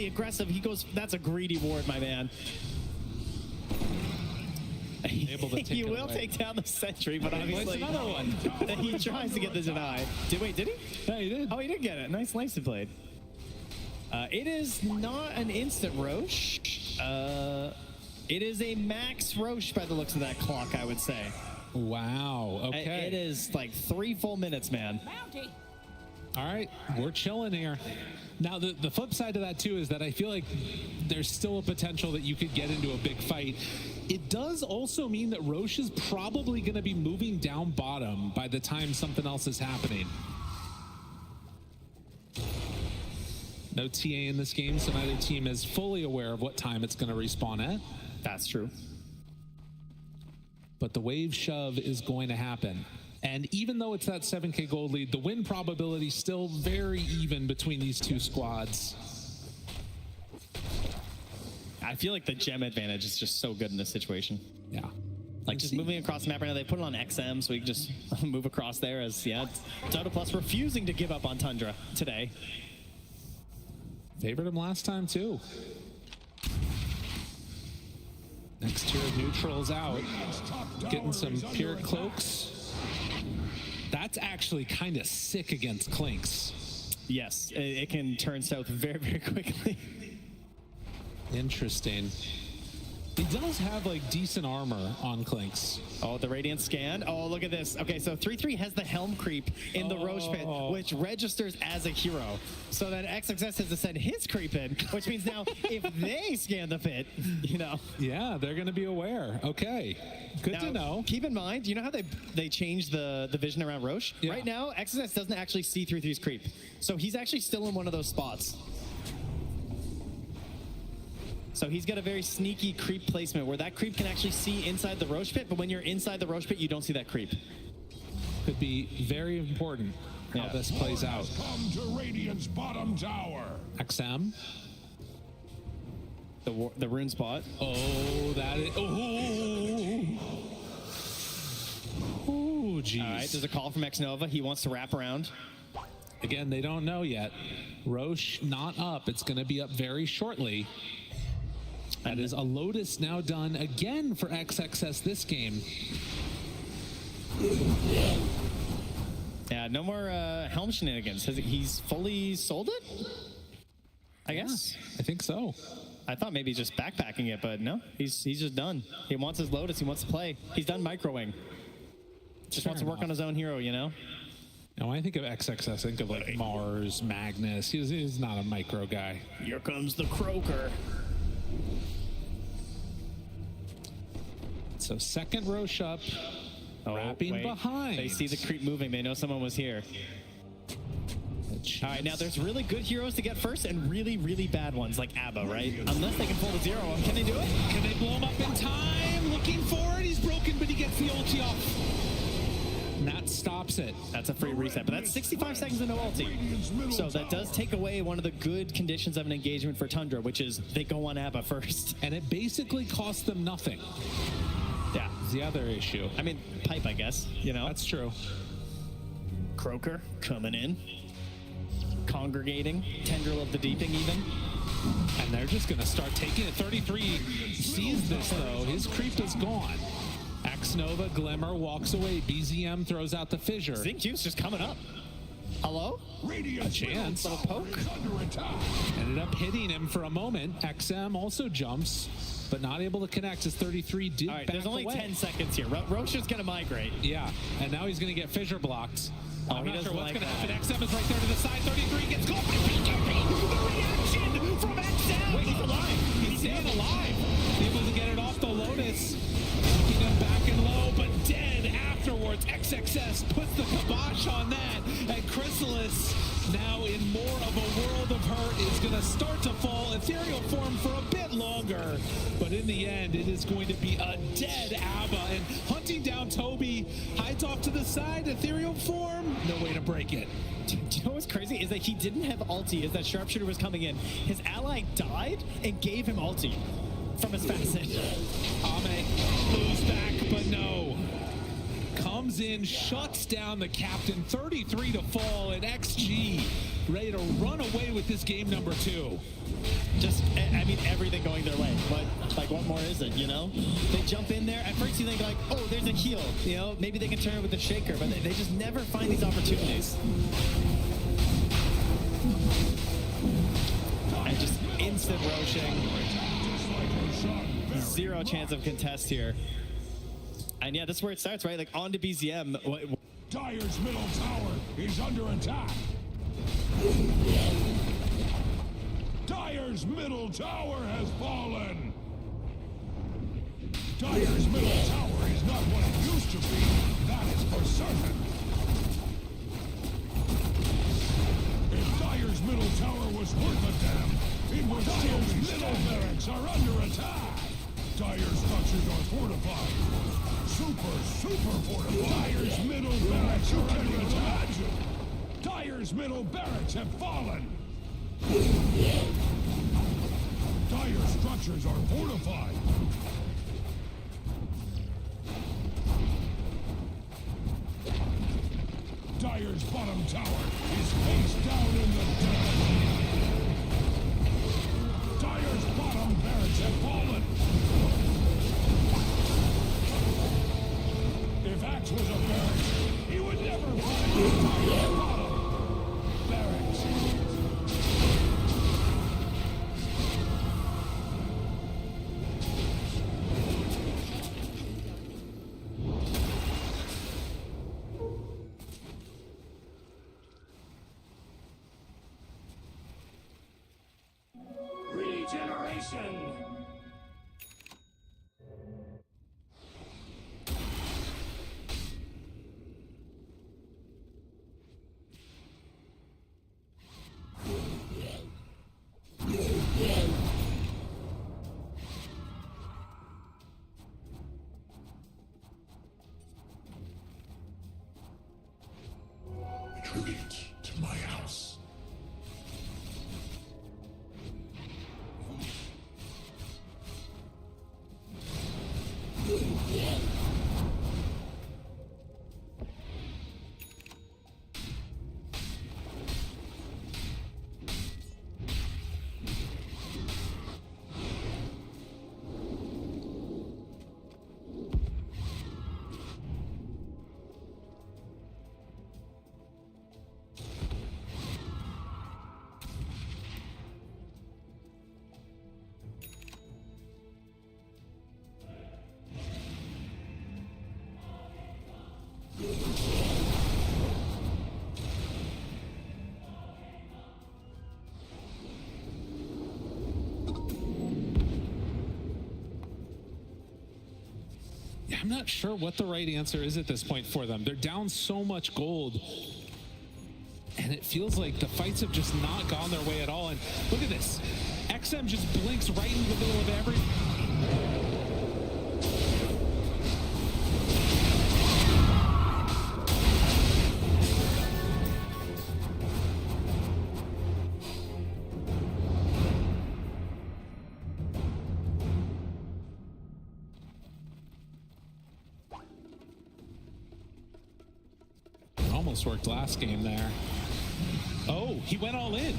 really aggressive. He goes, that's a greedy ward, my man. Able to take he it will away. take down the sentry, but obviously another one. he tries to get the deny. Wait, did he? Yeah, he did. Oh, he did get it. Nice nicely played. It is not an instant Roche. It is a max Roche by the looks of that clock, I would say. Wow. Okay. It is like 3 full minutes, man. All right, we're chilling here. Now, the flip side to that, too, is that I feel like there's still a potential that you could get into a big fight. It does also mean that Roche is probably going to be moving down bottom by the time something else is happening. No TA in this game, so neither team is fully aware of what time it's going to respawn at. That's true. But the wave shove is going to happen. And even though it's that 7K gold lead, the win probability is still very even between these two squads. I feel like the gem advantage is just so good in this situation. Yeah. Like just moving across the map right now, they put it on XM, so we can just move across there as, yeah, DOTA Plus refusing to give up on Tundra today. Favored him last time, too. Next tier of neutrals out. Getting some pure cloaks. That's actually kind of sick against Clinks. Yes, it can turn south very, very quickly. Interesting. He does have like decent armor on Clinks. Oh, the Radiant scan. Oh, look at this. Okay, so 3-3 has the Helm creep in the Roche pit, which registers as a hero. So then XXS has to send his creep in, which means now if they scan the pit, you know. Yeah, they're going to be aware. Okay, good to know. Keep in mind, you know how they changed the vision around Roche? Yeah. Right now, XXS doesn't actually see 3-3's creep. So he's actually still in one of those spots. So he's got a very sneaky creep placement where that creep can actually see inside the Roche pit, but when you're inside the Roche pit, you don't see that creep. Could be very important how this plays out. Come to Radiant's bottom tower. XM. The rune spot. Oh, that is. Oh, geez. All right, there's a call from Xnova. He wants to wrap around. Again, they don't know yet. Roche not up. It's going to be up very shortly. That is a Lotus now done again for XXS this game. Yeah, no more Helm shenanigans. He's fully sold it? I guess. I think so. I thought maybe just backpacking it, but no, he's just done. He wants his Lotus. He wants to play. He's done microwing. Just wants to work on his own hero, you know? Now, when I think of XXS, I think of like Mars, Magnus. He's not a micro guy. Here comes the Croaker. So second Roche up, wrapping behind. They see the creep moving. They know someone was here. All right, now there's really good heroes to get first and really, really bad ones like Abba, right? Unless they can pull the 0. Can they do it? Can they blow him up in time? Looking for it. He's broken, but he gets the ulti off. And that stops it. That's a free reset, but that's 65 seconds of no ulti. So that does take away one of the good conditions of an engagement for Tundra, which is they go on Abba first. And it basically costs them nothing. Yeah. Is the other issue. I mean, pipe, I guess, you know? That's true. Croaker coming in. Congregating. Tendril of the Deeping even. And they're just going to start taking it. 33 sees this, though. His creep is gone. Xnova, Glimmer, walks away. BZM throws out the fissure. Zincu's just coming up. Hello? A chance. Little poke. Ended up hitting him for a moment. XM also jumps, but not able to connect as 33 did All right, back there's only away. 10 seconds here. Roche is going to migrate. Yeah, and now he's going to get fissure blocked. I'm he not sure doesn't what's like going to that. happen. XM is right there to the side. 33 gets caught by BKB. The reaction from XM. Wait, he's alive. He's staying alive. Able to get it off the Lotus. Keeping him back and low, but dead afterwards. XXS puts the kibosh on that. And Chrysalis, now in more of a world of hurt, is going to start to fall. Ethereal form for a bit longer. But in the end, it is going to be a dead Abba. And hunting down Toby, hides off to the side. Ethereal form, no way to break it. Do you know what's crazy is that he didn't have ulti as that sharpshooter was coming in. His ally died and gave him ulti from his facet. Ame moves back, but no. Comes in, shuts down the captain. 33 to fall, and XG ready to run away with this game number 2. Just, I mean, everything going their way. But, like, what more is it, you know? They jump in there. At first you think, like, oh, there's a heal. You know, maybe they can turn it with the shaker. But they just never find these opportunities. And just instant roshing. Zero chance of contest here. And yeah, this is where it starts, right? Like, on to BZM. Dire's middle tower is under attack. Dire's middle tower has fallen. Dire's middle tower is not what it used to be. That is for certain. If Dire's middle tower was worth a damn, it was Dire's middle barracks are under attack. Dire's structures are fortified. Super fortified. Dire's middle barracks are under attack. Dire's middle barracks have fallen. Dire structures are fortified. Dire's bottom tower is face down in the dirt. Dire's bottom barracks have fallen. If Axe was a barracks, he would never find Dire's bottom barracks. Regeneration! Retreat to my house. I'm not sure what the right answer is at this point for them. They're down so much gold. And it feels like the fights have just not gone their way at all. And look at this. XM just blinks right in the middle of every... Almost worked last game there. Oh, he went all in.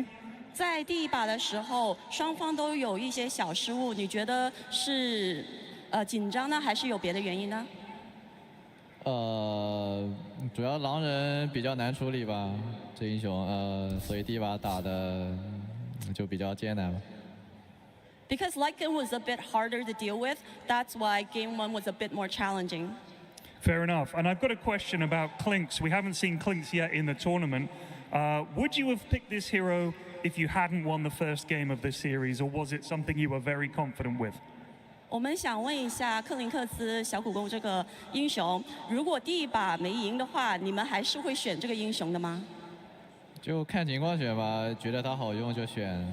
TI? 在第一把的时候，双方都有一些小失误，你觉得是紧张呢，还是有别的原因呢？主要狼人比较难处理吧，这英雄，所以第一把打的就比较艰难吧。Because Lycan was a bit harder to deal with, that's why game 1 was a bit more challenging. Fair enough. And I've got a question about Clinks. We haven't seen Clinks yet in the tournament. Would you have picked this hero if you hadn't won the first game of this series, or was it something you were very confident with? 我们想问一下克林克斯小苦工这个英雄，如果第一把没赢的话，你们还是会选这个英雄的吗？就看情况选吧，觉得他好用就选。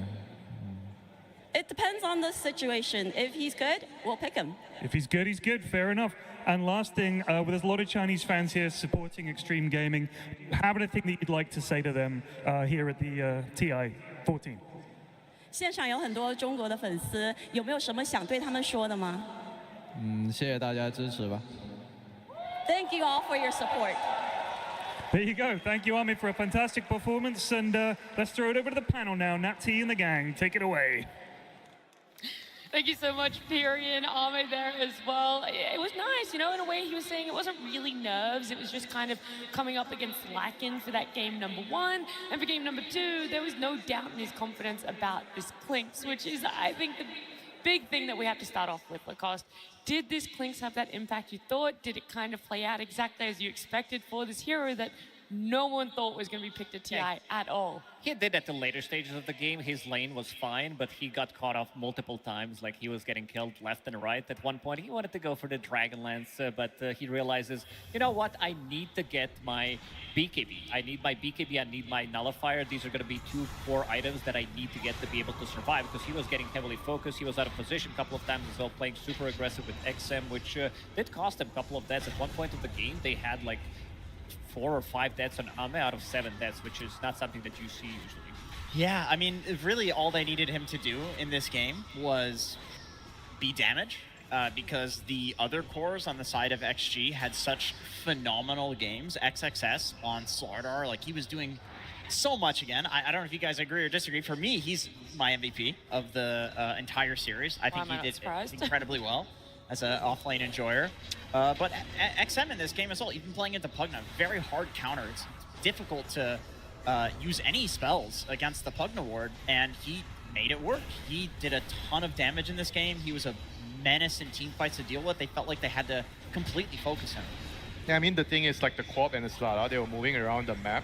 It depends on the situation. If he's good, we'll pick him. If he's good, he's good. Fair enough. And last thing, there's a lot of Chinese fans here supporting Extreme Gaming. Have anything that you'd like to say to them here at the TI 14? 现场有很多中国的粉丝，有没有什么想对他们说的吗？谢谢大家支持吧。Thank you all for your support. There you go. Thank you, Army, for a fantastic performance. And let's throw it over to the panel now. Nat T and the gang, take it away. Thank you so much, Piri and Ahmed there as well. It was nice, you know, in a way he was saying it wasn't really nerves. It was just kind of coming up against Lycan for that game number 1. And for game number 2, there was no doubt in his confidence about this Clinks, which is, I think, the big thing that we have to start off with, Lacoste. Did this Clinks have that impact you thought? Did it kind of play out exactly as you expected for this hero that no one thought was going to be picked at TI at all? He did at the later stages of the game. His lane was fine, but he got caught off multiple times. Like, he was getting killed left and right. At one point, he wanted to go for the Dragonlance, but he realizes, you know what? I need to get my BKB. I need my BKB. I need my Nullifier. These are going to be 2 core items that I need to get to be able to survive, because he was getting heavily focused. He was out of position a couple of times as well, playing super aggressive with XM, which did cost him a couple of deaths. At one point of the game, they had like 4 or 5 deaths on Ame out of 7 deaths, which is not something that you see usually. Yeah, I mean, really all they needed him to do in this game was be damage, because the other cores on the side of XG had such phenomenal games. XXS on Slardar, like, he was doing so much again. I don't know if you guys agree or disagree. For me, he's my MVP of the entire series. I think he did incredibly well as an offlane enjoyer. But XM in this game as well, even playing into Pugna, very hard counter. It's difficult to use any spells against the Pugna ward, and he made it work. He did a ton of damage in this game. He was a menace in team fights to deal with. They felt like they had to completely focus him. Yeah, I mean, the thing is, like, the Corp and the Slardar, they were moving around the map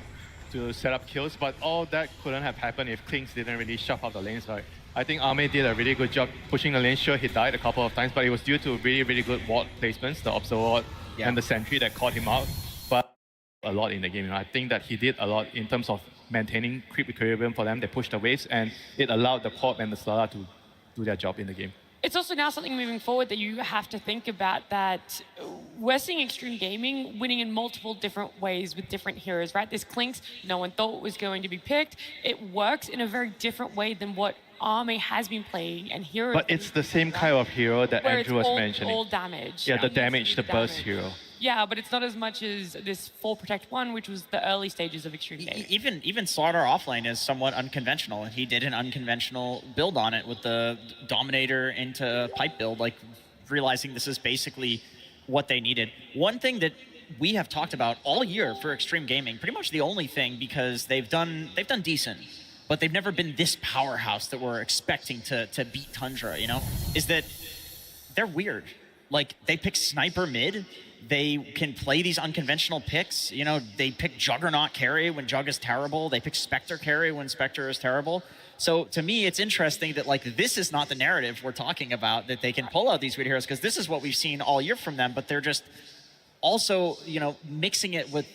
to set up kills, but all that couldn't have happened if Clinks didn't really shove out the lanes, right? I think Ame did a really good job pushing the lane. Sure, he died a couple of times, but it was due to really, really good ward placements, the Observer ward and the Sentry that caught him out. But a lot in the game, I think that he did a lot in terms of maintaining creep equilibrium for them. They pushed the waves, and it allowed the Corp and the Slardar to do their job in the game. It's also now something moving forward that you have to think about, that we're seeing Extreme Gaming winning in multiple different ways with different heroes, right? This Clinks, no one thought was going to be picked. It works in a very different way than what Army has been playing and heroes. But it's the same kind of hero that Andrew was mentioning. All damage. Yeah, the damage, the burst hero. Yeah, but it's not as much as this Fall Protect 1, which was the early stages of Extreme Gaming. Even Slardar offlane is somewhat unconventional. He did an unconventional build on it with the Dominator into Pipe build, like realizing this is basically what they needed. One thing that we have talked about all year for Extreme Gaming, pretty much the only thing, because they've done decent, but they've never been this powerhouse that we're expecting to beat Tundra, you know, is that they're weird. Like, they pick Sniper mid, they can play these unconventional picks, you know, they pick Juggernaut carry when Jug is terrible, they pick Spectre carry when Spectre is terrible. So to me, it's interesting that, like, this is not the narrative we're talking about, that they can pull out these weird heroes, because this is what we've seen all year from them, but they're just also, you know, mixing it with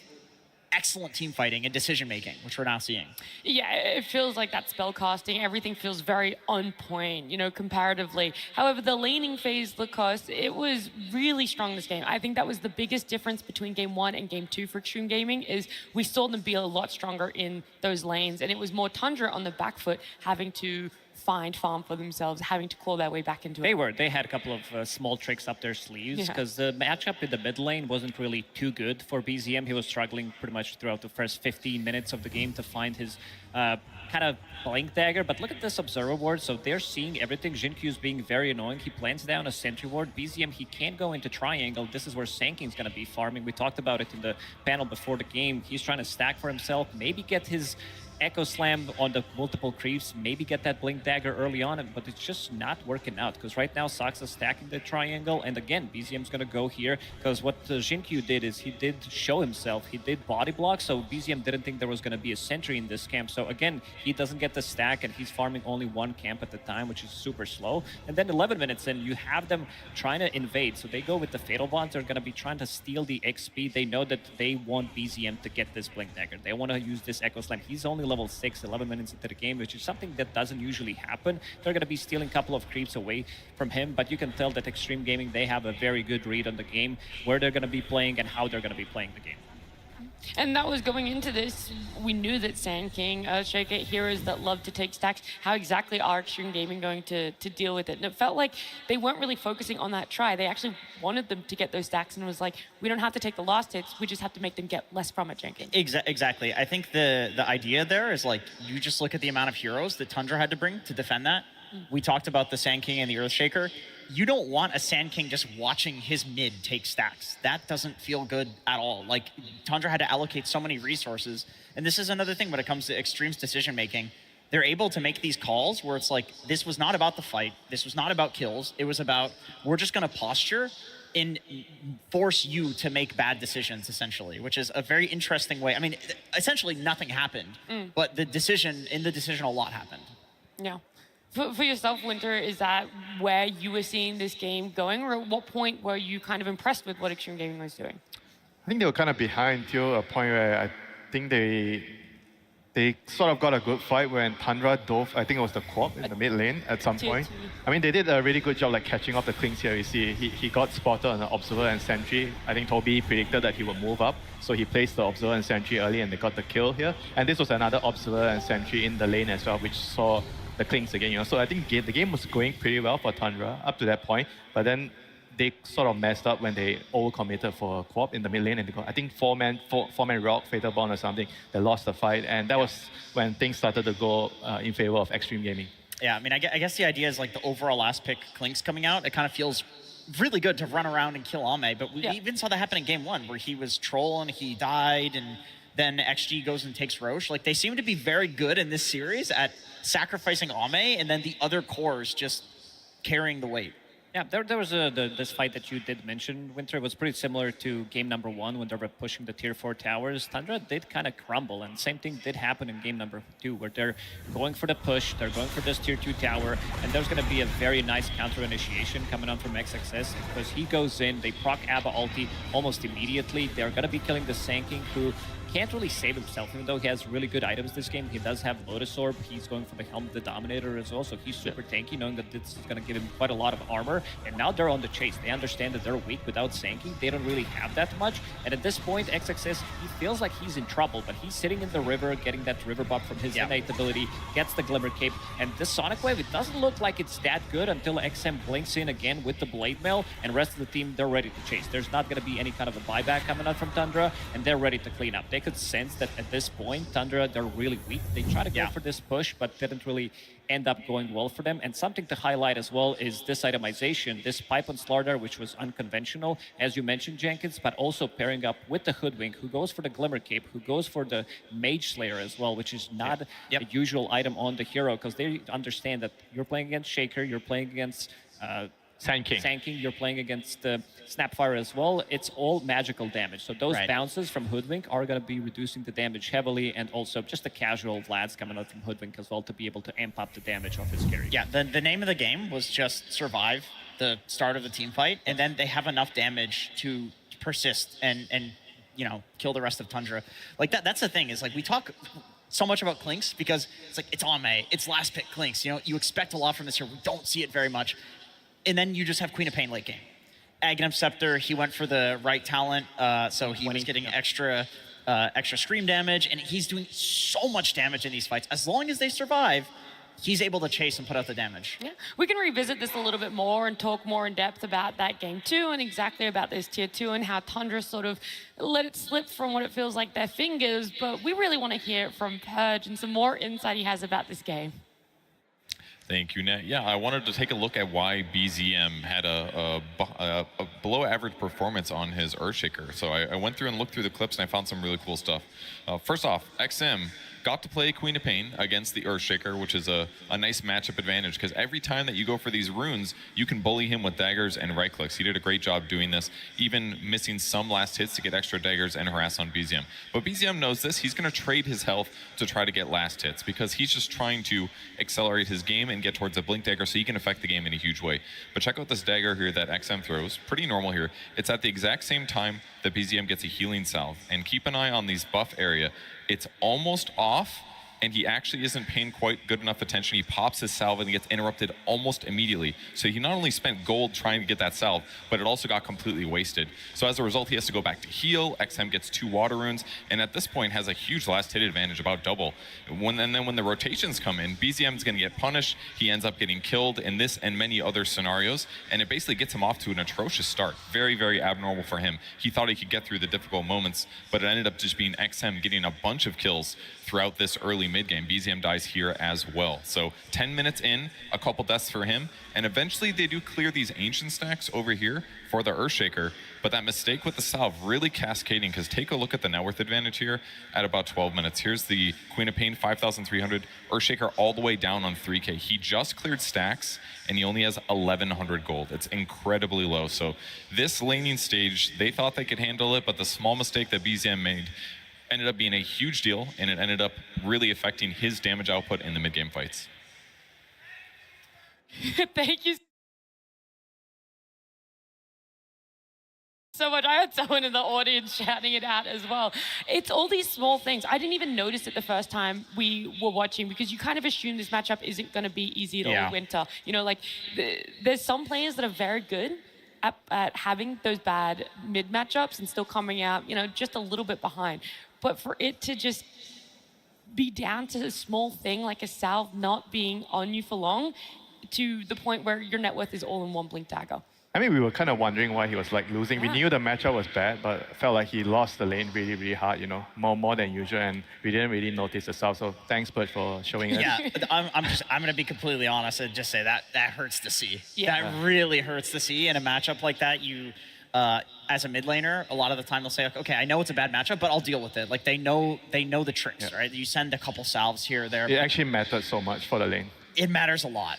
excellent team fighting and decision making, which we're now seeing. Yeah, it feels like that spell casting, everything feels very on point, you know, comparatively. However, the laning phase, Lacoste, it was really strong this game. I think that was the biggest difference between game 1 and game 2 for Extreme Gaming, is we saw them be a lot stronger in those lanes, and it was more Tundra on the back foot having to find farm for themselves, having to claw their way back into it. They had a couple of small tricks up their sleeves Yeah. because the matchup in the mid lane wasn't really too good for BZM. He was struggling pretty much throughout the first 15 minutes of the game to find his kind of blink dagger. But look at this observer ward. So they're seeing everything. Jinkyu's being very annoying. He plants down a sentry ward. BZM, he can't go into triangle. This is where Sanking's going to be farming. We talked about it in the panel before the game. He's trying to stack for himself, maybe get his Echo Slam on the multiple creeps, maybe get that Blink Dagger early on, but it's just not working out because right now Saksa's stacking the triangle, and again, BZM's gonna go here because what Jinkyu did is he did show himself, he did body block, so BZM didn't think there was gonna be a sentry in this camp, so again, he doesn't get the stack and he's farming only one camp at the time, which is super slow, and then 11 minutes in, you have them trying to invade, so they go with the Fatal Bonds, they're gonna be trying to steal the XP, they know that they want BZM to get this Blink Dagger, they wanna use this Echo Slam, he's only level 6, 11 minutes into the game, which is something that doesn't usually happen. They're going to be stealing a couple of creeps away from him, but you can tell that Extreme Gaming, they have a very good read on the game, where they're going to be playing and how they're going to be playing the game. And that was going into this, we knew that Sand King, Shaker, heroes that love to take stacks, how exactly are Extreme Gaming going to deal with it? And it felt like they weren't really focusing on that try. They actually wanted them to get those stacks and it was like, we don't have to take the last hits, we just have to make them get less from it, Jenkins. Exactly. I think the idea there is like, you just look at the amount of heroes that Tundra had to bring to defend that. We talked about the Sand King and the Earthshaker. You don't want a Sand King just watching his mid take stacks. That doesn't feel good at all. Like, Tundra had to allocate so many resources. And this is another thing when it comes to Extreme's decision making. They're able to make these calls where it's like, this was not about the fight. This was not about kills. It was about, we're just going to posture and force you to make bad decisions, essentially, which is a very interesting way. I mean, essentially nothing happened, but in the decision, a lot happened. Yeah. For yourself, Winter, is that where you were seeing this game going, or at what point were you kind of impressed with what Extreme Gaming was doing? I think they were kind of behind till a point where I think they sort of got a good fight when Tundra dove, I think it was the Quap in the mid lane at some point. I mean, they did a really good job like catching off the Klings here. You see, he got spotted on the Observer and Sentry. I think Toby predicted that he would move up, so he placed the Observer and Sentry early and they got the kill here. And this was another Observer and Sentry in the lane as well, which saw the Klings again, you know. So I think the game was going pretty well for Tundra up to that point, but then they sort of messed up when they overcommitted for a Quap in the mid lane, and they got, I think, four-man Rock, Fatal Bond or something. They lost the fight, and that was when things started to go in favor of Extreme Gaming. Yeah, I mean, I guess the idea is like the overall last pick, Klings coming out, it kind of feels really good to run around and kill Ame, but we even saw that happen in game 1, where he was troll and he died, and then XG goes and takes Roche. Like, they seem to be very good in this series at sacrificing Ame, and then the other cores just carrying the weight. Yeah, there was this fight that you did mention, Winter. It was pretty similar to game number 1 when they were pushing the tier 4 towers. Tundra did kind of crumble, and same thing did happen in game number 2, where they're going for the push, they're going for this tier 2 tower, and there's going to be a very nice counter initiation coming on from XXS, because he goes in, they proc Abba ulti almost immediately. They're going to be killing the Sand King, who can't really save himself, even though he has really good items this game. He does have Lotus Orb. He's going for the Helm of the Dominator as well, so he's super tanky, knowing that this is going to give him quite a lot of armor. And now they're on the chase. They understand that they're weak without Sankey. They don't really have that much. And at this point, XXS, he feels like he's in trouble, but he's sitting in the river, getting that river buff from his innate ability, gets the Glimmer Cape. And this Sonic Wave, it doesn't look like it's that good until XM blinks in again with the Blade Mail, and the rest of the team, they're ready to chase. There's not going to be any kind of a buyback coming out from Tundra, and they're ready to clean up. They could sense that at this point, Tundra, they're really weak. They try to go for this push, but didn't really end up going well for them. And something to highlight as well is this itemization, this Pipe on Slardar, which was unconventional, as you mentioned, Jenkins, but also pairing up with the Hoodwink, who goes for the Glimmer Cape, who goes for the Mage Slayer as well, which is not a usual item on the hero, because they understand that you're playing against Shaker, you're playing against Sand King, you're playing against Snapfire as well. It's all magical damage. So those bounces from Hoodwink are going to be reducing the damage heavily, and also just the casual Vlads coming out from Hoodwink as well to be able to amp up the damage of his carry. Yeah, the name of the game was just survive the start of the team fight, and then they have enough damage to persist and you know, kill the rest of Tundra. Like that's the thing, is like we talk so much about Klinks because it's like, it's Ame, it's last pick Klinks. You know, you expect a lot from this here. We don't see it very much. And then you just have Queen of Pain late game. Aghanim Scepter, he went for the right talent, so he was getting extra scream damage, and he's doing so much damage in these fights. As long as they survive, he's able to chase and put out the damage. Yeah, we can revisit this a little bit more and talk more in depth about that game 2 and exactly about this tier 2 and how Tundra sort of let it slip from what it feels like their fingers, but we really want to hear it from Purge and some more insight he has about this game. Thank you, Nat. Yeah, I wanted to take a look at why BZM had a below average performance on his Earthshaker. So I went through and looked through the clips and I found some really cool stuff. First off, XM got to play Queen of Pain against the Earthshaker, which is a nice matchup advantage because every time that you go for these runes, you can bully him with daggers and right clicks. He did a great job doing this, even missing some last hits to get extra daggers and harass on BZM. But BZM knows this. He's going to trade his health to try to get last hits because he's just trying to accelerate his game and get towards a blink dagger so he can affect the game in a huge way. But check out this dagger here that XM throws. Pretty normal here. It's at the exact same time that BZM gets a healing salve. And keep an eye on these buff area. It's almost off, and he actually isn't paying quite good enough attention. He pops his salve and he gets interrupted almost immediately. So he not only spent gold trying to get that salve, but it also got completely wasted. So as a result, he has to go back to heal. XM gets 2 water runes, and at this point has a huge last hit advantage, about double. And then when the rotations come in, BZM is going to get punished. He ends up getting killed in this and many other scenarios, and it basically gets him off to an atrocious start. Very, very abnormal for him. He thought he could get through the difficult moments, but it ended up just being XM getting a bunch of kills throughout this early mid-game. BZM dies here as well. So 10 minutes in, a couple deaths for him, and eventually they do clear these ancient stacks over here for the Earthshaker, but that mistake with the salve really cascading, because take a look at the net worth advantage here at about 12 minutes. Here's the Queen of Pain, 5,300, Earthshaker all the way down on 3K. He just cleared stacks, and he only has 1,100 gold. It's incredibly low. So this laning stage, they thought they could handle it, but the small mistake that BZM made ended up being a huge deal, and it ended up really affecting his damage output in the mid-game fights. Thank you so much. I had someone in the audience shouting it out as well. It's all these small things. I didn't even notice it the first time we were watching because you kind of assume this matchup isn't going to be easy at all winter. You know, like there's some players that are very good at having those bad mid matchups and still coming out, you know, just a little bit behind. But for it to just be down to a small thing like a salve not being on you for long to the point where your net worth is all in one blink dagger. I mean, we were kind of wondering why he was like losing. We knew the matchup was bad, but felt like he lost the lane really, really hard, you know, more than usual, and we didn't really notice the salve. So thanks, Purge, for showing us. Yeah, I'm going to be completely honest and just say that hurts to see. Yeah. That really hurts to see in a matchup like that. You, as a mid laner, a lot of the time they'll say, okay, I know it's a bad matchup, but I'll deal with it. Like they know the tricks, right? You send a couple salves here or there. It actually matters so much for the lane. It matters a lot.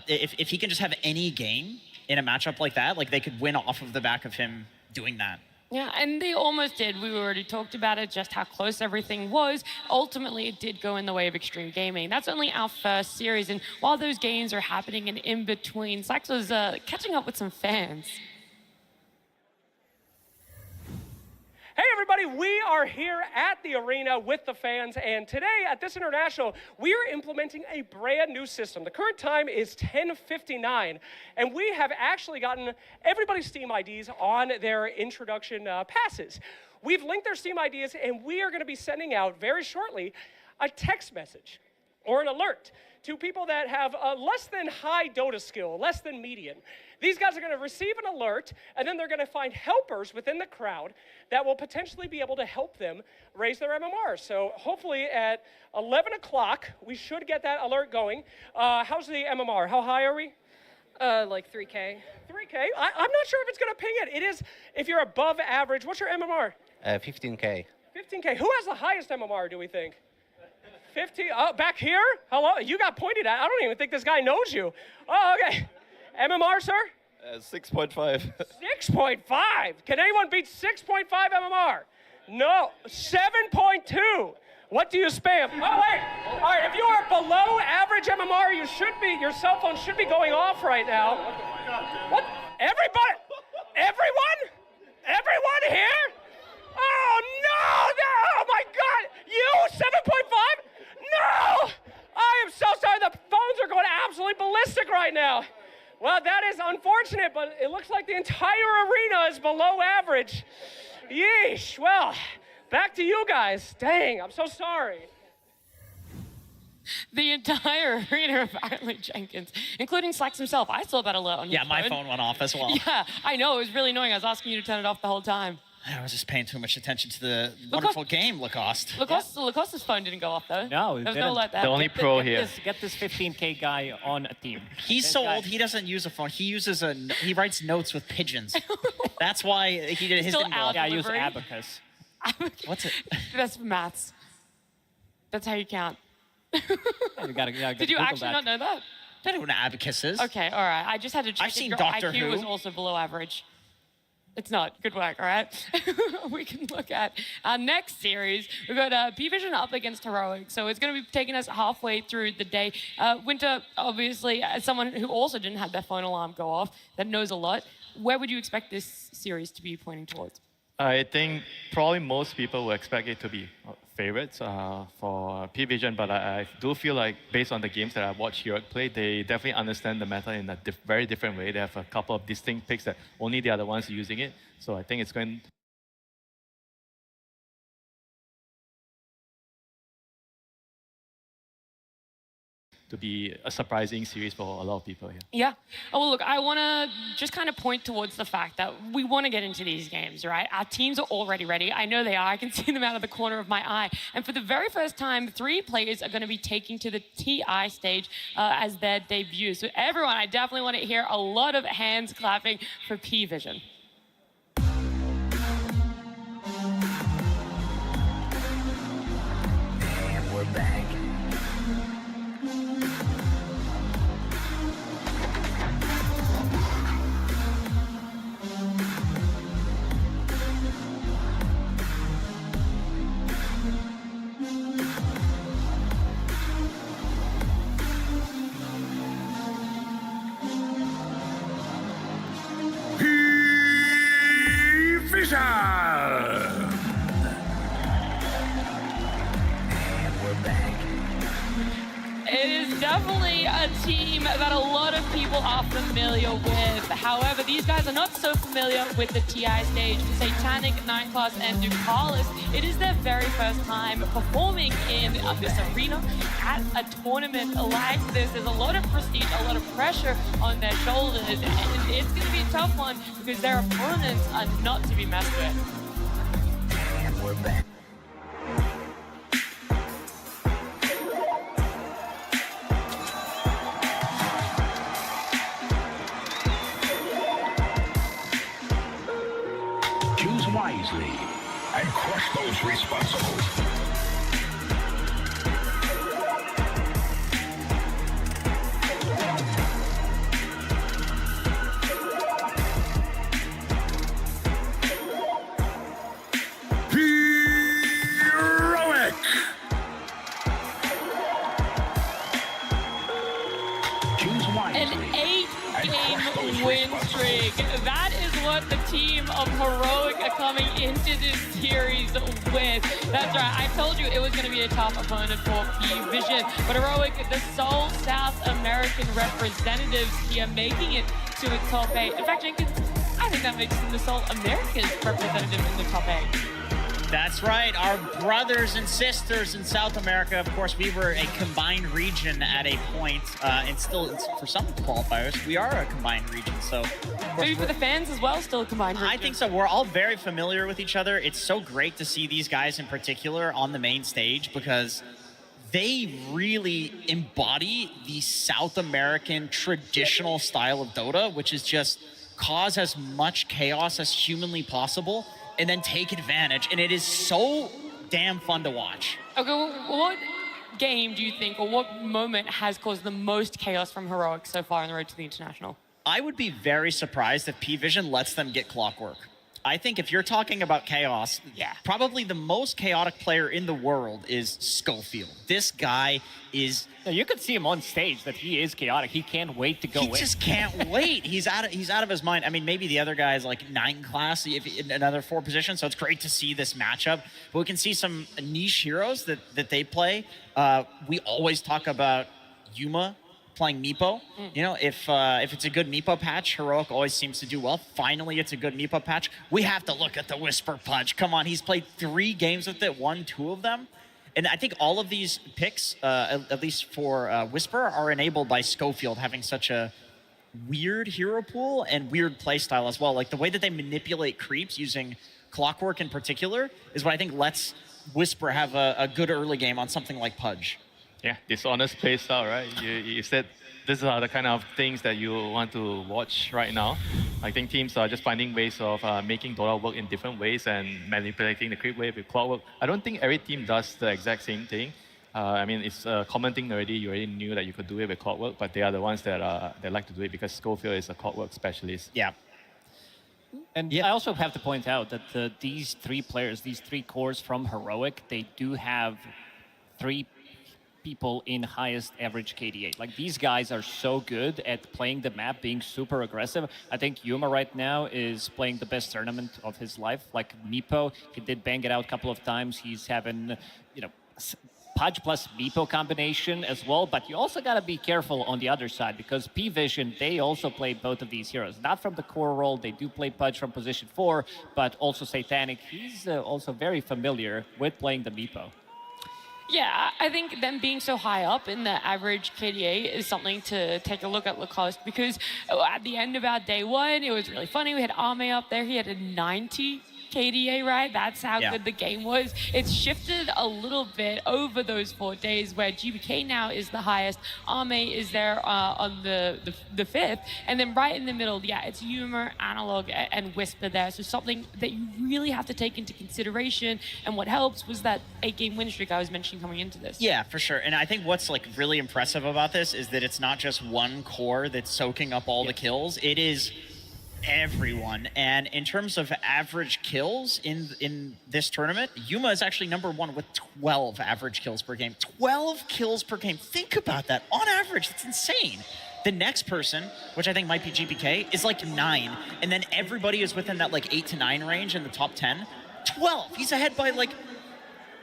If he can just have any game in a matchup like that, like they could win off of the back of him doing that. Yeah, and they almost did. We already talked about it, just how close everything was. Ultimately, it did go in the way of Extreme Gaming. That's only our first series, and while those games are happening and in between, Sax was catching up with some fans. Hey everybody, we are here at the arena with the fans, and today at this International, we are implementing a brand new system. The current time is 10:59, and we have actually gotten everybody's Steam IDs on their introduction passes. We've linked their Steam IDs, and we are gonna be sending out very shortly a text message or an alert to people that have a less than high DOTA skill, less than median. These guys are going to receive an alert, and then they're going to find helpers within the crowd that will potentially be able to help them raise their MMR. So hopefully at 11 o'clock, we should get that alert going. How's the MMR? How high are we? Like 3K. 3K? I'm not sure if it's going to ping it. It is, if you're above average. What's your MMR? 15K. 15K. Who has the highest MMR, do we think? 15? Oh, back here? Hello? You got pointed at. I don't even think this guy knows you. Oh, okay. MMR, sir? 6.5. 6.5. Can anyone beat 6.5 MMR? No. 7.2. What do you spam? Oh, wait. All right, if you are below average MMR, your cell phone should be going off right now. What? Everybody? Everyone? Everyone here? Oh, no. Oh, my God. You? 7.5? No. I am so sorry. The phones are going absolutely ballistic right now. Well, that is unfortunate, but it looks like the entire arena is below average. Yeesh. Well, back to you guys. Dang, I'm so sorry. The entire arena, apparently, Jenkins, including Slacks himself. I saw that alert on your phone. Yeah, my phone went off as well. Yeah, I know. It was really annoying. I was asking you to turn it off the whole time. I was just paying too much attention to the wonderful game, Lacoste. Lacoste's phone didn't go off, though. No, there was no alert there. The only pro here. Get this 15K guy on a team. He's so old, he doesn't use a phone. He writes notes with pigeons. That's why he did his Still didn't go off. Yeah, I use Delivery? abacus. What's it? That's for maths. That's how you count. You gotta Did you Google actually that. not know that? I don't know what an abacus is. Okay, all right. I just had to check I've if seen your Doctor IQ Who. was also below average. It's not. Good work, all right? We can look at our next series. We've got P-Vision up against Heroic, so it's going to be taking us halfway through the day. Winter, obviously, as someone who also didn't have their phone alarm go off, that knows a lot, where would you expect this series to be pointing towards? I think probably most people will expect it to be favorites for P-Vision, but I do feel like based on the games that I've watched Heroic play, they definitely understand the meta in a very different way. They have a couple of distinct picks that only they are the ones using it. So I think it's going to be a surprising series for a lot of people here. Yeah. Oh, well, look, I want to just kind of point towards the fact that we want to get into these games, right? Our teams are already ready. I know they are. I can see them out of the corner of my eye. And for the very first time, 3 players are going to be taking to the TI stage as their debut. So everyone, I definitely want to hear a lot of hands clapping for P-Vision. And we're back. P-Vision! And we're back. It is definitely a team that a lot of people are familiar with. However, these guys are not so familiar with the TI stage. Satanic, Nine Class, and Ducalis. It is their very first time performing in this arena at a tournament like this. There's a lot of prestige, a lot of pressure on their shoulders, and it's going to be a tough one because their opponents are not to be messed with. And we're back. Choose wisely and crush those responsible. Heroic! Choose wisely. An 8-game win streak. That is what the team of Heroic are coming into this series with. That's right. I told you it was going to be a tough opponent for P-Vision. But Heroic, the sole South American representatives here, making it to the top 8. In fact, Jenkins, I think that makes them the sole American representative in the top 8. That's right. Our brothers and sisters in South America, of course, we were a combined region at a point, and still, for some qualifiers, we are a combined region. So, Maybe for the fans as well, still a combined region. I think so. We're all very familiar with each other. It's so great to see these guys in particular on the main stage because they really embody the South American traditional style of Dota, which is just cause as much chaos as humanly possible and then take advantage. And it is so damn fun to watch. Okay, what game do you think, or what moment has caused the most chaos from Heroic so far on the road to the International? I would be very surprised if P-Vision lets them get Clockwork. I think if you're talking about chaos, probably the most chaotic player in the world is Schofield. This guy is... No, you could see him on stage that he is chaotic. He can't wait to go in. He just can't wait. He's out of his mind. I mean, maybe the other guy is like 9 class in another 4 positions, so it's great to see this matchup. But we can see some niche heroes that they play. We always talk about Yuma playing Meepo. You know, if it's a good Meepo patch, Heroic always seems to do well. Finally, it's a good Meepo patch. We have to look at the Whisper Punch. Come on, he's played 3 games with it, won 2 of them. And I think all of these picks, at least for Whisper, are enabled by Schofield having such a weird hero pool and weird playstyle as well. Like the way that they manipulate creeps using Clockwork in particular is what I think lets Whisper have a good early game on something like Pudge. Yeah, dishonest playstyle, right? You said these are the kind of things that you want to watch right now. I think teams are just finding ways of making DOTA work in different ways and manipulating the creep wave with Clockwork. I don't think every team does the exact same thing. I mean, it's a common thing already. You already knew that you could do it with Clockwork, but they are the ones that like to do it because Schofield is a Clockwork specialist. Yeah. And I also have to point out that these three players, these three cores from Heroic, they do have 3 people in highest average KDA. Like these guys are so good at playing the map, being super aggressive. I think Yuma right now is playing the best tournament of his life. Like Meepo, he did bang it out a couple of times. He's having, Pudge plus Meepo combination as well, but you also got to be careful on the other side because P-Vision, they also play both of these heroes. Not from the core role, they do play Pudge from position 4, but also Satanic. He's also very familiar with playing the Meepo. Yeah, I think them being so high up in the average KDA is something to take a look at Lacoste because at the end of our day 1, it was really funny. We had Ame up there. He had a 90 KDA, right? That's how good the game was. It's shifted a little bit over those 4 days where GBK now is the highest. Ame is there on the 5th. And then right in the middle, it's Yuma, Analog, and Whisper there. So something that you really have to take into consideration. And what helps was that 8-game win streak I was mentioning coming into this. Yeah, for sure. And I think what's like really impressive about this is that it's not just one core that's soaking up all the kills. It is everyone. And in terms of average kills in this tournament, Yuma is actually #1 with 12 average kills per game. 12 kills per game. Think about that. On average, that's insane. The next person, which I think might be GPK, is like 9. And then everybody is within that like 8 to 9 range in the top 10. 12. He's ahead by like,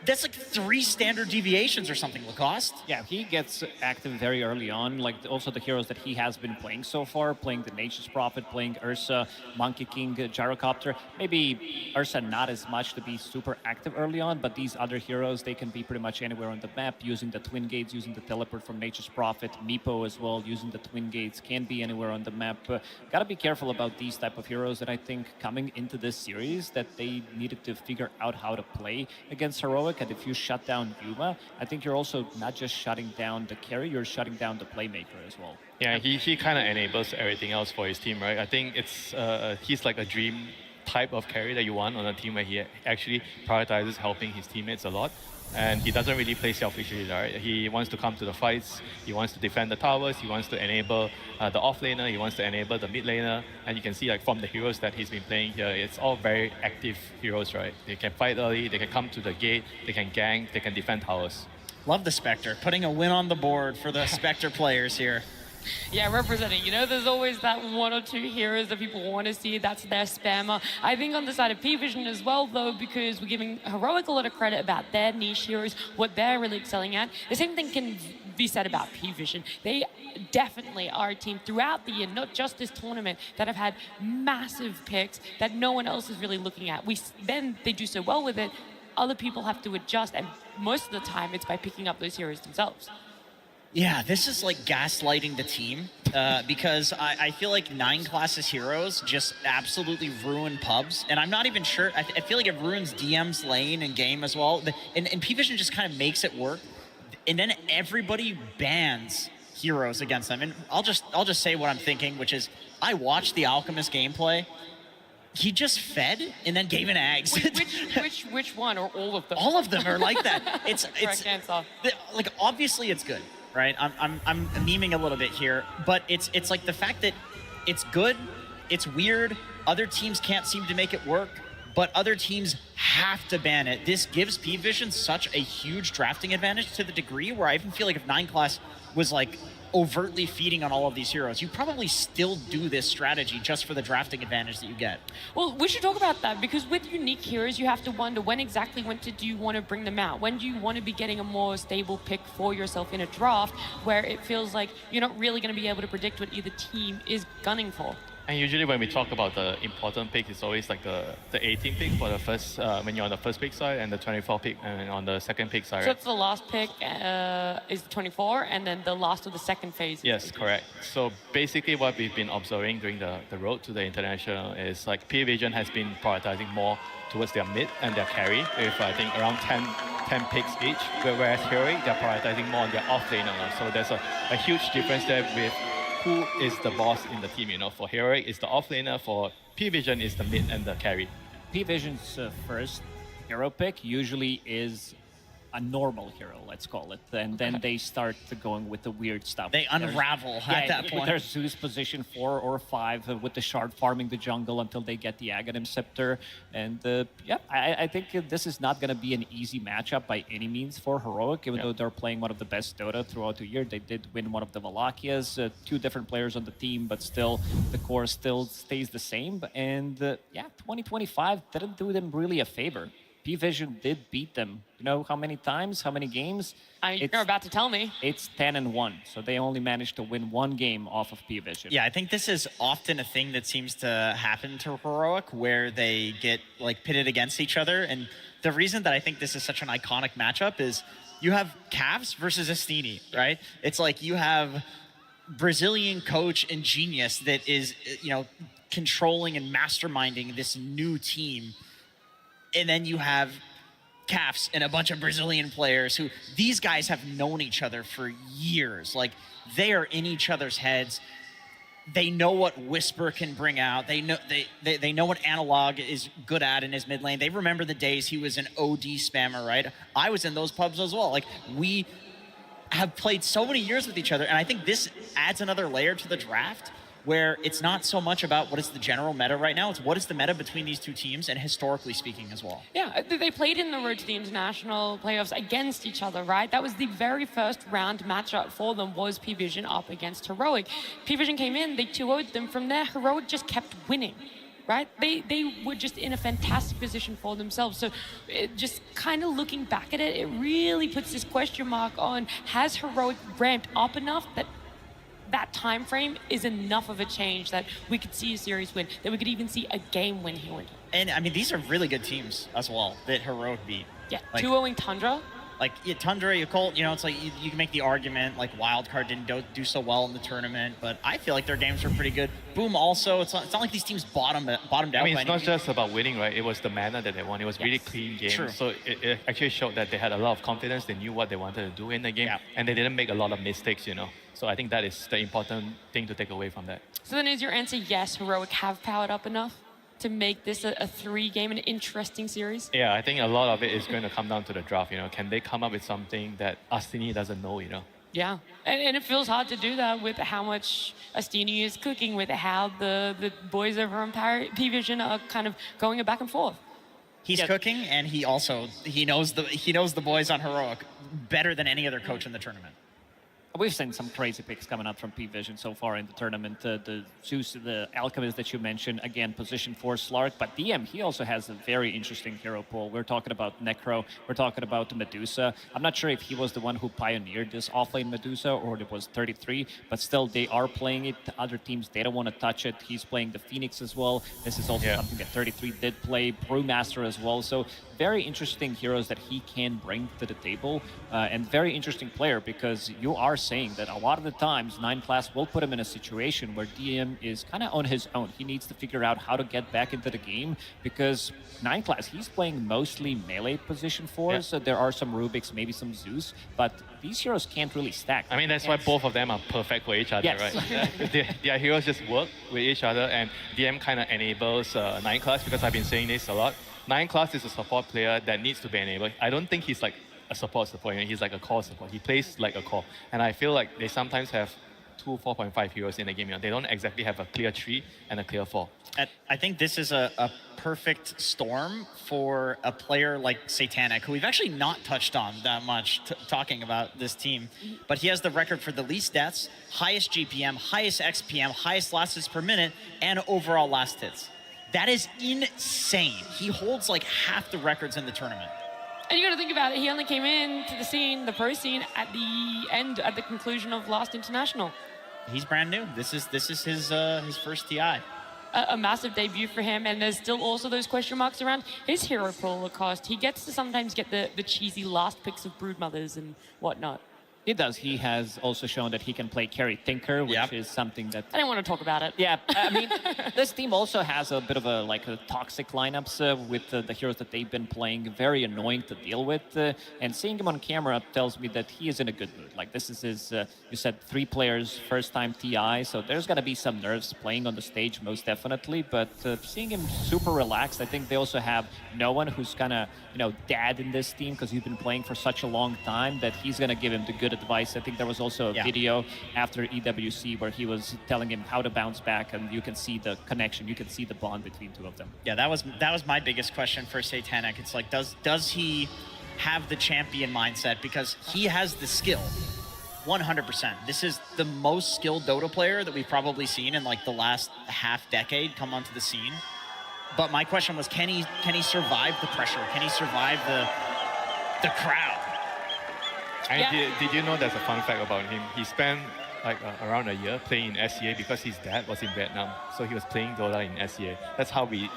that's like 3 standard deviations or something, Lacoste. Yeah, he gets active very early on. Like also the heroes that he has been playing so far, playing the Nature's Prophet, playing Ursa, Monkey King, Gyrocopter. Maybe Ursa not as much to be super active early on, but these other heroes, they can be pretty much anywhere on the map using the Twin Gates, using the teleport from Nature's Prophet. Meepo as well, using the Twin Gates, can be anywhere on the map. Gotta be careful about these type of heroes that I think coming into this series that they needed to figure out how to play against Heroic. And if you shut down Yuma, I think you're also not just shutting down the carry, you're shutting down the playmaker as well. Yeah, he kind of enables everything else for his team, right? I think it's he's like a dream type of carry that you want on a team where he actually prioritizes helping his teammates a lot. And he doesn't really play selfishly, right? He wants to come to the fights, he wants to defend the towers, he wants to enable the off-laner, he wants to enable the mid-laner. And you can see like from the heroes that he's been playing here, it's all very active heroes, right? They can fight early, they can come to the gate, they can gank, they can defend towers. Love the Spectre, putting a win on the board for the Spectre players here. Yeah, representing. There's always that 1 or 2 heroes that people want to see. That's their spammer. I think on the side of P-Vision as well, though, because we're giving Heroic a lot of credit about their niche heroes, what they're really excelling at. The same thing can be said about P-Vision. They definitely are a team throughout the year, not just this tournament, that have had massive picks that no one else is really looking at. Then they do so well with it, other people have to adjust, and most of the time it's by picking up those heroes themselves. Yeah, this is like gaslighting the team because I feel like 9 classes heroes just absolutely ruin pubs. And I'm not even sure, I feel like it ruins DM's lane and game as well. And P-Vision just kind of makes it work. And then everybody bans heroes against them. And I'll just say what I'm thinking, which is I watched the Alchemist gameplay. He just fed and then gave an axe. Which one, or all of them? All of them are like that. It's answer. Like obviously it's good. Right, I'm memeing a little bit here, but it's like the fact that it's good, it's weird. Other teams can't seem to make it work, but other teams have to ban it. This gives P-Vision such a huge drafting advantage to the degree where I even feel like if 9 class was like overtly feeding on all of these heroes, you probably still do this strategy just for the drafting advantage that you get. Well, we should talk about that because with unique heroes, you have to wonder when do you want to bring them out? When do you want to be getting a more stable pick for yourself in a draft where it feels like you're not really going to be able to predict what either team is gunning for? And usually when we talk about the important pick, it's always like the 18 pick for the first, when you're on the first pick side, and the 24 pick and on the second pick side. So Right? it's the last pick is 24, and then the last of the second phase. Yes, correct. So basically what we've been observing during the road to the international is like Vision has been prioritizing more towards their mid and their carry with I think around 10 picks each, whereas Heroic, they're prioritizing more on their off laner. So there's a huge difference there with who is the boss in the team. For Heroic, it's the off laner. For Vision, is the mid and the carry. Vision's first hero pick usually is a normal hero, let's call it, and then they start going with the weird stuff. They unravel at that point. There's Zeus position 4 or 5 with the shard farming the jungle until they get the Aghanim Scepter, and I think this is not going to be an easy matchup by any means for Heroic, even though they're playing one of the best Dota throughout the year. They did win one of the Valakias, 2 different players on the team, but still the core still stays the same, and 2025 didn't do them really a favor. Vision did beat them. You know how many times? How many games? You're about to tell me. It's 10-1. So they only managed to win 1 game off of Vision. Yeah, I think this is often a thing that seems to happen to Heroic, where they get like pitted against each other. And the reason that I think this is such an iconic matchup is you have Cavs versus Astini, right? It's like you have Brazilian coach and genius that is, controlling and masterminding this new team. And then you have Cafs and a bunch of Brazilian players who, these guys have known each other for years. Like, they are in each other's heads. They know what Whisper can bring out. They know what Analog is good at in his mid lane. They remember the days he was an OD spammer, right? I was in those pubs as well. Like, we have played so many years with each other, and I think this adds another layer to the draft, where it's not so much about what is the general meta right now, it's what is the meta between these two teams, and historically speaking as well. Yeah, they played in the road to the international playoffs against each other, right? That was the very first round matchup for them, was Vision up against Heroic. Vision came in, they 2-0'd them. From there, Heroic just kept winning, right? They were just in a fantastic position for themselves. So just kind of looking back at it, it really puts this question mark on, has Heroic ramped up enough that time frame is enough of a change that we could see a series win, that we could even see a game win here. And I mean, these are really good teams as well that Heroic beat. Yeah, like, 2-0ing Tundra. Like, Tundra, Colt, it's like you can make the argument, like, Wildcard didn't do so well in the tournament, but I feel like their games were pretty good. Boom also, it's not like these teams bottomed out. I mean, it's not just about winning, right? It was the manner that they won. It was really clean game. True. So it actually showed that they had a lot of confidence. They knew what they wanted to do in the game, and they didn't make a lot of mistakes, So I think that is the important thing to take away from that. So then is your answer yes, Heroic have powered up enough to make this a 3-game, an interesting series? Yeah, I think a lot of it is going to come down to the draft. Can they come up with something that Astini doesn't know? Yeah, and it feels hard to do that with how much Astini is cooking, with how the boys over on Vision are kind of going back and forth. He's cooking, and he knows the boys on Heroic better than any other coach in the tournament. We've seen some crazy picks coming out from Vision so far in the tournament. The Zeus, the Alchemist that you mentioned, again, position 4 Slark. But DM, he also has a very interesting hero pool. We're talking about Necro. We're talking about Medusa. I'm not sure if he was the one who pioneered this offlane Medusa or it was 33, but still they are playing it. The other teams, they don't want to touch it. He's playing the Phoenix as well. This is also something that 33 did play. Brewmaster as well. So very interesting heroes that he can bring to the table, and very interesting player, because you are saying that a lot of the times 9 class will put him in a situation where DM is kind of on his own. He needs to figure out how to get back into the game, because 9 class, he's playing mostly melee position 4s. So there are some Rubiks, maybe some Zeus, but these heroes can't really stack. I mean, that's why both of them are perfect for each other, right? Their heroes just work with each other, and DM kind of enables 9 class, because I've been saying this a lot. 9 class is a support player that needs to be enabled. I don't think he's like a support. He's like a core support. He plays like a core. And I feel like they sometimes have 2 4.5 heroes in the game. They don't exactly have a clear 3 and a clear 4. I think this is a perfect storm for a player like Satanic, who we've actually not touched on that much talking about this team. But he has the record for the least deaths, highest GPM, highest XPM, highest last hits per minute, and overall last hits. That is insane. He holds like half the records in the tournament. And you got to think about it. He only came in to the scene, the pro scene, at the conclusion of last international. he's brand new. This is his first TI. A massive debut for him, and there's still also those question marks around his hero pool cost. He gets to sometimes get the cheesy last picks of Broodmothers and whatnot. He does. He has also shown that he can play carry Tinker, which is something that... I didn't want to talk about it. Yeah, I mean, this team also has a bit of a toxic lineups with the heroes that they've been playing, very annoying to deal with. And seeing him on camera tells me that he is in a good mood. Like, this is his, you said 3 players, first time TI, so there's going to be some nerves playing on the stage, most definitely. But seeing him super relaxed, I think they also have no one who's kind of, dad in this team because he's been playing for such a long time that he's going to give him the good advice. I think there was also a video after EWC where he was telling him how to bounce back, and you can see the connection, you can see the bond between two of them. Yeah, that was my biggest question for Satanic. It's like, does he have the champion mindset? Because he has the skill, 100%. This is the most skilled Dota player that we've probably seen in like the last half decade come onto the scene. But my question was, can he survive the pressure? Can he survive the crowd? And did you know there's a fun fact about him? He spent like around a year playing in SEA because his dad was in Vietnam. So he was playing Dota in SEA. That's how we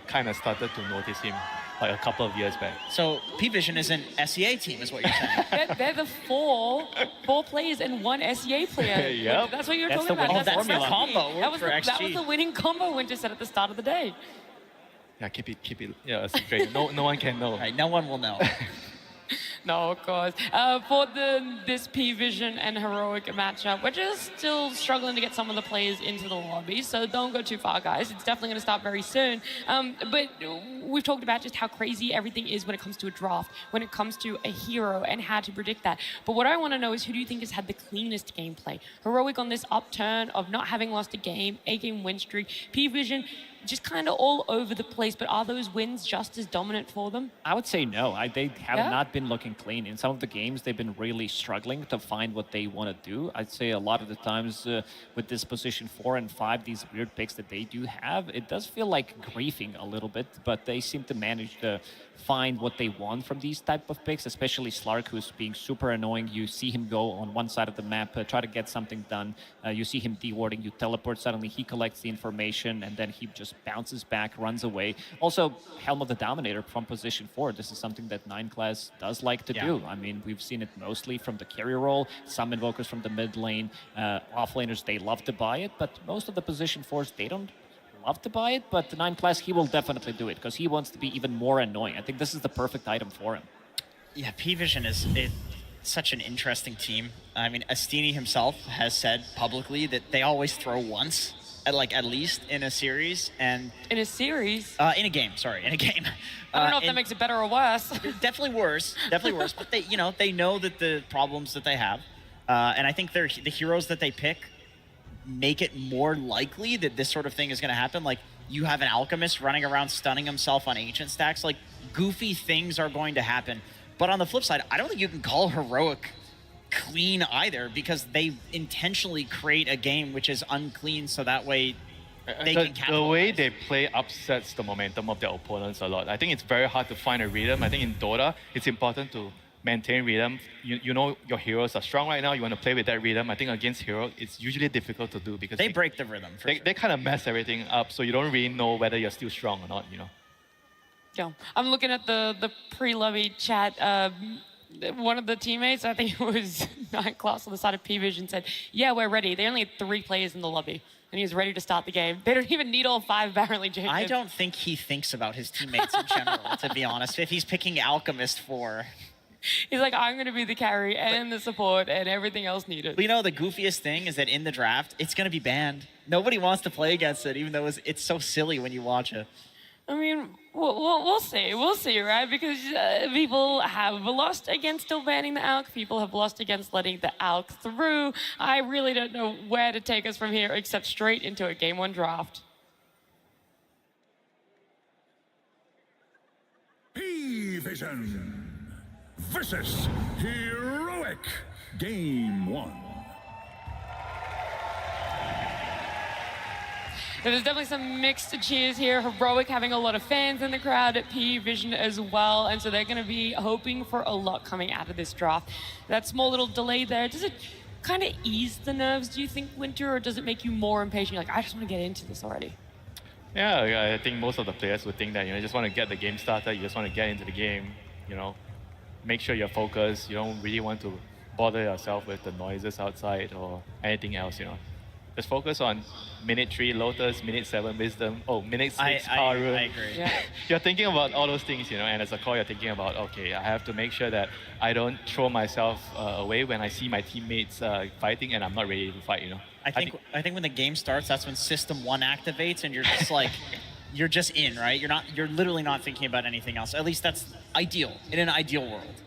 kind of started to notice him like a couple of years back. So P-Vision is an SEA team is what you're saying? They're the four players and 1 SEA player. Yep. That's what you were talking about. That's the combo that was XG. the winning combo Winter said at the start of the day. Yeah, keep it. Yeah, it's great. No one can know. Right, no one will know. No, of course. For this P-Vision and Heroic matchup, we're just still struggling to get some of the players into the lobby, so don't go too far, guys. It's definitely going to start very soon. But we've talked about just how crazy everything is when it comes to a draft, when it comes to a hero, and how to predict that. But what I want to know is, who do you think has had the cleanest gameplay? Heroic on this upturn of not having lost a game, 8-game win streak. P-Vision just kind of all over the place, but are those wins just as dominant for them? I would say no. They have not been looking clean. In some of the games, they've been really struggling to find what they want to do. I'd say a lot of the times with this position 4 and 5, these weird picks that they do have, it does feel like griefing a little bit, but they seem to manage to find what they want from these type of picks, especially Slark, who's being super annoying. You see him go on one side of the map, try to get something done. You see him dewarding, you teleport, suddenly he collects the information, and then he just bounces back, runs away. Also, Helm of the Dominator from position 4. This is something that 9 class does like to do. I mean, we've seen it mostly from the carry role, some invokers from the mid lane, offlaners, they love to buy it, but most of the position 4s, they don't love to buy it, but the 9 class, he will definitely do it because he wants to be even more annoying. I think this is the perfect item for him. Yeah, P-Vision is such an interesting team. I mean, Astini himself has said publicly that they always throw once, at least in a series. And in a series? In a game, sorry, in a game. I don't know if that makes it better or worse. Definitely worse, but they know that the problems that they have. And I think the heroes that they pick make it more likely that this sort of thing is going to happen. Like, you have an Alchemist running around stunning himself on Ancient stacks. Like, goofy things are going to happen. But on the flip side, I don't think you can call Heroic clean either, because they intentionally create a game which is unclean so that way they can capitalize. The way they play upsets the momentum of their opponents a lot. I think it's very hard to find a rhythm. I think in Dota, it's important to maintain rhythm. You know your heroes are strong right now. You want to play with that rhythm. I think against Hero, it's usually difficult to do because they break the rhythm. They kind of mess everything up, so you don't really know whether you're still strong or not. Yeah, I'm looking at the pre-lobby chat. One of the teammates, I think it was 9 class on the side of P-Vision, said, "Yeah, we're ready." They only had 3 players in the lobby, and he was ready to start the game. They don't even need all 5, apparently, Jacob. I don't think he thinks about his teammates in general, to be honest. If he's picking Alchemist for... He's like, I'm going to be the carry and the support and everything else needed. Well, the goofiest thing is that in the draft, it's going to be banned. Nobody wants to play against it, even though it's so silly when you watch it. I mean, we'll see. We'll see, right? Because people have lost against still banning the ALC. People have lost against letting the ALC through. I really don't know where to take us from here except straight into a Game 1 draft. P-Vision versus Heroic, Game 1. There's definitely some mixed cheers here. Heroic having a lot of fans in the crowd at P-Vision as well, and so they're going to be hoping for a lot coming out of this draft. That small little delay there, does it kind of ease the nerves, do you think, Winter, or does it make you more impatient? You're like, I just want to get into this already. Yeah, I think most of the players would think that, you just want to get the game started, you just want to get into the game, make sure you're focused, you don't really want to bother yourself with the noises outside or anything else, Just focus on minute 3 Lotus, minute 7 Wisdom, minute 6 Power Rune. I agree. Yeah. You're thinking about all those things, and as a core, you're thinking about, okay, I have to make sure that I don't throw myself away when I see my teammates fighting and I'm not ready to fight, I think when the game starts, that's when System 1 activates and you're just like, you're just in, right? You're literally not thinking about anything else. At least that's ideal, in an ideal world.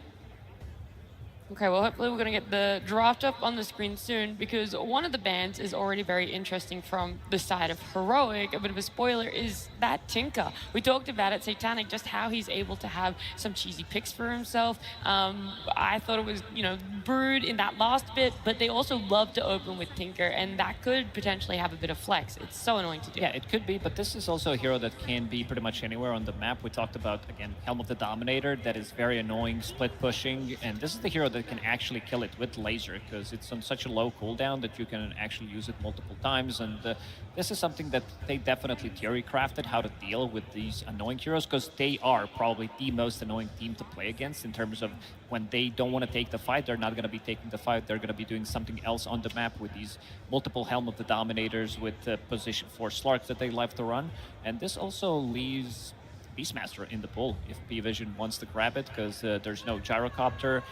Okay, well, hopefully we're going to get the draft up on the screen soon, because one of the bans is already very interesting from the side of Heroic. A bit of a spoiler is that Tinker. We talked about it, Satanic, just how he's able to have some cheesy picks for himself. I thought it was, Brood in that last bit, but they also love to open with Tinker, and that could potentially have a bit of flex. It's so annoying to do. Yeah, it could be, but this is also a hero that can be pretty much anywhere on the map. We talked about, again, Helm of the Dominator, that is very annoying, split pushing, and this is the hero that can actually kill it with laser, because it's on such a low cooldown that you can actually use it multiple times. And this is something that they definitely theory crafted, how to deal with these annoying heroes, because they are probably the most annoying team to play against in terms of when they don't want to take the fight, they're not going to be taking the fight, they're going to be doing something else on the map with these multiple Helm of the Dominators, with position 4 Slarks that they love to run. And this also leaves Beastmaster in the pool if P-Vision wants to grab it, because there's no gyrocopter,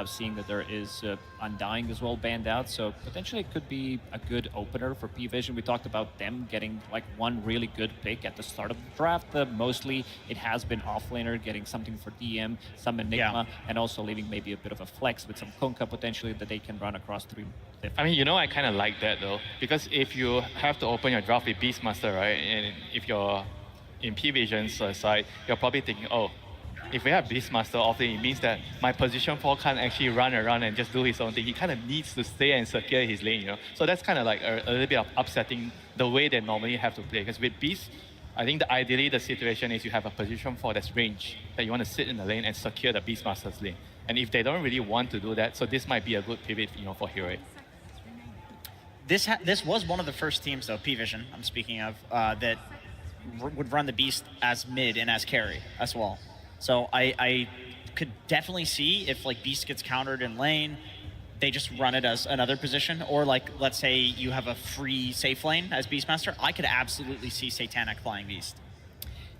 seeing that there is Undying as well banned out, so potentially it could be a good opener for P-Vision. We talked about them getting like one really good pick at the start of the draft. Mostly it has been offlaner, getting something for DM, some Enigma, and also leaving maybe a bit of a flex with some Kunkka potentially that they can run across 3. I mean, I kind of like that though, because if you have to open your draft with Beastmaster, right, and if you're in P-Vision's side, you're probably thinking, oh, if we have Beastmaster often, it means that my position 4 can't actually run around and just do his own thing. He kind of needs to stay and secure his lane, So that's kind of like a little bit of upsetting the way they normally have to play. Because with Beast, I think ideally the situation is you have a position 4 that's range, that you want to sit in the lane and secure the Beastmaster's lane. And if they don't really want to do that, so this might be a good pivot, for Heroic. This was one of the first teams, though, P-Vision, I'm speaking of, that would run the Beast as mid and as carry as well. So I could definitely see if Beast gets countered in lane, they just run it as another position, or let's say you have a free safe lane as Beastmaster. I could absolutely see Satanic flying Beast.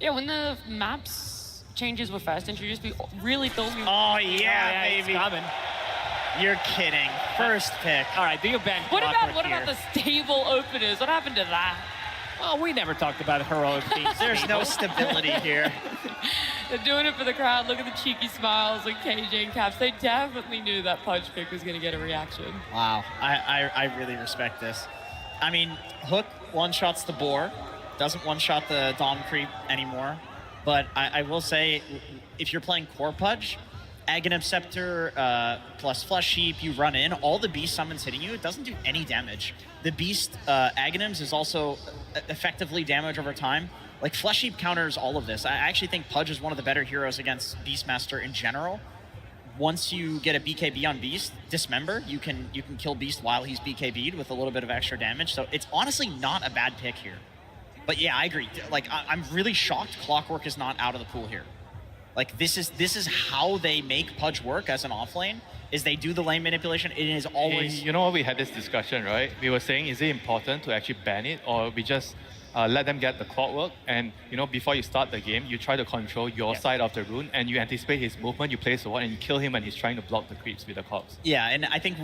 Yeah, when the maps changes were first introduced, we really thought we were... Oh yeah, baby. It's coming. You're kidding. First pick. All right, do your ban. What about the stable openers? What happened to that? Well, we never talked about Heroic being There's no stability here. They're doing it for the crowd. Look at the cheeky smiles like KJ and Caps. They definitely knew that punch pick was going to get a reaction. Wow. I really respect this. I mean, Hook one-shots the boar, doesn't one-shot the Dom creep anymore. But I will say, if you're playing Core Pudge, Aghanim Scepter plus Flesh Heap, you run in, all the Beast summons hitting you, it doesn't do any damage. The Beast Aghanims is also effectively damage over time. Flesh Heap counters all of this. I actually think Pudge is one of the better heroes against Beastmaster in general. Once you get a BKB on Beast, Dismember, you can kill Beast while he's BKB'd with a little bit of extra damage. So it's honestly not a bad pick here. But yeah, I agree. I'm really shocked Clockwork is not out of the pool here. This is how they make Pudge work as an offlane, is they do the lane manipulation. It is always... You know what, we had this discussion, right? We were saying, is it important to actually ban it, or we just let them get the Clockwork, and before you start the game, you try to control your side of the rune, and you anticipate his movement, you place the ward, and you kill him when he's trying to block the creeps with the cogs. Yeah, and I think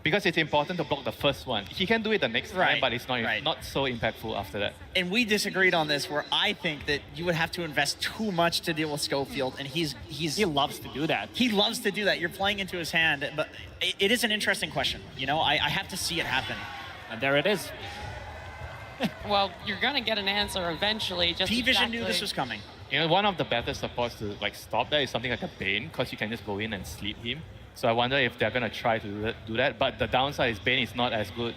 because it's important to block the first one. He can do it the next time, but it's not so impactful after that. And we disagreed on this, where I think that you would have to invest too much to deal with Schofield, and he loves to do that. He loves to do that. You're playing into his hand, but it is an interesting question. I have to see it happen. And there it is. Well, you're gonna get an answer eventually. P-Vision knew this was coming. One of the better supports to stop that is something like a Bane, because you can just go in and sleep him. So I wonder if they're going to try to do that. But the downside is Bane is not as good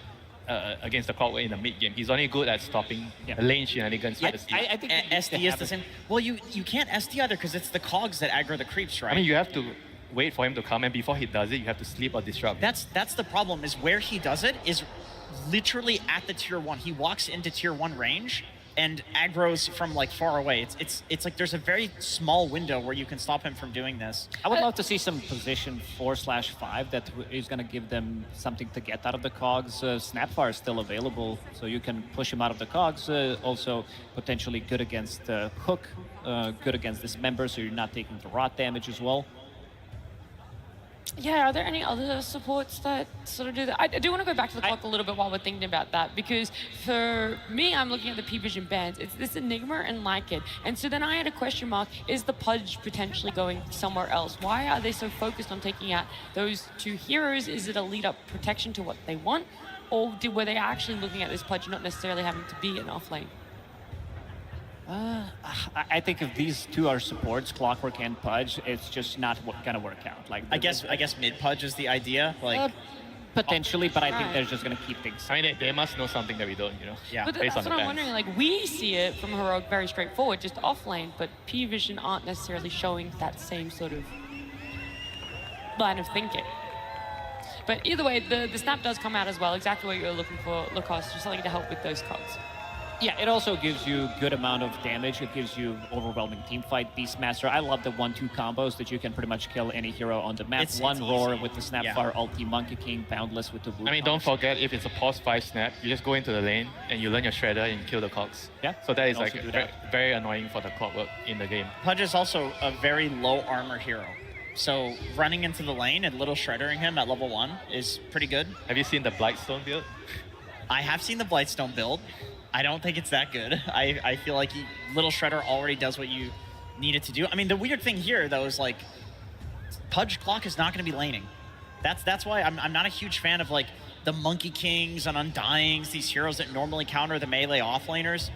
against the Clockwork in the mid game. He's only good at stopping lane shenanigans. I think SD is the same. Well, you can't SD either, because it's the cogs that aggro the creeps, right? I mean, you have to wait for him to come, and before he does it, you have to sleep or disrupt. That's the problem, is where he does it is literally at the tier 1. He walks into tier 1 range and aggroes from like far away. It's like there's a very small window where you can stop him from doing this. I would love to see some position 4/5 that is going to give them something to get out of the cogs. Snapfire is still available, so you can push him out of the cogs. Also potentially good against Hook, good against Dismember, so you're not taking the rot damage as well. Yeah, are there any other supports that sort of do that? I do want to go back to the clock a little bit while we're thinking about that, because for me, I'm looking at the P-Vision bans. It's this Enigma and Lycan. And so then I had a question mark, is the Pudge potentially going somewhere else? Why are they so focused on taking out those 2 heroes? Is it a lead-up protection to what they want? Or were they actually looking at this Pudge not necessarily having to be an off-lane? I think if these 2 are supports, Clockwork and Pudge, it's just not gonna work out. Like I guess mid Pudge is the idea. Like potentially, but I think they're just gonna keep things. I mean, they must know something that we don't, you know. Yeah. But that's what I'm wondering. Like, we see it from Heroic very straightforward, just off lane, but P-Vision aren't necessarily showing that same sort of line of thinking. But either way, the snap does come out as well. Exactly what you're looking for, Lacoste. Just something to help with those cogs. Yeah, it also gives you good amount of damage. It gives you overwhelming teamfight. Beastmaster, I love the 1-2 combos that you can pretty much kill any hero on the map. It's Roar easy. with the Snapfire ulti, Monkey King, Boundless with the Blue. I mean, don't forget, if it's a pause 5 snap, you just go into the lane and you learn your Shredder and kill the cogs. Yeah. So that is You like can also do very, that. very annoying for the Clockwork in the game. Pudge is also a very low armor hero. So running into the lane and little shreddering him at level 1 is pretty good. Have you seen the Blightstone build? I have seen the Blightstone build. I don't think it's that good. I feel like little shredder already does what you need it to do. I mean, the weird thing here, though, is like Pudge Clock is not going to be laning. That's why I'm not a huge fan of like the Monkey Kings and Undyings, these heroes that normally counter the melee offlaners.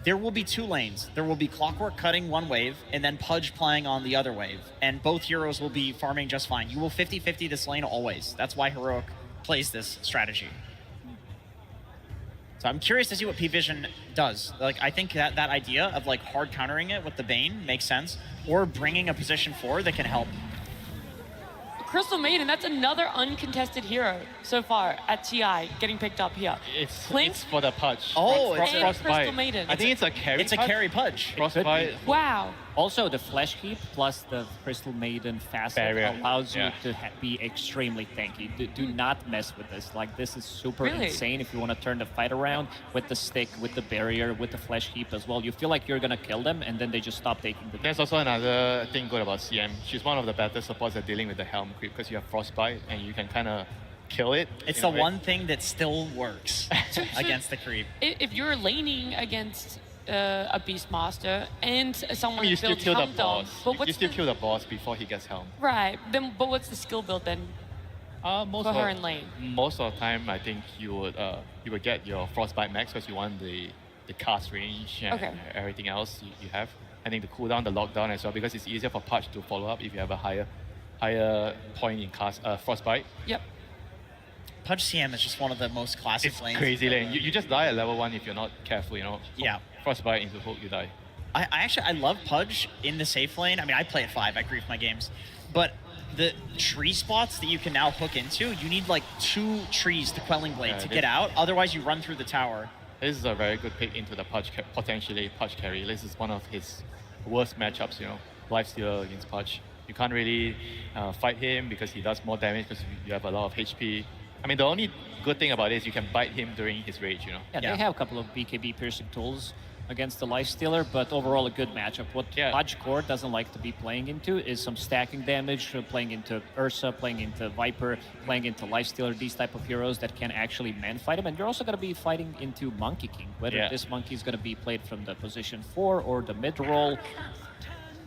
There will be 2 lanes. There will be Clockwork cutting one wave and then Pudge playing on the other wave. And both heroes will be farming just fine. You will 50-50 this lane always. That's why Heroic plays this strategy. So I'm curious to see what P-Vision does. Like, I think that idea of like hard countering it with the Bane makes sense, or bringing a position forward that can help. Crystal Maiden, that's another uncontested hero so far at TI getting picked up here. It's Blink? it's for the Pudge. Oh, it's Frostbite. Crystal Maiden. I think it's a carry. It's a Pudge. carry Pudge. Frostbite. Wow. Also, the Flesh Heap plus the Crystal Maiden facet Barrier. allows you Yeah. to be extremely tanky. Do not mess with this. Like, this is super Really? insane if you want to turn the fight around with the stick, with the barrier, with the Flesh Heap as well. You feel like you're going to kill them, and then they just stop taking the There's also another thing good about CM. She's one of the better supports at dealing with the Helm creep because you have Frostbite and you can kind of kill it. It's in the a way. one thing that still works against the creep. If you're laning against a Beastmaster and I someone mean, you that still builds kill the Helm Dome, boss. but You what's still the, kill the boss before he gets Helm. right? Then, but what's the skill build then Most for of, her in lane? Most of the time, I think you would get your Frostbite max because you want the cast range and Okay. everything else you have. I think the cooldown, the lockdown as well, because it's easier for Pudge to follow up if you have a higher point in cast Frostbite. Yep. Pudge CM is just one of the most classic It's lanes. crazy lane. You just die at level 1 if you're not careful, you know. Yeah. Frostbite into hook, you die. I love Pudge in the safe lane. I mean, I play at 5. I grief my games. But the tree spots that you can now hook into, you need like 2 trees to Quelling Blade to get out. Otherwise, you run through the tower. This is a very good pick into the Pudge, potentially Pudge carry. This is one of his worst matchups, you know. Lifestealer against Pudge. You can't really fight him because he does more damage because you have a lot of HP. I mean, the only good thing about it is you can bite him during his rage, you know. Yeah, they have a couple of BKB piercing tools against the Lifestealer, but overall a good matchup. What Pudge Core doesn't like to be playing into is some stacking damage, playing into Ursa, playing into Viper, playing into Lifestealer, these type of heroes that can actually man-fight him. And you're also going to be fighting into Monkey King, whether this Monkey is going to be played from the position 4 or the mid-roll.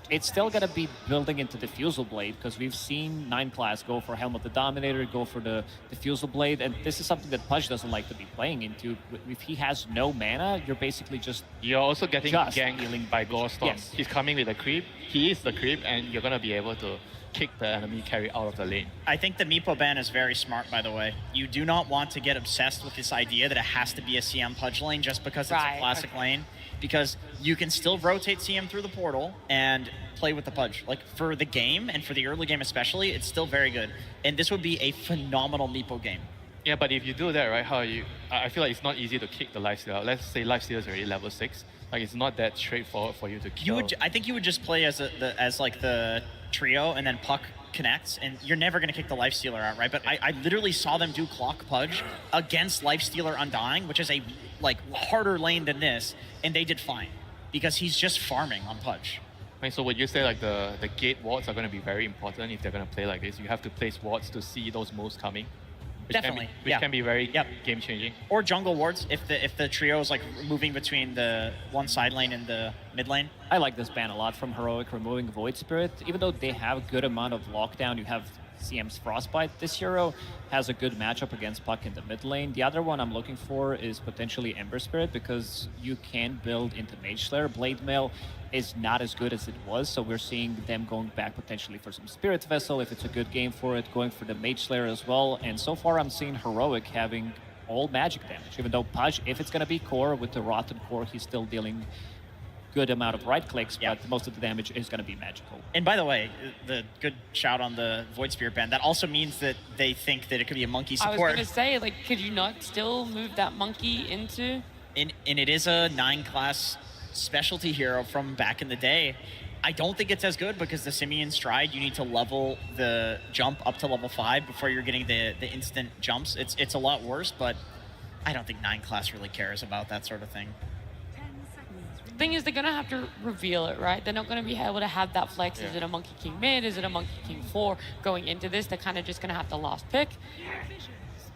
It's still going to be building into the Fusel Blade, because we've seen 9 class go for Helm of the Dominator, go for the Fusel Blade, and this is something that Pudge doesn't like to be playing into. If he has no mana, you're basically just You're also getting ganked healing by Gorestorm. Yes. He's coming with a creep. He is the creep, and you're going to be able to kick the enemy carry out of the lane. I think the Meepo ban is very smart, by the way. You do not want to get obsessed with this idea that it has to be a CM Pudge lane just because it's a classic lane, because you can still rotate CM through the portal and play with the Pudge. Like, for the game, and for the early game especially, it's still very good. And this would be a phenomenal Meepo game. Yeah, but if you do that, right, I feel like it's not easy to kick the lifesteal. Let's say lifesteal is already level 6. Like, it's not that straightforward for you to kill. I think you would just play as like the trio, and then Puck connects, and you're never going to kick the Lifestealer out, right? But I literally saw them do Clock Pudge against Lifestealer Undying, which is a like harder lane than this, and they did fine because he's just farming on Pudge. Right, so would you say like the gate wards are going to be very important if they're going to play like this? You have to place wards to see those moves coming. Definitely, which can be very game changing. Or jungle wards if the trio is like moving between the one side lane and the mid lane. I like this ban a lot from Heroic, removing Void Spirit. Even though they have a good amount of lockdown, you have CM's Frostbite. This hero has a good matchup against Puck in the mid lane. The other one I'm looking for is potentially Ember Spirit, because you can build into Mage Slayer. Blade Mail is not as good as it was, so we're seeing them going back potentially for some Spirit Vessel if it's a good game for it, going for the Mage Slayer as well. And so far I'm seeing Heroic having all magic damage, even though Pudge, if it's going to be core with the Rotten Core, he's still dealing good amount of right clicks, but most of the damage is going to be magical. And by the way, the good shout on the Void Spirit ban, that also means that they think that it could be a monkey support. I was going to say, like, could you not still move that monkey into? And it is a 9-class specialty hero from back in the day. I don't think it's as good because the Simian Stride, you need to level the jump up to level 5 before you're getting the instant jumps. It's a lot worse, but I don't think 9-class really cares about that sort of thing. Thing is, they're gonna have to reveal it, right? They're not gonna be able to have that flex. Is it a Monkey King mid? Is it a Monkey King 4? Going into this, they're kind of just gonna have the last pick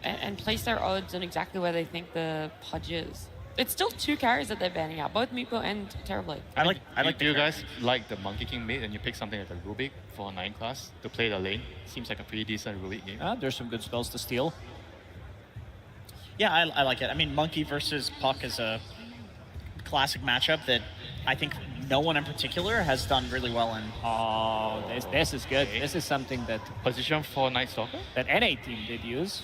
and place their odds on exactly where they think the Pudge is. It's still 2 carries that they're banning out, both Meepo and Terrorblade. I like. Do you guys like the Monkey King mid, and you pick something like a Rubik for a 9-class to play the lane? Seems like a pretty decent Rubik game. There's some good spells to steal. Yeah, I like it. I mean, Monkey versus Puck is a classic matchup that I think no one in particular has done really well in. Oh, this is good. Okay. This is something that Position for Night Stalker? that NA team did use.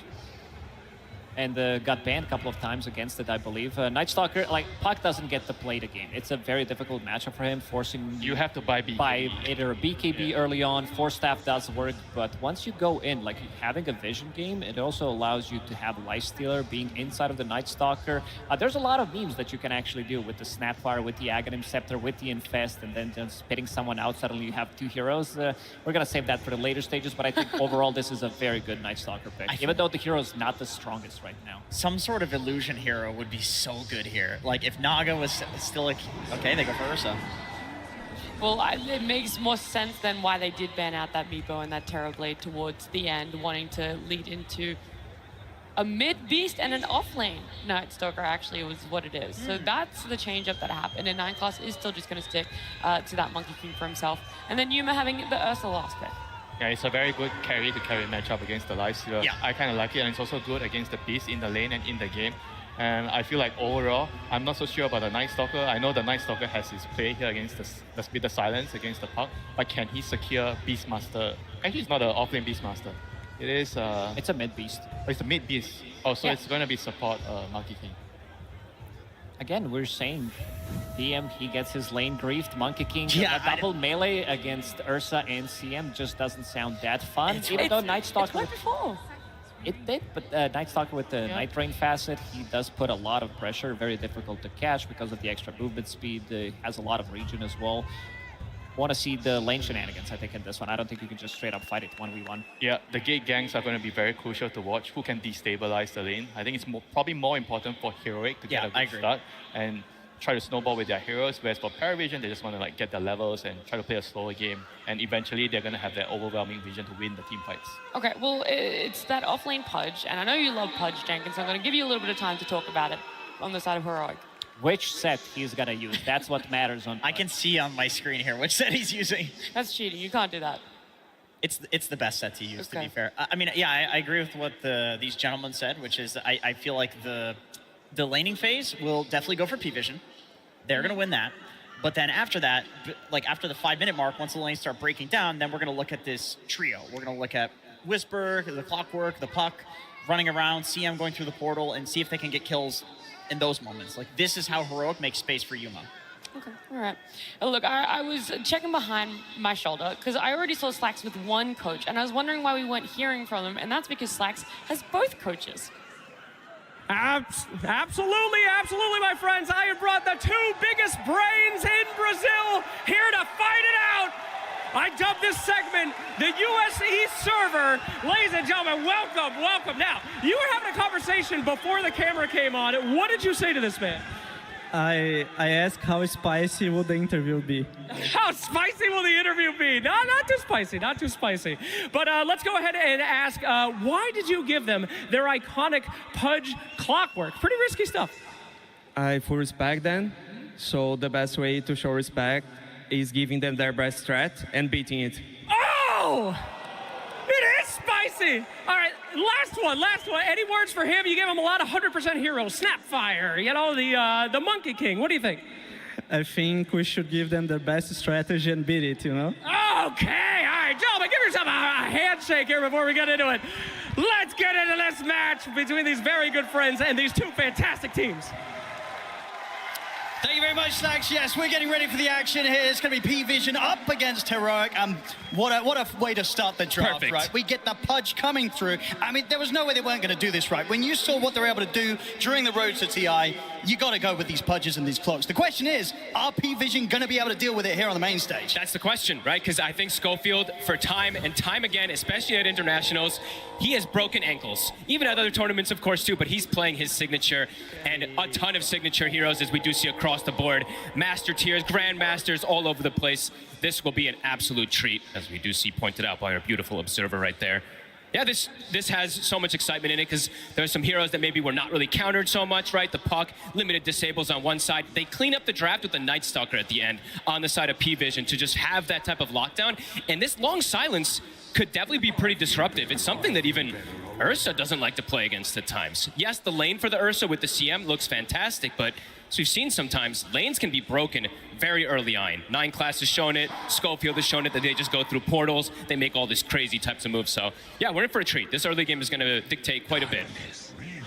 And got banned a couple of times against it, I believe. Night Stalker, like, Puck doesn't get to play the game. It's a very difficult matchup for him, forcing You have to buy BKB. by either a BKB early on. Force Staff does work, but once you go in, like having a vision game, it also allows you to have Lifestealer being inside of the Night Stalker. There's a lot of memes that you can actually do with the Snapfire, with the Aghanim Scepter, with the Infest, and then just spitting someone out. Suddenly you have 2 heroes. We're gonna save that for the later stages, but I think overall this is a very good Night Stalker pick, even though the hero is not the strongest right now. Some sort of illusion hero would be so good here. Like, if Naga was still like, okay, they go for Ursa. Well, it makes more sense than why they did ban out that Meepo and that Terrorblade towards the end, wanting to lead into a mid beast and an off lane Night Stalker actually was what it is. So that's the change up that happened. And 9-class is still just going to stick to that Monkey King for himself. And then Yuma having the Ursa last pick. Yeah, it's a very good carry-to-carry matchup against the Lifestealer. Yeah. I kind of like it, and it's also good against the Beast in the lane and in the game. And I feel like overall, I'm not so sure about the Night Stalker. I know the Night Stalker has his play here against the Silence against the Puck, but can he secure Beastmaster? Actually, it's not an off-lane Beastmaster. It is... It's a mid beast. Oh, it's a mid-beast. Oh, so it's going to be support Monkey King. Again, we're saying DM, he gets his lane griefed. Monkey King, Yeah, a double melee against Ursa and CM just doesn't sound that fun. Even though Night Stalker... It's worked before. It did, but Night Stalker with the Night Rain facet, he does put a lot of pressure, very difficult to catch because of the extra movement speed. Has a lot of regen as well. Want to see the lane shenanigans, I think, in this one. I don't think you can just straight up fight it 1v1. Yeah, the gate gangs are going to be very crucial to watch. Who can destabilize the lane? I think it's probably more important for Heroic to get a good start and try to snowball with their heroes, whereas for Paravision, they just want to like get their levels and try to play a slower game. And eventually, they're going to have that overwhelming vision to win the team fights. Okay, well, it's that off-lane Pudge, and I know you love Pudge, Jenkins, so I'm going to give you a little bit of time to talk about it on the side of Heroic. Which set he's gonna use? That's what matters on. I can see on my screen here which set he's using. That's cheating. You can't do that. It's the best set to use, to be fair. I mean, yeah, I agree with what these gentlemen said, which is I feel like the laning phase will definitely go for P-Vision. They're going to win that. But then after that, like after the 5-minute mark, once the lanes start breaking down, then we're going to look at this trio. We're going to look at Whisper, the Clockwork, the Puck, running around, CM going through the portal, and see if they can get kills in those moments. Like, this is how Heroic makes space for Yuma. Okay, all right. Look, I was checking behind my shoulder because I already saw Slacks with one coach, and I was wondering why we weren't hearing from him, and that's because Slacks has both coaches. Absolutely, absolutely, my friends. I have brought the two biggest brains in Brazil here to fight it out. I dubbed this segment the US East server. Ladies and gentlemen, welcome, welcome. Now, you were having a conversation before the camera came on. What did you say to this man? I asked how spicy would the interview be. How spicy will the interview be? No, not too spicy, not too spicy. But let's go ahead and ask, why did you give them their iconic Pudge Clockwork? Pretty risky stuff. I full respect them, so the best way to show respect is giving them their best strat and beating it. Oh! It is spicy! All right, last one. Any words for him? You gave him a lot of 100% heroes. Snapfire, you know, the Monkey King. What do you think? I think we should give them the best strategy and beat it, you know? Okay, all right, gentlemen, give yourself a handshake here before we get into it. Let's get into this match between these very good friends and these two fantastic teams. Thank you very much, Slacks. Yes, we're getting ready for the action here. It's going to be P-Vision up against Heroic. What a way to start the draft, Perfect. right? We get the Pudge coming through. I mean, there was no way they weren't going to do this, right? When you saw what they were able to do during the road to TI, you got to go with these Pudges and these clocks. The question is, are P-Vision going to be able to deal with it here on the main stage? That's the question, right? Because I think Schofield, for time and time again, especially at internationals, he has broken ankles. Even at other tournaments, of course, too, but he's playing his signature and a ton of signature heroes, as we do see across the board. Master tiers, Grandmasters all over the place. This will be an absolute treat, as we do see pointed out by our beautiful observer right there. Yeah, this has so much excitement in it because there's some heroes that maybe were not really countered so much, right? The Puck, limited disables on one side. They clean up the draft with the Night Stalker at the end on the side of P-Vision to just have that type of lockdown. And this long silence could definitely be pretty disruptive. It's something that even Ursa doesn't like to play against at times. Yes, the lane for the Ursa with the CM looks fantastic, but as we've seen sometimes, lanes can be broken very early on. 9 class has shown it, Schofield has shown it, that they just go through portals, they make all these crazy types of moves. So yeah, we're in for a treat. This early game is going to dictate quite a bit.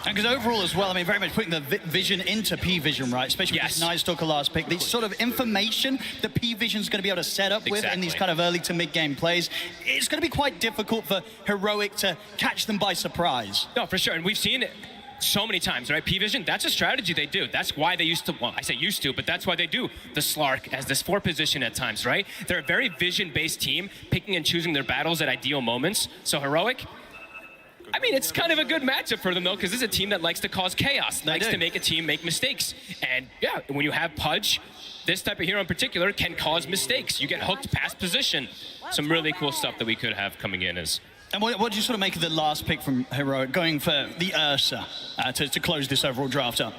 And because overall as well, I mean, very much putting the vision into P-Vision, right? Especially with this Night Stalker last pick. The sort of information that P-Vision's going to be able to set up with in these kind of early to mid-game plays, it's going to be quite difficult for Heroic to catch them by surprise. No, for sure. And we've seen it so many times, right? P-Vision, that's a strategy they do. That's why they used to, well, I say used to, but that's why they do the Slark as this 4 position at times, right? They're a very vision-based team, picking and choosing their battles at ideal moments. So Heroic, I mean, it's kind of a good matchup for them, though, because this is a team that likes to cause chaos, likes to make a team make mistakes. And yeah, when you have Pudge, this type of hero in particular can cause mistakes. You get hooked past position. Some really cool stuff that we could have coming in as... And what do you sort of make of the last pick from Heroic, going for the Ursa to close this overall draft up?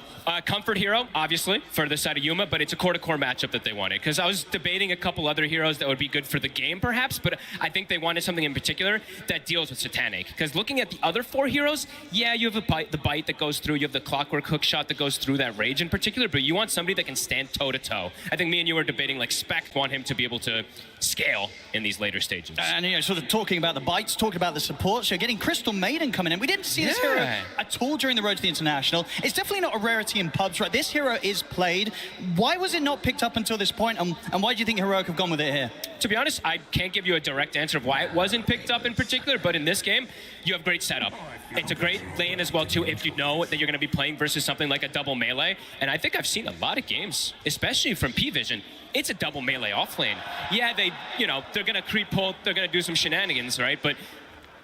Comfort hero, obviously, for the side of Yuma, but it's a core-to-core matchup that they wanted. Because I was debating a couple other heroes that would be good for the game, perhaps, but I think they wanted something in particular that deals with Satanic. Because looking at the other 4 heroes, yeah, you have the bite that goes through, you have the Clockwork hook shot that goes through that Rage in particular, but you want somebody that can stand toe-to-toe. I think me and you were debating, like, Spec want him to be able to scale in these later stages. And, you know, sort of talking about the bites, talking about the support, so getting Crystal Maiden coming in. We didn't see this hero at all during the road to the International. It's definitely not a rarity in pubs, right? This hero is played. Why was it not picked up until this point, and why do you think Heroic have gone with it here? To be honest, I can't give you a direct answer of why it wasn't picked up in particular, but in this game, you have great setup. It's a great lane as well, too, if you know that you're going to be playing versus something like a double melee. And I think I've seen a lot of games, especially from P-Vision, it's a double melee off lane. Yeah, they're going to creep pull, they're going to do some shenanigans, right? But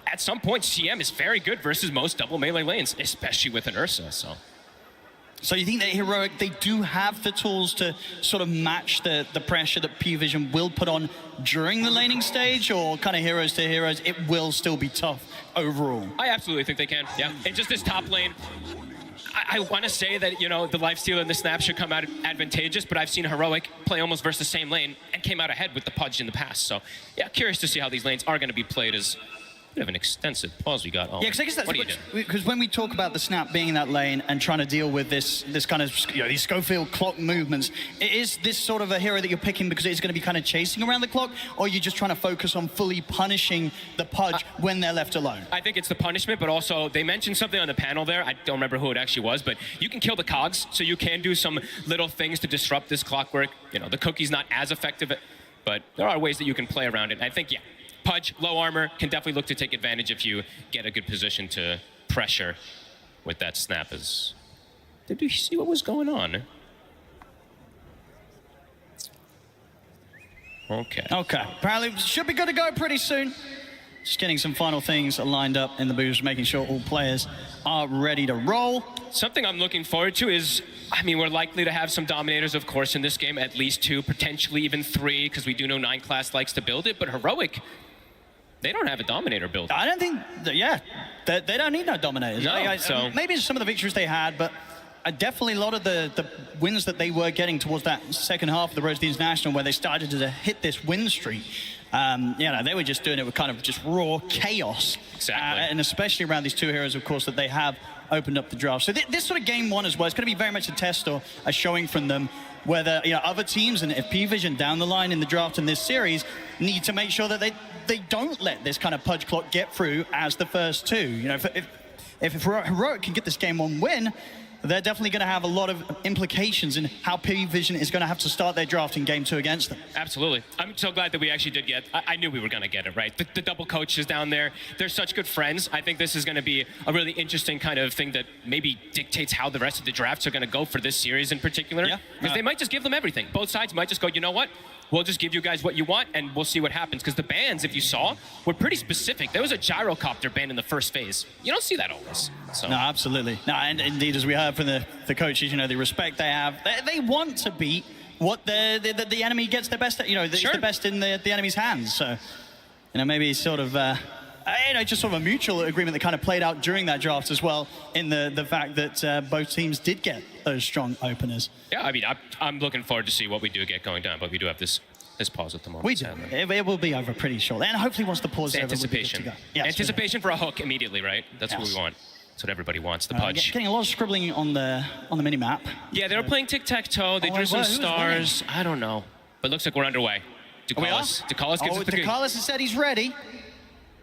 at some point, CM is very good versus most double melee lanes, especially with an Ursa, So you think that Heroic, they do have the tools to sort of match the pressure that P-Vision will put on during the laning stage, or kind of heroes to heroes, it will still be tough overall? I absolutely think they can, yeah. And just this top lane, I want to say that, you know, the lifesteal and the snap should come out advantageous, but I've seen Heroic play almost versus the same lane and came out ahead with the Pudge in the past. So, yeah, curious to see how these lanes are going to be played as Bit of an extensive pause we got. Oh, Yeah, because I guess that's what are you doing? because when we talk about the snap being in that lane and trying to deal with this kind of these Schofield clock movements, is this sort of a hero that you're picking because it's going to be kind of chasing around the clock, or are you just trying to focus on fully punishing the Pudge when they're left alone? I think it's the punishment, but also they mentioned something on the panel there. I don't remember who it actually was, but you can kill the cogs, so you can do some little things to disrupt this clockwork. You know, the cookie's not as effective, but there are ways that you can play around it. And I think, yeah, Pudge, low armor, can definitely look to take advantage if you get a good position to pressure with that snap. Did you see what was going on? Okay. Okay. Apparently should be good to go pretty soon. Just getting some final things lined up in the booth, making sure all players are ready to roll. Something I'm looking forward to is, I mean, we're likely to have some Dominators, of course, in this game, at least 2, potentially even 3, because we do know 9 class likes to build it, but Heroic, they don't have a Dominator build. I don't think, they don't need no Dominators. No, so... Maybe some of the victories they had, but definitely a lot of the wins that they were getting towards that second half of the Road to the International, where they started to hit this win streak. They were just doing it with kind of just raw chaos. Exactly. And especially around these 2 heroes, of course, that they have opened up the draft. So this sort of game 1 as well, it's going to be very much a test or a showing from them whether other teams and if P-Vision down the line in the draft in this series need to make sure that they don't let this kind of Pudge clock get through as the first 2. If Heroic can get this game 1 win, they're definitely going to have a lot of implications in how P-Vision is going to have to start their draft in game 2 against them. Absolutely. I'm so glad that we actually did get, I knew we were going to get it, right? The double coaches down there, they're such good friends. I think this is going to be a really interesting kind of thing that maybe dictates how the rest of the drafts are going to go for this series in particular. Yeah. Because they might just give them everything. Both sides might just go, you know what? We'll just give you guys what you want, and we'll see what happens. Because the bans, if you saw, were pretty specific. There was a gyrocopter ban in the first phase. You don't see that always. So. No, absolutely. No, and indeed, as we heard from the coaches, the respect they have, they want to beat what the enemy gets the best at. The best in the enemy's hands. So, maybe sort of, just sort of a mutual agreement that kind of played out during that draft as well, in the fact that both teams did get those strong openers. Yeah, I mean, I'm looking forward to see what we do get going down, but we do have this pause at the moment. We do. It will be over pretty shortly, and hopefully once the pause is over, anticipation. we'll be good to go. Yes, anticipation for a hook immediately, right? That's what we want. That's what everybody wants, the Pudge. Getting a lot of scribbling on the mini-map. Yeah, they were playing tic-tac-toe. They drew some stars. I don't know. But looks like we're underway. Ducalis gets it. Ducalis has said he's ready.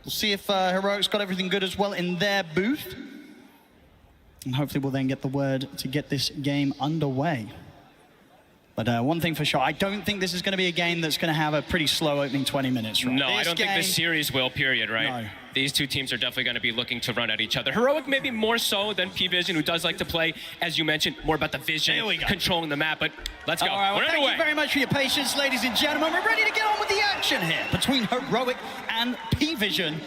We'll see if Heroic's got everything good as well in their booth. And hopefully we'll then get the word to get this game underway. But one thing for sure, I don't think this is going to be a game that's going to have a pretty slow opening 20 minutes, right? No, I don't think this series will, period, right? No. These 2 teams are definitely going to be looking to run at each other. Heroic maybe more so than P-Vision, who does like to play, as you mentioned, more about the vision, controlling the map, but let's go. All right, well, we're thank underway. you very much for your patience, ladies and gentlemen. We're ready to get on with the action here between Heroic and P-Vision.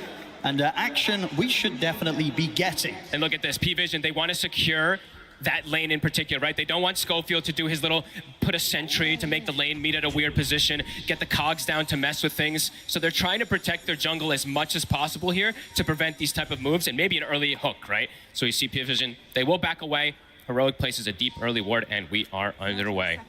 And action we should definitely be getting. And look at this, P-Vision, they want to secure that lane in particular, right? They don't want Schofield to do his little put a sentry to make the lane meet at a weird position, get the cogs down to mess with things. So they're trying to protect their jungle as much as possible here to prevent these type of moves and maybe an early hook, right? So you see P-Vision, they will back away. Heroic places a deep early ward and we are underway.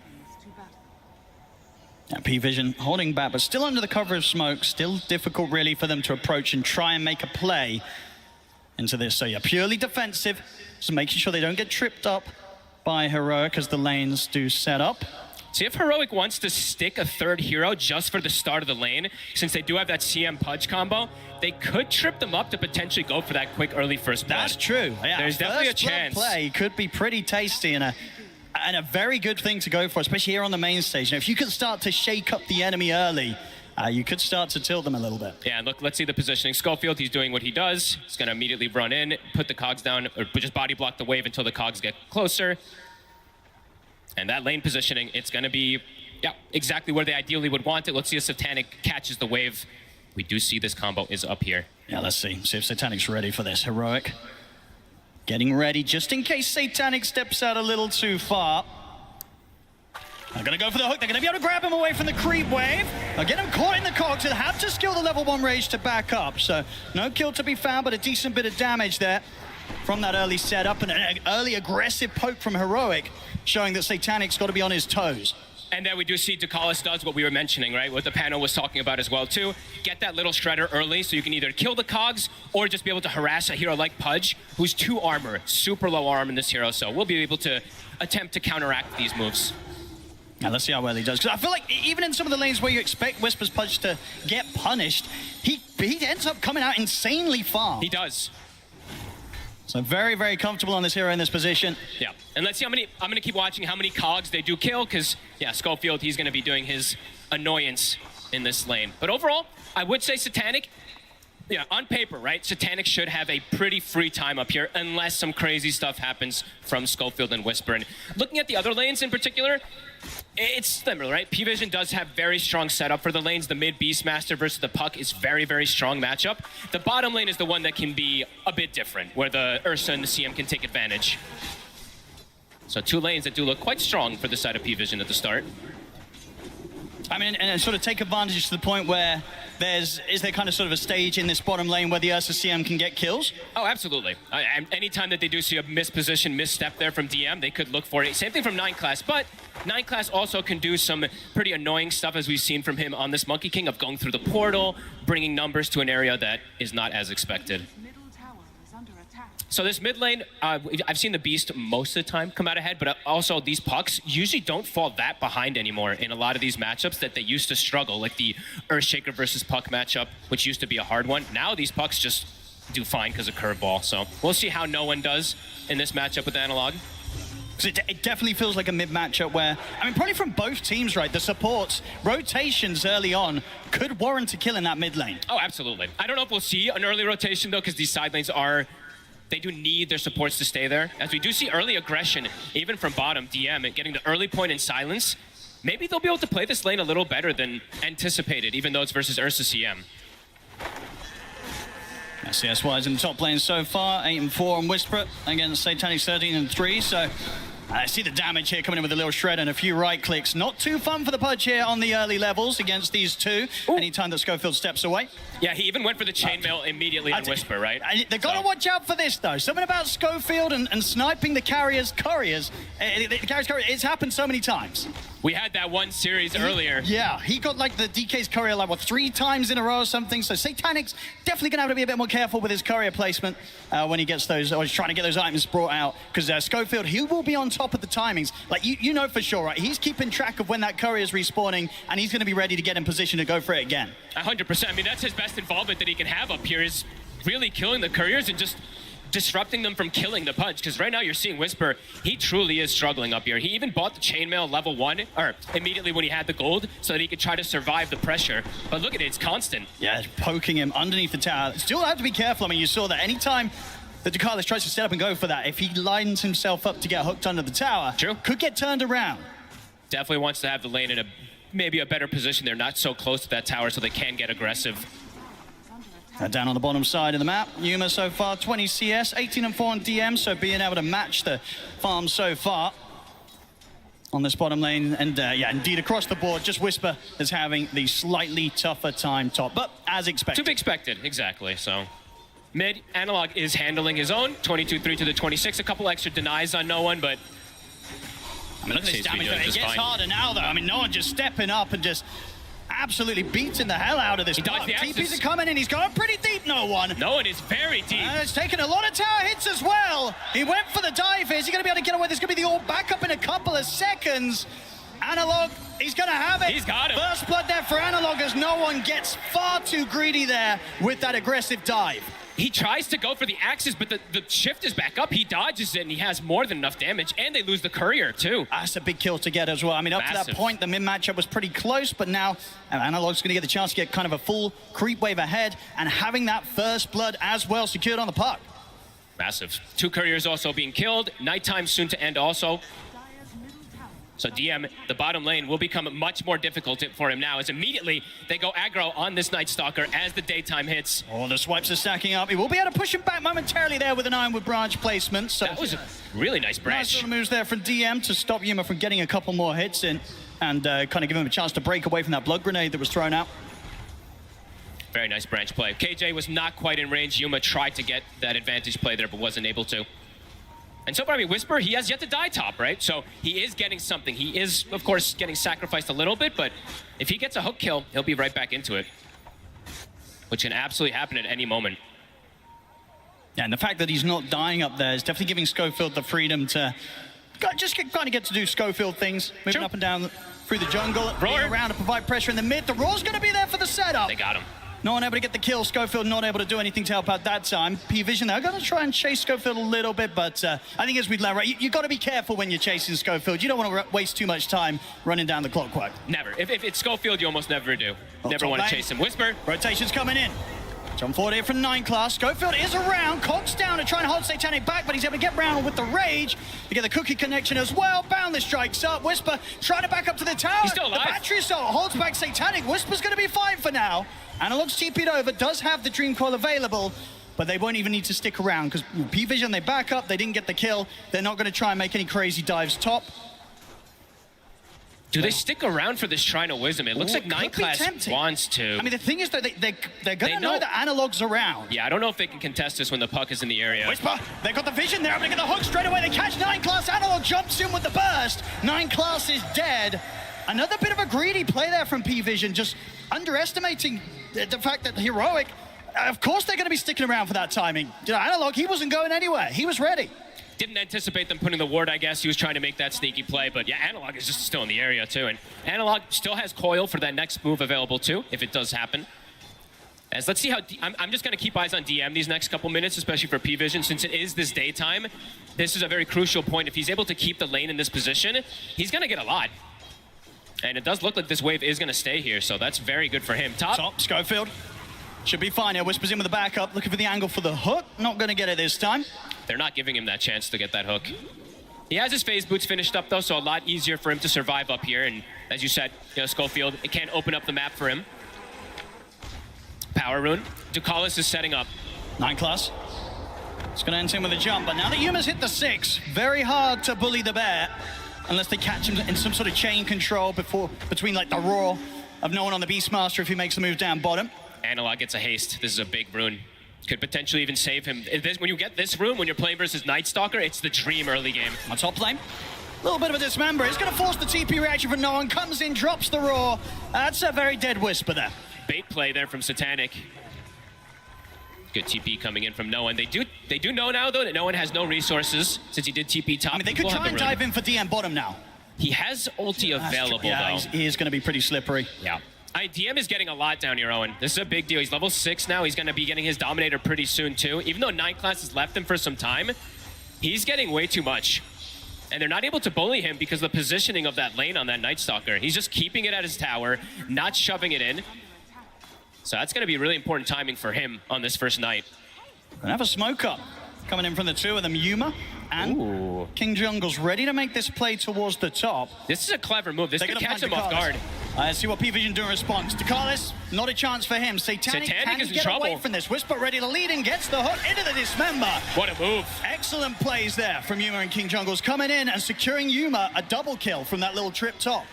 Yeah, P-Vision holding back, but still under the cover of smoke. Still difficult, really, for them to approach and try and make a play into this. So, yeah, purely defensive. So making sure they don't get tripped up by Heroic as the lanes do set up. See, if Heroic wants to stick a 3rd hero just for the start of the lane, since they do have that CM Pudge combo, they could trip them up to potentially go for that quick early first blood. That's true. Yeah, there's definitely a chance. Play could be pretty tasty and a very good thing to go for, especially here on the main stage. Now, if you can start to shake up the enemy early, you could start to tilt them a little bit. Yeah, look, let's see the positioning. Schofield, he's doing what he does. He's going to immediately run in, put the cogs down, or just body block the wave until the cogs get closer. And that lane positioning, it's going to be, yeah, exactly where they ideally would want it. Let's see if Satanic catches the wave. We do see this combo is up here. Yeah, let's see. See if Satanic's ready for this. Heroic getting ready just in case Satanic steps out a little too far. They're going to go for the hook. They're going to be able to grab him away from the creep wave. They'll get him caught in the cogs. They'll have to skill the level 1 rage to back up. So no kill to be found, but a decent bit of damage there from that early setup and an early aggressive poke from Heroic, showing that Satanic's got to be on his toes. And then we do see Ducalis does what we were mentioning, right? What the panel was talking about as well, too. Get that little shredder early so you can either kill the cogs or just be able to harass a hero like Pudge, who's 2 armor, super low arm in this hero. So we'll be able to attempt to counteract these moves. Now, let's see how well he does. Because I feel like even in some of the lanes where you expect Whisper's Pudge to get punished, he ends up coming out insanely far. He does. So very, very comfortable on this hero in this position. Yeah, and let's see how many, I'm going to keep watching how many cogs they do kill, because, yeah, Schofield, he's going to be doing his annoyance in this lane. But overall, I would say Satanic, yeah, on paper, right, Satanic should have a pretty free time up here, unless some crazy stuff happens from Schofield and Whisper. And looking at the other lanes in particular, it's similar, right? P-Vision does have very strong setup for the lanes. The mid Beastmaster versus the Puck is very, very strong matchup. The bottom lane is the one that can be a bit different, where the Ursa and the CM can take advantage. So 2 lanes that do look quite strong for the side of P-Vision at the start. I mean, and sort of take advantage to the point where is there kind of sort of a stage in this bottom lane where the Ursa CM can get kills? Oh, absolutely. Anytime that they do see a misposition, misstep there from DM, they could look for it. Same thing from 9 Class, but 9 Class also can do some pretty annoying stuff, as we've seen from him on this Monkey King, of going through the portal, bringing numbers to an area that is not as expected. So this mid lane, I've seen the Beast most of the time come out ahead, but also these Pucks usually don't fall that behind anymore in a lot of these matchups that they used to struggle, like the Earthshaker versus Puck matchup, which used to be a hard one. Now these Pucks just do fine because of curveball. So we'll see how no one does in this matchup with Analog. It definitely feels like a mid matchup where, I mean, probably from both teams, right? The supports, rotations early on could warrant a kill in that mid lane. Oh, absolutely. I don't know if we'll see an early rotation, though, because these side lanes are... They do need their supports to stay there. As we do see early aggression, even from bottom, DM, and getting the early point in silence, maybe they'll be able to play this lane a little better than anticipated, even though it's versus Ursa CM. CS-wise in the top lane so far, 8-4 on Whisper against Satanic 13-3, so I see the damage here coming in with a little shred and a few right clicks. Not too fun for the Pudge here on the early levels against these 2, anytime that Schofield steps away. Yeah, he even went for the chainmail immediately on Whisper, right? They've got to watch out for this, though. Something about Schofield and sniping the carrier's couriers. It's happened so many times. We had that one series earlier. Yeah, he got like the DK's courier like, what, 3 times in a row or something. So Satanic's definitely going to have to be a bit more careful with his courier placement when he gets those, or he's trying to get those items brought out. Because Schofield, he will be on top of the timings. Like, you know for sure, right? He's keeping track of when that courier's respawning, and he's going to be ready to get in position to go for it again. 100%. I mean, that's his best involvement that he can have up here, is really killing the couriers and just disrupting them from killing the Pudge. Because right now you're seeing Whisper, he truly is struggling up here. He even bought the chainmail level 1, or immediately when he had the gold, so that he could try to survive the pressure. But look at it, it's constant. Yeah, it's poking him underneath the tower. Still have to be careful. I mean, you saw that anytime that Ducalis tries to set up and go for that, if he lines himself up to get hooked under the tower, could get turned around. Definitely wants to have the lane in maybe a better position. They're not so close to that tower, so they can get aggressive. Down on the bottom side of the map, Yuma so far 20 CS, 18-4 on DM, so being able to match the farm so far on this bottom lane. And yeah, indeed across the board, just Whisper is having the slightly tougher time top, but as expected. To be expected, exactly. So mid, Analog is handling his own, 22-3 to the 26, a couple extra denies on no one, but I mean, look at this damage. It gets harder now, though. I mean, no one just stepping up and just absolutely beating the hell out of this. TPs are coming in. He's going pretty deep, no one. No one is very deep. It's taken a lot of tower hits as well. He went for the dive. Is he going to be able to get away? There's going to be the all back up in a couple of seconds. Analog, he's going to have it. He's got him. First blood there for Analog as no one gets far too greedy there with that aggressive dive. He tries to go for the axes, but the shift is back up. He dodges it, and he has more than enough damage, and they lose the courier, too. That's a big kill to get as well. I mean, up to that point, the mid matchup was pretty close, but now Analog's going to get the chance to get kind of a full creep wave ahead, and having that first blood as well secured on the Puck. Massive. 2 couriers also being killed. Nighttime soon to end also. So DM, the bottom lane, will become much more difficult for him now, as immediately they go aggro on this Night Stalker as the daytime hits. Oh, the swipes are stacking up. He will be able to push him back momentarily there with an Ironwood branch placement. So that was a really nice branch. Nice little moves there from DM to stop Yuma from getting a couple more hits in and kind of give him a chance to break away from that blood grenade that was thrown out. Very nice branch play. KJ was not quite in range. Yuma tried to get that advantage play there, but wasn't able to. And so far, I mean, Whisper, he has yet to die top, right? So he is getting something. He is, of course, getting sacrificed a little bit, but if he gets a hook kill, he'll be right back into it, which can absolutely happen at any moment. Yeah, and the fact that he's not dying up there is definitely giving Schofield the freedom to just kind of get to do Schofield things, moving up and down through the jungle, being around to provide pressure in the mid. The Roar's going to be there for the setup. They got him. No one able to get the kill. Schofield not able to do anything to help out that time. P-Vision, they're going to try and chase Schofield a little bit, but I think as we'd learn, right, you got to be careful when you're chasing Schofield. You don't want to waste too much time running down the clock quite. Never. If it's Schofield, you almost never do. Never want to chase him. Whisper. Rotation's coming in. Jump forward here from 9 class. Schofield is around. Cogs down to try and hold Satanic back, but he's able to get round with the rage. You get the cookie connection as well. Boundless strikes up. Whisper trying to back up to the tower. He's still alive. The battery assault holds back Satanic. Whisper's going to be fine for now. Analog's TP'd over, does have the Dream Coil available, but they won't even need to stick around because P-Vision, they back up, they didn't get the kill. They're not going to try and make any crazy dives top. Do they stick around for this Shrine of Wisdom? It looks like 9 class wants to. I mean, the thing is, though, they're going to know that Analog's around. Yeah, I don't know if they can contest this when the puck is in the area. Whisper, they got the vision there. I'm going to get the hook straight away. They catch 9 class. Analog jumps in with the burst. 9 class is dead. Another bit of a greedy play there from P-Vision, just underestimating the fact that Heroic, of course they're going to be sticking around for that timing. You know, Analog, he wasn't going anywhere. He was ready. Didn't anticipate them putting the ward, I guess. He was trying to make that sneaky play, but yeah, Analog is just still in the area too. And Analog still has Coil for that next move available too, if it does happen. As let's see how, I'm just going to keep eyes on DM these next couple minutes, especially for P-Vision, since it is this daytime. This is a very crucial point. If he's able to keep the lane in this position, he's going to get a lot. And it does look like this wave is going to stay here, so that's very good for him. Top, Schofield. Should be fine here. Whispers in with the backup, looking for the angle for the hook. Not going to get it this time. They're not giving him that chance to get that hook. He has his phase boots finished up, though, so a lot easier for him to survive up here. And as you said, you know, Schofield, it can't open up the map for him. Power rune. Ducalis is setting up. 9 class. It's going to end him with a jump, but now that Yuma's hit the 6, very hard to bully the bear. Unless they catch him in some sort of chain control between like the roar of no one on the Beastmaster if he makes the move down bottom. Analog gets a haste. This is a big rune. Could potentially even save him. When you get this rune, when you're playing versus Night Stalker, it's the dream early game. On top lane. A little bit of a dismember. It's going to force the TP reaction from no one. Comes in, drops the roar. That's a very dead Whisper there. Bait play there from Satanic. Good TP coming in from no one. They do know now, though, that no one has no resources since he did TP top. I mean, they could try and dive in for DM bottom now. He has ulti available, though. He is going to be pretty slippery. Yeah. DM is getting a lot down here, Owen. This is a big deal. He's level 6 now. He's going to be getting his Dominator pretty soon, too. Even though 9 class has left him for some time, he's getting way too much. And they're not able to bully him because of the positioning of that lane on that Night Stalker. He's just keeping it at his tower, not shoving it in. So that's going to be really important timing for him on this first night. Gonna have a smoke up coming in from the two of them, Yuma and King Jungle's ready to make this play towards the top. This is a clever move. This could catch him off guard. Let's see what P-Vision do in response. Ducalis, not a chance for him. Satanic can is in get trouble. away from this. Whisper ready to lead and gets the hook into the dismember. What a move. Excellent plays there from Yuma and King Jungle's coming in and securing Yuma a double kill from that little trip top.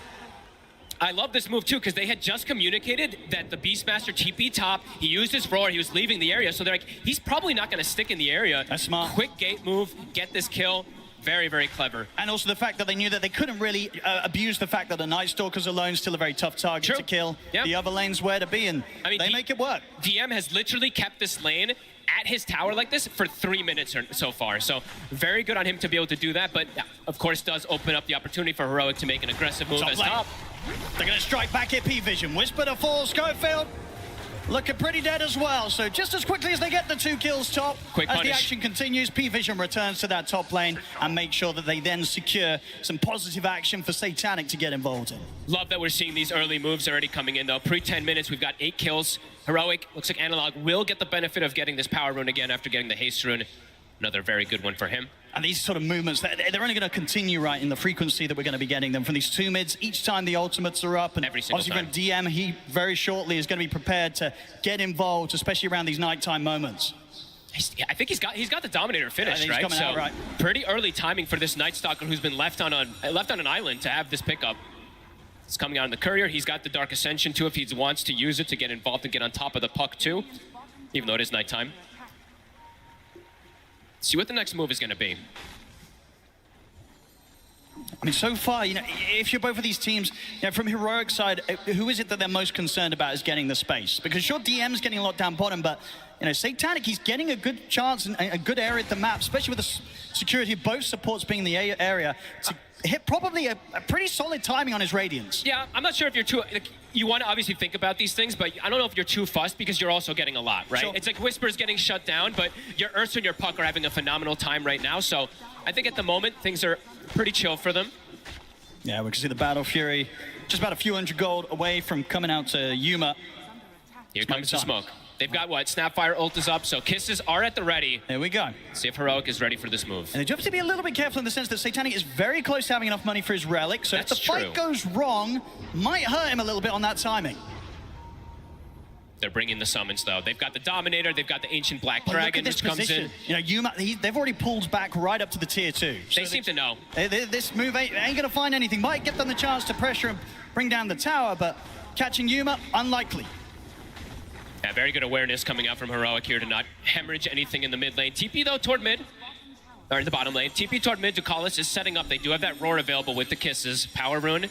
I love this move, too, because they had just communicated that the Beastmaster TP top, he used his roar, he was leaving the area, so they're like, he's probably not going to stick in the area. That's smart. Quick gate move, get this kill. Very, very clever. And also the fact that they knew that they couldn't really abuse the fact that the Night Stalker's alone still a very tough target to kill. Yep. The other lane's where to be, and they make it work. DM has literally kept this lane at his tower like this for 3 minutes so far. So very good on him to be able to do that, but of course does open up the opportunity for Heroic to make an aggressive move as top. They're going to strike back at P-Vision. Whisper to fall. Schofield looking pretty dead as well. So just as quickly as they get the 2 kills top, quick as punish. the action continues, P-Vision returns to that top lane and make sure that they then secure some positive action for Satanic to get involved in. Love that we're seeing these early moves already coming in, though. Pre-10 minutes, we've got 8 kills. Heroic, looks like Analog will get the benefit of getting this power rune again after getting the haste rune. Another very good one for him. And these sort of movements, they're only going to continue, right, in the frequency that we're going to be getting them from these 2 mids each time the ultimates are up. And every single obviously time. from DM, he very shortly is going to be prepared to get involved, especially around these nighttime moments. I think he's got the Dominator finished, right? Coming out, right? Pretty early timing for this Night Stalker who's been left on an island to have this pickup. It's coming out in the Courier. He's got the Dark Ascension too if he wants to use it to get involved and get on top of the puck too, even though it is nighttime. See what the next move is going to be. I mean, so far, you know, if you're both of these teams, you know, from Heroic side, who is it that they're most concerned about is getting the space? Because sure, DM's getting a lot down bottom, but, you know, Satanic, he's getting a good chance and a good area at the map, especially with the security of both supports being in the area, to hit probably a pretty solid timing on his Radiance. Yeah, I'm not sure if you're too... Like, you want to obviously think about these things, but I don't know if you're too fussed because you're also getting a lot, right? Sure. It's like Whisper's getting shut down, but your Ursa and your Puck are having a phenomenal time right now, so I think at the moment, things are pretty chill for them. Yeah, we can see the Battle Fury just about a few hundred gold away from coming out to Yuma. Here comes the smoke. They've got what? Snapfire ult is up, so kisses are at the ready. There we go. See if Heroic is ready for this move. And they do have to be a little bit careful in the sense that Satanic is very close to having enough money for his relic, so That's if the fight goes wrong, might hurt him a little bit on that timing. They're bringing the summons, though. They've got the Dominator, they've got the Ancient Black But Dragon, look at this which comes position. in. You know, Yuma, they've already pulled back right up to the tier 2. They seem to know. This move ain't going to find anything. Might get them the chance to pressure and bring down the tower, but catching Yuma, unlikely. Yeah, very good awareness coming out from Heroic here to not hemorrhage anything in the mid lane. TP, though, toward mid. Or in the bottom lane. TP toward mid. Ducalis is setting up. They do have that roar available with the kisses. Power rune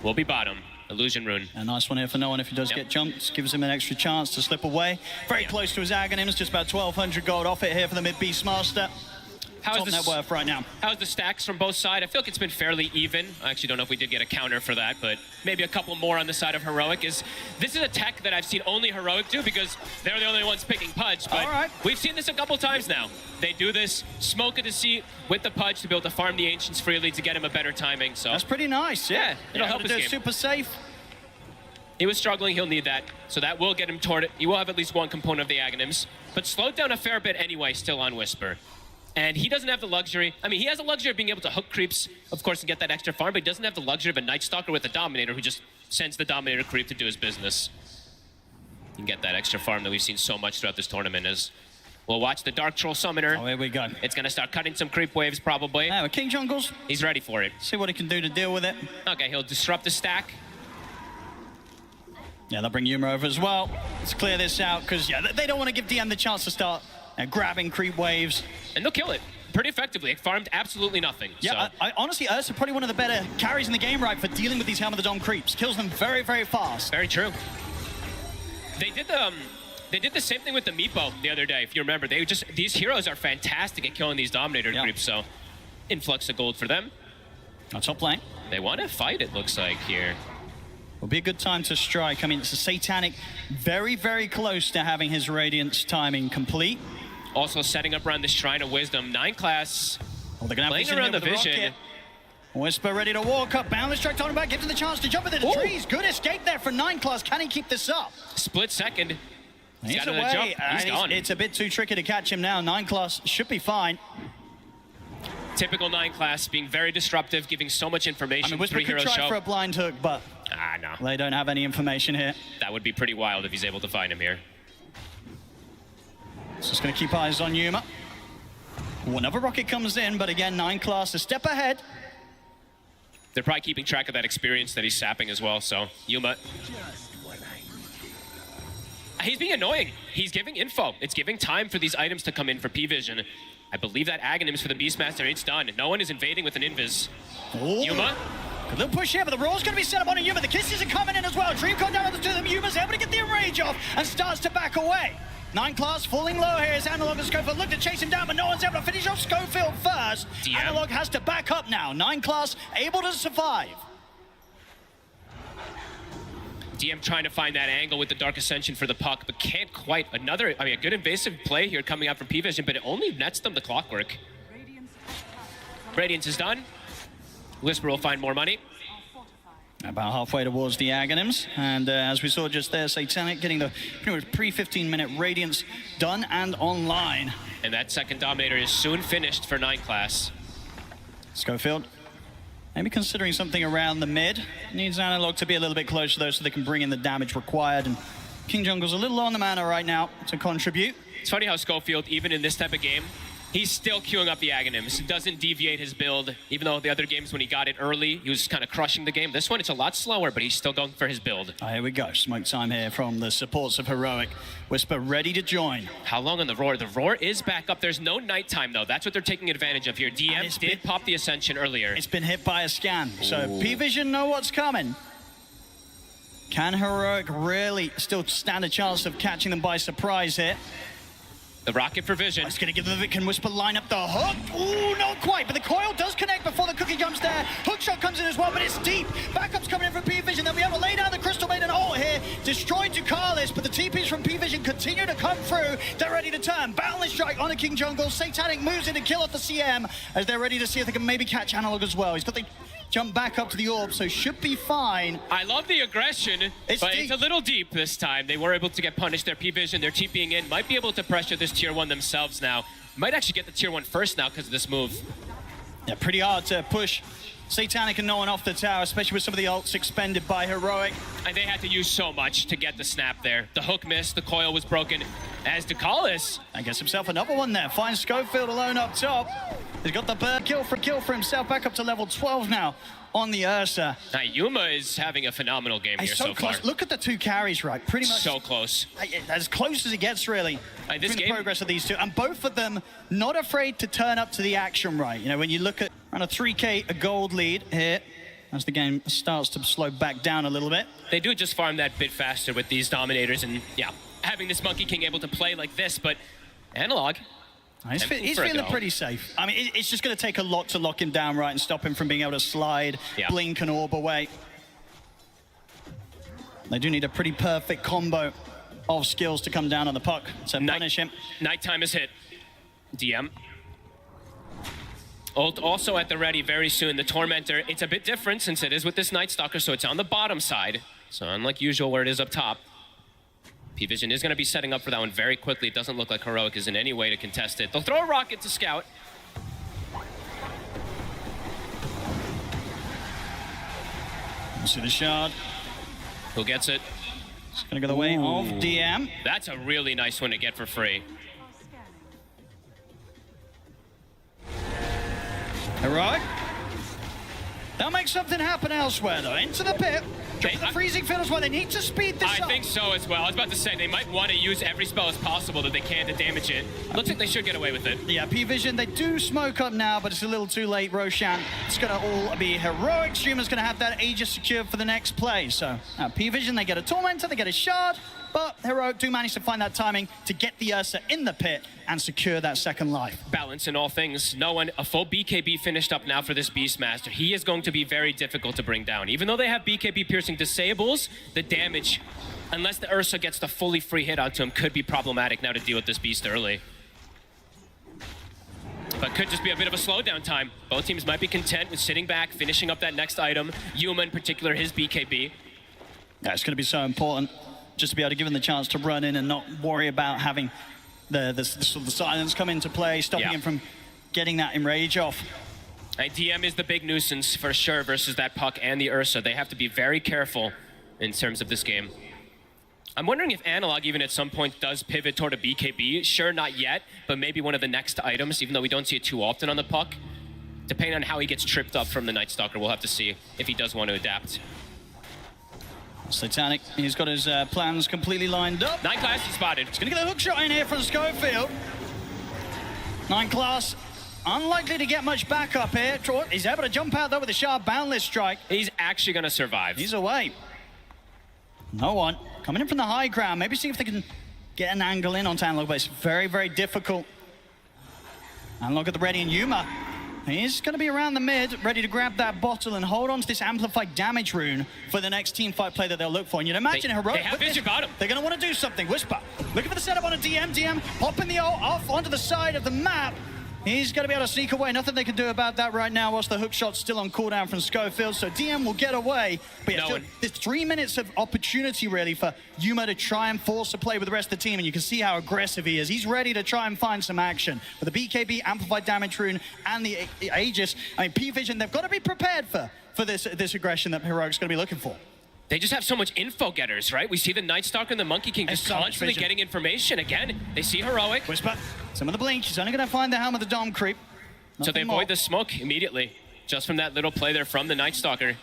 will be bottom. Illusion rune. A nice one here for no one if he does get jumped. Gives him an extra chance to slip away. Very close to his Aghanims. Just about 1,200 gold off it here for the mid Beastmaster. How's Top net worth right now. How's the stacks from both sides? I feel like it's been fairly even. I actually don't know if we did get a counter for that, but maybe a couple more on the side of Heroic. This is a tech that I've seen only Heroic do because they're the only ones picking Pudge, but we've seen this a couple times now. They do this, smoke a deceit with the Pudge to be able to farm the Ancients freely to get him a better timing. So that's pretty nice, yeah. It'll help his game. Super safe. He was struggling, he'll need that. So that will get him toward it. He will have at least one component of the Aghanims, but slowed down a fair bit anyway, still on Whisper. And he doesn't have the luxury. I mean, he has the luxury of being able to hook creeps, of course, and get that extra farm, but he doesn't have the luxury of a Night Stalker with a Dominator who just sends the Dominator creep to do his business. You can get that extra farm that we've seen so much throughout this tournament as we'll watch the Dark Troll Summoner. Oh, here we go. It's going to start cutting some creep waves, probably. Yeah, King Jungles. He's ready for it. See what he can do to deal with it. Okay, he'll disrupt the stack. Yeah, they'll bring Yuma over as well. Let's clear this out, because, yeah, they don't want to give DM the chance to start grabbing creep waves. And they'll kill it pretty effectively. It farmed absolutely nothing. Yeah, so. Honestly, Ursa probably one of the better carries in the game, right, for dealing with these Helm of the Dome creeps. Kills them very, very fast. Very true. They did the same thing with the Meepo the other day, if you remember. These heroes are fantastic at killing these Dominator creeps, so influx of gold for them. On top lane. They want to fight, it looks like, here. Will be a good time to strike. I mean, it's a Satanic very, very close to having his Radiance timing complete. Also setting up around the Shrine of Wisdom. 9 class. Well, they're going to have playing around the vision. Rocket. Whisper ready to walk up. Boundless Strike talking about, gives him the chance to jump into the trees. Good escape there for 9 class. Can he keep this up? Split second. He's got away. another jump. He's gone. It's a bit too tricky to catch him now. 9 class should be fine. Typical 9 class being very disruptive, giving so much information. I mean, Whisper 3 could heroes try show. for a blind hook, but no. They don't have any information here. That would be pretty wild if he's able to find him here. So just going to keep eyes on Yuma. Another rocket comes in, but again, 9 class a step ahead. They're probably keeping track of that experience that he's sapping as well, so Yuma. He's being annoying. He's giving info. It's giving time for these items to come in for P-Vision. I believe that Aghanims for the Beastmaster, it's done. No one is invading with an invis. Ooh. Yuma. Good little push here, but the roll's going to be set up on a Yuma. The kisses are coming in as well. Dreamcon down to them. Yuma's able to get the enrage off and starts to back away. 9 class falling low here as Analog and Schofield look to chase him down, but no one's able to finish off Schofield first. DM. Analog has to back up now. 9 class able to survive. DM trying to find that angle with the Dark Ascension for the Puck, but can't quite. A good invasive play here coming out from P-Vision, but it only nets them the Clockwork. Radiance is done. Whisper will find more money. About halfway towards the Aghanims, and as we saw just there, Satanic getting the pretty much pre-15-minute Radiance done and online. And that second Dominator is soon finished for 9 class. Schofield, maybe considering something around the mid. Needs Analog to be a little bit closer though so they can bring in the damage required, and King Jungle's a little low on the mana right now to contribute. It's funny how Schofield, even in this type of game, He's still queuing up the Aghanims. Doesn't deviate his build, even though the other games when he got it early, he was kind of crushing the game. This one, it's a lot slower, but he's still going for his build. Oh, here we go. Smoke time here from the supports of Heroic. Whisper ready to join. How long on the Roar? The Roar is back up. There's no nighttime, though. That's what they're taking advantage of here. DM did pop the Ascension earlier. It's been hit by a scan, so P-Vision know what's coming. Can Heroic really still stand a chance of catching them by surprise here? The rocket for vision. It's going to give them a Can Whisper line up the hook. Ooh, not quite, but the coil does connect before the cookie jumps there. Hookshot comes in as well, but it's deep. Backup's coming in from P-Vision. They'll be able to lay down the Crystal Maiden ult here. Destroy Ducalis, but the TPs from P-Vision continue to come through. They're ready to turn. Boundless Strike on the King Jungle. Satanic moves in to kill off the CM as they're ready to see if they can maybe catch Analog as well. He's got the jump back up to the orb, so should be fine. I love the aggression, but it's a little deep this time. They were able to get punished. Their P-Vision, they're TPing in, might be able to pressure this tier 1 themselves now. Might actually get the tier 1 first now because of this move. Yeah, pretty hard to push Satanic and no one off the tower, especially with some of the ults expended by Heroic. And they had to use so much to get the snap there. The hook missed, the coil was broken. As Ducalis, and gets himself another one there. Finds Schofield alone up top. He's got the bird kill for himself, back up to level 12 now on the Ursa. Now, Yuma is having a phenomenal game here so far. Look at the two carries, right? Pretty much so close. As close as it gets, really. This the game, progress of these two, and both of them not afraid to turn up to the action, right? You know, when you look at around a 3K gold lead here, as the game starts to slow back down a little bit. They do just farm that bit faster with these Dominators, and yeah, having this Monkey King able to play like this, but Analog. He's feeling pretty safe. I mean, it's just going to take a lot to lock him down, right, and stop him from being able to slide, blink, and orb away. They do need a pretty perfect combo of skills to come down on the puck to punish him. Nighttime is hit. DM. Ult also at the ready very soon. The Tormentor, it's a bit different since it is with this Night Stalker, so it's on the bottom side. So unlike usual where it is up top. P-Vision is going to be setting up for that one very quickly. It doesn't look like Heroic is in any way to contest it. They'll throw a rocket to scout. We'll see the shard. Who gets it? It's going to go the way of DM. That's a really nice one to get for free. Heroic. They'll make something happen elsewhere, though. Into the pit. Drop the freezing field as well. They need to speed this up. I think so as well. I was about to say, they might want to use every spell as possible that they can to damage it. Looks like they should get away with it. Yeah, P-Vision, they do smoke up now, but it's a little too late, Roshan. It's going to all be Heroic. Streamer's going to have that Aegis secured for the next play. So, P-Vision, they get a Tormentor, they get a Shard, but Heroic do manage to find that timing to get the Ursa in the pit and secure that second life. Balance in all things. No one, a full BKB finished up now for this Beastmaster. He is going to be very difficult to bring down. Even though they have BKB piercing disables, the damage, unless the Ursa gets the fully free hit onto him, could be problematic now to deal with this beast early. But could just be a bit of a slowdown time. Both teams might be content with sitting back, finishing up that next item. Yuma in particular, his BKB. Yeah, it's going to be so important just to be able to give him the chance to run in and not worry about having the silence come into play, stopping him from getting that enrage off. DM is the big nuisance for sure versus that puck and the Ursa. They have to be very careful in terms of this game. I'm wondering if Analog even at some point does pivot toward a BKB. Sure, not yet, but maybe one of the next items, even though we don't see it too often on the puck. Depending on how he gets tripped up from the Night Stalker, we'll have to see if he does want to adapt. Satanic, he's got his plans completely lined up. 9 class is spotted. He's going to get a hook shot in here from Schofield. 9 class, unlikely to get much backup here. He's able to jump out though with a sharp boundless strike. He's actually going to survive. He's away. No one. Coming in from the high ground. Maybe see if they can get an angle in on Analog, but it's very, very difficult. Analog at the ready and Yuma. He's going to be around the mid, ready to grab that bottle and hold on to this amplified damage rune for the next team fight play that they'll look for. And you'd imagine Heroic. They have vision bottom. They're going to want to do something. Whisper, looking for the setup on a DM. DM popping the ult off onto the side of the map. He's going to be able to sneak away. Nothing they can do about that right now whilst the hook shot's still on cooldown from Schofield. So DM will get away. But yeah, there's 3 minutes of opportunity really for Yuma to try and force a play with the rest of the team. And you can see how aggressive he is. He's ready to try and find some action. With the BKB, Amplified Damage Rune, and the Aegis, I mean, P-Vision, they've got to be prepared for this aggression that Heroic's going to be looking for. They just have so much info getters, right? We see the Night Stalker and the Monkey King just constantly getting information. Again, they see Heroic. Whisper, some of the blink. She's only going to find the helm of the Dom creep. So they avoid the smoke immediately, just from that little play there from the Night Stalker.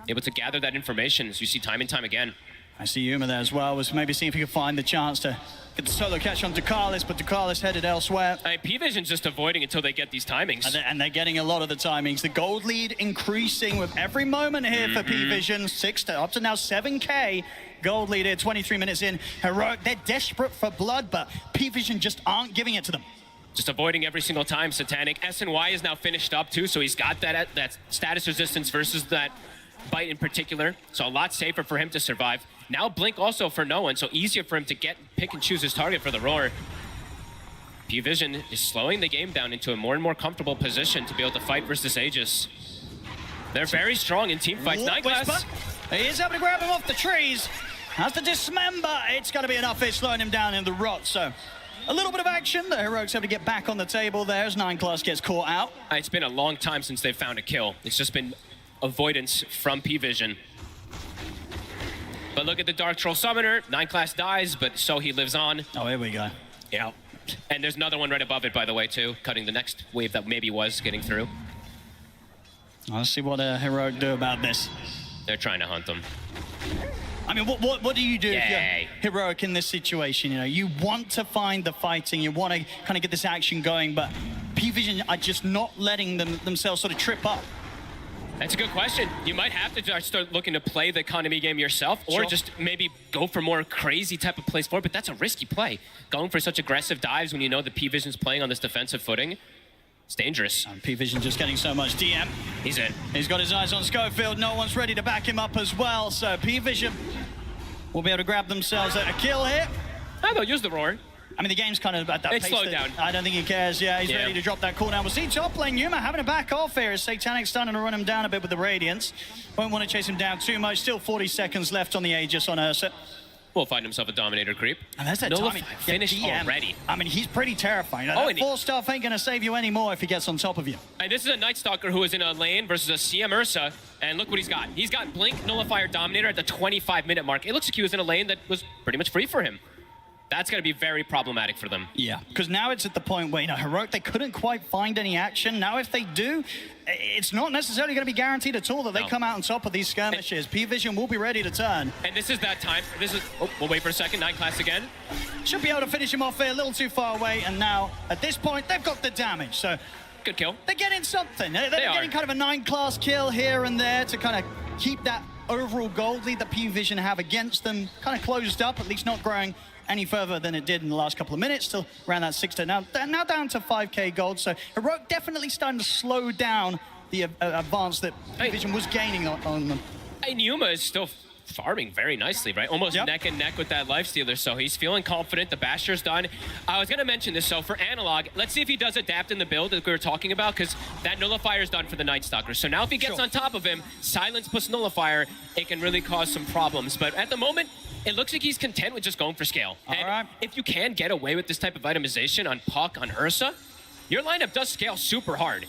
Able to gather that information, as you see time and time again. I see Yuma there as well. Was maybe seeing if he could find the chance to get the solo catch on Ducalis, but Ducalis headed elsewhere. P-Vision's just avoiding until they get these timings. And they're getting a lot of the timings. The gold lead increasing with every moment here for P-Vision. 6 to up to now 7K. Gold lead here, 23 minutes in. Heroic, they're desperate for blood, but P-Vision just aren't giving it to them. Just avoiding every single time. Satanic. SNY is now finished up too, so he's got that status resistance versus that bite in particular. So a lot safer for him to survive. Now Blink also for no one, so easier for him to pick and choose his target for the roar. P-Vision is slowing the game down into a more and more comfortable position to be able to fight versus Aegis. They're very strong in team fights. Nightglass. He is able to grab him off the trees. Has to dismember. It's going to be enough. It's slowing him down in the rot. So a little bit of action. The Heroics able to get back on the table there as Nightglass gets caught out. It's been a long time since they've found a kill. It's just been avoidance from P-Vision. But look at the Dark Troll Summoner. Nightglass dies, but so he lives on. Oh, here we go. Yeah. And there's another one right above it, by the way, too, cutting the next wave that maybe was getting through. Let's see what Heroic do about this. They're trying to hunt them. I mean, what do you do if you're Heroic in this situation? You know, you want to find the fighting, you want to kind of get this action going, but P-Vision are just not letting themselves sort of trip up. That's a good question. You might have to start looking to play the economy game yourself, or just maybe go for more crazy type of plays forward, but that's a risky play. Going for such aggressive dives when you know the P-Vision's playing on this defensive footing, it's dangerous. P-Vision just getting so much DM. He's in. He's got his eyes on Schofield. No one's ready to back him up as well, so P-Vision will be able to grab themselves a kill here. They'll use the roar. I mean, the game's kind of at that pace. It's slowed down. I don't think he cares. Yeah, he's ready to drop that cooldown. We'll see top lane Yuma having to back off here as Satanic's starting to run him down a bit with the Radiance. Won't want to chase him down too much. Still 40 seconds left on the Aegis on Ursa. Will find himself a Dominator creep. And that's that timing. Finished already. I mean, he's pretty terrifying. That 4-stuff ain't going to save you anymore if he gets on top of you. And this is a Night Stalker who is in a lane versus a CM Ursa. And look what he's got. He's got Blink, Nullifier, Dominator at the 25-minute mark. It looks like he was in a lane that was pretty much free for him. That's going to be very problematic for them. Yeah, because now it's at the point where, you know, Heroic, they couldn't quite find any action. Now if they do, it's not necessarily going to be guaranteed at all that they come out on top of these skirmishes. P-Vision will be ready to turn. And this is that time. We'll wait for a second. Nightglass again. Should be able to finish him off here, a little too far away. And now, at this point, they've got the damage. So good kill. They're getting something. They're getting kind of a 9-class kill here and there to kind of keep that overall gold lead that P-Vision have against them kind of closed up, at least not growing any further than it did in the last couple of minutes. Still around that 6 to now down to 5k gold. So Heroic definitely starting to slow down the advance that P-Vision was gaining on them. And Yuma is still farming very nicely, right? Almost neck and neck with that Lifestealer, so he's feeling confident. The Basher's done. I was going to mention this, so for Analog, let's see if he does adapt in the build that we were talking about, because that Nullifier is done for the Night Stalker. So now if he gets on top of him, Silence plus Nullifier, it can really cause some problems. But at the moment, it looks like he's content with just going for scale. And if you can get away with this type of itemization on Puck, on Ursa, your lineup does scale super hard.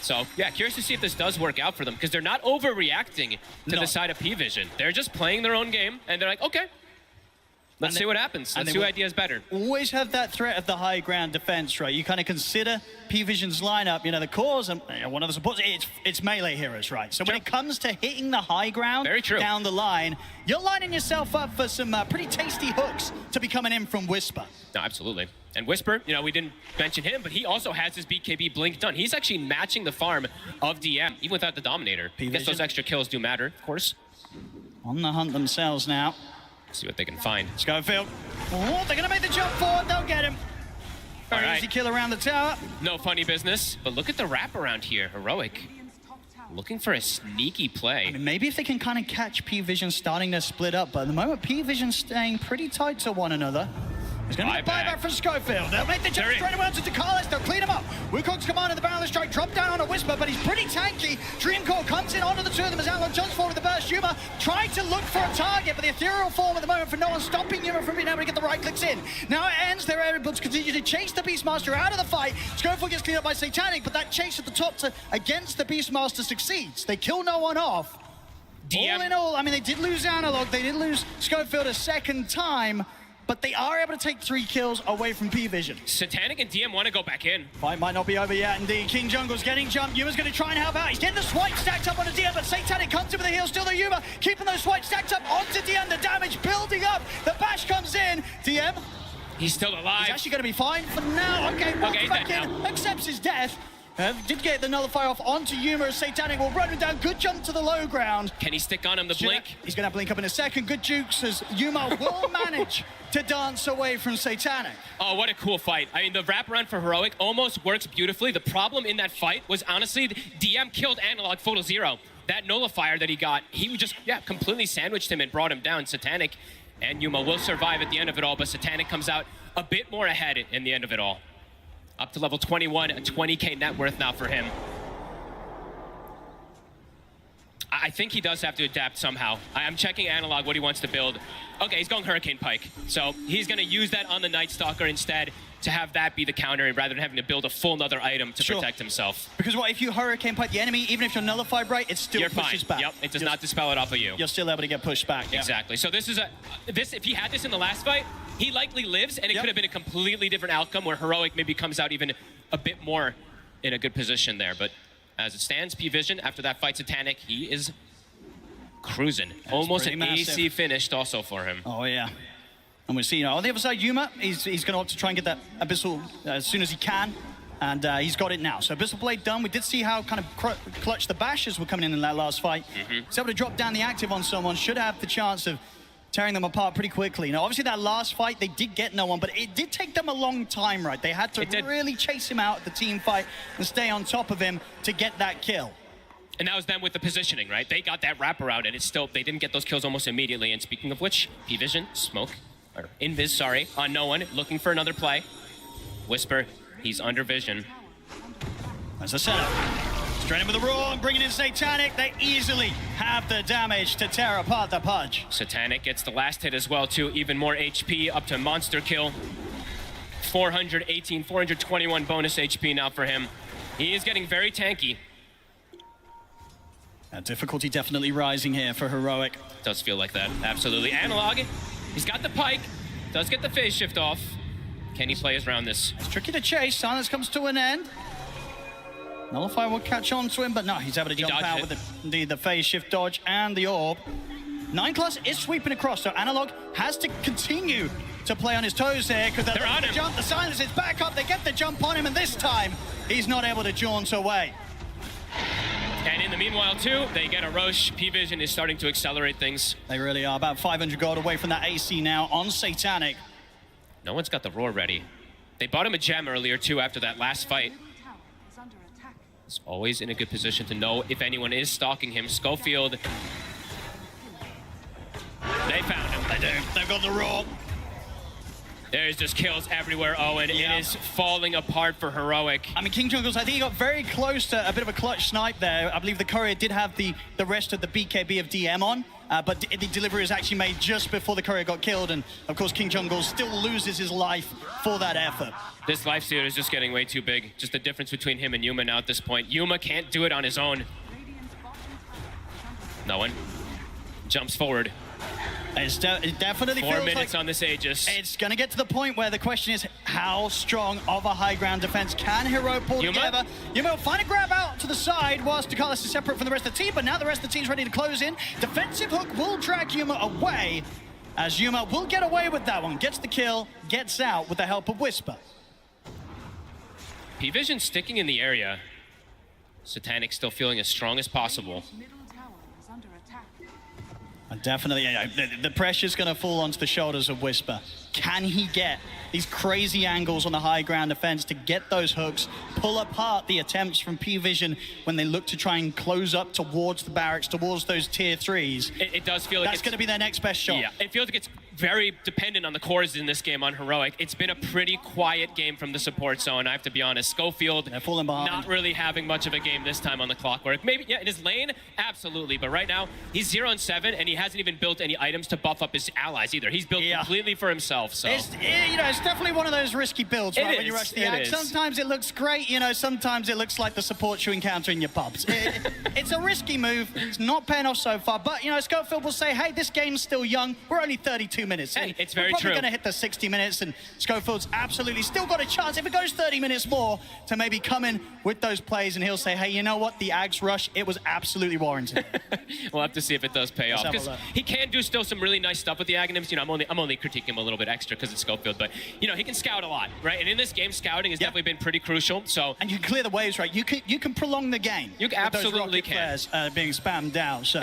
So, yeah, curious to see if this does work out for them, because they're not overreacting to the side of P-Vision. They're just playing their own game, and they're like, okay, let's see what happens. Let's see who idea is better. Always have that threat of the high ground defense, right? You kind of consider P-Vision's lineup, you know, the cores, and one of the supports, it's melee heroes, right? So when it comes to hitting the high ground down the line, you're lining yourself up for some pretty tasty hooks to be coming in from Whisper. No, absolutely. And Whisper, you know, we didn't mention him, but he also has his BKB Blink done. He's actually matching the farm of DM, even without the Dominator. I guess those extra kills do matter, of course. On the hunt themselves now. See what they can find. Schofield. Oh, they're going to make the jump forward. They'll get him. Very easy kill around the tower. No funny business, but look at the wraparound here. Heroic. Looking for a sneaky play. I mean, maybe if they can kind of catch P-Vision starting to split up, but at the moment, P-Vision staying pretty tight to one another. There's going to be a buyback from Schofield. They'll make the jump straight away onto Ducalis. They'll clean him up. Wukong's command in the barrel of strike. Drop down on a Whisper, but he's pretty tanky. Dreamcore comes in onto the two of them as Outlaw jumps forward with the burst. Yuma trying to look for a target, but the ethereal form at the moment for no one stopping Yuma from being able to get the right clicks in. Now it ends. They're able to continue to chase the Beastmaster out of the fight. Schofield gets cleaned up by Satanic, but that chase at the top against the Beastmaster succeeds. They kill no one off. All in all, I mean, they did lose Analog, they did lose Schofield a second time, but they are able to take 3 kills away from P-Vision. Satanic and DM want to go back in. Fight might not be over yet, indeed. King Jungle's getting jumped. Yuma's going to try and help out. He's getting the swipe stacked up on the DM, but Satanic comes in with a heal. Still the Yuma, keeping those swipes stacked up onto DM. The damage building up. The bash comes in. DM. He's still alive. He's actually going to be fine for now. Okay, walks back in, accepts his death. Did get the nullifier off onto Yuma as Satanic will run him down. Good jump to the low ground. Can he stick on him the blink? He's going to blink up in a second. Good jukes as Yuma will manage to dance away from Satanic. Oh, what a cool fight. I mean, the wraparound for Heroic almost works beautifully. The problem in that fight was, honestly, DM killed Analog Photo Zero. That nullifier that he got, he just, completely sandwiched him and brought him down. Satanic and Yuma will survive at the end of it all, but Satanic comes out a bit more ahead in the end of it all. Up to level 21, a 20k net worth now for him. I think he does have to adapt somehow. I'm checking Analog, what he wants to build. Okay, he's going Hurricane Pike. So he's going to use that on the Night Stalker instead to have that be the counter rather than having to build a full another item to protect himself. Because what, if you Hurricane Pike the enemy, even if you're nullified right, it still pushes back. Yep, it does not dispel it off of you. You're still able to get pushed back. Yeah. Exactly. So this is if he had this in the last fight, he likely lives, and it could have been a completely different outcome where Heroic maybe comes out even a bit more in a good position there. But as it stands, P-Vision, after that fight Satanic, he is cruising. That's almost an AC finished also for him. Oh, yeah. And we see, on the other side, Yuma, he's going to opt to try and get that Abyssal as soon as he can. And he's got it now. So Abyssal Blade done. We did see how kind of clutch the bashes were coming in that last fight. He's able to drop down the active on someone. Should have the chance of tearing them apart pretty quickly. Now, obviously, that last fight, they did get no one, but it did take them a long time, right? They had to really chase him out at the team fight and stay on top of him to get that kill. And that was them with the positioning, right? They got that wraparound, and it's still, they didn't get those kills almost immediately. And speaking of which, P-Vision, smoke, or invis, sorry, on no one, looking for another play. Whisper, he's under vision. That's a setup. Straight in with the Raw and bringing in Satanic. They easily have the damage to tear apart the Pudge. Satanic gets the last hit as well, too. Even more HP, up to monster kill. 418, 421 bonus HP now for him. He is getting very tanky. Difficulty definitely rising here for Heroic. Does feel like that, absolutely. Analog, he's got the Pike, does get the phase shift off. Can he play around this? It's tricky to chase. Silence comes to an end. Nullifier will catch on to him, but no, he's able to jump out with the phase shift dodge and the orb. 9-class is sweeping across, so Analog has to continue to play on his toes there because they're on him. Jump. The Silence is back up. They get the jump on him, and this time he's not able to jaunt away. And in the meanwhile, too, they get a Roche. P-Vision is starting to accelerate things. They really are. About 500 gold away from that AC now on Satanic. No one's got the Roar ready. They bought him a gem earlier, too, after that last fight. He's always in a good position to know if anyone is stalking him. Schofield. They found him. They do. They've got the Roar. There's just kills everywhere, Owen. It is falling apart for Heroic. I mean, King Jungles, I think he got very close to a bit of a clutch snipe there. I believe the courier did have the rest of the BKB of DM on, but the delivery was actually made just before the courier got killed. And, of course, King Jungles still loses his life for that effort. This life steal is just getting way too big. Just the difference between him and Yuma now at this point. Yuma can't do it on his own. No one jumps forward. It definitely 4 feels minutes like on this Aegis. It's going to get to the point where the question is, how strong of a high ground defense can Hero pull together? Yuma will find a grab out to the side whilst Ducalis is separate from the rest of the team, but now the rest of the team's ready to close in. Defensive hook will drag Yuma away, as Yuma will get away with that one. Gets the kill, gets out with the help of Whisper. P-Vision sticking in the area. Satanic still feeling as strong as possible. Definitely, the pressure's going to fall onto the shoulders of Whisper. Can he get these crazy angles on the high ground defense to get those hooks, pull apart the attempts from P-Vision when they look to try and close up towards the barracks, towards those tier 3s? It does feel like that's going to be their next best shot. Yeah, it feels like it's very dependent on the cores in this game on Heroic. It's been a pretty quiet game from the support zone, I have to be honest. Schofield not really having much of a game this time on the Clockwork. Maybe, yeah, in his lane, absolutely. But right now, he's 0-7, and he hasn't even built any items to buff up his allies either. He's built completely for himself. So it's definitely one of those risky builds, right? When you rush the Axe. Sometimes it looks great, sometimes it looks like the support you encounter in your pubs. It's a risky move. It's not paying off so far. But, Schofield will say, hey, this game's still young. We're only 32 minutes in. Hey, it's very We're probably true. going to hit the 60 minutes, and Schofield's absolutely still got a chance, if it goes 30 minutes more, to maybe come in with those plays, and he'll say, hey, you know what? The Axe rush, it was absolutely warranted. We'll have to see if it does pay off. Because he can do still some really nice stuff with the Aghanims. I'm only critiquing him a little bit extra because it's Schofield, but, he can scout a lot, right? And in this game, scouting has definitely been pretty crucial. So and you can clear the waves, right? You can prolong the game. You absolutely can. Flares, being spammed down. So,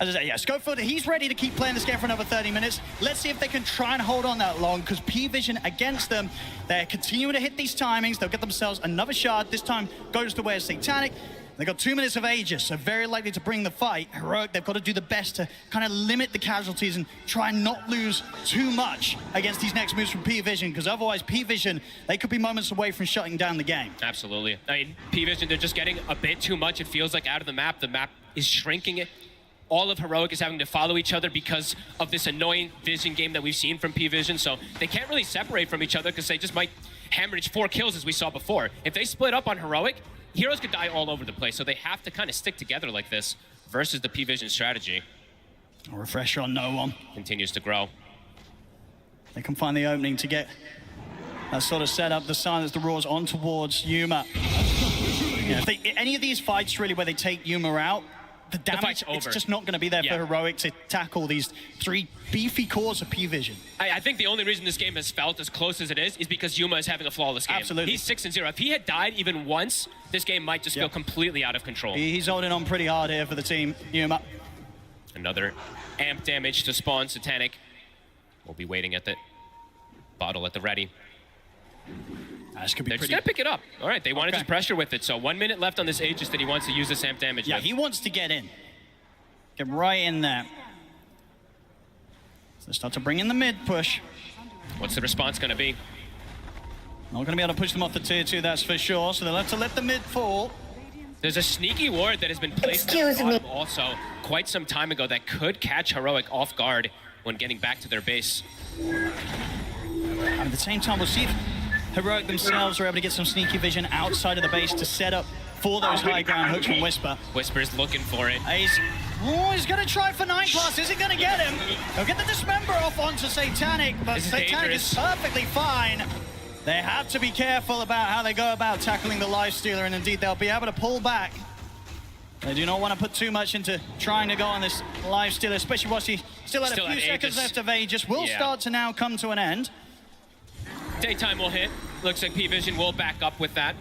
as I say, Schofield, he's ready to keep playing this game for another 30 minutes. Let's see if they can try and hold on that long, because P-Vision against them, they're continuing to hit these timings. They'll get themselves another shard. This time goes the way of Satanic. They've got 2 minutes of Aegis, so very likely to bring the fight. Heroic, they've got to do the best to kind of limit the casualties and try and not lose too much against these next moves from P-Vision, because otherwise P-Vision, they could be moments away from shutting down the game. Absolutely. I mean, P-Vision, they're just getting a bit too much, it feels like, out of the map. The map is shrinking it. All of Heroic is having to follow each other because of this annoying vision game that we've seen from P-Vision, so they can't really separate from each other because they just might hemorrhage 4 kills as we saw before. If they split up on Heroic, heroes could die all over the place, so they have to kind of stick together like this versus the P-Vision strategy. A refresher on no one. Continues to grow. They can find the opening to get that sort of setup. The silence, the roars on towards Yuma. If any of these fights really where they take Yuma out, the damage, it's just not going to be there for Heroic to tackle these 3 beefy cores of P-Vision. I think the only reason this game has felt as close as it is because Yuma is having a flawless game. Absolutely. He's 6-0. If he had died even once, this game might just feel completely out of control. He's holding on pretty hard here for the team, Yuma. Another amp damage to spawn Satanic. We'll be waiting at the bottle at the ready. They're just going to pick it up. All right, they want to just pressure with it. So 1 minute left on this Aegis that he wants to use this amp damage with. He wants to get in. Get right in there. So they start to bring in the mid push. What's the response going to be? Not going to be able to push them off the tier 2, that's for sure. So they'll have to let the mid fall. There's a sneaky ward that has been placed at the bottom also quite some time ago that could catch Heroic off guard when getting back to their base. And at the same time, we'll see if Heroic themselves are able to get some sneaky vision outside of the base to set up for those high ground hooks from Whisper. Whisper's looking for it. He's going to try for 9+. Is it going to get him? He'll get the Dismember off onto Satanic, but Satanic is perfectly fine. They have to be careful about how they go about tackling the Lifestealer, and indeed they'll be able to pull back. They do not want to put too much into trying to go on this Lifestealer, especially once he still had a few seconds left of Aegis. Will start to now come to an end. Daytime will hit. Looks like P-Vision will back up with that.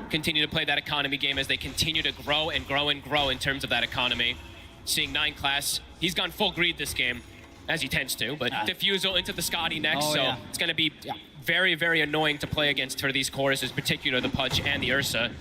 Continue to play that economy game as they continue to grow and grow and grow in terms of that economy. Seeing 9 class, he's gone full greed this game, as he tends to, but Diffusal into the Scotty next, it's going to be very, very annoying to play against for these cores, in particular the Pudge and the Ursa.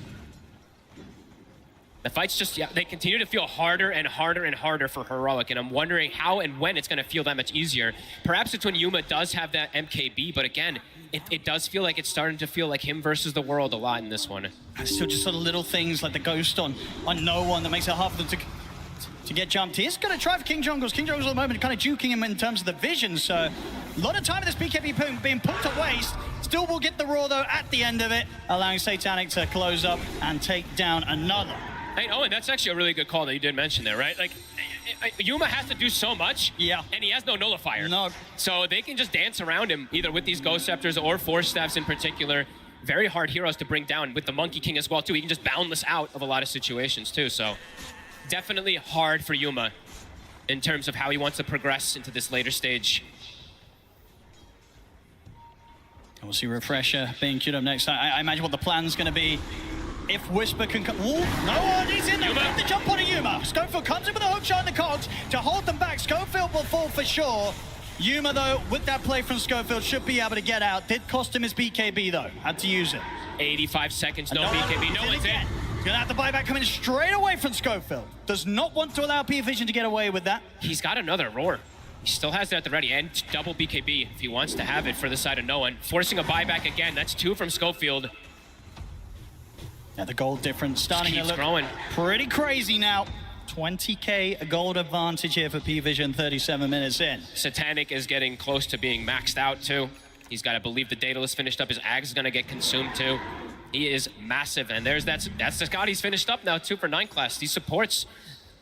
The fights just, they continue to feel harder and harder and harder for Heroic, and I'm wondering how and when it's going to feel that much easier. Perhaps it's when Yuma does have that MKB, but again, it does feel like it's starting to feel like him versus the world a lot in this one. Still just sort of little things like the ghost on no one that makes it hard for them to get jumped. He's going to try for King Jungles. King Jungles at the moment kind of juking him in terms of the vision, so a lot of time of this BKB being put to waste. Still will get the Roar though at the end of it, allowing Satanic to close up and take down another. Hey, Owen, that's actually a really good call that you did mention there, right? Like, Yuma has to do so much, and he has no nullifier. So they can just dance around him, either with these Ghost Scepters or Force Staffs in particular. Very hard heroes to bring down with the Monkey King as well, too. He can just boundless out of a lot of situations, too. So definitely hard for Yuma in terms of how he wants to progress into this later stage. We'll see Refresher being queued up next. I imagine what the plan's going to be. If Whisper can come... Ooh, no one, he's in there. The jump on a Yuma. Schofield comes in with a hook shot in the cogs to hold them back. Schofield will fall for sure. Yuma, though, with that play from Schofield, should be able to get out. Did cost him his BKB, though. Had to use it. 85 seconds, no BKB. No one's in. He's gonna have the buyback coming straight away from Schofield. Does not want to allow P-Vision to get away with that. He's got another Roar. He still has that at the ready, and double BKB if he wants to have it for the side of no one. Forcing a buyback again. That's 2 from Schofield. Yeah, the gold difference starting to look growing. Pretty crazy now. 20k gold advantage here for P-Vision 37 minutes in. Satanic is getting close to being maxed out too. He's got to believe the Daedalus finished up. His Ag's is going to get consumed too. He is massive, and that's the Scott. He's finished up now too for 9 class. These supports,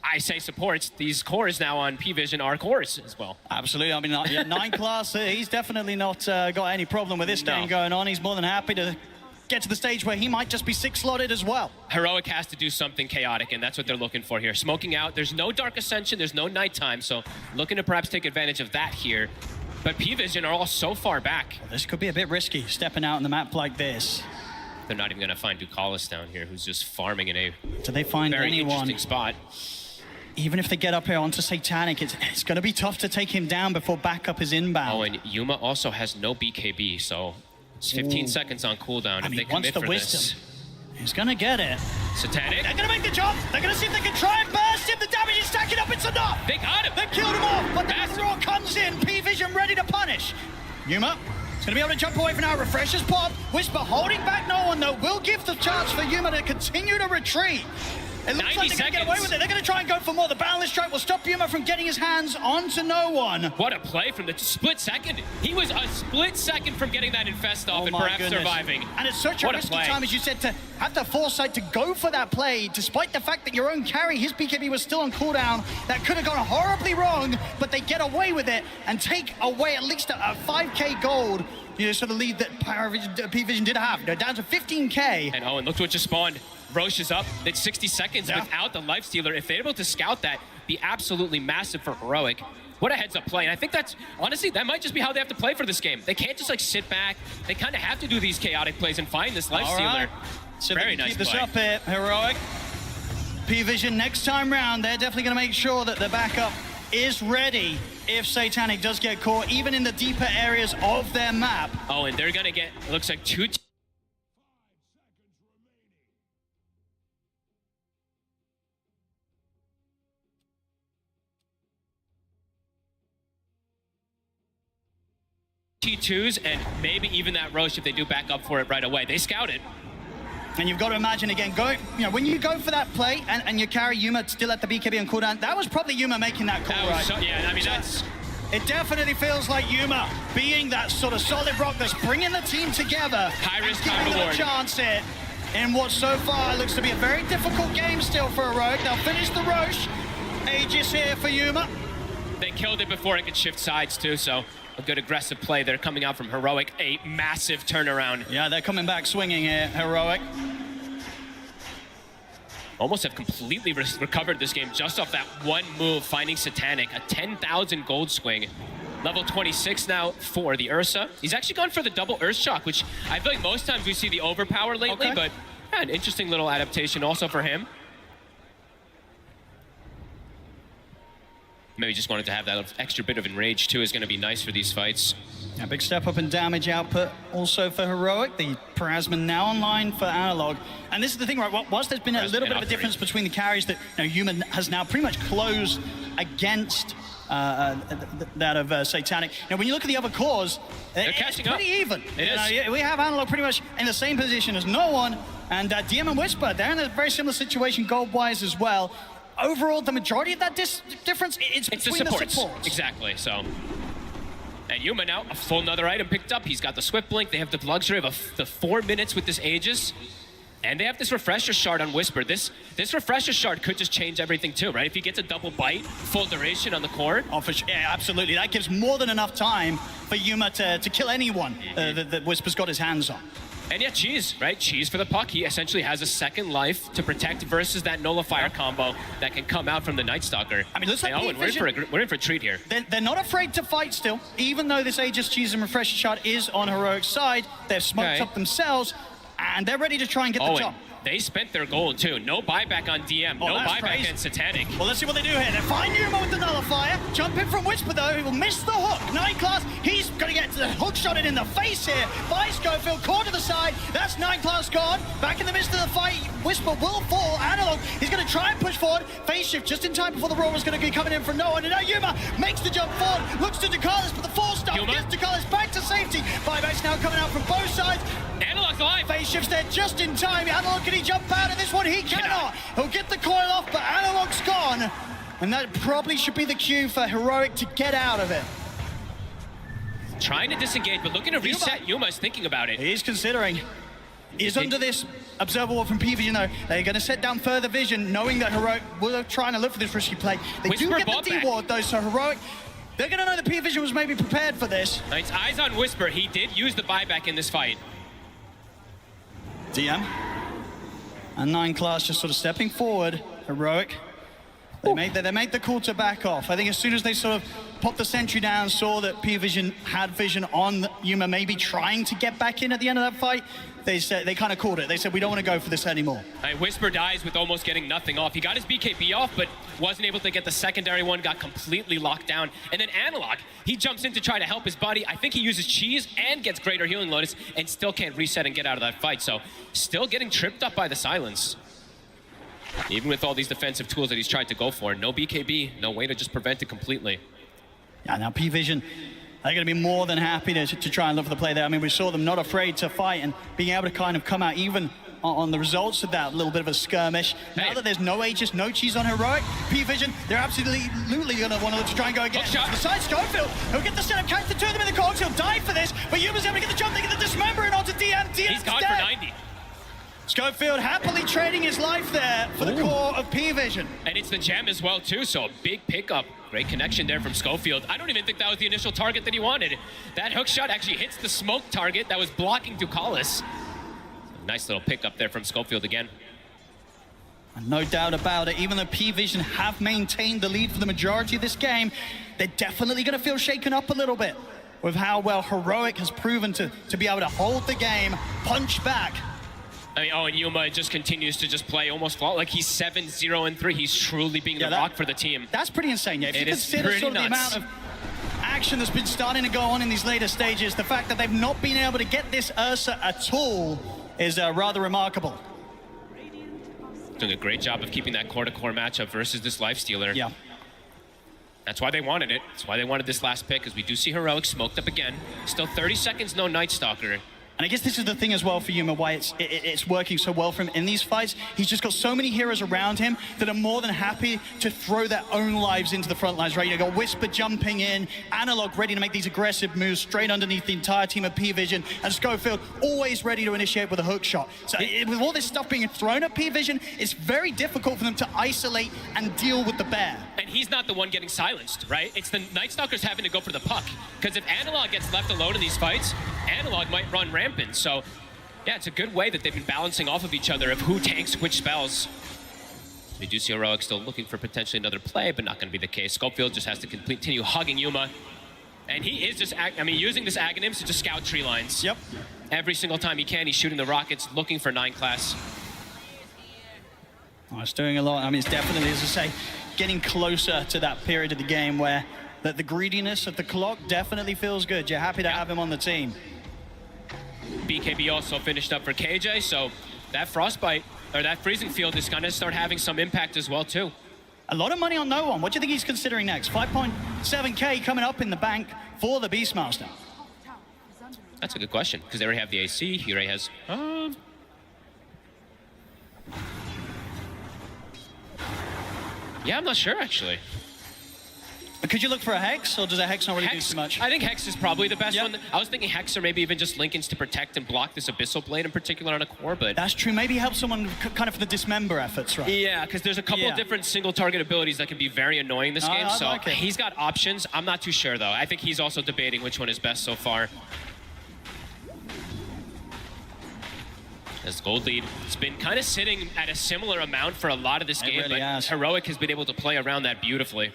I say supports, these cores now on P-Vision are cores as well. Absolutely. I mean, yeah, 9 class, he's definitely not got any problem with this game going on. He's more than happy to get to the stage where he might just be 6-slotted as well. Heroic has to do something chaotic, and that's what they're looking for here. Smoking out. There's no Dark Ascension. There's no nighttime, so looking to perhaps take advantage of that here. But P-Vision are all so far back. Well, this could be a bit risky, stepping out on the map like this. They're not even going to find Ducalis down here, who's just farming in a Do they find very anyone? interesting spot. Even if they get up here onto Satanic, it's going to be tough to take him down before backup is inbound. Oh, and Yuma also has no BKB, so it's 15 seconds on cooldown. I If mean, they commit for this. He's going to get it. Satanic. They're going to make the jump. They're going to see if they can try and burst him. The damage is stacking up. It's enough. They got him. They killed him off, but the Roar comes in. P-Vision ready to punish. Yuma is going to be able to jump away from now. Refreshers pop. Whisper holding back no one, though. Will give the chance for Yuma to continue to retreat. It looks like they're going to get away with it. They're going to try and go for more. The Boundless Strike will stop Yuma from getting his hands onto no one. What a play from the split second. He was a split second from getting that infest off and perhaps surviving. And it's such a risky time, as you said, to have the foresight to go for that play, despite the fact that your own carry, his BKB was still on cooldown. That could have gone horribly wrong, but they get away with it and take away at least a 5k gold. You know, sort of lead that P-Vision did have. They're down to 15k. And Owen, look what just spawned. Roche is up. It's 60 seconds without the Lifestealer. If they're able to scout that, be absolutely massive for Heroic. What a heads-up play. And I think that's, honestly, that might just be how they have to play for this game. They can't just, like, sit back. They kind of have to do these chaotic plays and find this Lifestealer. So very nice keep this play. up here, Heroic. P-Vision next time round, they're definitely going to make sure that the backup is ready if Satanic does get caught, even in the deeper areas of their map. Oh, and they're going to get, it looks like 2 T2s, and maybe even that Roche if they do back up for it right away. They scout it. And you've got to imagine again, when you go for that play and you carry Yuma still at the BKB on cooldown, that was probably Yuma making that call, right? Yeah, I mean, that's... It definitely feels like Yuma being that sort of solid rock that's bringing the team together. High risk, high giving them reward. a chance here in what so far looks to be a very difficult game still for Heroic. They'll finish the Roche. Aegis here for Yuma. They killed it before it could shift sides too, so a good aggressive play. They're coming out from Heroic, a massive turnaround. Yeah, they're coming back swinging here, Heroic. Almost have completely recovered this game just off that one move, finding Satanic, a 10,000 gold swing. Level 26 now for the Ursa. He's actually gone for the double Earth Shock, which I feel like most times we see the overpower lately, but yeah, an interesting little adaptation also for him. Maybe just wanted to have that extra bit of enrage too, is going to be nice for these fights. A big step up in damage output also for Heroic. The Parasman now online for Analog. And this is the thing, right? Whilst there's been a little bit of a difference between the carries that Yuma has now pretty much closed against that of Satanic. Now, when you look at the other cores, it's pretty even. We have Analog pretty much in the same position as no one. And DM and Whisper, they're in a very similar situation gold-wise as well. Overall, the majority of that difference, it's between the supports. Exactly, so. And Yuma now, a full another item picked up. He's got the Swift Blink. They have the luxury of the 4 minutes with this Aegis. And they have this Refresher Shard on Whisper. This Refresher Shard could just change everything too, right? If he gets a double bite, full duration on the core. Oh, for sure. Yeah, absolutely. That gives more than enough time for Yuma to kill anyone that Whisper's got his hands on. And yeah, Cheese, right? Cheese for the puck. He essentially has a second life to protect versus that Nullifier combo that can come out from the Night Stalker. I mean, looks like Owen, we're in for a treat here. They're not afraid to fight still, even though this Aegis, Cheese, and Refresher Shard is on Heroic's side. They've smoked up themselves, and they're ready to try and get the top. They spent their gold too. No buyback on DM, no buyback crazy. on Satanic. Well, let's see what they do here. They find Yuma with the nullifier. Jump in from Whisper, though. He will miss the hook. 9 class, he's going to get the hook shot in the face here by Schofield. Core to the side. That's 9 class gone. Back in the midst of the fight, Whisper will fall. Analog, he's going to try and push forward. Phase shift just in time before the roar was going to be coming in from no one. And now Yuma makes the jump forward. Looks to DeCarlos, but the 4-star gets DeCarlos back to safety. Buybacks now coming out from both sides. Analog's alive. Phase shifts there just in time. Analog, can he jump out of this one? He cannot. He'll get the coil off, but Analog's gone. And that probably should be the cue for Heroic to get out of it. Trying to disengage, but looking to reset. Yuma's thinking about it. He's considering. He's under this observable from P-Vision, though. They're going to set down further vision, knowing that Heroic will trying to look for this risky play. They do get the D-ward, though, so Heroic, they're going to know that P-Vision was maybe prepared for this. Knight's eyes on Whisper. He did use the buyback in this fight. DM. And 9 class just sort of stepping forward. Heroic. They made the call to back off. I think as soon as they sort of popped the sentry down, saw that P-Vision had vision on Yuma maybe trying to get back in at the end of that fight, they kind of called it. They said, we don't want to go for this anymore. Whisper dies with almost getting nothing off. He got his BKB off, but wasn't able to get the secondary one, got completely locked down. And then Analog, he jumps in to try to help his buddy. I think he uses cheese and gets greater healing lotus and still can't reset and get out of that fight. So still getting tripped up by the silence. Even with all these defensive tools that he's tried to go for, no BKB, no way to just prevent it completely. Yeah, now P-Vision, they're going to be more than happy to try and look for the play there. I mean, we saw them not afraid to fight and being able to kind of come out even on the results of that little bit of a skirmish. Now that there's no Aegis, no cheese on Heroic, P-Vision, they're absolutely going to want to try and go again. Besides Schofield, he'll get the setup, catch the 2 of them in the cogs, he'll die for this, but Yuma's able to get the jump, they get the dismembering onto DM. He's gone for 90. Schofield happily trading his life there for the core of P-Vision. And it's the gem as well, too, so a big pickup. Great connection there from Schofield. I don't even think that was the initial target that he wanted. That hook shot actually hits the smoke target that was blocking DeCarlos. Nice little pickup there from Schofield again. No doubt about it, even though P-Vision have maintained the lead for the majority of this game, they're definitely going to feel shaken up a little bit with how well Heroic has proven to be able to hold the game, punch back. I mean, and Yuma just continues to just play almost flawless. Like he's 7-0-3. He's truly being the rock for the team. That's pretty insane, yeah. If you consider sort of the amount of action that's been starting to go on in these later stages, the fact that they've not been able to get this Ursa at all is rather remarkable. Doing a great job of keeping that core-to-core matchup versus this Lifestealer. Yeah. That's why they wanted it. That's why they wanted this last pick, because we do see Heroic smoked up again. Still 30 seconds, no Night Stalker. And I guess this is the thing as well for Yuma, why it's working so well for him in these fights. He's just got so many heroes around him that are more than happy to throw their own lives into the front lines, right? You got Whisper jumping in, Analog ready to make these aggressive moves straight underneath the entire team of P-Vision, and Schofield always ready to initiate with a hook shot. So with all this stuff being thrown at P-Vision, it's very difficult for them to isolate and deal with the bear. And he's not the one getting silenced, right? It's the Night Stalkers having to go for the puck. Because if Analog gets left alone in these fights, Analog might run rampant. So, yeah, it's a good way that they've been balancing off of each other of who tanks which spells. We do see Heroic still looking for potentially another play, but not going to be the case. Schofield just has to continue hugging Yuma. And he is just, using this Aghanims to just scout tree lines. Yep. Every single time he can, he's shooting the rockets, looking for 9 class. Oh, it's doing a lot. I mean, it's definitely, as I say, getting closer to that period of the game where the greediness of the clock definitely feels good. You're happy to have him on the team. BKB also finished up for KJ, so that Frostbite, or that Freezing Field is going to start having some impact as well, too. A lot of money on no one. What do you think he's considering next? 5.7K coming up in the bank for the Beastmaster. That's a good question, because they already have the AC, he already has... Yeah, I'm not sure, actually. Could you look for a Hex, or does a Hex not really do too much? I think Hex is probably the best one. I was thinking Hex or maybe even just Lincolns to protect and block this Abyssal Blade in particular on a core, but... That's true. Maybe help someone kind of for the dismember efforts, right? Yeah, because there's a couple of different single target abilities that can be very annoying this game, so like he's got options. I'm not too sure, though. I think he's also debating which one is best so far. This gold lead, it's been kind of sitting at a similar amount for a lot of this game, really but Heroic has been able to play around that beautifully.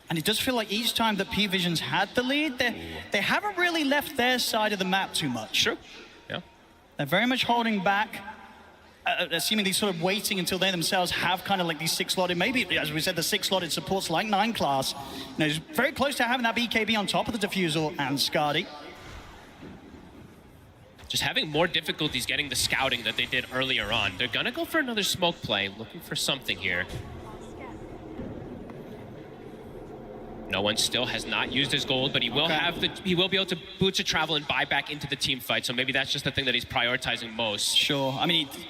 And it does feel like each time that P-Vision's had the lead, they haven't really left their side of the map too much. True. Yeah. They're very much holding back. seemingly sort of waiting until they themselves have kind of like these 6-slotted, maybe, as we said, the 6-slotted supports like 9 class. You know, he's very close to having that BKB on top of the Diffusal and Skadi. Just having more difficulties getting the scouting that they did earlier on. They're gonna go for another smoke play, looking for something here. No one still has not used his gold, but he will he will be able to boots of travel and buy back into the team fight. So maybe that's just the thing that he's prioritizing most. Sure. I mean, he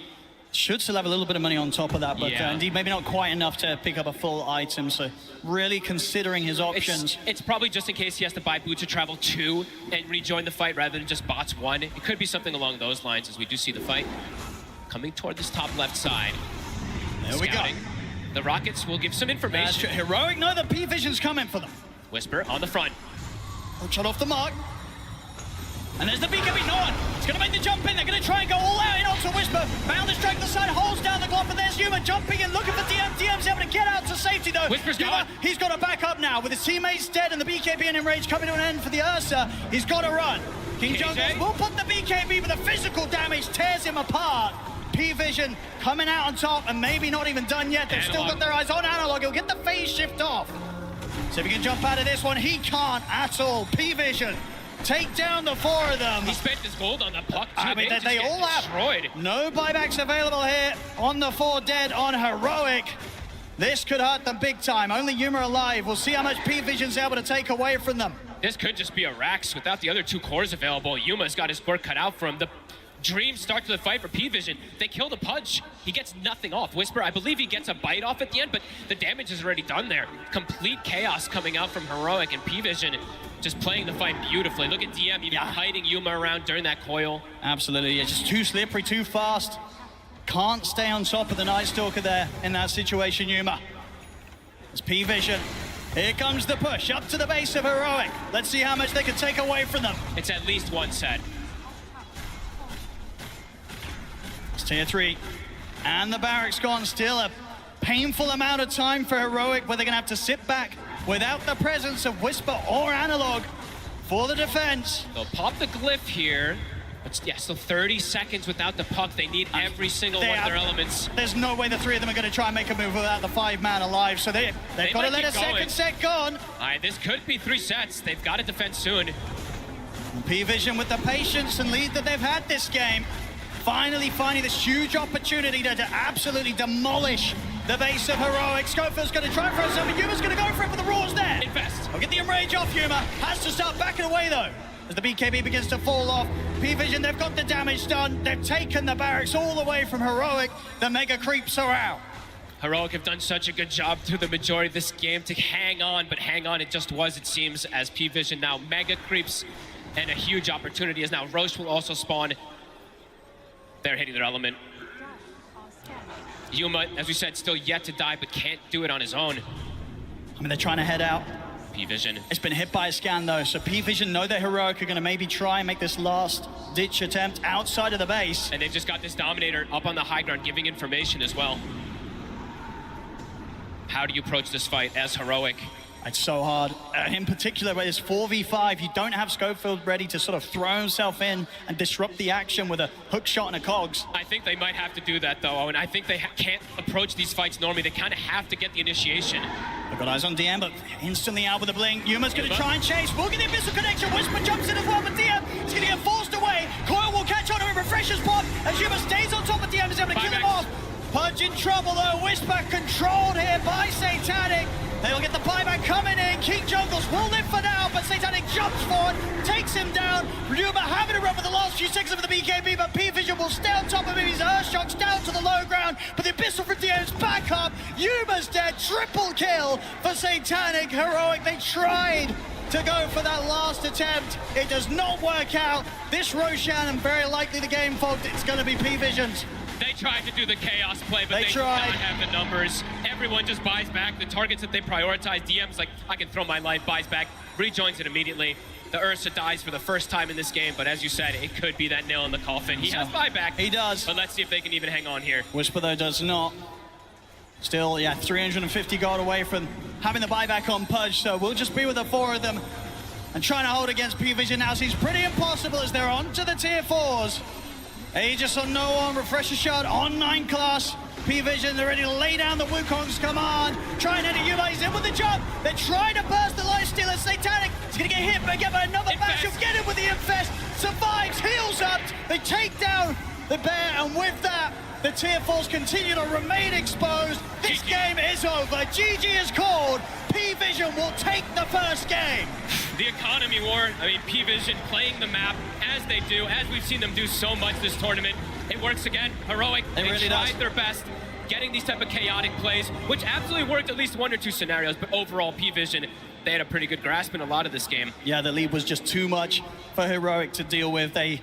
should still have a little bit of money on top of that, but indeed maybe not quite enough to pick up a full item. So really considering his options. It's probably just in case he has to buy boots of travel 2 and rejoin the fight rather than just bots 1. It could be something along those lines as we do see the fight coming toward this top left side. There we go. The Rockets will give some information. Heroic, no, the P-Vision's coming for them. Whisper on the front. Shot off the mark. And there's the BKB, no one. It's going to make the jump in. They're going to try and go all out in onto Whisper. Found the strike the side, holds down the glove, and there's Yuma jumping and looking for DM. DM's able to get out to safety, though. Whisper's Yuma, gone. he's got to back up now. With his teammates dead and the BKB and Enrage coming to an end for the Ursa, he's got to run. King Jungles will put the BKB, but the physical damage tears him apart. P-Vision coming out on top, and maybe not even done yet. They've still got their eyes on Analog. He'll get the phase shift off. So if he can jump out of this one, he can't at all. P-Vision take down the 4 of them. He spent his gold on the puck, too. I mean, they all have destroyed. No buybacks available here on the 4 dead on Heroic. This could hurt them big time. Only Yuma alive. We'll see how much P-Vision's able to take away from them. This could just be a Rax without the other 2 cores available. Yuma's got his work cut out for him. The dream start to the fight for P-Vision. They kill the punch. He gets nothing off. Whisper, I believe he gets a bite off at the end, but the damage is already done there. Complete chaos coming out from Heroic, and P-Vision just playing the fight beautifully. Look at DM even hiding Yuma around during that coil. Absolutely, yeah, just too slippery, too fast. Can't stay on top of the Night Stalker there in that situation, Yuma. It's P-Vision. Here comes the push up to the base of Heroic. Let's see how much they can take away from them. It's at least 1 set. It's tier 3. And the barracks gone. Still a painful amount of time for Heroic, where they're gonna have to sit back without the presence of Whisper or Analog for the defense. They'll pop the glyph here. But yeah, so 30 seconds without the puck. They need every single one of their elements. There's no way the 3 of them are going to try and make a move without the 5-man alive, so they've got to let a second set go on. All right, this could be 3 sets. They've got to defend soon. P-Vision with the patience and lead that they've had this game, finally finding this huge opportunity to absolutely demolish the base of Heroic. Schofield's going to try for us, but Yuma's going to go for it, but the Raw's there. Invest. I'll get the Enrage off Yuma. Has to start backing away, though, as the BKB begins to fall off. P-Vision, they've got the damage done. They've taken the barracks all away from Heroic. The mega creeps are out. Heroic have done such a good job through the majority of this game to hang on, but hang on it just was, it seems, as P-Vision now mega creeps, and a huge opportunity is now Roche will also spawn. They're hitting their element. Yuma, as we said, still yet to die, but can't do it on his own. I mean, they're trying to head out. P-Vision. It's been hit by a scan, though, so P-Vision know that Heroic are going to maybe try and make this last-ditch attempt outside of the base. And they've just got this Dominator up on the high ground giving information as well. How do you approach this fight as Heroic? It's so hard. In particular, where it's 4v5, you don't have Schofield ready to sort of throw himself in and disrupt the action with a hook shot and a cogs. I think they might have to do that, though, and I think they can't approach these fights normally. They kind of have to get the initiation. They've got eyes on DM, but instantly out with a blink. Yuma's going to try and chase. We'll get the Abyssal Connection. Whisper jumps in as well, but DM is going to get forced away. Coil will catch on to him, refreshes pod, as Yuma stays on top of DM, is able to kill him off. Pudge in trouble, though. Whisper controlled here by Satanic. They'll get the buyback coming in. King Jungles will live for now, but Satanic jumps forward, takes him down. Yuma having a run for the last few seconds of the BKB, but P-Vision will stay on top of him. His Earthshock's down to the low ground, but the Abyssal from DM's back up. Yuma's dead. Triple kill for Satanic. Heroic, they tried to go for that last attempt. It does not work out. This Roshan, and very likely the game fault, it's going to be P-Vision's. They tried to do the chaos play, but they did not have the numbers. Everyone just buys back the targets that they prioritize. DM's like, I can throw my line, buys back, rejoins it immediately. The Ursa dies for the first time in this game, but as you said, it could be that nail in the coffin. He has buyback. He does. But let's see if they can even hang on here. Whisper, though, does not. Still, yeah, 350 gold away from having the buyback on Pudge, so we'll just be with the 4 of them and trying to hold against P-Vision now seems pretty impossible as they're on to the tier 4s. Aegis on no one, Refresher Shard on 9 class. P-Vision, they're ready to lay down the Wukong's command. Try and enter Yuma, he's in with the jump. They're trying to burst the Lifestealer. Satanic, he's gonna get hit, but again by another bash. He'll get it with the Infest. Survives, heals up. They take down the bear, and with that, the tier 4s continue to remain exposed. This game is over. GG is called. P-Vision will take the first game. The economy war, I mean, P-Vision playing the map as they do, as we've seen them do so much this tournament. It works again, heroic. They really tried does. their best, getting these type of chaotic plays, which absolutely worked at least 1 or 2 scenarios, but overall, P-Vision, they had a pretty good grasp in a lot of this game. Yeah, the lead was just too much for Heroic to deal with. They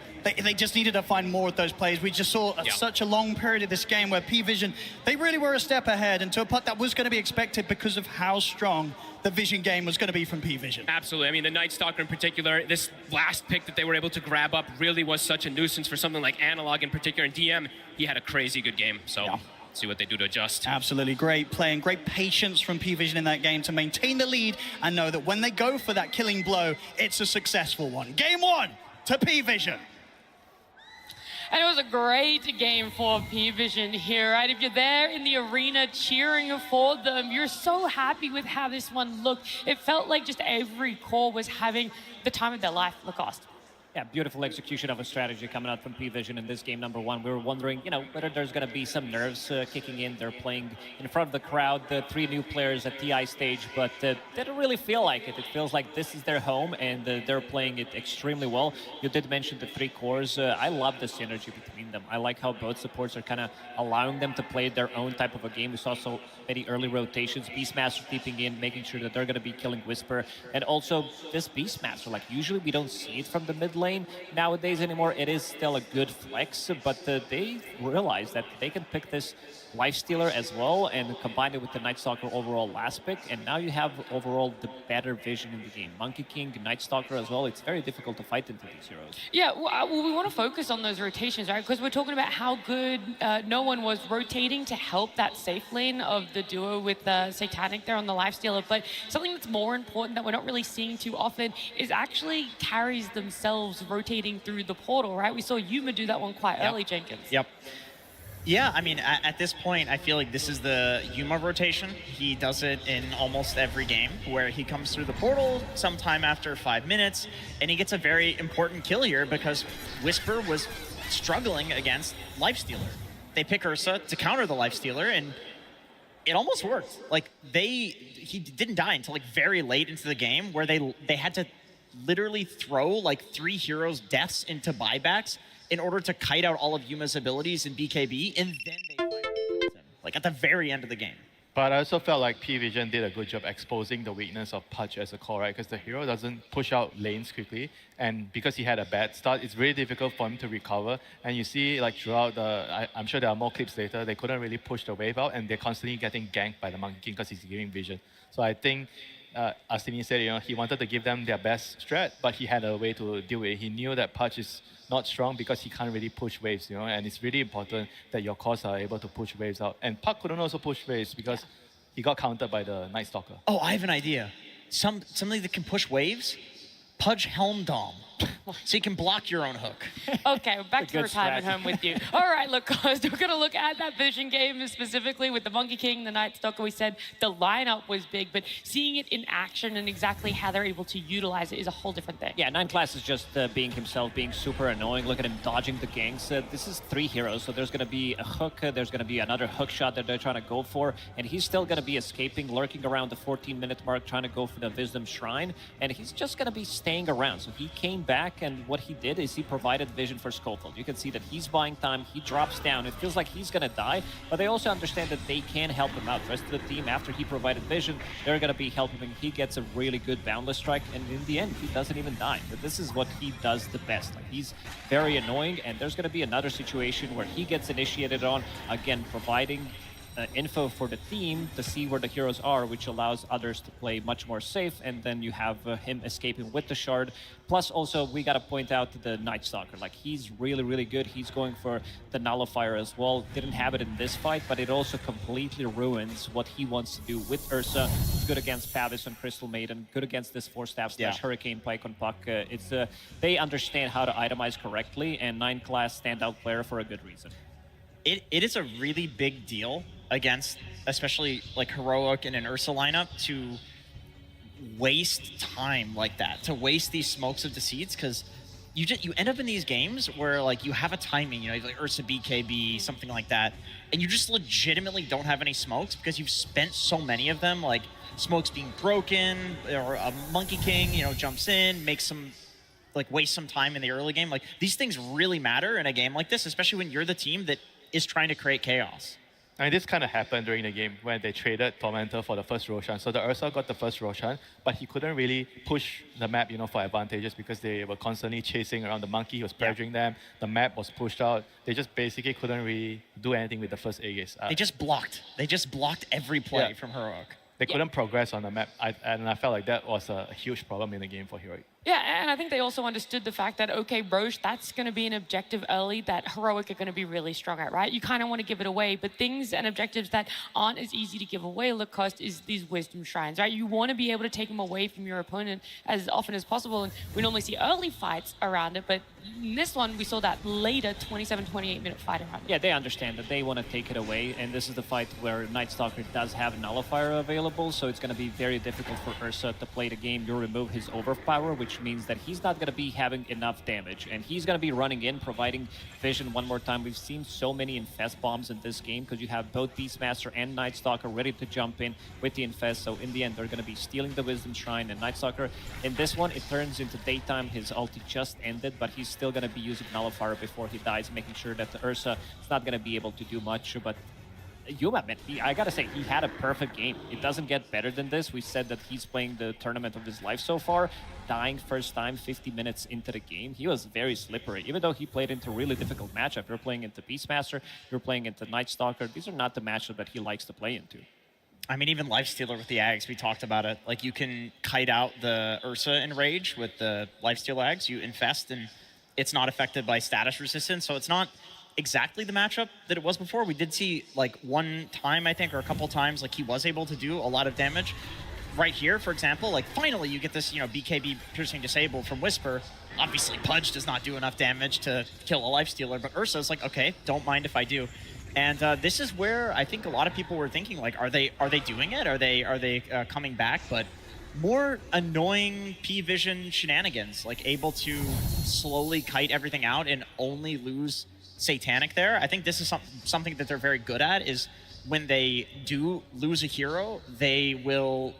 just needed to find more of those plays. We just saw such a long period of this game where P-Vision, they really were a step ahead, and to a putt that was going to be expected because of how strong the Vision game was going to be from P-Vision. Absolutely. I mean, the Night Stalker in particular, this last pick that they were able to grab up really was such a nuisance for something like Analog in particular. And DM, he had a crazy good game. So see what they do to adjust. Absolutely. Great play and great patience from P-Vision in that game to maintain the lead and know that when they go for that killing blow, it's a successful one. Game 1 to P-Vision. And it was a great game for P-Vision here, right? If you're there in the arena cheering for them, you're so happy with how this one looked. It felt like just every core was having the time of their life, Lacoste. Yeah, beautiful execution of a strategy coming out from P-Vision in this game number 1. We were wondering, whether there's going to be some nerves kicking in. They're playing in front of the crowd, the 3 new players at TI stage, but they don't really feel like it. It feels like this is their home, and they're playing it extremely well. You did mention the 3 cores. I love the synergy between them. I like how both supports are kind of allowing them to play their own type of a game. We saw so many early rotations, Beastmaster deeping in, making sure that they're going to be killing Whisper, and also this Beastmaster, like usually we don't see it from the mid lane nowadays anymore. It is still a good flex, but they realize that they can pick this Lifestealer as well and combine it with the Night Stalker overall last pick, and now you have overall the better vision in the game. Monkey King, Night Stalker as well. It's very difficult to fight into these heroes. Yeah, well, we want to focus on those rotations, right? Because we're talking about how good no one was rotating to help that safe lane of the duo with Satanic there on the Lifestealer. But something that's more important that we're not really seeing too often is actually carries themselves rotating through the portal, right? We saw Yuma do that one quite early, Jenkins. Yep. Yeah, I mean, at this point, I feel like this is the Yuma rotation. He does it in almost every game, where he comes through the portal sometime after 5 minutes, and he gets a very important kill here because Whisper was struggling against Lifestealer. They pick Ursa to counter the Lifestealer, and it almost worked. Like, he didn't die until like very late into the game, where they had to literally throw like 3 heroes' deaths into buybacks in order to kite out all of Yuma's abilities in BKB, and then they finally killed him, like at the very end of the game. But I also felt like P-Vision did a good job exposing the weakness of Pudge as a core, right? Because the hero doesn't push out lanes quickly, and because he had a bad start, it's really difficult for him to recover. And you see, like throughout I'm sure there are more clips later, they couldn't really push the wave out, and they're constantly getting ganked by the Monkey King because he's giving vision. So I think Astini said, he wanted to give them their best strat, but he had a way to deal with it. He knew that Pudge is not strong because he can't really push waves, and it's really important that your cores are able to push waves out. And Puck couldn't also push waves because he got countered by the Night Stalker. Oh, I have an idea. Something that can push waves? Pudge Helm Dom. So you can block your own hook. Okay, back to retirement home with you. All right, look, guys, we're going to look at that Vision game specifically with the Monkey King, the Night Stalker. We said the lineup was big, but seeing it in action and exactly how they're able to utilize it is a whole different thing. Yeah, 9 Class is just being himself, being super annoying. Look at him dodging the ganks. This is 3 heroes, so there's going to be a hook, there's going to be another hook shot that they're trying to go for, and he's still going to be escaping, lurking around the 14-minute mark, trying to go for the Wisdom Shrine, and he's just going to be staying around. So he came back, and what he did is he provided vision for Schofield. You can see that he's buying time, he drops down, it feels like he's going to die, but they also understand that they can help him out. The rest of the team, after he provided vision, they're going to be helping him. He gets a really good boundless strike, and in the end, he doesn't even die. But this is what he does the best. Like, he's very annoying, and there's going to be another situation where he gets initiated on, again, providing info for the team to see where the heroes are, which allows others to play much more safe, and then you have him escaping with the shard. Plus, also, we got to point out the Night Stalker. Like, he's really, really good. He's going for the Nullifier as well. Didn't have it in this fight, but it also completely ruins what he wants to do with Ursa. He's good against Pavis and Crystal Maiden, good against this 4-staff / Hurricane Pike on Puck. They understand how to itemize correctly, and 9-class standout player for a good reason. It is a really big deal against, especially like Heroic and an Ursa lineup, to waste time like that, to waste these smokes of Deceits, because you end up in these games where like you have a timing, you know, like Ursa BKB, something like that, and you just legitimately don't have any smokes because you've spent so many of them, like smokes being broken, or a Monkey King, you know, jumps in, makes some, like, waste some time in the early game. Like, these things really matter in a game like this, especially when you're the team that is trying to create chaos. I mean, this kind of happened during the game when they traded Tormentor for the first Roshan. So the Ursa got the first Roshan, but he couldn't really push the map, you know, for advantages because they were constantly chasing around the monkey. He was pressuring them. The map was pushed out. They just basically couldn't really do anything with the first Aegis. They just blocked. They just blocked every play from Heroic. They couldn't progress on the map, and I felt like that was a huge problem in the game for Heroic. Yeah, and I think they also understood the fact that, okay, Roche, that's going to be an objective early that Heroic are going to be really strong at, right? You kind of want to give it away, but things and objectives that aren't as easy to give away, look, cost is these Wisdom Shrines, right? You want to be able to take them away from your opponent as often as possible, and we normally see early fights around it, but in this one, we saw that later 27, 28-minute fight around it. Yeah, they understand that they want to take it away, and this is the fight where Night Stalker does have a Nullifier available, so it's going to be very difficult for Ursa to play the game. You remove his overpower, which means that he's not going to be having enough damage, and he's going to be running in, providing vision one more time. We've seen so many Infest bombs in this game because you have both Beastmaster and Night Stalker ready to jump in with the Infest, so in the end, they're going to be stealing the Wisdom Shrine, and Night Stalker, in this one, it turns into daytime. His ulti just ended, but he's still going to be using Nullifier before he dies, making sure that the Ursa is not going to be able to do much, but Yuma, man, I gotta say, he had a perfect game. It doesn't get better than this. We said that he's playing the tournament of his life so far. Dying first time 50 minutes into the game. He was very slippery, even though he played into a really difficult matchup. You're playing into Beastmaster, you're playing into Night Stalker. These are not the matchups that he likes to play into. I mean, even Lifestealer with the Ags, we talked about it. Like, you can kite out the Ursa in Rage with the Lifesteal Ags. You infest, and it's not affected by status resistance, so it's not exactly the matchup that it was before. We did see, like, one time, I think, or a couple times, like, he was able to do a lot of damage. Right here, for example, like, finally you get this, you know, BKB piercing disable from Whisper. Obviously, Pudge does not do enough damage to kill a Lifestealer, but Ursa's like, okay, don't mind if I do. And this is where I think a lot of people were thinking, like, are they doing it? Are they coming back? But more annoying P-Vision shenanigans, like able to slowly kite everything out and only lose Satanic there. I think this is something that they're very good at, is when they do lose a hero, they will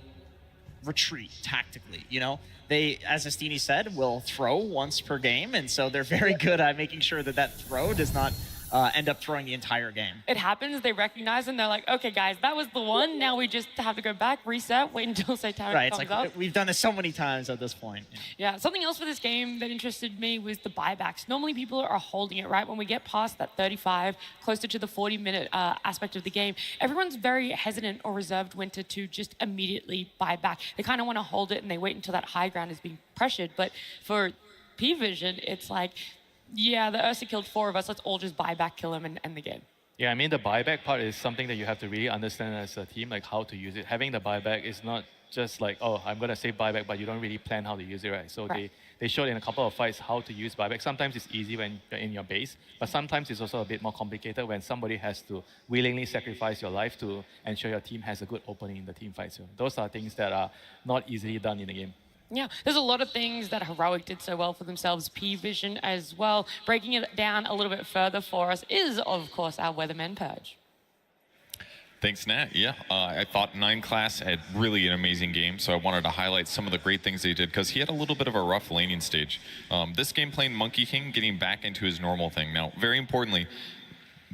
retreat tactically, you know? They, as Astini said, will throw once per game, and so they're very good at making sure that that throw does not end up throwing the entire game. It happens, they recognize, and they're like, okay, guys, that was the one. Now we just have to go back, reset, wait until Satanic comes up. We've done this so many times at this point. Yeah, something else for this game that interested me was the buybacks. Normally people are holding it, right? When we get past that 35, closer to the 40-minute aspect of the game, everyone's very hesitant or reserved Winter to just immediately buy back. They kind of want to hold it and they wait until that high ground is being pressured. But for P-Vision, it's like, yeah, the Ursa killed 4 of us, let's all just buy back, kill him, and end the game. Yeah, I mean, the buyback part is something that you have to really understand as a team, like how to use it. Having the buyback is not just like, oh, I'm going to say buyback, but you don't really plan how to use it, right? So they showed in a couple of fights how to use buyback. Sometimes it's easy when you're in your base, but sometimes it's also a bit more complicated when somebody has to willingly sacrifice your life to ensure your team has a good opening in the team fight. So those are things that are not easily done in the game. Yeah, there's a lot of things that Heroic did so well for themselves, P-Vision as well. Breaking it down a little bit further for us is, of course, our Weatherman Purge. Thanks, Nat. Yeah, I thought 9-class had really an amazing game, so I wanted to highlight some of the great things they did, because he had a little bit of a rough laning stage. This game playing Monkey King, getting back into his normal thing. Now, very importantly,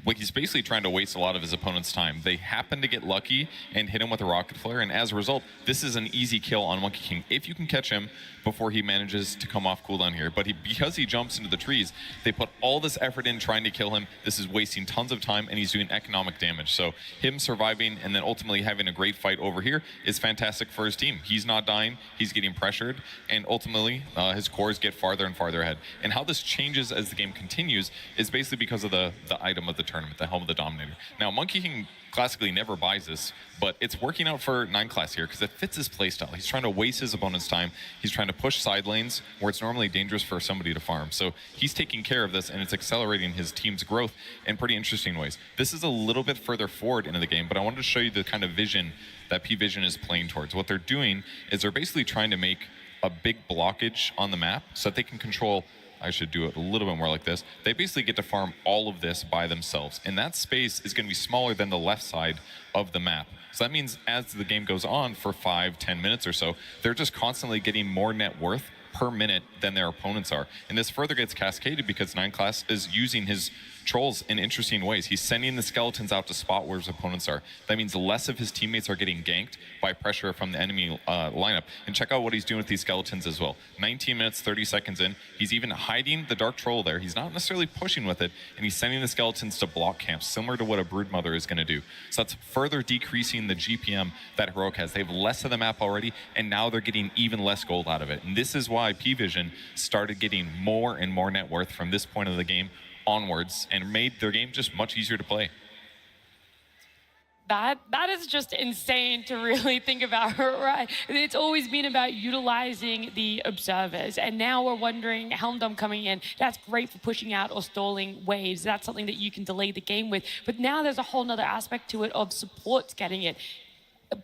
he's basically trying to waste a lot of his opponent's time. They happen to get lucky and hit him with a rocket flare, and as a result, this is an easy kill on Monkey King if you can catch him before he manages to come off cooldown here. But because he jumps into the trees, they put all this effort in trying to kill him. This is wasting tons of time, and he's doing economic damage. So him surviving and then ultimately having a great fight over here is fantastic for his team. He's not dying, he's getting pressured, and ultimately his cores get farther and farther ahead. And how this changes as the game continues is basically because of the item of the tournament, the Helm of the Dominator. Now, Monkey King classically never buys this, but it's working out for 9 class here because it fits his playstyle. He's trying to waste his opponent's time. He's trying to push side lanes where it's normally dangerous for somebody to farm. So he's taking care of this, and it's accelerating his team's growth in pretty interesting ways. This is a little bit further forward into the game, but I wanted to show you the kind of vision that P-Vision is playing towards. What they're doing is they're basically trying to make a big blockage on the map so that they can control. I should do it a little bit more like this. They basically get to farm all of this by themselves. And that space is going to be smaller than the left side of the map. So that means as the game goes on for 5-10 minutes or so, they're just constantly getting more net worth per minute than their opponents are. And this further gets cascaded because 9 class is using his trolls in interesting ways. He's sending the skeletons out to spot where his opponents are. That means less of his teammates are getting ganked by pressure from the enemy lineup. And check out what he's doing with these skeletons as well. 19 minutes, 30 seconds in, he's even hiding the Dark Troll there. He's not necessarily pushing with it, and he's sending the skeletons to block camps, similar to what a Broodmother is going to do. So that's further decreasing the GPM that Heroic has. They have less of the map already, and now they're getting even less gold out of it. And this is why P-Vision started getting more and more net worth from this point of the game onwards and made their game just much easier to play. That is just insane to really think about, right? It's always been about utilizing the observers, and now we're wondering, Helmdom coming in, that's great for pushing out or stalling waves. That's something that you can delay the game with. But now there's a whole nother aspect to it of supports getting it,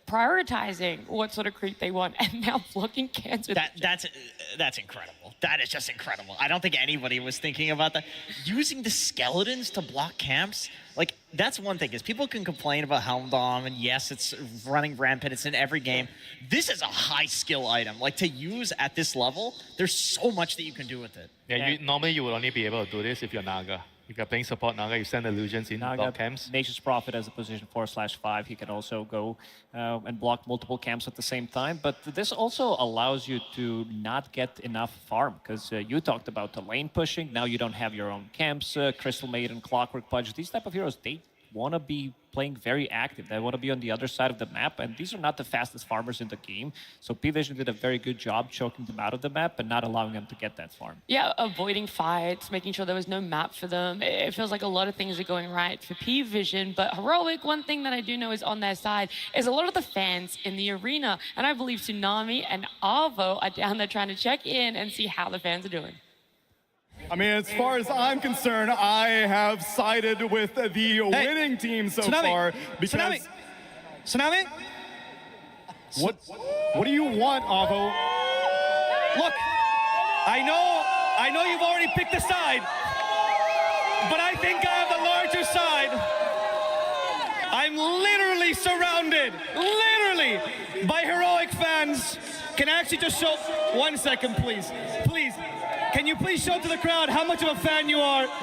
prioritizing what sort of creep they want, and now blocking cancer. That's incredible. That is just incredible. I don't think anybody was thinking about that. Using the skeletons to block camps, like, that's one thing, is people can complain about Helmdom, and yes, it's running rampant, it's in every game. This is a high skill item. Like, to use at this level, there's so much that you can do with it. Yeah, normally you would only be able to do this if you're Naga. If you're playing support Naga, you send illusions in block camps. Nature's Prophet as a position 4/5. He can also go and block multiple camps at the same time. But this also allows you to not get enough farm, because you talked about the lane pushing. Now you don't have your own camps. Crystal Maiden, Clockwork Pudge, these type of heroes, they want to be playing very active. They want to be on the other side of the map, and these are not the fastest farmers in the game. So P-Vision did a very good job choking them out of the map and not allowing them to get that farm. Yeah, avoiding fights, making sure there was no map for them. It feels like a lot of things are going right for P-Vision, but Heroic, one thing that I do know is on their side is a lot of the fans in the arena, and I believe Tsunami and Arvo are down there trying to check in and see how the fans are doing. I mean, as far as I'm concerned, I have sided with the winning team so far because... Tsunami? What do you want, Avo? Look, I know you've already picked a side, but I think I have the larger side. I'm literally surrounded, by Heroic fans. Can I actually just show... 1 second, please. Please. Can you please show to the crowd how much of a fan you are? This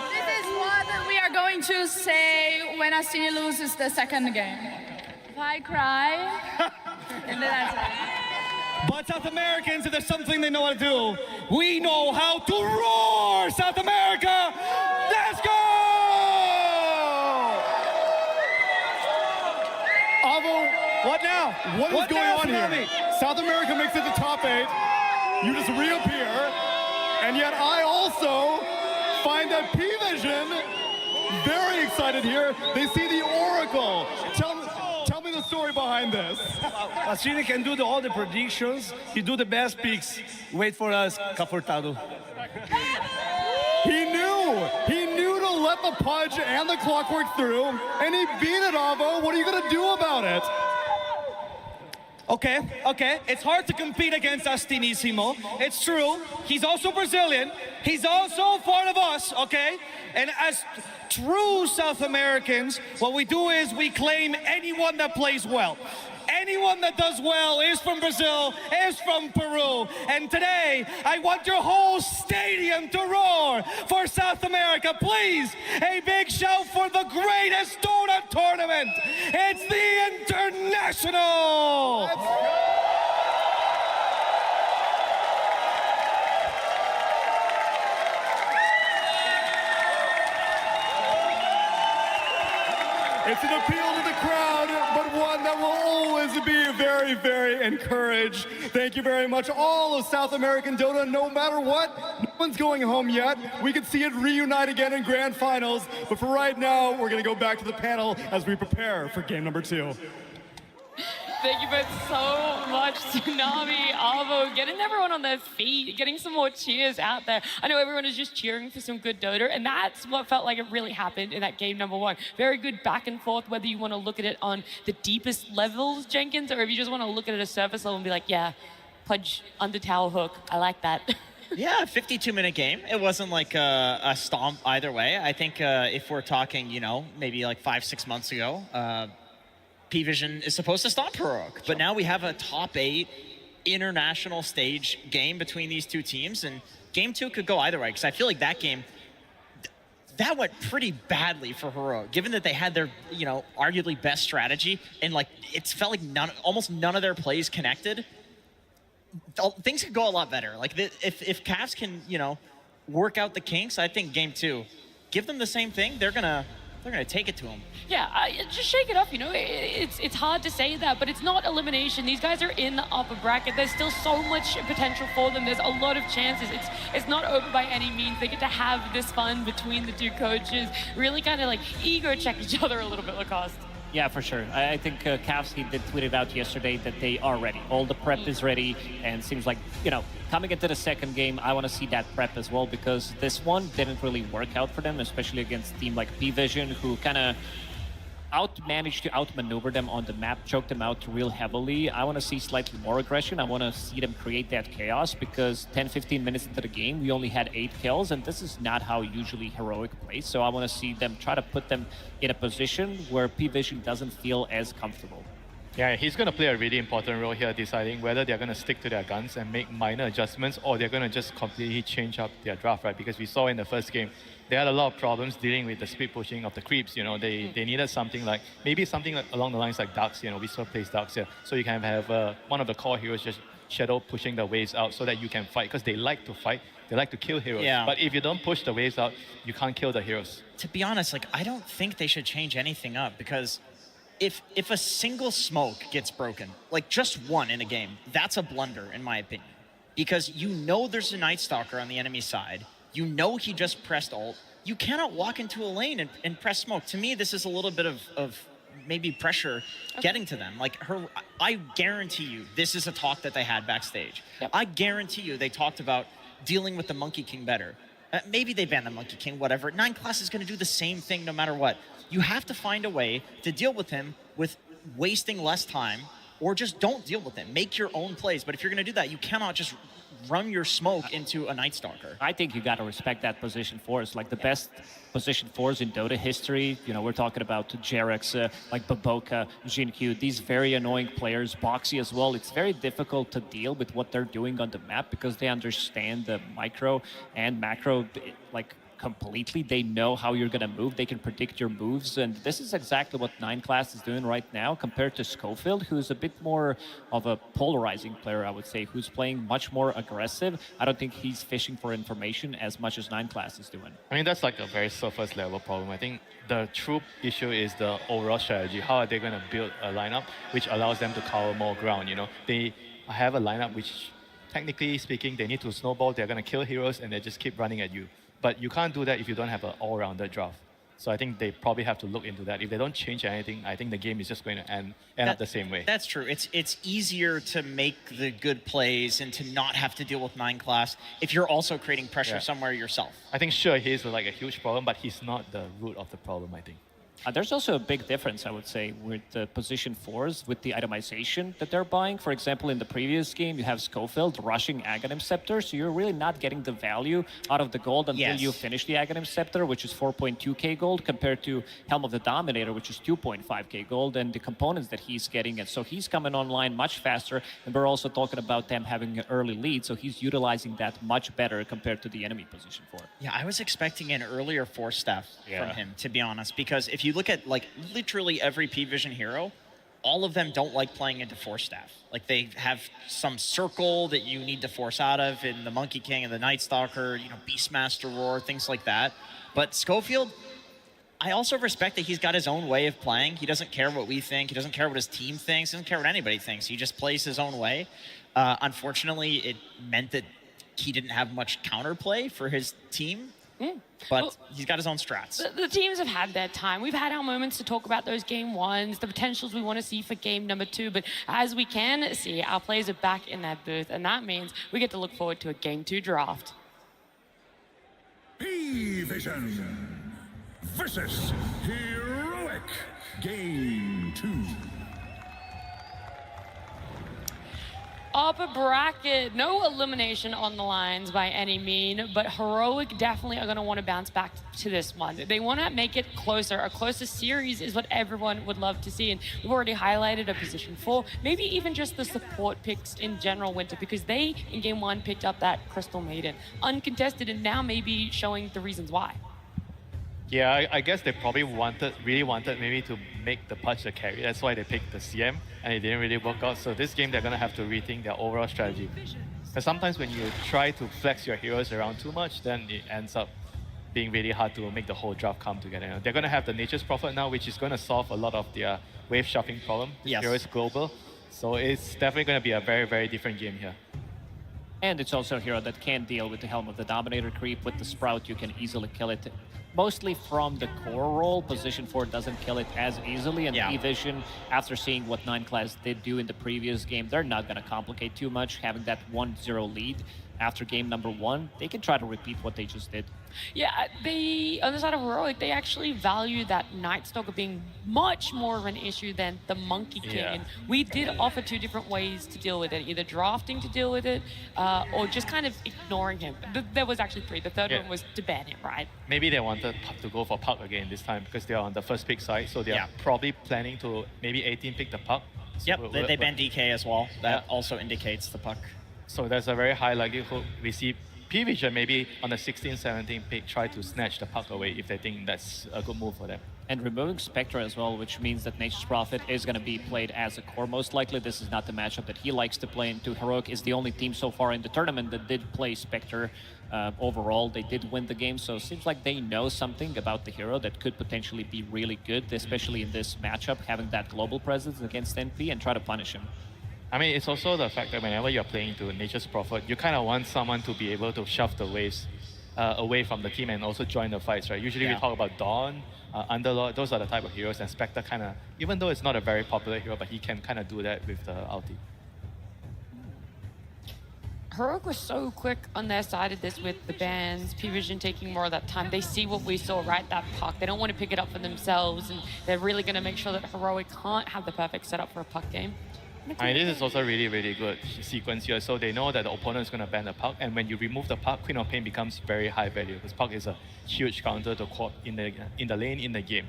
is what we are going to say when Astini loses the second game. If I cry, and then that's it. But South Americans, if there's something they know how to do, we know how to roar, South America! Let's go! Avo, what now? What is going on here? South America makes it to top 8. You just reappear. And yet I also find that P-Vision very excited here. They see the Oracle. Tell me the story behind this. Astini can do all the predictions. He do the best picks. Wait for us, Cafortado. He knew to let the Pudge and the Clockwork through, and he beat it, Avo. What are you gonna do about it? Okay. It's hard to compete against Astinissimo. It's true. He's also Brazilian. He's also part of us, okay? And as true South Americans, what we do is we claim anyone that plays well. Anyone that does well is from Brazil, is from Peru. And today, I want your whole stadium to roar for South America. Please, a big shout for the greatest DOTA tournament. It's the International. It's an appeal to the crowd, but one that will always be very, very encouraged. Thank you very much, all of South American Dota. No matter what, no one's going home yet. We can see it reunite again in grand finals. But for right now, we're going to go back to the panel as we prepare for game number 2. Thank you both so much, Tsunami, Avo, getting everyone on their feet, getting some more cheers out there. I know everyone is just cheering for some good Dota, and that's what felt like it really happened in that game number 1. Very good back and forth, whether you want to look at it on the deepest levels, Jenkins, or if you just want to look at it at a surface level and be like, yeah, Pudge under tower hook, I like that. Yeah, 52-minute game. It wasn't like a stomp either way. I think if we're talking, you know, maybe like 5-6 months ago, P-Vision is supposed to stop Heroic, but now we have a top 8 international stage game between these two teams, and game 2 could go either way, because I feel like that game, that went pretty badly for Heroic, given that they had their, you know, arguably best strategy, and like, it felt like almost none of their plays connected. Things could go a lot better. Like, if Cavs can, you know, work out the kinks, I think game 2, give them the same thing, they're gonna take it to them. Yeah, just shake it up, you know. It's hard to say that, but it's not elimination. These guys are in the upper bracket. There's still so much potential for them. There's a lot of chances. It's not over by any means. They get to have this fun between the two coaches, really kind of like ego check each other a little bit, Lacoste. Yeah, for sure. I think Cavs, he did tweet it out yesterday that they are ready. All the prep is ready, and seems like, you know, coming into the second game, I want to see that prep as well, because this one didn't really work out for them, especially against a team like P-Vision, who kind of managed to outmaneuver them on the map, choke them out real heavily. I want to see slightly more aggression. I want to see them create that chaos, because 10-15 minutes into the game, we only had 8 kills, and this is not how usually Heroic plays. So I want to see them try to put them in a position where P-Vision doesn't feel as comfortable. Yeah, he's going to play a really important role here, deciding whether they're going to stick to their guns and make minor adjustments, or they're going to just completely change up their draft, right? Because we saw in the first game, they had a lot of problems dealing with the speed pushing of the creeps. You know, they needed something like, maybe something like along the lines like Ducks. You know, we saw plays Ducks here. So you can have one of the core heroes just shadow pushing the waves out so that you can fight, because they like to fight. They like to kill heroes. Yeah. But if you don't push the waves out, you can't kill the heroes. To be honest, like, I don't think they should change anything up, because if a single smoke gets broken, like just one in a game, that's a blunder in my opinion. Because you know there's a Night Stalker on the enemy side. You know he just pressed ult. You cannot walk into a lane and press smoke. To me, this is a little bit of maybe pressure getting to them. Like, I guarantee you, this is a talk that they had backstage. Yep. I guarantee you they talked about dealing with the Monkey King better. Maybe they ban the Monkey King, whatever. 9 Class is going to do the same thing no matter what. You have to find a way to deal with him with wasting less time, or just don't deal with him. Make your own plays. But if you're going to do that, you cannot just run your smoke into a Night Stalker. I think you got to respect that position force. Like, the best position force in Dota history, you know, we're talking about Jarex, like Baboka, Jinkyu, these very annoying players, Boxy as well. It's very difficult to deal with what they're doing on the map, because they understand the micro and macro, like, completely. They know how you're going to move. They can predict your moves. And this is exactly what 9 Class is doing right now, compared to Schofield, who's a bit more of a polarizing player, I would say, who's playing much more aggressive. I don't think he's fishing for information as much as 9 Class is doing. I mean, that's like a very surface level problem. I think the true issue is the overall strategy. How are they going to build a lineup which allows them to cover more ground? You know, they have a lineup which, technically speaking, they need to snowball. They're going to kill heroes and they just keep running at you. But you can't do that if you don't have an all-rounded draft. So I think they probably have to look into that. If they don't change anything, I think the game is just going to end up the same way. That's true. It's easier to make the good plays and to not have to deal with 9 Class if you're also creating pressure somewhere yourself. I think sure, he's like a huge problem, but he's not the root of the problem, I think. There's also a big difference, I would say, with the position 4s, with the itemization that they're buying. For example, in the previous game, you have Schofield rushing Aghanim Scepter, so you're really not getting the value out of the gold until you finish the Aghanim Scepter, which is 4.2k gold, compared to Helm of the Dominator, which is 2.5k gold, and the components that he's getting. And so he's coming online much faster, and we're also talking about them having an early lead, so he's utilizing that much better compared to the enemy position 4. Yeah, I was expecting an earlier Force Staff from him, to be honest, because if you look at like literally every P-Vision hero, all of them don't like playing into Force Staff. Like they have some circle that you need to force out of in the Monkey King and the Night Stalker, you know, Beastmaster Roar, things like that. But Schofield, I also respect that he's got his own way of playing. He doesn't care what we think. He doesn't care what his team thinks. He doesn't care what anybody thinks. He just plays his own way. Unfortunately, it meant that he didn't have much counterplay for his team. But he's got his own strats. The teams have had their time. We've had our moments to talk about those game 1s, the potentials we want to see for game number 2. But as we can see, our players are back in their booth, and that means we get to look forward to a game 2 draft. P-Vision versus Heroic Game 2. Upper bracket, no elimination on the lines by any mean, but Heroic definitely are going to want to bounce back to this one. They want to make it closer. A closer series is what everyone would love to see, and we've already highlighted a position 4, maybe even just the support picks in general, Winter, because they, in game 1, picked up that Crystal Maiden, uncontested, and now maybe showing the reasons why. Yeah, I guess they probably really wanted maybe to make the Pudge the carry. That's why they picked the CM, and it didn't really work out. So this game, they're going to have to rethink their overall strategy. Because sometimes when you try to flex your heroes around too much, then it ends up being really hard to make the whole draft come together. They're going to have the Nature's Prophet now, which is going to solve a lot of their wave shuffling problem. This hero is global. So it's definitely going to be a very, very different game here. And it's also a hero that can deal with the Helm of the Dominator creep. With the Sprout, you can easily kill it. Mostly from the core role, position 4 doesn't kill it as easily, and P-Vision, after seeing what 9 class did do in the previous game, they're not going to complicate too much. Having that 1-0 lead after game number 1, they can try to repeat what they just did. Yeah, on the side of Heroic, they actually value that Night Stalker being much more of an issue than the Monkey King. And we did offer 2 different ways to deal with it, either drafting to deal with it, or just kind of ignoring him. There was actually 3. The third one was to ban him, right? Maybe they wanted to go for Puck again this time because they're on the first pick side, so they're probably planning to maybe 18 pick the Puck. So they banned DK as well. That also indicates the Puck. So there's a very high likelihood we see P-Vision maybe on the 16-17 pick try to snatch the Puck away if they think that's a good move for them. And removing Spectre as well, which means that Nature's Prophet is going to be played as a core most likely. This is not the matchup that he likes to play into. Heroic is the only team so far in the tournament that did play Spectre. Overall, they did win the game, so it seems like they know something about the hero that could potentially be really good, especially in this matchup, having that global presence against NP and try to punish him. I mean, it's also the fact that whenever you're playing to Nature's Prophet, you kind of want someone to be able to shove the waves away from the team and also join the fights, right? Usually we talk about Dawn, Underlord, those are the type of heroes, and Spectre kind of, even though it's not a very popular hero, but he can kind of do that with the ulti. Heroic was so quick on their side of this with the bans, P-Vision taking more of that time. They see what we saw, right? That Puck. They don't want to pick it up for themselves, and they're really going to make sure that Heroic can't have the perfect setup for a Puck game. I mean, this is also really, really good sequence here. So they know that the opponent is going to ban the Puck, and when you remove the Puck, Queen of Pain becomes very high value because Puck is a huge counter to Quad in the lane in the game.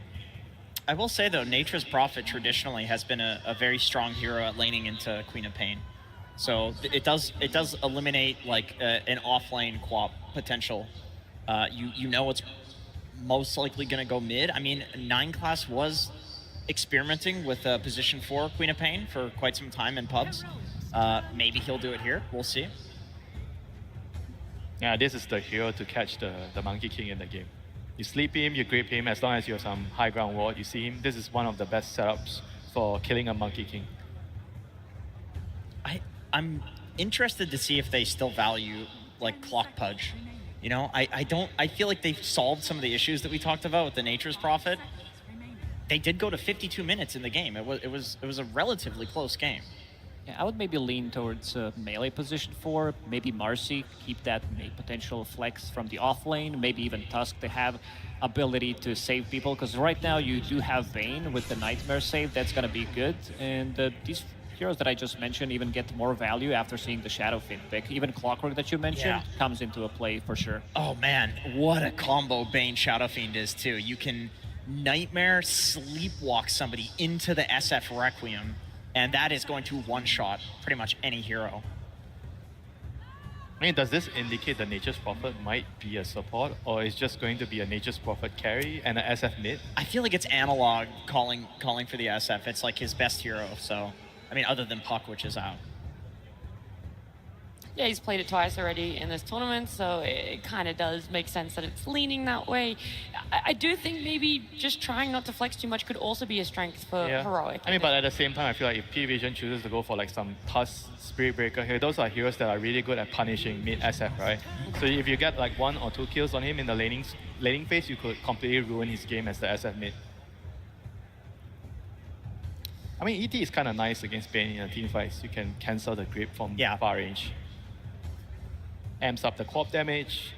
I will say though, Nature's Prophet traditionally has been a very strong hero at laning into Queen of Pain. So it does eliminate like an off-lane Quap potential. You know it's most likely going to go mid. I mean, 9 class was experimenting with position 4 Queen of Pain for quite some time in pubs. Maybe he'll do it here. We'll see. Yeah, this is the hero to catch the Monkey King in the game. You sleep him, you grip him, as long as you have some high ground ward, you see him. This is one of the best setups for killing a Monkey King. I'm interested to see if they still value like Clock Pudge. You know, I feel like they've solved some of the issues that we talked about with the Nature's Prophet. They did go to 52 minutes in the game. It was a relatively close game. Yeah, I would maybe lean towards melee position 4, maybe Marcy, keep that potential flex from the off lane, maybe even Tusk to have ability to save people, because right now you do have Vayne with the Nightmare save. That's going to be good. And these heroes that I just mentioned even get more value after seeing the Shadow Fiend pick. Even Clockwork that you mentioned comes into a play for sure. Oh man, what a combo Bane Shadow Fiend is too. You can Nightmare sleepwalk somebody into the SF Requiem, and that is going to one-shot pretty much any hero. I mean, does this indicate the Nature's Prophet might be a support, or is just going to be a Nature's Prophet carry and an SF mid? I feel like it's analog calling for the SF. It's like his best hero, so I mean, other than Puck, which is out. Yeah, he's played it twice already in this tournament, so it kind of does make sense that it's leaning that way. I do think maybe just trying not to flex too much could also be a strength for Heroic. I mean, but at the same time, I feel like if P-Vision chooses to go for like some Tusk, Spirit Breaker here, those are heroes that are really good at punishing mid SF, right? So if you get like 1 or 2 kills on him in the laning phase, you could completely ruin his game as the SF mid. I mean, ET is kind of nice against Bane in a team fight. You can cancel the grip from far range. Amps up the co-op damage.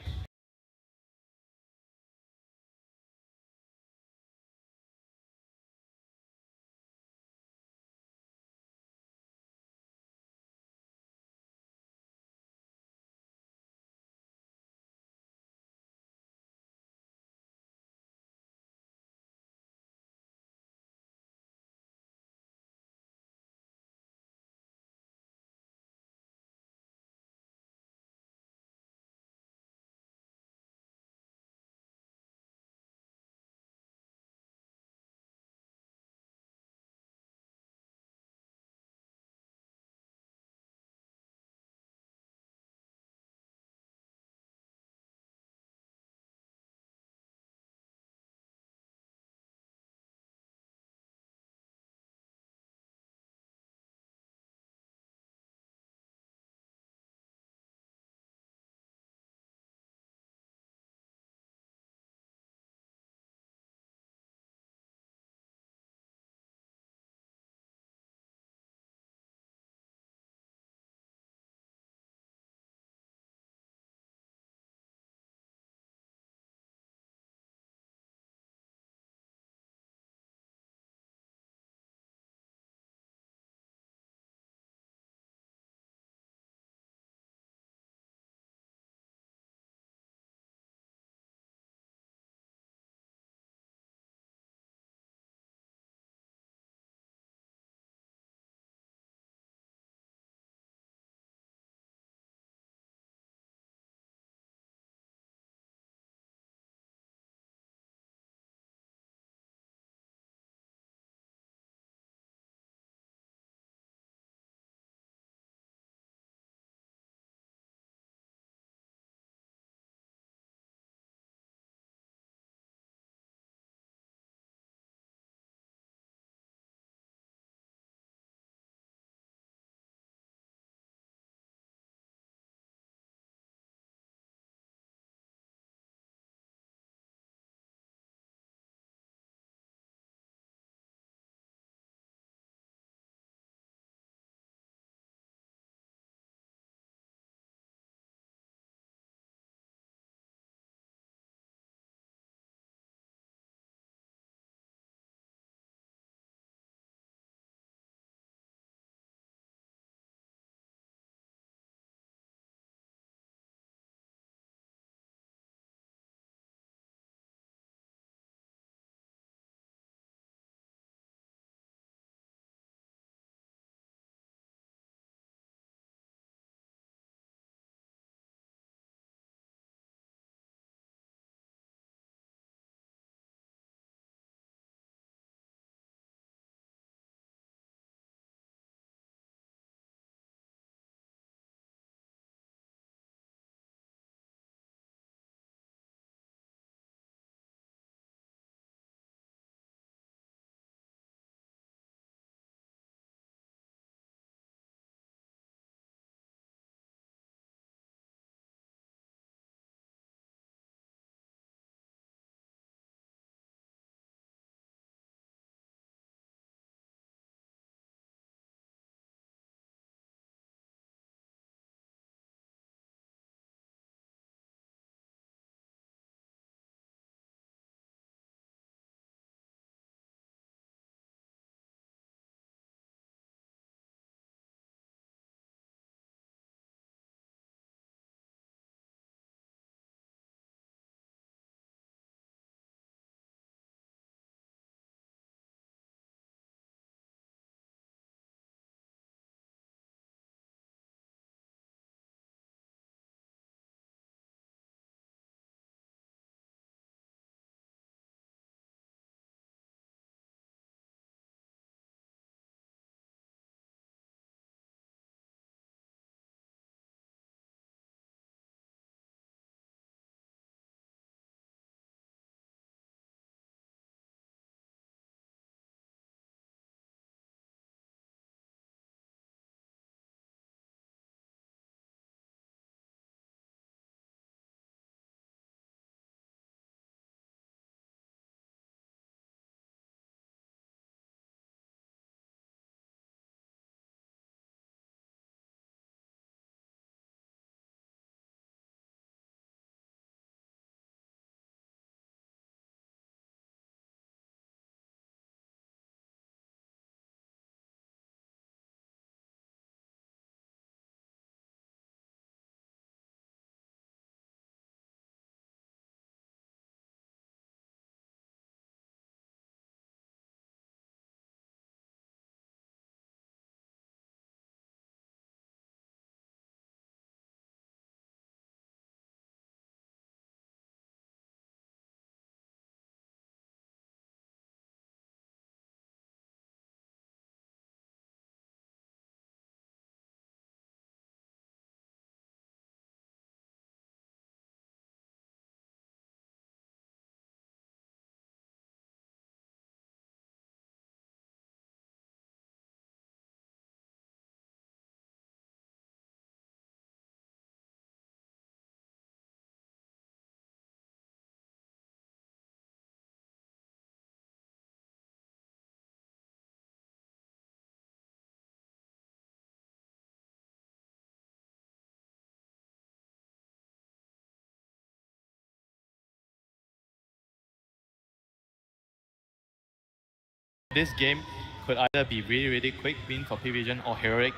This game could either be really, really quick win for P-Vision, or Heroic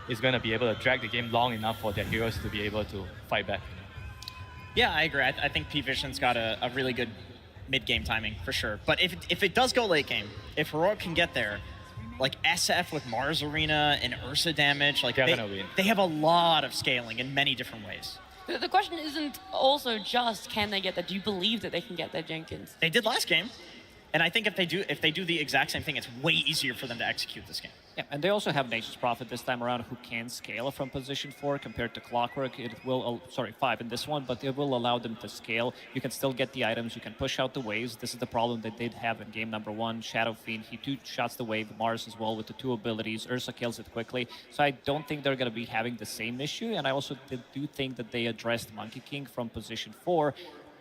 is going to be able to drag the game long enough for their heroes to be able to fight back. Yeah, I agree. I think P-Vision's got a really good mid-game timing, for sure. But if it does go late game, if Heroic can get there, like SF with Mars Arena and Ursa damage, like they have a lot of scaling in many different ways. The question isn't also just can they get that. Do you believe that they can get that, Jenkins? They did last game. And I think if they do the exact same thing, it's way easier for them to execute this game. Yeah, and they also have Nature's Prophet this time around, who can scale from position 4 compared to Clockwork. It will, 5 in this one, but it will allow them to scale. You can still get the items, you can push out the waves. This is the problem that they'd have in game number 1. Shadow Fiend, he 2-shots the wave, Mars as well with the 2 abilities. Ursa kills it quickly. So I don't think they're going to be having the same issue, and I also do think that they addressed Monkey King from position 4.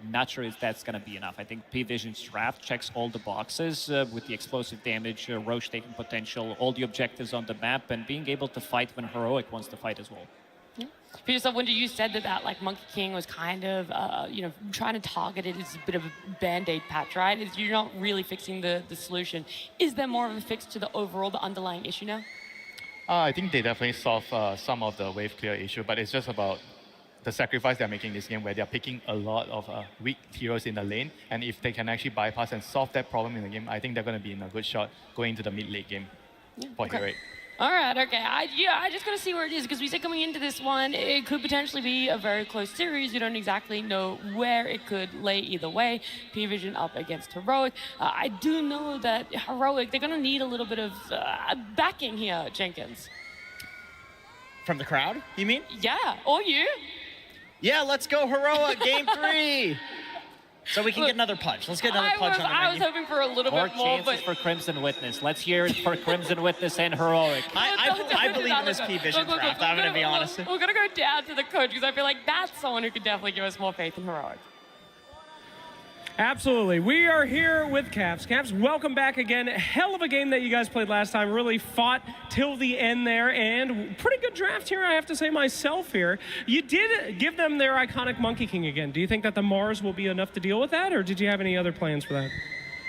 Not sure if that's going to be enough. I think P-Vision's draft checks all the boxes with the explosive damage, Roche taking potential, all the objectives on the map, and being able to fight when Heroic wants to fight as well. Yeah. For yourself, Winter, you said that like Monkey King was kind of, trying to target it as a bit of a band-aid patch, right? You're not really fixing the solution. Is there more of a fix to the underlying issue now? I think they definitely solve some of the wave clear issue, but it's just about the sacrifice they're making in this game, where they're picking a lot of weak heroes in the lane, and if they can actually bypass and solve that problem in the game, I think they're going to be in a good shot going into the mid-late game for Heroic. All right, okay. I just got to see where it is, because we said coming into this one, it could potentially be a very close series. You don't exactly know where it could lay either way. P-Vision up against Heroic. I do know that Heroic, they're going to need a little bit of backing here, Jenkins. From the crowd, you mean? Yeah, or you. Yeah, let's go Heroic, game 3. So we can get another punch. Let's get another punch on the menu. I was hoping for a little bit more, chances for Crimson Witness. Let's hear it for Crimson Witness and Heroic. I believe in this P-Vision draft, I'm going to be honest. We're going to go down to the coach, because I feel like that's someone who could definitely give us more faith in Heroic. Absolutely. We are here with Caps. Caps, welcome back again. Hell of a game that you guys played last time. Really fought till the end there, and pretty good draft here, I have to say myself here. You did give them their iconic Monkey King again. Do you think that the Mars will be enough to deal with that, or did you have any other plans for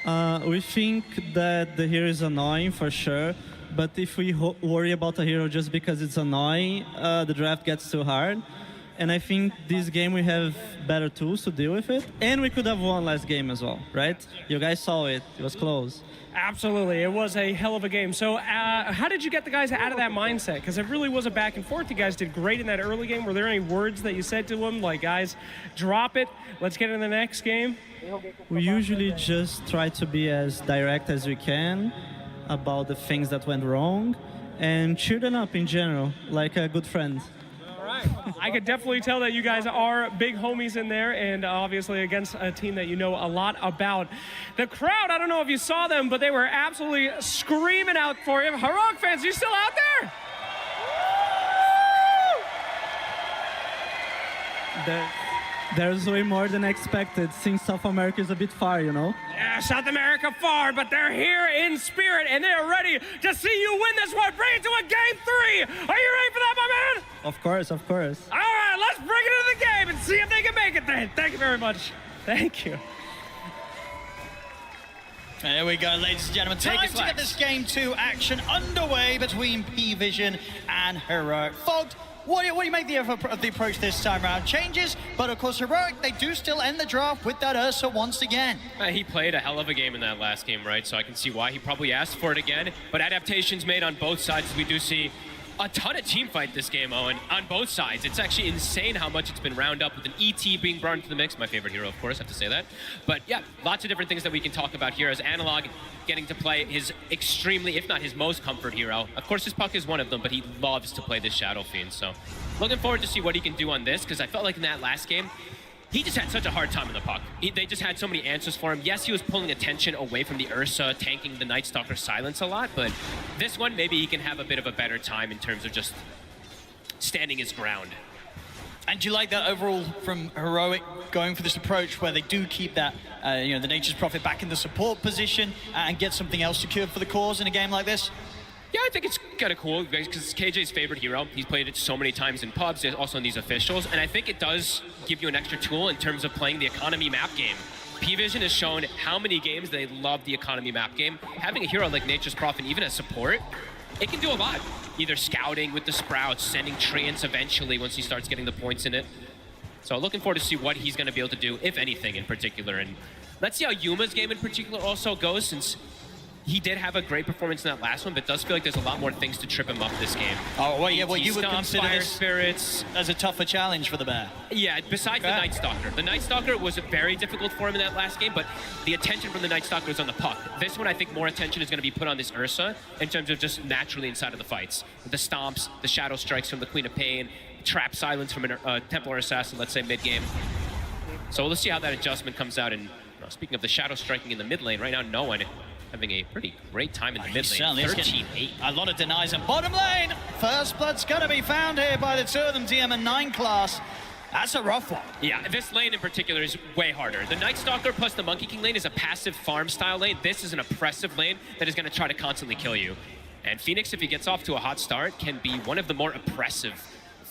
that? We think that the hero is annoying for sure, but if we worry about a hero just because it's annoying, the draft gets too hard. And I think this game we have better tools to deal with it. And we could have won last game as well, right? You guys saw it. It was close. Absolutely. It was a hell of a game. So how did you get the guys out of that mindset? Because it really was a back and forth. You guys did great in that early game. Were there any words that you said to them, like, guys, drop it, let's get in the next game? We usually just try to be as direct as we can about the things that went wrong and cheer them up in general, like a good friend. I could definitely tell that you guys are big homies in there, and obviously against a team that you know a lot about. The crowd, I don't know if you saw them, but they were absolutely screaming out for you. Heroic fans, you still out there? There's way more than expected, since South America is a bit far, you know? Yeah, South America far, but they're here in spirit, and they are ready to see you win this one. Bring it to a game 3. Are you ready for that, my man? Of course, of course. All right, let's bring it into the game and see if they can make it then. Thank you very much. Thank you. There we go, ladies and gentlemen. Time to get this game 2 action underway between P-Vision and Heroic. Folks, what do you make of the approach this time around? Changes, but of course Heroic, they do still end the draft with that Ursa once again. He played a hell of a game in that last game, right? So I can see why he probably asked for it again. But adaptations made on both sides. We do see a ton of team fight this game, Owen, on both sides. It's actually insane how much it's been round up with an ET being brought into the mix. My favorite hero, of course, I have to say that. But yeah, lots of different things that we can talk about here as Analog getting to play his extremely, if not his most comfort hero. Of course, his Puck is one of them, but he loves to play this Shadow Fiend. So looking forward to see what he can do on this, because I felt like in that last game, he just had such a hard time in the Puck. They just had so many answers for him. Yes, he was pulling attention away from the Ursa, tanking the Night Stalker silence a lot, but this one, maybe he can have a bit of a better time in terms of just standing his ground. And do you like that overall from Heroic going for this approach where they do keep that, the Nature's Prophet back in the support position and get something else secured for the cause in a game like this? Yeah, I think it's kind of cool because it's KJ's favorite hero. He's played it so many times in pubs, also in these officials, and I think it does give you an extra tool in terms of playing the economy map game. P-Vision has shown how many games they love the economy map game. Having a hero like Nature's Prophet, even as support, it can do a lot. Either scouting with the Sprouts, sending treants eventually once he starts getting the points in it. So looking forward to see what he's going to be able to do, if anything in particular. And let's see how Yuma's game in particular also goes, since he did have a great performance in that last one, but it does feel like there's a lot more things to trip him up this game. Oh, well, yeah, well, you would Stomp, consider Fire this Spirits as a tougher challenge for the bear. Yeah, besides the Night Stalker. The Night Stalker was very difficult for him in that last game, but the attention from the Night Stalker was on the puck. This one, I think more attention is going to be put on this Ursa in terms of just naturally inside of the fights. The stomps, the shadow strikes from the Queen of Pain, trap silence from a Templar Assassin, let's say mid-game. So let's see how that adjustment comes out. And speaking of the shadow striking in the mid lane, right now no one having a pretty great time in the mid lane. 13-8. A lot of denies in bottom lane. First blood's gonna be found here by the two of them, DM and 9 class. That's a rough one. Yeah, this lane in particular is way harder. The Night Stalker plus the Monkey King lane is a passive farm style lane. This is an oppressive lane that is gonna try to constantly kill you. And Phoenix, if he gets off to a hot start, can be one of the more oppressive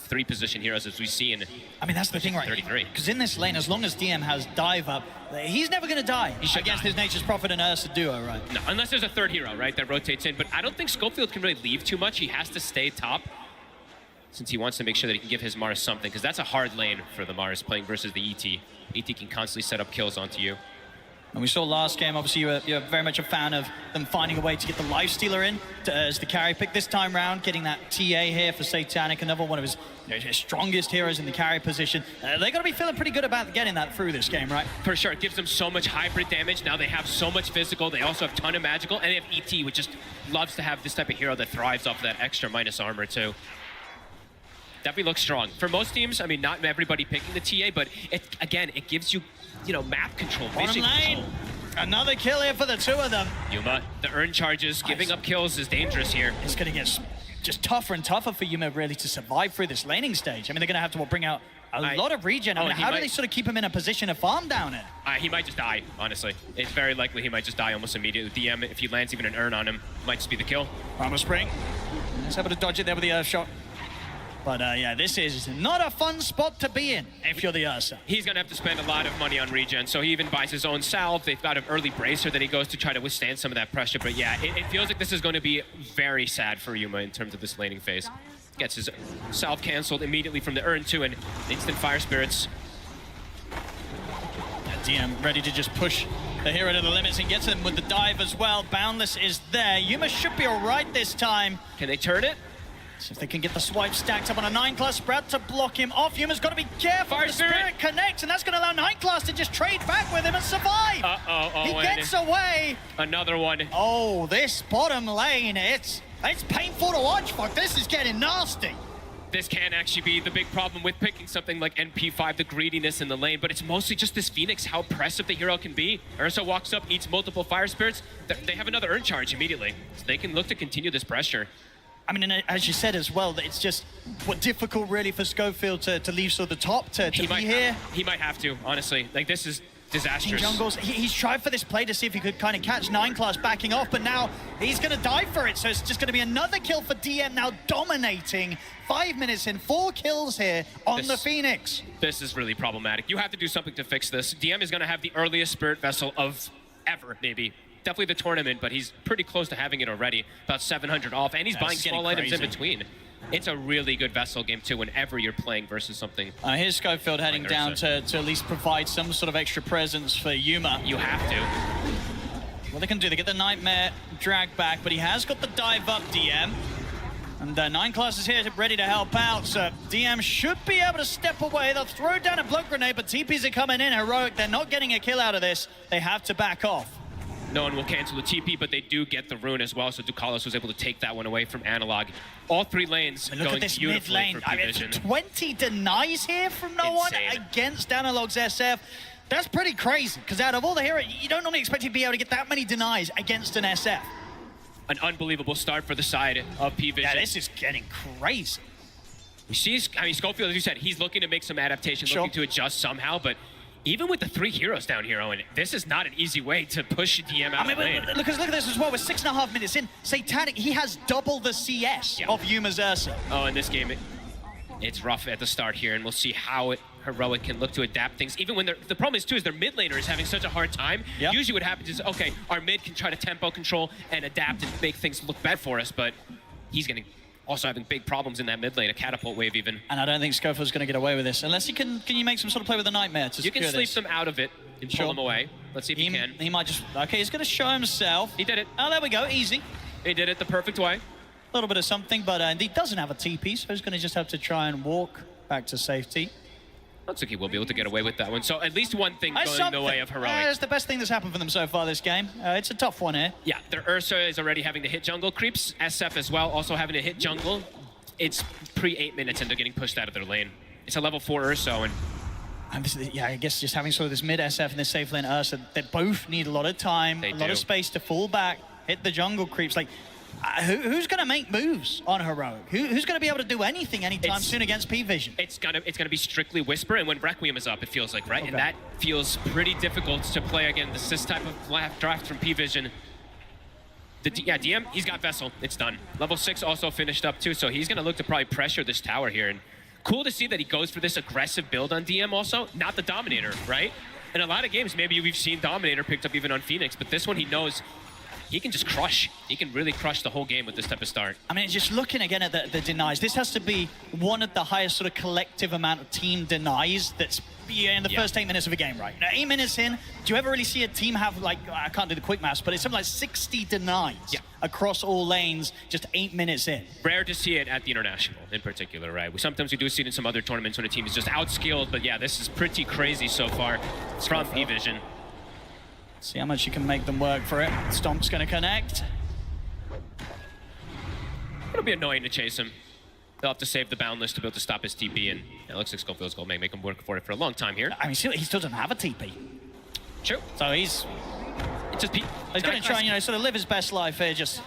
3-position heroes as we see in. I mean, that's the thing, right? 33. Because in this lane, as long as DM has dive up, he's never going to die against his Nature's Prophet and Ursa duo, right? No, unless there's a third hero, right, that rotates in. But I don't think Schofield can really leave too much. He has to stay top since he wants to make sure that he can give his Mars something, because that's a hard lane for the Mars playing versus the ET. ET can constantly set up kills onto you. And we saw last game, obviously, you're very much a fan of them finding a way to get the Lifestealer in as the carry pick this time round, getting that TA here for Satanic, another one of his strongest heroes in the carry position. They're going to be feeling pretty good about getting that through this game, right? For sure. It gives them so much hybrid damage. Now they have so much physical. They also have a ton of magical. And they have ET, which just loves to have this type of hero that thrives off of that extra minus armor, too. Definitely looks strong. For most teams, I mean, not everybody picking the TA, but again, it gives you, map control, vision control. Another kill here for the two of them. Yuma, the earn charges, giving up kills is dangerous here. It's going to get just tougher and tougher for Yuma really to survive through this laning stage. I mean, they're going to have to bring out a lot of regen. I mean, how do they sort of keep him in a position to farm down it? He might just die, honestly. It's very likely he might just die almost immediately. DM, if he lands even an earn on him, might just be the kill. Armor Spring. He's able to dodge it there with the Earth Shot. But yeah, this is not a fun spot to be in if you're the Ursa. He's going to have to spend a lot of money on regen, so he even buys his own salve. They've got an early bracer that he goes to try to withstand some of that pressure. But yeah, it feels like this is going to be very sad for Yuma in terms of this laning phase. Gets his salve canceled immediately from the urn too, and instant Fire Spirits. DM ready to just push the hero to the limits and gets him with the dive as well. Boundless is there. Yuma should be all right this time. Can they turn it? So if they can get the swipe stacked up on a 9-class Sprout to block him off, Yuma's got to be careful. Fire the Spirit connects, and that's going to allow 9-class to just trade back with him and survive. He gets away. Another one. Oh, this bottom lane, it's painful to watch, fuck. This is getting nasty. This can actually be the big problem with picking something like NP5, the greediness in the lane, but it's mostly just this Phoenix, how oppressive the hero can be. Ursa walks up, eats multiple Fire Spirits. They have another earn charge immediately, so they can look to continue this pressure. I mean, and as you said as well, it's just difficult really for Schofield to leave sort of the top to be here. He might have to, honestly. Like, this is disastrous. Jungles, he's tried for this play to see if he could kind of catch 9-class backing off, but now he's going to die for it, so it's just going to be another kill for DM now dominating. 5 minutes in, 4 kills here on the Phoenix. This is really problematic. You have to do something to fix this. DM is going to have the earliest Spirit Vessel of ever, maybe. Definitely the tournament, but he's pretty close to having it already. About 700 off, and he's buying small items in between. It's a really good Vessel game, too, whenever you're playing versus something. Here's Schofield heading down to at least provide some sort of extra presence for Yuma. You have to. What they can do, they get the Nightmare drag back, but he has got the dive up, DM. And 9-class is here ready to help out, so DM should be able to step away. They'll throw down a blood grenade, but TPs are coming in heroic. They're not getting a kill out of this. They have to back off. No one will cancel the TP, but they do get the rune as well, so Ducalos was able to take that one away from Analog. All 3 lanes look going at this beautifully mid lane. for P-Vision. 20 denies here from no one against Analog's SF. That's pretty crazy, because out of all the heroes, you don't normally expect to be able to get that many denies against an SF. An unbelievable start for the side of P-Vision. Yeah, this is getting crazy. I mean, Schofield, as you said, he's looking to make some adaptations, looking to adjust somehow, but even with the 3 heroes down here, Owen, this is not an easy way to push DM out of the lane. Look at this as well. We're 6.5 minutes in. Satanic, he has double the CS of Yuma's Ursa. Oh, in this game, it's rough at the start here, and we'll see how Heroic can look to adapt things. Even when the problem is, too, is their mid laner is having such a hard time. Usually what happens is, okay, our mid can try to tempo control and adapt and make things look bad for us, but he's going to also having big problems in that mid lane, a catapult wave even. And I don't think Scofield's going to get away with this, unless he can you make some sort of play with the Nightmare to You can sleep this? them out of it and pull them away. Let's see if he can. He might just, okay, he's going to show himself. He did it. Oh, there we go, easy. He did it the perfect way. A little bit of something, but he doesn't have a TP, so he's going to just have to try and walk back to safety. Looks like he will be able to get away with that one. So at least one thing going the way of Heroic. That's the best thing that's happened for them so far this game. It's a tough one here. Yeah, their Ursa is already having to hit jungle creeps. SF as well, also having to hit jungle. It's pre-8 minutes and they're getting pushed out of their lane. It's a level 4 Ursa, and yeah, I guess just having sort of this mid SF and this safe lane Ursa, they both need a lot of time, a lot of space to fall back, hit the jungle creeps. Like, who's going to make moves on Heroic? Who's going to be able to do anything anytime soon against P-Vision? It's gonna be strictly Whisper, and when Requiem is up, it feels like, right? Okay. And that feels pretty difficult to play against this type of draft from P-Vision. DM, he's got Vessel. It's done. Level 6 also finished up too, so he's going to look to probably pressure this tower here. And cool to see that he goes for this aggressive build on DM also, not the Dominator, right? In a lot of games, maybe we've seen Dominator picked up even on Phoenix, but this one he knows he can just crush. He can really crush the whole game with this type of start. I mean, just looking again at the denies, this has to be one of the highest sort of collective amount of team denies that's in the first 8 minutes of a game, right? Now, 8 minutes in, do you ever really see a team have, like, I can't do the quick maths, but it's something like 60 denies across all lanes just 8 minutes in. Rare to see it at the International in particular, right? Sometimes we do see it in some other tournaments when a team is just outskilled, but yeah, this is pretty crazy so far. It's from P-Vision. See how much you can make them work for it. Stomp's going to connect. It'll be annoying to chase him. They'll have to save the Boundless to be able to stop his TP, and it looks like Scofield's going to make him work for it for a long time here. I mean, he still doesn't have a TP. True. So he's going to try and, sort of live his best life here, just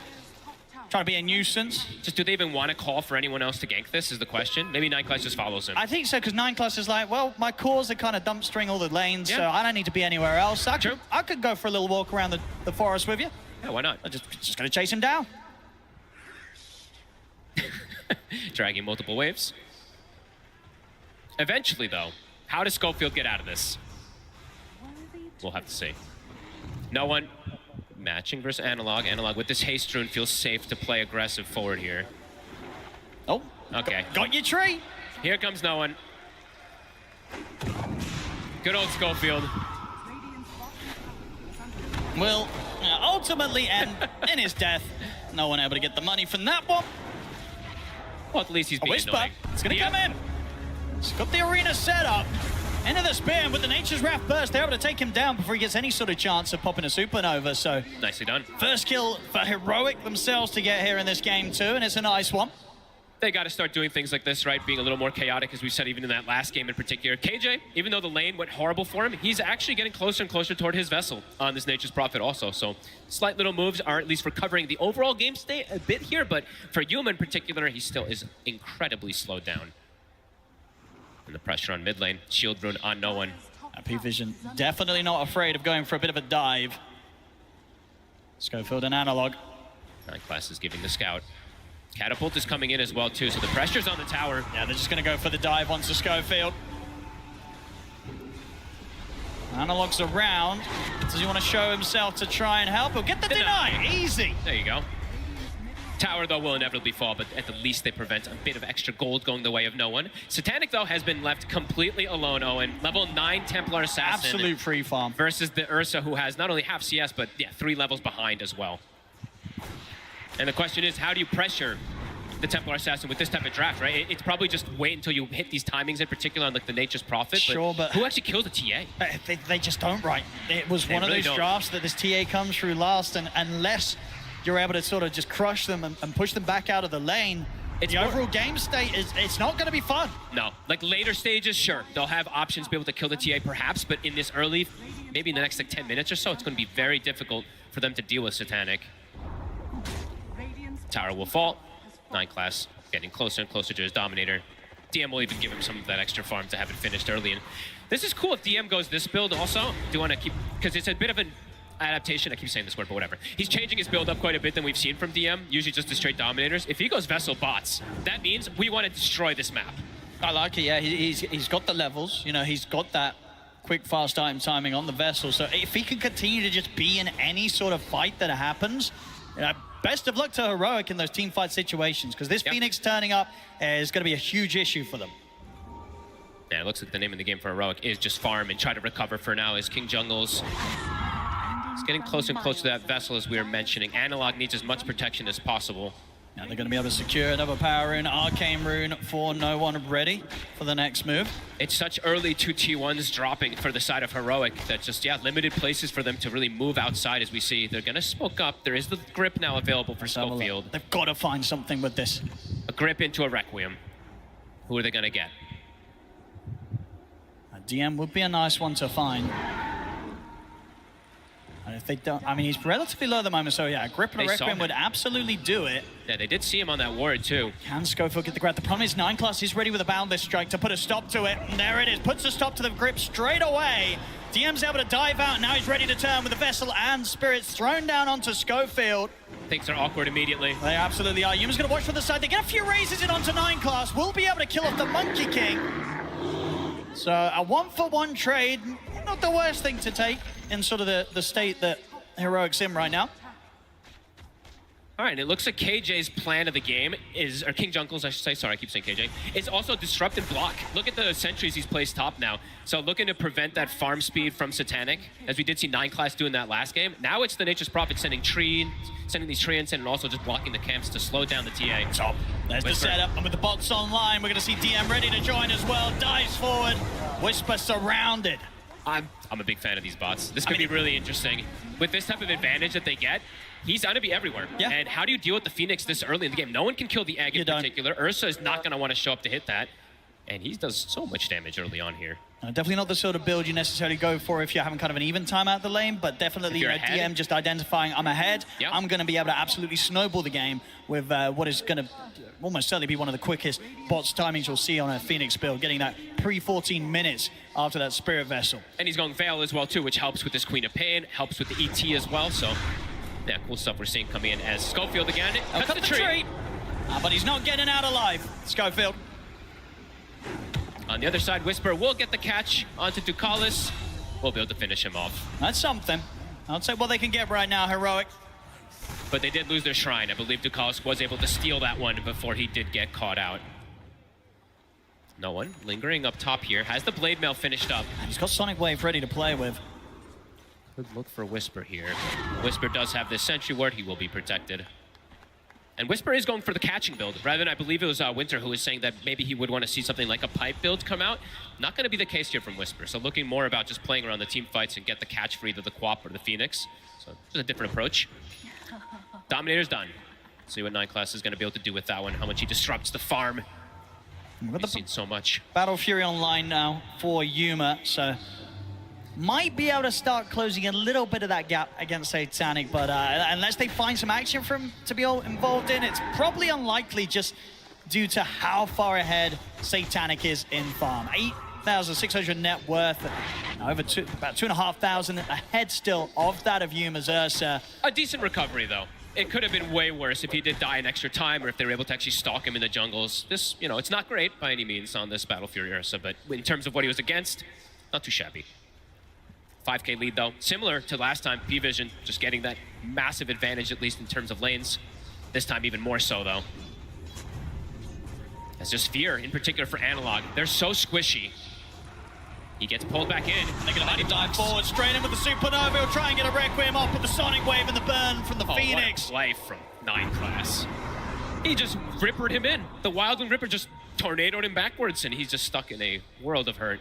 trying to be a nuisance. Just do they even want to call for anyone else to gank this is the question. Maybe Nightclass just follows him. I think so, because 9class is like, well, my cores are kind of dumpstering all the lanes, so I don't need to be anywhere else. I could go for a little walk around the forest with you. Yeah, why not? I'm just going to chase him down. Dragging multiple waves. Eventually, though, how does Schofield get out of this? We'll have to see. No one matching versus Analog. Analog with this haste rune feels safe to play aggressive forward here. Oh. Okay. Got your tree. Here comes no one. Good old Schofield. Will ultimately end in his death. No one able to get the money from that one. Well, at least he's being annoying. It's going to come in. He's got the arena set up. Into the spear with the Nature's Wrath burst. They're able to take him down before he gets any sort of chance of popping a supernova. So nicely done. First kill for Heroic themselves to get here in this game too, and it's a nice one. They got to start doing things like this, right? Being a little more chaotic, as we said, even in that last game in particular. KJ, even though the lane went horrible for him, he's actually getting closer and closer toward his Vessel on this Nature's Prophet also. So slight little moves are at least recovering the overall game state a bit here, but for Yuma in particular, he still is incredibly slowed down. And the pressure on mid lane, shield rune on no one. P-Vision definitely not afraid of going for a bit of a dive. Schofield and Analog. Nightclass is giving the scout. Catapult is coming in as well too, so the pressure's on the tower. Yeah, they're just going to go for the dive onto Schofield. Analog's around. Does he want to show himself to try and help? He'll get the deny. Easy. There you go. Tower, though, will inevitably fall, but at the least they prevent a bit of extra gold going the way of no one. Satanic, though, has been left completely alone, Owen. Level 9 Templar Assassin. Absolute free farm. Versus the Ursa, who has not only half CS, but 3 levels behind as well. And the question is, how do you pressure the Templar Assassin with this type of draft, right? It's probably just wait until you hit these timings, in particular on like the Nature's Prophet. Sure, but who actually kills the TA? They just don't, right? It was one of those drafts that this TA comes through last, and unless you're able to sort of just crush them and push them back out of the lane, the overall game state it's not going to be fun. No, like later stages, sure, they'll have options to be able to kill the TA perhaps, but in this early, maybe in the next like 10 minutes or so, it's going to be very difficult for them to deal with Satanic. Tower will fall. 9class getting closer and closer to his Dominator. DM will even give him some of that extra farm to have it finished early. And this is cool if DM goes this build also. Do you want to keep, because it's a bit of an adaptation. I keep saying this word, but whatever. He's changing his build up quite a bit than we've seen from DM, usually just the straight Dominators. If he goes Vessel bots, that means we want to destroy this map. I like it, yeah. He's got the levels, you know, he's got that quick, fast timing on the vessel. So if he can continue to just be in any sort of fight that happens, you know, best of luck to Heroic in those team fight situations, because this Phoenix turning up is going to be a huge issue for them. Yeah, it looks like the name of the game for Heroic is just farm and try to recover for now as King Jungles is getting closer and closer to that vessel, as we were mentioning. Analog needs as much protection as possible. Now they're going to be able to secure another power rune, arcane rune for no one ready for the next move. It's such early 2 T1s dropping for the side of Heroic that just, yeah, limited places for them to really move outside. As we see, they're going to smoke up. There is the grip now available for Schofield. They've got to find something with this. A grip into a Requiem. Who are they going to get? A DM would be a nice one to find. And if they don't, I mean, he's relatively low at the moment, so yeah, a grip and a Requiem would absolutely do it. Yeah, they did see him on that ward too. Can Schofield get the grab? The problem is 9 class is ready with a Boundless Strike to put a stop to it. And there it is, puts a stop to the grip straight away. DM's able to dive out, now he's ready to turn with the Vessel and Spirits thrown down onto Schofield. Things are awkward immediately. They absolutely are. Yuma's gonna watch from the side. They get a few raises in onto 9 class. Will be able to kill off the Monkey King. So a 1-for-1 trade, not the worst thing to take in sort of the state that Heroic's in right now. All right, it looks like KJ's plan of the game is, or King Jungles, I should say, sorry, I keep saying KJ, is also disrupt and block. Look at the sentries he's placed top now. So looking to prevent that farm speed from Satanic, as we did see 9 class doing that last game. Now it's the Nature's Prophet sending these treants in and also just blocking the camps to slow down the TA. So there's the setup, and with the bots online, we're gonna see DM ready to join as well. Dives forward, Whisper surrounded. I'm a big fan of these bots. This could be really interesting. With this type of advantage that they get, he's going to be everywhere. Yeah. And how do you deal with the Phoenix this early in the game? No one can kill the egg in particular. Ursa is not going to want to show up to hit that. And he does so much damage early on here. Definitely not the sort of build you necessarily go for if you're having kind of an even time out the lane, but definitely DM just identifying I'm ahead. Yep. I'm going to be able to absolutely snowball the game with what is going to almost certainly be one of the quickest bots timings you'll see on a Phoenix build, getting that pre-14 minutes after that Spirit Vessel. And he's going Veil as well too, which helps with this Queen of Pain, helps with the ET as well. So yeah, cool stuff we're seeing coming in as Schofield again. Cuts the tree. But he's not getting out alive, Schofield. On the other side, Whisper will get the catch onto Ducalis. We'll be able to finish him off. That's something. I'll say what they can get right now, Heroic. But they did lose their shrine. I believe Ducalis was able to steal that one before he did get caught out. No one lingering up top here. Has the Blade Mail finished up. And he's got Sonic Wave ready to play with. Good look for Whisper here. Whisper does have this Sentry Ward. He will be protected. And Whisper is going for the catching build, rather than I believe it was Winter who was saying that maybe he would want to see something like a pipe build come out. Not going to be the case here from Whisper. So looking more about just playing around the team fights and get the catch for either the Quap or the Phoenix. So just a different approach. Dominator's done. See what 9 class is going to be able to do with that one. How much he disrupts the farm. We've seen so much. Battle Fury online now for Yuma, so might be able to start closing a little bit of that gap against Satanic, but unless they find some action for him to be all involved in, it's probably unlikely just due to how far ahead Satanic is in farm. 8,600 net worth, over about 2,500 ahead still of that of Yuma's Ursa. A decent recovery though. It could have been way worse if he did die in extra time or if they were able to actually stalk him in the jungles. This, you know, it's not great by any means on this Battle Fury Ursa, but in terms of what he was against, not too shabby. 5K lead though, similar to last time, P-Vision just getting that massive advantage at least in terms of lanes. This time even more so though. It's just Fear in particular for Analog. They're so squishy. He gets pulled back in. They're gonna have to dive forward, straight in with the Supernova. He'll try and get a Requiem off with the Sonic Wave and the burn from the Phoenix. What a play from 9 class. He just rippered him in. The Wildling Ripper just tornadoed him backwards and he's just stuck in a world of hurt.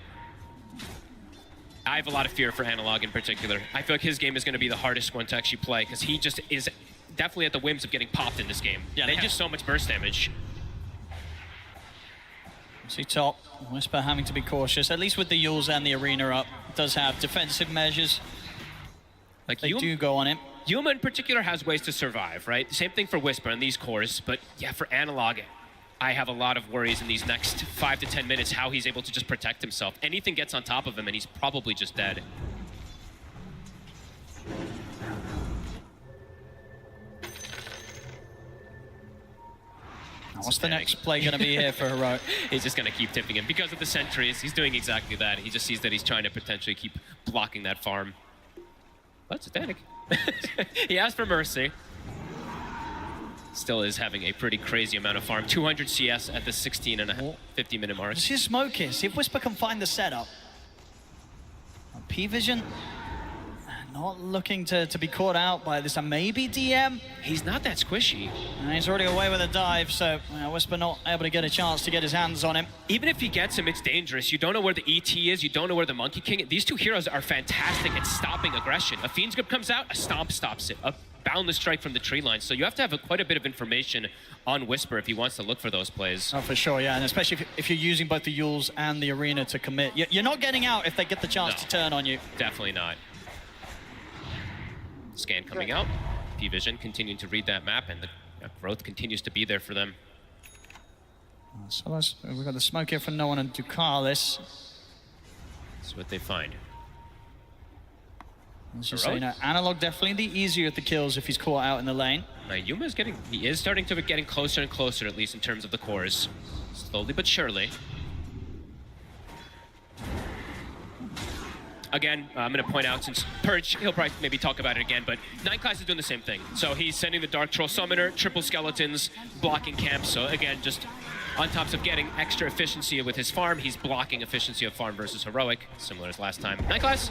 I have a lot of fear for Analog in particular. I feel like his game is going to be the hardest one to actually play because he just is definitely at the whims of getting popped in this game. Yeah, they have so much burst damage. See top, Whisper having to be cautious, at least with the Yules and the Arena up. Does have defensive measures. Like they do go on it. Yuma in particular has ways to survive, right? Same thing for Whisper in these cores, but yeah, for Analog, I have a lot of worries in these next 5 to 10 minutes how he's able to just protect himself. Anything gets on top of him and he's probably just dead. What's the next play going to be here for Heroic? He's just going to keep tipping him. Because of the sentries, he's doing exactly that. He just sees that he's trying to potentially keep blocking that farm. That's Titanic. He asked for mercy. Still is having a pretty crazy amount of farm. 200 CS at the 16 and a 50-minute mark. This is Smoke here. See if Whisper can find the setup. P-Vision not looking to be caught out by this. And maybe DM. He's not that squishy. And he's already away with a dive, so Whisper not able to get a chance to get his hands on him. Even if he gets him, it's dangerous. You don't know where the ET is. You don't know where the Monkey King is. These two heroes are fantastic at stopping aggression. A Fiend's Grip comes out, a Stomp stops it. A Boundless Strike from the tree line. So you have to have quite a bit of information on Whisper if he wants to look for those plays. Oh, for sure, yeah. And especially if you're using both the Yules and the Arena to commit. You're not getting out if they get the chance to turn on you. Definitely not. Scan coming out. P-Vision continuing to read that map, and the growth continues to be there for them. So we've got the smoke here from No One and Ducalis. That's what they find. As you say, Analog definitely the easier at the kills if he's caught out in the lane. Now Yuma's he is starting to getting closer and closer, at least in terms of the cores. Slowly but surely. Again, I'm going to point out, since Purge, he'll probably maybe talk about it again, but 9 Class is doing the same thing. So he's sending the Dark Troll Summoner, triple skeletons, blocking camps. So again, just on top of getting extra efficiency with his farm, he's blocking efficiency of farm versus Heroic, similar as last time. 9 Class.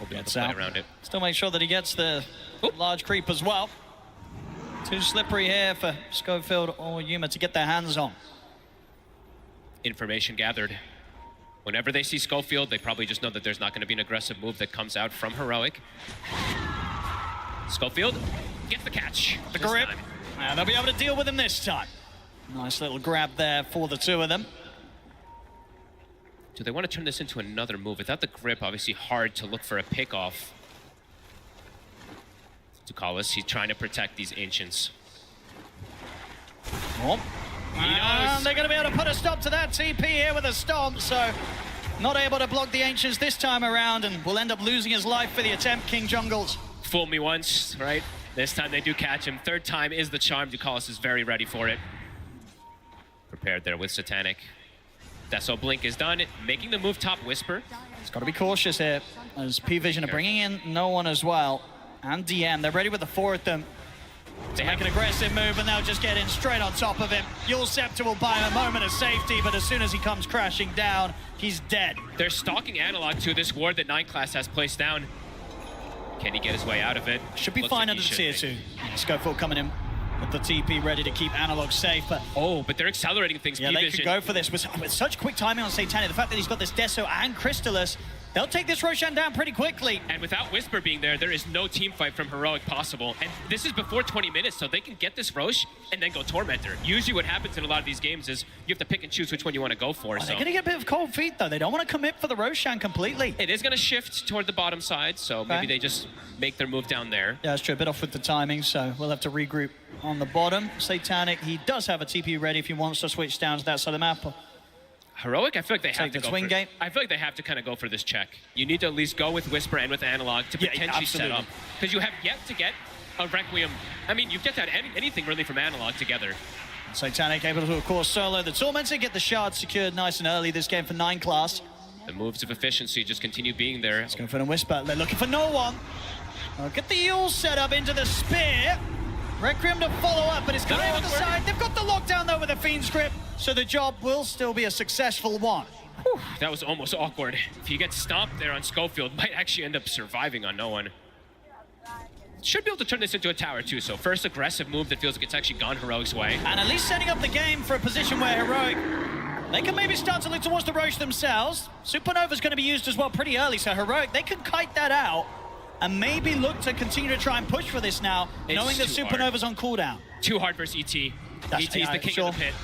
Gets out. Around it. Still make sure that he gets the large creep as well. Too slippery here for Schofield or Yuma to get their hands on. Information gathered. Whenever they see Schofield, they probably just know that there's not going to be an aggressive move that comes out from Heroic. Schofield gets the catch. The grip. And they'll be able to deal with him this time. Nice little grab there for the two of them. Do they want to turn this into another move? Without the grip, obviously hard to look for a pick-off. Ducalis, he's trying to protect these Ancients. Oh. And they're going to be able to put a stop to that TP here with a stomp, so not able to block the Ancients this time around, and will end up losing his life for the attempt, King Jungles. Fool me once, right? This time they do catch him. Third time is the charm. Ducalis is very ready for it. Prepared there with Satanic. Deso Blink is done, making the move top Whisper. He's got to be cautious here, as P-Vision are bringing in No One as well, and DM. They're ready with the 4 of them. They make an aggressive move, and they'll just get in straight on top of him. Yule Scepter will buy him a moment of safety, but as soon as he comes crashing down, he's dead. They're stalking Analog to this ward that 9 Class has placed down. Can he get his way out of it? Should be fine under the tier 2. Schofield coming in with the TP ready to keep Analog safe, but... Oh, but they're accelerating things. Yeah, they could go for this. With such quick timing on Satanic, the fact that he's got this Deso and Crystallis, they'll take this Roshan down pretty quickly. And without Whisper being there, there is no team fight from Heroic possible. And this is before 20 minutes, so they can get this Rosh and then go Tormentor. Usually what happens in a lot of these games is you have to pick and choose which one you want to go for. They're going to get a bit of cold feet, though. They don't want to commit for the Roshan completely. It is going to shift toward the bottom side, so maybe they just make their move down there. Yeah, it's true. A bit off with the timing, so we'll have to regroup on the bottom. Satanic, he does have a TP ready if he wants to switch down to that side of the map. Heroic, I feel like they have to go swing gate. I feel like they have to kind of go for this check. You need to at least go with Whisper and with Analog to potentially set up. Because you have yet to get a Requiem. I mean, you've get that anything really from Analog together. Satanic able to, of course, solo the Tormentor, get the shard secured nice and early this game for 9 Class. The moves of efficiency just continue being there. Let's go for the Whisper. They're looking for No One. Get the Yule set up into the spear. Requiem to follow up, but it's coming on the side. They've got the lockdown, though, with a Fiend's Grip, so the job will still be a successful one. Whew, that was almost awkward. If you get stomped there on Schofield, might actually end up surviving on No One. Should be able to turn this into a tower, too, so first aggressive move that feels like it's actually gone Heroic's way. And at least setting up the game for a position where Heroic, they can maybe start to look towards the Roche themselves. Supernova's going to be used as well pretty early, so Heroic, they can kite that out. And maybe look to continue to try and push for this now, knowing that Supernova's on cooldown. Too hard versus ET. ET's the king of the pit.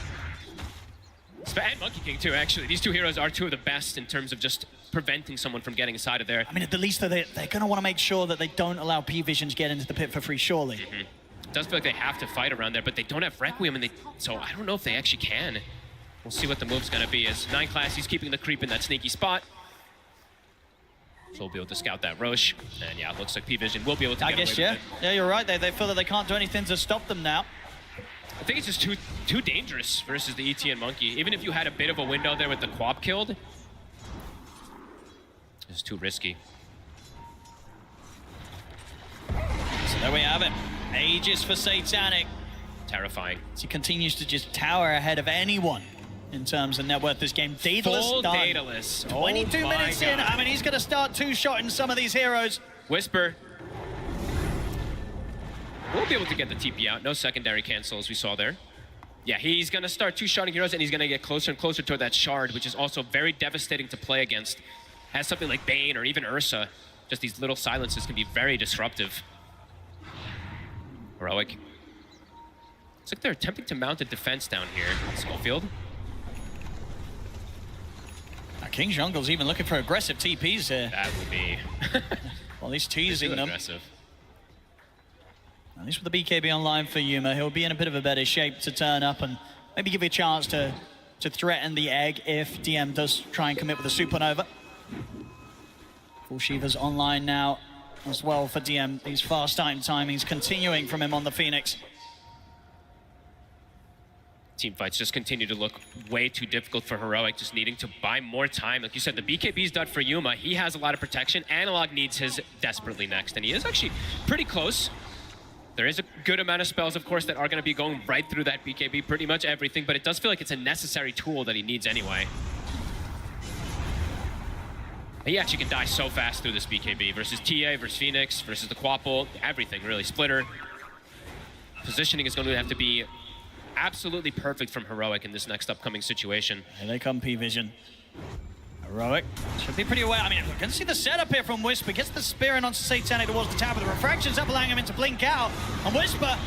And Monkey King, too, actually. These two heroes are two of the best in terms of just preventing someone from getting inside of there. I mean, at the least, they're going to want to make sure that they don't allow P-Vision to get into the pit for free, surely. It does feel like they have to fight around there, but they don't have Requiem, and so I don't know if they actually can. We'll see what the move's going to be. As 9 Class, he's keeping the creep in that sneaky spot. So we'll be able to scout that Roche. And yeah, it looks like P-Vision will be able to get away with it. Yeah, you're right. They feel that they can't do anything to stop them now. I think it's just too dangerous versus the ETN Monkey. Even if you had a bit of a window there with the Quap killed, it's too risky. So there we have it. Ages for Satanic. Terrifying. He continues to just tower ahead of anyone in terms of net worth this game. Daedalus Full done. Daedalus. 22 Oh my minutes in. God. I mean, he's going to start two-shotting some of these heroes. Whisper. We'll be able to get the TP out. No secondary cancel, as we saw there. Yeah, he's going to start two-shotting heroes, and he's going to get closer and closer toward that shard, which is also very devastating to play against. As something like Bane or even Ursa, just these little silences can be very disruptive. Heroic. It's like they're attempting to mount a defense down here. Schofield. Now, King Jungle's even looking for aggressive TPs here. That would be... Well, he's teasing them. Aggressive. At least with the BKB online for Yuma, he'll be in a bit of a better shape to turn up and maybe give you a chance to threaten the egg if DM does try and commit with a supernova. Full Shiva's online now as well for DM. These fast timings continuing from him on the Phoenix. Teamfights just continue to look way too difficult for Heroic, just needing to buy more time. Like you said, the BKB's done for Yuma. He has a lot of protection. Analog needs his desperately next, and he is actually pretty close. There is a good amount of spells, of course, that are going to be going right through that BKB, pretty much everything, but it does feel like it's a necessary tool that he needs anyway. He actually can die so fast through this BKB versus TA, versus Phoenix, versus the Quapple, everything really. Splitter. Positioning is going to have to be absolutely perfect from Heroic in this next upcoming situation. Here they come, P-Vision. Heroic should be pretty aware. I mean, we can see the setup here from Whisper. Gets the spear in onto Satanic towards the tower. The refraction's up, allowing him to blink out. And Whisper,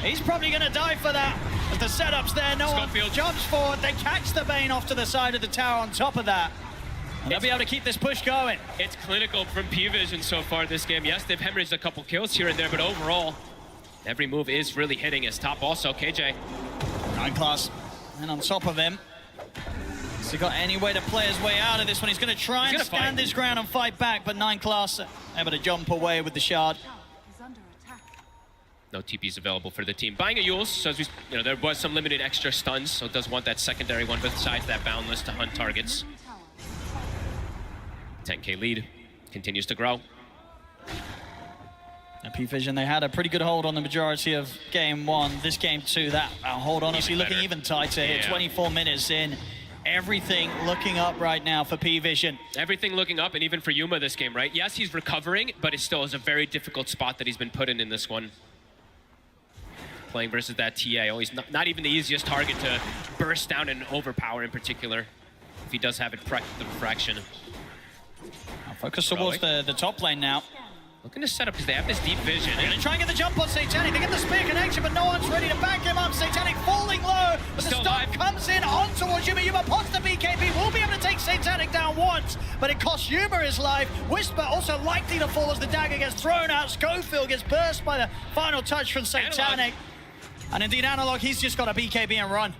he's probably going to die for that. As the setup's there, no one jumps forward. They catch the Bane off to the side of the tower on top of that. And they'll be able to keep this push going. It's clinical from P-Vision so far this game. Yes, they've hemorrhaged a couple kills here and there, but overall, every move is really hitting his top also. KJ. 9 class. And on top of him. Has he got any way to play his way out of this one? He's going to try and stand his ground and fight back, but 9 class able to jump away with the shard. No TPs available for the team. Buying a Yules, so as we, there was some limited extra stuns, so it does want that secondary one besides that boundless to hunt targets. 10k lead continues to grow. Now P-Vision, they had a pretty good hold on the majority of game 1. This game 2, that hold honestly looking even tighter here. 24 minutes in. Everything looking up right now for P-Vision. Everything looking up, and even for Yuma this game, right? Yes, he's recovering, but it still is a very difficult spot that he's been put in this one. Playing versus that TA, always not even the easiest target to burst down and overpower in particular. If he does have it the refraction. Now focus towards the top lane now. Looking to set up because they have this deep vision. They're going to try and get the jump on Satanic. They get the spear connection, but no one's ready to back him up. Satanic falling low, but the stop comes in on towards Yuma. Yuma pops the BKB. Will be able to take Satanic down once, but it costs Yuma his life. Whisper also likely to fall as the dagger gets thrown out. Schofield gets burst by the final touch from Satanic. And indeed, Analog, he's just got a BKB and run.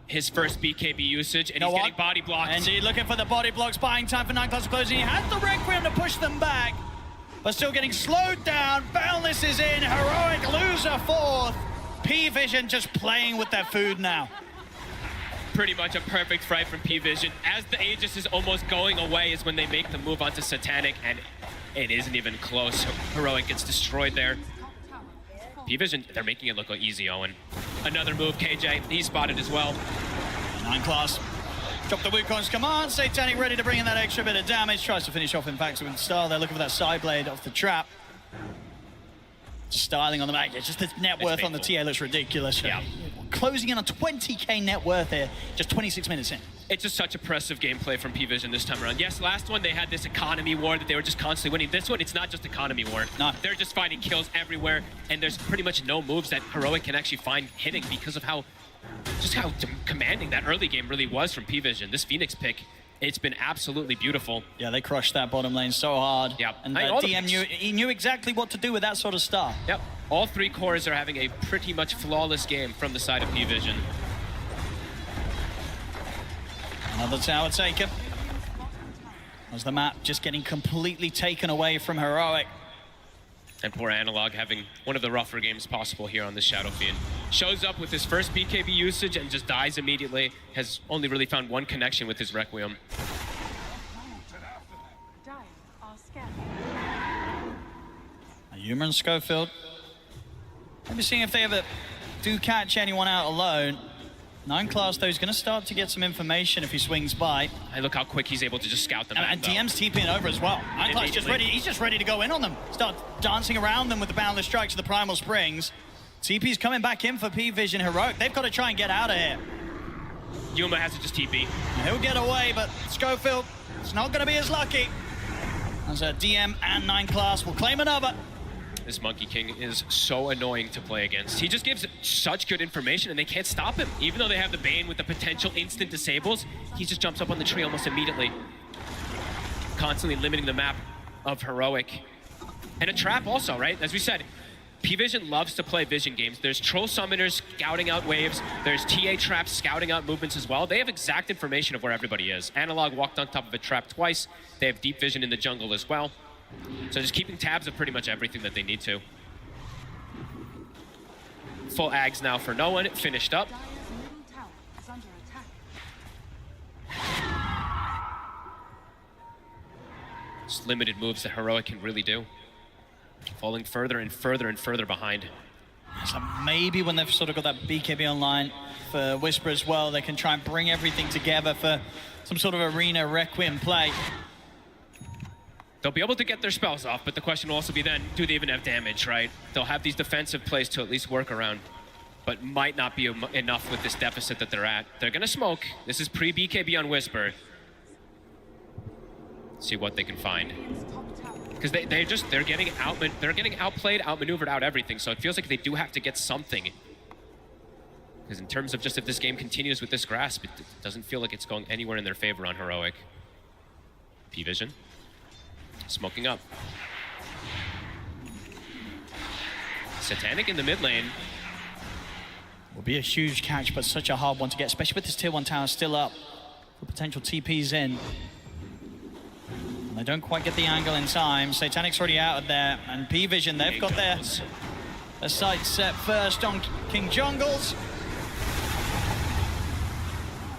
His first BKB usage, and he's getting body blocked. Indeed, looking for the body blocks, buying time for 9 class closing. He has the Requiem to push them back, but still getting slowed down. Boundless is in. Heroic loser 4th. P-Vision just playing with their food now. Pretty much a perfect fight from P-Vision. As the Aegis is almost going away is when they make the move onto Satanic, and it isn't even close. Heroic gets destroyed there. P-Vision, they're making it look easy, Owen. Another move, KJ, he's spotted as well. 9 class. Drop the Wukong's command. Satanic ready to bring in that extra bit of damage. Tries to finish off, in fact, with style. They're looking for that side blade off the trap. Styling on the back. Just the net worth on the TA looks ridiculous. Yeah. Closing in on 20k net worth here, just 26 minutes in. It's just such impressive gameplay from P-Vision this time around. Yes, last one they had this economy war that they were just constantly winning. This one, it's not just economy war. No. They're just finding kills everywhere, and there's pretty much no moves that Heroic can actually find hitting because of how commanding that early game really was from P-Vision. This Phoenix pick, it's been absolutely beautiful. Yeah, they crushed that bottom lane so hard. Yeah. And DM knew exactly what to do with that sort of start. Yep. All 3 cores are having a pretty much flawless game from the side of P-Vision. Another tower taken. As the map just getting completely taken away from Heroic. And poor Analog having one of the rougher games possible here on this Shadow Fiend. Shows up with his first BKB usage and just dies immediately. Has only really found one connection with his Requiem. Yuma and Schofield. Maybe seeing if they ever do catch anyone out alone. 9 class, though, is going to start to get some information if he swings by. Hey, look how quick he's able to just scout them out. And DM's TPing over as well. 9 class just ready. He's just ready to go in on them. Start dancing around them with the Boundless Strikes of the Primal Springs. TP's coming back in for P-Vision Heroic. They've got to try and get out of here. Yuma has to just TP. He'll get away, but Schofield, it's not going to be as lucky. As a DM and 9 class will claim another. This Monkey King is so annoying to play against. He just gives such good information and they can't stop him. Even though they have the Bane with the potential instant disables, he just jumps up on the tree almost immediately. Constantly limiting the map of Heroic. And a trap also, right? As we said, P-Vision loves to play vision games. There's Troll Summoners scouting out waves. There's TA traps scouting out movements as well. They have exact information of where everybody is. Analog walked on top of a trap twice. They have deep vision in the jungle as well. So just keeping tabs of pretty much everything that they need to. Full Ags now for no one, finished up. Just limited moves that Heroic can really do. Falling further and further and further behind. So maybe when they've sort of got that BKB online for Whisper as well, they can try and bring everything together for some sort of arena Requiem play. They'll be able to get their spells off, but the question will also be then, do they even have damage, right? They'll have these defensive plays to at least work around, but might not be enough with this deficit that they're at. They're gonna smoke. This is pre-BKB on Whisper. See what they can find. Because they're getting outplayed, outmaneuvered, out everything, so it feels like they do have to get something. Because in terms of just if this game continues with this grasp, it doesn't feel like it's going anywhere in their favor on Heroic. P-Vision. Smoking up. Satanic in the mid lane. Will be a huge catch, but such a hard one to get, especially with this tier 1 tower still up. For potential TPs in. And they don't quite get the angle in time. Satanic's already out of there. And P-Vision, they've got their sights set first on King Jungles.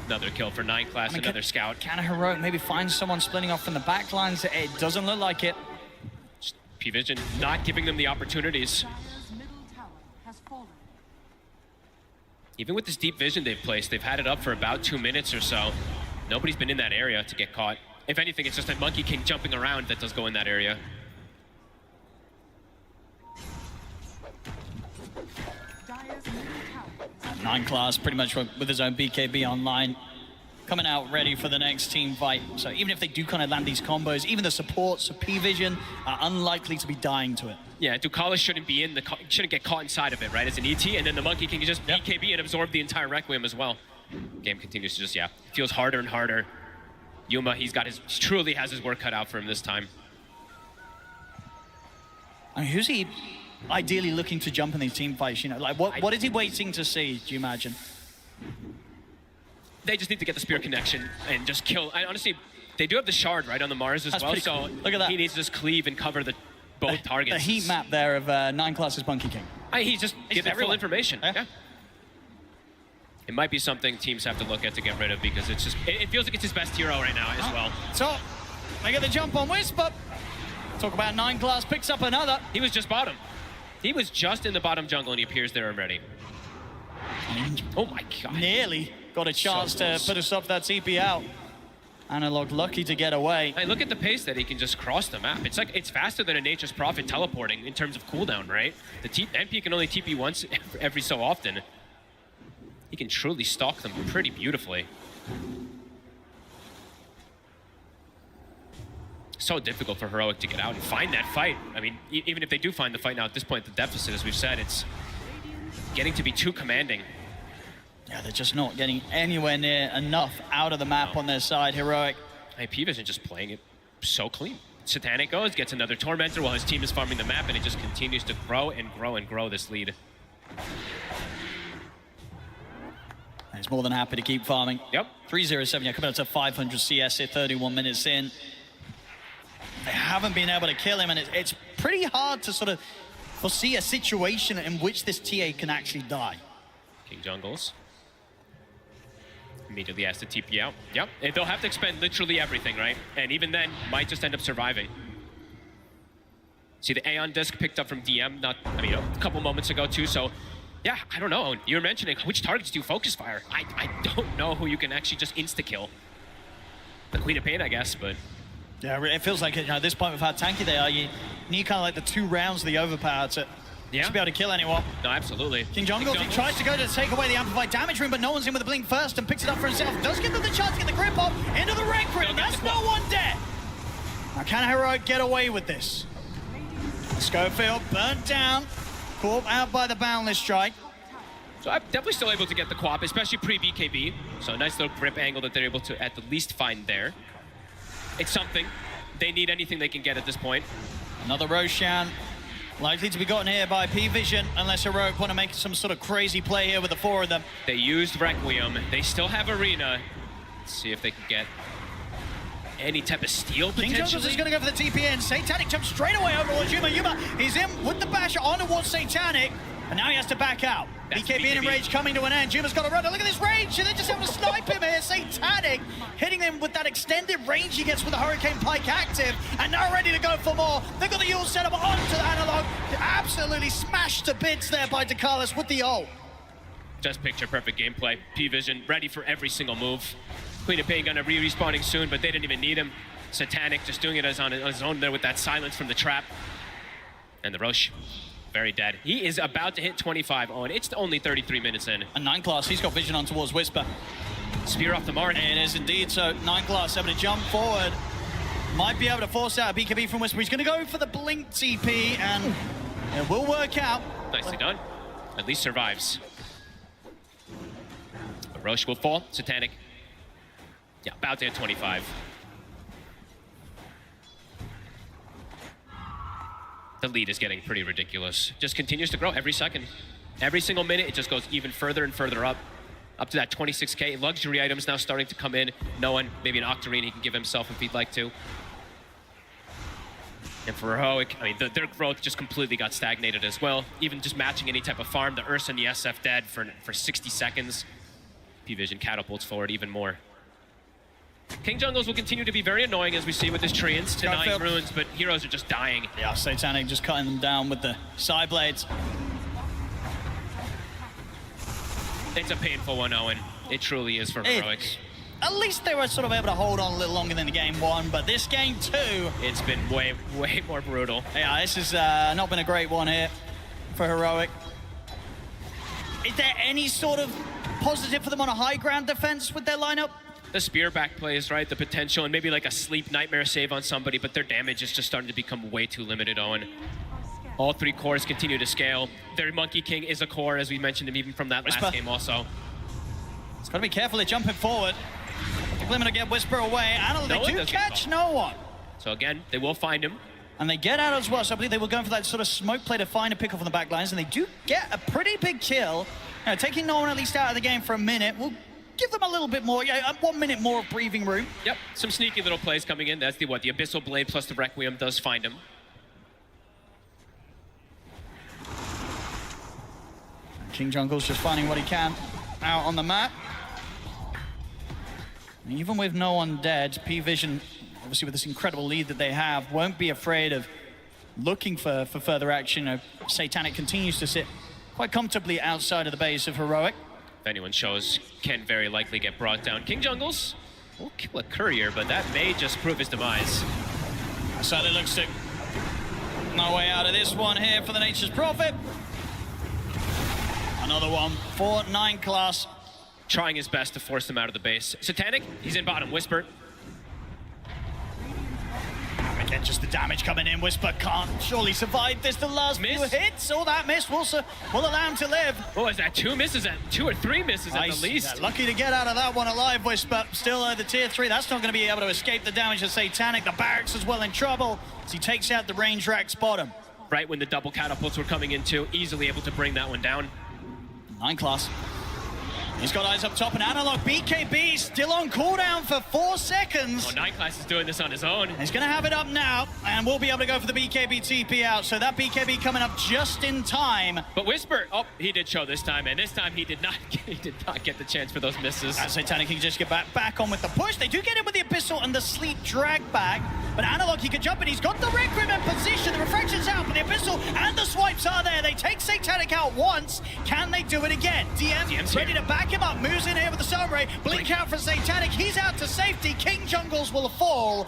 Another kill for 9 class, another scout. Can a Heroic maybe find someone splitting off from the back lines? It doesn't look like it. P-Vision not giving them the opportunities. Even with this deep vision they've placed, they've had it up for about 2 minutes or so. Nobody's been in that area to get caught. If anything, it's just a Monkey King jumping around that does go in that area. Nine class pretty much with his own BKB online, coming out ready for the next team fight. So even if they do kind of land these combos, even the supports of P-Vision are unlikely to be dying to it. Yeah, Ducalis shouldn't be in shouldn't get caught inside of it, right? As an ET, and then the Monkey King can just BKB and absorb the entire Requiem as well. Game continues to just, feels harder and harder. Yuma, he truly has his work cut out for him this time. I mean, who's he ideally looking to jump in these team fights? You know, like what is he waiting to see, do you imagine? They just need to get the spear connection and just kill. Honestly, they do have the shard right on the Mars as well, so cool. Look at that. He needs to just cleave and cover both targets. The heat map there of 9 classes Monkey King. He's just giving full information. Yeah. It might be something teams have to look at to get rid of because it feels like it's his best hero right now as well. So, they get the jump on Whisper. Talk about 9 class, picks up another. He was just bottom. He was just in the bottom jungle and he appears there already. Oh my god. Nearly got a chance to put us off that TP out. Analog lucky to get away. Hey, look at the pace that he can just cross the map. It's faster than a Nature's Prophet teleporting in terms of cooldown, right? The MP can only TP once every so often. He can truly stalk them pretty beautifully. So difficult for Heroic to get out and find that fight. I mean, even if they do find the fight now at this point, the deficit, as we've said, it's getting to be too commanding. Yeah, they're just not getting anywhere near enough out of the map on their side, Heroic. Hey, P-Vision just playing it so clean. Satanic goes, gets another Tormentor while his team is farming the map, and it just continues to grow and grow and grow this lead. He's more than happy to keep farming. Yep. 307, coming up to 500 CS here, 31 minutes in. They haven't been able to kill him, and it's pretty hard to sort of foresee a situation in which this TA can actually die. King Jungles immediately has to TP out. Yep, and they'll have to expend literally everything, right? And even then, might just end up surviving. See the Aeon disc picked up from DM, a couple moments ago too, so yeah, I don't know. You were mentioning which targets do focus fire. I don't know who you can actually just insta-kill. The Queen of Pain, I guess, but... Yeah, it feels like, at this point with how tanky they are, you need kind of like the 2 rounds of the overpower to be able to kill anyone. No, absolutely. King Jungles, he tries to go to take away the amplified damage room, but no one's in with the blink first and picks it up for himself. Does give them the chance to get the grip off into the Red Crit, and that's no one dead. Now, can Heroic get away with this? Schofield burnt down, caught out by the Boundless Strike. So I'm definitely still able to get the Quap, especially pre-BKB. So a nice little grip angle that they're able to at the least find there. It's something. They need anything they can get at this point. Another Roshan. Likely to be gotten here by P-Vision, unless Heroic want to make some sort of crazy play here with the 4 of them. They used Requiem. They still have Arena. Let's see if they can get any type of steal, potentially. King Jungles is going to go for the TP in. Satanic jumps straight away over towards Yuma. Yuma, he's in with the bash on towards Satanic, and now he has to back out. BKB and Enrage coming to an end. Yuma's got to run. Look at this range, and they're just able to snipe him here. Satanic hitting him with that extended range he gets with the Hurricane Pike active, and now ready to go for more. They've got the Yule set up onto the analog. Absolutely smashed to bits there by Dekalis with the ult. Just picture perfect gameplay. P-Vision ready for every single move. Queen of Pain gonna respawning soon, but they didn't even need him. Satanic just doing it on his own there with that silence from the trap. And the Roche, very dead. He is about to hit 25. Oh, and it's only 33 minutes in. And 9 class, he's got vision on towards Whisper. Spear off the mark. It is indeed. So 9 class able to jump forward. Might be able to force out a BKB from Whisper. He's gonna go for the blink TP, and it will work out. Nicely done. At least survives. But Roche will fall. Satanic. Yeah, about to hit 25. The lead is getting pretty ridiculous. Just continues to grow every second. Every single minute, it just goes even further and further up. Up to that 26K. Luxury items now starting to come in. No one, maybe an Octarine he can give himself if he'd like to. And for Heroic, I mean, their growth just completely got stagnated as well. Even just matching any type of farm, the Ursa and the SF dead for 60 seconds. P-Vision catapults forward even more. King Jungles will continue to be very annoying, as we see with his Treants, denying runes, but heroes are just dying. Yeah, Satanic just cutting them down with the side blades. It's a painful one, Owen. It truly is for Heroic. At least they were sort of able to hold on a little longer than the game 1, but this game 2... It's been way, way more brutal. Yeah, this has not been a great one here for Heroic. Is there any sort of positive for them on a high ground defense with their lineup? The spear back plays, right? The potential, and maybe like a sleep nightmare save on somebody, but their damage is just starting to become way too limited, Owen. All 3 cores continue to scale. Their Monkey King is a core, as we mentioned him even from that last game also. It's got to be careful, they're jumping forward. The Glimmer to get Whisper away. And they do catch no one. So again, they will find him. And they get out as well, so I believe they were going for that sort of smoke play to find a pick off on the back lines, and they do get a pretty big kill. Taking no one at least out of the game for a minute. We'll give them a little bit more, 1 minute more of breathing room. Yep, some sneaky little plays coming in. That's the Abyssal Blade plus the Requiem does find him. King Jungle's just finding what he can out on the map. And even with no one dead, P-Vision, obviously with this incredible lead that they have, won't be afraid of looking for further action. Satanic continues to sit quite comfortably outside of the base of Heroic. If anyone shows, can very likely get brought down. King Jungles will kill a courier, but that may just prove his demise. Sadly looks to no way out of this one here for the Nature's Prophet. Another one for 9 class. Trying his best to force them out of the base. Satanic, he's in bottom. Whisper. Again, just the damage coming in. Whisper can't surely survive this. The last few hits. All that miss will allow him to live. What was that? 2 misses at 2 or 3 misses at the least. Yeah, lucky to get out of that one alive, Whisper. Still the tier 3. That's not going to be able to escape the damage of Satanic. The barracks as well in trouble as he takes out the range rack's bottom. Right when the double catapults were coming in too, easily able to bring that one down. 9 class. He's got eyes up top and Analog. BKB still on cooldown for 4 seconds. Oh, 9 Class is doing this on his own. He's going to have it up now, and we'll be able to go for the BKB TP out. So that BKB coming up just in time. But Whisper, oh, he did show this time, and this time he did not get the chance for those misses. As Satanic can just get back on with the push. They do get it with the Abyssal and the Sleep drag back. But Analog, he can jump in. He's got the Requiem in position. The Refraction's out, but the Abyssal and the swipes are there. They take Satanic out once. Can they do it again? DM's ready to back him up. Moves in here with the Sunray. Blink out for Satanic. He's out to safety. King Jungles will fall.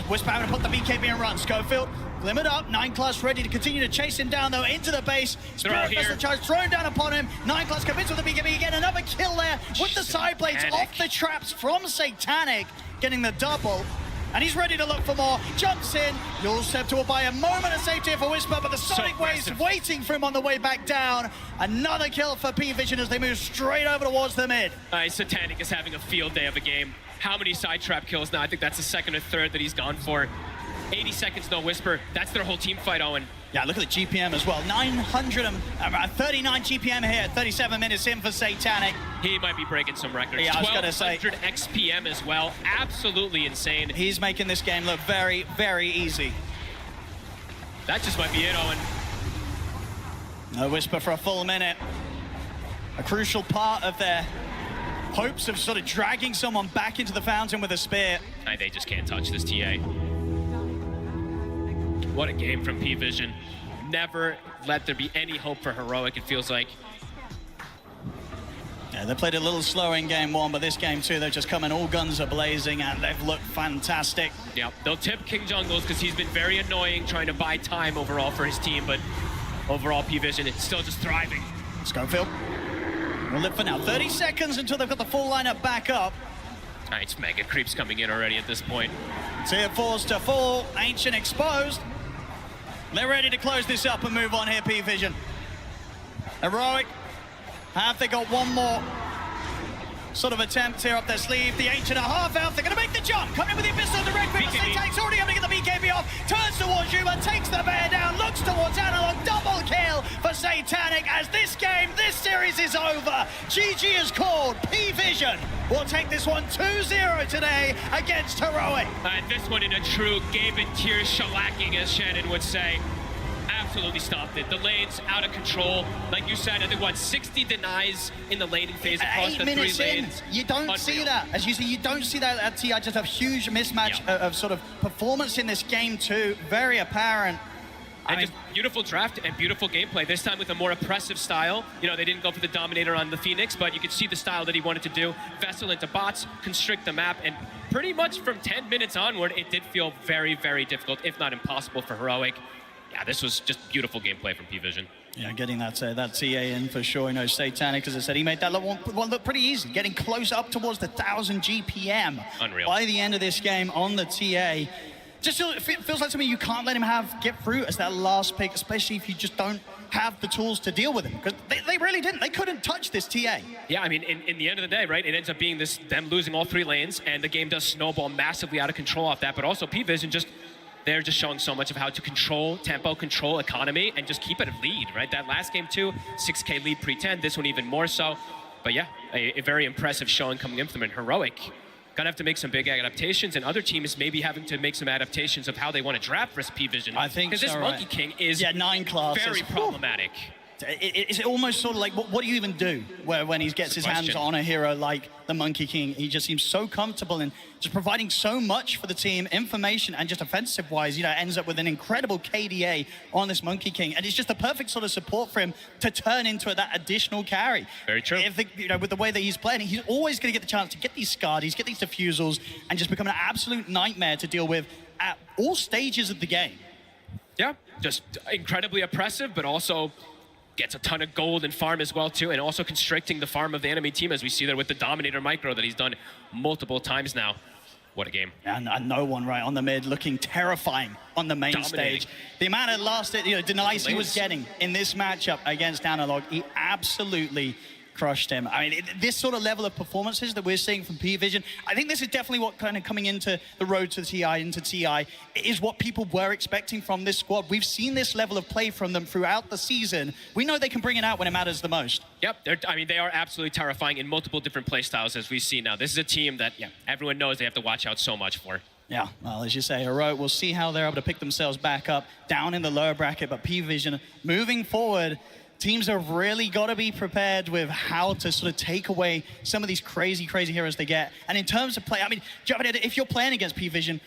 Whisper having to put the BKB and run. Schofield glimmered up. 9 Class ready to continue to chase him down, though, into the base. Spirit Vessel charge thrown down upon him. 9 Class commits with the BKB again. Another kill there with the side blades off the traps from Satanic, getting the double. And he's ready to look for more. Jumps in. You'll step to by a moment of safety for Whisper, but the Sonic Wave's waiting for him on the way back down. Another kill for P-Vision as they move straight over towards the mid. Satanic is having a field day of a game. How many side trap kills now? I think that's the second or third that he's gone for. 80 seconds, no Whisper. That's their whole team fight, Owen. Yeah, look at the GPM as well. 939 GPM here, 37 minutes in for Satanic. He might be breaking some records. Yeah, I was going to say. 1200 XPM as well. Absolutely insane. He's making this game look very, very easy. That just might be it, Owen. No Whisper for a full minute. A crucial part of their hopes of sort of dragging someone back into the fountain with a spear. They just can't touch this TA. What a game from P-Vision. Never let there be any hope for Heroic, it feels like. Yeah, they played a little slower in game 1, but this game 2, they're just coming all guns are blazing, and they've looked fantastic. Yeah, they'll tip King Jungles because he's been very annoying trying to buy time overall for his team, but overall P-Vision, it's still just thriving. Schofield will live for now. 30 seconds until they've got the full lineup back up. All right, it's mega creeps coming in already at this point. Tier 4's to fall, Ancient exposed. They're ready to close this up and move on here, P-Vision. Heroic, have they got one more sort of attempt here up their sleeve? The Ancient are half out, they're gonna make the jump. Coming in with the Abyssal direct, but Satanic's already able to get the BKB off. Turns towards Yuma, takes the bear down, looks towards Analog. Double kill for Satanic as this game, this series is over. GG is called. P-Vision will take this one 2-0 today against Heroic. And this one in a true Gabe and Tears shellacking, as Shannon would say. Absolutely stopped it. The lane's out of control. Like you said, I think, 60 denies in the laning phase across 8 the 3 minutes lanes. in, you don't see that. As you see, you don't see that at TI. Just a huge mismatch of sort of performance in this game too. Very apparent. And just beautiful draft and beautiful gameplay. This time with a more oppressive style. You know, they didn't go for the Dominator on the Phoenix, but you could see the style that he wanted to do. Vessel into bots, constrict the map, and pretty much from 10 minutes onward, it did feel very, very difficult, if not impossible for Heroic. Yeah, this was just beautiful gameplay from P-Vision. Yeah, getting that TA in for sure. You know, Satanic, as I said, he made that one look pretty easy. Getting close up towards the 1,000 GPM. Unreal. By the end of this game on the TA. Just feels like to me you can't let him get through as that last pick, especially if you just don't have the tools to deal with him. Because they really didn't. They couldn't touch this TA. Yeah, I mean, in the end of the day, right, it ends up being them losing all 3 lanes, and the game does snowball massively out of control off that. But also P-Vision they're just showing so much of how to control tempo, control economy, and just keep it a lead, right? That last game too, 6K lead pre-10, this one even more so. But yeah, a very impressive showing coming in from them. And Heroic, gonna have to make some big adaptations, and other teams maybe having to make some adaptations of how they want to draft versus P-Vision. I think because this Monkey King is 9 classes. Very problematic. It's almost sort of like, what do you even do when he gets his hands on a hero like the Monkey King? He just seems so comfortable and just providing so much for the team, information and just offensive-wise, you know, ends up with an incredible KDA on this Monkey King. And it's just the perfect sort of support for him to turn into that additional carry. Very true. You know, with the way that he's playing, he's always going to get the chance to get these Scardies, get these Diffusals, and just become an absolute nightmare to deal with at all stages of the game. Yeah, just incredibly oppressive, but also gets a ton of gold and farm as well too, and also constricting the farm of the enemy team, as we see there with the Dominator micro that he's done multiple times now. What a game. And no one right on the mid, looking terrifying on the main stage. The amount of denies he was getting in this matchup against Analog, he absolutely crushed him. I mean, this sort of level of performances that we're seeing from P-Vision, I think this is definitely what kind of coming into the road to TI, into TI, is what people were expecting from this squad. We've seen this level of play from them throughout the season. We know they can bring it out when it matters the most. Yep, they are absolutely terrifying in multiple different play styles, as we see now. This is a team that, everyone knows they have to watch out so much for. Yeah, well, as you say, Heroic, we'll see how they're able to pick themselves back up down in the lower bracket, but P-Vision moving forward, teams have really got to be prepared with how to sort of take away some of these crazy heroes they get. And in terms of play, I mean, if you're playing against P-Vision,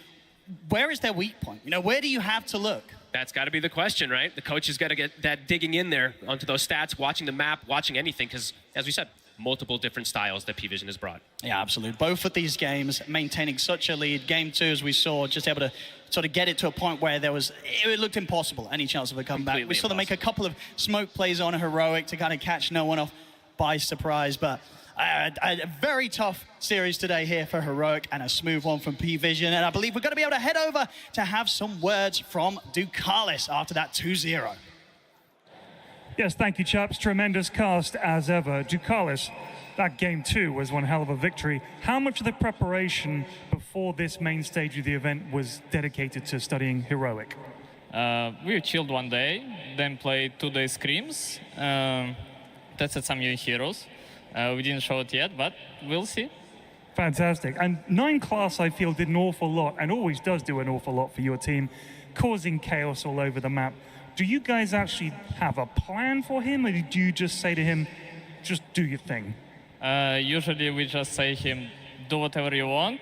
where is their weak point? You know, where do you have to look? That's got to be the question, right? The coach has got to get that digging in there onto those stats, watching the map, watching anything, because, as we said, multiple different styles that P-Vision has brought. Yeah, absolutely. Both of these games maintaining such a lead. Game 2, as we saw, just able to sort of get it to a point where it looked impossible, any chance of a comeback. We saw them make a couple of smoke plays on Heroic to kind of catch no one off by surprise, but a very tough series today here for Heroic and a smooth one from P-Vision. And I believe we're going to be able to head over to have some words from Ducalis after that 2-0. Yes, thank you, chaps. Tremendous cast as ever. Ducalis, that game 2 was one hell of a victory. How much of the preparation before this main stage of the event was dedicated to studying Heroic? We chilled one day, then played 2 day scrims, tested some new heroes. We didn't show it yet, but we'll see. Fantastic. And 9 class, I feel, did an awful lot, and always does do an awful lot for your team, causing chaos all over the map. Do you guys actually have a plan for him, or do you just say to him, just do your thing? Usually we just say to him, do whatever you want,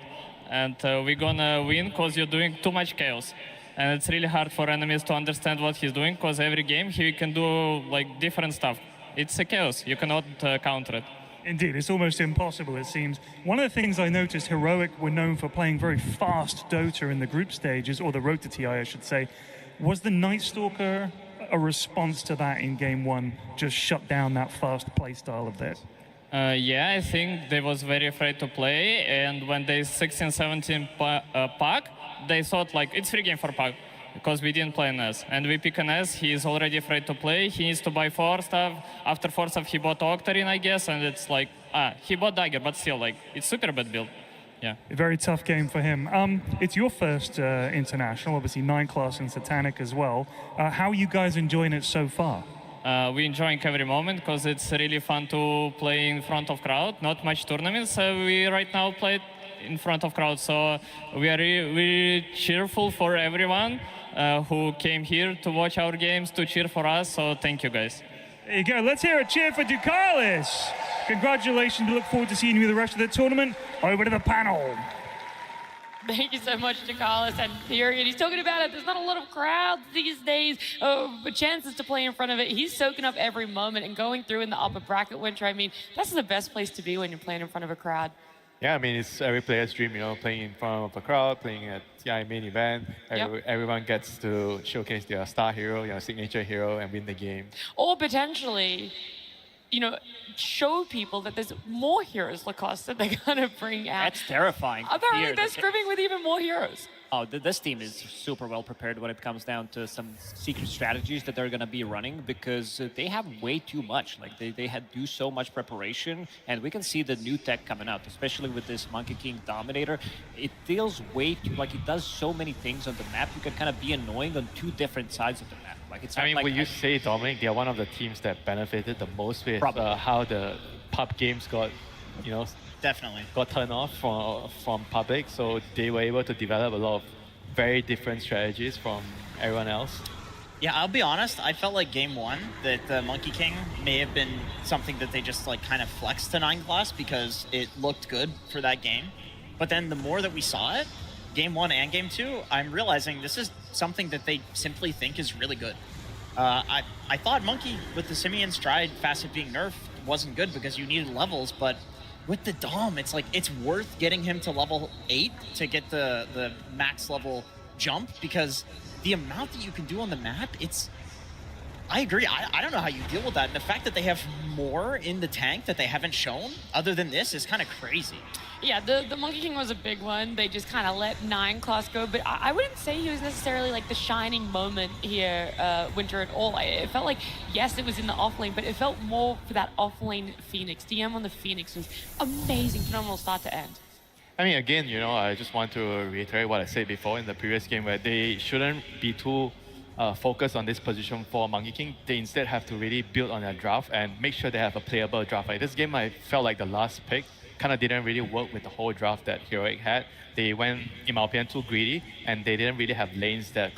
and we're gonna win because you're doing too much chaos. And it's really hard for enemies to understand what he's doing, because every game he can do like different stuff. It's a chaos, you cannot counter it. Indeed, it's almost impossible, it seems. One of the things I noticed, Heroic were known for playing very fast Dota in the group stages, or the road to TI, I should say. Was the Night Stalker a response to that in game 1, just shut down that fast play style of theirs? Yeah, I think they was very afraid to play, and when they 16-17 Puck, they thought like it's free game for Puck, because we didn't play an S. And we pick an S, he is already afraid to play, he needs to buy 4 stuff. After 4 stuff he bought Octarine, I guess, and it's like, he bought Dagger, but still, like, it's super bad build. Yeah. A very tough game for him. It's your first international, obviously 9 class and Satanic as well. How are you guys enjoying it so far? We're enjoying every moment because it's really fun to play in front of crowd. Not much tournaments. We right now play in front of crowd, so we are really cheerful for everyone who came here to watch our games, to cheer for us. So thank you, guys. There you go. Let's hear a cheer for Ducalis. Congratulations. We look forward to seeing you the rest of the tournament. Over to the panel. Thank you so much, Ducalis. And period. He's talking about it. There's not a lot of crowds these days, but chances to play in front of it. He's soaking up every moment and going through in the upper bracket winter. I mean, that's the best place to be when you're playing in front of a crowd. Yeah, I mean, it's every player's dream, you know, playing in front of a crowd, playing at TI main event. Everyone gets to showcase their star hero, you know, signature hero, and win the game. Or potentially, you know, show people that there's more heroes Lacoste that they're going to bring out. That's terrifying. Apparently they're scrimming with even more heroes. Oh, this team is super well prepared when it comes down to some secret strategies that they're going to be running, because they have way too much. Like they had do so much preparation, and we can see the new tech coming out, especially with this Monkey King Dominator. It feels way too, like it does so many things on the map. You can kind of be annoying on 2 different sides of the map. Like it's. I mean, like, when you say Dominic, they're one of the teams that benefited the most with how the pub games got, you know, got turned off from public, so they were able to develop a lot of very different strategies from everyone else. Yeah, I'll be honest, I felt like game 1 that the Monkey King may have been something that they just like kind of flexed to 9 class because it looked good for that game. But then the more that we saw it, game 1 and game 2, I'm realizing this is something that they simply think is really good. I thought Monkey with the Simeon Stride facet being nerfed wasn't good because you needed levels, but with the Dom, it's like it's worth getting him to level 8 to get the max level jump, because the amount that you can do on the map, it's I agree. I don't know how you deal with that. And the fact that they have more in the tank that they haven't shown other than this is kind of crazy. Yeah, the Monkey King was a big one. They just kind of let 9 class go, but I wouldn't say he was necessarily like the shining moment here, Winter, at all. It felt like, yes, it was in the off lane, but it felt more for that off lane Phoenix. DM on the Phoenix was amazing, phenomenal start to end. I mean, again, you know, I just want to reiterate what I said before in the previous game, where they shouldn't be too focused on this position for Monkey King. They instead have to really build on their draft and make sure they have a playable draft. Like this game, I felt like the last pick kind of didn't really work with the whole draft that Heroic had. They went, in my opinion, too greedy, and they didn't really have lanes that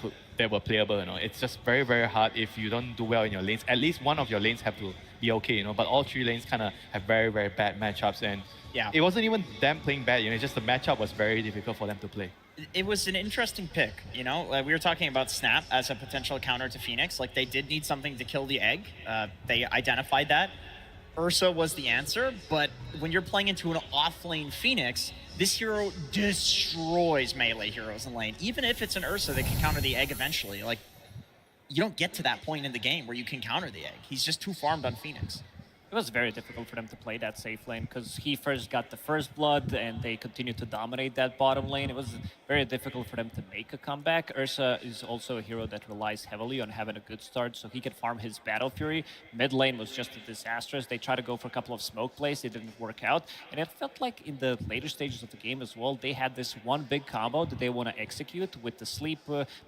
were playable. You know, it's just very, very hard if you don't do well in your lanes. At least one of your lanes have to be okay, you know. But all 3 lanes kind of have very, very bad matchups, and yeah, it wasn't even them playing bad. You know, it's just the matchup was very difficult for them to play. It was an interesting pick, you know. We were talking about Snap as a potential counter to Phoenix. Like, they did need something to kill the egg. They identified that. Ursa was the answer, but when you're playing into an off-lane Phoenix, this hero destroys melee heroes in lane. Even if it's an Ursa that can counter the egg eventually, like, you don't get to that point in the game where you can counter the egg. He's just too farmed on Phoenix. It was very difficult for them to play that safe lane because he first got the first blood and they continued to dominate that bottom lane. It was very difficult for them to make a comeback. Ursa is also a hero that relies heavily on having a good start so he can farm his Battle Fury. Mid lane was just a disaster. They tried to go for a couple of smoke plays. It didn't work out. And it felt like in the later stages of the game as well, they had this one big combo that they want to execute with the sleep,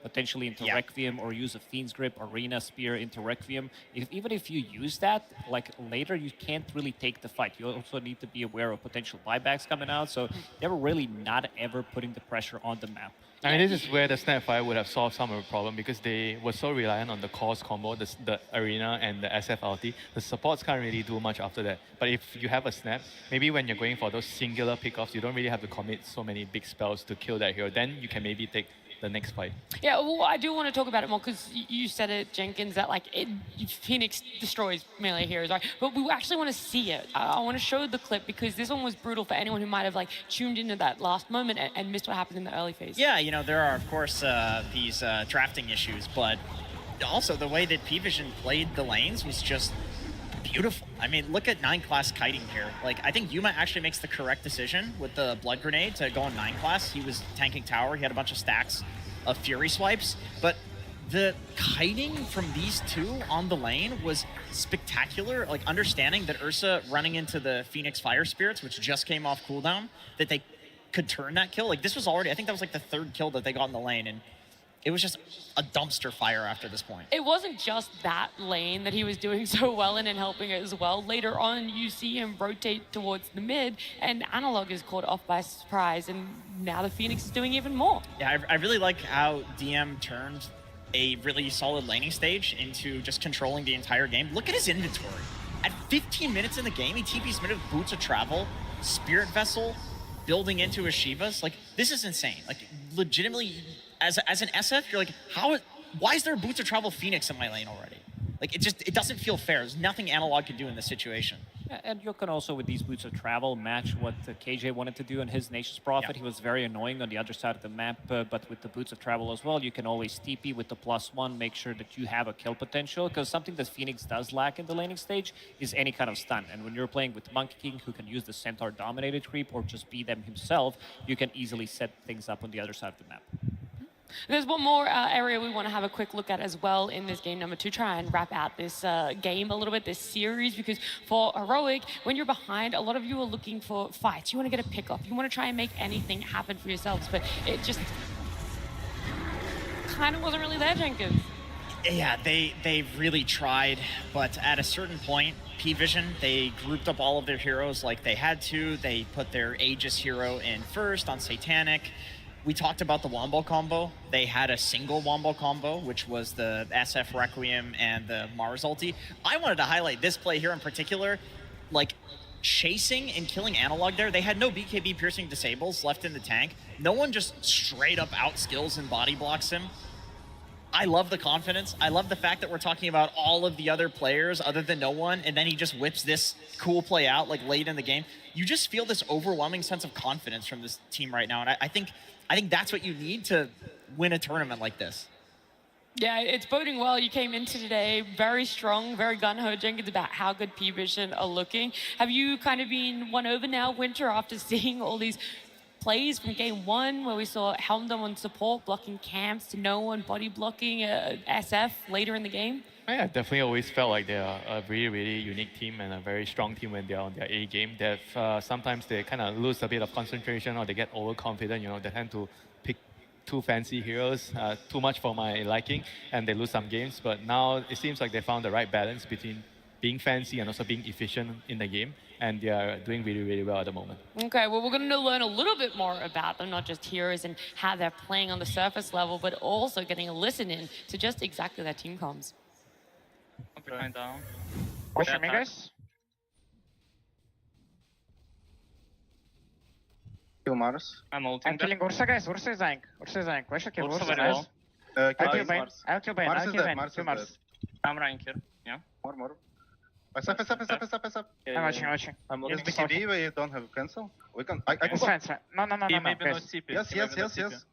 potentially into Requiem, or use a Fiend's Grip, Arena Spear into Requiem. Even if you use that, like later, you can't really take the fight. You also need to be aware of potential buybacks coming out. So they were really not ever putting the pressure on the map. I mean, this is where the Snapfire would have solved some of the problem because they were so reliant on the Cause combo, the Arena and the SF ulti. The supports can't really do much after that. But if you have a Snap, maybe when you're going for those singular pickoffs, you don't really have to commit so many big spells to kill that hero. Then you can maybe take the next fight. Yeah, well, I do want to talk about it more because you said it, Jenkins, that like Phoenix destroys melee heroes, right? But we actually want to see it. I want to show the clip because this one was brutal for anyone who might have like tuned into that last moment and missed what happened in the early phase. Yeah, you know, there are of course these drafting issues, but also the way that P-Vision played the lanes was just beautiful. I mean, look at 9 class kiting here. Like, I think Yuma actually makes the correct decision with the blood grenade to go on 9 class. He was tanking tower. He had a bunch of stacks of fury swipes, but the kiting from these two on the lane was spectacular. Like, understanding that Ursa running into the Phoenix Fire Spirits, which just came off cooldown, that they could turn that kill. Like, this was already, I think that was like the 3rd kill that they got in the lane, and it was just a dumpster fire after this point. It wasn't just that lane that he was doing so well in and helping it as well. Later on, you see him rotate towards the mid, and Analog is caught off by surprise, and now the Phoenix is doing even more. Yeah, I really like how DM turned a really solid laning stage into just controlling the entire game. Look at his inventory. At 15 minutes in the game, he TP's mid with Boots of Travel, Spirit Vessel, building into his Shivas. Like, this is insane. Like, legitimately, as an SF, you're like, why is there a Boots of Travel Phoenix in my lane already? Like, it doesn't feel fair. There's nothing Analog can do in this situation. Yeah, and you can also, with these Boots of Travel, match what KJ wanted to do in his Nation's Prophet. He was very annoying on the other side of the map, but with the Boots of Travel as well, you can always TP with the +1, make sure that you have a kill potential, because something that Phoenix does lack in the laning stage is any kind of stun. And when you're playing with Monkey King, who can use the Centaur dominated creep or just be them himself, you can easily set things up on the other side of the map. There's one more area we want to have a quick look at as well in this game number 2, try and wrap out this game a little bit, this series, because for Heroic, when you're behind, a lot of you are looking for fights. You want to get a pick off. You want to try and make anything happen for yourselves, but it just kind of wasn't really there, Jenkins. Yeah, they really tried, but at a certain point, P-Vision, they grouped up all of their heroes like they had to. They put their Aegis hero in first on Satanic. We talked about the Wombo combo. They had a single Wombo combo, which was the SF Requiem and the Mars ulti. I wanted to highlight this play here in particular. Like, chasing and killing Analog there, they had no BKB piercing disables left in the tank. No one just straight up outskills and body blocks him. I love the confidence. I love the fact that we're talking about all of the other players other than no one, and then he just whips this cool play out like late in the game. You just feel this overwhelming sense of confidence from this team right now, and I think that's what you need to win a tournament like this. Yeah, it's boding well. You came into today very strong, very gung-ho, Jenkins, about how good P-Vision are looking. Have you kind of been won over now, Winter, after seeing all these plays from game one where we saw Helmdom on support, blocking camps to no one, body blocking SF later in the game? Yeah, definitely always felt like they're a really, really unique team and a very strong team when they're on their A game. Sometimes they kind of lose a bit of concentration or they get overconfident. They tend to pick too fancy heroes, too much for my liking, and they lose some games. But now it seems like they found the right balance between being fancy and also being efficient in the game, and they are doing really, really well at the moment. Okay, well, we're going to learn a little bit more about them, not just heroes and how they're playing on the surface level, but also getting a listen in to just exactly their team comms. Going down. Pushing me, guys. Kill Mars. I'm killing Ursa, guys. Ursa is dying. Ursa is dying. Why should kill Ursa? very well. I'll kill Bane. I'll kill Bane. Mars I'll is kill dead. Bane. Mars Kill is Mars. I'm running here. Yeah. More. Step. I'm watching. I'm Yes, losing CB. We don't have cancel. We can. I It's fine, it's fine. No, He maybe guys. not CP.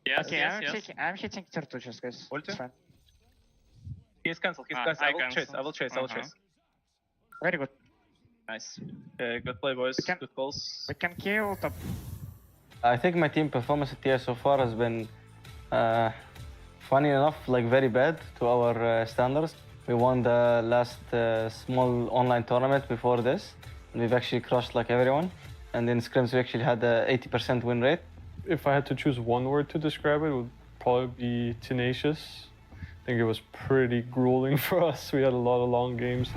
Yes. Okay, I'm hitting cartouches, guys. Ulti? It's fine. He's cancelled. I will chase. Very good. Nice. Okay, good play, boys. Good calls. We can kill top. I think my team performance at TI so far has been, funny enough, like very bad to our standards. We won the last small online tournament before this. And we've actually crushed like everyone. And in scrims we actually had a 80% win rate. If I had to choose one word to describe it, it would probably be tenacious. I think it was pretty grueling for us. We had a lot of long games.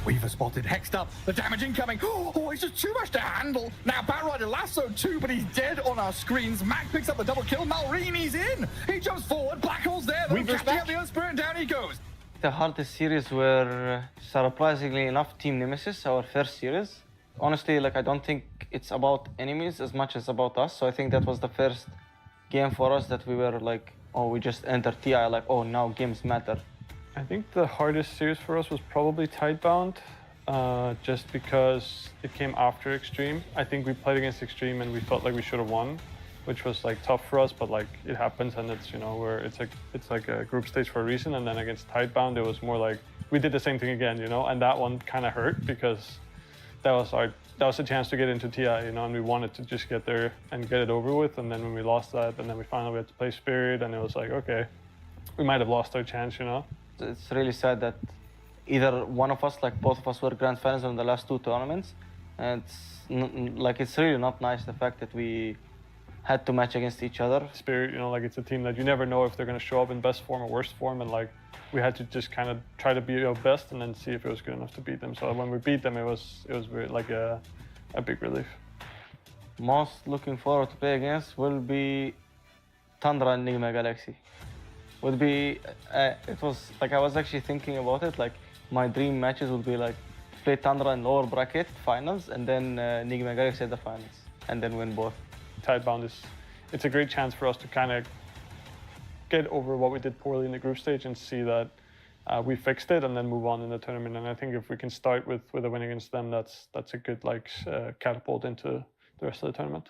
Weaver spotted, hexed up, the damage incoming. Oh, it's just too much to handle. Now Batrider lassoed too, but he's dead on our screens. Mac picks up the double kill, Malrini's in. He jumps forward, Black Hole's there. Weaver's Catching up the Earth Spirit, and down he goes. The hardest series were, surprisingly enough, Team Nemesis, our first series. Honestly, like I don't think it's about enemies as much as about us. So I think that was the first game for us that we were like, oh, we just entered TI, like, oh, now games matter. I think the hardest series for us was probably Tidebound, just because it came after Extreme. I think we played against Extreme and we felt like we should have won, which was like tough for us, but like it happens and it's, where it's like a group stage for a reason. And then against Tidebound, it was more like we did the same thing again, and that one kind of hurt because that was a chance to get into TI, and we wanted to just get there and get it over with. And then when we lost that, and then we finally had to play Spirit, and it was like, okay, we might have lost our chance, It's really sad that either one of us, like both of us, were grand finals in the last two tournaments. And it's really not nice, the fact that we had to match against each other. Spirit, it's a team that you never know if they're going to show up in best form or worst form. And we had to just kind of try to be our best and then see if it was good enough to beat them. So when we beat them, it was like a big relief. Most looking forward to play against will be Tundra and Enigma Galaxy. Would be, it was like I was actually thinking about it, like my dream matches would be like play Tundra in lower bracket finals and then Enigma Galaxy at the finals and then win both. Tidebound it's a great chance for us to kind of get over what we did poorly in the group stage and see that we fixed it and then move on in the tournament. And I think if we can start with a win against them, that's a good catapult into the rest of the tournament.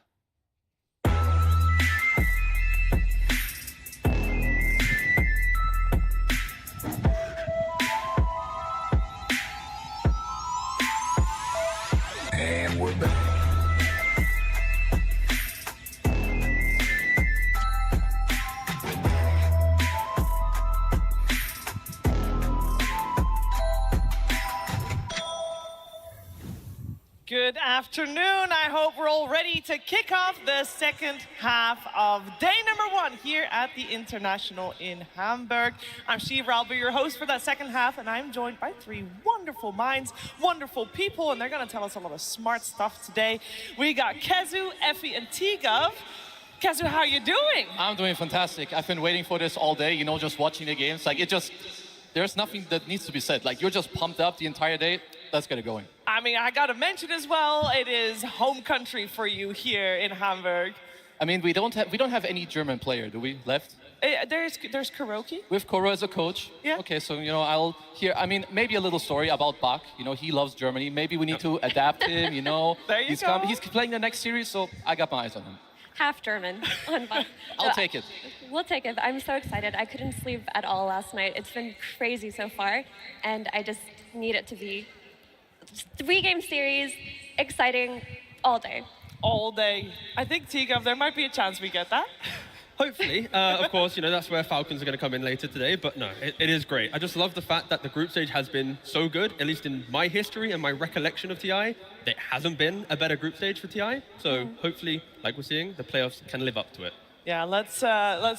And we're back. Good afternoon. I hope we're all ready to kick off the second half of day number 1 here at the International in Hamburg. I'm Shiva, I'll be your host for that second half, and I'm joined by 3 wonderful minds, wonderful people, and they're going to tell us a lot of smart stuff today. We got Kezu, Effie, and T-Gov. Kezu, how are you doing? I'm doing fantastic. I've been waiting for this all day, just watching the games. There's nothing that needs to be said. You're just pumped up the entire day. Let's get it going. I mean, I got to mention as well, it is home country for you here in Hamburg. I mean, we don't have any German player, do we, left? There's Kuroki. With Koro as a coach. Yeah. Okay, so, I'll hear, maybe a little story about Bach. He loves Germany. Maybe we need to adapt him, There you go. He's playing the next series, so I got my eyes on him. half German on Bach. I'll take it. We'll take it. I'm so excited. I couldn't sleep at all last night. It's been crazy so far, and I just need it to be 3-game series, exciting all day. All day. I think, Tigov, there might be a chance we get that. Hopefully. Of course, that's where Falcons are going to come in later today. But no, it is great. I just love the fact that the group stage has been so good, at least in my history and my recollection of TI. There hasn't been a better group stage for TI. So hopefully, like we're seeing, the playoffs can live up to it. Yeah, let's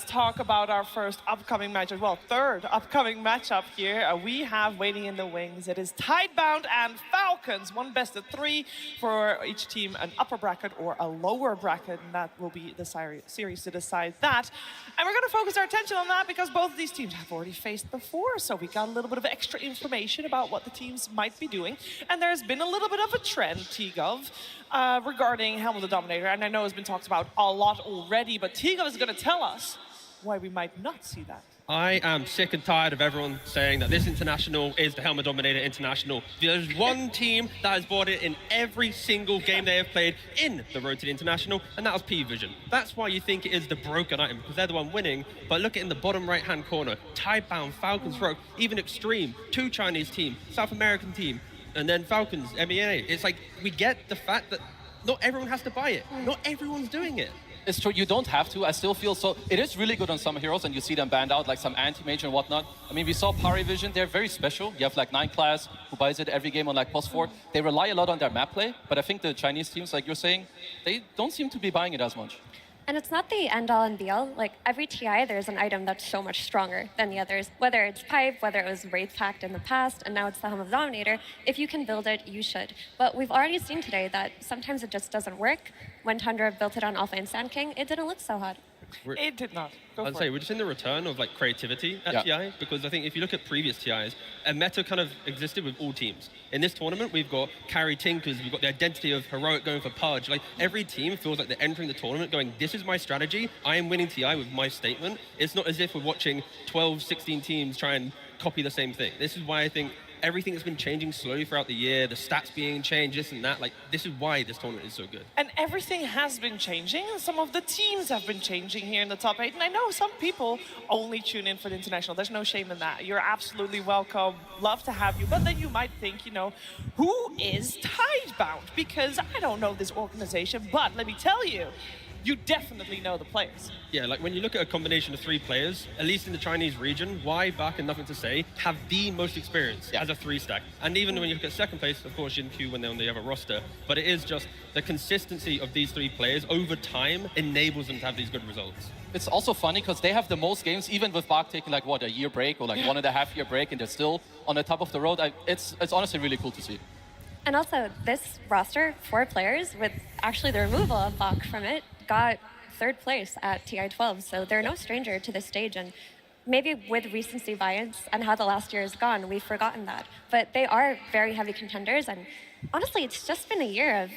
talk about our first upcoming matchup. Well, third upcoming matchup here. We have waiting in the wings. It is Tidebound and Falcons. One best of 3 for each team, an upper bracket or a lower bracket, and that will be the series to decide that. And we're going to focus our attention on that because both of these teams have already faced before, so we got a little bit of extra information about what the teams might be doing. And there's been a little bit of a trend, Tigov, regarding Helm of the Dominator, and I know it's been talked about a lot already, but Tigov is going to tell us why we might not see that. I am sick and tired of everyone saying that this international is the Helmet Dominator International. There's one team that has bought it in every single game they have played in the Road to the International, and that was P-Vision. That's why you think it is the broken item, because they're the one winning. But look at in the bottom right-hand corner, Tidebound, Falcons, Rogue, even Extreme, 2 Chinese team, South American team, and then Falcons, MEA. It's like, we get the fact that not everyone has to buy it. Not everyone's doing it. It's true, you don't have to. I still feel so. It is really good on some heroes, and you see them banned out, like some anti-mage and whatnot. I mean, we saw Parivision, they're very special. You have like 9 class who buys it every game on like +4. They rely a lot on their map play, but I think the Chinese teams, like you're saying, they don't seem to be buying it as much. And it's not the end-all and be-all. Like, every TI, there's an item that's so much stronger than the others. Whether it's Pipe, whether it was Wraith Pact in the past, and now it's the Helm of the Dominator. If you can build it, you should. But we've already seen today that sometimes it just doesn't work. When Tundra built it on Alpha and Sand King, it didn't look so hot. It did not. I'd say we're just in the return of like creativity at TI, because I think if you look at previous TIs, a meta kind of existed with all teams. In this tournament, we've got carry Tinkers, we've got the identity of Heroic going for Pudge. Like, every team feels like they're entering the tournament going, this is my strategy, I am winning TI with my statement. It's not as if we're watching 12, 16 teams try and copy the same thing. This is why I think everything has been changing slowly throughout the year, the stats being changed, this and that. Like, this is why this tournament is so good. And everything has been changing, and some of the teams have been changing here in the top 8. And I know some people only tune in for the international. There's no shame in that. You're absolutely welcome. Love to have you. But then you might think, who is Tidebound? Because I don't know this organization, but let me tell you, you definitely know the players. Yeah, like when you look at a combination of 3 players, at least in the Chinese region, Y, Bak, and Nothing to Say have the most experience as a 3-stack. And even when you look at second place, of course, Q when they're on the other roster, but it is just the consistency of these 3 players over time enables them to have these good results. It's also funny because they have the most games, even with Bak taking like, what, a year break or like 1.5 year break, and they're still on the top of the road. It's honestly really cool to see. And also, this roster, 4 players, with actually the removal of Bach from it, got 3rd place at TI12, so they're no stranger to this stage, and maybe with recency bias and how the last year has gone, we've forgotten that. But they are very heavy contenders, and honestly, it's just been a year of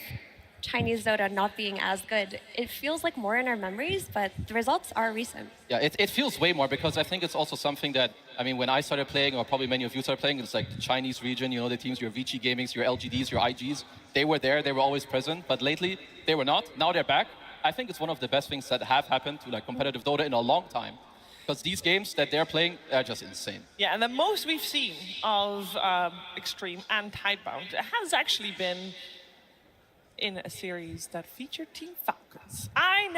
Chinese Dota not being as good. It feels like more in our memories, but the results are recent. Yeah, it feels way more, because I think it's also something that, I mean, when I started playing, or probably many of you started playing, it's like the Chinese region, the teams, your Vici Gamings, your LGDs, your IGs, they were there, they were always present, but lately they were not. Now they're back. I think it's one of the best things that have happened to like competitive Dota in a long time, because these games that they're playing are just insane. Yeah, and the most we've seen of Extreme and Tidebound has actually been in a series that featured Team Falcons. I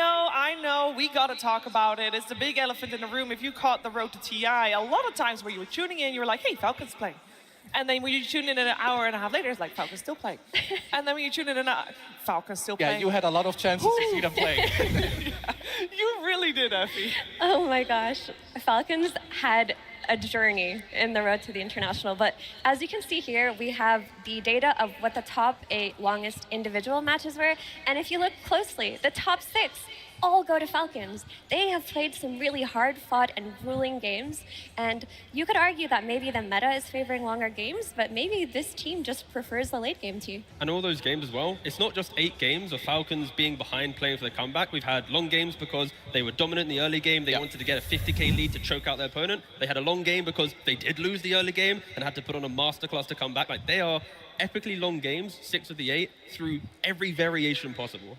know, we gotta talk about it. It's the big elephant in the room. If you caught the Road to TI, a lot of times where you were tuning in, you were like, hey, Falcons playing. And then when you tune in an hour and a half later, it's like, Falcons still playing. And then when you tune in Falcons still playing. Yeah, you had a lot of chances to see them play. Yeah, you really did, Effie. Oh my gosh. Falcons had a journey in the Road to the International, but as you can see here, we have the data of what the top 8 longest individual matches were, and if you look closely, the top 6 all go to Falcons. They have played some really hard-fought and grueling games, and you could argue that maybe the meta is favoring longer games, but maybe this team just prefers the late game too. And all those games as well, it's not just 8 games of Falcons being behind playing for the comeback. We've had long games because they were dominant in the early game. They wanted to get a 50k lead to choke out their opponent. They had a long game because they did lose the early game and had to put on a masterclass to come back. Like, they are epically long games, 6 of the 8, through every variation possible.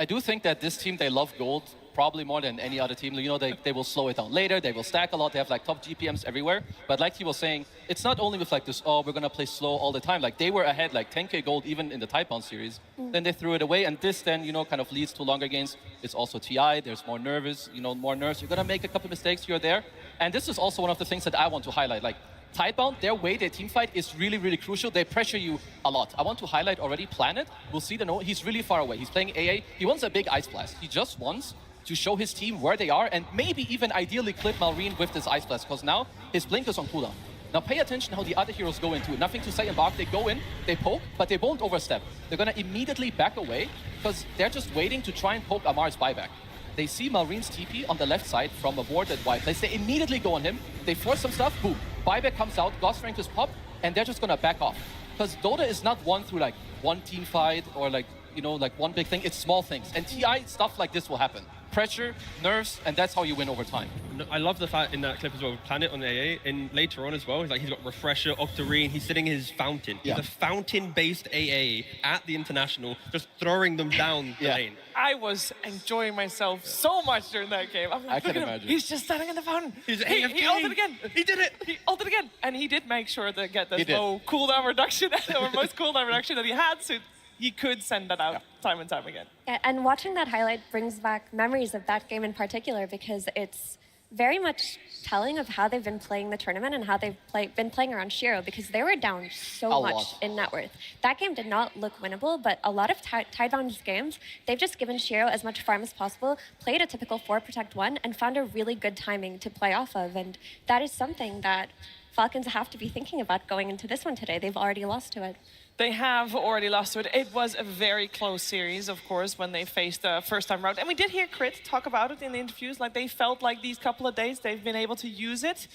I do think that this team, they love gold probably more than any other team. You know, they will slow it down later, they will stack a lot, they have like top GPMs everywhere. But like he was saying, it's not only with like this, oh, we're gonna play slow all the time. Like they were ahead like 10k gold even in the Type-Bound series. Then they threw it away, and this then, you know, kind of leads to longer gains. It's also TI, there's more nervous, you know, more nerves. You're gonna make a couple mistakes here or there. And this is also one of the things that I want to highlight. Like Type-Bound, their way they team fight is really, really crucial. They pressure you a lot. I want to highlight already Planet. We'll see the note. He's really far away. He's playing AA. He wants a big Ice Blast. He just wants to show his team where they are and maybe even ideally clip Malrine with this Ice Blast, because now his Blink is on cooldown. Now pay attention how the other heroes go into it. Nothing to say Embark, they go in, they poke, but they won't overstep. They're gonna immediately back away because they're just waiting to try and poke Amar's buyback. They see Malrine's TP on the left side from a ward at white place. They immediately go on him, they force some stuff, boom. Buyback comes out, Gauss Strength is popped, and they're just gonna back off. Because Dota is not won through like one team fight or like, you know, like one big thing, it's small things. And TI, stuff like this will happen. Pressure, nerves, and that's how you win over time. I love the fact in that clip as well with Planet on AA, and later on as well, he's got Refresher, Octarine, he's sitting in his fountain. Yeah. He's a fountain-based AA at the International, just throwing them down the lane. I was enjoying myself so much during that game. I'm like, I can look at him. imagine. He's just standing in the fountain. He's he AFK. ulted again. He did it. He ulted again. And he did make sure to get He this did. low cooldown reduction, or most cooldown reduction that he had, so he could send that out time and time again. Yeah, and watching that highlight brings back memories of that game in particular, because it's very much telling of how they've been playing the tournament and how they've been playing around Shiro, because they were down so A much lot. in net worth. That game did not look winnable, but a lot of Tidebound's games, they've just given Shiro as much farm as possible, played a typical 4 Protect 1, and found a really good timing to play off of. And that is something that Falcons have to be thinking about going into this one today. They've already lost to it. They have already lost to it. It was a very close series, of course, when they faced the first time round. And we did hear Crit talk about it in the interviews, like they felt like these couple of days they've been able to use it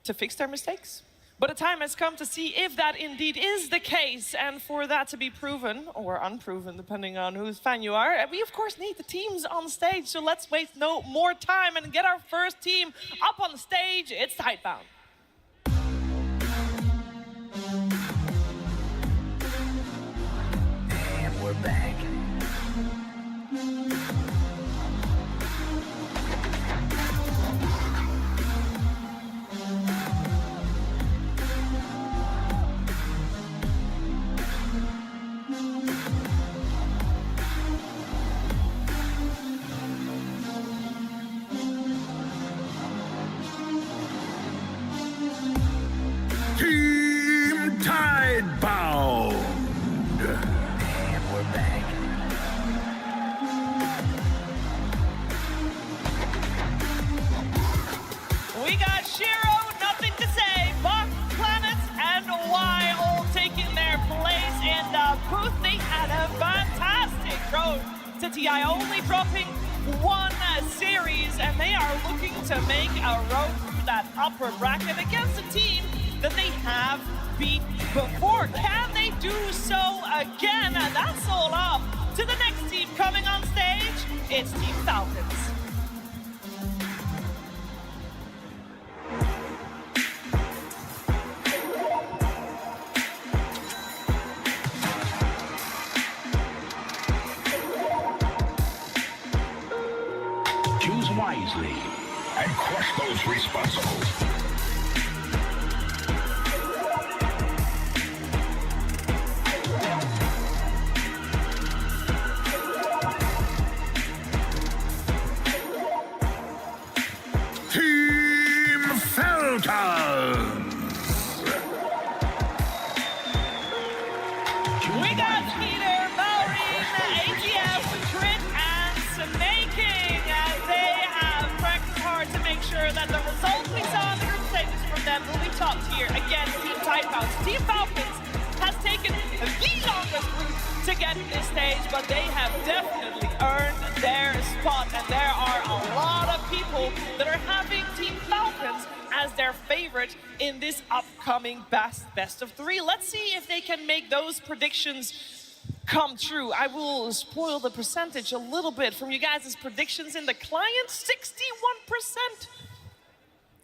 to fix their mistakes. But a time has come to see if that indeed is the case, and for that to be proven, or unproven, depending on whose fan you are, we of course need the teams on stage. So let's waste no more time and get our first team up on the stage. It's Tidebound. We're back. Team Tidebound. And we're back. We got Shiro, nothing to say. Buck, Planet, and Y all taking their place in the booth. They had a fantastic road to TI, only dropping one series, and they are looking to make a road through that upper bracket against a team that they have beat before. Can they do so again? And that's all up to the next team coming on stage. It's Team Falcons. Choose wisely and crush those responsible. Team Falcons! We got Peter, Malrine, ATF, Crit, and Snaking, as they have practiced hard to make sure that the results we saw in the group stages from them will be top tier against Team Tidebound. Team Falcons has taken the longest route to get to this stage, but they have definitely earned their spot, and there are a lot of people that are having Team Falcons as their favorite in this upcoming best of 3. Let's see if they can make those predictions come true. I will spoil the percentage a little bit from you guys' predictions in the client. 61%.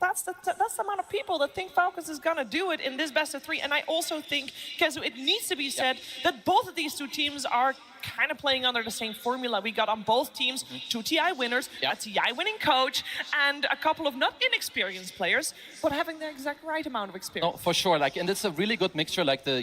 that's the amount of people that think Falcons is gonna do it in this best of 3. And I also think, Kezu, it needs to be said that both of these two teams are kind of playing under the same formula. We got on both teams 2 TI winners, a TI winning coach, and a couple of not inexperienced players, but having the exact right amount of experience. No, for sure. Like, and it's a really good mixture. Like the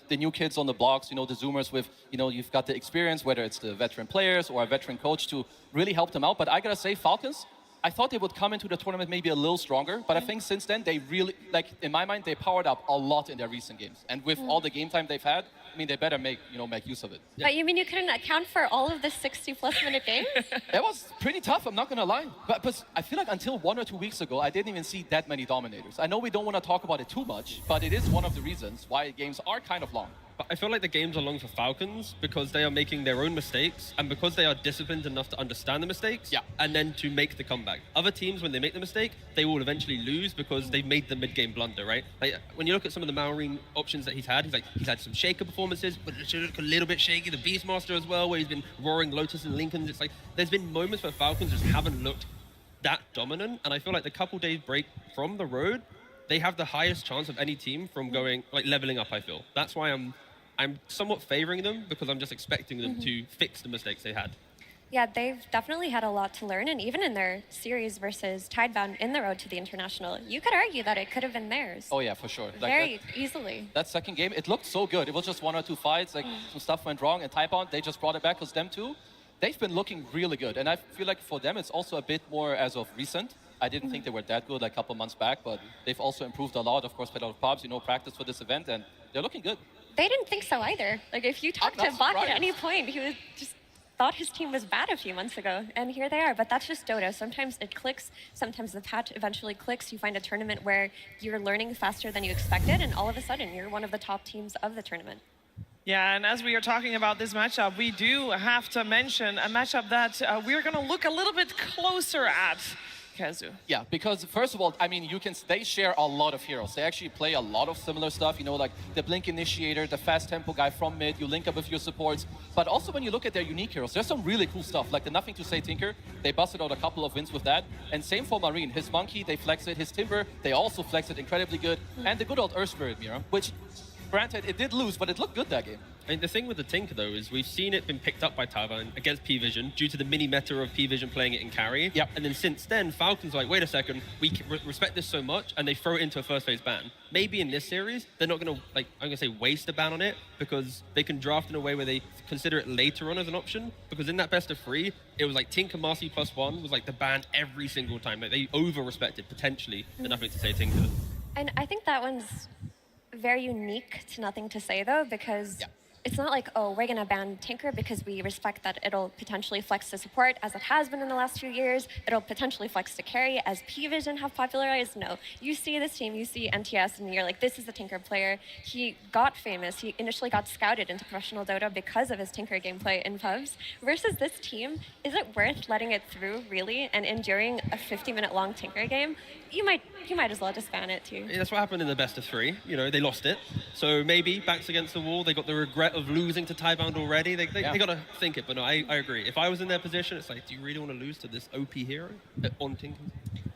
the new kids on the blocks, the Zoomers with you've got the experience, whether it's the veteran players or a veteran coach to really help them out. But I gotta say, Falcons, I thought they would come into the tournament maybe a little stronger, but I think since then they really, in my mind, they powered up a lot in their recent games. And with all the game time they've had, I mean, they better make use of it. But you mean you couldn't account for all of the 60+ minute games? It was pretty tough, I'm not gonna lie. But I feel like until 1 or 2 weeks ago, I didn't even see that many dominators. I know we don't want to talk about it too much, but it is one of the reasons why games are kind of long. But I feel like the games are long for Falcons because they are making their own mistakes and because they are disciplined enough to understand the mistakes and then to make the comeback. Other teams, when they make the mistake, they will eventually lose because they've made the mid-game blunder, right? Like when you look at some of the Malrine options that he's had had some shaker performances, but it should look a little bit shaky. The Beastmaster as well, where he's been roaring Lotus and Lincolns. It's like there's been moments where Falcons just haven't looked that dominant, and I feel like the couple days break from the road, they have the highest chance of any team from going leveling up. I feel that's why I'm somewhat favoring them because I'm just expecting them to fix the mistakes they had. Yeah, they've definitely had a lot to learn, and even in their series versus Tidebound in the road to the International, you could argue that it could have been theirs. Oh yeah, for sure. Very easily. That second game, it looked so good. It was just 1 or 2 fights, some stuff went wrong, and Tidebound, they just brought it back because them two, they've been looking really good. And I feel like for them, it's also a bit more as of recent. I didn't think they were that good like a couple months back, but they've also improved a lot. Of course, played a lot of pubs, practice for this event, and they're looking good. They didn't think so either. Like if you talk to Bach at any point, he was just thought his team was bad a few months ago, and here they are. But that's just Dota. Sometimes it clicks, sometimes the patch eventually clicks. You find a tournament where you're learning faster than you expected, and all of a sudden you're one of the top teams of the tournament. Yeah, and as we are talking about this matchup, we do have to mention a matchup that we're going to look a little bit closer at. Kezu. Yeah, because first of all, I mean, they share a lot of heroes. They actually play a lot of similar stuff, like the Blink Initiator, the fast tempo guy from mid, you link up with your supports. But also when you look at their unique heroes, there's some really cool stuff, like the Nothing to Say Tinker. They busted out a couple of wins with that. And same for Marine. His Monkey, they flex it. His Timber, they also flex it incredibly good. And the good old Earth Spirit Mirror, which, granted, it did lose, but it looked good that game. I mean, the thing with the Tinker, though, is we've seen it been picked up by Tidebound against P-Vision due to the mini-meta of P-Vision playing it in carry. Yep. And then since then, Falcons are like, wait a second, we respect this so much, and they throw it into a first-phase ban. Maybe in this series, they're not going to, I'm going to say waste a ban on it, because they can draft in a way where they consider it later on as an option, because in that best of 3, it was like Tinker Marcy +1 was like the ban every single time. Like, they over-respected, potentially, the Nothing to Say Tinker. And I think that one's very unique to Nothing to Say, though, because it's not like, oh, we're going to ban Tinker because we respect that it'll potentially flex to support, as it has been in the last few years. It'll potentially flex to carry, as P-Vision have popularized. No, you see this team, you see NTS, and you're like, this is the Tinker player. He got famous. He initially got scouted into professional Dota because of his Tinker gameplay in pubs. Versus this team, is it worth letting it through, really, and enduring a 50-minute long Tinker game? You might as well just ban it too. Yeah, that's what happened in the best of 3. They lost it. So maybe backs against the wall. They got the regret of losing to Tidebound already. They got to think it. But no, I agree. If I was in their position, it's like, do you really want to lose to this OP hero on Tinker?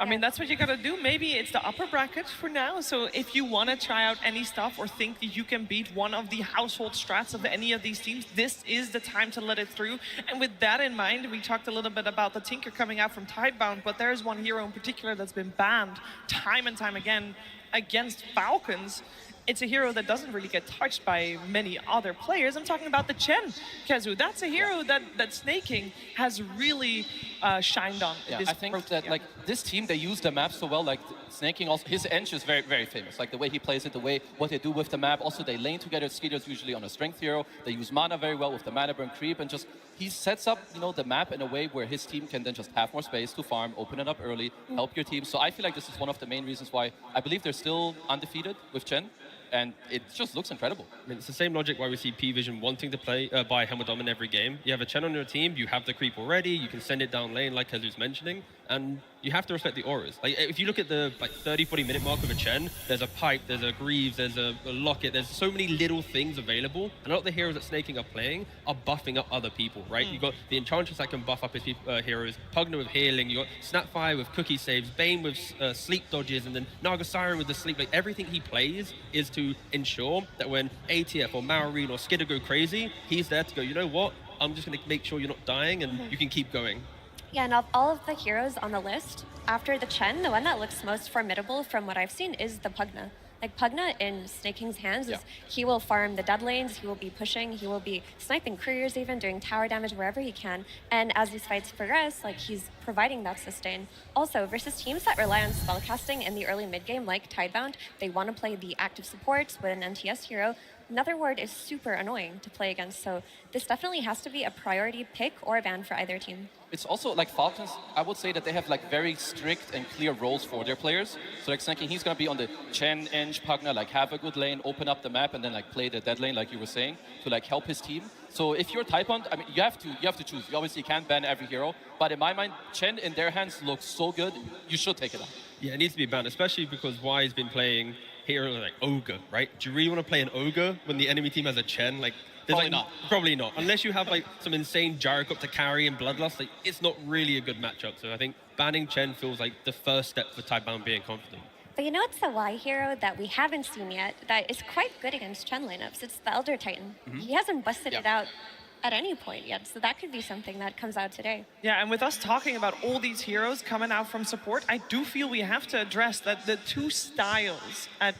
I mean, that's what you got to do. Maybe it's the upper bracket for now. So if you want to try out any stuff or think that you can beat one of the household strats of any of these teams, this is the time to let it through. And with that in mind, we talked a little bit about the Tinker coming out from Tidebound, but there's one hero in particular that's been banned time and time again against Falcons. It's a hero that doesn't really get touched by many other players. I'm talking about the Chen, Kezu. That's a hero that Snaking has really shined on. Yeah, I think that this team, they use the map so well. Like Snaking, also his Ench is very, very famous. Like the way he plays it, what they do with the map. Also, they lane together. Skeeter's usually on a strength hero. They use mana very well with the mana burn creep, and just he sets up the map in a way where his team can then just have more space to farm, open it up early, help your team. So I feel like this is one of the main reasons why I believe they're still undefeated with Chen. And it just looks incredible. I mean, it's the same logic why we see P-Vision wanting to play buy Helmet Dom in every game. You have a Chen on your team, you have the creep already, you can send it down lane like Kezu's mentioning, and you have to respect the auras. Like, if you look at the 30-40 minute mark of a Chen, there's a pipe, there's a Greaves, there's a locket, there's so many little things available, and a lot of the heroes that Snaking are playing are buffing up other people, right? You've got the Enchantress that can buff up his heroes, Pugna with healing, you got Snapfire with cookie saves, Bane with sleep dodges, and then Naga Siren with the sleep. Like, everything he plays is to ensure that when ATF or Maureen or Skidder go crazy, he's there to go, you know what? I'm just going to make sure you're not dying and you can keep going. Yeah, and of all of the heroes on the list, after the Chen, the one that looks most formidable from what I've seen is the Pugna. Like, Pugna in Snaking's hands, he will farm the dead lanes, he will be pushing, he will be sniping couriers even, doing tower damage wherever he can. And as these fights progress, like, he's providing that sustain. Also, versus teams that rely on spellcasting in the early mid-game, like Tidebound, they want to play the active supports with an NTS hero. Netherward is super annoying to play against, so this definitely has to be a priority pick or a ban for either team. It's also like Falcons, I would say that they have like very strict and clear roles for their players. So like Snaking, he's gonna be on the Chen, Eng, Pugna, like have a good lane, open up the map, and then like play the dead lane, like you were saying, to like help his team. So if you're Typon, I mean, you have to choose. You obviously can't ban every hero, but in my mind, Chen in their hands looks so good, you should take it out. Yeah, it needs to be banned, especially because Y's been playing hero like Ogre, right? Do you really want to play an Ogre when the enemy team has a Chen? Like, Probably like, not. Probably not. Unless you have like some insane Juggernaut to carry and Bloodlust, like, it's not really a good matchup. So I think banning Chen feels like the first step for Tidebound being confident. But you know it's the Y hero that we haven't seen yet that is quite good against Chen lineups? It's the Elder Titan. He hasn't busted it out at any point yet, so that could be something that comes out today. Yeah, and with us talking about all these heroes coming out from support, I do feel we have to address that the two styles at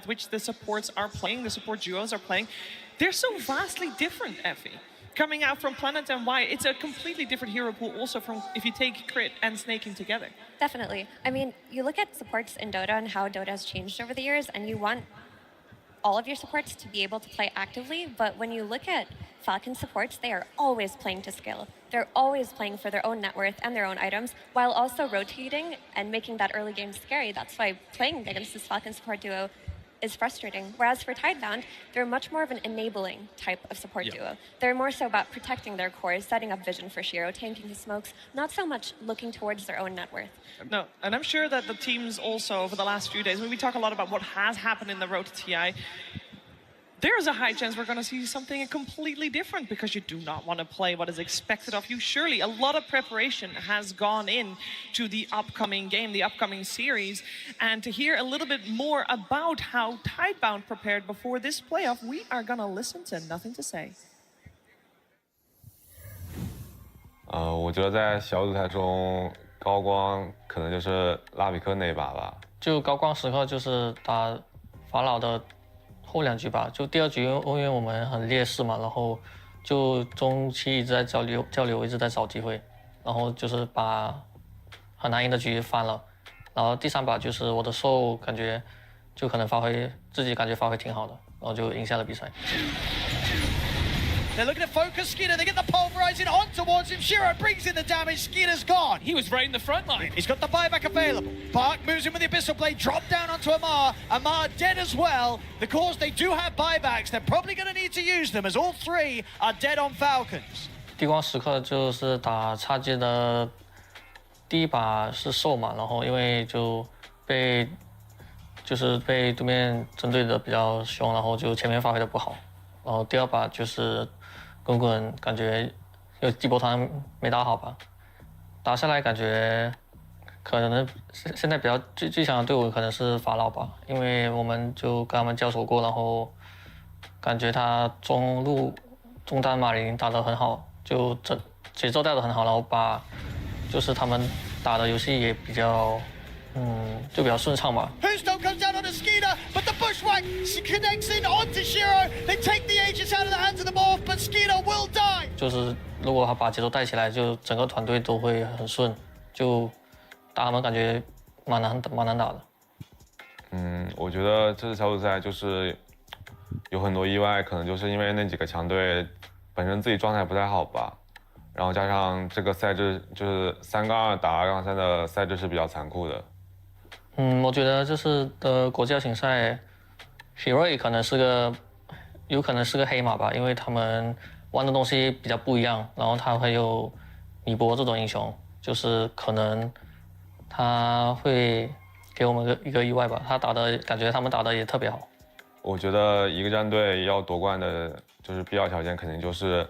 which the supports are playing, the support duos are playing, they're so vastly different, Effie. Coming out from Planet and Y, it's a completely different hero pool also from if you take Crit and Snaking together. Definitely. I mean, you look at supports in Dota and how Dota has changed over the years, and you want all of your supports to be able to play actively, but when you look at Falcon supports, they are always playing to skill. They're always playing for their own net worth and their own items, while also rotating and making that early game scary. That's why playing against this Falcon support duo is frustrating. Whereas for Tidebound, they're much more of an enabling type of support duo. They're more so about protecting their cores, setting up vision for Shiro, tanking his smokes, not so much looking towards their own net worth. No, and I'm sure that the teams also over the last few days, when we talk a lot about what has happened in the road to TI, there's a high chance we're going to see something completely different because you do not want to play what is expected of you. Surely a lot of preparation has gone in to the upcoming game, the upcoming series. And to hear a little bit more about how Tidebound prepared before this playoff, we are going to listen to Nothing to Say. 我觉得在小组赛中，高光可能就是拉比克那一把吧。就高光时刻就是打法老的后2局吧，就第2局因为我们很劣势嘛，然后就中期一直在交流，一直在找机会，然后就是把很难赢的局翻了，然后第3把就是我的受感觉就可能自己感觉发挥挺好的，然后就赢下了比赛。 They're looking to focus Skidder. They get the pulverizing on towards him. Shiro brings in the damage. Skidder's gone. He was right in the front line. He's got the buyback available. Park moves in with the Abyssal Blade. Drop down onto Amar. Amar dead as well. The cause they do have buybacks. They're probably going to need to use them as all 3 are dead on Falcons. 低光时刻就是打插机的第1把是受嘛，然后因为就被对面针对的比较凶，然后就前面发挥的不好，然后第2把就是。 滚滚感觉有地波团没打好吧，打下来感觉可能现在比较最强的队伍可能是法老吧，因为我们就跟他们交手过，然后感觉他中单马林打得很好，就节奏带得很好，然后把就是他们打的游戏也比较就比较顺畅吧。 Whostone comes down on a Skidder, but the bushwhack connects in onto Shiro. They take the Aegis out of the hands of the Morph, but Skidder will die. 就是如果他把节奏带起来，就整个团队都会很顺，就打他们感觉蛮难打的。我觉得这次小组赛就是有很多意外，可能就是因为那几个强队本身自己状态不太好吧，然后加上这个赛制就是3杠2打2杠3的赛制是比较残酷的。 我觉得这次的国际邀请赛 ，Heroic 有可能是个黑马吧，因为他们玩的东西比较不一样，然后他会有米波这种英雄，就是可能他会给我们一个意外吧。他打的感觉他们打的也特别好。我觉得一个战队要夺冠的，就是必要条件肯定就是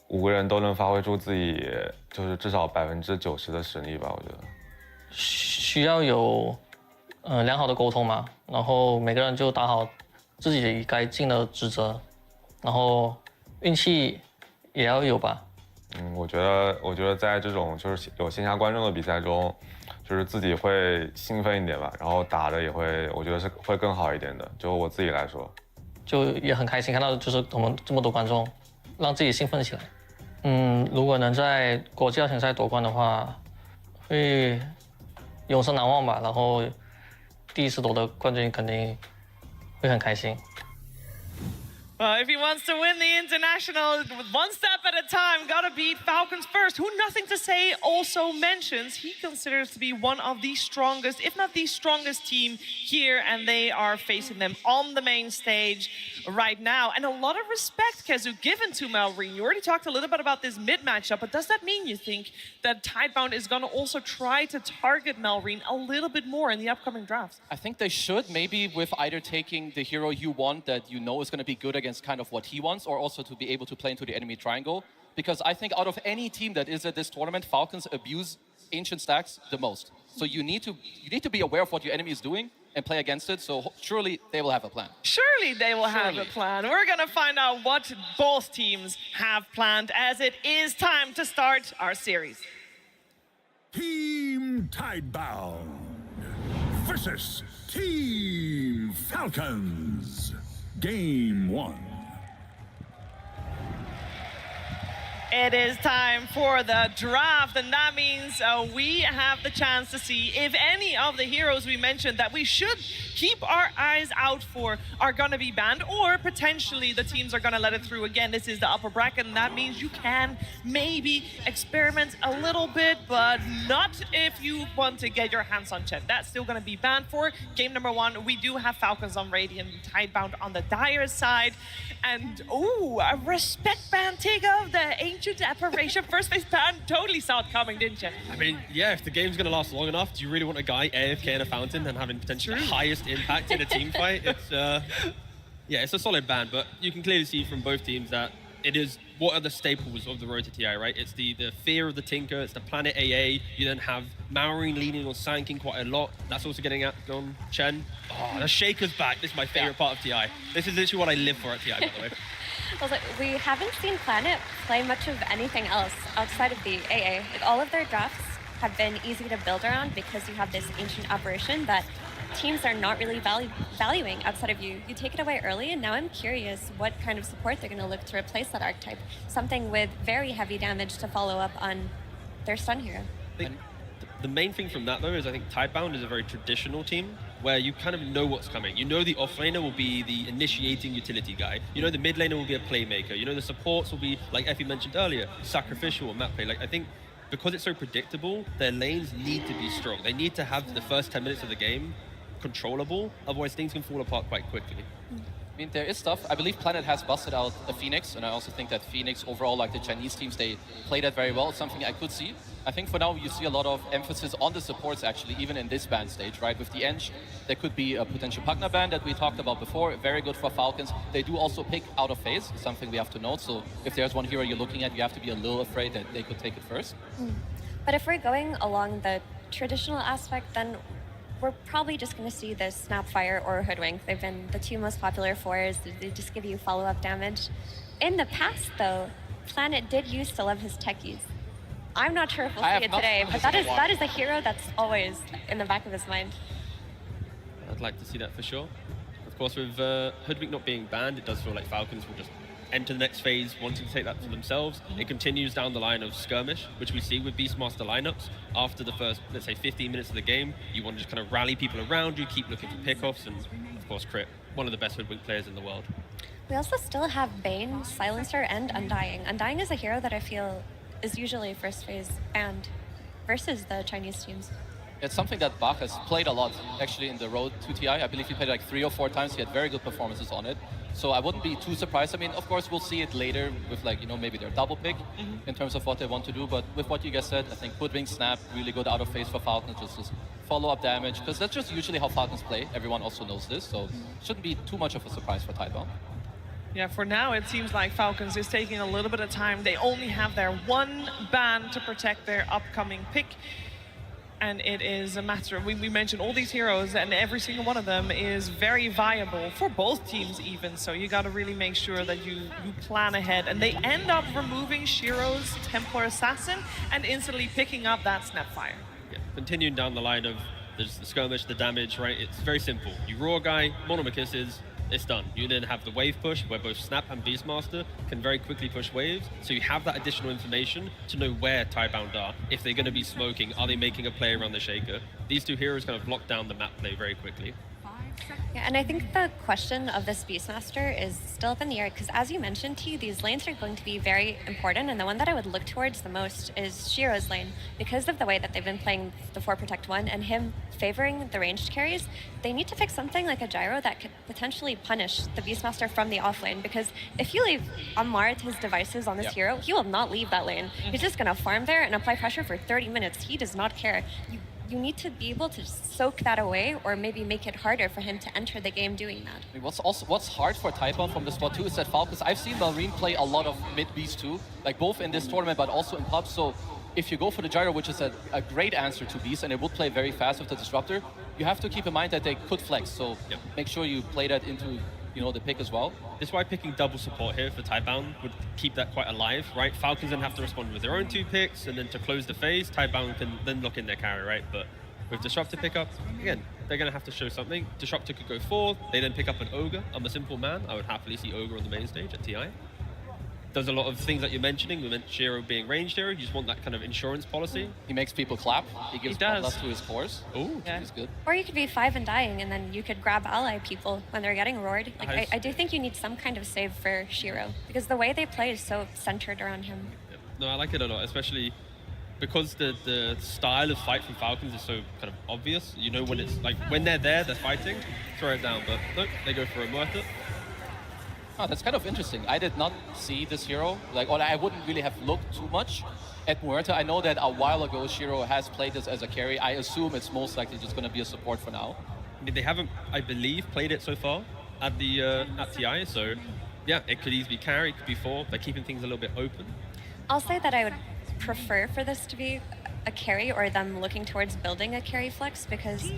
5个人都能发挥出自己，就是至少90%的实力吧。我觉得需要有良好的沟通嘛，然后每个人就打好自己该尽的职责，然后运气也要有吧。我觉得在这种就是有线下观众的比赛中，就是自己会兴奋一点吧，然后打的也会，我觉得是会更好一点的。就我自己来说，就也很开心看到就是我们这么多观众，让自己兴奋起来。如果能在国际邀请赛夺冠的话，会永生难忘吧。然后第一次夺得冠军肯定会很开心。Well, if he wants to win the international, one step at a time, gotta beat Falcons first, who Nothing to Say also mentions he considers to be one of the strongest, if not the strongest team here, and they are facing them on the main stage right now. And a lot of respect, Kezu, given to Malrine. You already talked a little bit about this mid matchup, but does that mean you think that Tidebound is gonna also try to target Malrine a little bit more in the upcoming drafts? I think they should, maybe with either taking the hero you want that you know is going to be good against kind of what he wants, or also to be able to play into the enemy triangle. Because I think out of any team that is at this tournament, Falcons abuse ancient stacks the most. So you need to be aware of what your enemy is doing and play against it. So surely they will have a plan. Surely they will have a plan. We're gonna find out what both teams have planned as it is time to start our series. Team Tidebound versus Team Falcons. Game 1. It is time for the draft, and that means we have the chance to see if any of the heroes we mentioned that we should keep our eyes out for are gonna be banned, or potentially the teams are gonna let it through. Again, this is the upper bracket, and that means you can maybe experiment a little bit, but not if you want to get your hands on Chen. That's still gonna be banned for game number 1. We do have Falcons on Radiant, Tidebound on the Dire side, and ooh, a respect ban take of the Ancient Apparition first phase ban. Totally saw it coming, didn't you? I mean, yeah, if the game's going to last long enough, do you really want a guy AFK in a fountain and having potentially the highest impact in a team fight? It's, yeah, it's a solid ban, but you can clearly see from both teams that it is, what are the staples of the road to TI, right? It's the fear of the Tinker, it's the Planet AA, you then have Malrine leaning on Sanking quite a lot. That's also getting at on Chen. Oh, the Shaker's back. This is my favorite part of TI. This is literally what I live for at TI, by the way. Also, we haven't seen Planet play much of anything else outside of the AA. Like, all of their drafts have been easy to build around because you have this ancient apparition that teams are not really valuing outside of you. You take it away early, and now I'm curious what kind of support they're going to look to replace that archetype. Something with very heavy damage to follow up on their stun hero. The main thing from that, though, is I think Tidebound is a very traditional team where you kind of know what's coming. You know the offlaner will be the initiating utility guy. You know the mid laner will be a playmaker. You know the supports will be, like Effie mentioned earlier, sacrificial or map play. Like, I think because it's so predictable, their lanes need to be strong. They need to have the first 10 minutes of the game controllable, otherwise things can fall apart quite quickly. I mean, there is stuff. I believe Planet has busted out a Phoenix, and I also think that Phoenix overall, like the Chinese teams, they play that very well. It's something I could see. I think for now you see a lot of emphasis on the supports actually, even in this ban stage, right? With the Eng, there could be a potential Pugna ban that we talked about before. Very good for Falcons. They do also pick out of phase, something we have to note. So if there's one hero you're looking at, you have to be a little afraid that they could take it first. But if we're going along the traditional aspect, then we're probably just going to see this Snapfire or Hoodwink. They've been the two most popular fours. They just give you follow-up damage. In the past, though, Planet did used to love his techies. I'm not sure if we'll see it today, but that is a hero that's always in the back of his mind. I'd like to see that for sure. Of course, with Hoodwink not being banned, it does feel like Falcons will just enter the next phase wanting to take that for themselves. It continues down the line of skirmish, which we see with Beastmaster lineups. After the first, let's say, 15 minutes of the game, you want to just kind of rally people around you, keep looking for pickoffs, and of course, Crit, one of the best Hoodwink players in the world. We also still have Bane, Silencer, and Undying. Undying is a hero that I feel is usually first phase banned versus the Chinese teams. It's something that Bach has played a lot, actually, in the road to TI. I believe he played like 3 or 4 times. He had very good performances on it. So I wouldn't be too surprised. I mean, of course, we'll see it later with like, you know, maybe their double pick in terms of what they want to do. But with what you guys said, I think Hoodwink Snap, really good out of phase for Falcons, just follow-up damage, because that's just usually how Falcons play. Everyone also knows this, so shouldn't be too much of a surprise for Tidebound. Yeah, for now, it seems like Falcons is taking a little bit of time. They only have their one ban to protect their upcoming pick. And it is a matter of, we mentioned all these heroes, and every single one of them is very viable for both teams even. So you got to really make sure that you plan ahead. And they end up removing Shiro's Templar Assassin and instantly picking up that Snapfire. Yeah, continuing down the line of the skirmish, the damage, right? It's very simple. You raw guy, monomachis, it's done. You then have the wave push where both Snap and Beastmaster can very quickly push waves. So you have that additional information to know where Tidebound are. If they're going to be smoking, are they making a play around the Shaker? These two heroes kind of lock down the map play very quickly. Yeah, and I think the question of this Beastmaster is still up in the air, because as you mentioned, T, these lanes are going to be very important, and the one that I would look towards the most is Shiro's lane. Because of the way that they've been playing the 4 Protect 1 and him favoring the ranged carries, they need to pick something like a gyro that could potentially punish the Beastmaster from the off lane, because if you leave Amart his devices on this hero, he will not leave that lane. He's just going to farm there and apply pressure for 30 minutes. He does not care. You need to be able to soak that away, or maybe make it harder for him to enter the game doing that. I mean, what's hard for Tidebound from the spot too is that Falcons, I've seen Malrine play a lot of mid beast too, like both in this tournament but also in pubs. So if you go for the gyro, which is a great answer to beast, and it will play very fast with the disruptor, you have to keep in mind that they could flex. So make sure you play that into, you know, the pick as well. That's why picking double support here for Tidebound would keep that quite alive, right? Falcons then have to respond with their own 2 picks, and then to close the phase, Tidebound can then lock in their carry, right? But with Disruptor pickup, again, they're going to have to show something. Disruptor could go 4, they then pick up an Ogre. I'm a simple man, I would happily see Ogre on the main stage at TI. Does a lot of things that you're mentioning. We mentioned Shiro being ranged hero, you just want that kind of insurance policy. He makes people clap, he gives plus to his cores. Ooh, yeah. He's good. Or you could be 5 and dying, and then you could grab ally people when they're getting roared. Like, I do think you need some kind of save for Shiro, because the way they play is so centered around him. No, I like it a lot, especially because the style of fight from Falcons is so kind of obvious. You know when it's like, when they're there, they're fighting, throw it down, but look, they go for Immortal. Oh, that's kind of interesting. I did not see this hero, like, or I wouldn't really have looked too much at Muerta. I know that a while ago Shiro has played this as a carry. I assume it's most likely just going to be a support for now. I mean, they haven't, I believe, played it so far at the at TI, so yeah, it could easily be carry, it could be 4. They're keeping things a little bit open. I'll say that I would prefer for this to be a carry, or them looking towards building a carry flex, because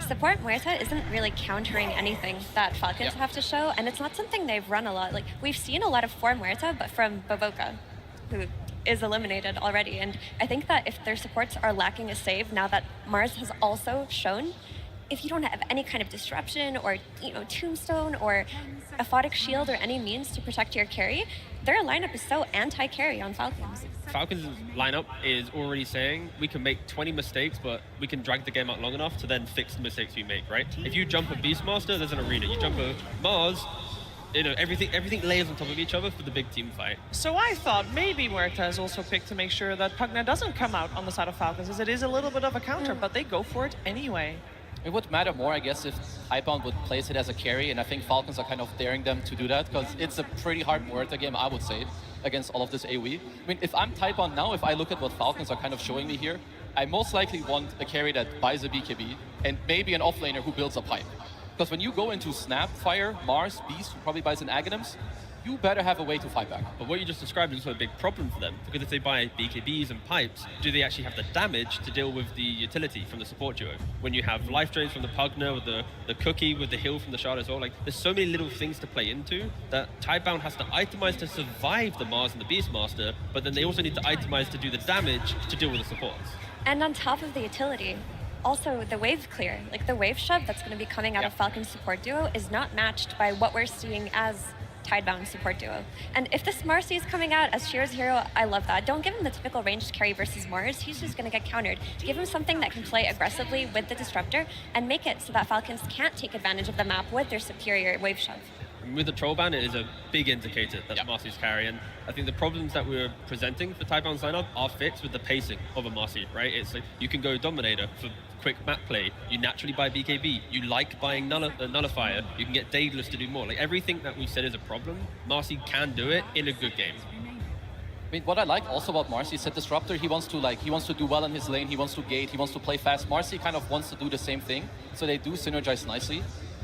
support Muerta isn't really countering anything that Falcons have to show, and it's not something they've run a lot. Like, we've seen a lot of 4 Muerta, but from Bavoka, who is eliminated already, and I think that if their supports are lacking a save, now that Mars has also shown, if you don't have any kind of disruption or, you know, tombstone or aphotic shield or any means to protect your carry, their lineup is so anti-carry on Falcons. Falcons' lineup is already saying we can make 20 mistakes, but we can drag the game out long enough to then fix the mistakes we make, right? If you jump a Beastmaster, there's an arena. You jump a Mars, you know, everything layers on top of each other for the big team fight. So I thought maybe Muerta is also picked to make sure that Pugna doesn't come out on the side of Falcons, as it is a little bit of a counter, but they go for it anyway. It would matter more, I guess, if Tidebound would place it as a carry, and I think Falcons are kind of daring them to do that, because it's a pretty hard Muerta game, I would say, against all of this AoE. I mean, if I'm Tidebound now, if I look at what Falcons are kind of showing me here, I most likely want a carry that buys a BKB, and maybe an offlaner who builds a pipe. Because when you go into Snap, Fire, Mars, Beast, who probably buys an Aghanims, you better have a way to fight back. But what you just described is also a big problem for them, because if they buy BKBs and pipes, do they actually have the damage to deal with the utility from the support duo? When you have life drains from the Pugna, with the cookie, with the heal from the shard as well, like, there's so many little things to play into that Tidebound has to itemize to survive the Mars and the Beastmaster, but then they also need to itemize to do the damage to deal with the supports. And on top of the utility, also the wave clear, like the wave shove that's going to be coming out of Falcon's support duo is not matched by what we're seeing as Tidebound support duo. And if this Marcy is coming out as Shiro's hero, I love that. Don't give him the typical ranged carry versus Mars. He's just going to get countered. Give him something that can play aggressively with the Disruptor and make it so that Falcons can't take advantage of the map with their superior wave shove. And with the troll ban, it is a big indicator that Marcy's carry. And I think the problems that we're presenting for Taiban's lineup are fixed with the pacing of a Marcy, right? It's like you can go Dominator for quick map play. You naturally buy BKB. You like buying Nullifier. You can get Daedalus to do more. Like everything that we've said is a problem, Marcy can do it in a good game. I mean, what I like also about Marcy is that Disruptor, he wants to do well in his lane, he wants to gate, he wants to play fast. Marcy kind of wants to do the same thing, so they do synergize nicely.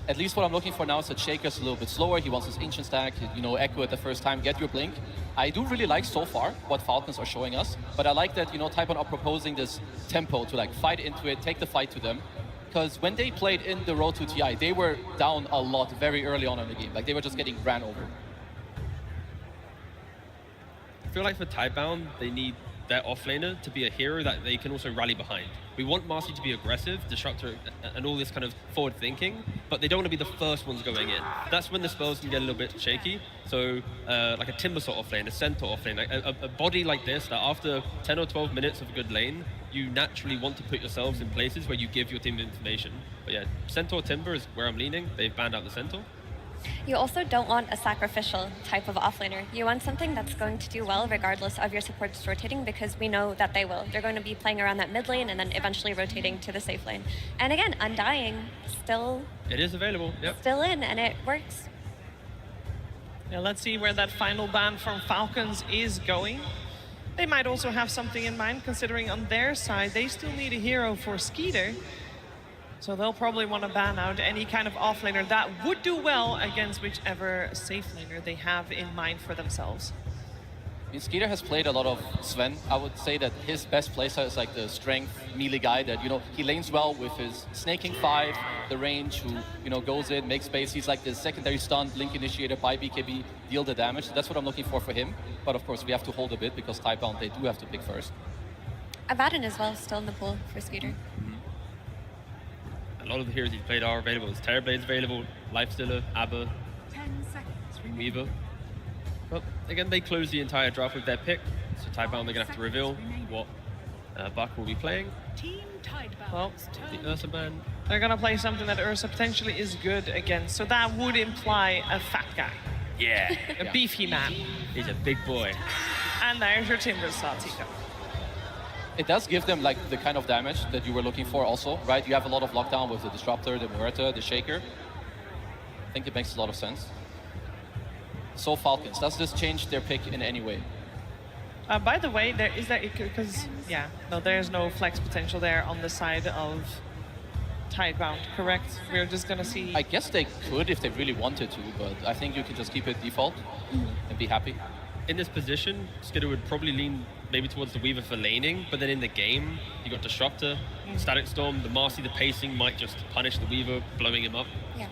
At least what I'm looking for now is that Shaker's a little bit slower, he wants his Ancient stack, you know, Echo at the first time, get your Blink. I do really like so far what Falcons are showing us, but I like that, you know, Taipan are proposing this tempo to like fight into it, take the fight to them. Because when they played in the Road to TI, they were down a lot very early on in the game. Like they were just getting ran over. I feel like for Tidebound, they need their offlaner to be a hero that they can also rally behind. We want Marcy to be aggressive, Disruptor, and all this kind of forward thinking, but they don't want to be the first ones going in. That's when the spells can get a little bit shaky. So like a Timber sort of lane, a Centaur off lane, like a body like this, that after 10 or 12 minutes of a good lane, you naturally want to put yourselves in places where you give your team information. But yeah, Centaur Timber is where I'm leaning. They've banned out the Centaur. You also don't want a sacrificial type of offlaner. You want something that's going to do well regardless of your supports rotating, because we know that they will. They're going to be playing around that mid lane and then eventually rotating to the safe lane. And again, Undying still... It is available, yep. Still in, and it works. Yeah, let's see where that final ban from Falcons is going. They might also have something in mind, considering on their side, they still need a hero for Skeeter. So they'll probably want to ban out any kind of offlaner that would do well against whichever safe laner they have in mind for themselves. I mean, Skeeter has played a lot of Sven. I would say that his best playstyle is like the strength melee guy that, you know, he lanes well with his snaking 5, the range, who, you know, goes in, makes space. He's like the secondary stun, blink initiator by BKB, deal the damage. That's what I'm looking for him. But of course, we have to hold a bit because Typebound, they do have to pick first. Abaddon as well, still in the pool for Skeeter. A lot of the heroes he's played are available. There's Terrorblade's available, Lifestealer, Abba, Weaver. But again, they close the entire draft with their pick, so Tidebound they're going to have to reveal what Buck will be playing. Well, the Ursa ban. They're going to play something that Ursa potentially is good against, so that would imply a fat guy. Yeah. A beefy man. He's a big boy. And there's your Timber Satiko. It does give them like the kind of damage that you were looking for also, right? You have a lot of lockdown with the Disruptor, the Muerta, the Shaker. I think it makes a lot of sense. So Falcons, does this change their pick in any way? By the way, because there's no flex potential there on the side of Tidebound, correct? We're just gonna see... I guess they could if they really wanted to, but I think you can just keep it default and be happy. In this position, Skidder would probably lean maybe towards the Weaver for laning, but then in the game, you got Disruptor, Static Storm, the Marcy, the pacing might just punish the Weaver, blowing him up. Yeah.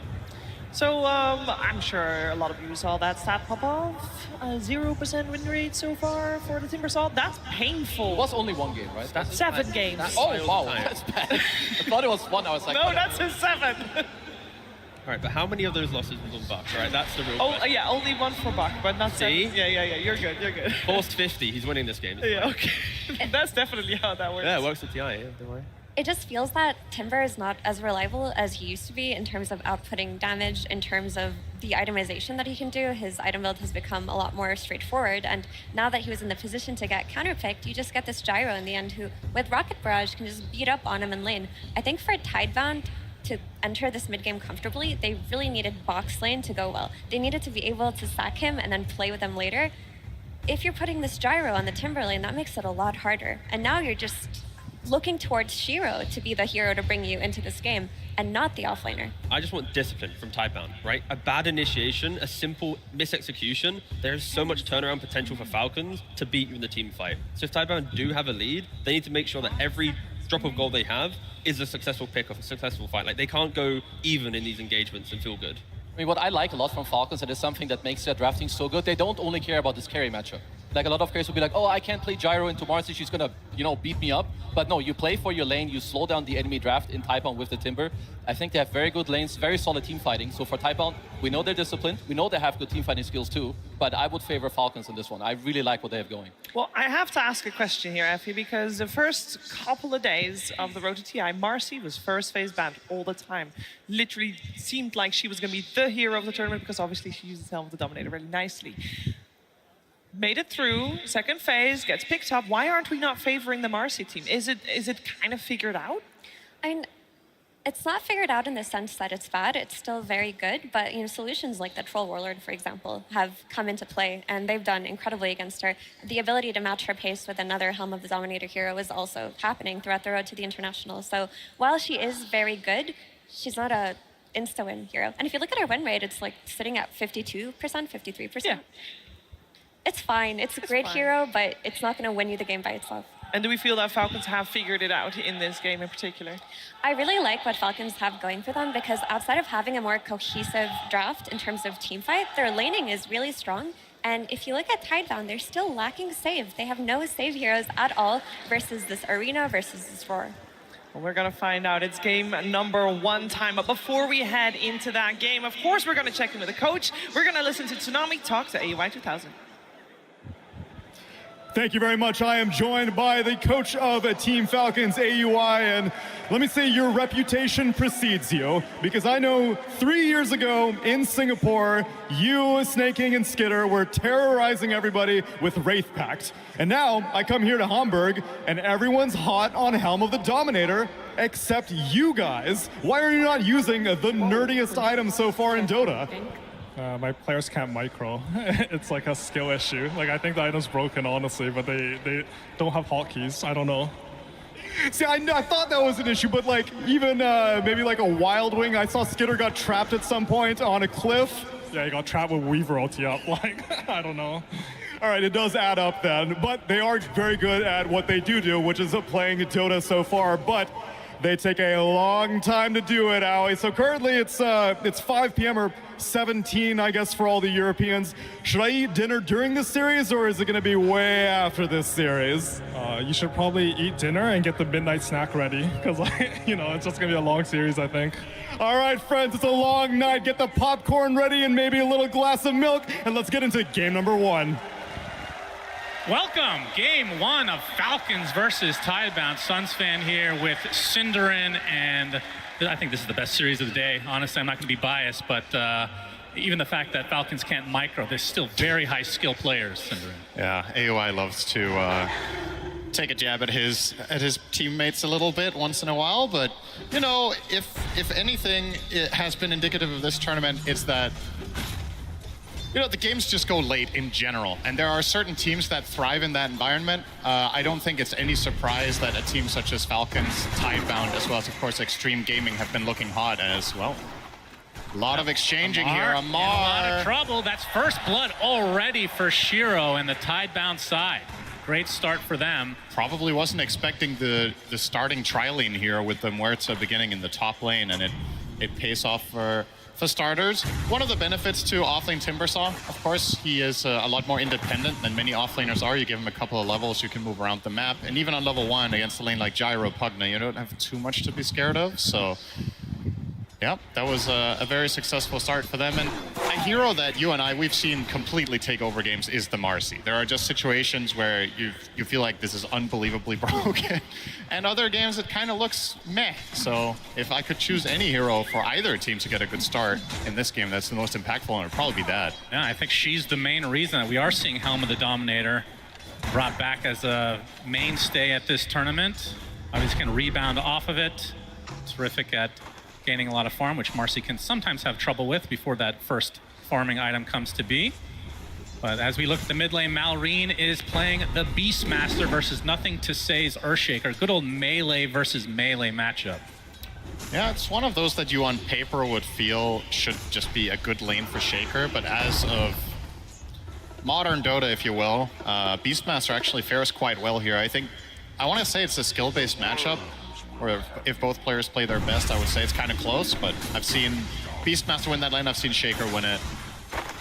So I'm sure a lot of you saw that stat pop off. 0% win rate so far for the Timbersaw. That's painful. It was only one game, right? That's 7 games. Oh, wow, that's bad. I thought it was 1. I was like... No, that's a 7. All right, but how many of those losses was on Buck? Right, that's the real question. Yeah, only 1 for Buck, but not 7. Yeah, you're good, you're good. Forced 50, he's winning this game. Yeah, okay. That's definitely how that works. Yeah, it works with TI, yeah, don't worry. It just feels that Timber is not as reliable as he used to be in terms of outputting damage, in terms of the itemization that he can do. His item build has become a lot more straightforward, and now that he was in the position to get counterpicked, you just get this Gyro in the end who, with Rocket Barrage, can just beat up on him in lane. I think for Tidebound to enter this mid-game comfortably, they really needed box lane to go well. They needed to be able to sack him and then play with him later. If you're putting this Gyro on the Timber lane, that makes it a lot harder. And now you're just looking towards Shiro to be the hero to bring you into this game, and not the offlaner. I just want discipline from Tidebound, right? A bad initiation, a simple misexecution. There's so much turnaround potential for Falcons to beat you in the team fight. So if Tidebound do have a lead, they need to make sure that every drop of gold they have is a successful pick of a successful fight. Like, they can't go even in these engagements and feel good. I mean, what I like a lot from Falcons, and it's something that makes their drafting so good, they don't only care about this carry matchup. Like a lot of players will be like, oh, I can't play Gyro into Marcy, she's gonna, you know, beat me up. But no, you play for your lane, you slow down the enemy draft in Taipan with the Timber. I think they have very good lanes, very solid team fighting. So for Taipan, we know they're disciplined, we know they have good team fighting skills too, but I would favor Falcons in this one. I really like what they have going. Well, I have to ask a question here, Effie, because the first couple of days of the road to TI, Marcy was first phase banned all the time. Literally seemed like she was going to be the hero of the tournament because obviously she uses Helm of the Dominator really nicely. Made it through, second phase, gets picked up. Why aren't we not favoring the Marcy team? Is it kind of figured out? I mean, it's not figured out in the sense that it's bad. It's still very good, but you know, solutions like the Troll Warlord, for example, have come into play, and they've done incredibly against her. The ability to match her pace with another Helm of the Dominator hero is also happening throughout the road to the International. So while she is very good, she's not a insta-win hero. And if you look at her win rate, it's like sitting at 52%, 53%. Yeah. It's fine. It's a great hero, but it's not going to win you the game by itself. And do we feel that Falcons have figured it out in this game in particular? I really like what Falcons have going for them because outside of having a more cohesive draft in terms of team fight, their laning is really strong. And if you look at Tidebound, they're still lacking save. They have no save heroes at all versus this Arena, versus this Roar. Well, we're going to find out. It's game number 1 time. But before we head into that game, of course, we're going to check in with the coach. We're going to listen to Tsunami talk to AUI 2000. Thank you very much. I am joined by the coach of Team Falcons, AUI, and let me say your reputation precedes you, because I know 3 years ago in Singapore, you, Snake King, and Skitter were terrorizing everybody with Wraith Pact. And now I come here to Hamburg, and everyone's hot on Helm of the Dominator, except you guys. Why are you not using the nerdiest item so far in Dota? My players can't micro. It's like a skill issue. Like, I think the item's broken, honestly, but they don't have hotkeys. I don't know. See, I thought that was an issue, but like even maybe like a Wild Wing, I saw Skitter got trapped at some point on a cliff. Yeah, he got trapped with Weaver ulti up. Like, I don't know. All right, it does add up then, but they are very good at what they do, which is playing Dota so far, but they take a long time to do it, Owie. So currently it's 5 p.m. or 17, I guess, for all the Europeans. Should I eat dinner during this series, or is it going to be way after this series? You should probably eat dinner and get the midnight snack ready, because, you know, it's just going to be a long series, I think. All right, friends, it's a long night. Get the popcorn ready and maybe a little glass of milk, and let's get into game number 1. Welcome, game 1 of Falcons versus Tidebound. Suns fan here with Cinderin, and I think this is the best series of the day. Honestly, I'm not going to be biased, but even the fact that Falcons can't micro, they're still very high skill players, Cinderin. Yeah, AOI loves to take a jab at his teammates a little bit once in a while, but you know, if anything, it has been indicative of this tournament, it's that, you know, the games just go late in general, and there are certain teams that thrive in that environment. I don't think it's any surprise that a team such as Falcons, Tidebound, as well as, of course, Extreme Gaming have been looking hot as well. A lot of exchanging here. Amar. In a lot of trouble. That's first blood already for Shiro and the Tidebound side. Great start for them. Probably wasn't expecting the starting tri-lane here with the Muerta beginning in the top lane, and it pays off for starters. One of the benefits to offlane Timbersaw, of course, he is a lot more independent than many offlaners are. You give him a couple of levels, you can move around the map, and even on level 1 against a lane like Gyro Pugna, you don't have too much to be scared of. So yeah, that was a very successful start for them. And a hero that you and we've seen completely take over games is the Marcy. There are just situations where you feel like this is unbelievably broken. And other games, it kind of looks meh. So if I could choose any hero for either team to get a good start in this game, that's the most impactful, and it would probably be that. Yeah, I think she's the main reason that we are seeing Helm of the Dominator brought back as a mainstay at this tournament. Obviously can rebound off of it. Terrific at gaining a lot of farm, which Marcy can sometimes have trouble with before that first farming item comes to be. But as we look at the mid lane, Malrine is playing the Beastmaster versus Nothing to Say's Earthshaker. Good old melee versus melee matchup. Yeah, it's one of those that you on paper would feel should just be a good lane for Shaker, but as of modern Dota, if you will, Beastmaster actually fares quite well here. I want to say it's a skill-based matchup, or if both players play their best, I would say it's kind of close, but I've seen Beastmaster win that lane, I've seen Shaker win it.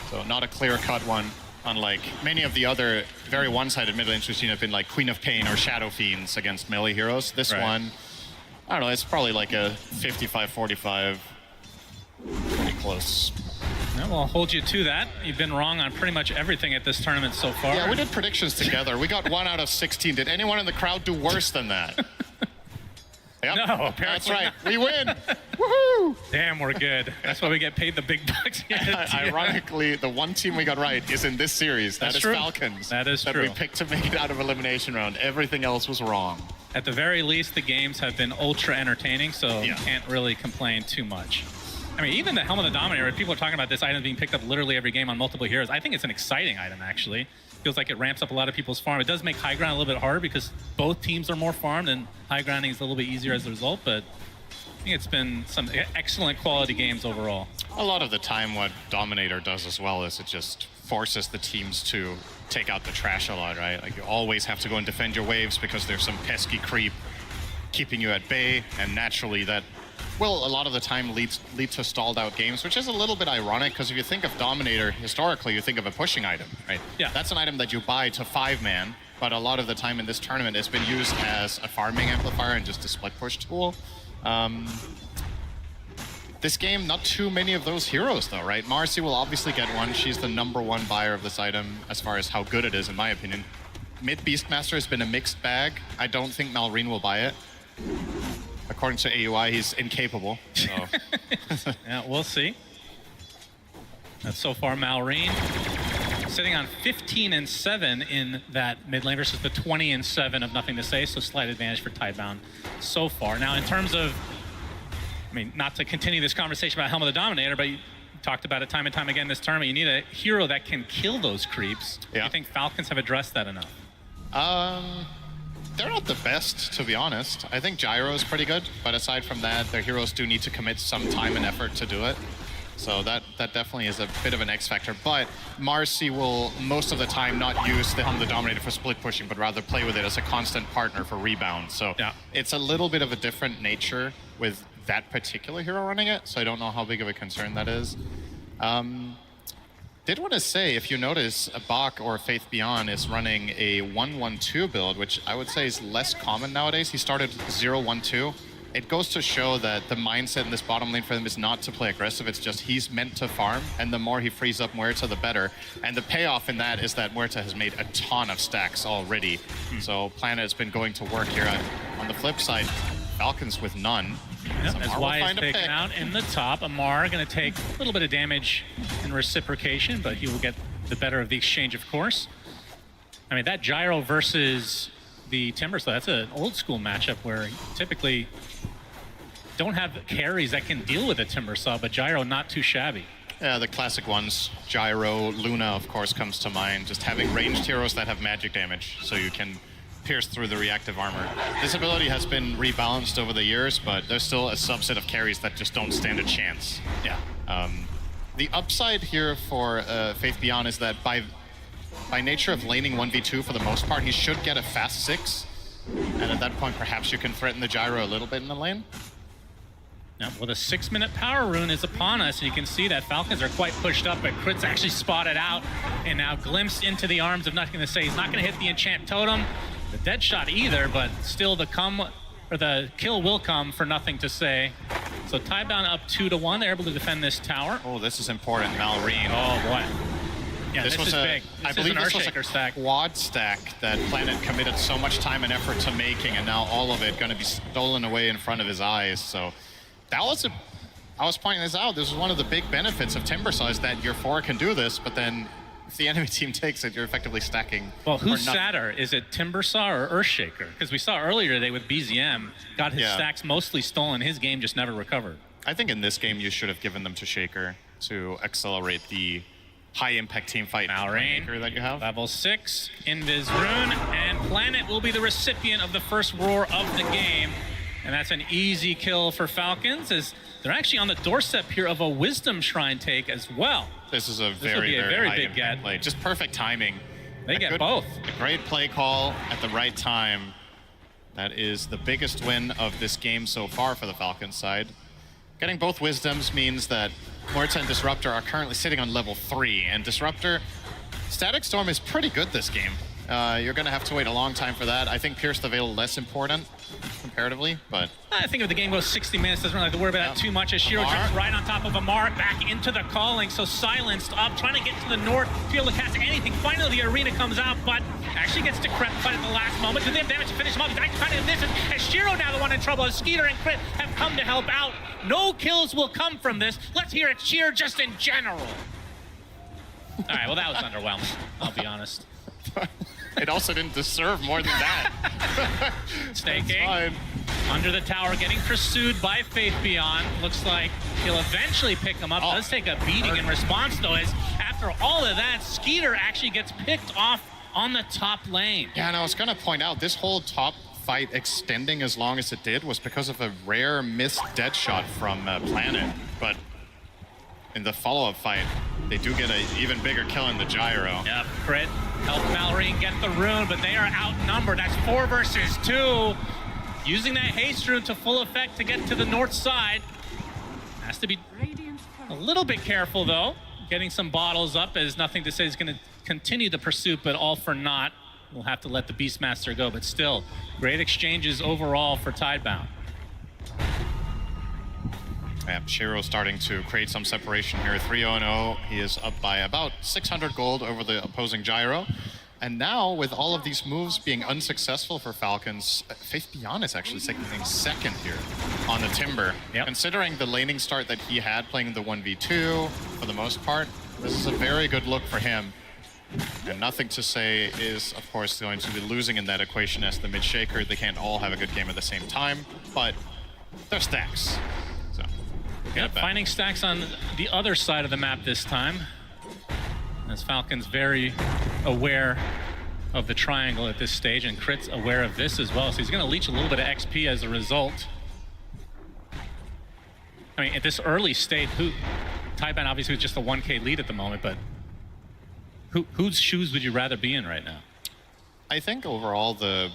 So not a clear-cut one. Unlike many of the other very one-sided mid lanes we've seen have been like Queen of Pain or Shadow Fiends against melee heroes. This one, I don't know, it's probably like a 55-45. Pretty close. Yeah, well, I'll hold you to that. You've been wrong on pretty much everything at this tournament so far. Yeah, we did predictions together. We got 1 out of 16. Did anyone in the crowd do worse than that? Yep. No, apparently that's right. not. We win. Woohoo! Damn, we're good. That's why we get paid the big bucks. Ironically, the one team we got right is in this series. That's That is true. Falcons. That is that true. we picked to make it out of elimination round. Everything else was wrong. At the very least, the games have been ultra entertaining, so you can't really complain too much. I mean, even the Helm of the Dominator, people are talking about this item being picked up literally every game on multiple heroes. I think it's an exciting item, actually. Feels like it ramps up a lot of people's farm. It does make high ground a little bit harder because both teams are more farmed and high grounding is a little bit easier as a result, but I think it's been some excellent quality games overall. A lot of the time what Dominator does as well is it just forces the teams to take out the trash a lot, right? Like you always have to go and defend your waves because there's some pesky creep keeping you at bay, and naturally that will a lot of the time lead to stalled out games, which is a little bit ironic because if you think of Dominator historically, you think of a pushing item, right? Yeah. That's an item that you buy to 5-man, but a lot of the time in this tournament it's been used as a farming amplifier and just a split push tool. This game, not too many of those heroes though, right? Marcy will obviously get one. She's the #1 buyer of this item as far as how good it is, in my opinion. Mid Beastmaster has been a mixed bag. I don't think Malrine will buy it. According to AUI, he's incapable. So. Yeah, we'll see. That's so far Malrine sitting on 15-7 in that mid lane versus the 20-7 of Nothing to Say, so slight advantage for Tidebound so far. Now, in terms of, I mean, not to continue this conversation about Helm of the Dominator, but you talked about it time and time again this tournament, you need a hero that can kill those creeps. Yeah. Do you think Falcons have addressed that enough? They're not the best, to be honest. I think Gyro is pretty good, but aside from that, their heroes do need to commit some time and effort to do it. So that definitely is a bit of an X factor. But Marcy will most of the time not use the Helm of the Dominator for split pushing, but rather play with it as a constant partner for rebound. So it's a little bit of a different nature with that particular hero running it. So I don't know how big of a concern that is. Did want to say, if you notice, a Bach or Faith Beyond is running a 1-1-2 build, which I would say is less common nowadays. He started 0-1-2. It goes to show that the mindset in this bottom lane for them is not to play aggressive. It's just he's meant to farm, and the more he frees up Muerta, the better. And the payoff in that is that Muerta has made a ton of stacks already. So Planet has been going to work here. On the flip side, Falcons with none. Yep, as Y is taken out in the top. Amar going to take a little bit of damage in reciprocation, but he will get the better of the exchange, of course. I mean, that Gyro versus the Timber, so that's an old school matchup where typically don't have carries that can deal with a Timber Saw, but Gyro not too shabby. Yeah, the classic ones, Gyro, Luna, of course, comes to mind. Just having ranged heroes that have magic damage, so you can pierce through the reactive armor. This ability has been rebalanced over the years, but there's still a subset of carries that just don't stand a chance. Yeah. The upside here for Faith Beyond is that by nature of laning 1v2 for the most part, he should get a fast 6. And at that point, perhaps you can threaten the Gyro a little bit in the lane. Now, well, the 6-minute power rune is upon us, and you can see that Falcons are quite pushed up, but Crit's actually spotted out and now glimpsed into the arms of Nothing to Say. He's not going to hit the enchant totem, the dead shot either, but still the kill will come for Nothing to Say. So Tidebound up 2-1. They're able to defend this tower. Oh, this is important, Malrine. Oh boy. Yeah, this was is big. I believe this was a quad stack that Planet committed so much time and effort to making, and now all of it going to be stolen away in front of his eyes. So that was I was pointing this out. This is one of the big benefits of Timbersaw is that your 4 can do this, but then if the enemy team takes it, you're effectively stacking. Well, who's sadder? Is it Timbersaw or Earthshaker? Because we saw earlier today with BZM, got his stacks mostly stolen. His game just never recovered. I think in this game you should have given them to Shaker to accelerate the high-impact team fight Maker that you have. Level 6, Invis Rune, and Planet will be the recipient of the first roar of the game. And that's an easy kill for Falcons, as they're actually on the doorstep here of a Wisdom Shrine take as well. This is a very big get. Play. Just perfect timing. They get both. A great play call at the right time. That is the biggest win of this game so far for the Falcons side. Getting both Wisdoms means that Muerta and Disruptor are currently sitting on level 3, and Disruptor Static Storm is pretty good this game. You're going to have to wait a long time for that. I think Pierce the Veil less important comparatively, but... I think if the game goes 60 minutes, doesn't really have to worry about that too much as Shiro jumps right on top of Amar, back into the calling, so silenced up, trying to get to the north, to be able to cast anything. Finally, the arena comes out, but actually gets decrepit at the last moment. Do they have damage to finish him off? He's actually trying to miss it, as Shiro now the one in trouble, as Skeeter and Crit have come to help out. No kills will come from this. Let's hear it cheer just in general. All right, well, that was underwhelming, I'll be honest. It also didn't deserve more than that. Staking under the tower, getting pursued by Faith Beyond. Looks like he'll eventually pick him up. Does take a beating in response, though, as after all of that, Skeeter actually gets picked off on the top lane. Yeah, and I was going to point out, this whole top fight extending as long as it did was because of a rare missed dead shot from Planet. But in the follow-up fight, they do get an even bigger kill in the gyro. Yep, Crit help Mallory get the rune, but they are outnumbered. That's 4 versus 2. Using that haste rune to full effect to get to the north side. Has to be a little bit careful, though. Getting some bottles up is nothing to say he's going to continue the pursuit, but all for naught. We'll have to let the Beastmaster go, but still, great exchanges overall for Tidebound. Yeah, Shiro starting to create some separation here. 3-0. He is up by about 600 gold over the opposing gyro. And now, with all of these moves being unsuccessful for Falcons, Faith Beyond is actually taking second here on the Timber. Considering the laning start that he had playing the 1v2 for the most part, this is a very good look for him. And nothing to say is, of course, going to be losing in that equation as the mid-shaker. They can't all have a good game at the same time, but they're stacks. So, yep, finding stacks on the other side of the map this time. As Falcon's very aware of the triangle at this stage, and Crit's aware of this as well, so he's going to leech a little bit of XP as a result. I mean, at this early state, Tidebound obviously is just a 1K lead at the moment, but whose shoes would you rather be in right now? I think overall the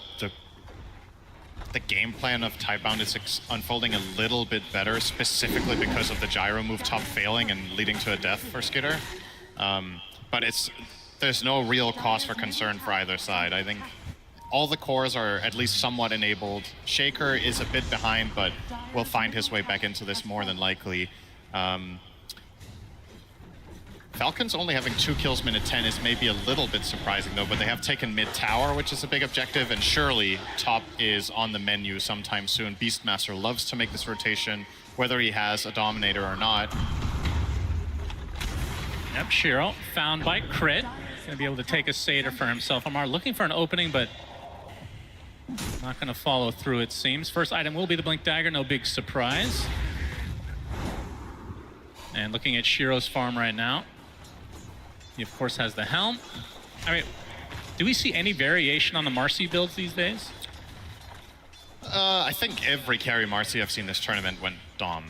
game plan of Tidebound is unfolding a little bit better, specifically because of the gyro move top failing and leading to a death for Skitter. But there's no real cause for concern for either side. I think all the cores are at least somewhat enabled. Shaker is a bit behind, but will find his way back into this more than likely. Falcons only having 2 kills minute 10 is maybe a little bit surprising though, but they have taken mid tower, which is a big objective, and surely top is on the menu sometime soon. Beastmaster loves to make this rotation, whether he has a Dominator or not. Yep, Shiro found by Crit. Gonna be able to take a Satyr for himself. Amar looking for an opening, but not gonna follow through, it seems. First item will be the Blink Dagger, no big surprise. And looking at Shiro's farm right now. He, of course, has the Helm. I mean, do we see any variation on the Marcy builds these days? I think every carry Marcy I've seen this tournament went Dom.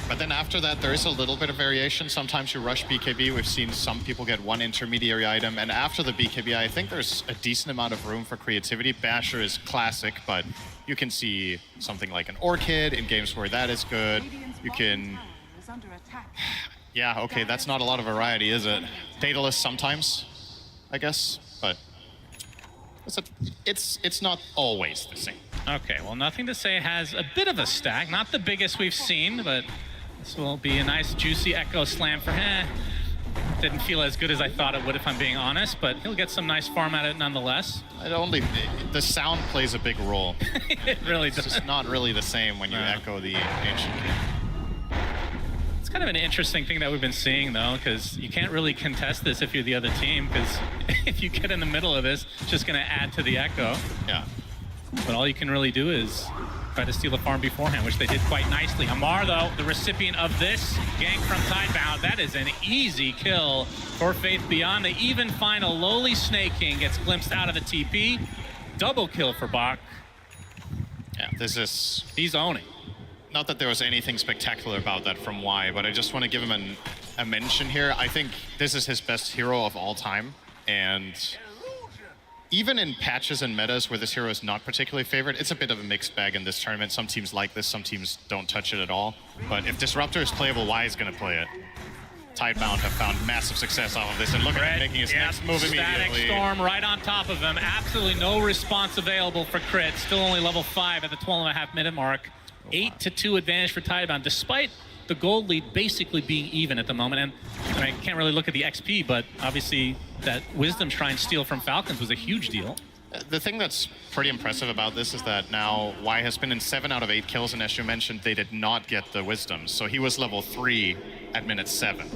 But then after that, there is a little bit of variation. Sometimes you rush BKB. We've seen some people get one intermediary item. And after the BKB, I think there's a decent amount of room for creativity. Basher is classic, but you can see something like an Orchid in games where that is good. You can... Yeah, okay, that's not a lot of variety, is it? Daedalus sometimes, I guess, but it's not always the same. Okay, well, Nothing to Say has a bit of a stack. Not the biggest we've seen, but this will be a nice, juicy Echo Slam for him. Didn't feel as good as I thought it would, if I'm being honest, but he'll get some nice farm at it nonetheless. The sound plays a big role. It really does. It's just not really the same when you echo the Ancient King. It's kind of an interesting thing that we've been seeing, though, because you can't really contest this if you're the other team, because if you get in the middle of this, it's just going to add to the echo. Yeah. But all you can really do is try to steal a farm beforehand, which they did quite nicely. Amar, though, the recipient of this gank from Tidebound, that is an easy kill for Faith Beyond. They even find a lowly Snake King, gets glimpsed out of the TP. Double kill for Bach. Yeah, he's owning. Not that there was anything spectacular about that from Y, but I just want to give him a mention here. I think this is his best hero of all time, and even in patches and metas where this hero is not particularly favored, it's a bit of a mixed bag in this tournament. Some teams like this, some teams don't touch it at all. But if Disruptor is playable, Y is going to play it. Tidebound have found massive success off of this, and look at him making his next move Static immediately. Storm right on top of him. Absolutely no response available for Crit. Still only level 5 at the 12.5-minute mark. 8-2 advantage for Tidebound, despite the gold lead basically being even at the moment. And I can't really look at the XP, but obviously that Wisdom Shrine steal from Falcons was a huge deal. The thing that's pretty impressive about this is that now Y has been in 7 out of 8 kills, and as you mentioned, they did not get the Wisdom. So he was level 3 at minute 7,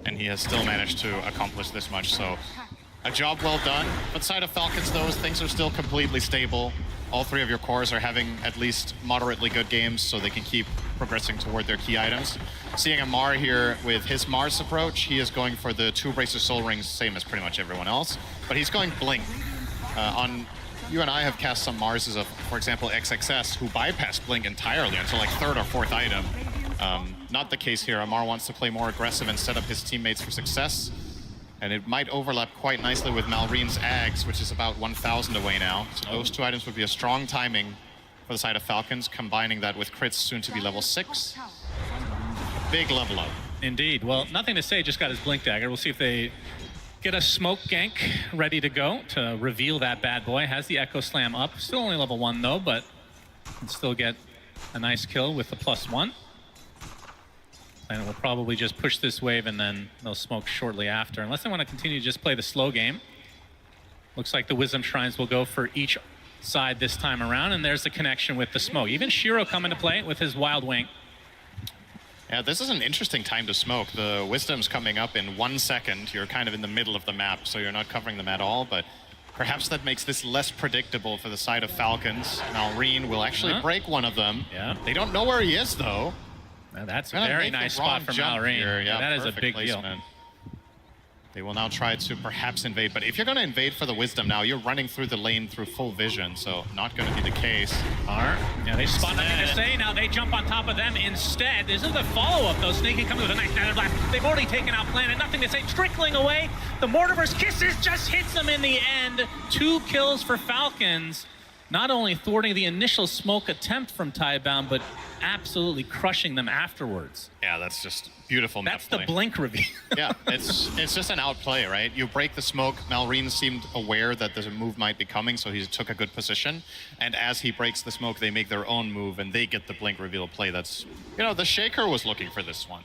and he has still managed to accomplish this much. So a job well done. But side of Falcons, though, things are still completely stable. All 3 of your cores are having at least moderately good games, so they can keep progressing toward their key items. Seeing Amar here with his Mars approach, he is going for the 2 Bracer Soul Rings, same as pretty much everyone else, but he's going Blink. You and I have cast some Marses of, for example, XXS, who bypassed Blink entirely until like 3rd or 4th item. Not the case here. Amar wants to play more aggressive and set up his teammates for success. And it might overlap quite nicely with Malreen's Ags, which is about 1,000 away now. So those 2 items would be a strong timing for the side of Falcons, combining that with Crit's soon to be level 6. Big level up. Indeed. Well, nothing to say, just got his Blink Dagger. We'll see if they get a smoke gank ready to go to reveal that bad boy. Has the Echo Slam up. Still only level 1 though, but can still get a nice kill with the +1. And it will probably just push this wave and then they'll smoke shortly after. Unless they want to continue to just play the slow game. Looks like the Wisdom Shrines will go for each side this time around, and there's the connection with the smoke. Even Shiro coming to play with his Wild Wing. Yeah, this is an interesting time to smoke. The Wisdom's coming up in 1 second. You're kind of in the middle of the map, so you're not covering them at all, but perhaps that makes this less predictable for the side of Falcons. Malreen will actually break one of them. Yeah. They don't know where he is, though. Now that's a very nice spot for Malreen. Yeah, that is a big placement. deal. They will now try to perhaps invade, but if you're going to invade for the Wisdom now, you're running through the lane through full vision, so not going to be the case. Yeah, they spot nothing to say. Now they jump on top of them instead. This is the follow-up, though. Snaky coming with a nice Nether Blast. They've already taken out Planet. Nothing to say. Trickling away. The Mortimer's Kisses just hits them in the end. 2 kills for Falcons. Not only thwarting the initial smoke attempt from Tidebound, but absolutely crushing them afterwards. Yeah, that's just beautiful. That's the Blink reveal. Yeah, it's just an outplay, right? You break the smoke. Malreen seemed aware that there's a move might be coming, so he took a good position. And as he breaks the smoke, they make their own move, and they get the Blink reveal play. That's, you know, the Shaker was looking for this one.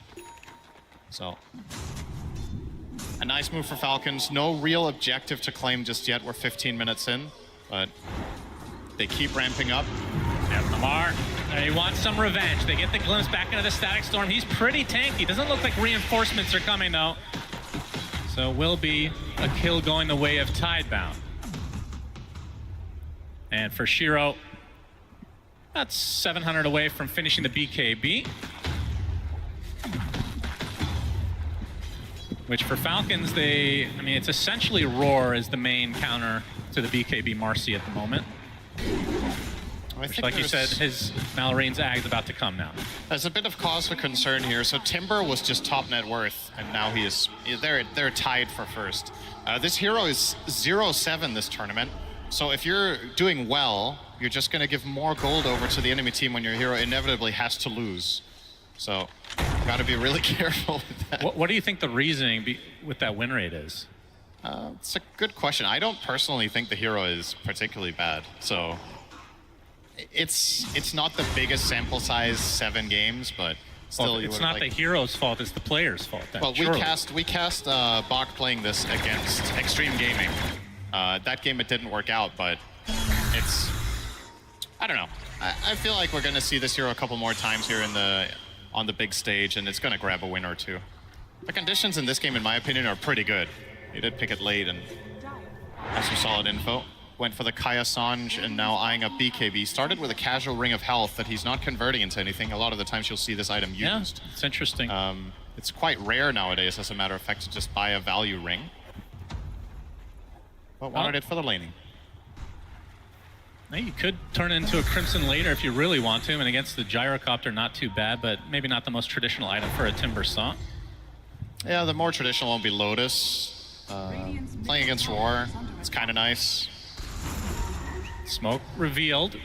So, a nice move for Falcons. No real objective to claim just yet. We're 15 minutes in, but they keep ramping up. Yep, Amar, he wants some revenge. They get the glimpse back into the Static Storm. He's pretty tanky. Doesn't look like reinforcements are coming, though. So will be a kill going the way of Tidebound. And for Shiro, that's 700 away from finishing the BKB. Which for Falcons, it's essentially Roar is the main counter to the BKB Marcy at the moment. Which, like you said, his Malreen's Ag's about to come now. There's a bit of cause for concern here. So Timber was just top net worth, and now they're tied for first. This hero is 0-7 this tournament. So if you're doing well, you're just going to give more gold over to the enemy team when your hero inevitably has to lose. So got to be really careful with that. What do you think the reasoning with that win rate is? It's a good question. I don't personally think the hero is particularly bad. So it's not the biggest sample size, 7 games, but still, well, it's not the hero's fault. It's the player's fault. Then, well, we cast Bach playing this against Extreme Gaming. That game it didn't work out, but I don't know. I feel like we're gonna see this hero a couple more times here on the big stage, and it's gonna grab a win or 2. The conditions in this game, in my opinion, are pretty good. He did pick it late and has some solid info. Went for the Kaya Sanj and now eyeing up BKB. Started with a casual Ring of Health that he's not converting into anything. A lot of the times you'll see this item used. Yeah, it's interesting. It's quite rare nowadays, as a matter of fact, to just buy a value ring. But wanted it for the laning. Now you could turn it into a Crimson later if you really want to, and against the Gyrocopter, not too bad, but maybe not the most traditional item for a Timber Saw. Yeah, the more traditional won't be Lotus. Playing against Roar, it's kind of nice. Smoke revealed.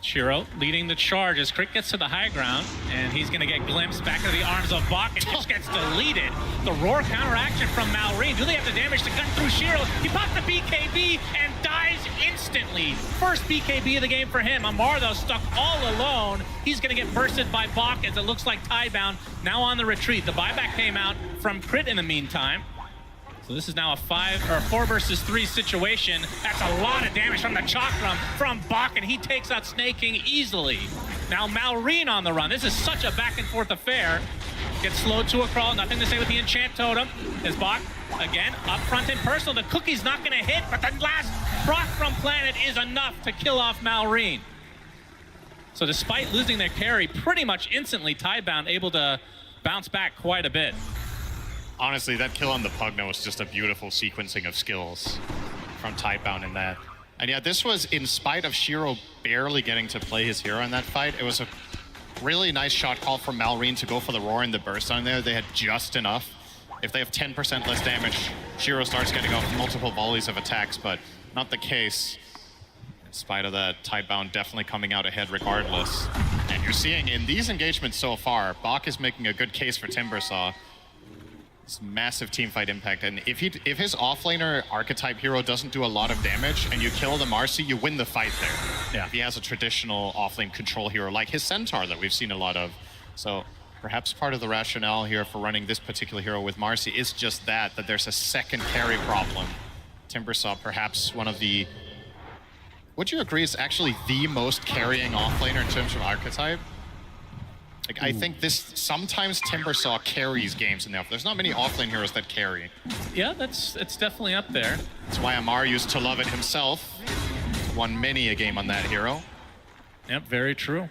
Shiro leading the charge as Crit gets to the high ground, and he's going to get glimpsed back into the arms of Bach, and just gets deleted. The roar counteraction from Malrine. Do they have the damage to cut through Shiro? He popped the BKB and dies instantly. First BKB of the game for him. Amar, though, stuck all alone. He's going to get bursted by Bach as it looks like Tidebound now on the retreat. The buyback came out from Crit in the meantime. So this is now a 4 versus 3 situation. That's a lot of damage from the Chakram from Bach, and he takes out Snake King easily. Now Malrine on the run. This is such a back and forth affair. Gets slowed to a crawl, nothing to say with the Enchant Totem. As Bach, again, up front and personal. The cookie's not gonna hit, but the last proc from Planet is enough to kill off Malrine. So despite losing their carry pretty much instantly, Tidebound able to bounce back quite a bit. Honestly, that kill on the Pugna was just a beautiful sequencing of skills from Tidebound in that. And yeah, this was in spite of Shiro barely getting to play his hero in that fight. It was a really nice shot call from Malrine to go for the roar and the burst on there. They had just enough. If they have 10% less damage, Shiro starts getting off multiple volleys of attacks, but not the case. In spite of that, Tidebound definitely coming out ahead regardless. And you're seeing in these engagements so far, Bach is making a good case for Timbersaw. It's massive teamfight impact, and if his offlaner archetype hero doesn't do a lot of damage and you kill the Marcy, you win the fight there. Yeah. If he has a traditional offlane control hero like his Centaur that we've seen a lot of. So perhaps part of the rationale here for running this particular hero with Marcy is just that there's a second carry problem. Timbersaw perhaps one of the... Would you agree it's actually the most carrying offlaner in terms of archetype? Like, I think this, sometimes Timbersaw carries games in the off. There's not many offlane heroes that carry. Yeah, it's definitely up there. That's why Amar used to love it himself. Won many a game on that hero. Yep, very true.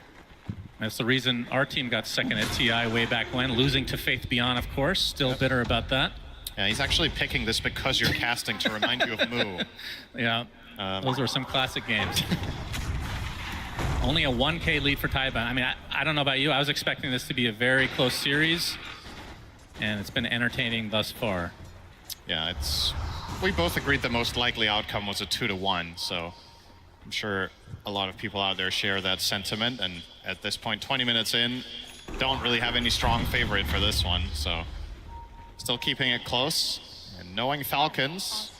That's the reason our team got second at TI way back when, losing to Faith Beyond, of course. Still bitter about that. Yeah, he's actually picking this because you're casting to remind you of Moo. Yeah, those were some classic games. Only a 1K lead for Tidebound. I mean, I don't know about you. I was expecting this to be a very close series, and it's been entertaining thus far. Yeah, we both agreed the most likely outcome was a 2-1, so I'm sure a lot of people out there share that sentiment, and at this point, 20 minutes in, don't really have any strong favorite for this one, so still keeping it close, and knowing Falcons,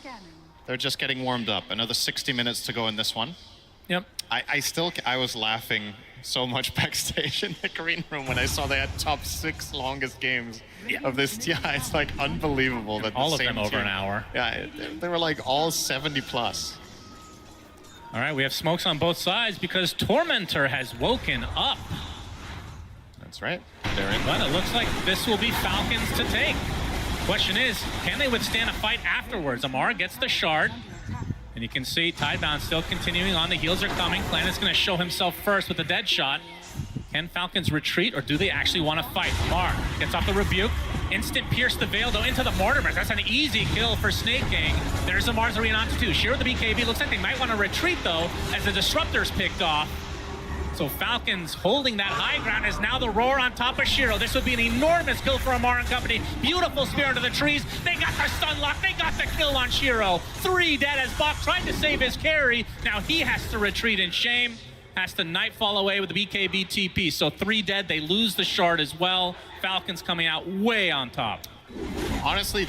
they're just getting warmed up. Another 60 minutes to go in this one. Yep. I was laughing so much backstage in the green room when I saw they had top 6 longest games of this TI. It's like unbelievable that all the of same them over team, an hour. Yeah, they were like all 70 plus. All right, we have smokes on both sides because Tormentor has woken up. That's right. They're in. But it looks like this will be Falcons to take. Question is, can they withstand a fight afterwards? Amar gets the shard. And you can see Tidebound still continuing on. The heals are coming. Planet's going to show himself first with the dead shot. Can Falcons retreat, or do they actually want to fight? Amar gets off the rebuke. Instant pierce the veil, though, into the Mortimers. That's an easy kill for Snake King. There's Amar's Arena onto 2. Shiro the BKB. Looks like they might want to retreat, though, as the Disruptor's picked off. So Falcons holding that high ground is now the roar on top of Shiro. This would be an enormous kill for Amar and company. Beautiful spear into the trees. They got the stun lock. They got the kill on Shiro. 3 dead as Bach tried to save his carry. Now he has to retreat in shame. Has to Nightfall away with the BKB TP. So 3 dead. They lose the shard as well. Falcons coming out way on top. Honestly,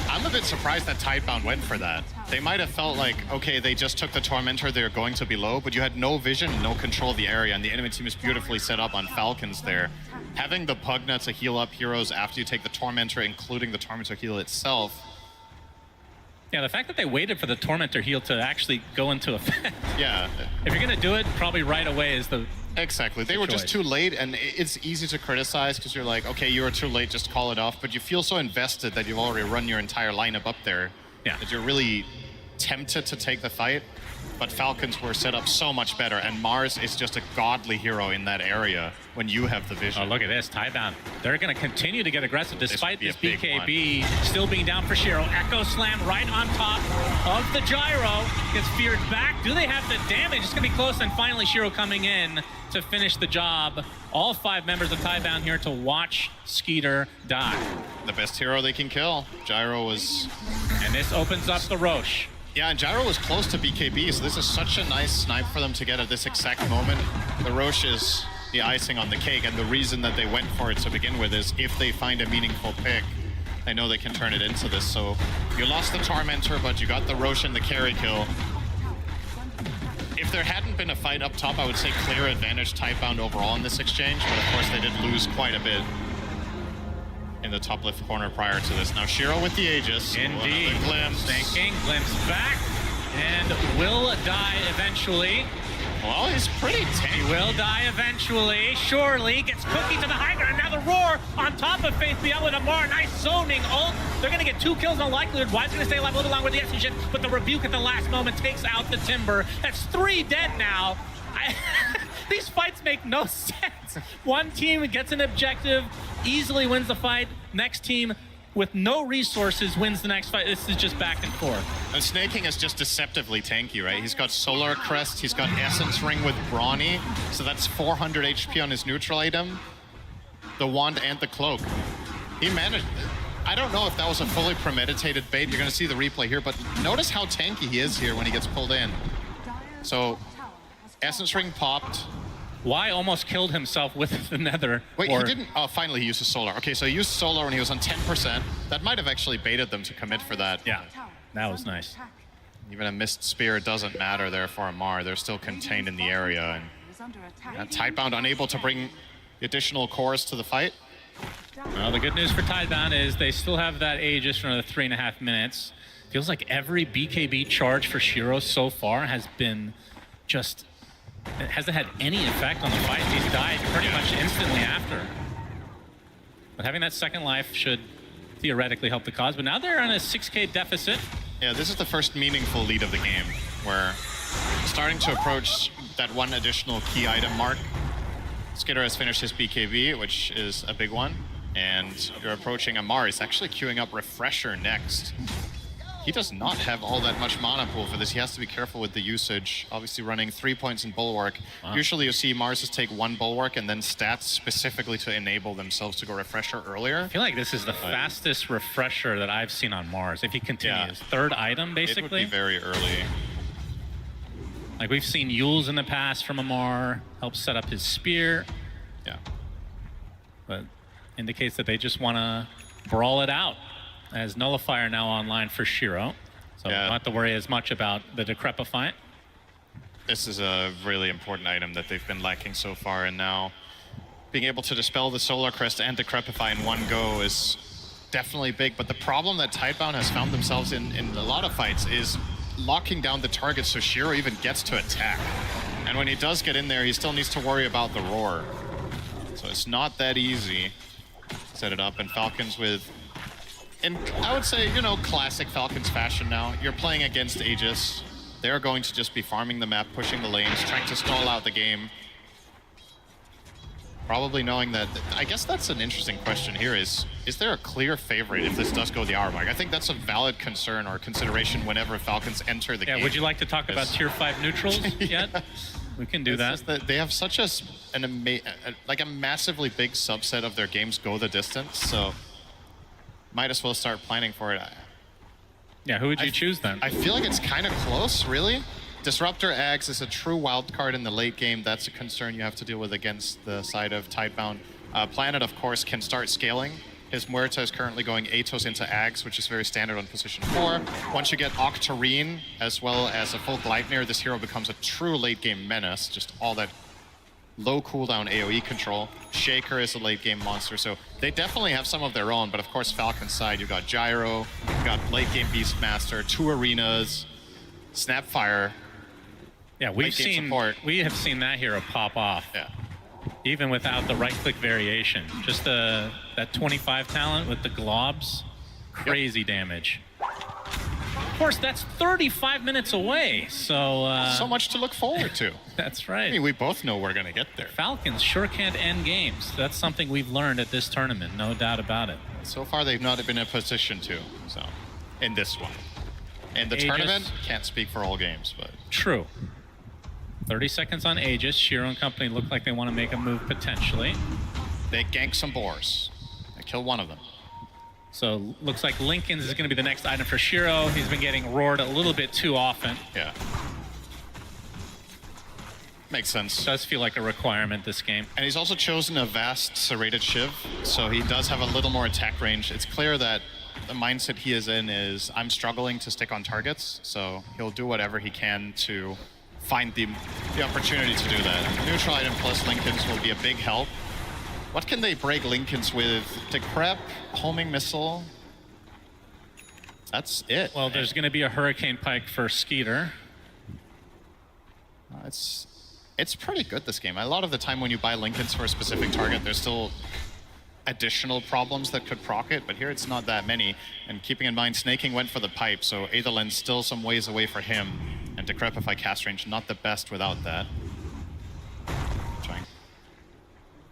I'm a bit surprised that Tidebound went for that. They might have felt like, okay, they just took the Tormentor, they're going to be low, but you had no vision, no control of the area, and the enemy team is beautifully set up on Falcons there. Having the Pugna to heal up heroes after you take the Tormentor, including the Tormentor heal itself. Yeah, the fact that they waited for the Tormentor heal to actually go into effect. Yeah. If you're going to do it, probably right away is the Exactly. They were just too late, and it's easy to criticize because you're like, okay, you were too late, just call it off. But you feel so invested that you've already run your entire lineup up there that you're really tempted to take the fight. But Falcons were set up so much better, and Mars is just a godly hero in that area when you have the vision. Oh, look at this, Tidebound. They're going to continue to get aggressive despite this BKB still being down for Shiro. Echo Slam right on top of the gyro. Gets feared back. Do they have the damage? It's going to be close, and finally Shiro coming in to finish the job. All 5 members of Tidebound here to watch Skeeter die. The best hero they can kill. Gyro was... And this opens up the Roche. Yeah, and Gyro was close to BKB, so this is such a nice snipe for them to get at this exact moment. The Roche is the icing on the cake, and the reason that they went for it to begin with is if they find a meaningful pick, they know they can turn it into this. So you lost the Tormentor, but you got the Roche and the carry kill. If there hadn't been a fight up top, I would say clear advantage Tidebound overall in this exchange, but of course they did lose quite a bit in the top left corner prior to this. Now Shiro with the Aegis. Indeed. Glimpse. Thinking, glimpse back, and will die eventually. Well, he's pretty tanky. He will die eventually. Surely gets Cookie to the high ground. Now the roar on top of Faith Biel with Amar. Nice zoning ult. They're going to get 2 kills in all likelihood. Wise going to stay alive a little longer with the execution, but the rebuke at the last moment takes out the Timber. That's 3 dead now. These fights make no sense. One team gets an objective, easily wins the fight. Next team with no resources wins the next fight. This is just back and forth. And Snaking is just deceptively tanky, right? He's got Solar Crest, he's got Essence Ring with Brawny, so that's 400 HP on his neutral item, the Wand and the Cloak. He managed, I don't know if that was a fully premeditated bait. You're gonna see the replay here, but notice how tanky he is here when he gets pulled in. So, Essence Ring popped. Y almost killed himself with the Nether. Wait, he didn't? Oh, finally he used his Solar. Okay, so he used Solar when he was on 10%. That might have actually baited them to commit for that. Yeah, that was nice. Even a missed spear doesn't matter there for Amar. They're still contained in the area. And Tidebound unable to bring the additional cores to the fight. Well, the good news for Tidebound is they still have that Aegis for another 3.5 minutes. Feels like every BKB charge for Shiro so far has been just... It hasn't had any effect on the fight. He's died pretty much instantly after. But having that second life should theoretically help the cause. But now they're on a 6k deficit. Yeah, this is the first meaningful lead of the game, where starting to approach that one additional key item mark. Skitter has finished his BKB, which is a big one. And you're approaching Amar. He's actually queuing up Refresher next. He does not have all that much mana pool for this. He has to be careful with the usage. Obviously running 3 points in Bulwark. Wow. Usually you see Marses take 1 Bulwark and then stats specifically to enable themselves to go Refresher earlier. I feel like this is the fastest Refresher that I've seen on Mars. If he continues. Yeah. 3rd item, basically. It would be very early. Like we've seen Yules in the past from Amar. Helps set up his spear. Yeah. But indicates that they just want to brawl it out. As Nullifier now online for Shiro. So yeah. Don't have to worry as much about the Decrepify. This is a really important item that they've been lacking so far, and now being able to dispel the Solar Crest and Decrepify in one go is definitely big. But the problem that Tidebound has found themselves in a lot of fights is locking down the target so Shiro even gets to attack. And when he does get in there, he still needs to worry about the roar. So it's not that easy to set it up, and Falcons with... And I would say, you know, classic Falcons fashion now. You're playing against Aegis. They're going to just be farming the map, pushing the lanes, trying to stall out the game. Probably knowing that, I guess that's an interesting question here is there a clear favorite if this does go the hour mark? I think that's a valid concern or consideration whenever Falcons enter the game. Yeah, would you like to talk about tier 5 neutrals yet? We can do that. That. They have such a massively big subset of their games go the distance, so might as well start planning for it. Yeah, who would you choose then? I feel like it's kind of close, really. Disruptor Ags is a true wild card in the late game. That's a concern you have to deal with against the side of Tidebound. Planet, of course, can start scaling. His Muerta is currently going Atos into Ags, which is very standard on position 4. Once you get Octarine, as well as a full Gleipnir, this hero becomes a true late game menace. Just all that low cooldown AoE control. Shaker is a late game monster, so they definitely have some of their own, but of course Falcon's side, you've got Gyro, you've got late game Beastmaster, 2 arenas, Snapfire. Yeah, we have seen that hero pop off. Yeah. Even without the right click variation. Just that 25 talent with the globs, crazy damage. Of course, that's 35 minutes away, so... so much to look forward to. That's right. I mean, we both know we're going to get there. Falcons sure can't end games. That's something we've learned at this tournament, no doubt about it. So far, they've not been in a position to, so, in this one. In the tournament, can't speak for all games, but... True. 30 seconds on Aegis. Shiro and company look like they want to make a move potentially. They gank some boars. They kill one of them. So looks like Lincoln's is going to be the next item for Shiro. He's been getting roared a little bit too often. Yeah. Makes sense. Does feel like a requirement this game. And he's also chosen a vast serrated Shiv, so he does have a little more attack range. It's clear that the mindset he is in is, I'm struggling to stick on targets, so he'll do whatever he can to find the opportunity to do that. Neutral item plus Lincoln's will be a big help. What can they break Lincoln's with? Decrep, homing missile. That's it. Well, there's going to be a Hurricane Pike for Skeeter. It's pretty good, this game. A lot of the time when you buy Lincoln's for a specific target, there's still additional problems that could proc it, but here it's not that many. And keeping in mind, Snaking went for the pipe, so Aetherland's still some ways away for him. And Decrepify cast range, not the best without that.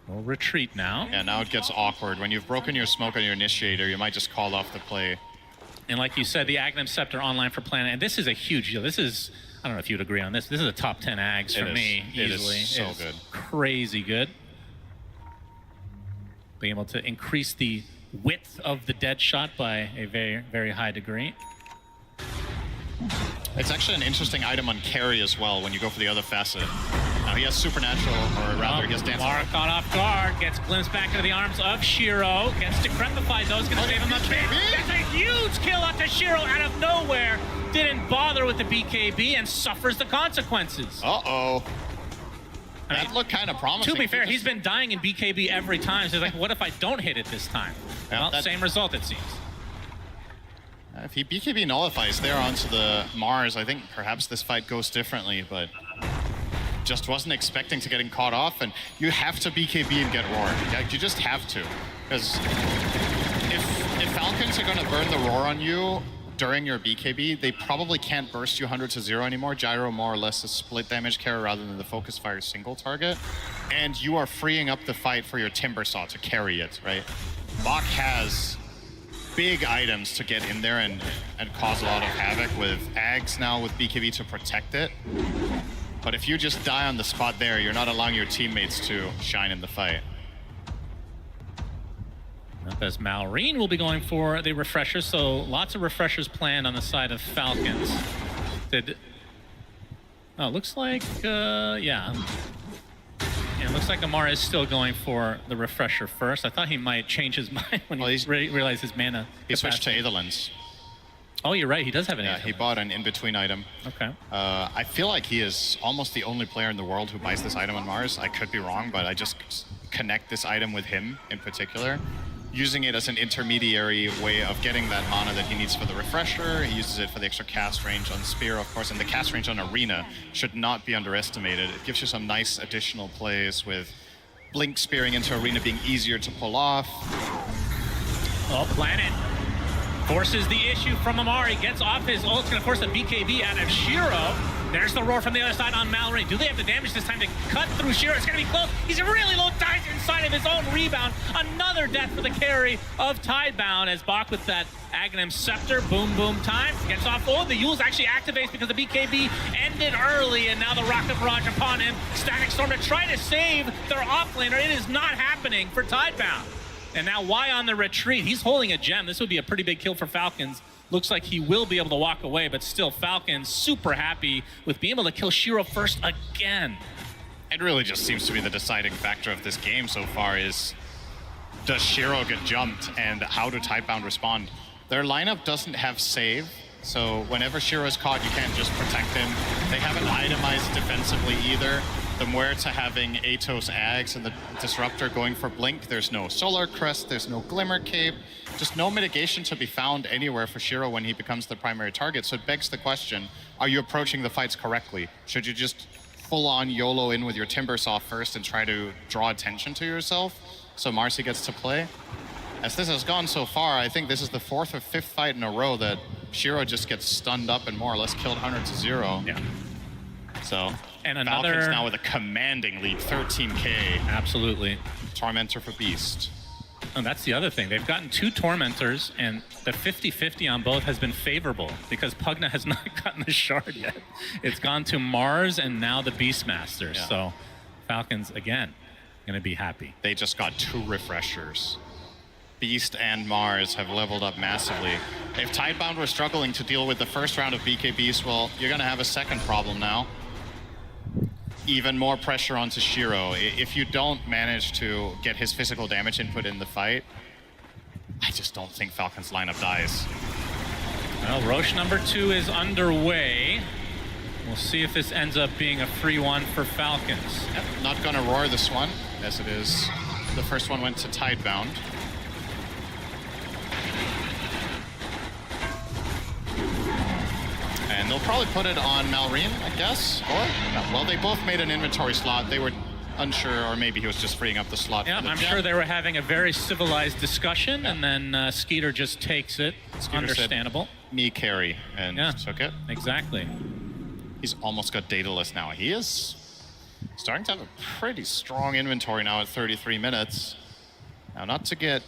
We'll retreat now. Yeah, now it gets awkward. When you've broken your smoke on your initiator, you might just call off the play. And like you said, the Aghanim Scepter online for Planet, and this is a huge deal. This is, I don't know if you'd agree on this, this is a top 10 Ags for me, easily. It is so good. Crazy good. Being able to increase the width of the dead shot by a very, very high degree. It's actually an interesting item on carry as well when you go for the other facet. Now he has Supernatural, or rather he has Dance. Lara caught off guard, gets glimpsed back into the arms of Shiro, gets Decrepified though, it's gonna save him a bit. Gets a huge kill onto Shiro out of nowhere. Didn't bother with the BKB and suffers the consequences. Uh-oh. That looked kind of promising. To be fair, he's been dying in BKB every time, so he's like, what if I don't hit it this time? Yeah, well, same result it seems. If he BKB nullifies there onto the Mars, I think perhaps this fight goes differently, but just wasn't expecting to getting caught off, and you have to BKB and get roar. Yeah, you just have to, because if Falcons are going to burn the roar on you during your BKB, they probably can't burst you 100 to 0 anymore. Gyro more or less a split damage carry rather than the focus fire single target, and you are freeing up the fight for your Timbersaw to carry it, right? Bach has big items to get in there and cause a lot of havoc with Ags now with BKB to protect it. But if you just die on the spot there, you're not allowing your teammates to shine in the fight. As Malrine will be going for the refreshers, so lots of refreshers planned on the side of Falcons. Oh, looks like, yeah. Yeah, it looks like Amara is still going for the refresher first. I thought he might change his mind when he realized his mana. He switched to Aetherlands. Oh, you're right. He does have an he bought an in-between item. Okay. I feel like he is almost the only player in the world who buys this item on Mars. I could be wrong, but I just connect this item with him in particular, using it as an intermediary way of getting that mana that he needs for the refresher. He uses it for the extra cast range on Spear, of course, and the cast range on Arena should not be underestimated. It gives you some nice additional plays with Blink spearing into Arena being easier to pull off. Oh, Planet forces the issue from Amari, gets off his ult, it's gonna force a BKB out of Shiro. There's the roar from the other side on Mallory. Do they have the damage this time to cut through Shiro? It's gonna be close. He's really low, dies inside of his own rebound. Another death for the carry of Tidebound as Bach with that Aghanim Scepter. Boom, boom time. Gets off. Oh, the Yules actually activates because the BKB ended early, and now the Rocket Barrage upon him. Static Storm to try to save their offlaner. It is not happening for Tidebound. And now Y on the retreat. He's holding a gem. This would be a pretty big kill for Falcons. Looks like he will be able to walk away, but still Falcons super happy with being able to kill Shiro first again. It really just seems to be the deciding factor of this game so far is, does Shiro get jumped and how do Tidebound respond? Their lineup doesn't have save, so whenever Shiro is caught, you can't just protect him. They haven't itemized defensively either. The Muerta having Atos Ags and the Disruptor going for Blink. There's no Solar Crest, there's no Glimmer Cape, just no mitigation to be found anywhere for Shiro when he becomes the primary target. So it begs the question, are you approaching the fights correctly? Should you just full-on YOLO in with your Timbersaw first and try to draw attention to yourself so Marcy gets to play? As this has gone so far, I think this is the 4th or 5th fight in a row that Shiro just gets stunned up and more or less killed 100 to 0. Yeah. So, and Falcons now with a commanding lead, 13k. Absolutely. Tormentor for Beast. And that's the other thing. They've gotten 2 Tormentors, and the 50-50 on both has been favorable because Pugna has not gotten the shard yet. It's gone to Mars and now the Beastmaster. Yeah. So Falcons, again, going to be happy. They just got 2 refreshers. Beast and Mars have leveled up massively. If Tidebound were struggling to deal with the first round of BKBs, well, you're gonna have a second problem now. Even more pressure onto Shiro. If you don't manage to get his physical damage input in the fight, I just don't think Falcon's lineup dies. Well, Roche number 2 is underway. We'll see if this ends up being a free one for Falcons. Yep, not gonna roar this one, as it is. The first one went to Tidebound. And they'll probably put it on Malrine, I guess, or? No, well, they both made an inventory slot. They were unsure, or maybe he was just freeing up the slot. Yeah, I'm sure they were having a very civilized discussion, and then Skeeter just takes it. It's understandable. Said, me carry, and took it. Exactly. He's almost got dataless now. He is starting to have a pretty strong inventory now at 33 minutes. Now, not to get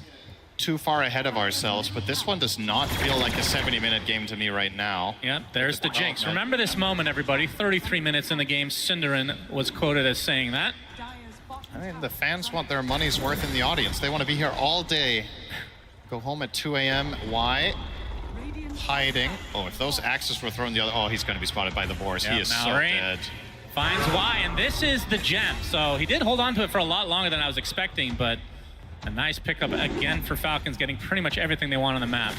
too far ahead of ourselves, but this one does not feel like a 70-minute game to me right now. Yeah, there's the jinx. Remember this moment, everybody. 33 minutes in the game. Cinderin was quoted as saying that. I mean, the fans want their money's worth in the audience. They want to be here all day. Go home at 2 a.m. Why? Hiding. Oh, if those axes were thrown the other... Oh, he's going to be spotted by the boars. He is so dead. Finds Y, and this is the gem. So he did hold on to it for a lot longer than I was expecting, but a nice pickup again for Falcons, getting pretty much everything they want on the map.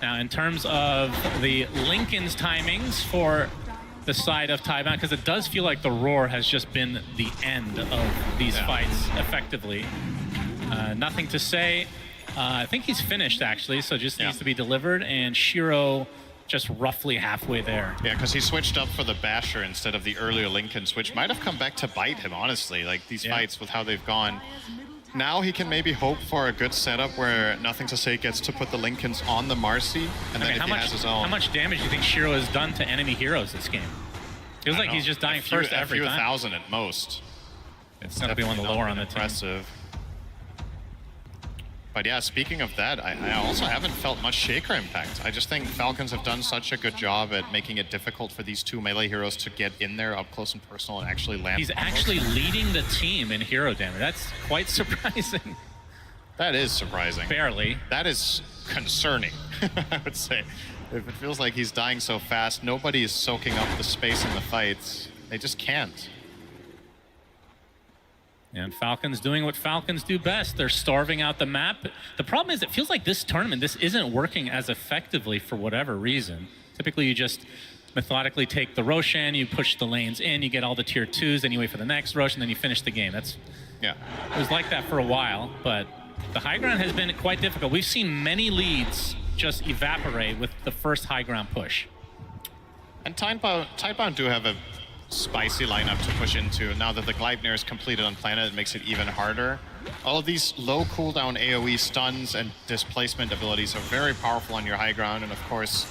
Now, in terms of the Lincoln's timings for the side of Tidebound, because it does feel like the roar has just been the end of these fights effectively. Nothing to say. I think he's finished, actually, so just needs to be delivered, and Shiro just roughly halfway there. Yeah, because he switched up for the Basher instead of the earlier Lincolns, which might have come back to bite him, honestly. Like, these fights with how they've gone. Now he can maybe hope for a good setup where Nothing to Say gets to put the Lincolns on the Marcy, and then if he has his own. How much damage do you think Shiro has done to enemy heroes this game? Feels like he's just dying first every time. A few thousand at most. It's going to be one of the lower on the team. Impressive. But yeah, speaking of that, I also haven't felt much Shaker impact. I just think Falcons have done such a good job at making it difficult for these two melee heroes to get in there up close and personal and actually land. He's actually leading the team in hero damage. That's quite surprising. That is surprising. Barely. That is concerning, I would say. If it feels like he's dying so fast, nobody is soaking up the space in the fights. They just can't. And Falcons doing what Falcons do best. They're starving out the map. The problem is it feels like this tournament, this isn't working as effectively for whatever reason. Typically you just methodically take the Roshan, you push the lanes in, you get all the tier 2s, then you wait for the next Rosh, and then you finish the game. It was like that for a while, but the high ground has been quite difficult. We've seen many leads just evaporate with the first high ground push. And Tidebound do have a spicy lineup to push into. Now that the Gleipnir is completed on planet, it makes it even harder. All of these low cooldown AoE stuns and displacement abilities are very powerful on your high ground, and of course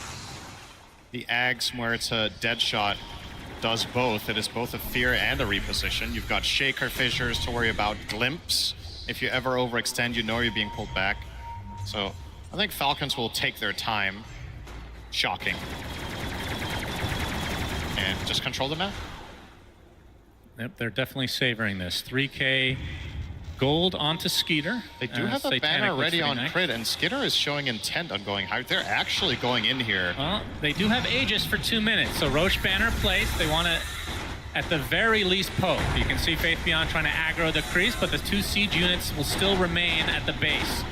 the Ags, where it's a dead shot, does both. It is both a fear and a reposition. You've got Shaker Fissures to worry about, Glimpse. If you ever overextend, you know you're being pulled back. So I think Falcons will take their time. Shocking. And just control the map. Yep, they're definitely savoring this. 3K gold onto Skeeter. They do have a banner ready on crit, and Skeeter is showing intent on going high. They're actually going in here. Well, they do have Aegis for 2 minutes, so Roche banner placed. They want to, at the very least, poke. You can see Faith Beyond trying to aggro the crease, but the 2 siege units will still remain at the base.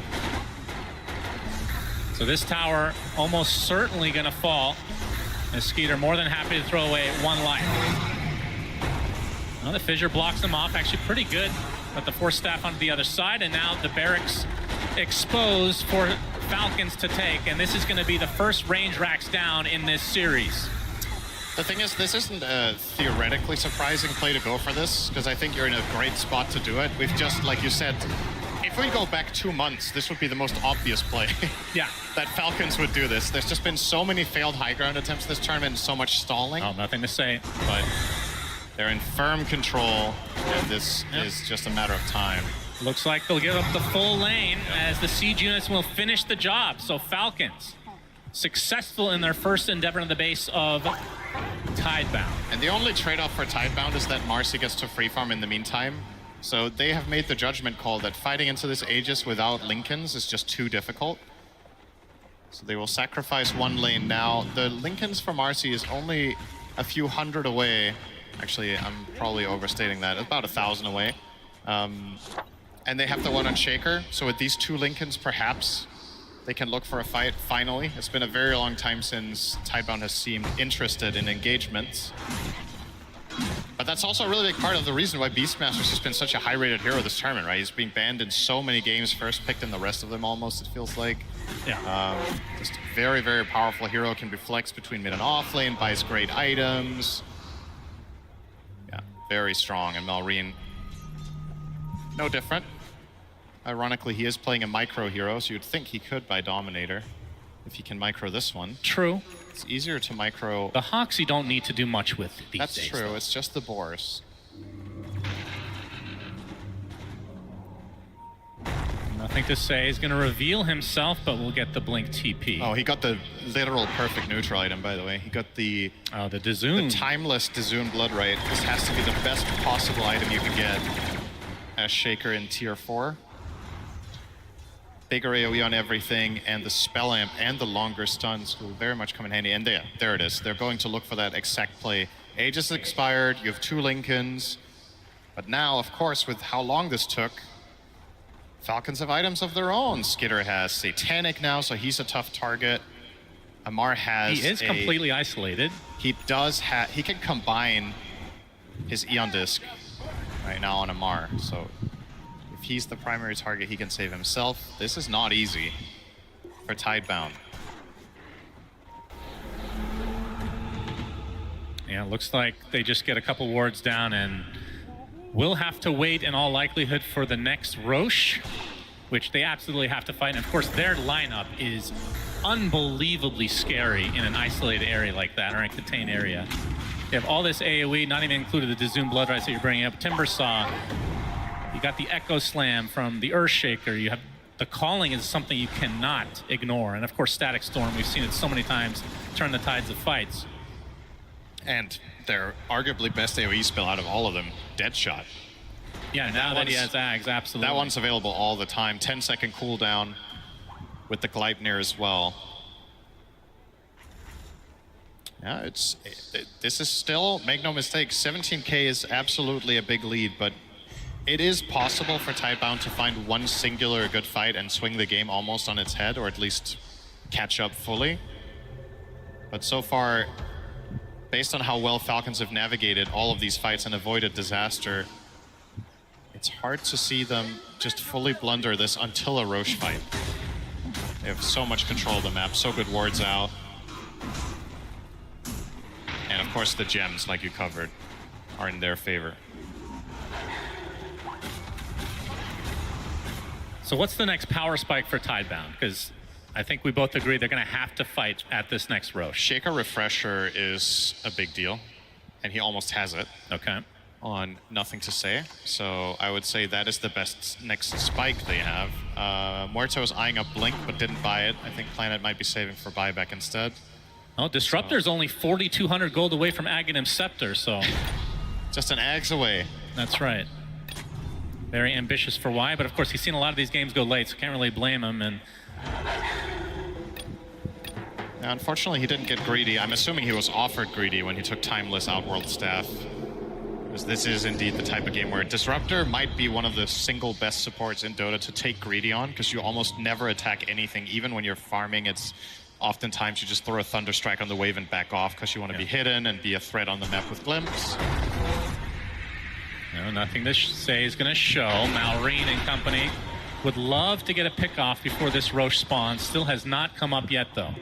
So this tower almost certainly going to fall. And Skeeter more than happy to throw away 1 life. Well, the fissure blocks them off, actually pretty good. But the Force Staff onto the other side, and now the barracks exposed for Falcons to take. And this is going to be the first range racks down in this series. The thing is, this isn't a theoretically surprising play to go for this, because I think you're in a great spot to do it. We've just, like you said, if we go back 2 months, this would be the most obvious play. Yeah. That Falcons would do this. There's just been so many failed high ground attempts this tournament and so much stalling. Oh, nothing to say. But they're in firm control, and this is just a matter of time. Looks like they'll give up the full lane as the siege units will finish the job. So Falcons, successful in their first endeavor on the base of Tidebound. And the only trade-off for Tidebound is that Marcy gets to free farm in the meantime. So they have made the judgment call that fighting into this Aegis without Lincolns is just too difficult. So they will sacrifice one lane now. The Lincolns from RC is only a few hundred away. Actually, I'm probably overstating that. About 1,000 away. And they have the one on Shaker. So with these two Lincolns, perhaps they can look for a fight finally. It's been a very long time since Tidebound has seemed interested in engagements. But that's also a really big part of the reason why Beastmaster's has been such a high-rated hero this tournament, right? He's being banned in so many games, first picked in the rest of them almost, it feels like. Yeah. Just a very, very powerful hero, can be flexed between mid and off lane, buys great items. Yeah, very strong. And Malrine, no different. Ironically, he is playing a micro hero, so you'd think he could buy Dominator if he can micro this one. True. It's easier to micro. The Hawks you don't need to do much with these days. That's true. Though. It's just the Boars. Nothing to say. He's going to reveal himself, but we'll get the Blink TP. Oh, he got the literal perfect neutral item, by the way. He got the Dazoon. The timeless Dazoon Blood Right. This has to be the best possible item you can get as Shaker in tier 4. Bigger AoE on everything, and the Spell Amp and the longer stuns will very much come in handy. And there it is. They're going to look for that exact play. Aegis expired, you have 2 Lincolns. But now, of course, with how long this took, Falcons have items of their own. Skitter has Satanic now, so he's a tough target. Amar has He is completely isolated. He does have... He can combine his Eon Disc right now on Amar, so... If he's the primary target, he can save himself. This is not easy for Tidebound. Yeah, it looks like they just get a couple wards down and will have to wait in all likelihood for the next Roche, which they absolutely have to fight. And of course, their lineup is unbelievably scary in an isolated area like that, or in a contained area. You have all this AoE, not even included the Dazoon Blood Rights that you're bringing up, Timbersaw. You got the Echo Slam from the Earthshaker. You have the Calling is something you cannot ignore. And of course, Static Storm, we've seen it so many times turn the tides of fights. And their arguably best AoE spell out of all of them, Deadshot. Yeah, now that he has Ags, absolutely. That one's available all the time. 10-second cooldown with the Gleipnir as well. Yeah, this is still, make no mistake, 17k is absolutely a big lead, but it is possible for Tidebound to find one singular good fight and swing the game almost on its head, or at least catch up fully. But so far, based on how well Falcons have navigated all of these fights and avoided disaster, it's hard to see them just fully blunder this until a Roche fight. They have so much control of the map, so good wards out. And of course the gems, like you covered, are in their favor. So what's the next power spike for Tidebound? Because I think we both agree they're going to have to fight at this next Roche. Shaker Refresher is a big deal, and he almost has it. Okay. On Nothing to Say. So I would say that is the best next spike they have. Muerto is eyeing up Blink, but didn't buy it. I think Planet might be saving for buyback instead. Oh, Disruptor's only 4,200 gold away from Aghanim Scepter, so... Just an Ags away. That's right. Very ambitious for Y, but of course he's seen a lot of these games go late, so can't really blame him. And now, unfortunately, he didn't get greedy. I'm assuming he was offered greedy when he took Timeless Outworld Staff. Because this is indeed the type of game where Disruptor might be one of the single best supports in Dota to take greedy on, because you almost never attack anything. Even when you're farming, it's oftentimes you just throw a Thunderstrike on the wave and back off because you want to be hidden and be a threat on the map with Glimpse. No, Nothing to Say is going to show. Malrine and company would love to get a pick off before this Roche spawns. Still has not come up yet, though.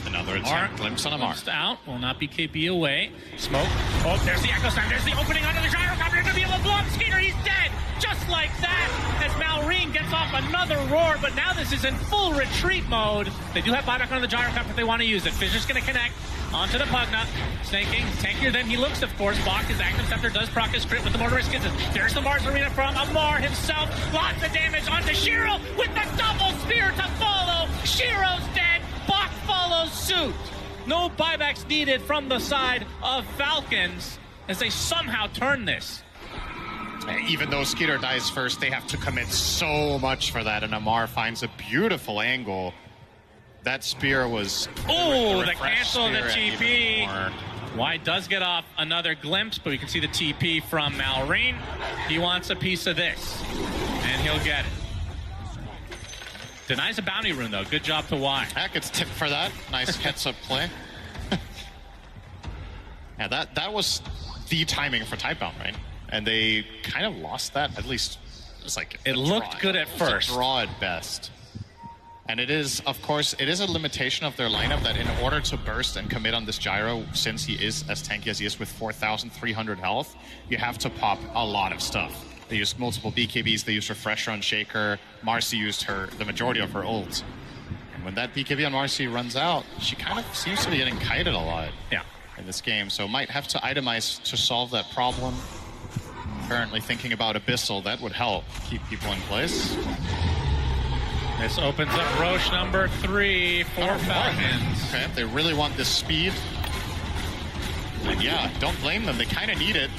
Another attempt. Glimpse on Amar. Out. Will not be KB away. Smoke. Oh, there's the Echo Slam. There's the opening under the Gyrocopter. Going to be able to blow up Skeeter. He's dead. Just like that, as Malrine gets off another roar, but now this is in full retreat mode. They do have buyback on the Gyrocopter if they want to use it. Fisher's going to connect onto the Pugna. Snaking, tankier than he looks, of course. Bach, his Aghanim Scepter does proc his crit with the Mortar Skins. There's the Mars Arena from Amar himself. Lots of damage onto Shiro with the double spear to follow. Shiro's dead. Bach follows suit. No buybacks needed from the side of Falcons as they somehow turn this. Even though Skeeter dies first, they have to commit so much for that, and Amar finds a beautiful angle. That spear was... Oh, the cancel of the TP. White does get off another glimpse, but we can see the TP from Malrine. He wants a piece of this, and he'll get it. Denies a bounty rune, though. Good job to Y. That gets tipped for that. Nice heads-up play. Yeah, that was the timing for Tidebound, right? And they kind of lost that. At least it's like it looked good at first. A draw at best. And it is, of course, it is a limitation of their lineup that in order to burst and commit on this gyro, since he is as tanky as he is with 4,300 health, you have to pop a lot of stuff. They used multiple BKBs, they used Refresher on Shaker, Marcy used the majority of her ult. And when that BKB on Marcy runs out, she kind of seems to be getting kited a lot in this game, so might have to itemize to solve that problem. Currently thinking about Abyssal, that would help keep people in place. This opens up Roche number 3 for Falcons. Okay, if they really want this speed, and yeah, don't blame them, they kind of need it.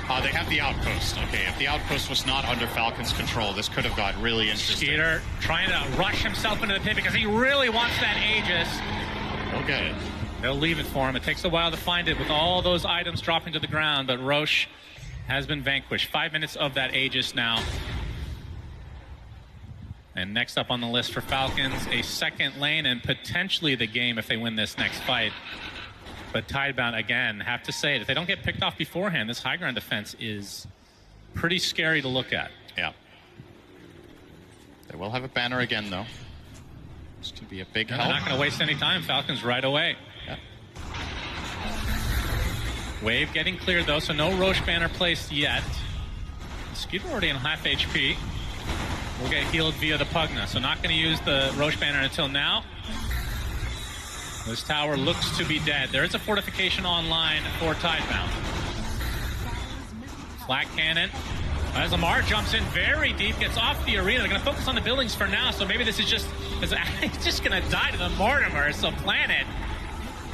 They have the outpost. Okay, if the outpost was not under Falcons' control, this could have got really interesting. Skeeter trying to rush himself into the pit because he really wants that Aegis. Okay. They'll leave it for him. It takes a while to find it with all those items dropping to the ground, but Roche has been vanquished. 5 minutes of that Aegis now. And next up on the list for Falcons, a second lane and potentially the game if they win this next fight. But Tidebound, again, have to say it, if they don't get picked off beforehand, this high ground defense is pretty scary to look at. Yeah. They will have a banner again, though. This could be a big help. They're not going to waste any time. Falcons right away. Yeah. Wave getting cleared, though, so no Roche banner placed yet. Skeeter already in half HP. We'll get healed via the Pugna, so not going to use the Roche banner until now. This tower looks to be dead. There is a fortification online for Tidebound. Flag cannon. As Lamar jumps in very deep, gets off the arena. They're going to focus on the buildings for now, so maybe this is just... He's just going to die to the Mortimer, so Planet.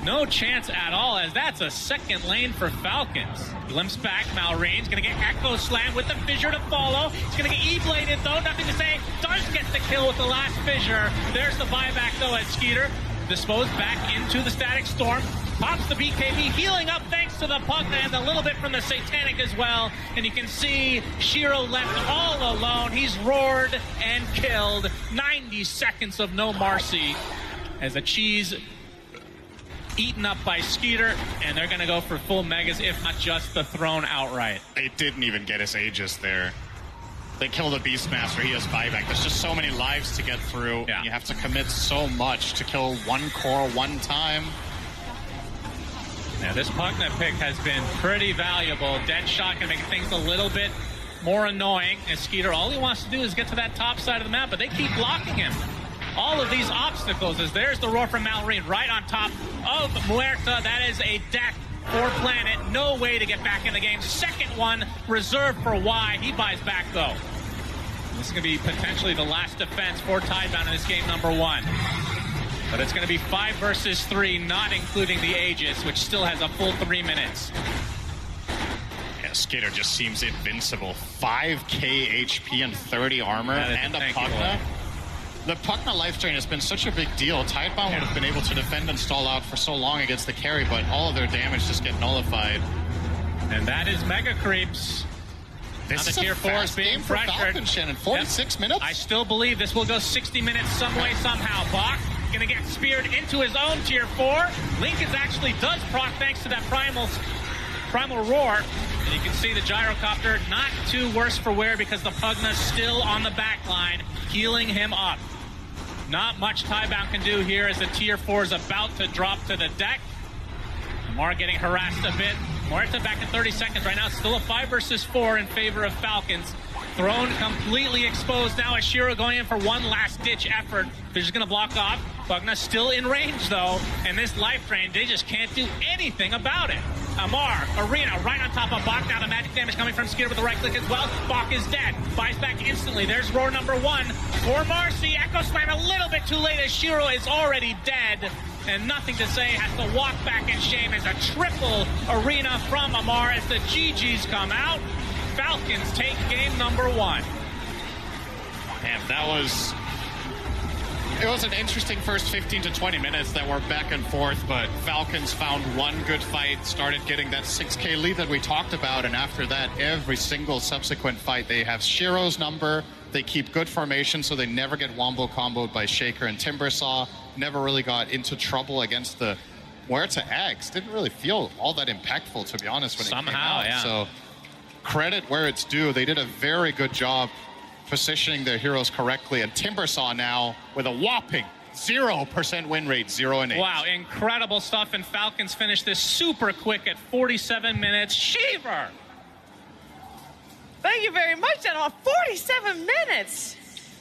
No chance at all, as that's a second lane for Falcons. Glimpse back, Malrine's going to get Echo Slam with the Fissure to follow. He's going to get E-bladed, though, nothing to say. Does get the kill with the last Fissure. There's the buyback, though, at Skeeter. Disposed back into the Static Storm. Pops the BKB, healing up thanks to the Pugna and a little bit from the Satanic as well. And you can see Shiro left all alone. He's roared and killed. 90 seconds of no mercy as the cheese eaten up by Skeeter, and they're going to go for full megas, if not just the throne outright. They didn't even get his Aegis there. They kill the Beastmaster, he has buyback. There's just so many lives to get through. Yeah. You have to commit so much to kill one core one time. Now this Pugna pick has been pretty valuable. Deadshot can make things a little bit more annoying. And Skeeter, all he wants to do is get to that top side of the map, but they keep blocking him. All of these obstacles, as there's the roar from Malrine right on top of Muerta. That is a death for Planet. No way to get back in the game. Second one reserved for Y. He buys back, though. This is going to be potentially the last defense for Tidebound in this game number 1. But it's going to be 5 versus 3, not including the Aegis, which still has a full 3 minutes. Yeah, Skeeter just seems invincible. 5k HP and 30 armor and a Pugna. The Pugna life drain has been such a big deal. Tidebound would have been able to defend and stall out for so long against the carry, but all of their damage just get nullified. And that is Mega Creeps. This is tier a fast game for Falcon, Shannon. 46 minutes? I still believe this will go 60 minutes some way, somehow. Bach going to get speared into his own tier 4. Lincoln actually does proc thanks to that primal roar. And you can see the gyrocopter not too worse for wear because the Pugna's still on the back line, healing him up. Not much Tidebound can do here as the tier 4 is about to drop to the deck. Lamar getting harassed a bit. Muerta back in 30 seconds right now. Still a 5 versus 4 in favor of Falcons. Throne completely exposed now as Shiro going in for one last ditch effort. They're just going to block off. Pugna still in range though. And this life drain, they just can't do anything about it. Amar, Arena, right on top of Bach. Now the magic damage coming from Skeeter with the right click as well. Bach is dead. Buys back instantly. There's roar number 1 for Marcy. Echo Slam a little bit too late as Shiro is already dead. And nothing to say, has to walk back in shame as a triple Arena from Amar as the GGs come out. Falcons take game number 1. And that was... It was an interesting first 15 to 20 minutes that were back and forth, but Falcons found one good fight, started getting that 6K lead that we talked about, and after that, every single subsequent fight, they have Shiro's number, they keep good formation, so they never get wombo comboed by Shaker and Timbersaw, never really got into trouble against the Huerta X. Didn't really feel all that impactful, to be honest, when it came out. Yeah. So credit where it's due. They did a very good job positioning their heroes correctly, and Timbersaw now with a whopping 0% win rate, 0-8. Wow, incredible stuff, and Falcons finish this super quick at 47 minutes. Shiver! Thank you very much, gentlemen. 47 minutes.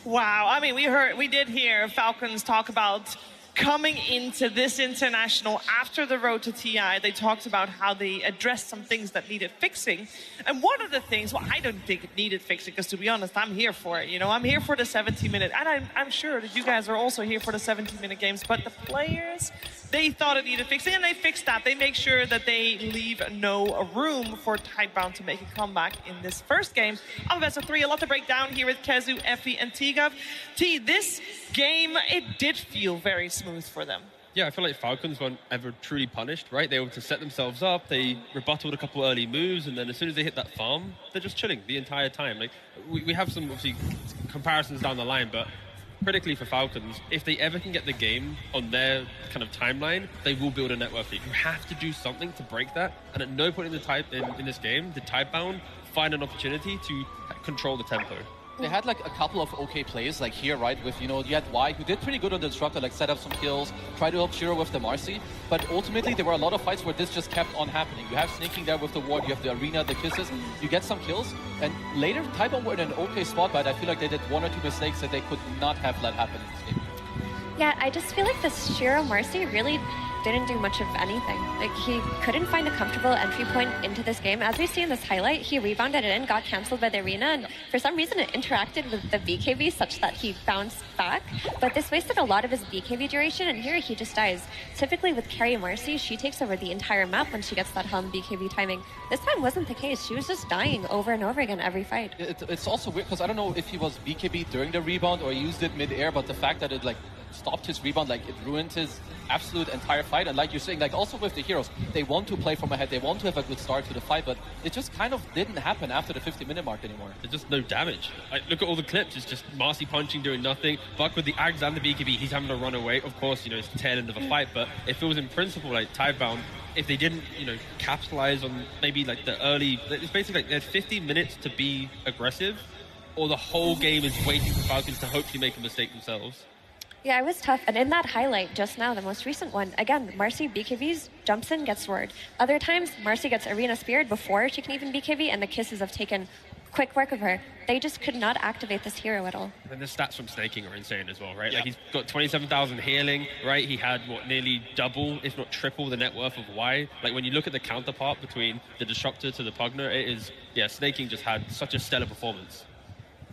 Wow. I mean, we did hear Falcons talk about coming into this international after the road to TI. They talked about how they addressed some things that needed fixing. And one of the things, well, I don't think it needed fixing, because to be honest, I'm here for it. You know, I'm here for the 70-minute, and I'm sure that you guys are also here for the 70-minute games. But the players, they thought it needed fixing, and they fixed that. They make sure that they leave no room for Tidebound to make a comeback in this first game of best of 3. A lot to break down here with Kezu, Effie, and T-Gov. T, this game, it did feel very smooth for them. Yeah, I feel like Falcons weren't ever truly punished, right? They were able to set themselves up, they rebutted a couple early moves, and then as soon as they hit that farm, they're just chilling the entire time. Like, we have some, obviously, comparisons down the line, but critically for Falcons, if they ever can get the game on their kind of timeline, they will build a net worth lead. You have to do something to break that, and at no point in this game did Tidebound find an opportunity to control the tempo. They had like a couple of okay plays, like here, right, with, you know, you had Y, who did pretty good on the Disruptor, like set up some kills, try to help Shiro with the Marcy, but ultimately there were a lot of fights where this just kept on happening. You have Sneaking there with the ward, you have the Arena, the kisses, you get some kills, and later Tidebound were in an okay spot, but I feel like they did 1 or 2 mistakes that they could not have let happen in this game. Yeah, I just feel like the Shiro Marcy really didn't do much of anything. Like, he couldn't find a comfortable entry point into this game. As we see in this highlight, he rebounded it in, got cancelled by the Arena, and for some reason it interacted with the BKB such that he bounced back. But this wasted a lot of his BKB duration, and here he just dies. Typically with Carry Marcy, she takes over the entire map when she gets that Helm BKB timing. This time wasn't the case. She was just dying over and over again every fight. It's also weird, because I don't know if he was BKB during the rebound or he used it mid-air, but the fact that it like stopped his rebound, like it ruined his absolute entire fight. And like you're saying, like also with the heroes, they want to play from ahead, they want to have a good start to the fight, but it just kind of didn't happen after the 50-minute mark anymore. There's just no damage. Like, look at all the clips, it's just Marcy punching, doing nothing. Buck with the Ags and the BKB, he's having to run away. Of course, you know, it's the tail end of a fight, but it feels in principle like Tidebound, if they didn't, you know, capitalize on maybe like the early, it's basically like there's 50 minutes to be aggressive, or the whole game is waiting for Falcons to hopefully make a mistake themselves. Yeah, it was tough. And in that highlight just now, the most recent one, again, Marcy BKBs, jumps in, gets sword. Other times, Marcy gets Arena Speared before she can even BKB, and the kisses have taken quick work of her. They just could not activate this hero at all. And the stats from Snaking are insane as well, right? Yeah. Like, he's got 27,000 healing, right? He had, what, nearly double, if not triple, the net worth of Y. Like, when you look at the counterpart between the Disruptor to the Pugner, it is, yeah, Snaking just had such a stellar performance.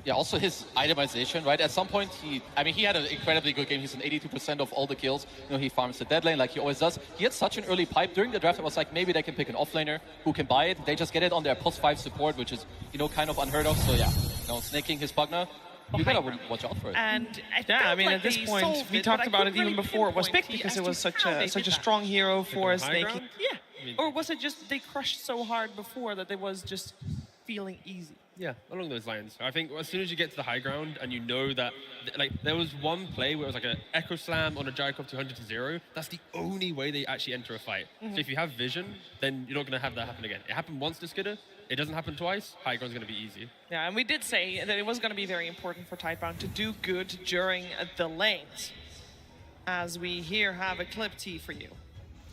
Yeah, also his itemization, right? At some point, he had an incredibly good game. He's an 82% of all the kills. You know, he farms the dead lane like he always does. He had such an early pipe. During the draft, it was like, maybe they can pick an offlaner who can buy it. They just get it on their +5 support, which is, you know, kind of unheard of. So yeah, you know, Snaking his Pugner, you gotta watch out for it. And I mean, at this point, we talked about it even before it was picked, because it was such a strong hero for Snaking. Yeah, or was it just they crushed so hard before that it was just feeling easy? Yeah, along those lines. I think as soon as you get to the high ground and you know that, like, there was one play where it was like an Echo Slam on a Juggernaut 200-0. That's the only way they actually enter a fight. So if you have vision, then you're not going to have that happen again. It happened once to Skidder. It doesn't happen twice. High ground's going to be easy. Yeah, and we did say that it was going to be very important for Tidebound to do good during the lanes. As we here have a clip T for you.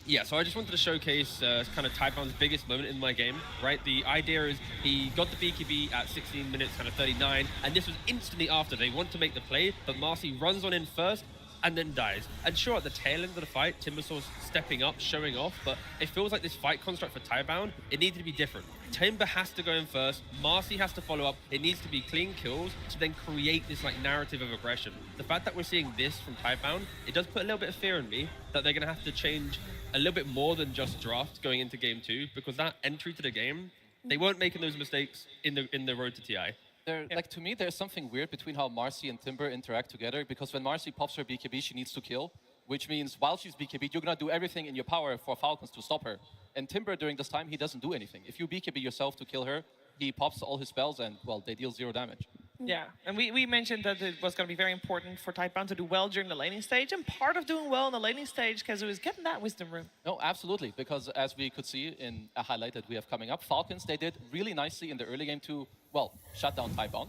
Yeah, so I just wanted to showcase kind of Tidebound's biggest moment in my game, right? The idea is he got the BKB at 16 minutes, kind of 39, and this was instantly after. They want to make the play, but Marcy runs on in first and then dies. And sure, at the tail end of the fight, Timbersaw's stepping up, showing off, but it feels like this fight construct for Tidebound, it needed to be different. Timber has to go in first, Marcy has to follow up, it needs to be clean kills to then create this like narrative of aggression. The fact that we're seeing this from Tidebound, it does put a little bit of fear in me that they're going to have to change a little bit more than just draft going into game 2, because that entry to the game They weren't making those mistakes in the road to TI. Like, to me, there's something weird between how Marcy and Timber interact together, because when Marcy pops her BKB, she needs to kill, which means while she's BKB, you're going to do everything in your power for Falcons to stop her. And Timber, during this time, he doesn't do anything. If you BKB yourself to kill her, he pops all his spells and, well, they deal 0 damage. Yeah, and we mentioned that it was going to be very important for Tidebound to do well during the laning stage, and part of doing well in the laning stage, because it was getting that Wisdom Rune. No, absolutely, because as we could see in a highlight that we have coming up, Falcons, they did really nicely in the early game to, well, shut down Tidebound.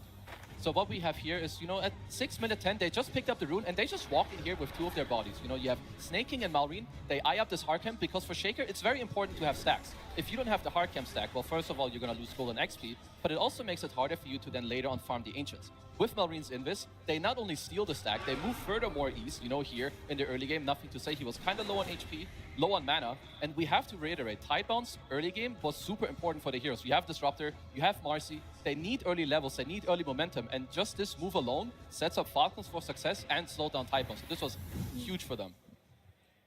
So what we have here is, at 6 minute 10, they just picked up the rune and they just walk in here with 2 of their bodies. You have Snake King and Malrine. They eye up this hard camp because for Shaker, it's very important to have stacks. If you don't have the hard camp stack, well, first of all, you're going to lose gold and XP, but it also makes it harder for you to then later on farm the Ancients. With Malrine's Invis, they not only steal the stack, they move further more east. Here in the early game, nothing to say. He was kind of low on HP, low on mana, and we have to reiterate, Tidebound's early game was super important for the heroes. You have Disruptor, you have Marcy, they need early levels, they need early momentum, and just this move alone sets up Falcons for success and slowed down Tidebound. So this was huge for them.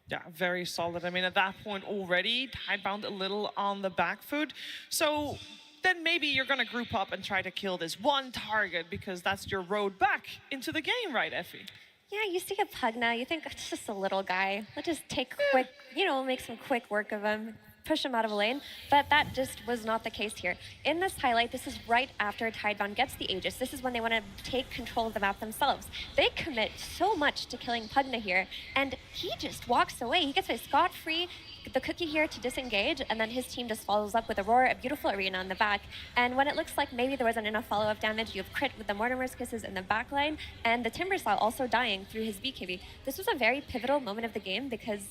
Yeah, very solid. I mean, at that point already, Tidebound a little on the back foot. So then maybe you're going to group up and try to kill this one target because that's your road back into the game, right, Effie? Yeah, you see a Pugna, you think it's just a little guy. Let's just take quick, make some quick work of him, push him out of a lane. But that just was not the case here. In this highlight, this is right after Tidebound gets the Aegis. This is when they want to take control of the map themselves. They commit so much to killing Pugna here, and he just walks away. He gets away scot-free. The Cookie here to disengage, and then his team just follows up with Aurora, a beautiful arena on the back. And when it looks like maybe there wasn't enough follow-up damage, you have crit with the Mortimer's Kisses in the back line, and the Timbersaw also dying through his BKB. This was a very pivotal moment of the game because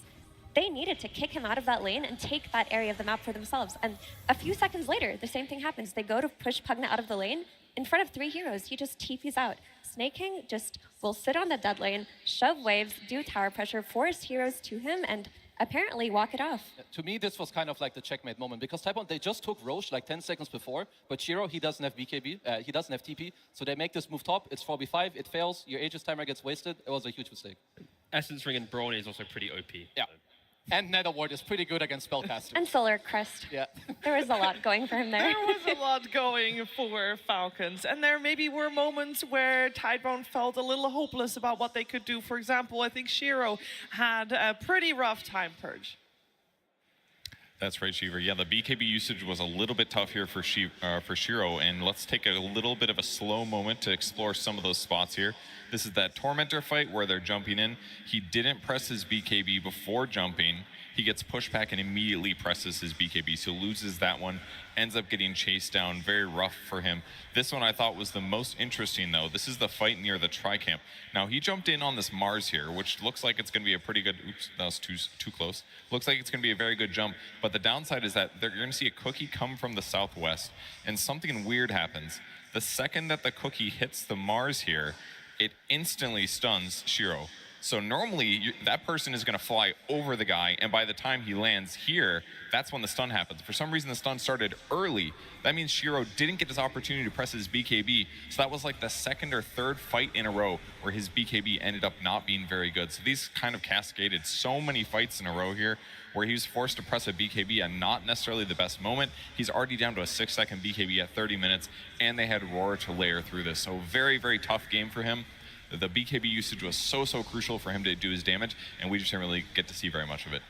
they needed to kick him out of that lane and take that area of the map for themselves. And a few seconds later, the same thing happens. They go to push Pugna out of the lane. In front of 3 heroes, he just TPs out. Snake King just will sit on the dead lane, shove waves, do tower pressure, force heroes to him, and apparently walk it off. To me, this was kind of like the checkmate moment because Tidebound, they just took Roche like 10 seconds before, but Shiro, he doesn't have BKB, he doesn't have TP, so they make this move top, it's 4v5, it fails, your Aegis timer gets wasted, it was a huge mistake. Essence Ring and Brawny is also pretty OP. Yeah. And Nether Ward is pretty good against spellcasters. And Solar Crest. Yeah. There was a lot going for him there. There was a lot going for Falcons. And there maybe were moments where Tidebound felt a little hopeless about what they could do. For example, I think Shiro had a pretty rough time, Purge. That's right, Shiver. Yeah, the BKB usage was a little bit tough here for Shiro, and let's take a little bit of a slow moment to explore some of those spots here. This is that Tormentor fight where they're jumping in. He didn't press his BKB before jumping. He gets pushed back and immediately presses his BKB, so loses that one, ends up getting chased down. Very rough for him. This one I thought was the most interesting, though. This is the fight near the Tri-Camp. Now, he jumped in on this Mars here, which looks like it's going to be a pretty good... Oops, that was too close. Looks like it's going to be a very good jump, but the downside is that you're going to see a Cookie come from the southwest, and something weird happens. The second that the Cookie hits the Mars here, it instantly stuns Shiro. So normally, that person is going to fly over the guy, and by the time he lands here, that's when the stun happens. For some reason, the stun started early. That means Shiro didn't get his opportunity to press his BKB, so that was like the second or third fight in a row where his BKB ended up not being very good. So these kind of cascaded so many fights in a row here where he was forced to press a BKB at not necessarily the best moment. He's already down to a 6-second BKB at 30 minutes, and they had Roar to layer through this. So very, very tough game for him. The BKB usage was so crucial for him to do his damage, and we just didn't really get to see very much of it.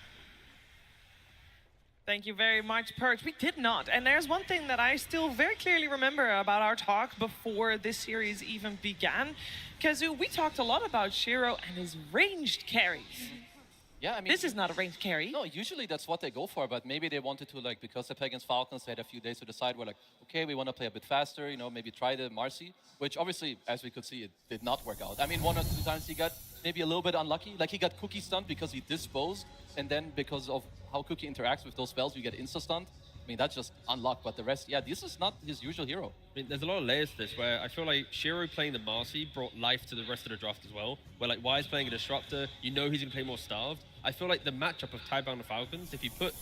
Thank you very much, Purge. We did not. And there's one thing that I still very clearly remember about our talk before this series even began. Kazu, we talked a lot about Shiro and his ranged carries. Yeah, I mean, this is not a ranged carry. No, usually that's what they go for, but maybe they wanted to, like, because they play against Falcons, they had a few days to decide. We're like, okay, we want to play a bit faster, maybe try the Marcy, which obviously, as we could see, it did not work out. I mean, 1 or 2 times he got maybe a little bit unlucky. Like, he got Cookie stunned because he disposed, and then because of how Cookie interacts with those spells, you get insta-stunned. I mean, that's just unlocked, but the rest, yeah, this is not his usual hero. I mean, there's a lot of layers to this where I feel like Shiro playing the Marcy brought life to the rest of the draft as well, where like Wise playing a Disruptor, he's going to play more Starved. I feel like the matchup of Tidebound and Falcons, if you put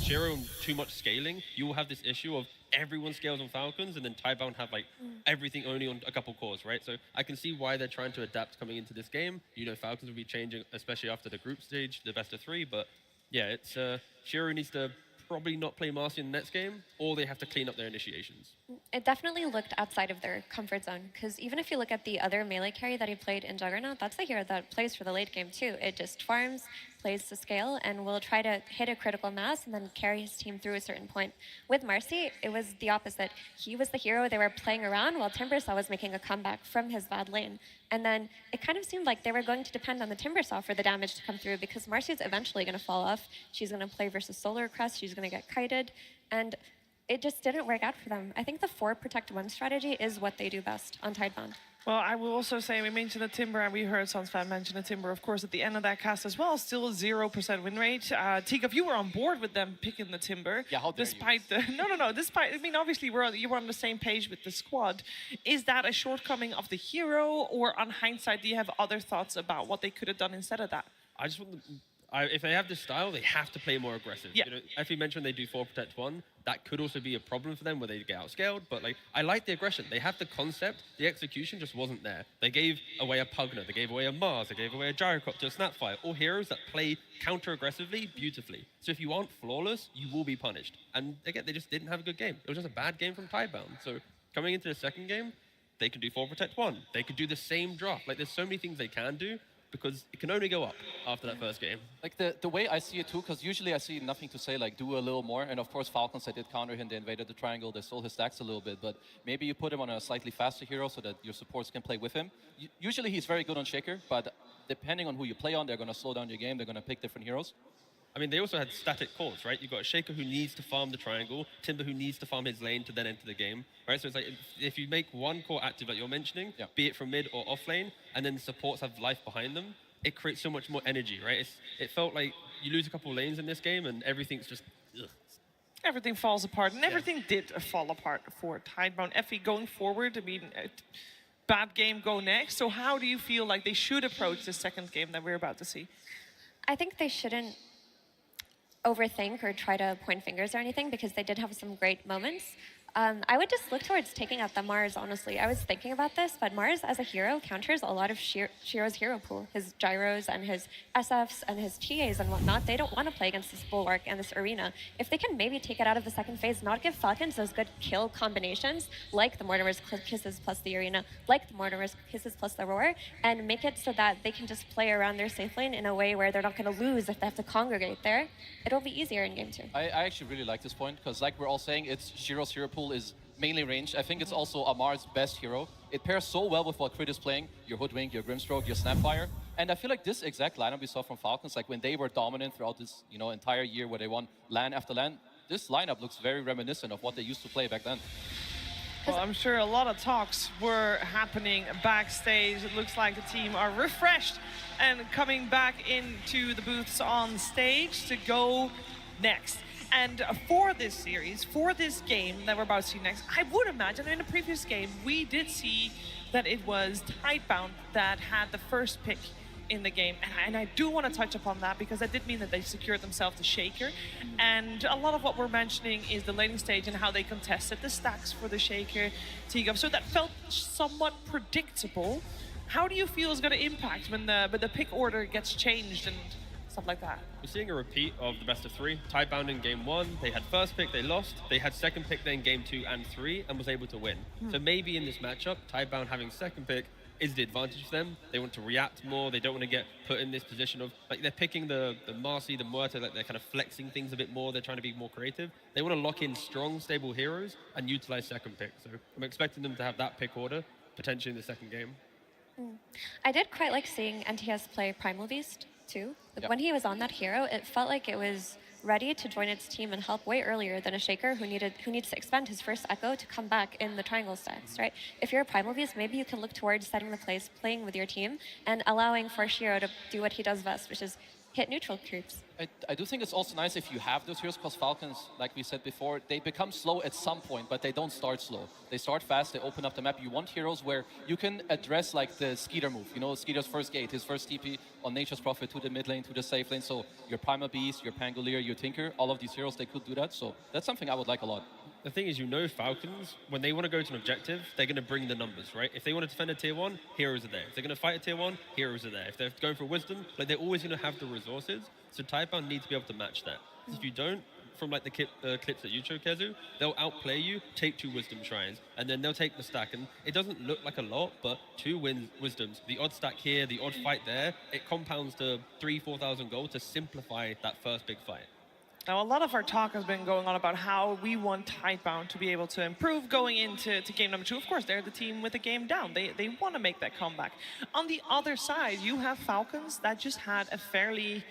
Shiro on too much scaling, you will have this issue of everyone scales on Falcons and then Tidebound have like everything only on a couple cores, right? So I can see why they're trying to adapt coming into this game. Falcons will be changing, especially after the group stage, the best of 3, but yeah, it's Shiro needs to probably not play Marcy in the next game, or they have to clean up their initiations. It definitely looked outside of their comfort zone, because even if you look at the other melee carry that he played in Juggernaut, that's the hero that plays for the late game too. It just farms, plays to scale, and will try to hit a critical mass and then carry his team through a certain point. With Marcy, it was the opposite. He was the hero they were playing around while Timbersaw was making a comeback from his bad lane. And then it kind of seemed like they were going to depend on the Timbersaw for the damage to come through, because Marcy's eventually going to fall off. She's going to play versus Solar Crest, she's going to get kited, and it just didn't work out for them. I think the 4 protect 1 strategy is what they do best on Tidebound. Well, I will also say we mentioned the Timber, and we heard Sunsfan mention the Timber, of course, at the end of that cast as well. Still a 0% win rate. Teagup, you were on board with them picking the Timber. Yeah, how dare despite you? No. Despite, I mean, obviously you were on the same page with the squad. Is that a shortcoming of the hero, or on hindsight, do you have other thoughts about what they could have done instead of that? I just want them, if they have this style, they have to play more aggressive. Yeah. You know, if you mentioned they do 4 protect 1, that could also be a problem for them where they get outscaled. But like, I like the aggression. They have the concept. The execution just wasn't there. They gave away a Pugner. They gave away a Mars. They gave away a Gyrocopter, a Snapfire. All heroes that play counter-aggressively beautifully. So if you aren't flawless, you will be punished. And again, they just didn't have a good game. It was just a bad game from Tidebound. So coming into the second game, they can do 4 protect 1. They could do the same draft. Like, there's so many things they can do, because it can only go up after that first game. Like the way I see it too, because usually I see nothing to say, like do a little more. And of course, Falcons, they did counter him, they invaded the triangle, they stole his stacks a little bit. But maybe you put him on a slightly faster hero so that your supports can play with him. Usually he's very good on Shaker, but depending on who you play on, they're going to slow down your game, they're going to pick different heroes. I mean, they also had static cores, right? You've got a Shaker who needs to farm the triangle, Timber who needs to farm his lane to then enter the game, right? So it's like, if you make one core active like you're mentioning, be it from mid or off lane, and then the supports have life behind them, it creates so much more energy, right? It felt like you lose a couple of lanes in this game and everything's just, ugh. Everything falls apart, and everything did fall apart for Tidebound. Effie, going forward, I mean, bad game, go next. So how do you feel like they should approach the second game that we're about to see? I think they shouldn't overthink or try to point fingers or anything, because they did have some great moments. I would just look towards taking out the Mars, honestly. I was thinking about this, but Mars as a hero counters a lot of Shiro's hero pool. His gyros and his SFs and his TAs and whatnot, they don't want to play against this Bulwark and this Arena. If they can maybe take it out of the second phase, not give Falcons those good kill combinations, like the Mortimer's Kisses plus the Arena, like the Mortimer's Kisses plus the Roar, and make it so that they can just play around their safe lane in a way where they're not going to lose if they have to congregate there, it'll be easier in game 2. I actually really like this point, because like we're all saying, it's Shiro's hero pool is mainly ranged. I think it's also Amar's best hero. It pairs so well with what Crit is playing, your Hoodwink, your Grimstroke, your Snapfire. And I feel like this exact lineup we saw from Falcons, like when they were dominant throughout this entire year where they won LAN after LAN, this lineup looks very reminiscent of what they used to play back then. Well, I'm sure a lot of talks were happening backstage. It looks like the team are refreshed and coming back into the booths on stage to go next. And for this series, for this game that we're about to see next, I would imagine in the previous game, we did see that it was Tidebound that had the first pick in the game. And I do want to touch upon that, because that did mean that they secured themselves the Shaker. And a lot of what we're mentioning is the laning stage and how they contested the stacks for the Shaker, Teagup. So that felt somewhat predictable. How do you feel is going to impact when the pick order gets changed and stuff like that? We're seeing a repeat of the best of 3. Tidebound in game 1, they had first pick, they lost. They had second pick then game 2 and 3 and was able to win. So maybe in this matchup, Tidebound having second pick is the advantage for them. They want to react more. They don't want to get put in this position of, like, they're picking the Marcy, the Muerta, like they're kind of flexing things a bit more. They're trying to be more creative. They want to lock in strong, stable heroes and utilize second pick. So I'm expecting them to have that pick order potentially in the second game. I did quite like seeing NTS play Primal Beast too. When he was on that hero, it felt like it was ready to join its team and help way earlier than a Shaker who needs to expend his first Echo to come back in the triangle stacks, right? If you're a Primal Beast, maybe you can look towards setting the place, playing with your team, and allowing for Shiro to do what he does best, which is hit neutral creeps. I do think it's also nice if you have those heroes, because Falcons, like we said before, they become slow at some point, but they don't start slow. They start fast, they open up the map. You want heroes where you can address like the Skeeter move. You know, Skeeter's first gate, his first TP on Nature's Prophet to the mid lane, to the safe lane. So your Primal Beast, your Pangolier, your Tinker, all of these heroes, they could do that. So that's something I would like a lot. The thing is, Falcons, when they want to go to an objective, they're going to bring the numbers, right? If they want to defend a tier 1, heroes are there. If they're going to fight a tier 1, heroes are there. If they're going for wisdom, like, they're always going to have the resources. So Tidebound needs to be able to match that. If you don't, from like the clips that you show, Kezu, they'll outplay you, take 2 wisdom shrines, and then they'll take the stack. And it doesn't look like a lot, but 2 wisdoms, the odd stack here, the odd fight there, it compounds to 3,000-4,000 gold to simplify that first big fight. Now, a lot of our talk has been going on about how we want Tidebound to be able to improve going into game number 2. Of course, they're the team with the game down. They want to make that comeback. On the other side, you have Falcons that just had a fairly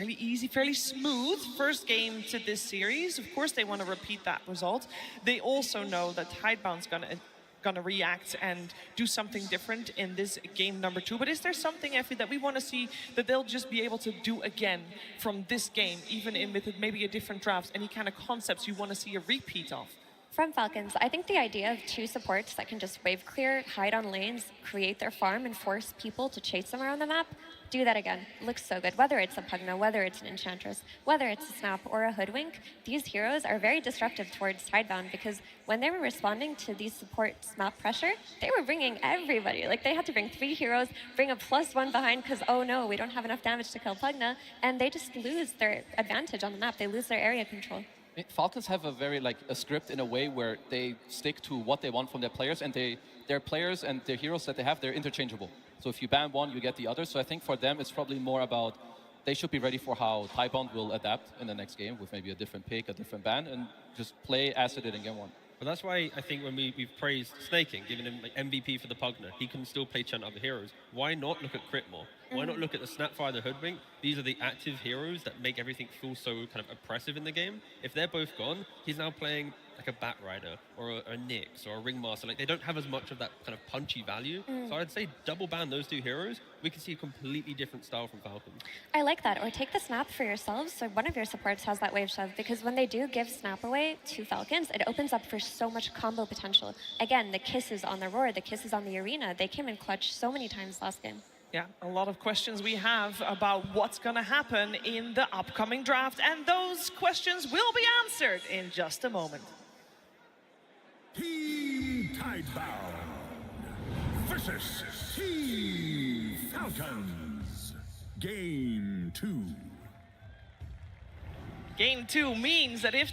easy, fairly smooth first game to this series. Of course, they want to repeat that result. They also know that Tidebound's gonna react and do something different in this game number 2. But is there something, Effie, that we want to see that they'll just be able to do again from this game, even in with maybe a different draft? Any kind of concepts you want to see a repeat of? From Falcons, I think the idea of 2 supports that can just wave clear, hide on lanes, create their farm, and force people to chase them around the map, do that again. Looks so good. Whether it's a Pugna, whether it's an Enchantress, whether it's a Snap or a Hoodwink, these heroes are very disruptive towards Tidebound because when they were responding to these supports map pressure, they were bringing everybody. Like, they had to bring 3 heroes, bring a +1 behind because, oh no, we don't have enough damage to kill Pugna, and they just lose their advantage on the map. They lose their area control. Falcons have a very a script in a way where they stick to what they want from their players, and their players and their heroes that they have, they're interchangeable. So if you ban one, you get the other. So I think for them, it's probably more about they should be ready for how Tidebound will adapt in the next game with maybe a different pick, a different ban, and just play as it did in game 1. But that's why I think when we've praised Snaking, giving him MVP for the Pugna, he can still play chant other heroes. Why not look at Crit more? Why not look at the Snapfire and the Hoodwink? These are the active heroes that make everything feel so kind of oppressive in the game. If they're both gone, he's now playing like a Batrider or a Nyx or a Ringmaster. Like, they don't have as much of that kind of punchy value. So I'd say double ban those 2 heroes. We can see a completely different style from Falcons. I like that. Or take the Snap for yourselves. So one of your supports has that wave shove because when they do give Snap away to Falcons, it opens up for so much combo potential. Again, the kisses on the Roar, the kisses on the Arena, they came in clutch so many times last game. Yeah, a lot of questions we have about what's going to happen in the upcoming draft, and those questions will be answered in just a moment. Team Tidebound versus Team Falcons. Game 2. Game 2 means that if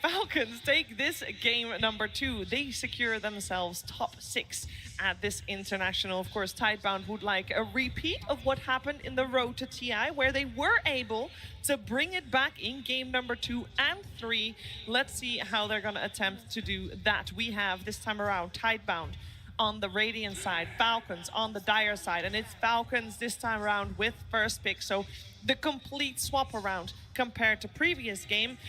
Falcons take this game number 2, they secure themselves top 6 at this international. Of course, Tidebound would like a repeat of what happened in the road to TI, where they were able to bring it back in game number 2 and 3. Let's see how they're going to attempt to do that. We have this time around Tidebound on the Radiant side, Falcons on the Dire side, and it's Falcons this time around with first pick. So the complete swap around compared to previous game.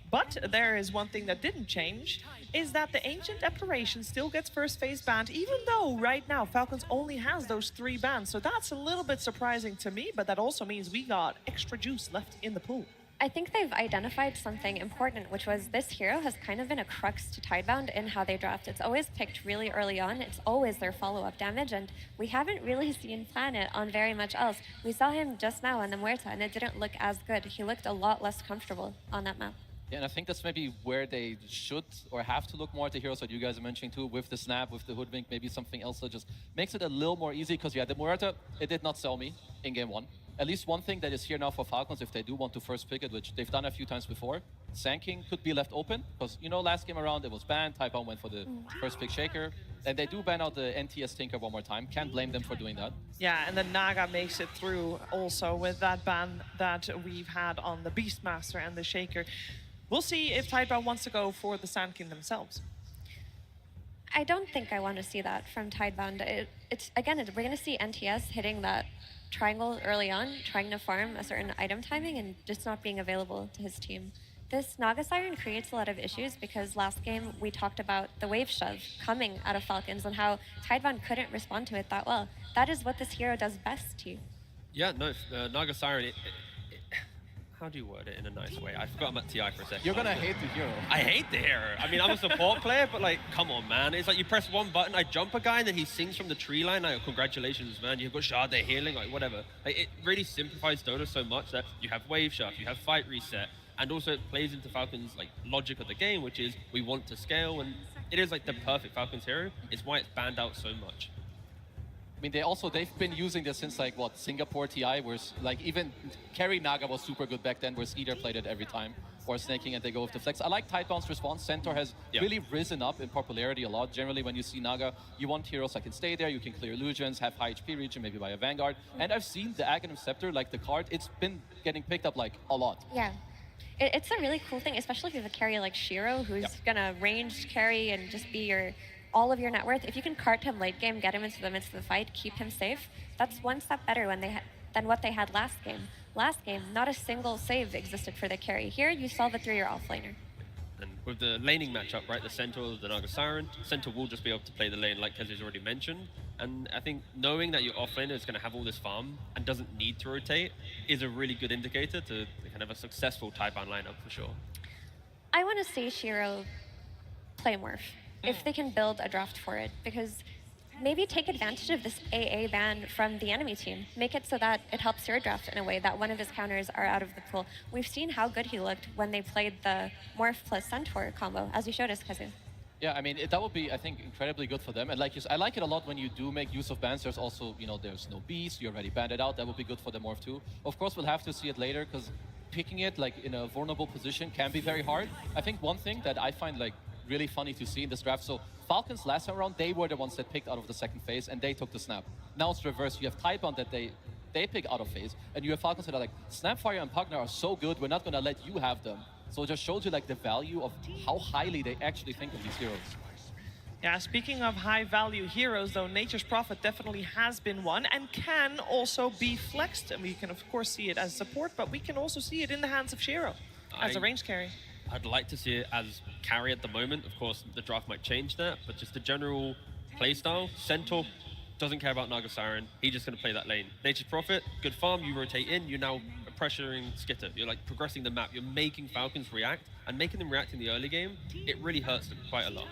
But there is one thing that didn't change, is that the Ancient Declaration still gets first phase banned, even though right now Falcons only has those 3 bans. So that's a little bit surprising to me, but that also means we got extra juice left in the pool. I think they've identified something important, which was this hero has kind of been a crux to Tidebound in how they draft. It's always picked really early on. It's always their follow-up damage, and we haven't really seen Planet on very much else. We saw him just now on the Muerta, and it didn't look as good. He looked a lot less comfortable on that map. Yeah, and I think that's maybe where they should or have to look more at the heroes that you guys are mentioning too, with the Snap, with the Hoodwink, maybe something else that just makes it a little more easy, because yeah, the Muerta, it did not sell me in game 1. At least one thing that is here now for Falcons, if they do want to first pick it, which they've done a few times before, Sanking could be left open, because, you know, last game around it was banned, Tidebound went for the first pick Shaker, and they do ban out the NTS Tinker one more time. Can't blame them for doing that. Yeah, and the Naga makes it through also with that ban that we've had on the Beastmaster and the Shaker. We'll see if Tidebound wants to go for the Sand King themselves. I don't think I want to see that from Tidebound. We're going to see NTS hitting that triangle early on, trying to farm a certain item timing and just not being available to his team. This Naga Siren creates a lot of issues because last game we talked about the wave shove coming out of Falcons and how Tidebound couldn't respond to it that well. That is what this hero does best to you. Yeah, no, Naga Siren, how do you word it in a nice way? I forgot I'm at TI for a second. You're gonna hate the hero. I hate the hero. I mean, I'm a support player, but like, come on, man. It's like you press one button, I jump a guy, and then he sings from the tree line. Like, congratulations, man. You've got Shard, they're healing, like whatever. Like, it really simplifies Dota so much that you have wave shove, you have fight reset, and also it plays into Falcons' like logic of the game, which is we want to scale, and it is like the perfect Falcons hero. It's why it's banned out so much. I mean, they've been using this since like what, Singapore TI, where like even carry Naga was super good back then, where Skeeter played it every time, or snaking and they go with the flex. I like Tidebound's response. Centaur has really risen up in popularity a lot. Generally, when you see Naga, you want heroes that can stay there, you can clear illusions, have high HP region, maybe by a Vanguard. And I've seen the Aghanim Scepter, like the card, it's been getting picked up like a lot. Yeah. It's a really cool thing, especially if you have a carry like Shiro, who's gonna ranged carry and just be all of your net worth. If you can cart him late game, get him into the midst of the fight, keep him safe, that's one step better than what they had last game. Last game, not a single save existed for the carry. Here, you solve it through your offlaner. And with the laning matchup, right, the Centaur, the Naga Siren, Centaur will just be able to play the lane like Kezi's already mentioned. And I think knowing that your offlaner is going to have all this farm and doesn't need to rotate is a really good indicator to kind of a successful Tidebound lineup for sure. I want to see Shiro play Morph, if they can build a draft for it, because maybe take advantage of this AA ban from the enemy team. Make it so that it helps your draft in a way, that one of his counters are out of the pool. We've seen how good he looked when they played the Morph plus Centaur combo, as you showed us, Kezu. Yeah, I mean, that would be, I think, incredibly good for them. And like I like it a lot when you do make use of bans. There's also, there's no beast, you already banned it out. That would be good for the Morph too. Of course, we'll have to see it later, because picking it like in a vulnerable position can be very hard. I think one thing that I find like really funny to see in this draft, so Falcons last time around, they were the ones that picked out of the second phase and they took the snap. Now it's reverse. You have Tidebound that they pick out of phase, and you have Falcons that are like, Snapfire and Pugner are so good, we're not gonna let you have them. So it just shows you like the value of how highly they actually think of these heroes. Yeah, speaking of high value heroes though, Nature's Prophet definitely has been one and can also be flexed. And we can of course see it as support, but we can also see it in the hands of Shiro as a range carry. I'd like to see it as carry at the moment. Of course, the draft might change that, but just the general playstyle, Centaur doesn't care about Naga Siren. He's just going to play that lane. Nature's Prophet, good farm, you rotate in, you're now pressuring Skitter. You're like progressing the map. You're making Falcons react, and making them react in the early game, it really hurts them quite a lot.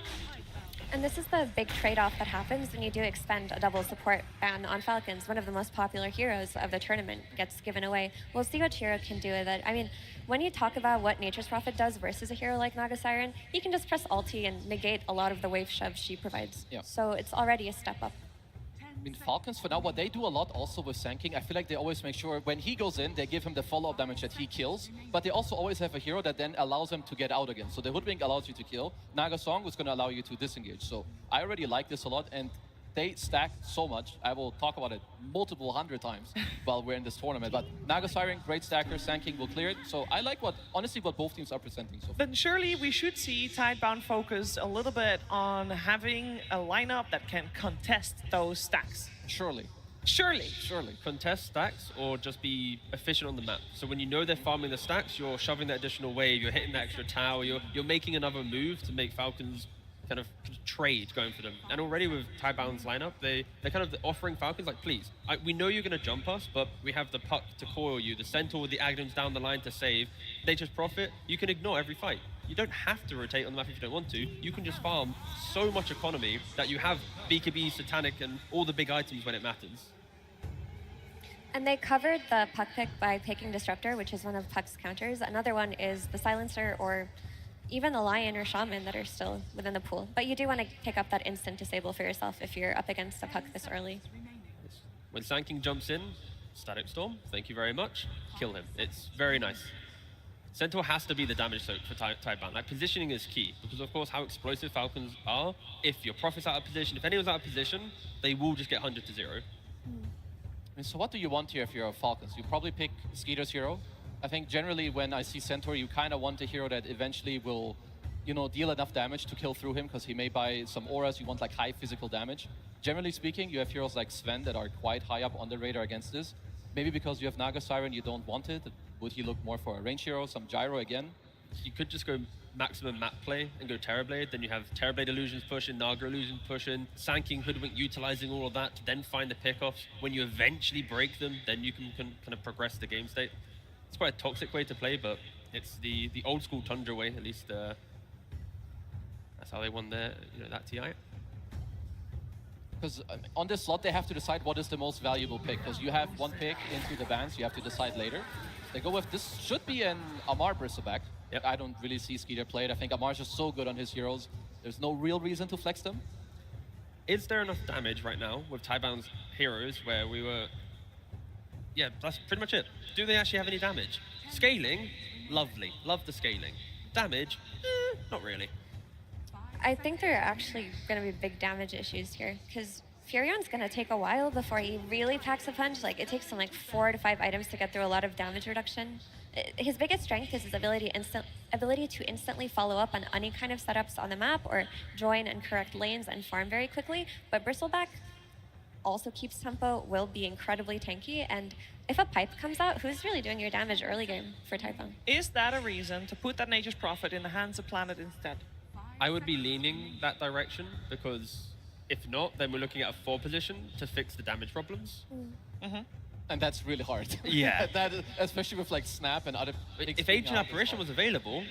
And this is the big trade-off that happens when you do expend a double support ban on Falcons. One of the most popular heroes of the tournament gets given away. We'll see what Shiro can do with it. I mean, when you talk about what Nature's Prophet does versus a hero like Naga Siren, he can just press ulti and negate a lot of the wave shove she provides. Yeah. So it's already a step up. I mean, Falcons for now, what they do a lot also with Sanking, I feel like they always make sure when he goes in, they give him the follow-up damage that he kills, but they also always have a hero that then allows him to get out again. So the Hoodwink allows you to kill. Naga Song is going to allow you to disengage. So I already like this a lot, and they stack so much. I will talk about it multiple hundred times while we're in this tournament. But Naga Siren, great stacker, Sanking will clear it. So I like honestly what both teams are presenting so far. Then surely we should see Tidebound focus a little bit on having a lineup that can contest those stacks. Surely. Contest stacks or just be efficient on the map. So when you know they're farming the stacks, you're shoving that additional wave, you're hitting that extra tower, you're making another move to make Falcons kind of trade going for them. And already with Tidebound's lineup, they're kind of offering Falcons like, please, we know you're going to jump us, but we have the Puck to coil you, the Centaur with the Aghanims down the line to save. Nature's Prophet, you can ignore every fight. You don't have to rotate on the map if you don't want to. You can just farm so much economy that you have BKB, Satanic, and all the big items when it matters. And they covered the Puck pick by picking Disruptor, which is one of Puck's counters. Another one is the Silencer or even the Lion or Shaman that are still within the pool. But you do want to pick up that instant disable for yourself if you're up against a Puck this early. When Sanking jumps in, Static Storm, thank you very much, kill him. It's very nice. Centaur has to be the damage soak for Tidebound. Like, positioning is key, because of course how explosive Falcons are. If your Prophet's out of position, if anyone's out of position, they will just get 100 to 0. So what do you want here if you're a Falcons? You probably pick Skeeter's hero. I think generally when I see Centaur, you kind of want a hero that eventually will, deal enough damage to kill through him, because he may buy some auras. You want like high physical damage. Generally speaking, you have heroes like Sven that are quite high up on the radar against this. Maybe because you have Naga Siren, you don't want it. Would he look more for a range hero, some gyro again? You could just go maximum map play and go Terrorblade. Then you have Terrorblade illusions pushing, Naga illusions pushing, Sanking, Hoodwink utilizing all of that to then find the pickoffs. When you eventually break them, then you can kind of progress the game state. It's quite a toxic way to play, but it's the old school Tundra way. At least that's how they won their that TI. Because on this slot, they have to decide what is the most valuable pick. Because you have one pick into the bans, you have to decide later. They go with this should be an Amar Bristleback. Yep. I don't really see Skeeter play it. I think Amar's just so good on his heroes. There's no real reason to flex them. is there enough damage right now with Taiban's heroes where we were... Yeah, that's pretty much it. Do they actually have any damage? Scaling, lovely. Love the scaling. Damage, not really. I think there are actually going to be big damage issues here, because Furion's going to take a while before he really packs a punch. Like, it takes him like 4 to 5 items to get through a lot of damage reduction. His biggest strength is his ability to instantly follow up on any kind of setups on the map or join and correct lanes and farm very quickly. But Bristleback also keeps tempo, will be incredibly tanky, and if a pipe comes out, who's really doing your damage early game for Taipang? Is that a reason to put that Nature's Prophet in the hands of Planet instead? I would be leaning that direction, because if not, then we're looking at a 4 position to fix the damage problems. And that's really hard. Yeah. That, especially with like Snap and other... If Ancient Apparition was available,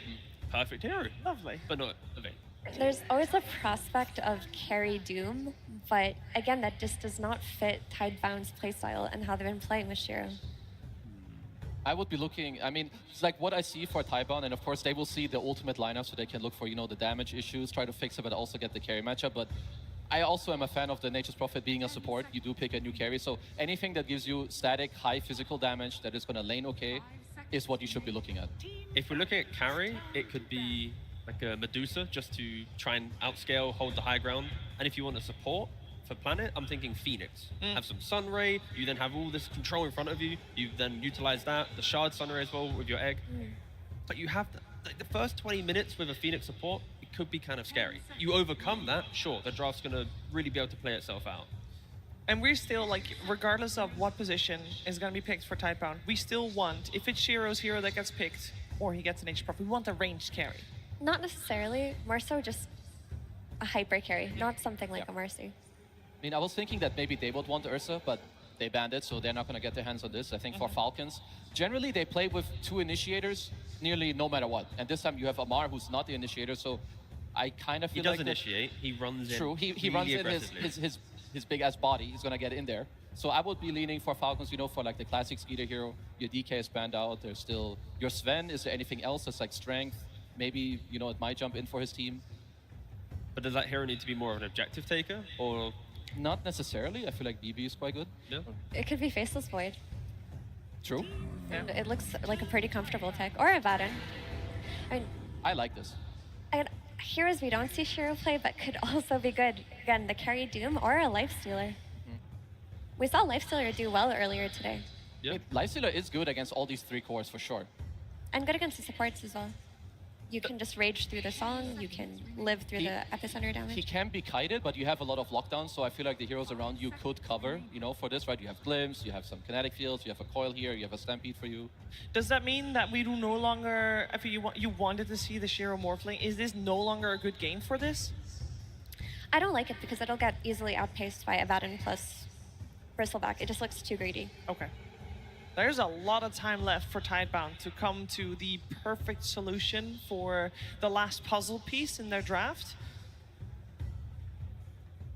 perfect hero. Lovely. But not available. There's always a prospect of carry Doom, but again, that just does not fit Tidebound's playstyle and how they've been playing with Shiro. I would be looking, I mean, it's like what I see for Taiban, and of course they will see the ultimate lineup so they can look for, you know, the damage issues, try to fix it, but also get the carry matchup. But I also am a fan of the Nature's Prophet being a support. You do pick a new carry, so anything that gives you static, high physical damage that is going to lane okay is what you should be looking at. If we're looking at carry, it could be like a Medusa, just to try and outscale, hold the high ground. And if you want a support for Planet, I'm thinking Phoenix. Have some Sunray, you then have all this control in front of you, you then utilize that, the Shard Sunray as well with your egg. But you have the first 20 minutes with a Phoenix support, it could be kind of scary. You overcome that, sure, the draft's gonna really be able to play itself out. And we're still, like, regardless of what position is going to be picked for Tidebound, we still want, if it's Shiro's hero that gets picked, or he gets an Nature's Prophet, we want a ranged carry. Not necessarily, more so just a hyper carry, not something like a Mercy. I mean, I was thinking that maybe they would want Ursa, but they banned it, so they're not going to get their hands on this. I think for Falcons, generally they play with 2 initiators nearly no matter what. And this time you have Amar, who's not the initiator, so I kind of feel like... He does initiate, he runs in. True, he runs in his big-ass body. He's going to get in there. So I would be leaning for Falcons, you know, for like the classic Skeeter hero. Your DK is banned out. There's still your Sven. Is there anything else that's like strength? Maybe, you know, it might jump in for his team. But does that hero need to be more of an objective taker, or...? Not necessarily. I feel like BB is quite good. No. It could be Faceless Void. True. And it looks like a pretty comfortable tech. Or a Vadin. I like this. Heroes we don't see Shiro play, but could also be good. Again, the carry Doom or a Lifestealer. We saw Lifestealer do well earlier today. Yeah. Lifestealer is good against all these 3 cores for sure. And good against the supports as well. You can just rage through the song, you can live through the epicenter damage. He can be kited, but you have a lot of lockdowns, so I feel like the heroes around you could cover, you know, for this, right? You have Glimpse, you have some kinetic fields, you have a coil here, you have a stampede for you. Does that mean that we do no longer, if you wanted to see the Shiro morphling, is this no longer a good game for this? I don't like it because it'll get easily outpaced by Abaddon plus Bristleback. It just looks too greedy. Okay. There's a lot of time left for Tidebound to come to the perfect solution for the last puzzle piece in their draft.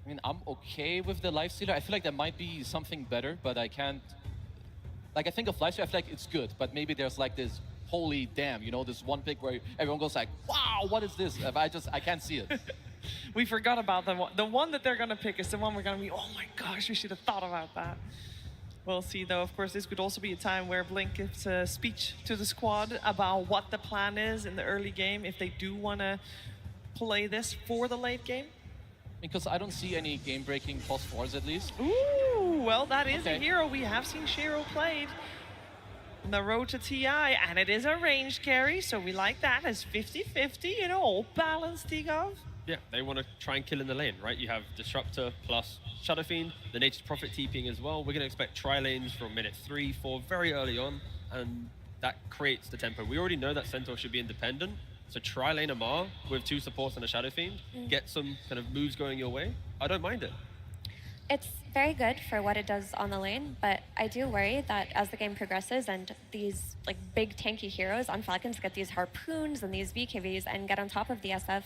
I mean, I'm okay with the Lifestealer. I feel like there might be something better, but I can't... Like, I think of Lifestealer, I feel like it's good, but maybe there's like this, holy damn, you know, this one pick where everyone goes like, wow, what is this? I can't see it. We forgot about the one that they're going to pick is the one we're going to be, oh my gosh, we should have thought about that. We'll see, though. Of course, this could also be a time where Blink gives a speech to the squad about what the plan is in the early game, if they do want to play this for the late game. Because I don't see any game-breaking +4s, at least. Ooh, well, that is a hero. We have seen Shiro played on the road to TI, and it is a ranged carry, so we like that as 50-50, you know, all balanced, Tigov. Yeah, they want to try and kill in the lane, right? You have Disruptor plus Shadow Fiend, the Nature's Prophet TPing as well. We're going to expect tri-lanes from minute 3, 4, very early on, and that creates the tempo. We already know that Centaur should be independent, so tri-lane Amar with 2 supports and a Shadow Fiend, get some kind of moves going your way. I don't mind it. It's very good for what it does on the lane, but I do worry that as the game progresses and these like big tanky heroes on Falcons get these harpoons and these VKVs and get on top of the SF,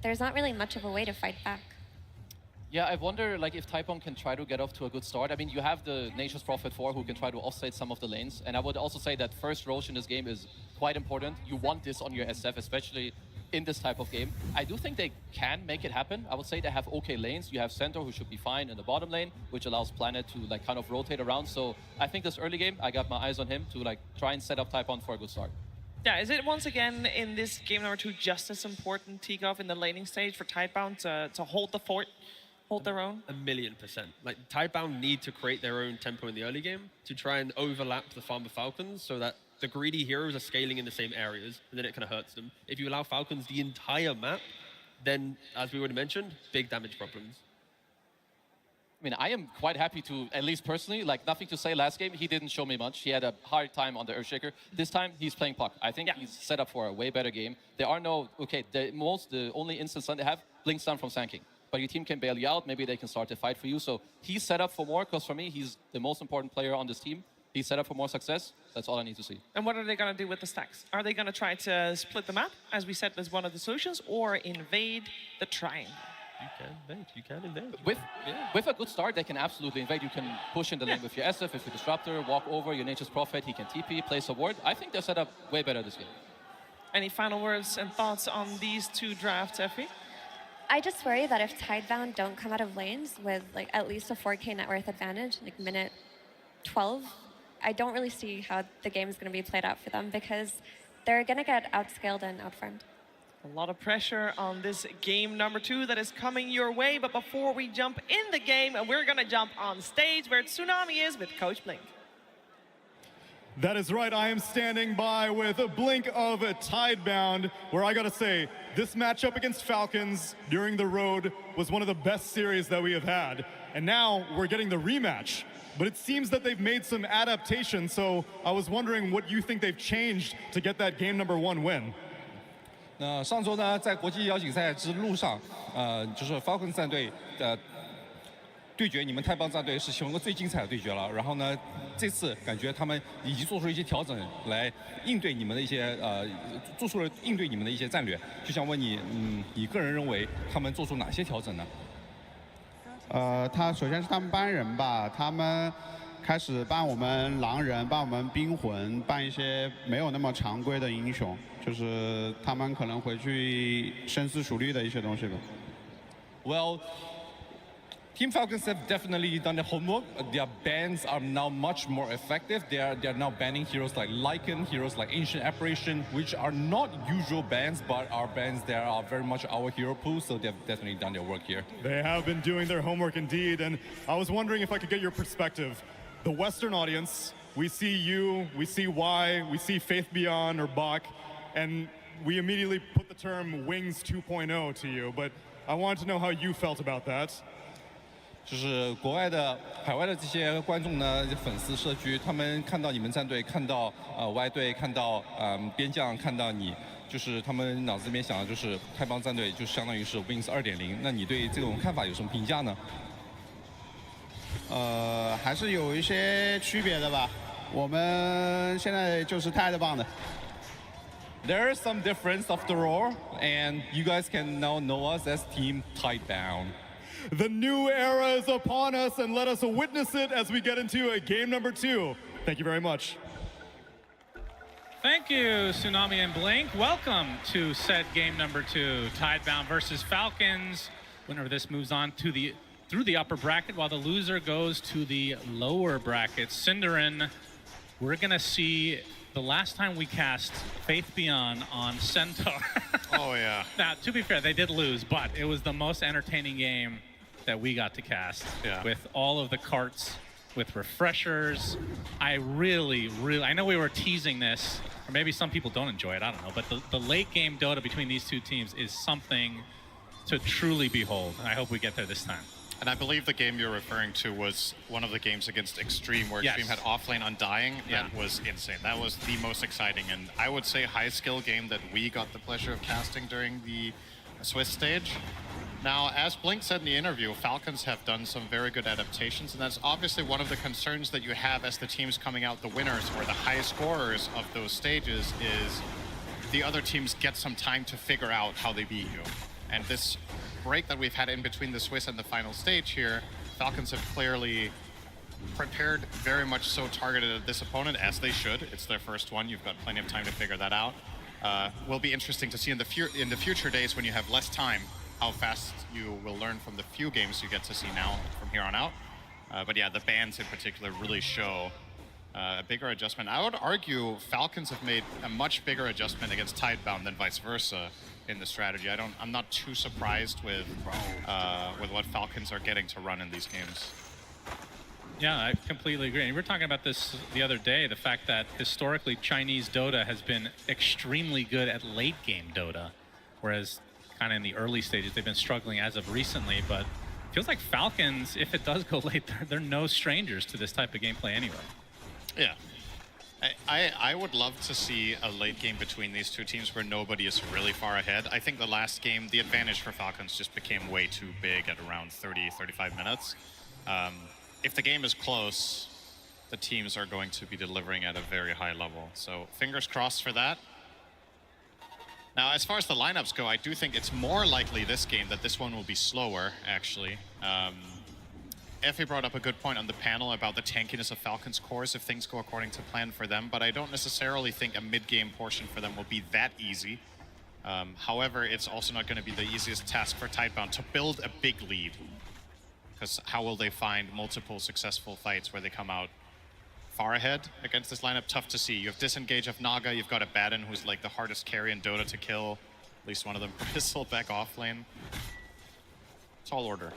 there's not really much of a way to fight back. Yeah, I wonder like if Taipong can try to get off to a good start. I mean, you have the Nature's Prophet 4 who can try to offset some of the lanes. And I would also say that first Roche in this game is quite important. You want this on your SF, especially in this type of game. I do think they can make it happen. I would say they have okay lanes. You have Centaur, who should be fine in the bottom lane, which allows Planet to like kind of rotate around. So I think this early game, I got my eyes on him to like try and set up Taipon for a good start. Yeah, is it once again in this game number 2 just as important, Tikov, in the laning stage for Tidebound to hold the fort, hold their own? 1,000,000%. Like, Tidebound need to create their own tempo in the early game to try and overlap the Farmer Falcons so that the greedy heroes are scaling in the same areas, and then it kind of hurts them. If you allow Falcons the entire map, then, as we already mentioned, big damage problems. I mean, I am quite happy to, at least personally, like nothing to say last game, he didn't show me much. He had a hard time on the Earthshaker. This time, he's playing Puck. I think he's set up for a way better game. There are no, okay, the only instance they have, Blink's down from Sand King. But your team can bail you out, maybe they can start to fight for you. So he's set up for more, because for me, he's the most important player on this team. He's set up for more success. That's all I need to see. And what are they going to do with the stacks? Are they going to try to split the map, as we said as one of the solutions, or invade the triangle? You can invade. With a good start, they can absolutely invade. You can push in the lane with your SF, with your Disruptor, walk over, your Nature's Prophet, he can TP, place a ward. I think they're set up way better this game. Any final words and thoughts on these 2 drafts, Effie? I just worry that if Tidebound don't come out of lanes with like at least a 4K net worth advantage, like minute 12, I don't really see how the game is going to be played out for them because they're going to get outscaled and outfarmed. A lot of pressure on this game number 2 that is coming your way. But before we jump in the game, we're going to jump on stage where Tsunami is with Coach Blink. That is right. I am standing by with a Blink of Tidebound, where I got to say, this matchup against Falcons during the road was one of the best series that we have had. And now we're getting the rematch. But it seems that they've made some adaptations, so I was wondering what you think they've changed to get that game number 1 win. 那上周呢，在国际邀请赛之路上，就是 Falcons 战队的对决，你们太棒战队是形容个最精彩的对决了。然后呢，这次感觉他们已经做出了一些调整来应对你们的一些做出了应对你们的一些战略。就想问你，你个人认为他们做出哪些调整呢？他首先是他们班人吧，他们开始办我们狼人，办我们冰魂，办一些没有那么常规的英雄，就是他们可能回去深思熟虑的一些东西吧。Well, Team Falcons have definitely done their homework. Their bans are now much more effective. They are now banning heroes like Lycan, heroes like Ancient Apparition, which are not usual bans, but are bans that are very much our hero pool, so they've definitely done their work here. They have been doing their homework indeed, and I was wondering if I could get your perspective. The Western audience, we see you, we see Y, we see Faith Beyond or Bach, and we immediately put the term Wings 2.0 to you, but I wanted to know how you felt about that. 就是国外的、海外的这些观众呢，粉丝社区，他们看到你们战队，看到Y 队，看到边将，看到你，就是他们脑子里面想的就是太棒战队，就相当于是 Wings 2.0。那你对这种看法有什么评价呢？还是有一些区别的吧。我们现在就是太棒的。There is some difference after all, and you guys can now know us as Team Tidebound. The new era is upon us, and let us witness it as we get into game number 2. Thank you very much. Thank you, Tsunami and Blink. Welcome to set game number 2, Tidebound versus Falcons. Winner of this moves on to through the upper bracket, while the loser goes to the lower bracket. Cinderin, we're gonna see the last time we cast Faith Beyond on Centaur. Oh yeah. Now, to be fair, they did lose, but it was the most entertaining game that we got to cast with all of the carts, with refreshers. I really, I know we were teasing this, or maybe some people don't enjoy it, I don't know, but the late game Dota between these 2 teams is something to truly behold, and I hope we get there this time. And I believe the game you're referring to was one of the games against Extreme, where Extreme had offlane Undying. That was insane. That was the most exciting, and I would say high skill game that we got the pleasure of casting during the Swiss stage. Now, as Blink said in the interview, Falcons have done some very good adaptations, and that's obviously one of the concerns that you have as the teams coming out the winners or the high scorers of those stages is the other teams get some time to figure out how they beat you. And this break that we've had in between the Swiss and the final stage here, Falcons have clearly prepared, very much so targeted at this opponent, as they should. It's their first one. You've got plenty of time to figure that out. will be interesting to see in the future days when you have less time, how fast you will learn from the few games you get to see now from here on out. But yeah, the bans in particular really show a bigger adjustment. I would argue Falcons have made a much bigger adjustment against Tidebound than vice versa in the strategy. I'm not too surprised with what Falcons are getting to run in these games. Yeah, I completely agree. And we were talking about this the other day, the fact that historically Chinese Dota has been extremely good at late game Dota, whereas kind of in the early stages they've been struggling as of recently, but it feels like Falcons, if it does go late, they're no strangers to this type of gameplay anyway. Yeah. I would love to see a late game between these two teams where nobody is really far ahead. I think the last game, the advantage for Falcons just became way too big at around 30, 35 minutes. If the game is close, the teams are going to be delivering at a very high level. So fingers crossed for that. Now, as far as the lineups go, I do think it's more likely this game that this one will be slower, actually. Effie brought up a good point on the panel about the tankiness of Falcons' cores if things go according to plan for them, but I don't necessarily think a mid-game portion for them will be that easy. However, it's also not going to be the easiest task for Tidebound to build a big lead. Because how will they find multiple successful fights where they come out far ahead against this lineup? Tough to see. You have disengage of Naga, you've got Abaddon, who's like the hardest carry in Dota to kill. At least one of them Bristol back off lane. Tall order.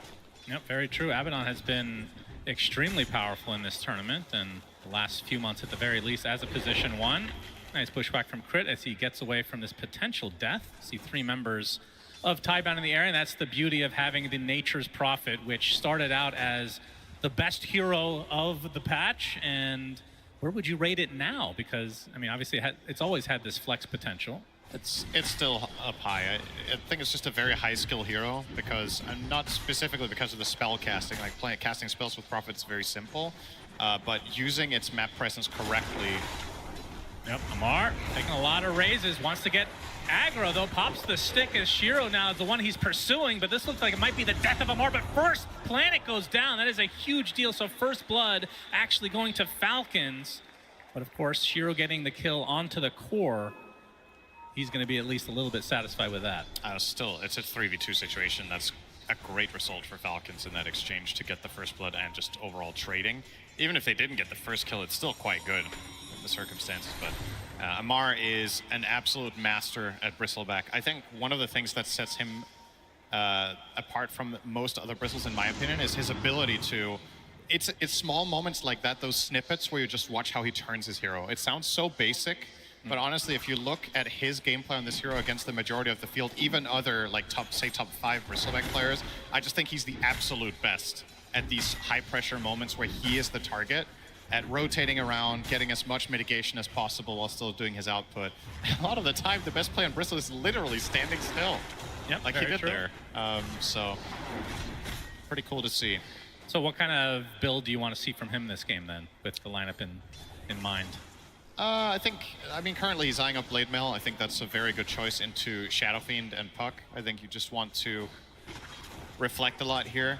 Yep, very true. Abaddon has been extremely powerful in this tournament, and the last few months at the very least as a position 1. Nice pushback from Crit as he gets away from this potential death. See 3 members of Tidebound in the area, and that's the beauty of having the Nature's Prophet, which started out as the best hero of the patch. And where would you rate it now? Because, I mean, obviously it's always had this flex potential. It's still up high. I think it's just a very high skill hero because, not specifically because of the spell casting, like casting spells with Prophet is very simple, but using its map presence correctly. Yep, Amar taking a lot of raises, wants to get aggro though, pops the stick as Shiro now is the one he's pursuing, but this looks like it might be the death of Amar, but first Planet goes down. That is a huge deal, so first blood actually going to Falcons, but of course Shiro getting the kill onto the core. He's going to be at least a little bit satisfied with that. Still, it's a 3v2 situation. That's a great result for Falcons in that exchange to get the first blood and just overall trading. Even if they didn't get the first kill, it's still quite good in the circumstances. But Amar is an absolute master at Bristleback. I think one of the things that sets him apart from most other Bristles, in my opinion, is his ability to... It's small moments like that, those snippets where you just watch how he turns his hero. It sounds so basic, but honestly, if you look at his gameplay on this hero against the majority of the field, even other like top 5 Bristleback players, I just think he's the absolute best at these high pressure moments where he is the target, at rotating around, getting as much mitigation as possible while still doing his output. A lot of the time, the best play on Bristle is literally standing still. Yep, like he did there. So pretty cool to see. So what kind of build do you want to see from him this game then, with the lineup in mind? I mean, currently he's eyeing up Blade Mail. I think that's a very good choice into Shadow Fiend and Puck. I think you just want to reflect a lot here.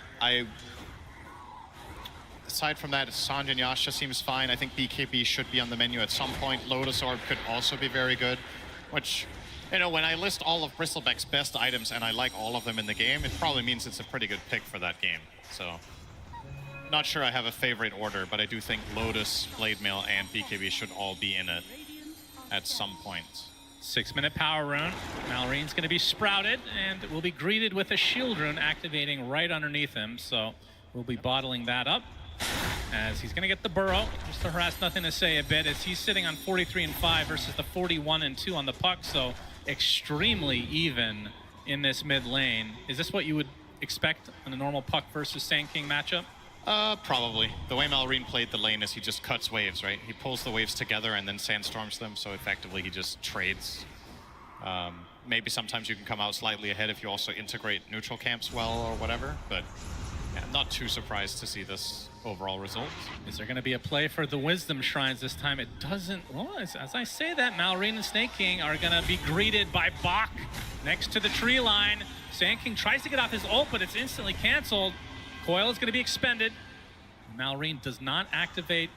Aside from that, Sanj and Yasha seems fine. I think BKB should be on the menu at some point. Lotus Orb could also be very good, which, you know, when I list all of Bristleback's best items and I like all of them in the game, it probably means it's a pretty good pick for that game. So, not sure I have a favorite order, but I do think Lotus, Blade Mail, and BKB should all be in it at some point. 6-minute power rune. Malorine's going to be sprouted, and will be greeted with a shield rune activating right underneath him, so we'll be bottling that up. As he's going to get the burrow, just to harass Nothing to Say a bit, as he's sitting on 43-5 versus the 41-2 on the Puck, so extremely even in this mid lane. Is this what you would expect on a normal Puck versus Sand King matchup? Probably. The way Malorine played the lane is he just cuts waves, right? He pulls the waves together and then sandstorms them, so effectively he just trades. Maybe sometimes you can come out slightly ahead if you also integrate neutral camps well or whatever, but yeah, I'm not too surprised to see this overall result. Is there going to be a play for the Wisdom Shrines this time? It doesn't. Well, as I say that, Malorine and Snake King are going to be greeted by Bach next to the tree line. Sand King tries to get off his ult, but it's instantly canceled. Coil is going to be expended. Malorine does not activate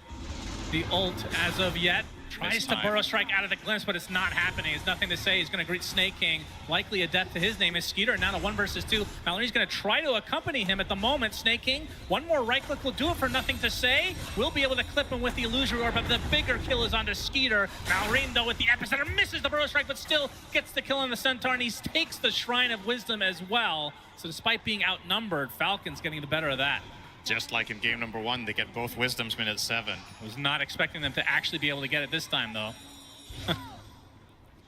the ult as of yet. Tries to Burrow Strike out of the glimpse, but it's not happening. It's nothing to say. He's going to greet Snake King. Likely a death to his name is Skeeter. Now to 1 versus 2. Mallory's going to try to accompany him at the moment. Snake King, one more right click will do it for nothing to say. We'll be able to clip him with the Illusory Orb, but the bigger kill is onto Skeeter. Mallory, though, with the Epicenter, misses the Burrow Strike, but still gets the kill on the Centaur, and he takes the Shrine of Wisdom as well. So despite being outnumbered, Falcons getting the better of that. Just like in game number 1, they get both Wisdoms minute 7. I was not expecting them to actually be able to get it this time, though.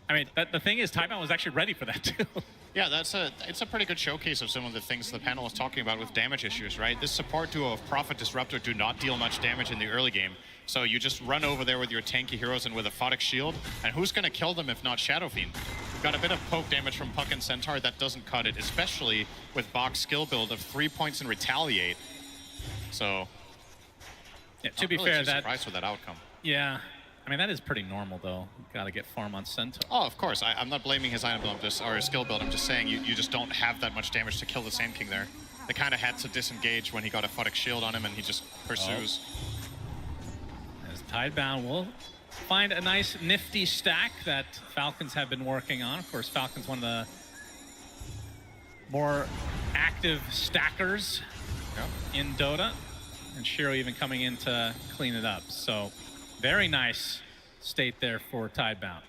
I mean, the thing is, Taiwan was actually ready for that, too. Yeah, it's a pretty good showcase of some of the things the panel was talking about with damage issues, right? This support duo of Prophet Disruptor do not deal much damage in the early game. So you just run over there with your tanky heroes and with a Photic Shield, and who's going to kill them if not Shadow Fiend? We've got a bit of poke damage from Puck and Centaur. That doesn't cut it, especially with Bach's skill build of 3 points and Retaliate. So, yeah, to be fair, surprised with that outcome. Yeah, I mean, that is pretty normal, though. Got to get farm on Centaur. Oh, of course. I'm not blaming his item build or his skill build. I'm just saying you just don't have that much damage to kill the Sand King there. They kind of had to disengage when he got a Photic Shield on him, and he just pursues. As Tidebound will find a nice nifty stack that Falcons have been working on. Of course, Falcons one of the more active stackers in Dota, and Shiro even coming in to clean it up. So very nice state there for Tidebound.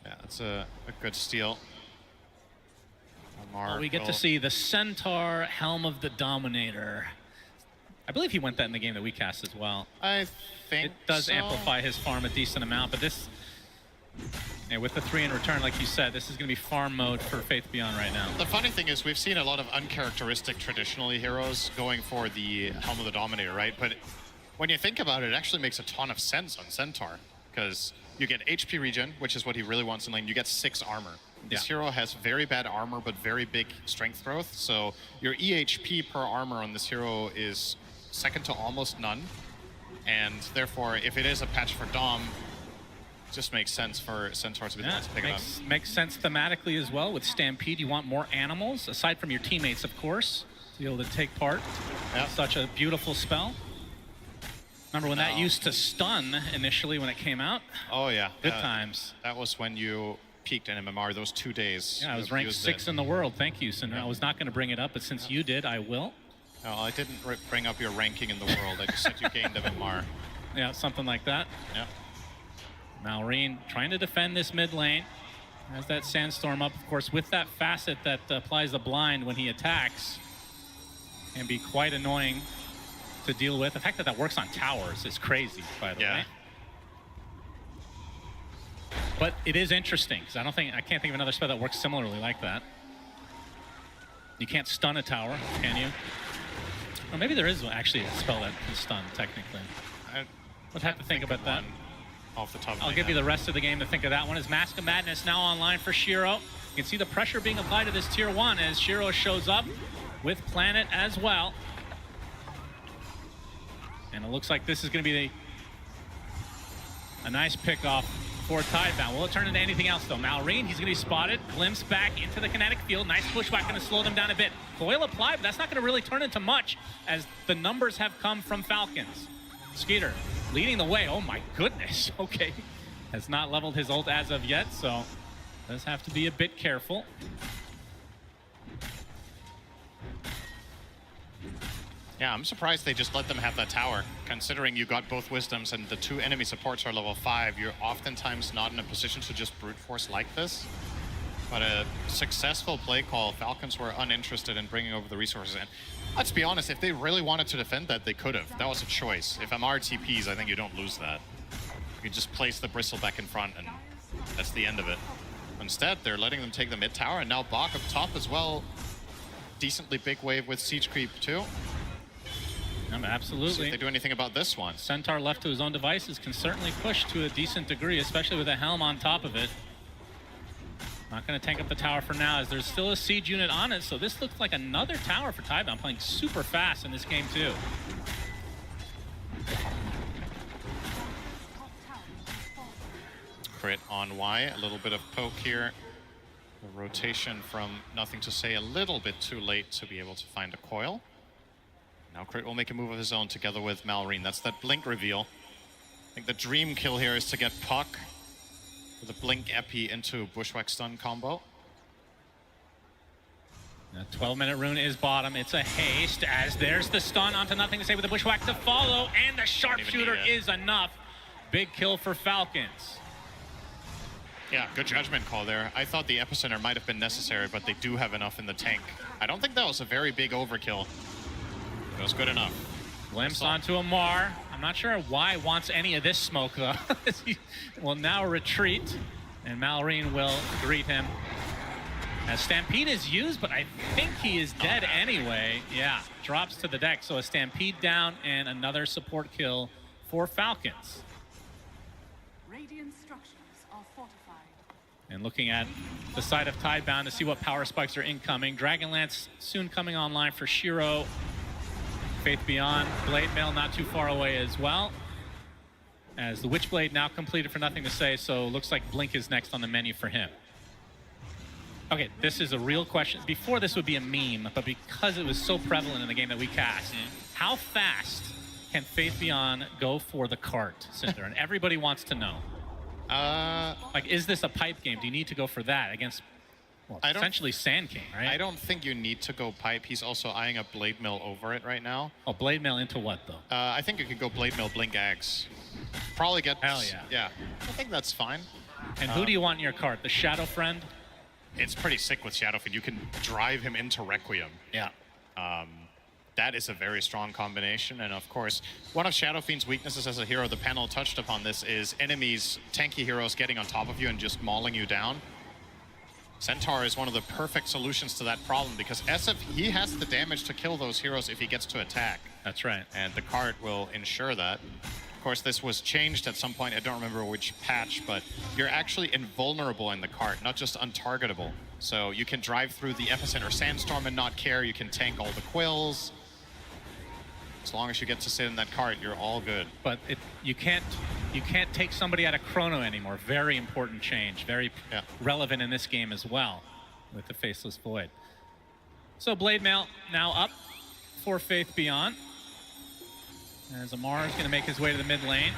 Yeah, that's a good steal. Well, we get to see the Centaur Helm of the Dominator. I believe he went that in the game that we cast as well. I think it does so. Amplify his farm a decent amount, but this, yeah, with the 3 in return, like you said, this is going to be farm mode for Faith Beyond right now. The funny thing is we've seen a lot of uncharacteristic traditionally heroes going for the Helm of the Dominator, right? But when you think about it, it actually makes a ton of sense on Centaur, because you get HP regen, which is what he really wants in lane. You get 6 armor. This hero has very bad armor, but very big strength growth. So your EHP per armor on this hero is second to almost none. And therefore, if it is a patch for Dom, it just makes sense for Centaur to be the one to pick it up. Makes sense thematically as well. With Stampede, you want more animals, aside from your teammates, of course, to be able to take part. Such a beautiful spell. Remember when that used to stun initially when it came out? Oh, yeah. Good times. That was when you peaked in MMR those 2 days. Yeah, I was ranked 6 in the world. Thank you, Cinder. I was not going to bring it up, but since you did, I will. No, I didn't bring up your ranking in the world. I just said you gained MMR. Yeah, something like that. Yeah. Malrine trying to defend this mid lane. Has that Sandstorm up, of course, with that facet that applies the blind when he attacks. Can be quite annoying to deal with. The fact that that works on towers is crazy, by the way. But it is interesting, because I can't think of another spell that works similarly like that. You can't stun a tower, can you? Or maybe there is actually a spell that can stun, technically. We'll have to think about that. Off the top of I'll give you the rest of the game to think of that one. As Mask of Madness now online for Shiro. You can see the pressure being applied to this tier 1 as Shiro shows up with Planet as well. And it looks like this is going to be a nice pickoff for Tidebound. Will it turn into anything else, though? Malrine, he's going to be spotted. Glimpse back into the kinetic field. Nice pushback, going to slow them down a bit. Coil applied, but that's not going to really turn into much as the numbers have come from Falcons. Skeeter leading the way. Oh, my goodness. Okay. Has not leveled his ult as of yet, so does have to be a bit careful. Yeah, I'm surprised they just let them have that tower. Considering you got both Wisdoms and the 2 enemy supports are level 5, you're oftentimes not in a position to just brute force like this. But a successful play call, Falcons were uninterested in bringing over the resources. And let's be honest, if they really wanted to defend that, they could have. That was a choice. If MR TPs, I think you don't lose that. You just place the Bristle back in front and that's the end of it. Instead, they're letting them take the mid tower, and now Bach up top as well. Decently big wave with siege creep too. Absolutely. See if they do anything about this one. Centaur left to his own devices can certainly push to a decent degree, especially with a Helm on top of it. Not going to tank up the tower for now, as there's still a siege unit on it, so this looks like another tower for Tidebound, playing super fast in this game too. Crit on Y, a little bit of poke here. The rotation from nothing to say a little bit too late to be able to find a coil. Now Crit will make a move of his own together with Malrine. That's that blink reveal. think the dream kill here is to get Puck with a Blink Epi into Bushwhack stun combo. The 12-minute rune is bottom. It's a haste as there's the stun onto nothing to say with the Bushwhack to follow, and the sharpshooter is enough. Big kill for Falcons. Yeah, good judgment call there. I thought the epicenter might have been necessary, but they do have enough in the tank. I don't think that was a very big overkill. It was good enough. Glimpse onto Amar. I'm not sure why wants any of this smoke, though. He will now retreat, and Malrine will greet him. As Stampede is used, but I think he is dead anyway. Yeah, drops to the deck. So a Stampede down and another support kill for Falcons. Radiant structures are fortified. And looking at the side of Tidebound to see what power spikes are incoming. Dragonlance soon coming online for Shiro. Faith Beyond, Blade Mail not too far away as well. As the Witchblade now completed for nothing to say, so looks like Blink is next on the menu for him. Okay, this is a real question. Before this would be a meme, but because it was so prevalent in the game that we cast, how fast can Faith Beyond go for the cart, Cinder? And everybody wants to know. Like, is this a pipe game? Do you need to go for that against, well, essentially Sand King, right? I don't think you need to go pipe. He's also eyeing a Blade Mill over it right now. Oh, Blade Mill into what, though? I think you could go Blade Mill, Blink Axe. Probably get... Hell yeah. Yeah, I think that's fine. And who do you want in your cart? The Shadow Friend? It's pretty sick with Shadowfiend. You can drive him into Requiem. Yeah. That is a very strong combination. And of course, one of Shadowfiend's weaknesses as a hero, the panel touched upon this, is enemies, tanky heroes getting on top of you and just mauling you down. Centaur is one of the perfect solutions to that problem because SF, he has the damage to kill those heroes if he gets to attack. That's right. And the cart will ensure that. Of course, this was changed at some point. I don't remember which patch, but you're actually invulnerable in the cart, not just untargetable. So you can drive through the Epicenter Sandstorm and not care. You can tank all the quills. As long as you get to sit in that cart, you're all good. But you can't take somebody out of Chrono anymore. Very important change. Very relevant in this game as well with the Faceless Void. So Blade Mail now up for Faith Beyond. As Amar is going to make his way to the mid lane.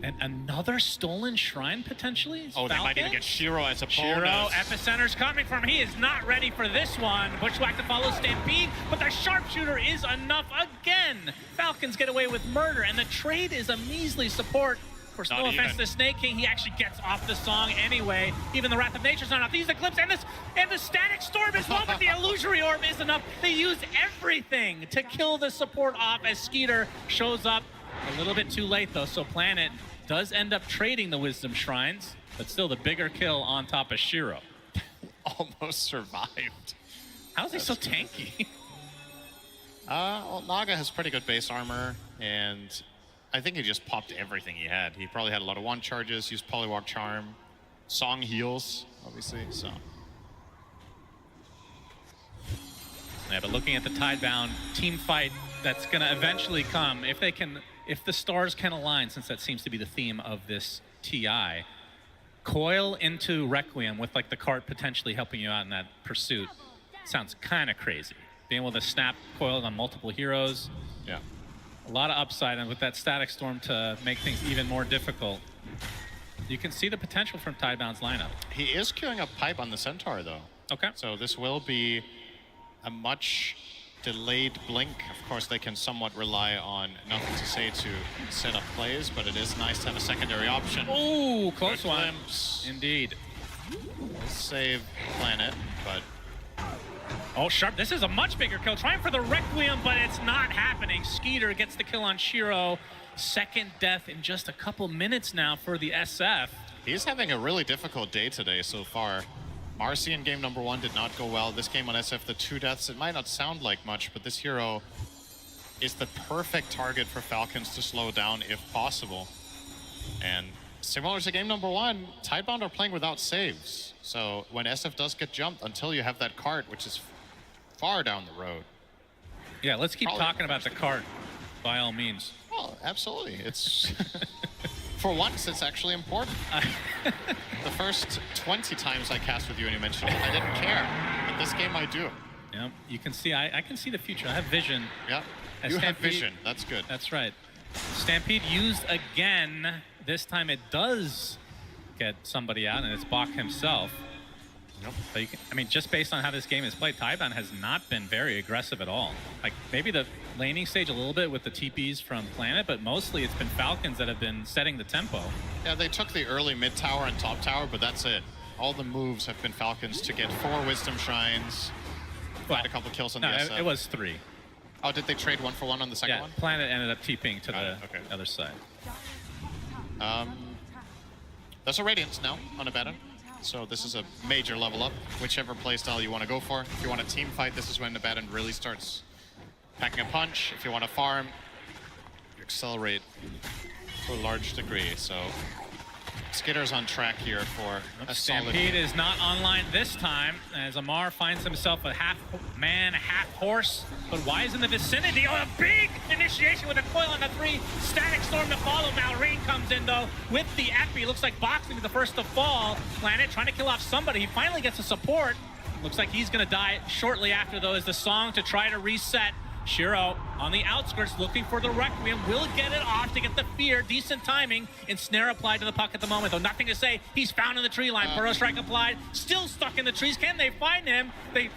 And another stolen shrine, potentially? Oh, they might even get Shiro as a bonus. Shiro, Epicenter's coming from him. He is not ready for this one. Bushwhack to follow Stampede, but the Sharpshooter is enough again. Falcons get away with murder, and the trade is a measly support. Of course, no offense to Snake King, he actually gets off the song anyway. Even the Wrath of Nature's not enough. These Eclipse and the Static Storm is one, but the Illusory Orb is enough. They use everything to kill the support off as Skeeter shows up. A little bit too late though, so Planet does end up trading the Wisdom Shrines, but still the bigger kill on top of Shiro. Almost survived. How is he so tanky? Well, Naga has pretty good base armor, and I think he just popped everything he had. He probably had a lot of one charges, used Polywalk Charm, Song heals, obviously, so. Yeah, but looking at the Tidebound team fight that's gonna eventually come, if the stars can align, since that seems to be the theme of this TI, coil into Requiem with like the cart potentially helping you out in that pursuit sounds kind of crazy. Being able to snap coils on multiple heroes. Yeah. A lot of upside, and with that Static Storm to make things even more difficult. You can see the potential from Tidebound's lineup. He is queuing up pipe on the Centaur though. Okay. So this will be a much delayed blink. Of course, they can somewhat rely on nothing to say to set up plays, but it is nice to have a secondary option. Ooh, close Good one. glimpse. Indeed. We'll save Planet, but... Oh, Sharp, this is a much bigger kill. Trying for the Requiem, but it's not happening. Skeeter gets the kill on Shiro. Second death in just a couple minutes now for the SF. He's having a really difficult day today so far. Marcy in game number 1 did not go well. This game on SF, the 2 deaths, it might not sound like much, but this hero is the perfect target for Falcons to slow down if possible. And similar to game number 1, Tidebound are playing without saves. So when SF does get jumped, until you have that cart, which is far down the road. Yeah, let's keep talking about the cart, by all means. Well, absolutely. It's... For once, it's actually important. The first 20 times I cast with you and you mentioned it, I didn't care. But this game I do. Yeah, you can see, I can see the future. I have vision. Yeah, you have vision. That's good. That's right. Stampede used again. This time it does get somebody out, and it's Bach himself. But you can, I mean, just based on how this game is played, Taiban has not been very aggressive at all. Like, maybe the laning stage a little bit with the TPs from Planet, but mostly it's been Falcons that have been setting the tempo. Yeah, they took the early mid tower and top tower, but that's it. All the moves have been Falcons to get 4 Wisdom Shrines, had a couple kills on the SF. It was 3. Oh, did they trade 1 for 1 on the second one? Planet ended up TPing to the other side. There's a Radiance now on Abaddon. So this is a major level up, whichever playstyle you want to go for. If you want a team fight, this is when Abaddon really starts packing a punch. If you want to farm, you accelerate to a large degree. So Skitter's on track here for a Stampede solid... is not online this time, as Amar finds himself a half-man, half-horse. But why is in the vicinity? Oh, a big initiation with a coil on the 3. Static Storm to follow. Malrine comes in, though, with the Epi. Looks like Boxing is the first to fall. Planet trying to kill off somebody. He finally gets a support. Looks like he's going to die shortly after, though, as the song to try to reset. Shiro on the outskirts looking for the Requiem, will get it off to get the fear. Decent timing. Ensnare applied to the puck at the moment, though nothing to say. He's found in the tree line. Burrow Strike applied. Still stuck in the trees. Can they find him? They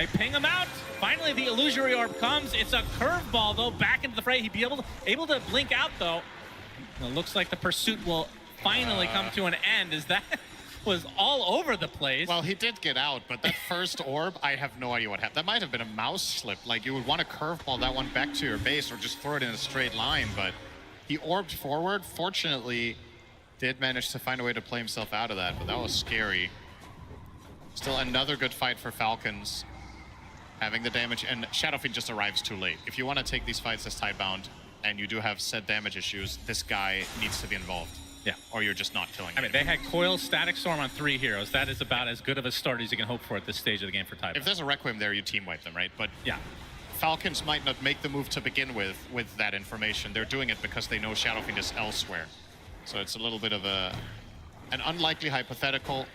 ping him out. Finally, the Illusory Orb comes. It's a curveball, though, back into the fray. He'd be able to blink out, though. It looks like the pursuit will finally come to an end. Is that... was all over the place. Well, he did get out, but that first orb, I have no idea what happened. That might have been a mouse slip. Like, you would want to curveball that one back to your base or just throw it in a straight line, but he orbed forward. Fortunately, did manage to find a way to play himself out of that, but that was scary. Still another good fight for Falcons. Having the damage, and Shadowfiend just arrives too late. If you want to take these fights as Tidebound, and you do have said damage issues, this guy needs to be involved. Yeah. Or you're just not killing him. I mean, they had Coil, Static Storm on 3 heroes. That is about as good of a start as you can hope for at this stage of the game for Taiwan. If there's a Requiem there, you team wipe them, right? But yeah, Falcons might not make the move to begin with that information. They're doing it because they know Shadowfiend is elsewhere. So it's a little bit of an unlikely hypothetical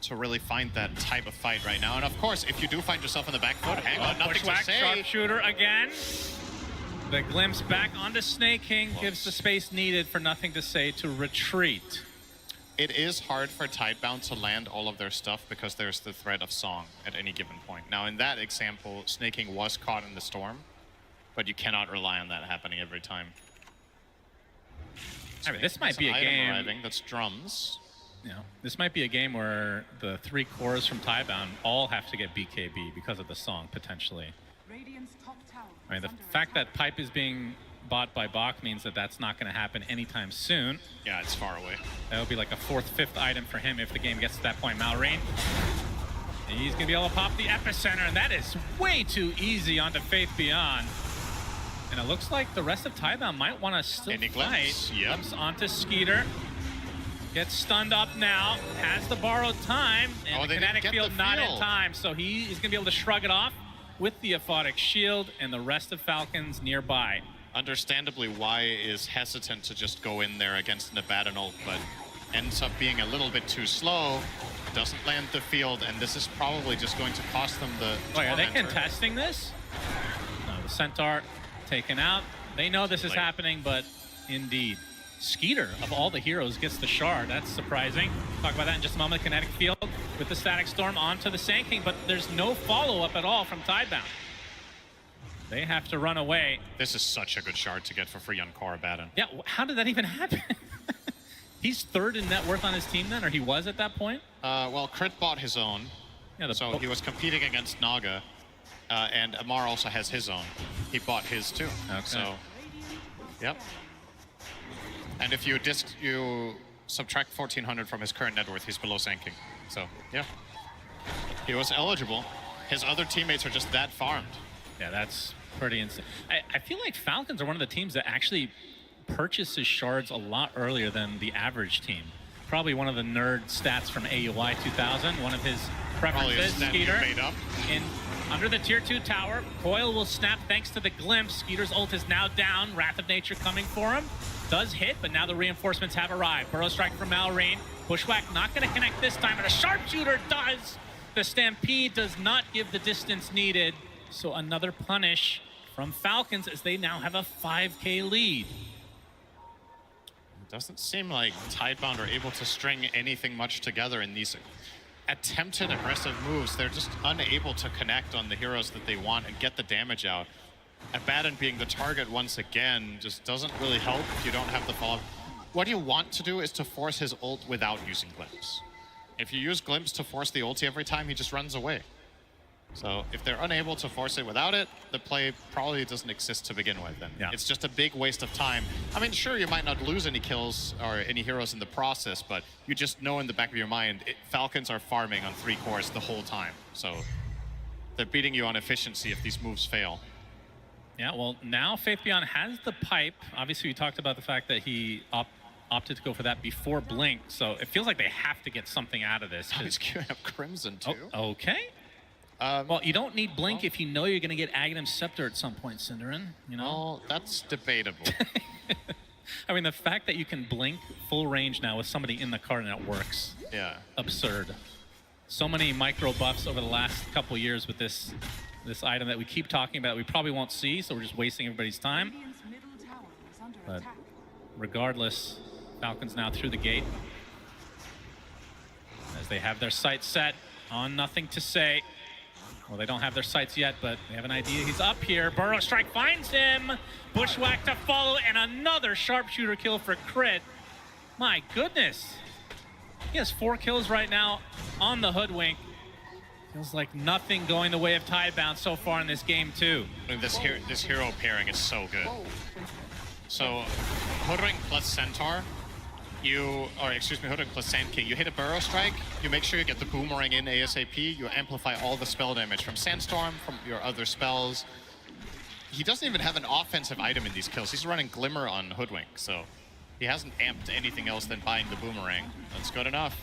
to really find that type of fight right now. And of course, if you do find yourself in the back foot, hang on, nothing to say. Sharpshooter again. The glimpse back onto Snake King gives the space needed for nothing to say to retreat. It is hard for Tidebound to land all of their stuff because there's the threat of Song at any given point. Now, in that example, Snake King was caught in the storm, but you cannot rely on that happening every time. I mean, this might be a game. Arriving. That's drums. You know, this might be a game where the 3 cores from Tidebound all have to get BKB because of the Song, potentially. I mean, the fact that Pipe is being bought by Bach means that that's not going to happen anytime soon. Yeah, it's far away. That'll be like a 4th, 5th item for him if the game gets to that point. Malrine, he's going to be able to pop the Epicenter, and that is way too easy onto Faith Beyond. And it looks like the rest of Tidebound might want to still fight. Glimpse onto Skeeter. Gets stunned up now, has the borrowed time, and the kinetic field not in time, so he is going to be able to shrug it off with the Aphotic Shield and the rest of Falcons nearby. Understandably, Y is hesitant to just go in there against an Abaddon ult, but ends up being a little bit too slow, doesn't land the field, and this is probably just going to cost them the Wait, are they contesting this? No, the Centaur taken out. They know this is happening, but indeed. Skeeter, of all the heroes, gets the shard. That's surprising. Talk about that in just a moment. Kinetic field with the Static Storm onto the Sand King, but there's no follow-up at all from Tidebound. They have to run away. This is such a good shard to get for free on Core Abaddon. Yeah, how did that even happen? He's 3rd in net worth on his team then, or he was at that point? Well, Crit bought his own, so he was competing against Naga, and Amar also has his own. He bought his too. Okay. So, yep. And if you subtract 1,400 from his current net worth, he's below Sand King. So, yeah. He was eligible. His other teammates are just that farmed. Yeah, that's pretty insane. I feel like Falcons are one of the teams that actually purchases shards a lot earlier than the average team. Probably one of the nerd stats from AUI 2000. One of his preferences, Skeeter. Under the tier 2 tower, Coil will snap thanks to the glimpse. Skeeter's ult is now down. Wrath of Nature coming for him. Does hit, but now the reinforcements have arrived. Burrow Strike from Malrine. Bushwhack not going to connect this time, and a Sharpshooter does. The Stampede does not give the distance needed, so another punish from Falcons as they now have a 5K lead. It doesn't seem like Tidebound are able to string anything much together in these attempted aggressive moves. They're just unable to connect on the heroes that they want and get the damage out. Abaddon being the target once again just doesn't really help if you don't have the follow-up. What you want to do is to force his ult without using Glimpse. If you use Glimpse to force the ulti every time, he just runs away. So if they're unable to force it without it, the play probably doesn't exist to begin with. And it's just a big waste of time. I mean, sure, you might not lose any kills or any heroes in the process, but you just know in the back of your mind, Falcons are farming on 3 cores the whole time. So they're beating you on efficiency if these moves fail. Yeah, well, now Faith Beyond has the pipe. Obviously, we talked about the fact that he opted to go for that before Blink, so it feels like they have to get something out of this. Oh, he's queuing up Crimson, too. Oh, okay. Well, you don't need Blink if you know you're going to get Aghanim Scepter at some point, Cinderin. You know? Well, that's debatable. I mean, the fact that you can Blink full range now with somebody in the card and it works. Yeah. Absurd. So many micro buffs over the last couple years with this item that we keep talking about we probably won't see, so we're just wasting everybody's time. But regardless, Falcons now through the gate as they have their sights set on nothing to say. Well, they don't have their sights yet, but they have an idea. He's up here. Burrow Strike finds him. Bushwhack to follow, and another sharpshooter kill for Crit. My goodness. He has 4 kills right now on the Hoodwink. Feels like nothing going the way of Tidebound so far in this game, too. This hero pairing is so good. So, Hoodwink plus Centaur, Hoodwink plus Sand King, you hit a Burrow Strike, you make sure you get the Boomerang in ASAP, you amplify all the spell damage from Sandstorm, from your other spells. He doesn't even have an offensive item in these kills. He's running Glimmer on Hoodwink, so he hasn't amped anything else than buying the Boomerang. That's good enough.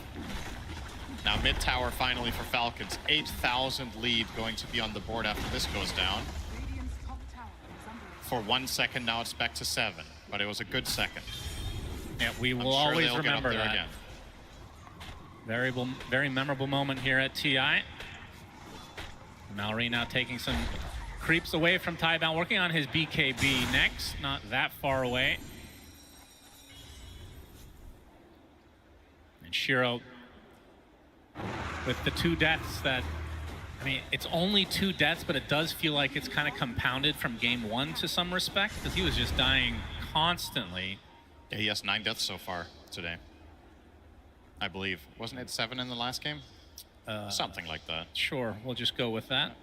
Now mid tower finally for Falcons. 8,000 lead going to be on the board after this goes down. For 1 second, now it's back to 7, but it was a good second. Yeah, we will always remember that. Very memorable moment here at TI. Mallory now taking some creeps away from Tidebound, working on his BKB next, not that far away. And Shiro with the 2 deaths that, I mean, it's only 2 deaths, but it does feel like it's kind of compounded from game 1 to some respect, because he was just dying constantly. Yeah, he has 9 deaths so far today, I believe. Wasn't it 7 in the last game? Something like that. Sure, we'll just go with that.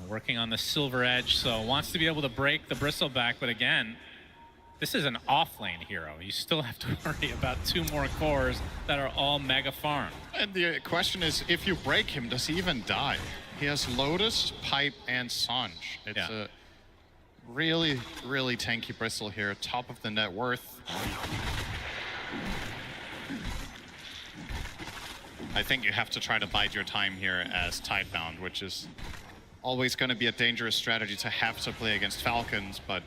Working on the Silver Edge, so wants to be able to break the Bristleback, but again, this is an off-lane hero. You still have to worry about 2 more cores that are all mega farmed. And the question is, if you break him, does he even die? He has Lotus, Pipe, and Sanj. It's a really, really tanky Bristle here. Top of the net worth. I think you have to try to bide your time here as Tidebound, which is always going to be a dangerous strategy to have to play against Falcons, but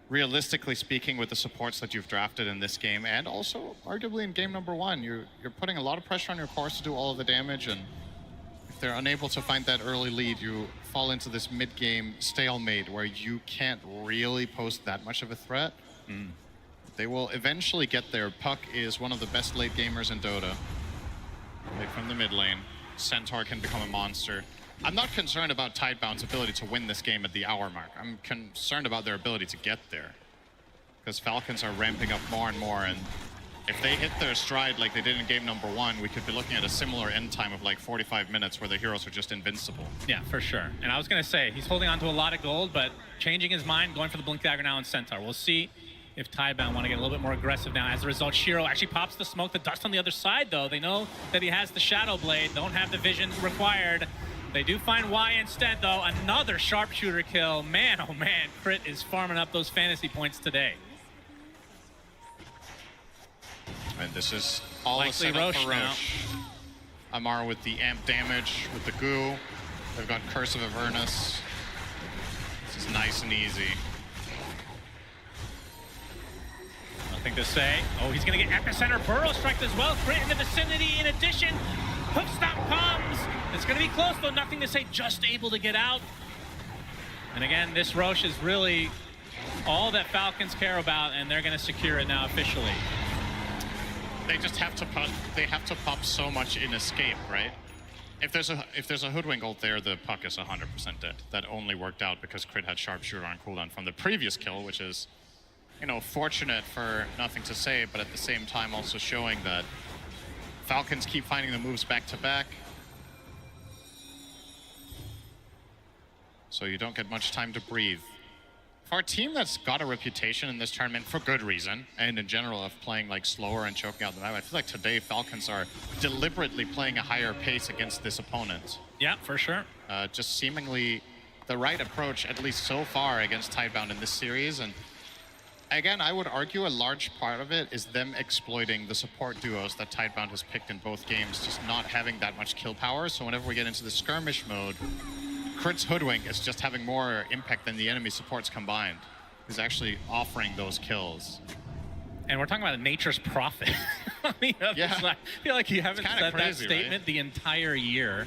realistically speaking, with the supports that you've drafted in this game, and also arguably in game number 1, you're putting a lot of pressure on your cores to do all of the damage, and if they're unable to find that early lead, you fall into this mid-game stalemate where you can't really pose that much of a threat. They will eventually get there. Puck is one of the best late gamers in Dota. Right from the mid lane. Centaur can become a monster. I'm not concerned about Tidebound's ability to win this game at the hour mark. I'm concerned about their ability to get there. Because Falcons are ramping up more and more, and if they hit their stride like they did in game number 1, we could be looking at a similar end time of like 45 minutes where the heroes are just invincible. Yeah, for sure. And I was going to say, he's holding on to a lot of gold, but changing his mind, going for the Blink Dagger now in Centaur. We'll see if Tidebound want to get a little bit more aggressive now. As a result, Shiro actually pops the smoke, the dust on the other side, though. They know that he has the Shadow Blade, don't have the vision required. They do find Y instead, though. Another sharpshooter kill. Man, oh man, Crit is farming up those fantasy points today. And this is all a setup for Roche. Amar with the amp damage, with the goo. They've got Curse of Avernus. This is nice and easy. Nothing to say. Oh, he's going to get Epicenter Burrow Strike as well. Crit in the vicinity in addition. Hook Stomp comes. It's going to be close, though. Nothing to say, just able to get out. And again, this Roche is really all that Falcons care about, and they're going to secure it now officially. They just have to pop so much in escape, right? If there's a hoodwink ult there, the puck is 100% dead. That only worked out because Crit had sharpshooter on cooldown from the previous kill, which is, you know, fortunate for nothing to say, but at the same time also showing that Falcons keep finding the moves back to back. So you don't get much time to breathe. For a team that's got a reputation in this tournament for good reason, and in general of playing like slower and choking out the map, I feel like today Falcons are deliberately playing a higher pace against this opponent. Yeah, for sure. Just seemingly the right approach, at least so far, against Tidebound in this series. And again, I would argue a large part of it is them exploiting the support duos that Tidebound has picked in both games, just not having that much kill power. So whenever we get into the skirmish mode, Crit's Hoodwink is just having more impact than the enemy supports combined. He's actually offering those kills. And we're talking about nature's prophet. On the other side. I feel like you haven't said that statement the entire year.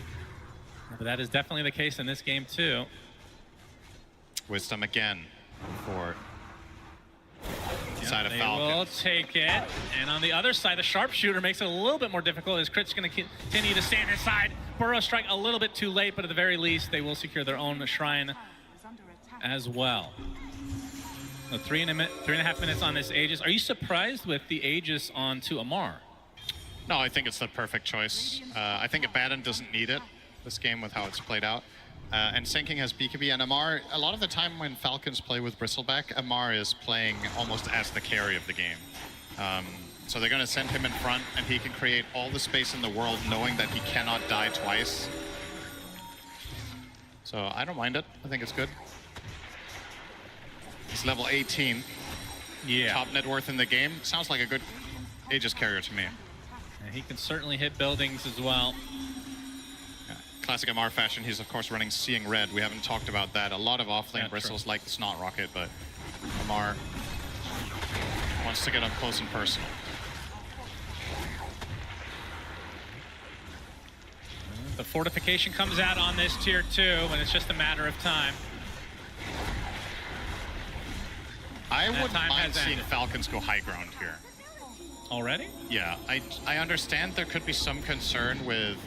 But that is definitely the case in this game too. Wisdom again for the side of they Falcons. will take it. And on the other side, the sharpshooter makes it a little bit more difficult as Crit's going to continue to stand inside. Burrow strike a little bit too late, but at the very least, they will secure their own shrine as well. So 3.5 minutes on this Aegis. Are you surprised with the Aegis onto Ammar? No, I think it's the perfect choice. I think Abaddon doesn't need it, this game, with how it's played out. And Sinking has BKB and Ammar. A lot of the time when Falcons play with Bristleback, Ammar is playing almost as the carry of the game. So they're going to send him in front, and he can create all the space in the world knowing that he cannot die twice. So I don't mind it. I think it's good. He's level 18. Yeah. Top net worth in the game. Sounds like a good Aegis carrier to me. And he can certainly hit buildings as well. Classic Ammar fashion, he's of course running Seeing Red. We haven't talked about that. A lot of offlane bristles like the Snot Rocket, but Ammar wants to get up close and personal. The fortification comes out on this tier 2, and it's just a matter of time. I wouldn't mind seeing Falcons go high ground here. Already? Yeah, I understand there could be some concern with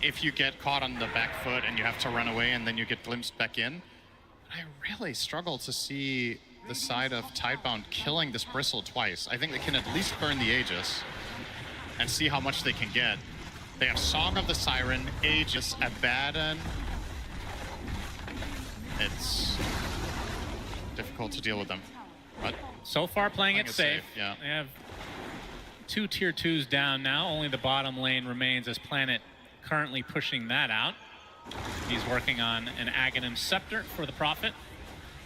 if you get caught on the back foot and you have to run away and then you get glimpsed back in. I really struggle to see the side of Tidebound killing this Bristle twice. I think they can at least burn the Aegis and see how much they can get. They have Song of the Siren, Aegis, Abaddon. It's difficult to deal with them. But so far playing it safe. Yeah. They have 2 tier 2s down now. Only the bottom lane remains as Planet currently pushing that out. He's working on an Aghanim Scepter for the Prophet.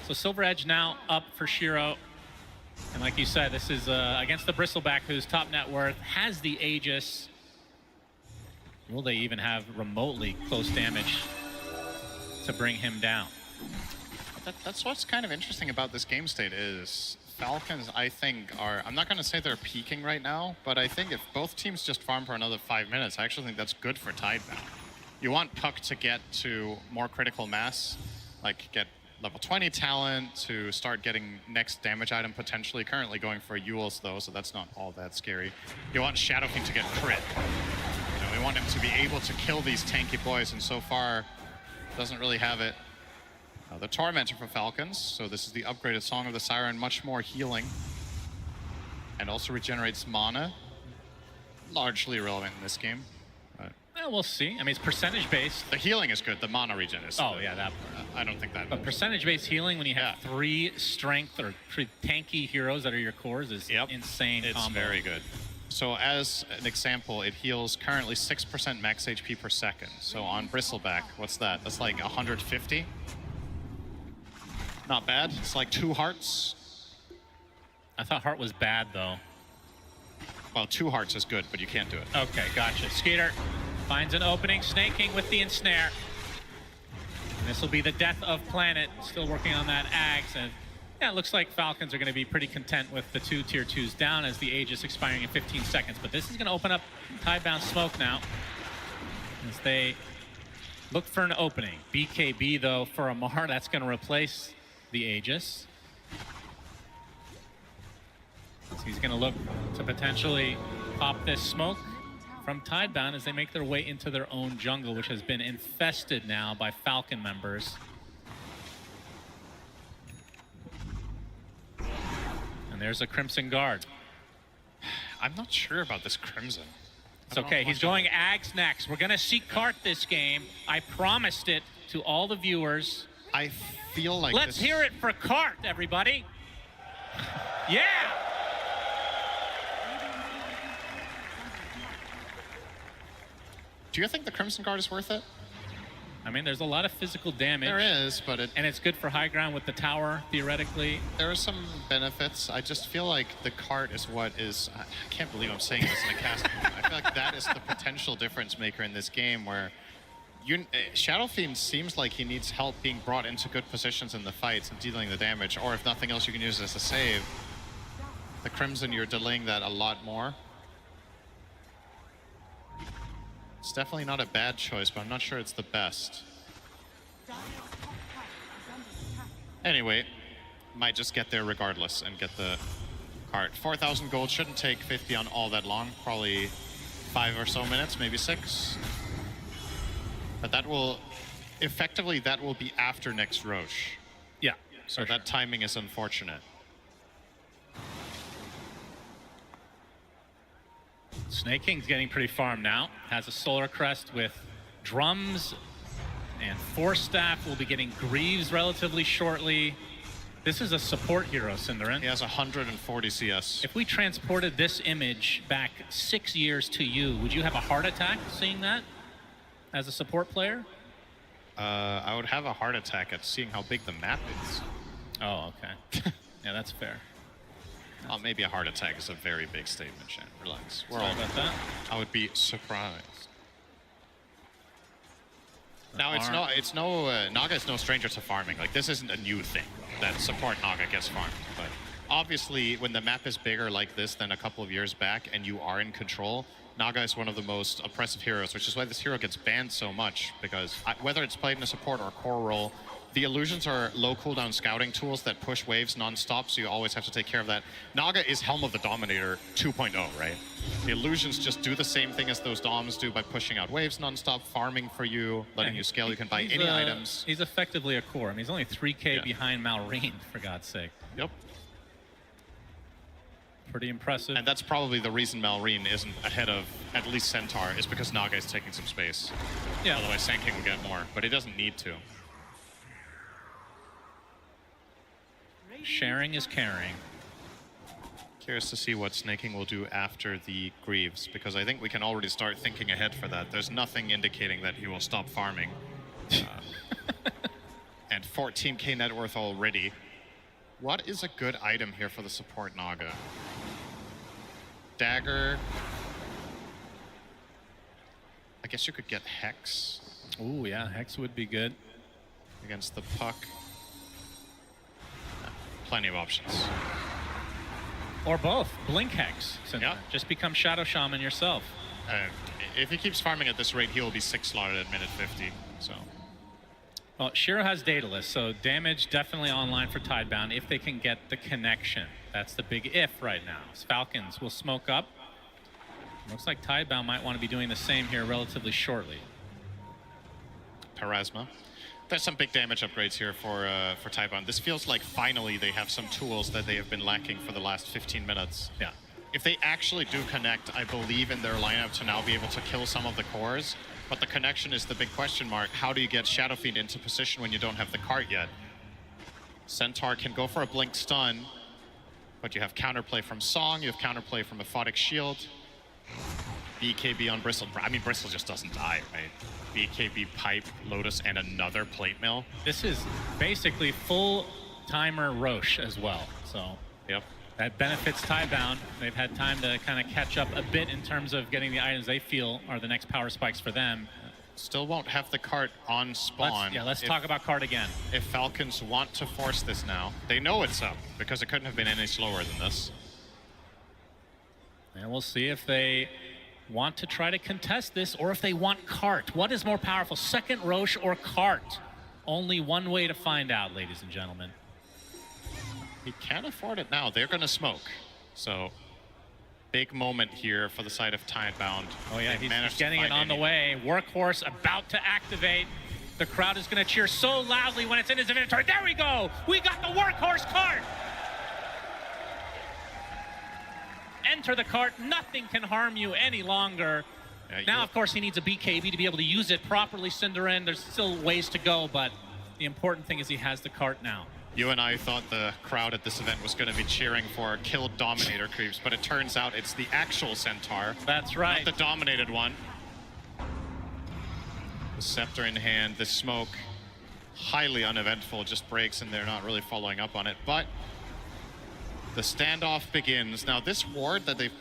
So Silver Edge now up for Shiro. And like you said, this is against the Bristleback, whose top net worth has the Aegis. Will they even have remotely close damage to bring him down? That's what's kind of interesting about this game state is Falcons, I think, are, I'm not going to say they're peaking right now, but I think if both teams just farm for another 5 minutes, I actually think that's good for Tidebound. You want Puck to get to more critical mass, like get level 20 talent to start getting next damage item potentially. Currently going for Yules though, so that's not all that scary. You want Shadow King to get crit. You know, we want him to be able to kill these tanky boys, and so far doesn't really have it. The Tormentor for Falcons, so this is the upgraded Song of the Siren, much more healing. And also regenerates mana. Largely irrelevant in this game. But well, we'll see. I mean, it's percentage-based. The healing is good, the mana regen is Oh, yeah, that part. I don't think that... But percentage-based healing, when you have 3 strength or 3 tanky heroes that are your cores, is insane. It's very good. So as an example, it heals currently 6% max HP per second. So on Bristleback, what's that? That's like 150? Not bad. It's like 2 hearts. I thought heart was bad, though. Well, 2 hearts is good, but you can't do it. Okay, gotcha. Skeeter finds an opening, snaking with the ensnare. And this will be the death of Planet. Still working on that Ags. And yeah, it looks like Falcons are going to be pretty content with the 2 tier 2s down as the Aegis expiring in 15 seconds. But this is going to open up Tidebound smoke now, as they look for an opening. BKB, though, for Amar, that's going to replace the Aegis. So he's going to look to potentially pop this smoke from Tidebound as they make their way into their own jungle, which has been infested now by Falcon members. And there's a Crimson Guard. I'm not sure about this Crimson. It's okay, he's going Ags next. We're gonna see Cart this game. I promised it to all the viewers. I feel like Let's hear it for Cart, everybody. Yeah! Do you think the Crimson Guard is worth it? I mean, there's a lot of physical damage. There is, but and it's good for high ground with the tower, theoretically. There are some benefits. I just feel like the cart is what is... I can't believe I'm saying this in a cast. I feel like that is the potential difference maker in this game where Shadow Fiend seems like he needs help being brought into good positions in the fights and dealing the damage, or if nothing else, you can use it as a save. The Crimson, you're delaying that a lot more. It's definitely not a bad choice, but I'm not sure it's the best. Anyway, might just get there regardless and get the cart. 4,000 gold shouldn't take 50 on all that long, probably 5 or so minutes, maybe 6. But that will, effectively, that will be after next Roche. Yeah. So that timing is unfortunate. Snake King's getting pretty farmed now. Has a Solar Crest with drums and Force Staff. Will be getting Greaves relatively shortly. This is a support hero, Cinderin. He has 140 CS. If we transported this image back 6 years to you, would you have a heart attack seeing that as a support player? I would have a heart attack at seeing how big the map is. Oh, okay. Yeah, that's fair. Maybe a heart attack is a very big statement, Shan. Relax. We're all about that. I would be surprised. Now, Naga is no stranger to farming. Like, this isn't a new thing that support Naga gets farmed. But obviously, when the map is bigger like this than a couple of years back and you are in control, Naga is one of the most oppressive heroes, which is why this hero gets banned so much, because whether it's played in a support or core role, the illusions are low cooldown scouting tools that push waves non-stop, so you always have to take care of that. Naga is Helm of the Dominator 2.0, right? The illusions just do the same thing as those Doms do by pushing out waves non-stop, farming for you, letting you scale. You can buy any items. He's effectively a core. I mean, he's only 3k behind Malrine, for God's sake. Yep. Pretty impressive. And that's probably the reason Malrine isn't ahead of at least Centaur, is because Naga is taking some space. Yeah. Otherwise, Sand King would get more, but he doesn't need to. Sharing is caring. Curious to see what Snake King will do after the Greaves, because I think we can already start thinking ahead for that. There's nothing indicating that he will stop farming. And 14k net worth already. What is a good item here for the support Naga? Dagger. I guess you could get Hex. Ooh, yeah, Hex would be good. Against the Puck. Plenty of options. Or both. Blink Hex. Yeah. Just become Shadow Shaman yourself. If he keeps farming at this rate, he will be 6 slotted at minute 50. So. Well, Shiro has Daedalus, so damage definitely online for Tidebound if they can get the connection. That's the big if right now. Falcons will smoke up. Looks like Tidebound might want to be doing the same here relatively shortly. Parasma. There's some big damage upgrades here for Tidebound. This feels like finally they have some tools that they have been lacking for the last 15 minutes. Yeah. If they actually do connect, I believe in their lineup to now be able to kill some of the cores. But the connection is the big question mark. How do you get Shadow Fiend into position when you don't have the cart yet? Centaur can go for a blink stun, but you have counterplay from Song, you have counterplay from Aphotic Shield. BKB on Bristle. I mean, Bristle just doesn't die, right? BKB, Pipe, Lotus, and another Plate Mill. This is basically full timer Roche as well, so yep. That benefits Tidebound. They've had time to kind of catch up a bit in terms of getting the items they feel are the next power spikes for them. Still won't have the cart on spawn. Let's talk about cart again. If Falcons want to force this now, they know it's up, because it couldn't have been any slower than this. And we'll see if they want to try to contest this, or if they want cart. What is more powerful, second Roche or cart? Only one way to find out, ladies and gentlemen. He can't afford it now. They're going to smoke. So, big moment here for the side of Tidebound. Oh yeah, he's getting it on the way. Workhorse about to activate. The crowd is going to cheer so loudly when it's in his inventory. There we go! We got the Workhorse cart! Enter the cart. Nothing can harm you any longer. Now, of course, he needs a BKB to be able to use it properly, Cinderin. There's still ways to go, but the important thing is he has the cart now. You and I thought the crowd at this event was going to be cheering for killed Dominator creeps, but it turns out it's the actual Centaur. That's right. Not the dominated one. The scepter in hand, the smoke, highly uneventful, just breaks and they're not really following up on it. But the standoff begins. Now this ward that they've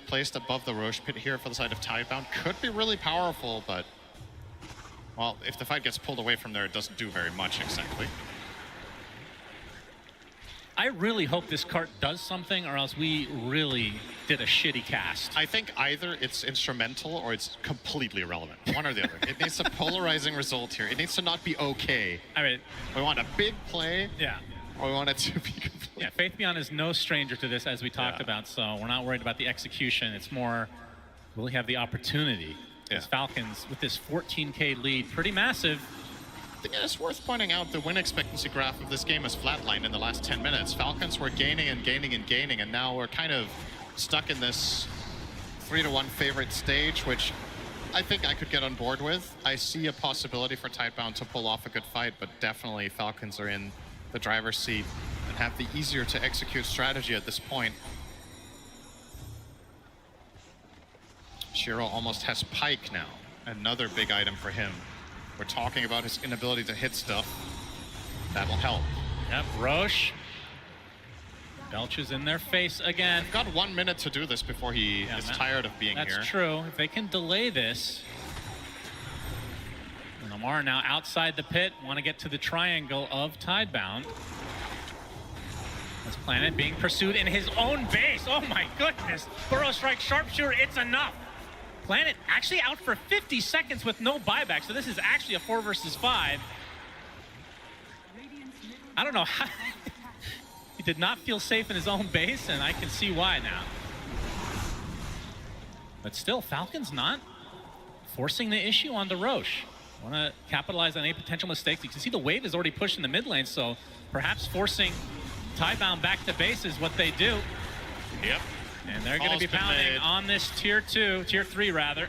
placed above the Roche pit here for the side of Tidebound could be really powerful, but well, if the fight gets pulled away from there, it doesn't do very much exactly. I really hope this cart does something, or else we really did a shitty cast. I think either it's instrumental or it's completely irrelevant. One or the other. It needs a polarizing result here. It needs to not be okay. I mean, we want a big play. Yeah. Or we want it to be complete. Yeah, Faith Beyond is no stranger to this, as we talked about, so we're not worried about the execution. It's more, will he have the opportunity? As Falcons, with this 14K lead, pretty massive. I think it's worth pointing out the win expectancy graph of this game is flatlined in the last 10 minutes. Falcons were gaining and gaining and gaining, and now we're kind of stuck in this 3-1 favorite stage, which I think I could get on board with. I see a possibility for Tidebound to pull off a good fight, but definitely Falcons are in the driver's seat and have the easier to execute strategy at this point. Shiro almost has Pike now, another big item for him. We're talking about his inability to hit stuff. That will help. Yep, Roche. Belches in their face again. They've got 1 minute to do this before he is tired of being here. That's true. If they can delay this. And Lamar now outside the pit, want to get to the triangle of Tidebound. That's Planet being pursued in his own base. Oh my goodness. Burrow Strike Sharpshooter, it's enough. Planet actually out for 50 seconds with no buyback, so this is actually a 4 versus 5. I don't know how. He did not feel safe in his own base, and I can see why now. But still, Falcons not forcing the issue on the Roche. Want to capitalize on any potential mistakes. You can see the wave is already pushed in the mid lane, so perhaps forcing Tidebound back to base is what they do. Yep. And they're going to be pounding on this tier 3 rather,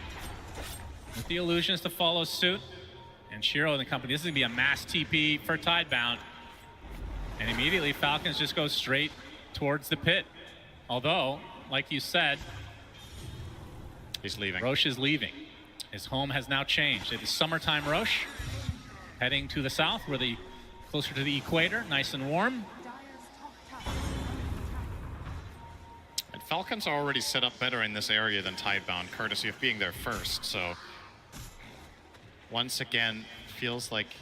with the illusions to follow suit. And Shiro and the company, this is going to be a mass TP for Tidebound. And immediately Falcons just go straight towards the pit. Although, like you said, he's leaving. Roche is leaving. His home has now changed. It is summertime Roche, heading to the south, where closer to the equator, nice and warm. Falcons are already set up better in this area than Tidebound, courtesy of being there first, so once again, feels like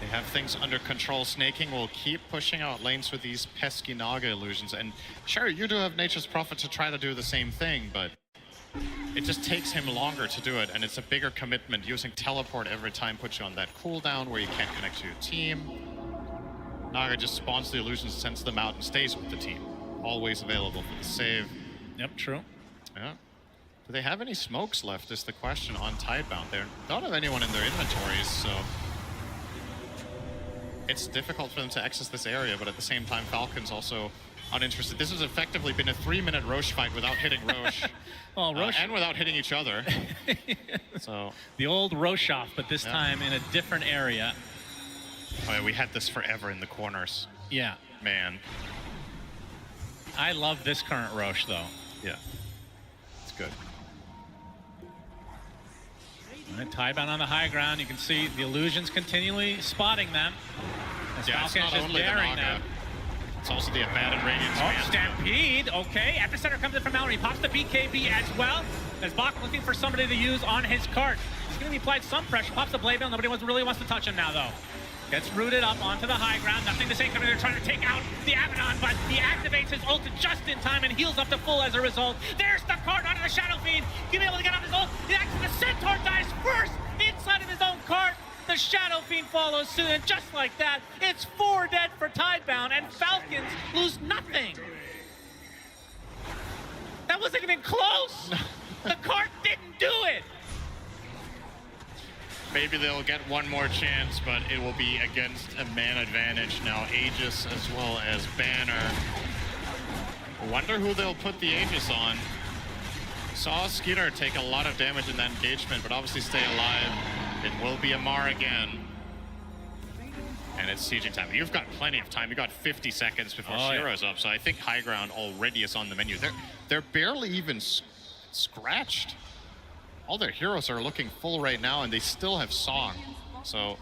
they have things under control. Snaking will keep pushing out lanes with these pesky Naga illusions, and sure, you do have Nature's Prophet to try to do the same thing, but it just takes him longer to do it, and it's a bigger commitment. Using teleport every time puts you on that cooldown where you can't connect to your team. Naga just spawns the illusions, sends them out, and stays with the team. Always available for the save. Yep, true. Yeah. Do they have any smokes left is the question on Tidebound. They don't have anyone in their inventories, so it's difficult for them to access this area, but at the same time, Falcons also uninterested. This has effectively been a 3-minute Roche fight without hitting Roche. Well, Roche and without hitting each other. So the old Roche off, but this time in a different area. Oh, yeah, we had this forever in the corners. Yeah. Man. I love this current Roche, though. Yeah, it's good. Right, Tidebound on the high ground. You can see the illusions continually spotting them. As It's not only the Naga. It's also the Abaddon Radiance. Oh, Stampede. Okay, Epicenter comes in from Mallory. Pops the BKB as well. As Bach looking for somebody to use on his cart. He's going to be applied some pressure. Pops the Blade Veil. Nobody really wants to touch him now, though. Gets rooted up onto the high ground. Nothing to say coming. They're trying to take out the Abaddon, but he activates his ult just in time and heals up to full as a result. There's the cart onto the Shadow Fiend. He'll be able to get off his ult. Actually, the Centaur dies first inside of his own cart. The Shadow Fiend follows soon, and just like that, it's 4 dead for Tidebound, and Falcons lose nothing. That wasn't even close. The cart didn't do it. Maybe they'll get one more chance, but it will be against a man advantage now. Aegis as well as Banner. Wonder who they'll put the Aegis on. Saw Skeeter take a lot of damage in that engagement, but obviously stay alive. It will be Amar again. And it's sieging time. You've got plenty of time. You've got 50 seconds before Shiro's up, so I think high ground already is on the menu. They're barely even scratched. All their heroes are looking full right now, and they still have Song. So,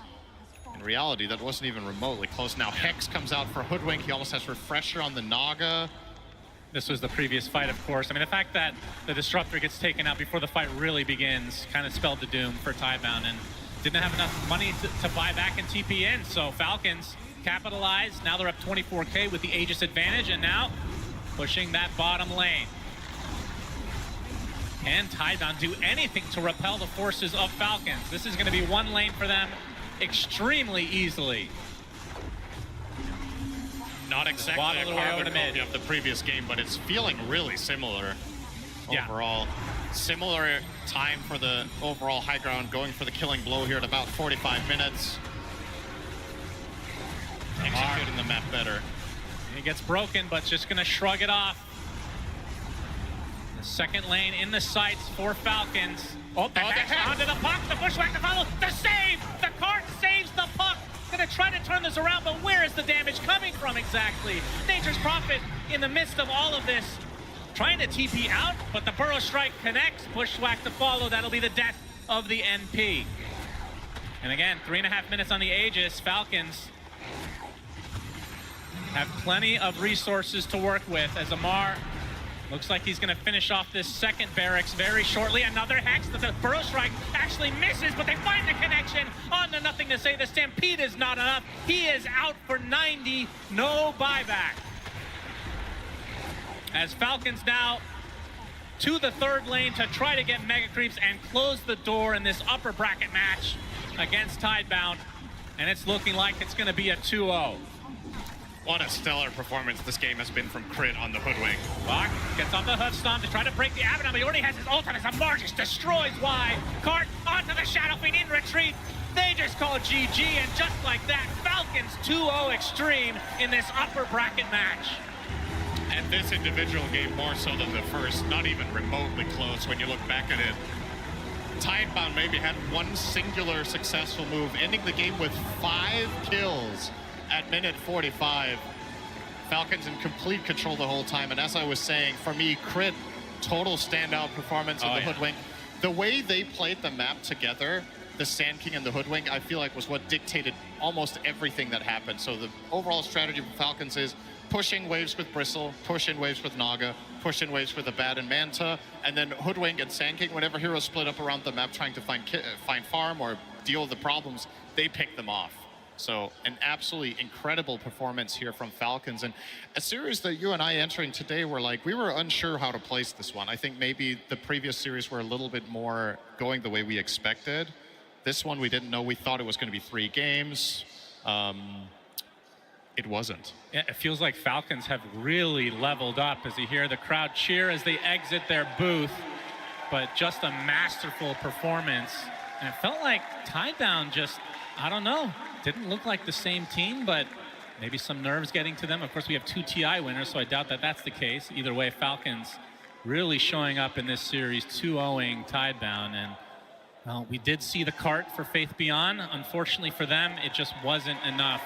in reality, that wasn't even remotely close. Now, Hex comes out for Hoodwink. He almost has Refresher on the Naga. This was the previous fight, of course. I mean, the fact that the Disruptor gets taken out before the fight really begins kind of spelled the doom for Tidebound, and didn't have enough money to buy back and TP in. So Falcons capitalized. Now they're up 24K with the Aegis advantage, and now pushing that bottom lane. Can Tidebound do anything to repel the forces of Falcons? This is going to be one lane for them extremely easily. Not exactly a carbon copy of the previous game, but it's feeling really similar overall. Similar time for the overall high ground, going for the killing blow here at about 45 minutes. Executing the map better. He gets broken, but just going to shrug it off. The second lane in the sights for Falcons. Oh, the Hex onto the puck, the bushwhack to follow, the save! The cart saves the puck! Gonna try to turn this around, but where is the damage coming from exactly? Nature's Prophet in the midst of all of this, trying to TP out, but the Burrow Strike connects, bushwhack to follow, that'll be the death of the NP. And again, 3.5 minutes on the Aegis. Falcons have plenty of resources to work with as Amar looks like he's going to finish off this second barracks very shortly. Another Hex. The Burrow Strike actually misses, but they find the connection on the Nothing to Say. The Stampede is not enough. He is out for 90. No buyback. As Falcons now to the third lane to try to get Mega Creeps and close the door in this upper bracket match against Tidebound. And it's looking like it's going to be a 2-0. What a stellar performance this game has been from Crit on the Hoodwink. Bach gets on the Hoof Stomp to try to break the Abaddon, but he already has his ult on as Amar just destroys Y. Cart onto the Shadow Fiend in retreat. They just call GG, and just like that, Falcons 2-0 Extreme in this upper bracket match. And this individual game more so than the first, not even remotely close when you look back at it. Tidebound maybe had one singular successful move, ending the game with 5 kills. At minute 45, Falcons in complete control the whole time. And as I was saying, for me, Crit, total standout performance of the Hoodwink. The way they played the map together, the Sand King and the Hoodwink, I feel like was what dictated almost everything that happened. So the overall strategy for Falcons is push in waves with Bristle, push in waves with Naga, push in waves with Abad and Manta, and then Hoodwink and Sand King, whenever heroes split up around the map trying to find farm or deal with the problems, they pick them off. So an absolutely incredible performance here from Falcons, and a series that you and I entering today were like, we were unsure how to place this one. I think maybe the previous series were a little bit more going the way we expected. This one we didn't know. We thought it was going to be 3 games. It wasn't. Yeah, it feels like Falcons have really leveled up as you hear the crowd cheer as they exit their booth, but just a masterful performance. And it felt like Tidebound just, I don't know, didn't look like the same team, but maybe some nerves getting to them. Of course, we have 2 TI winners, so I doubt that that's the case. Either way, Falcons really showing up in this series, 2-0ing Tidebound. And well, we did see the cart for Faith Beyond. Unfortunately for them, it just wasn't enough.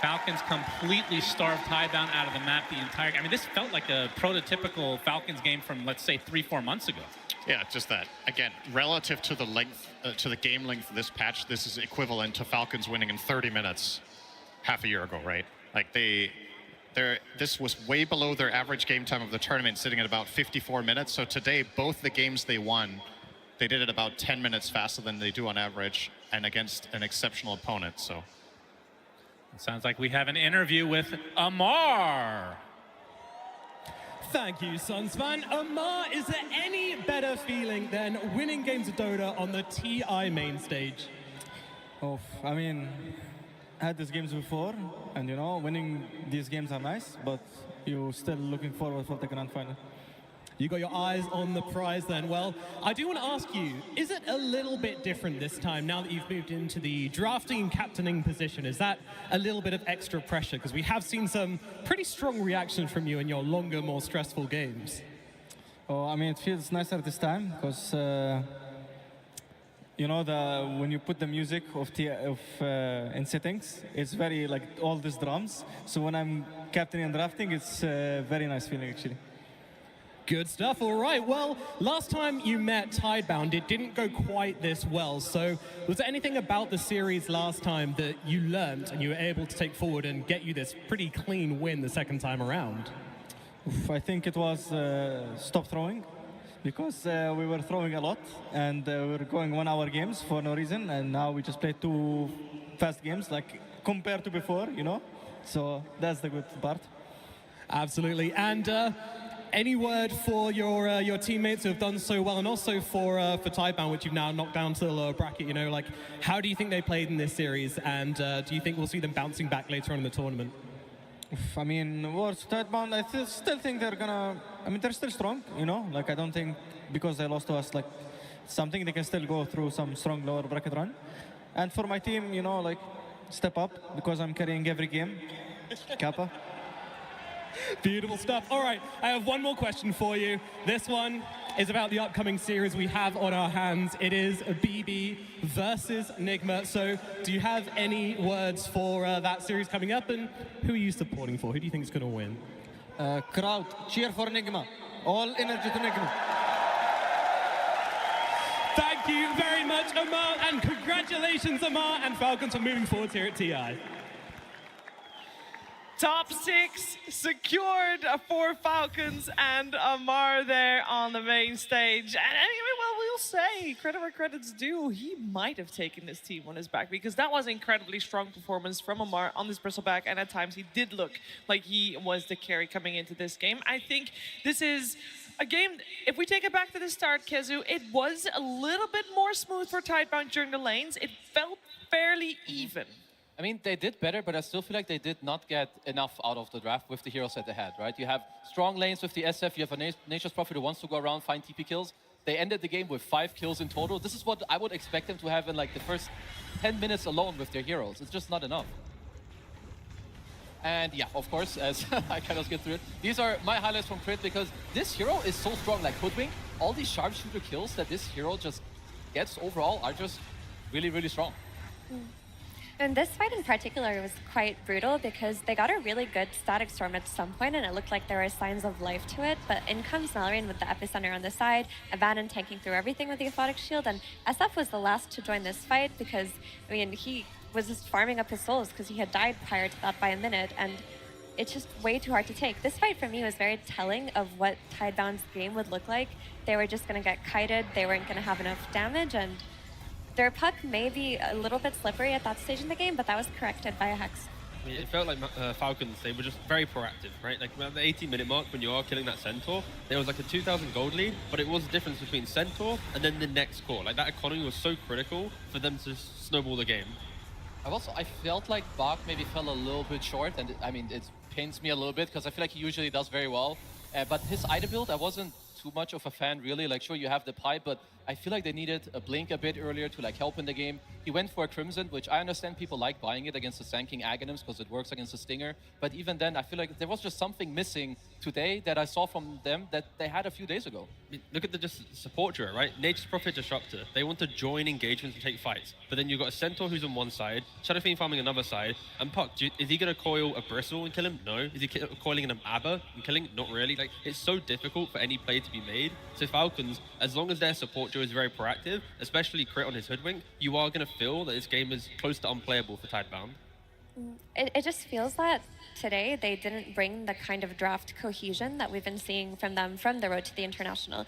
Falcons completely starved Tidebound out of the map the entire... I mean, this felt like a prototypical Falcons game from, let's say, 3-4 months ago. Yeah, just that. Again, relative to the length, to the game length of this patch, this is equivalent to Falcons winning in 30 minutes half a year ago, right? Like this was way below their average game time of the tournament, sitting at about 54 minutes. So today, both the games they won, they did it about 10 minutes faster than they do on average, and against an exceptional opponent, so. It sounds like we have an interview with Amar. Thank you, Sunspan. Amar, is there any better feeling than winning games of Dota on the TI main stage? Oh, I mean, I had these games before, and you know, winning these games are nice, but you're still looking forward for the grand final. You got your eyes on the prize then. Well, I do want to ask you, is it a little bit different this time now that you've moved into the drafting and captaining position? Is that a little bit of extra pressure? Because we have seen some pretty strong reactions from you in your longer, more stressful games. Oh, I mean, it feels nicer this time because you know, when you put the music in settings, it's very like all these drums. So when I'm captaining and drafting, it's a very nice feeling actually. Good stuff. All right. Well, last time you met Tidebound, it didn't go quite this well. So was there anything about the series last time that you learned and you were able to take forward and get you this pretty clean win the second time around? I think it was stop throwing, because we were throwing a lot and we were going 1 hour games for no reason, and now we just played 2 fast games, like compared to before, you know? So that's the good part. Absolutely. And any word for your teammates who have done so well, and also for Tidebound, which you've now knocked down to the lower bracket? You know, like, how do you think they played in this series, and do you think we'll see them bouncing back later on in the tournament? I mean, towards Tidebound, I still think they're gonna. I mean, they're still strong, you know. Like, I don't think because they lost to us, like, something they can still go through some strong lower bracket run. And for my team, you know, like, step up because I'm carrying every game. Kappa. Beautiful stuff. All right, I have one more question for you. This one is about the upcoming series we have on our hands. It is BB versus Nigma. So do you have any words for that series coming up, and who are you supporting for? Who do you think is going to win? Crowd, cheer for Nigma. All energy to Nigma. Thank you very much, Amar, and congratulations, Amar and Falcons, for moving forward here at TI. Top 6 secured for Falcons and Amar there on the main stage. And anyway, well, we'll say, credit where credit's due, he might have taken this team on his back, because that was an incredibly strong performance from Amar on this bristleback, and at times he did look like he was the carry coming into this game. I think this is a game, if we take it back to the start, Kezu, it was a little bit more smooth for Tidebound during the lanes. It felt fairly even. I mean, they did better, but I still feel like they did not get enough out of the draft with the heroes that they had, right? You have strong lanes with the SF, you have a Nature's Prophet who wants to go around, find TP kills. They ended the game with 5 kills in total. This is what I would expect them to have in like the first 10 minutes alone with their heroes. It's just not enough. And yeah, of course, as I kind of skip through it, these are my highlights from Crit, because this hero is so strong, like Hoodwink. All these sharpshooter kills that this hero just gets overall are just really, really strong. And this fight in particular was quite brutal because they got a really good static storm at some point, and it looked like there were signs of life to it. But in comes Mallory with the epicenter on the side, Abaddon tanking through everything with the Aphotic Shield, and SF was the last to join this fight because, I mean, he was just farming up his souls because he had died prior to that by a minute, and it's just way too hard to take. This fight for me was very telling of what Tidebound's game would look like. They were just going to get kited, they weren't going to have enough damage, and their puck may be a little bit slippery at that stage in the game, but that was corrected by a Hex. I mean, it felt like Falcons, they were just very proactive, right? Like at the 18-minute mark, when you are killing that Centaur, there was like a 2,000 gold lead, but it was the difference between Centaur and then the next core. Like that economy was so critical for them to snowball the game. I felt like Bach maybe fell a little bit short, and I mean, it pains me a little bit because I feel like he usually does very well. But his item build, I wasn't too much of a fan, really. Like, sure, you have the pipe, but I feel like they needed a blink a bit earlier to like help in the game. He went for a Crimson, which I understand people like buying it against the Sanking Aghanims because it works against the Stinger. But even then, I feel like there was just something missing today that I saw from them that they had a few days ago. I mean, look at the just support duo, right? Nature's Prophet Disruptor. They want to join engagements and take fights. But then you've got a Centaur who's on one side, Shadow Fiend farming another side, and Puck, is he going to coil a Bristle and kill him? No. Is he coiling an Abba and killing? Not really. Like, it's so difficult for any play to be made. So Falcons, as long as their support duo is very proactive, especially Crit on his Hoodwink, you are going to feel that this game is close to unplayable for Tidebound. It just feels that today they didn't bring the kind of draft cohesion that we've been seeing from them from the road to the International.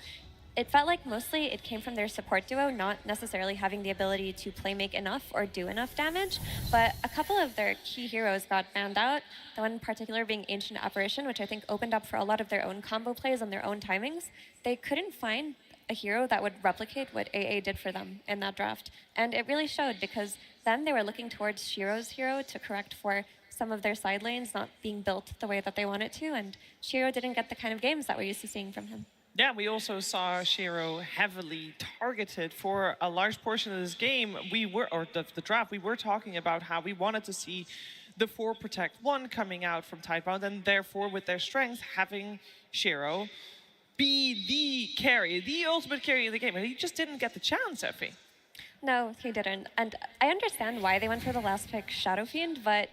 it felt like mostly it came from their support duo, not necessarily having the ability to play make enough or do enough damage. But a couple of their key heroes got banned out, the one in particular being Ancient Apparition, which I think opened up for a lot of their own combo plays on their own timings. They couldn't find a hero that would replicate what AA did for them in that draft. And it really showed, because then they were looking towards Shiro's hero to correct for some of their side lanes not being built the way that they wanted to, and Shiro didn't get the kind of games that we're used to seeing from him. Yeah, we also saw Shiro heavily targeted for a large portion of this game. The draft, we were talking about how we wanted to see the 4 Protect 1 coming out from Tidebound, and therefore with their strength, having Shiro be the carry, the ultimate carry in the game. And he just didn't get the chance, Effie. No, he didn't. And I understand why they went for the last pick, Shadow Fiend, but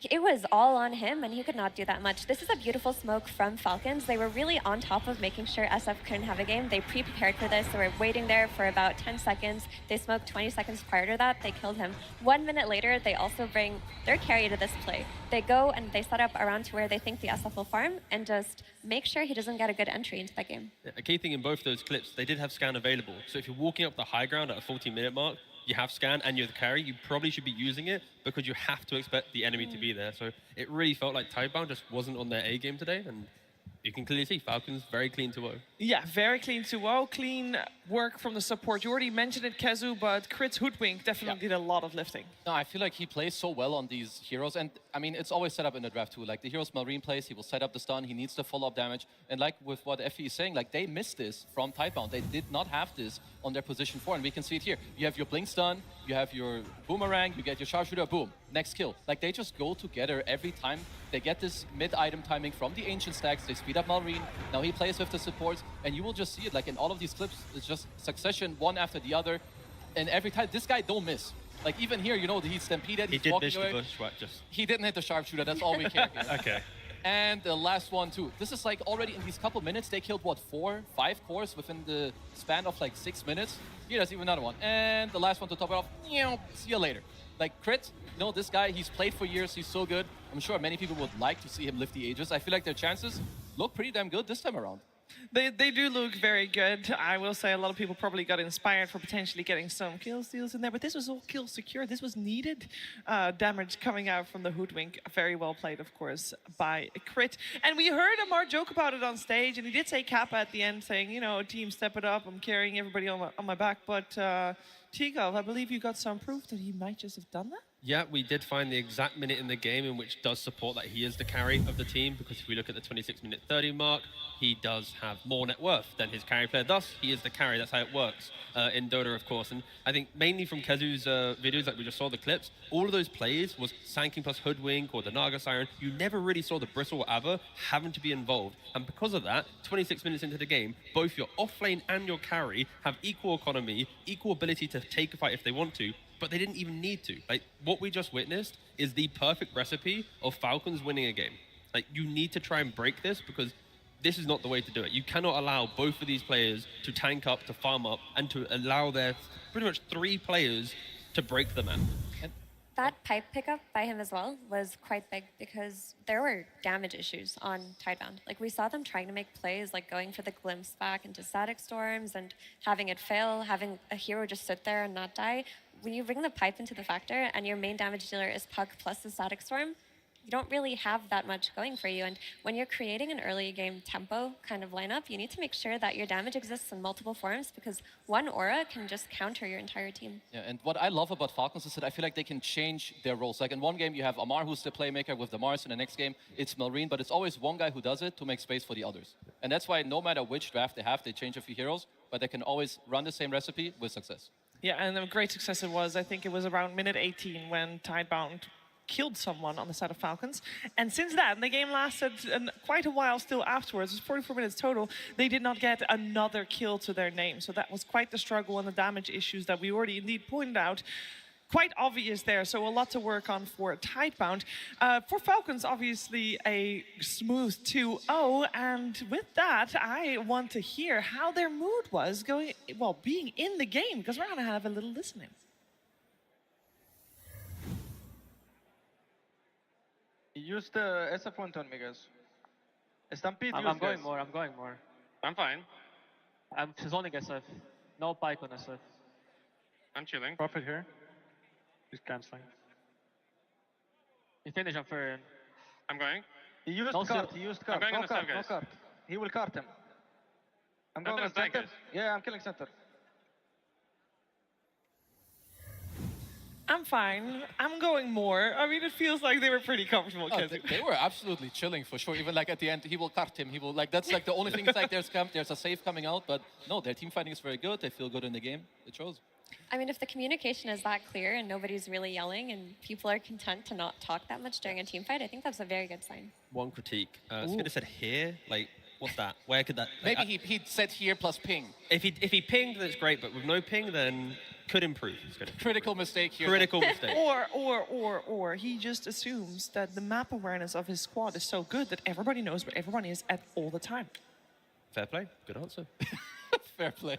it was all on him, and he could not do that much. This is a beautiful smoke from Falcons. They were really on top of making sure SF couldn't have a game. They pre-prepared for this. They were waiting there for about 10 seconds. They smoked 20 seconds prior to that. They killed him. 1 minute later, they also bring their carry to this play. They go and they set up around to where they think the SF will farm and just make sure he doesn't get a good entry into that game. Yeah, a key thing in both those clips, they did have scan available. So if you're walking up the high ground at a 14-minute mark, you have scan and you're the carry, you probably should be using it because you have to expect the enemy to be there. So it really felt like Tidebound just wasn't on their A game today, and you can clearly see Falcons very clean 2-0. Yeah, very clean 2-0. Clean work from the support. You already mentioned it, Kezu, but Crit's Hoodwink definitely did a lot of lifting. No, I feel like he plays so well on these heroes. And I mean, it's always set up in the draft too. Like the heroes Marine plays, he will set up the stun, he needs the follow-up damage. And like with what Effie is saying, like they missed this from Tidebound. They did not have this on their position 4, and we can see it here. You have your blink stun, you have your boomerang, you get your sharpshooter, boom, next kill. Like they just go together every time. They get this mid-item timing from the ancient stacks, they speed up Malrine, now he plays with the supports, and you will just see it like in all of these clips, it's just succession, one after the other, and every time, this guy don't miss. Like even here, you know, he's stampeded, he's walking away. He did miss the bush, right, just... He didn't hit the sharpshooter, that's all we care. Okay. And the last one too. This is like already in these couple minutes, they killed what, 4, 5 cores within the span of like 6 minutes. Here, there's even another one. And the last one to top it off, see you later. Like Crit, you know, this guy, he's played for years, he's so good. I'm sure many people would like to see him lift the Aegis. I feel like their chances look pretty damn good this time around. They do look very good. I will say a lot of people probably got inspired for potentially getting some kill steals in there, but this was all kill secure. This was needed damage coming out from the Hoodwink. Very well played, of course, by Crit. And we heard Amar joke about it on stage, and he did say Kappa at the end, saying, you know, team, step it up. I'm carrying everybody on my back. But Tigov, I believe you got some proof that he might just have done that? Yeah, we did find the exact minute in the game in which does support that he is the carry of the team, because if we look at the 26-minute 30 mark, he does have more net worth than his carry player. Thus, he is the carry. That's how it works in Dota, of course. And I think mainly from Kezu's videos, like we just saw the clips, all of those plays was Sanking plus Hoodwink or the Naga Siren. You never really saw the Bristle or Ava having to be involved. And because of that, 26 minutes into the game, both your offlane and your carry have equal economy, equal ability to take a fight if they want to, but they didn't even need to. Like, what we just witnessed is the perfect recipe of Falcons winning a game. Like, you need to try and break this, because this is not the way to do it. You cannot allow both of these players to tank up, to farm up, and to allow their pretty much 3 players to break the map. That pipe pickup by him as well was quite big, because there were damage issues on Tidebound. Like, we saw them trying to make plays, like going for the glimpse back into static storms and having it fail, having a hero just sit there and not die. When you bring the pipe into the factor and your main damage dealer is Puck plus the static storm, you don't really have that much going for you. And when you're creating an early game tempo kind of lineup, you need to make sure that your damage exists in multiple forms, because one aura can just counter your entire team. Yeah, and what I love about Falcons is that I feel like they can change their roles. Like in one game, you have Amar, who's the playmaker with the Mars. In the next game, it's Malrine, but it's always one guy who does it to make space for the others. And that's why no matter which draft they have, they change a few heroes, but they can always run the same recipe with success. Yeah, and a great success it was. I think it was around minute 18 when Tidebound killed someone on the side of Falcons. And since then, the game lasted quite a while still afterwards. It was 44 minutes total. They did not get another kill to their name. So that was quite the struggle and the damage issues that we already indeed pointed out. Quite obvious there, so a lot to work on for Tidebound. For Falcons, obviously a smooth 2-0, and with that, I want to hear how their mood was going, well, being in the game, because we're gonna have a little listening. Use the SF1 on me, guys. Stampede, I'm going more. I'm fine. I'm zoning SF. No pike on SF. I'm chilling. Profit here. He's canceling. He finished on Furion. I'm going. He used No cart. seal. He used I'm cart. going No on the cart. side, No guys. cart. He will cart him. I'm Don't going on do the side, center. guys. Yeah, I'm killing center. I'm fine. I'm going more. I mean, it feels like they were pretty comfortable. Oh, they were absolutely chilling for sure. Even like at the end, he will cart him. He will like that's like the only thing is like there's a save coming out, but no, their team fighting is very good. They feel good in the game. It shows. I mean, if the communication is that clear and nobody's really yelling and people are content to not talk that much during a team fight, I think that's a very good sign. One critique. Spinner said here, like, what's that? Where could that? Like, Maybe he said here plus ping. If he pinged, then it's great, but with no ping, then could improve. Critical mistake here. Critical mistake. Or he just assumes that the map awareness of his squad is so good that everybody knows where everyone is at all the time. Fair play. Good answer. Fair play.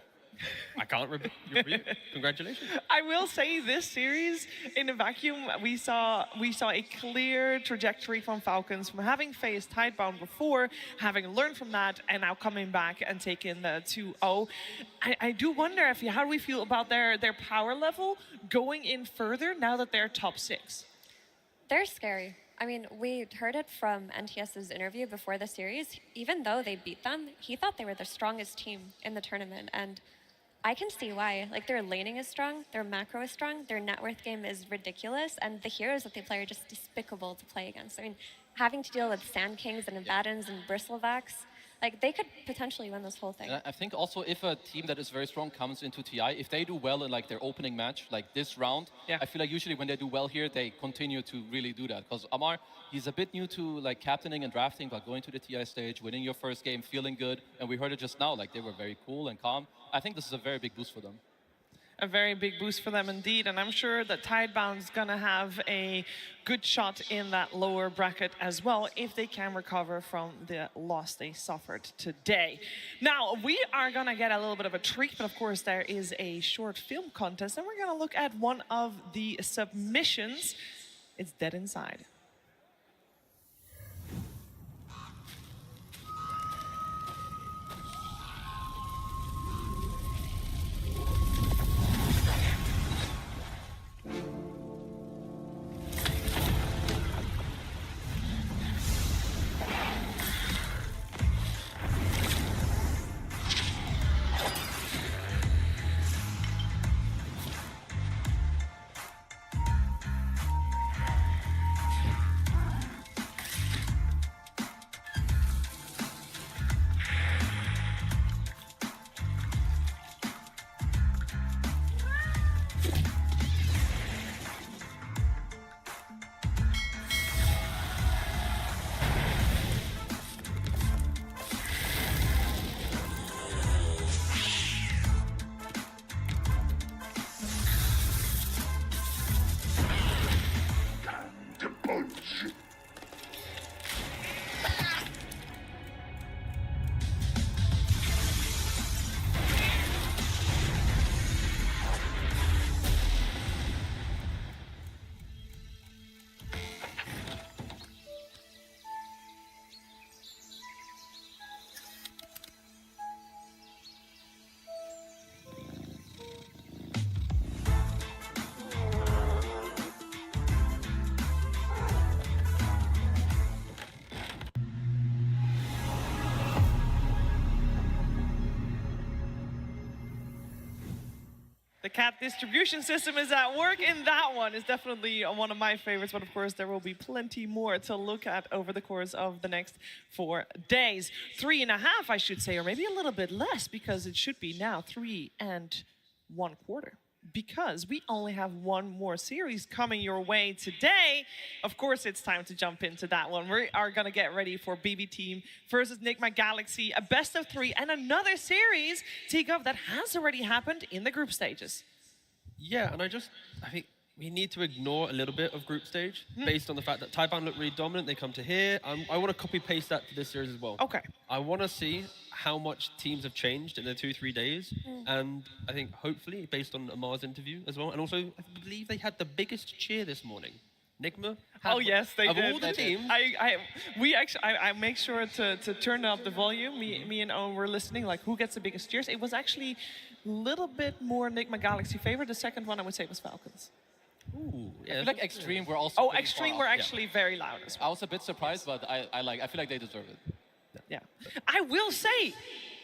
I can't review. Congratulations. I will say this series in a vacuum, we saw a clear trajectory from Falcons from having faced Tidebound before, having learned from that, and now coming back and taking the 2-0. I do wonder how do we feel about their power level going in further now that they're top 6? They're scary. I mean, we heard it from NTS's interview before the series. Even though they beat them, he thought they were the strongest team in the tournament, and I can see why. Like, their laning is strong, their macro is strong, their net worth game is ridiculous, and the heroes that they play are just despicable to play against. I mean, having to deal with Sand Kings and Abaddons and Bristlebacks, like, they could potentially win this whole thing. And I think also if a team that is very strong comes into TI, if they do well in like their opening match, like this round, I feel like usually when they do well here, they continue to really do that. Because Amar, he's a bit new to like captaining and drafting, but going to the TI stage, winning your first game, feeling good, and we heard it just now, like they were very cool and calm. I think this is a very big boost for them. A very big boost for them indeed, and I'm sure that Tidebound's gonna have a good shot in that lower bracket as well if they can recover from the loss they suffered today. Now, we are gonna get a little bit of a treat, but of course there is a short film contest, and we're gonna look at one of the submissions. It's Dead Inside. The cat distribution system is at work in that one. It's definitely one of my favorites, but of course there will be plenty more to look at over the course of the next 4 days. 3.5, I should say, or maybe a little bit less, because it should be now 3 1/4. Because we only have one more series coming your way today. Of course, it's time to jump into that one. We are going to get ready for BB Team versus Enigma Galaxy, a best of 3, and another series, T-Gov, that has already happened in the group stages. Yeah, and I think we need to ignore a little bit of group stage based on the fact that Tidebound look really dominant. They come to here. I want to copy-paste that to this series as well. Okay. I want to see how much teams have changed in the 2-3 days. And I think hopefully based on Amar's interview as well. And also, I believe they had the biggest cheer this morning. Nigma. Oh yes, they of did. all the teams. I make sure to turn up the volume. Me and Owen were listening, like who gets the biggest cheers. It was actually a little bit more Nigma Galaxy favorite. The second one I would say was Falcons. Ooh, I feel like Extreme were also. Oh, pretty Extreme far were off, actually very loud as well. I was a bit surprised, but I feel like they deserve it. Yeah. I will say,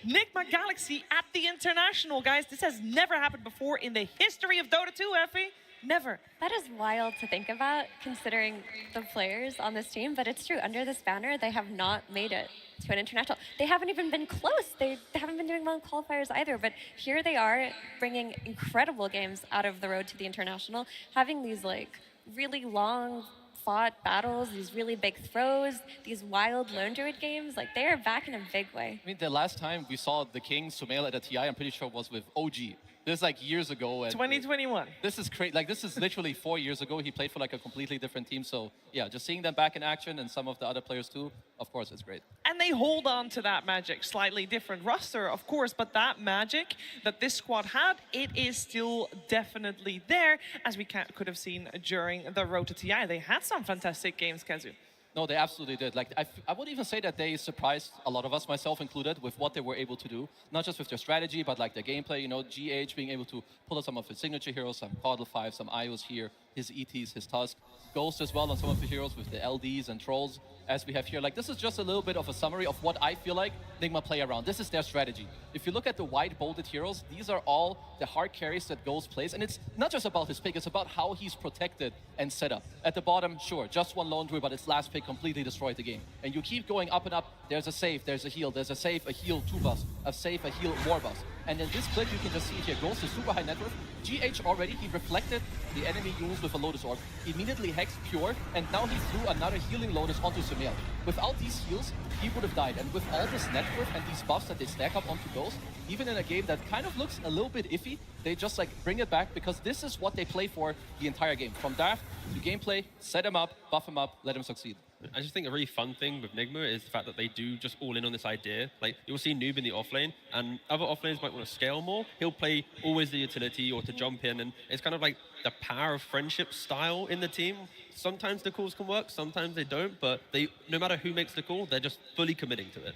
Nigma Galaxy at the International, guys. This has never happened before in the history of Dota 2, Effie. Never. That is wild to think about, considering the players on this team, but it's true. Under this banner, they have not made it to an international. They haven't even been close. They haven't been doing well in qualifiers either, but here they are bringing incredible games out of the road to the international, having these like really long fought battles, these really big throws, these wild lone druid games. Like they are back in a big way. I mean, the last time we saw the King Sumail at a TI, I'm pretty sure was with OG. This is like years ago. And 2021. This is crazy. Like this is literally 4 years ago. He played for like a completely different team. So yeah, just seeing them back in action and some of the other players too, of course, it's great. And they hold on to that magic. Slightly different roster, of course, but that magic that this squad had, it is still definitely there, as we could have seen during the road to TI. They had some fantastic games, Kazu. No, they absolutely did. Like I would even say that they surprised a lot of us, myself included, with what they were able to do. Not just with their strategy, but like their gameplay. You know, GH being able to pull out some of his signature heroes, some Caudal 5, some IOs here, his ETs, his Tusk. Ghost as well on some of the heroes with the LDs and Trolls, as we have here. Like, this is just a little bit of a summary of what I feel like Nigma play around. This is their strategy. If you look at the white bolded heroes, these are all the hard carries that Ghost plays. And it's not just about his pick, it's about how he's protected and set up. At the bottom, sure, just one lone druid, but its last pick completely destroyed the game. And you keep going up and up. There's a save, there's a heal, there's a save, a heal, 2 buffs, a save, a heal, more buffs. And in this clip, you can just see here, Ghost is super high net worth. GH already, he reflected the enemy units with a Lotus Orb, immediately hexed Pure, and now he threw another healing Lotus onto Sumail. Without these heals, he would have died. And with all this net worth and these buffs that they stack up onto Ghost, even in a game that kind of looks a little bit iffy, they just like bring it back because this is what they play for the entire game. From draft to gameplay, set him up, buff him up, let him succeed. I just think a really fun thing with Nigma is the fact that they do just all in on this idea. Like, you'll see Noob in the offlane, and other offlanes might want to scale more. He'll play always the utility or to jump in, and it's kind of like the power of friendship style in the team. Sometimes the calls can work, sometimes they don't, but no matter who makes the call, they're just fully committing to it.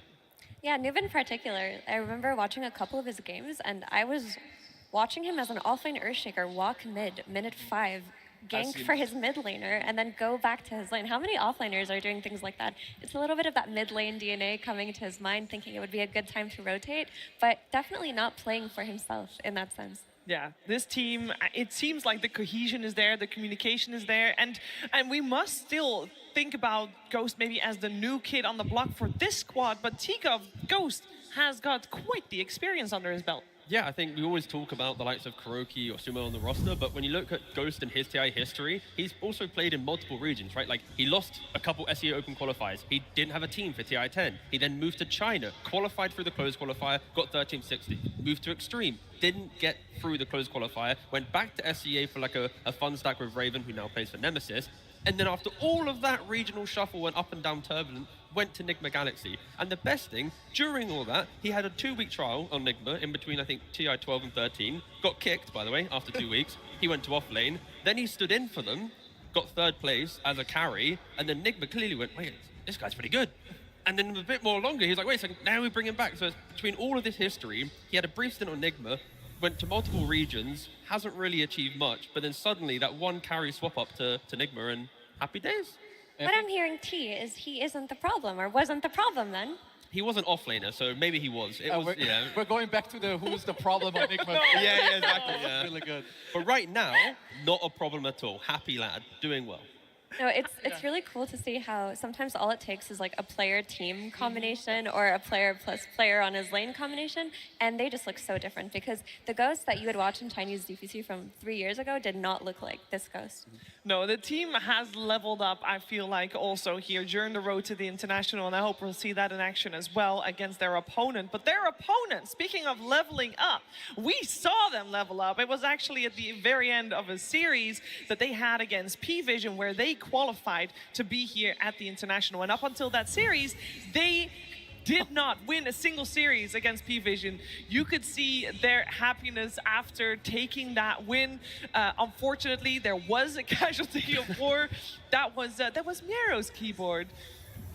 Yeah, Noob in particular, I remember watching a couple of his games, and I was watching him as an offlane Earthshaker walk mid, minute 5, gank for his mid laner, and then go back to his lane. How many offlaners are doing things like that? It's a little bit of that mid lane DNA coming to his mind, thinking it would be a good time to rotate, but definitely not playing for himself in that sense. Yeah, this team, it seems like the cohesion is there, the communication is there, and we must still think about Ghost maybe as the new kid on the block for this squad, but Tikov, Ghost, has got quite the experience under his belt. Yeah, I think we always talk about the likes of Kuroki or Sumo on the roster, but when you look at Ghost and his TI history, he's also played in multiple regions, right? Like, he lost a couple SEA Open qualifiers. He didn't have a team for TI 10. He then moved to China, qualified through the closed qualifier, got 1360. Moved to Extreme, didn't get through the closed qualifier, went back to SEA for like a fun stack with Raven, who now plays for Nemesis. And then after all of that regional shuffle and up and down turbulent, went to Nigma Galaxy. And the best thing, during all that, he had a 2-week trial on Nigma in between, I think, TI 12 and 13. Got kicked, by the way, after 2 weeks. He went to offlane. Then he stood in for them, got 3rd place as a carry. And then Nigma clearly went, wait, this guy's pretty good. And then a bit more longer, he's like, wait a second, now we bring him back. So between all of this history, he had a brief stint on Nigma, went to multiple regions, hasn't really achieved much. But then suddenly that one carry swap up to Nigma and happy days. What I'm hearing, T, is he isn't the problem, or wasn't the problem then. He was an offlaner, so maybe he was. We're going back to the who's the problem on Nigma. Yeah, exactly. Yeah. Really good. But right now, not a problem at all. Happy lad, doing well. No, it's really cool to see how sometimes all it takes is like a player-team combination or a player plus player on his lane combination, and they just look so different because the Ghost that you would watch in Chinese DPC from 3 years ago did not look like this Ghost. No, the team has leveled up, I feel like, also here during the road to the International, and I hope we'll see that in action as well against their opponent. But their opponent, speaking of leveling up, we saw them level up. It was actually at the very end of a series that they had against P-Vision where they qualified to be here at the International. And up until that series, they did not win a single series against P-Vision. You could see their happiness after taking that win. Unfortunately, there was a casualty of war. That was Miero's keyboard.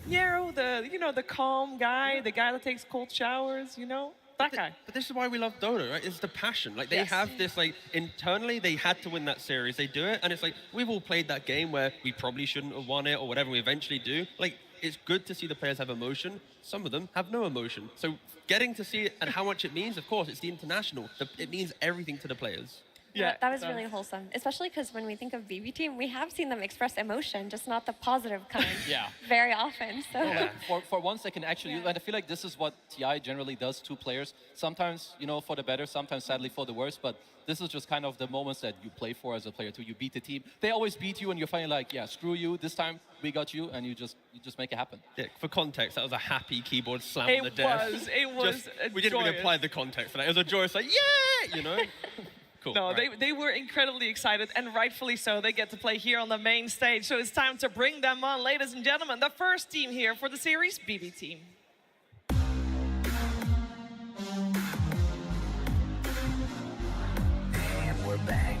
Miero, the calm guy, the guy that takes cold showers, that guy. But this is why we love DOTA, right? It's the passion. Like, they have this, like, internally, they had to win that series. They do it, and it's like, we've all played that game where we probably shouldn't have won it or whatever, we eventually do. Like, it's good to see the players have emotion. Some of them have no emotion. So getting to see it and how much it means, of course, it's the international. It means everything to the players. Yeah, that was really wholesome, especially because when we think of BB Team, we have seen them express emotion, just not the positive kind. Very often. So For once, they can actually. And I feel like this is what TI generally does to players. Sometimes, for the better, sometimes sadly for the worse. But this is just kind of the moments that you play for as a player too. You beat the team. They always beat you, and you're finally like, yeah, screw you. This time we got you, and you just make it happen. Yeah, for context, that was a happy keyboard slam on the desk. It was. We didn't really apply the context for that. It was a joyous, like, yeah, Cool. No, they were incredibly excited, and rightfully so. They get to play here on the main stage, so it's time to bring them on, ladies and gentlemen. The first team here for the series, BB Team. And we're back.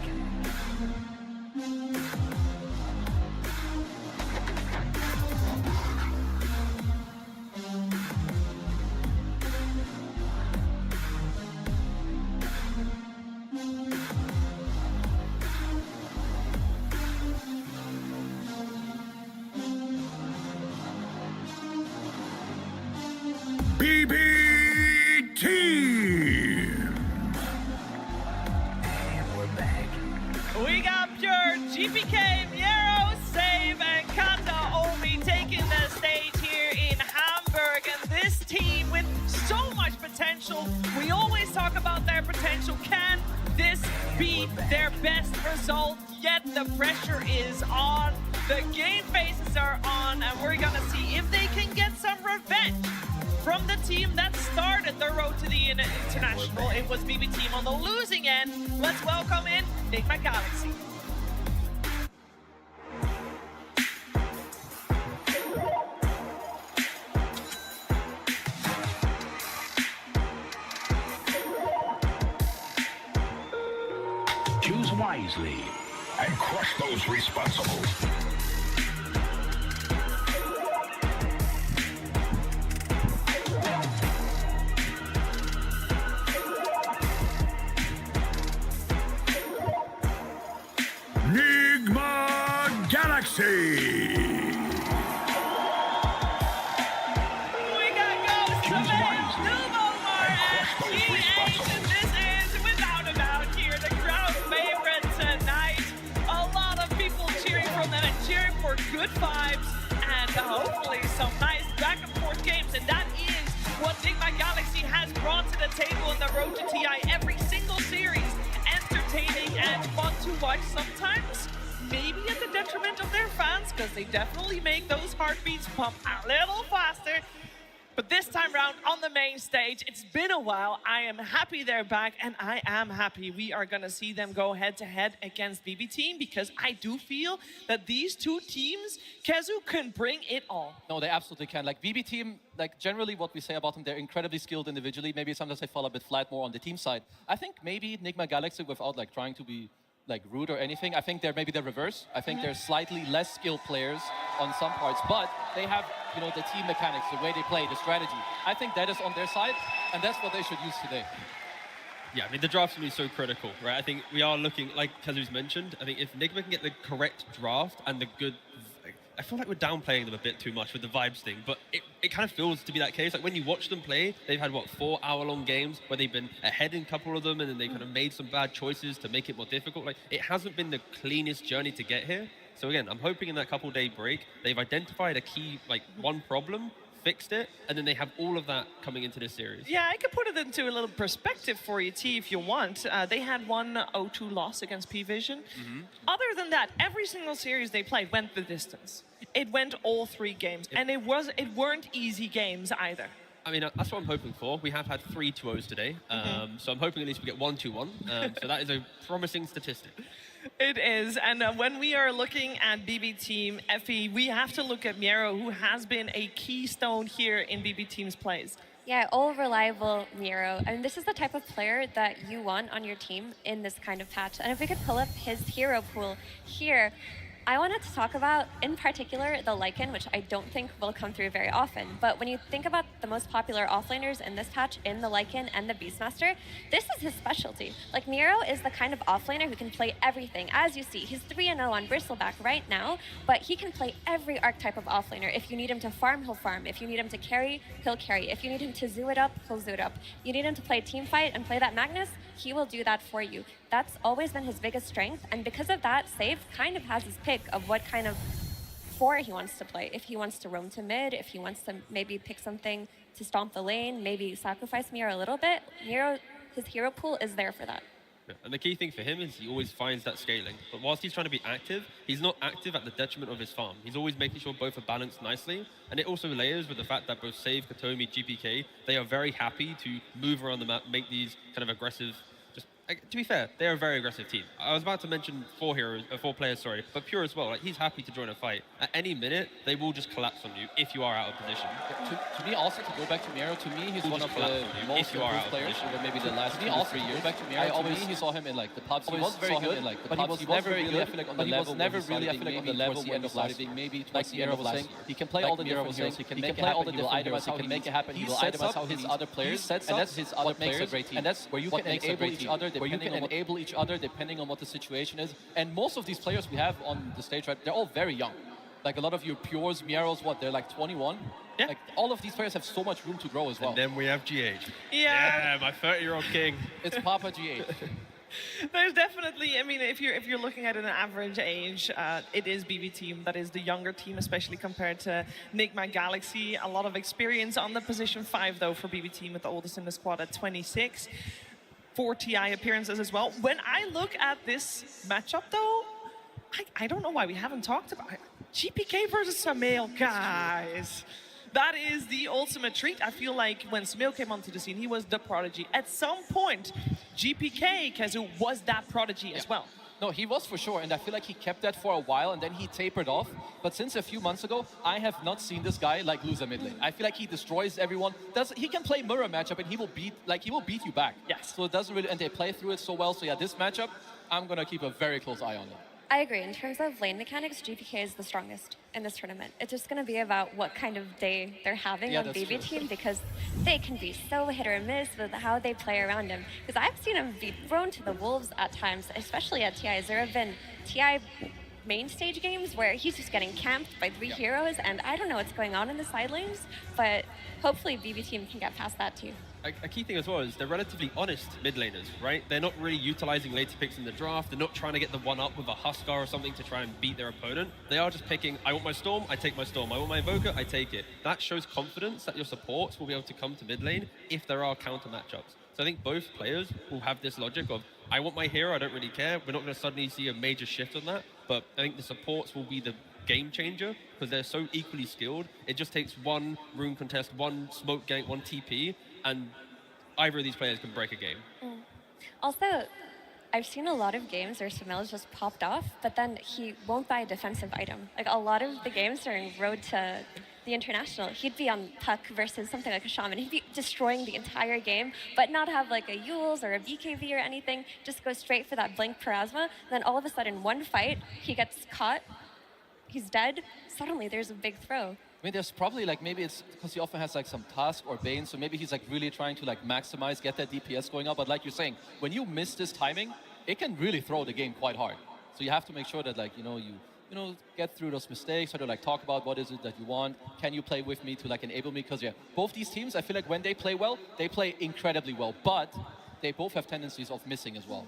BB Team! And we're back. We got Pure, GPK, Miero, Save, and Kata Omi taking the stage here in Hamburg. And this team with so much potential. We always talk about their potential. Can this be their best result? Yet the pressure is on. The game faces are on, and we're gonna see if they can get some revenge from the team that started the road to the international. It was BB Team on the losing end. Let's welcome in Enigma Galaxy. Choose wisely and crush those responsible. Enigma Galaxy! We got Ghost, Numomar, and GH, and this is without a doubt here the crowd favorite tonight. A lot of people cheering for them and cheering for good vibes and hopefully some nice back and forth games, and that is what Enigma Galaxy has brought to the table in the road to TI every single series. Entertaining and fun to watch sometimes, maybe at the detriment of their fans, because they definitely make those heartbeats pump a little faster. But this time round on the main stage, it's been a while. I am happy they're back, and I am happy we are going to see them go head-to-head against BB Team, because I do feel that these two teams, Kezu, can bring it all. No, they absolutely can. Like, BB Team, like, generally what we say about them, they're incredibly skilled individually. Maybe sometimes they fall a bit flat more on the team side. I think maybe Enigma Galaxy, without, like, trying to be like rude or anything, I think they're maybe the reverse. I think they're slightly less skilled players on some parts, but they have, the team mechanics, the way they play, the strategy. I think that is on their side, and that's what they should use today. Yeah, I mean, the draft's going to be so critical, right? I think we are looking, like Kazu's mentioned, I think if Enigma can get the correct draft and the good... I feel like we're downplaying them a bit too much with the vibes thing, but it kind of feels to be that case. Like, when you watch them play, they've had, 4-hour-long games where they've been ahead in a couple of them, and then they kind of made some bad choices to make it more difficult. Like, it hasn't been the cleanest journey to get here. So again, I'm hoping in that couple-day break, they've identified a key, one problem, fixed it, and then they have all of that coming into this series. Yeah, I could put it into a little perspective for you, T, if you want. They had one 0-2 loss against P-Vision. Other than that, every single series they played went the distance. It went all 3 games, and it weren't easy games either. I mean, that's what I'm hoping for. We have had 3 2-0s today, so I'm hoping at least we get 1 2-1. So that is a promising statistic. It is, and when we are looking at BB Team, Effie, we have to look at Miero, who has been a keystone here in BB Team's plays. Yeah, all reliable Miero. I mean, this is the type of player that you want on your team in this kind of patch. And if we could pull up his hero pool here, I wanted to talk about, in particular, the Lycan, which I don't think will come through very often. But when you think about the most popular offlaners in this patch, in the Lycan and the Beastmaster, this is his specialty. Like, Miero is the kind of offlaner who can play everything. As you see, he's 3-0 on Bristleback right now, but he can play every archetype of offlaner. If you need him to farm, he'll farm. If you need him to carry, he'll carry. If you need him to zoo it up, he'll zoo it up. You need him to play team fight and play that Magnus, he will do that for you. That's always been his biggest strength, and because of that, Save kind of has his pick of what kind of 4 he wants to play. If he wants to roam to mid, if he wants to maybe pick something to stomp the lane, maybe sacrifice Miero a little bit, Miero, his hero pool is there for that. Yeah, and the key thing for him is he always finds that scaling. But whilst he's trying to be active, he's not active at the detriment of his farm. He's always making sure both are balanced nicely. And it also layers with the fact that both Save, Katomi, GPK, they are very happy to move around the map, make these kind of aggressive. To be fair, they're a very aggressive team. I was about to mention 4 players, but Pure as well. Like, he's happy to join a fight. At any minute, they will just collapse on you if you are out of position. To me, also, to go back to Miero, to me, he's one of the most improved players over maybe the last 2 to 3 years. Back to Miero, I always saw him in like the pubs. He was very good, but he was never really, I feel like, on the level. Never really, I feel like, on the level when he started being maybe towards the end of last year. He can play all the different heroes. He can play all the different heroes. He can make it happen. He will itemize how his other players, and that's his other players, and that's where you can enable each other. Where you can enable each other depending on what the situation is. And most of these players we have on the stage, right, they're all very young. Like a lot of your Pures, Mieros, they're like 21. Yeah. Like all of these players have so much room to grow as well. And then we have GH. Yeah, my 30-year-old king. It's Papa GH. There's definitely, I mean, if you're looking at an average age, it is BB Team that is the younger team, especially compared to Nigma Galaxy. A lot of experience on the position 5 though for BB Team, with the oldest in the squad at 26. 4 TI appearances as well. When I look at this matchup though, I don't know why we haven't talked about it. GPK versus Samael, guys. That is the ultimate treat. I feel like when Samael came onto the scene, he was the prodigy. At some point, GPK, Kazu, was that prodigy as well. No, he was for sure, and I feel like he kept that for a while, and then he tapered off. But since a few months ago, I have not seen this guy like lose a mid lane. I feel like he destroys everyone. He can play mirror matchup, and he will beat you back. Yes. So it doesn't really, and they play through it so well. So yeah, this matchup, I'm gonna keep a very close eye on it. I agree. In terms of lane mechanics, GPK is the strongest in this tournament. It's just going to be about what kind of day they're having on BB Team, because they can be so hit or miss with how they play around him. Because I've seen him be thrown to the wolves at times, especially at TI. There have been TI main stage games where he's just getting camped by 3 heroes, and I don't know what's going on in the side lanes, but hopefully BB Team can get past that too. A key thing as well is they're relatively honest mid laners, right? They're not really utilizing later picks in the draft. They're not trying to get the one up with a Huskar or something to try and beat their opponent. They are just picking, I want my Storm, I take my Storm. I want my Invoker, I take it. That shows confidence that your supports will be able to come to mid lane if there are counter matchups. So I think both players will have this logic of, I want my hero, I don't really care. We're not going to suddenly see a major shift on that, but I think the supports will be the game changer because they're so equally skilled. It just takes one rune contest, one smoke gank, one TP, and either of these players can break a game. Also, I've seen a lot of games where Samael's just popped off, but then he won't buy a defensive item. Like a lot of the games during Road to the International, he'd be on Puck versus something like a Shaman. He'd be destroying the entire game, but not have like a Yules or a BKB or anything, just go straight for that Blink Parasma. Then all of a sudden, one fight, he gets caught, he's dead, suddenly there's a big throw. I mean, there's probably like, maybe it's because he often has like some task or bane, so maybe he's like really trying to like maximize, get that DPS going up. But like you're saying, when you miss this timing, it can really throw the game quite hard. So you have to make sure that like, you get through those mistakes, try to like talk about what is it that you want. Can you play with me to like enable me? Because yeah, both these teams, I feel like when they play well, they play incredibly well, but they both have tendencies of missing as well.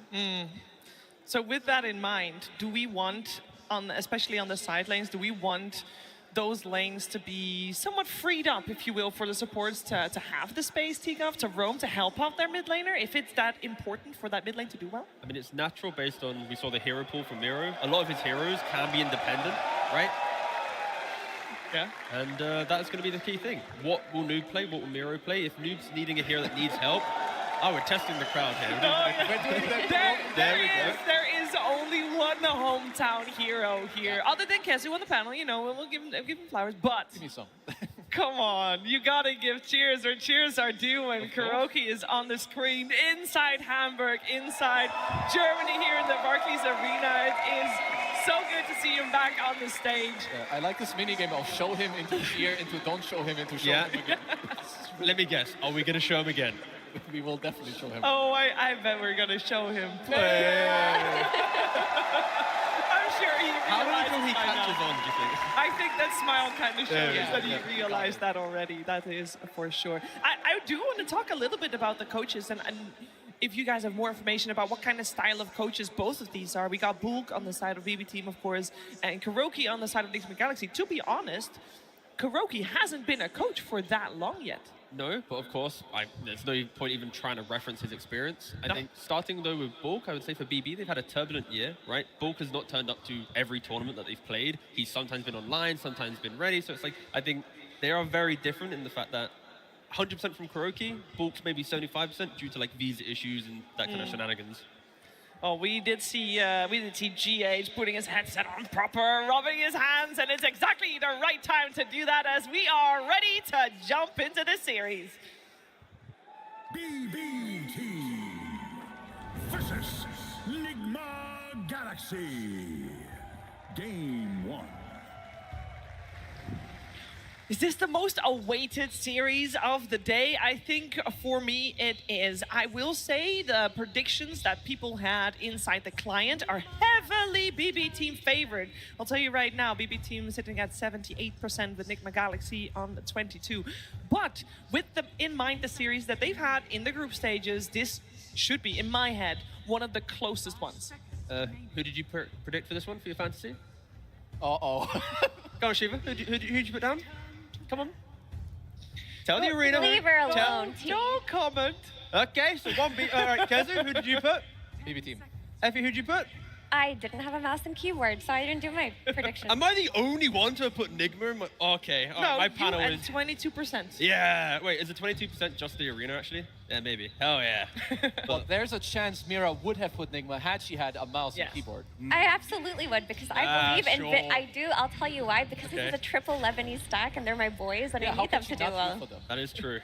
So with that in mind, do we want, especially on the side lanes, do we want those lanes to be somewhat freed up, if you will, for the supports to have the space, Tikov, to roam, to help out their mid laner, if it's that important for that mid lane to do well? I mean, it's natural based on, we saw the hero pool from Miero. A lot of his heroes can be independent, right? Yeah. And that's going to be the key thing. What will Noob play? What will Miro play? If Noob's needing a hero that needs help, we're testing the crowd here. There is only one hometown hero here, other than Kezu on the panel. You know, we'll give him flowers, but Give me some. come on, you gotta give cheers where cheers are due when Kuroki is on the screen inside Hamburg, inside Germany here in the Barclays Arena. It is so good to see him back on the stage. I like this mini game of show him into cheer, into don't show him, into show him again. Let me guess. Are we going to show him again? We will definitely show him. Oh, I bet we're gonna show him play. I'm sure he realizes How will he by catches now. on, do you think? I think that smile kind of shows Yeah, that he yeah. realized that already. That is for sure. I do want to talk a little bit about the coaches and if you guys have more information about what kind of style of coaches both of these are. We got Bulk on the side of BB Team, of course, and Kuroki on the side of Nigma Galaxy. To be honest, Kuroki hasn't been a coach for that long yet. No, but of course, there's no point even trying to reference his experience. I think starting though with Bulk, I would say for BB, they've had a turbulent year, right? Bulk has not turned up to every tournament that they've played. He's sometimes been online, sometimes been ready. So it's like, I think they are very different in the fact that 100% from Kuroki, Bulk's maybe 75% due to like visa issues and that kind of shenanigans. Oh, we did see GH putting his headset on proper, rubbing his hands, and it's exactly the right time to do that as we are ready to jump into the series. BB Team versus Nigma Galaxy. Game 1. Is this the most awaited series of the day? I think for me it is. I will say the predictions that people had inside the client are heavily BB Team favored. I'll tell you right now, BB Team is sitting at 78% with Nigma Galaxy on the 22. But with in mind the series that they've had in the group stages, this should be, in my head, one of the closest ones. Who did you predict for this one, for your fantasy? Uh-oh. Go on, Shiva. Who'd you put down? Come on. Tell the arena. Leave her alone. No comment. Okay, so one beat. All right, Kezu, who did you put? BB Team. Effie, who'd you put? I didn't have a mouse and keyboard, so I didn't do my prediction. Am I the only one to have put Nigma in my... Okay, all right, my panel you is... at 22%. Yeah, wait, is it 22% just the arena, actually? Yeah, maybe. Hell yeah. Well, there's a chance Mira would have put Nigma had she had a mouse and keyboard. I absolutely would, because I believe in sure. I do. I'll tell you why. Because this is a triple Lebanese stack, and they're my boys, and I need them to do well. That is true.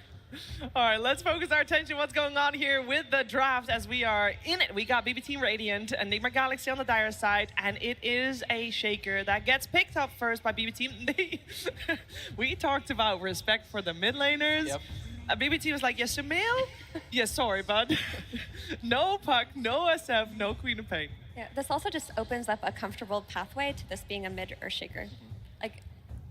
All right, let's focus our attention what's going on here with the draft as we are in it. We got BB Team Radiant, Nigma Galaxy on the dire side, and it is a shaker that gets picked up first by BB Team. We talked about respect for the mid laners. Yep. BB Team was like, yes, Shamil? Yes, sorry, bud. No Puck, no SF, no Queen of Pain. Yeah, this also just opens up a comfortable pathway to this being a mid Earthshaker. Like,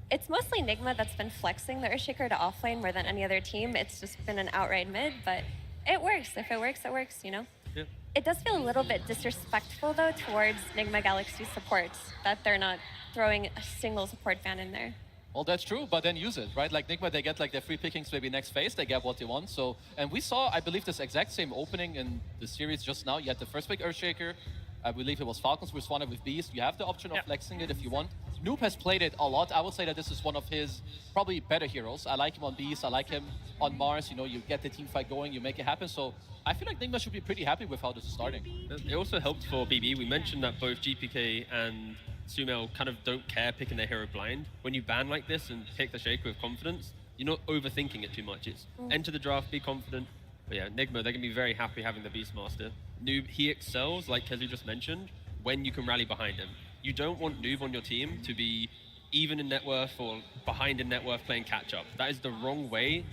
it's mostly Nigma that's been flexing the Earthshaker to offlane more than any other team. It's just been an outright mid, but it works. If it works, it works, you know? Yeah. It does feel a little bit disrespectful, though, towards Nigma Galaxy supports, that they're not throwing a single support ban in there. Well, that's true, but then use it, right? Like Nigma, they get like their free pickings maybe next phase, they get what they want. So, and we saw, I believe, this exact same opening in the series just now. You had the first pick Earthshaker. I believe it was Falcons responded with Beast. You have the option of flexing it if you want. Noob has played it a lot. I would say that this is one of his probably better heroes. I like him on Beast. I like him on Mars. You know, you get the team fight going, you make it happen. So I feel like Nigma should be pretty happy with how this is starting. It also helped for BB. We mentioned that both GPK and Sumail kind of don't care picking their hero blind. When you ban like this and pick the Shaker with confidence, you're not overthinking it too much. It's enter the draft, be confident. But yeah, Nigma, they're going to be very happy having the Beastmaster. Noob, he excels, like Kezu just mentioned, when you can rally behind him. You don't want Noob on your team to be even in net worth or behind in net worth playing catch-up. That is the wrong way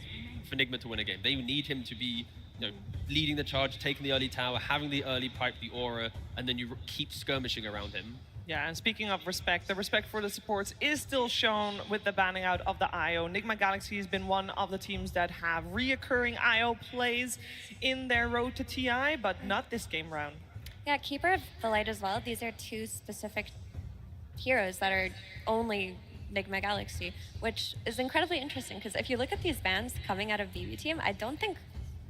for Nigma to win a game. They need him to be, you know, leading the charge, taking the early tower, having the early pipe, the aura, and then you keep skirmishing around him. Yeah, and speaking of respect, the respect for the supports is still shown with the banning out of the IO. Nigma Galaxy has been one of the teams that have reoccurring IO plays in their road to TI, but not this game round. Yeah, Keeper of the Light as well. These are two specific heroes that are only Nigma Galaxy, which is incredibly interesting because if you look at these bans coming out of BB Team, I don't think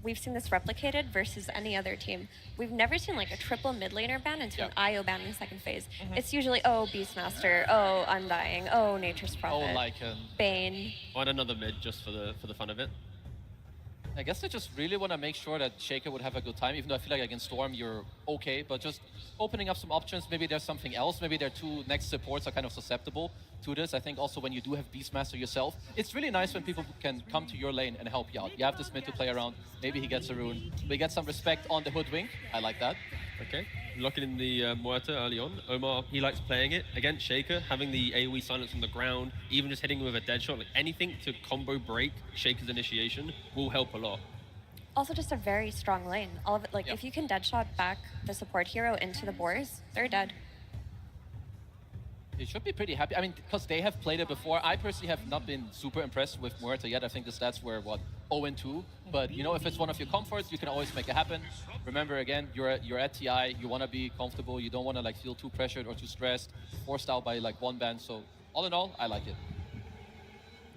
we've seen this replicated versus any other team. We've never seen like a triple mid laner ban into an IO ban in the second phase. It's usually, oh, Beastmaster, oh, Undying, oh, Nature's Prophet, Oh, Lycan. Bane. On another mid just for the fun of it. I guess they just really want to make sure that Shaker would have a good time, even though I feel like against Storm you're okay, but just opening up some options. Maybe there's something else. Maybe their two next supports are kind of susceptible to this. I think also when you do have Beastmaster yourself, it's really nice when people can come to your lane and help you out. You have this mid to play around. Maybe he gets a rune. We get some respect on the Hoodwink. I like that. Okay, locking in the Muerta early on. Omar, he likes playing it. Against Shaker, having the AoE silence on the ground, even just hitting him with a dead shot, like anything to combo break Shaker's initiation will help a lot. Also just a very strong lane. All of it, like if you can deadshot back the support hero into the boars, they're dead. They should be pretty happy. I mean, because they have played it before. I personally have not been super impressed with Muerta yet. I think the stats were, what, 0-2. But, you know, if it's one of your comforts, you can always make it happen. Remember, again, you're at TI. You want to be comfortable. You don't want to, like, feel too pressured or too stressed, forced out by, like, one ban. So, all in all, I like it.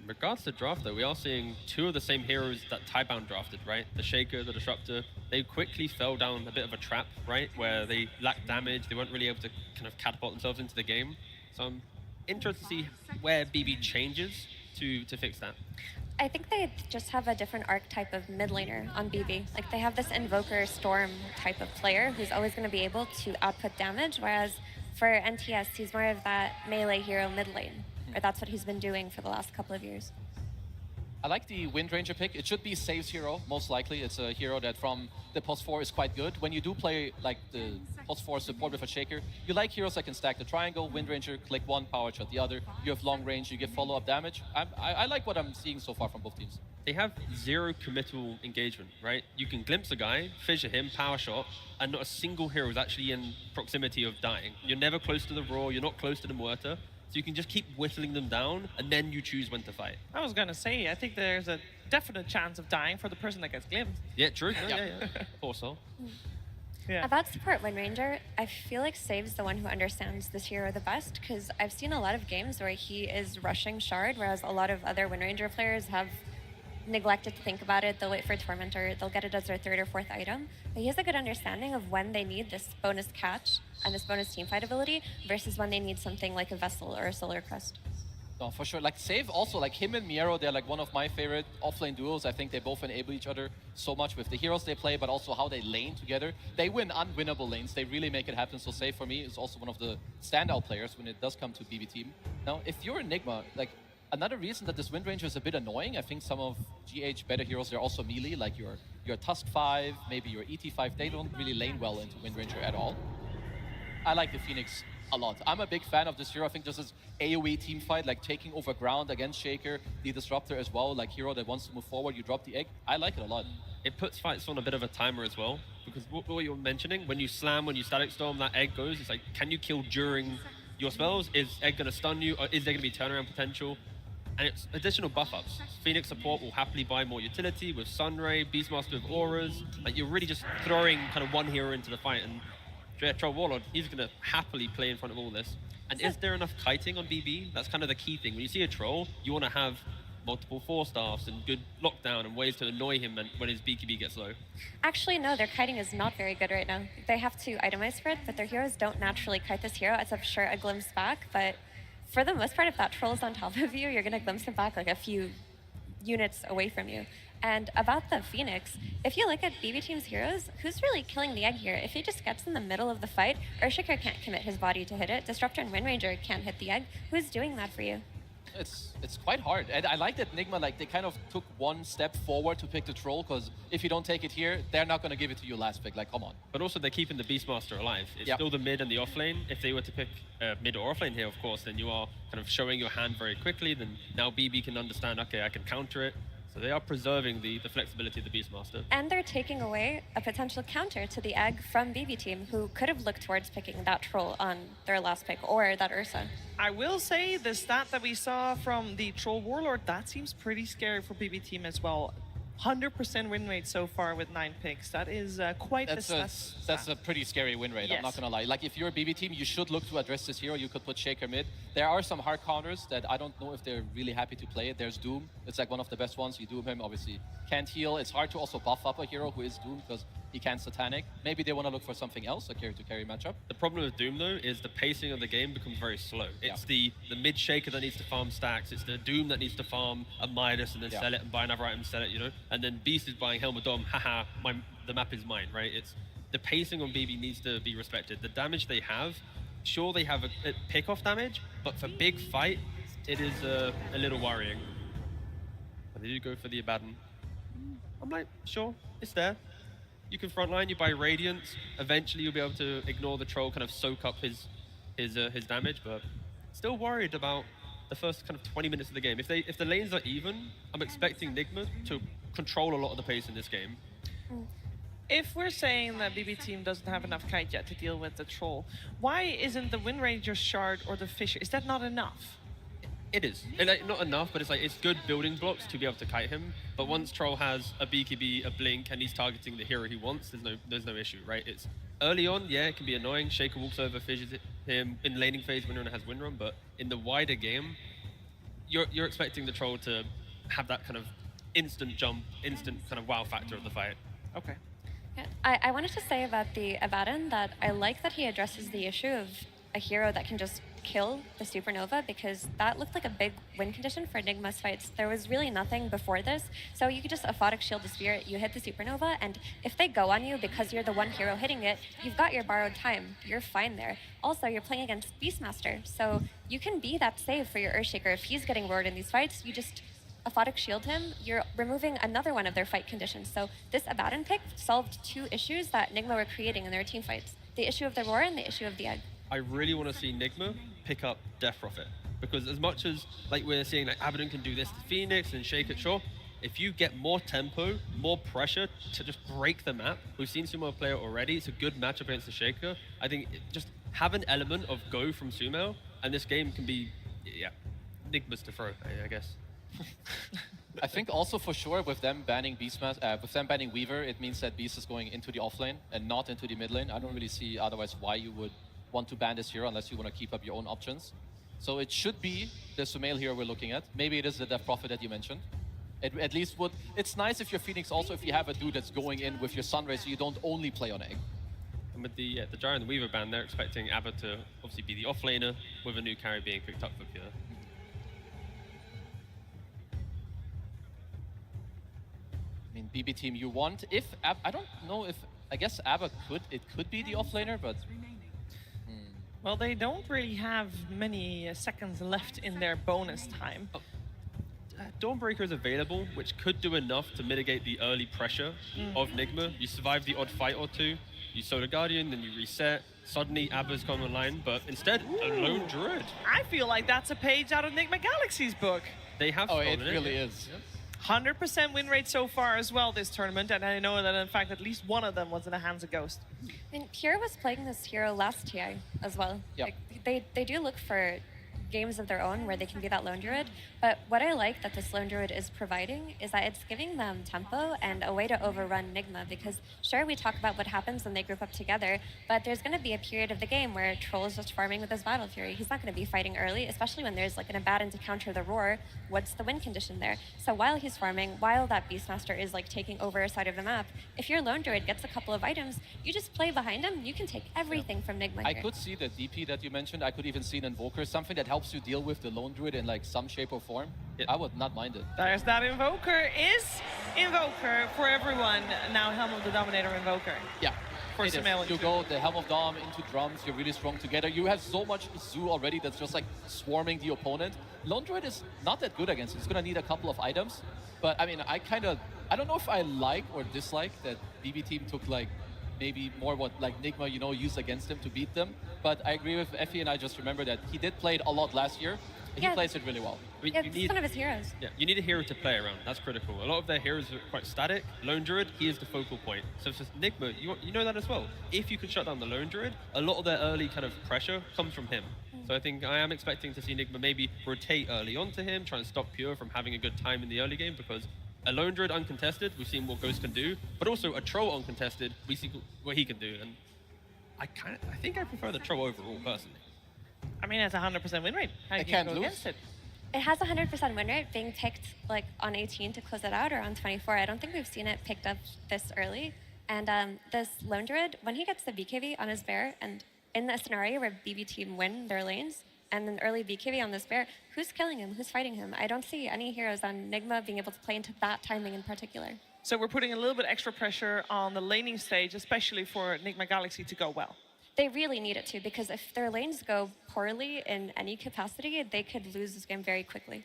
In regards to draft, though, we are seeing two of the same heroes that Tybound drafted, right? The Shaker, the Disruptor. They quickly fell down a bit of a trap, right? Where they lacked damage. They weren't really able to kind of catapult themselves into the game. So I'm interested to see where BB changes to fix that. I think they just have a different archetype of mid laner on BB. Like they have this Invoker Storm type of player who's always going to be able to output damage, whereas for NTS, he's more of that melee hero mid lane. Or that's what he's been doing for the last couple of years. I like the Wind Ranger pick. It should be Save's hero, most likely. It's a hero that from the post 4 is quite good. When you do play like the post 4 support with a Shaker, you like heroes that can stack the triangle, Wind Ranger, click one, power shot the other. You have long range, you get follow-up damage. I like what I'm seeing so far from both teams. They have zero committal engagement, right? You can glimpse a guy, fissure him, power shot, and not a single hero is actually in proximity of dying. You're never close to the Raw, you're not close to the Muerta. So you can just keep whittling them down, and then you choose when to fight. I was going to say, I think there's a definite chance of dying for the person that gets glimpsed. Yeah, true. Yeah. Poor soul. Yeah. About support Wind Ranger, I feel like Save's the one who understands this hero the best, because I've seen a lot of games where he is rushing Shard, whereas a lot of other Wind Ranger players have neglected to think about it. They'll wait for Tormentor, they'll get it as their third or fourth item. But he has a good understanding of when they need this bonus catch and this bonus teamfight ability versus when they need something like a Vessel or a Solar Crest. No, for sure. Like Save also, like him and Miero, they're like one of my favorite offlane duos. I think they both enable each other so much with the heroes they play, but also how they lane together. They win unwinnable lanes. They really make it happen. So Save for me is also one of the standout players when it does come to BB team. Now, if you're Enigma, like another reason that this Wind Ranger is a bit annoying, I think some of GH better heroes, they're also melee, like your Tusk 5, maybe your ET 5, they don't really lane well into Wind Ranger at all. I like the Phoenix a lot. I'm a big fan of this hero. I think this is AoE team fight, like taking over ground against Shaker, the Disruptor as well, like hero that wants to move forward, you drop the egg. I like it a lot. It puts fights on a bit of a timer as well, because what you're mentioning, when you slam, when you static storm, that egg goes, it's like, can you kill during your spells? Is egg going to stun you? Or is there going to be turnaround potential? And it's additional buff ups. Phoenix support will happily buy more utility with Sunray, Beastmaster with auras. Like you're really just throwing kind of one hero into the fight, and Troll Warlord, he's going to happily play in front of all this. And is there enough kiting on BB? That's kind of the key thing. When you see a troll, you want to have multiple 4-staffs and good lockdown and ways to annoy him when his BKB gets low. Actually, no, their kiting is not very good right now. They have to itemize for it, but their heroes don't naturally kite this hero, except sure a glimpse back, but for the most part, if that troll is on top of you, you're going to glimpse him back like a few units away from you. And about the Phoenix, if you look at BB Team's heroes, who's really killing the egg here? If he just gets in the middle of the fight, Ursa can't commit his body to hit it, Disruptor and Wind Ranger can't hit the egg, who's doing that for you? It's quite hard. And I like that Enigma, like they kind of took one step forward to pick the troll, because if you don't take it here, they're not going to give it to you last pick, like come on. But also they're keeping the Beastmaster alive. It's still the mid and the offlane. If they were to pick mid or offlane here, of course, then you are kind of showing your hand very quickly. Then now BB can understand, okay, I can counter it. So they are preserving the flexibility of the Beastmaster. And they're taking away a potential counter to the egg from BB Team, who could have looked towards picking that troll on their last pick, or that Ursa. I will say the stat that we saw from the Troll Warlord, that seems pretty scary for BB Team as well. 100% win rate so far with 9 picks. That is quite That's a pretty scary win rate, Yes. I'm not gonna lie. Like if you're a BB team, you should look to address this hero. You could put Shaker mid. There are some hard counters that I don't know if they're really happy to play it. There's Doom. It's like one of the best ones. You Doom him, obviously can't heal. It's hard to also buff up a hero who is Doom because he can't Satanic. Maybe they want to look for something else, a carry-to-carry matchup. The problem with Doom, though, is the pacing of the game becomes very slow. It's the mid Shaker that needs to farm stacks. It's the Doom that needs to farm a Midas and then sell it and buy another item, sell it, you know? And then Beast is buying Helm of Dom, haha, the map is mine, right? It's the pacing on BB needs to be respected. The damage they have, sure they have a pick-off damage, but for big fight, it is a little worrying. But they do go for the Abaddon. I'm like, sure, it's there. You can frontline, you buy Radiance. Eventually, you'll be able to ignore the troll, kind of soak up his damage. But still worried about the first kind of 20 minutes of the game. If the lanes are even, I'm expecting Nigma to control a lot of the pace in this game. If we're saying that BB team doesn't have enough kite yet to deal with the troll, why isn't the Wind Ranger shard or the Fisher? Is that not enough? It is. Like, not enough, but it's good building blocks to be able to kite him. But once Troll has a BKB, a Blink, and he's targeting the hero he wants, there's no issue, right? It's early on, yeah, it can be annoying. Shaker walks over, fishes him in laning phase. Windrunner has Windrun, but in the wider game, you're expecting the Troll to have that kind of instant jump, instant kind of wow factor of the fight. Okay. Yeah, I wanted to say about the Abaddon that I like that he addresses the issue of a hero that can just kill the Supernova, because that looked like a big win condition for Enigma's fights. There was really nothing before this, so you could just aphotic shield the Spirit, you hit the Supernova, and if they go on you because you're the one hero hitting it, you've got your borrowed time. You're fine there. Also, you're playing against Beastmaster, so you can be that save for your Earthshaker. If he's getting roared in these fights, you just aphotic shield him, you're removing another one of their fight conditions. So this Abaddon pick solved 2 issues that Nigma were creating in their team fights. The issue of the roar and the issue of the egg. I really want to see Nigma pick up Death Prophet, because as much as like we're seeing like Abaddon can do this to Phoenix and Shake it, sure, if you get more tempo, more pressure to just break the map, we've seen Sumo play it already, it's a good matchup against the Shaker. I think just have an element of go from Sumo, and this game can be, Nigma's to throw, I guess. I think also for sure with them banning with them banning Weaver, it means that Beast is going into the off lane and not into the mid lane. I don't really see otherwise why you would want to ban this hero unless you want to keep up your own options. So it should be the Sumail hero we're looking at. Maybe it is the Death Prophet that you mentioned. It at least would. It's nice if you're Phoenix also if you have a dude that's going in with your Sunray, so you don't only play on egg. And with the Gyro and the Weaver ban, they're expecting Abba to obviously be the offlaner with a new carry being picked up for Pure. I mean, BB team, you want I don't know if I guess Abba could be the offlaner, but. Well, they don't really have many seconds left in their bonus time. Dawnbreaker is available, which could do enough to mitigate the early pressure of Nigma. You survive the odd fight or two, you Solar Guardian, then you reset. Suddenly, Abba's come online, but instead, a lone Druid. I feel like that's a page out of Nigma Galaxy's book. They have it really is. 100% win rate so far as well this tournament, and I know that in fact at least one of them was in the hands of Ghost. And Pure was playing this hero last TI as well. Yeah. Like, they do look for games of their own where they can be that lone druid, but what I like that this lone druid is providing is that it's giving them tempo and a way to overrun Nigma, because sure, we talk about what happens when they group up together, but there's going to be a period of the game where Troll is just farming with his Battle Fury. He's not going to be fighting early, especially when there's like an Abaddon to counter the roar. What's the win condition there? So while he's farming, while that Beastmaster is like taking over a side of the map, if your lone druid gets a couple of items, you just play behind him, you can take everything from Nigma I here. could see the DP that you mentioned. I could even see an Invoker, something that helps you deal with the lone druid in like some shape or form. I would not mind it. There's that Invoker. Is Invoker for everyone now Helm of the Dominator Invoker? Yeah. For Sumail. You go the Helm of Dom into drums, you're really strong together. You have so much Zoo already that's just like swarming the opponent. Lone Druid is not that good against it. It's gonna need a couple of items. But I mean, I don't know if I like or dislike that BB team took like maybe more what like Nigma, you know, used against him to beat them. But I agree with Effie, and I just remember that he did play it a lot last year. And he plays it really well. Yeah, it's one of his heroes. Yeah, you need a hero to play around. That's critical. A lot of their heroes are quite static. Lone Druid, he is the focal point. So for Nigma, you know that as well. If you can shut down the Lone Druid, a lot of their early kind of pressure comes from him. So I think I am expecting to see Nigma maybe rotate early onto him, try and stop Pure from having a good time in the early game, because A Lone Druid uncontested, we've seen what Ghost can do, but also a Troll uncontested, we see what he can do. And I think I prefer the Troll overall, personally. I mean, it's a 100% win rate. How It can can't you go lose. against it? It has a 100% win rate, being picked like on 18 to close it out or on 24. I don't think we've seen it picked up this early. And this Lone Druid, when he gets the BKB on his bear, and in the scenario where BB team win their lanes, and an early BKB on this bear, who's killing him? Who's fighting him? I don't see any heroes on Nigma being able to play into that timing in particular. So we're putting a little bit extra pressure on the laning stage, especially for Nigma Galaxy to go well. They really need it to, because if their lanes go poorly in any capacity, they could lose this game very quickly.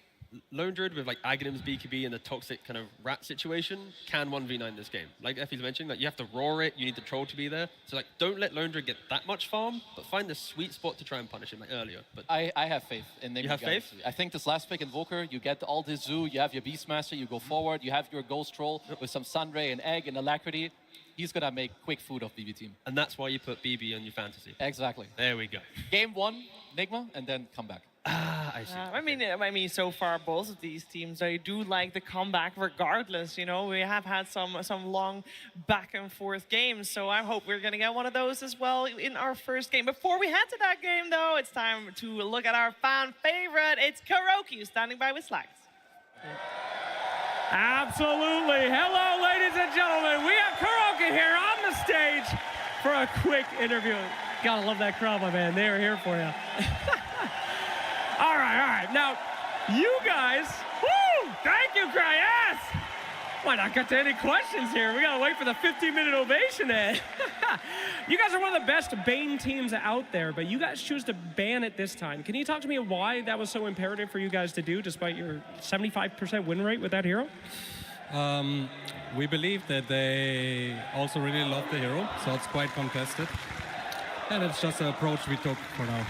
Lone Druid with like Aghanim's BKB and the toxic kind of rat situation can 1v9 this game. Like Effie's mentioning, like you have to roar it, you need the troll to be there. So like don't let Lone Druid get that much farm, but find the sweet spot to try and punish him like earlier. But I have faith in Nigma. You have faith? Galaxy. I think this last pick Invoker, you get all this zoo, you have your Beastmaster, you go forward, you have your Ghost Troll with some Sunray and Egg and Alacrity. He's gonna make quick food of BB team. And that's why you put BB on your fantasy. Exactly. There we go. Game 1, Nigma, and then come back. I see. I mean, so far both of these teams, they do like the comeback regardless. You know, we have had some long back and forth games, so I hope we're gonna get one of those as well in our first game. Before we head to that game, though, it's time to look at our fan favorite. It's Karaoke standing by with Slacks. Absolutely. Hello, ladies and gentlemen. We have Karaoke here on the stage for a quick interview. Gotta love that crowd, my man. They are here for you. All right. Now, you guys, woo! Thank you, Gray. Yes! Might not get to any questions here. We gotta wait for the 15-minute ovation, Ed. You guys are one of the best Bane teams out there, but you guys choose to ban it this time. Can you talk to me why that was so imperative for you guys to do, despite your 75% win rate with that hero? We believe that they also really love the hero, so it's quite contested. And it's just an approach we took for now.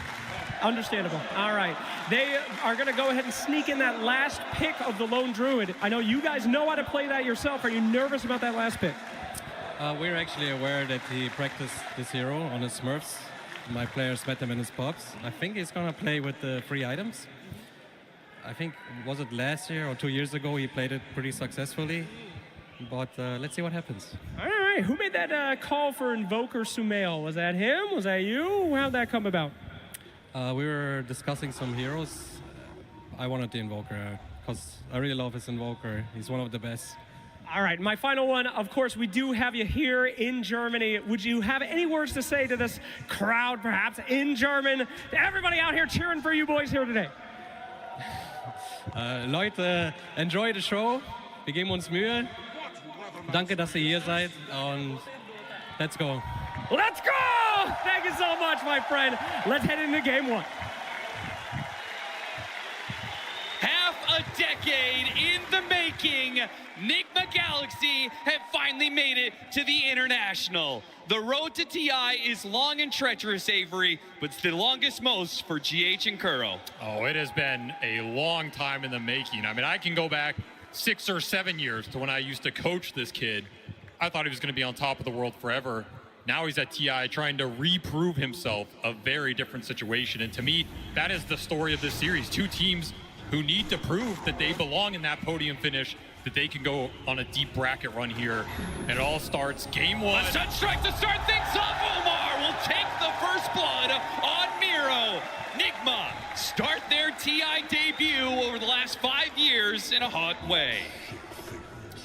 Understandable. All right. They are going to go ahead and sneak in that last pick of the Lone Druid. I know you guys know how to play that yourself. Are you nervous about that last pick? We're actually aware that he practiced this hero on his Smurfs. My players met him in his pubs. I think he's going to play with the free items. I think, was it last year or 2 years ago, he played it pretty successfully. But let's see what happens. All right. Who made that call for Invoker Sumail? Was that him? Was that you? How'd that come about? We were discussing some heroes. I wanted the Invoker because I really love his Invoker. He's one of the best. All right, my final one. Of course, we do have you here in Germany. Would you have any words to say to this crowd, perhaps in German? Everybody out here cheering for you boys here today. Leute, enjoy the show. Wir geben uns Mühe. Danke, dass ihr hier seid. Und let's go. Let's go! Thank you so much, my friend. Let's head into game one. Half a decade in the making, Nigma Galaxy have finally made it to the International. The road to TI is long and treacherous, Avery, but it's the longest most for GH and Kuro. Oh, it has been a long time in the making. I mean, I can go back 6 or 7 years to when I used to coach this kid. I thought he was going to be on top of the world forever. Now he's at TI trying to reprove himself, a very different situation. And to me, that is the story of this series. Two teams who need to prove that they belong in that podium finish, that they can go on a deep bracket run here. And it all starts game one. A Sunstrike to start things off. Omar will take the first blood on Miro. Nigma start their TI debut over the last 5 years in a hot way.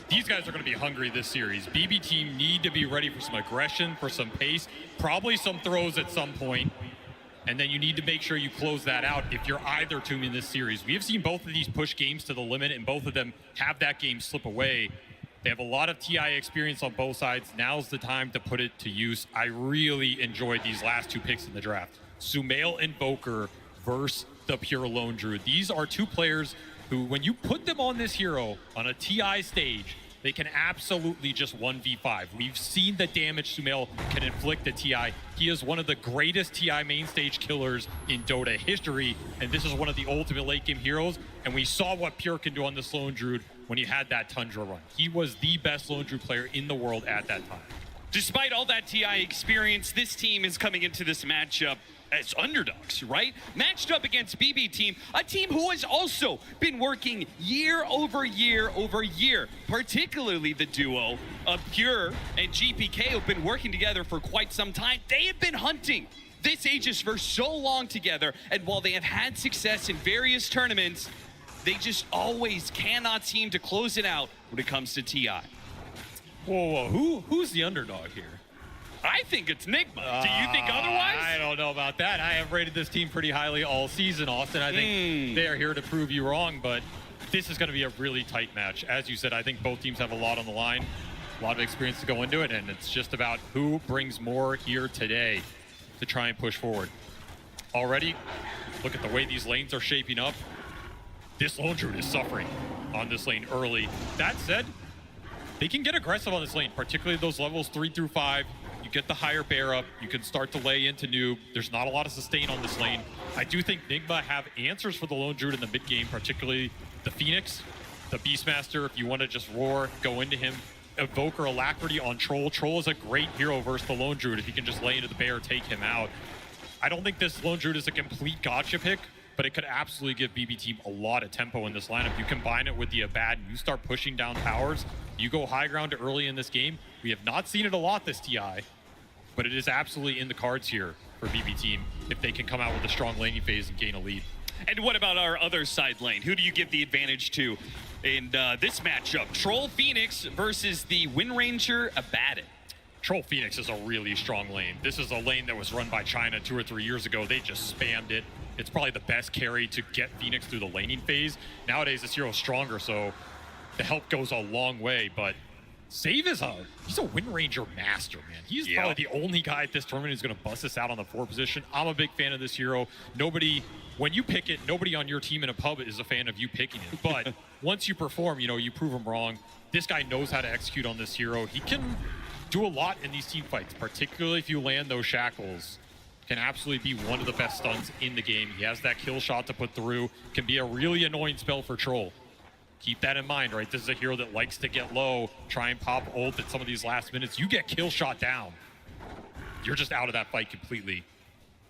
These guys are going to be hungry this series. BB team need to be ready for some aggression, for some pace, probably some throws at some point. And then you need to make sure you close that out if you're either team in this series. We have seen both of these push games to the limit, and both of them have that game slip away. They have a lot of TI experience on both sides. Now's the time to put it to use. I really enjoyed these last two picks in the draft. Sumail Invoker versus the Pure Lone Druid. These are two players who, when you put them on this hero on a TI stage, they can absolutely just 1v5. We've seen the damage Sumail can inflict to TI. He is one of the greatest TI main stage killers in Dota history, and this is one of the ultimate late game heroes. And we saw what Pure can do on this Lone Druid when he had that Tundra run. He was the best Lone Druid player in the world at that time. Despite all that TI experience, this team is coming into this matchup as underdogs, right? Matched up against BB Team, a team who has also been working year over year over year. Particularly the duo of Pure and GPK have been working together for quite some time. They have been hunting this Aegis for so long together, and while they have had success in various tournaments, they just always cannot seem to close it out when it comes to TI. Whoa, who's the underdog here? I think it's Nigma. Do you think otherwise? I don't know about that. I have rated this team pretty highly all season, Austin. I think they are here to prove you wrong, but this is going to be a really tight match. As you said, I think both teams have a lot on the line, a lot of experience to go into it, and it's just about who brings more here today to try and push forward. Already, look at the way these lanes are shaping up. This Lone Druid is suffering on this lane early. That said, they can get aggressive on this lane, particularly those levels 3 through 5. You get the higher bear up, you can start to lay into noob. There's not a lot of sustain on this lane. I do think Nigma have answers for the Lone Druid in the mid game, particularly the Phoenix, the Beastmaster. If you want to just roar, go into him. Evoker Alacrity on Troll. Troll is a great hero versus the Lone Druid if he can just lay into the bear, take him out. I don't think this Lone Druid is a complete gotcha pick, but it could absolutely give BB Team a lot of tempo in this lineup. You combine it with the Abad, and you start pushing down towers. You go high ground early in this game. We have not seen it a lot this TI, but it is absolutely in the cards here for BB Team if they can come out with a strong laning phase and gain a lead. And what about our other side lane? Who do you give the advantage to in this matchup? Troll Phoenix versus the Wind Ranger Abaddon. Troll Phoenix is a really strong lane. This is a lane that was run by China 2 or 3 years ago. They just spammed it. It's probably the best carry to get Phoenix through the laning phase. Nowadays, this hero is stronger, so the help goes a long way, but Save is he's a Wind Ranger master, man. He's probably the only guy at this tournament who's going to bust us out on the 4 position. I'm a big fan of this hero. Nobody, when you pick it, nobody on your team in a pub is a fan of you picking it. But once you perform, you know, you prove them wrong. This guy knows how to execute on this hero. He can do a lot in these team fights, particularly if you land those shackles. Can absolutely be one of the best stuns in the game. He has that kill shot to put through. Can be a really annoying spell for Troll. Keep that in mind, right? This is a hero that likes to get low, try and pop ult at some of these last minutes. You get kill shot down, you're just out of that fight completely.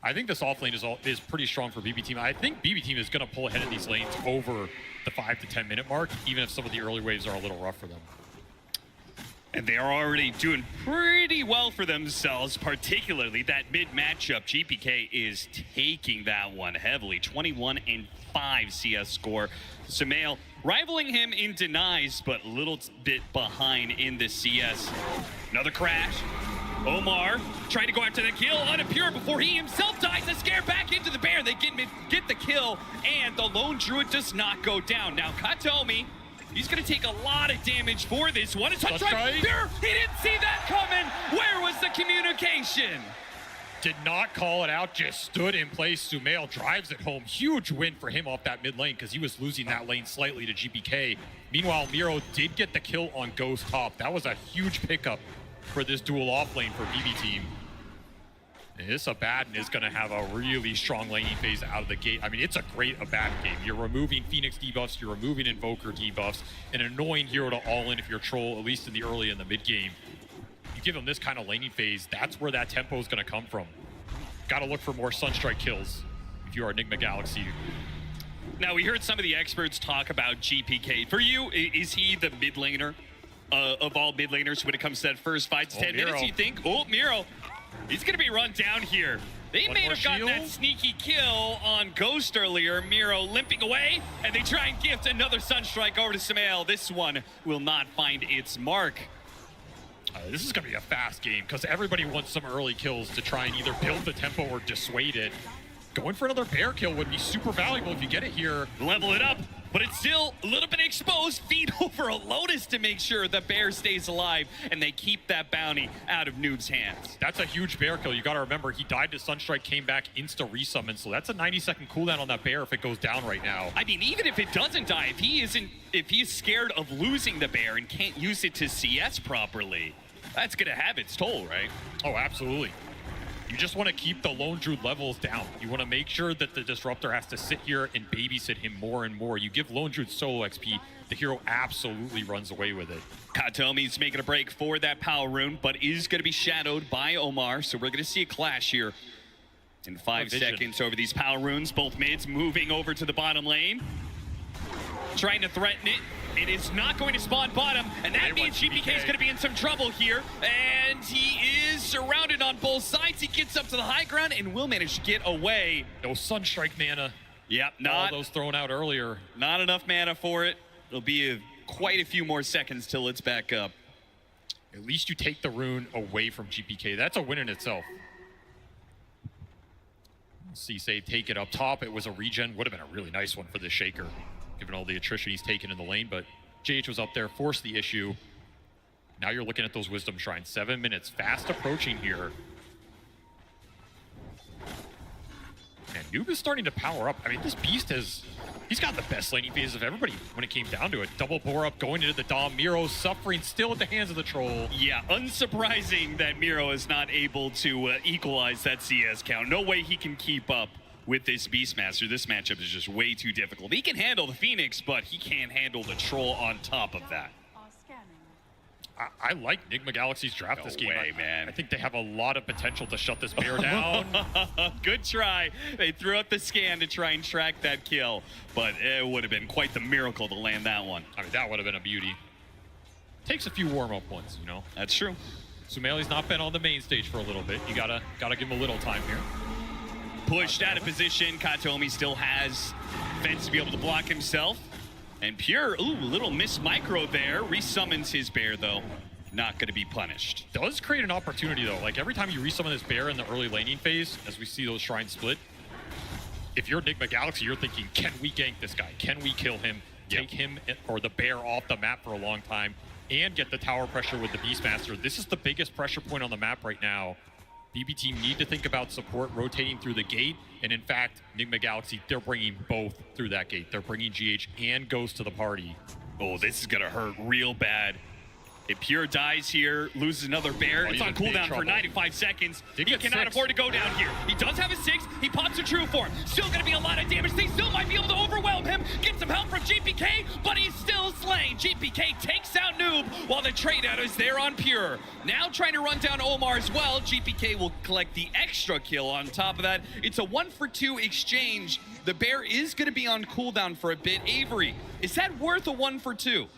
I think this off lane is pretty strong for BB Team. I think BB Team is going to pull ahead in these lanes over the 5 to 10 minute mark, even if some of the early waves are a little rough for them. And they are already doing pretty well for themselves, particularly that mid matchup. GPK is taking that one heavily. 21 and 5 CS score. Sumail rivaling him in denies, but a little bit behind in the CS. Another crash. Omar trying to go after the kill on a Pure before he himself dies. A scare back into the bear. They get the kill, and the Lone Druid does not go down. Now Katomi, he's going to take a lot of damage for this one. It's a strike. He didn't see that coming. Where was the communication? Did not call it out, just stood in place. Sumail drives it home. Huge win for him off that mid lane because he was losing that lane slightly to GPK. Meanwhile, Miro did get the kill on Ghost top. That was a huge pickup for this dual off lane for BB Team. And this Abaddon is going to have a really strong laning phase out of the gate. I mean, it's a great Abaddon game. You're removing Phoenix debuffs, you're removing Invoker debuffs, an annoying hero to all in if you're Troll, at least in the early and the mid game. You give him this kind of laning phase, that's where that tempo is going to come from. Got to look for more Sunstrike kills if you are Enigma Galaxy. Now, we heard some of the experts talk about GPK. For you, is he the mid laner of all mid laners when it comes to that first 5 to 10 minutes, you think? Oh, Miro. He's going to be run down here. They may have gotten that sneaky kill on Ghost earlier. Miro limping away, and they try and gift another Sunstrike over to Sumail. This one will not find its mark. This is going to be a fast game because everybody wants some early kills to try and either build the tempo or dissuade it. Going for another bear kill would be super valuable if you get it here. Level it up, but it's still a little bit exposed. Feed over a Lotus to make sure the bear stays alive, and they keep that bounty out of Noob's hands. That's a huge bear kill. You got to remember, he died to Sunstrike, came back, insta-resummon, so that's a 90-second cooldown on that bear if it goes down right now. I mean, even if it doesn't die, if he's scared of losing the bear and can't use it to CS properly, that's going to have its toll, right? Oh, absolutely. You just want to keep the Lone Druid levels down. You want to make sure that the Disruptor has to sit here and babysit him more and more. You give Lone Druid solo XP, the hero absolutely runs away with it. Katomi's making a break for that power rune, but is going to be shadowed by Omar, so we're going to see a clash here in 5 seconds over these power runes. Both mids moving over to the bottom lane, trying to threaten it. It is not going to spawn bottom, and that means GPK is going to be in some trouble here. And he is surrounded on both sides. He gets up to the high ground and will manage to get away. No Sunstrike mana. Yep, all those thrown out earlier. Not enough mana for it. It'll be quite a few more seconds till it's back up. At least you take the rune away from GPK. That's a win in itself. See, say take it up top. It was a regen. Would have been a really nice one for the Shaker, given all the attrition he's taken in the lane, but JH was up there, forced the issue. Now you're looking at those Wisdom Shrines. 7 minutes, fast approaching here. And Noob is starting to power up. I mean, this Beast he's got the best laning phase of everybody when it came down to it. Double pour up, going into the Dom. Miro suffering still at the hands of the Troll. Yeah, unsurprising that Miro is not able to equalize that CS count. No way he can keep up with this Beastmaster. This matchup is just way too difficult. He can handle the Phoenix, but he can't handle the Troll on top of that. I like Nigma Galaxy's draft this game. Man. I think they have a lot of potential to shut this bear down. Good try. They threw out the scan to try and track that kill, but it would have been quite the miracle to land that one. I mean, that would have been a beauty. Takes a few warm-up ones, you know? That's true. Sumeli's not been on the main stage for a little bit. You gotta give him a little time here. Pushed out of position. Katomi still has fence to be able to block himself. And Pure, little miss micro there. Resummons his bear, though. Not going to be punished. Does create an opportunity, though. Like, every time you resummon this bear in the early laning phase, as we see those shrines split, if you're Nigma Galaxy, you're thinking, can we gank this guy? Can we kill him? Take him or the bear off the map for a long time and get the tower pressure with the Beastmaster. This is the biggest pressure point on the map right now. BB team need to think about support rotating through the gate, and in fact, Nigma Galaxy, they're bringing both through that gate. They're bringing GH and Ghost to the party. Oh, this is gonna hurt real bad. If Pure dies here, loses another bear, it's on cooldown for 95 seconds. He cannot afford to go down here. He does have a 6, he pops a true form. Still gonna be a lot of damage. They still might be able to overwhelm him. Get some help from GPK, but he's still slain. GPK takes out Noob while the trade out is there on Pure. Now trying to run down Omar as well. GPK will collect the extra kill on top of that. It's a 1-for-2 exchange. The bear is gonna be on cooldown for a bit. Avery, is that worth a 1-for-2?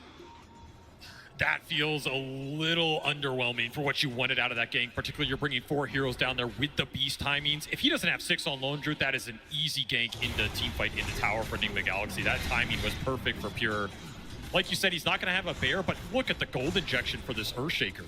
That feels a little underwhelming for what you wanted out of that gank. Particularly, you're bringing 4 heroes down there with the Beast timings. If he doesn't have 6 on Lone Druid, that is an easy gank into team fight into tower for Nigma Galaxy. That timing was perfect for Pure. Like you said, he's not going to have a bear, but look at the gold injection for this Earthshaker.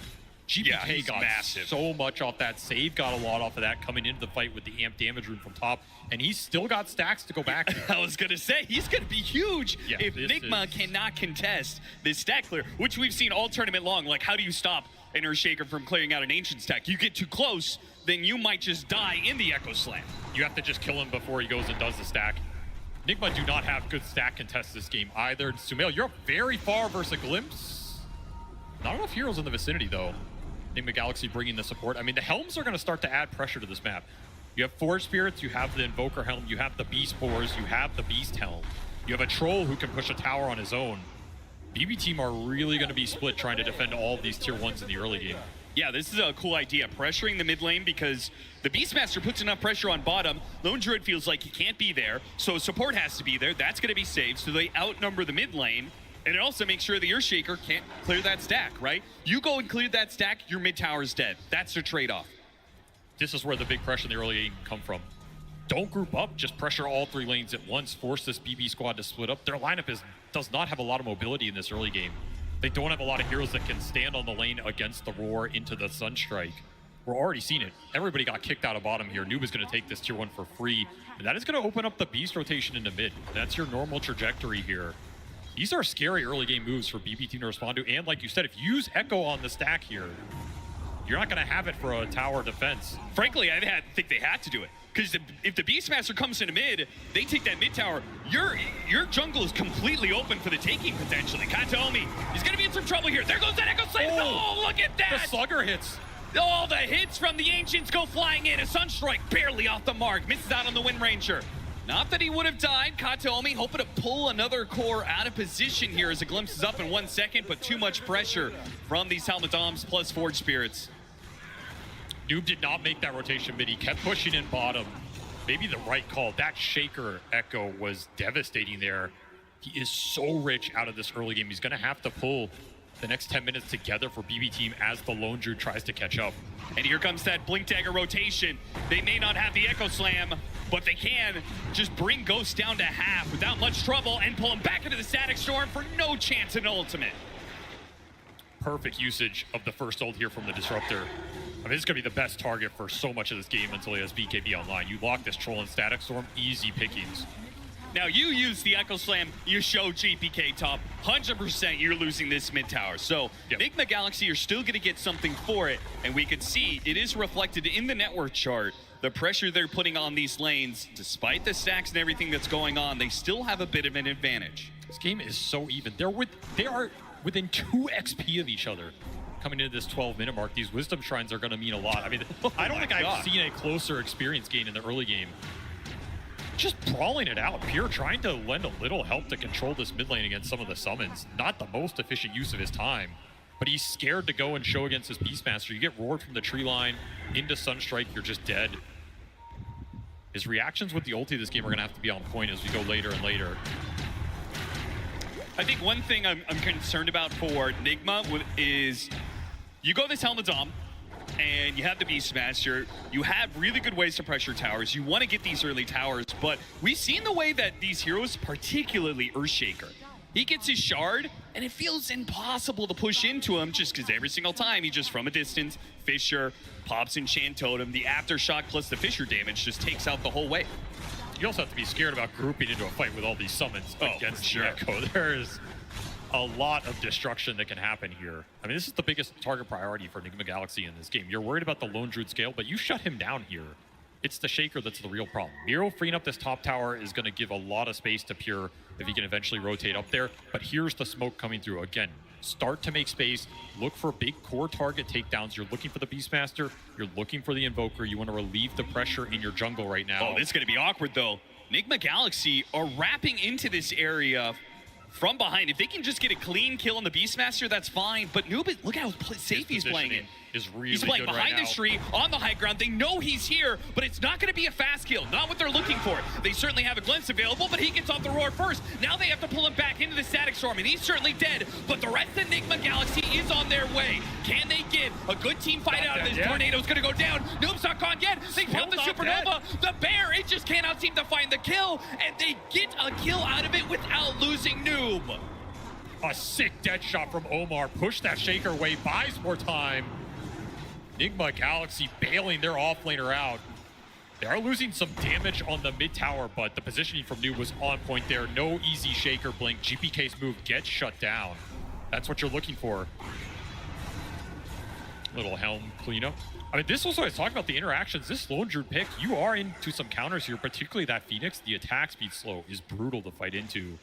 GPK got massive. So much off that save, got a lot off of that coming into the fight with the amp damage rune from top, and he's still got stacks to go back to. I was gonna say, he's gonna be huge if Nigma cannot contest this stack clear, which we've seen all tournament long. Like, how do you stop an Earthshaker from clearing out an Ancient stack? You get too close, then you might just die in the Echo Slam. You have to just kill him before he goes and does the stack. Nigma do not have good stack contests this game either. Sumail, you're up very far versus a Glimpse. Not enough heroes in the vicinity, though. Nigma Galaxy bringing the support. I mean, the Helms are going to start to add pressure to this map. You have Forge Spirits, you have the Invoker Helm, you have the Beast Boars, you have the Beast Helm. You have a Troll who can push a tower on his own. BB team are really going to be split trying to defend all of these tier 1s in the early game. Yeah, this is a cool idea. Pressuring the mid lane because the Beastmaster puts enough pressure on bottom. Lone Druid feels like he can't be there, so support has to be there. That's going to be saved, so they outnumber the mid lane. And it also makes sure the Earthshaker can't clear that stack, right? You go and clear that stack, your mid tower is dead. That's the trade-off. This is where the big pressure in the early game can come from. Don't group up, just pressure all 3 lanes at once, force this BB squad to split up. Their lineup does not have a lot of mobility in this early game. They don't have a lot of heroes that can stand on the lane against the roar into the Sunstrike. We're already seeing it. Everybody got kicked out of bottom here. Noob is going to take this tier 1 for free, and that is going to open up the Beast rotation into mid. That's your normal trajectory here. These are scary early game moves for BB team to respond to, and like you said, if you use Echo on the stack here, you're not going to have it for a tower defense. Frankly, I think they had to do it. Because if the Beastmaster comes into mid, they take that mid tower, your jungle is completely open for the taking potentially. Katomi, he's going to be in some trouble here. There goes that Echo Slam. Oh, look at that! The Slugger hits. All the hits from the Ancients go flying in. A Sunstrike barely off the mark. Misses out on the Wind Ranger. Not that he would have died. Kataomi hoping to pull another core out of position here as it glimpses up in 1 second, but too much pressure from these Helmadoms plus Forge Spirits. Noob did not make that rotation mid. He kept pushing in bottom. Maybe the right call. That Shaker Echo was devastating there. He is so rich out of this early game. He's going to have to pull the next 10 minutes together for BB Team as the Lone Druid tries to catch up. And here comes that Blink Dagger rotation. They may not have the Echo Slam, but they can just bring Ghost down to half without much trouble and pull him back into the Static Storm for no chance at ultimate. Perfect usage of the first ult here from the Disruptor. I mean, this is going to be the best target for so much of this game until he has BKB online. You lock this Troll and Static Storm, easy pickings. Now you use the Echo Slam, you show GPK top, 100% you're losing this mid tower. So Enigma Galaxy, you're still gonna get something for it. And we can see it is reflected in the network chart. The pressure they're putting on these lanes, despite the stacks and everything that's going on, they still have a bit of an advantage. This game is so even. They are within 2 XP of each other. Coming into this 12-minute mark, these Wisdom Shrines are gonna mean a lot. I mean, I don't think I've seen a closer experience gain in the early game. Just brawling it out. Pure trying to lend a little help to control this mid lane against some of the summons. Not the most efficient use of his time, but he's scared to go and show against his Beastmaster. You get roared from the tree line into Sunstrike, you're just dead. His reactions with the ulti this game are gonna have to be on point as we go later and later. I think one thing I'm concerned about for Nigma is you go this Helmadom, and you have the Beastmaster, you have really good ways to pressure towers. You want to get these early towers, but we've seen the way that these heroes, particularly Earthshaker, he gets his shard, and it feels impossible to push into him just because every single time he just from a distance, Fissure, pops Enchant Totem, the Aftershock plus the Fissure damage just takes out the whole way. You also have to be scared about grouping into a fight with all these summons against the Echo. There's a lot of destruction that can happen here. I mean, this is the biggest target priority for Enigma Galaxy in this game. You're worried about the Lone Druid scale, but you shut him down here. It's the Shaker that's the real problem. Miro freeing up this top tower is going to give a lot of space to Pure if he can eventually rotate up there. But here's the smoke coming through. Again, start to make space. Look for big core target takedowns. You're looking for the Beastmaster. You're looking for the Invoker. You want to relieve the pressure in your jungle right now. Oh, this is going to be awkward, though. Enigma Galaxy are wrapping into this area from behind. If they can just get a clean kill on the Beastmaster, that's fine. But Noob, look at how safe he's playing it. He's playing behind this tree, on the high ground. They know he's here, but it's not going to be a fast kill. Not what they're looking for. They certainly have a glimpse available, but he gets off the roar first. Now they have to pull him back into the Static Storm, and he's certainly dead. But the rest of Enigma Galaxy is on their way. Can they get a good team fight out of this? Tornado's going to go down. Noob's not gone yet. They killed the Supernova. The Bear, it just cannot seem to find the kill, and they get a kill out of it without losing Noob. A sick dead shot from Omar. Push that Shaker away, buys more time. Enigma Galaxy bailing their offlaner out. They are losing some damage on the mid tower, but the positioning from Noob was on point there. No easy Shaker blink. GPK's move gets shut down. That's what you're looking for. Little Helm cleanup. I mean, this also is talking about the interactions. This Lone Druid pick, you are into some counters here, particularly that Phoenix. The attack speed slow is brutal to fight into.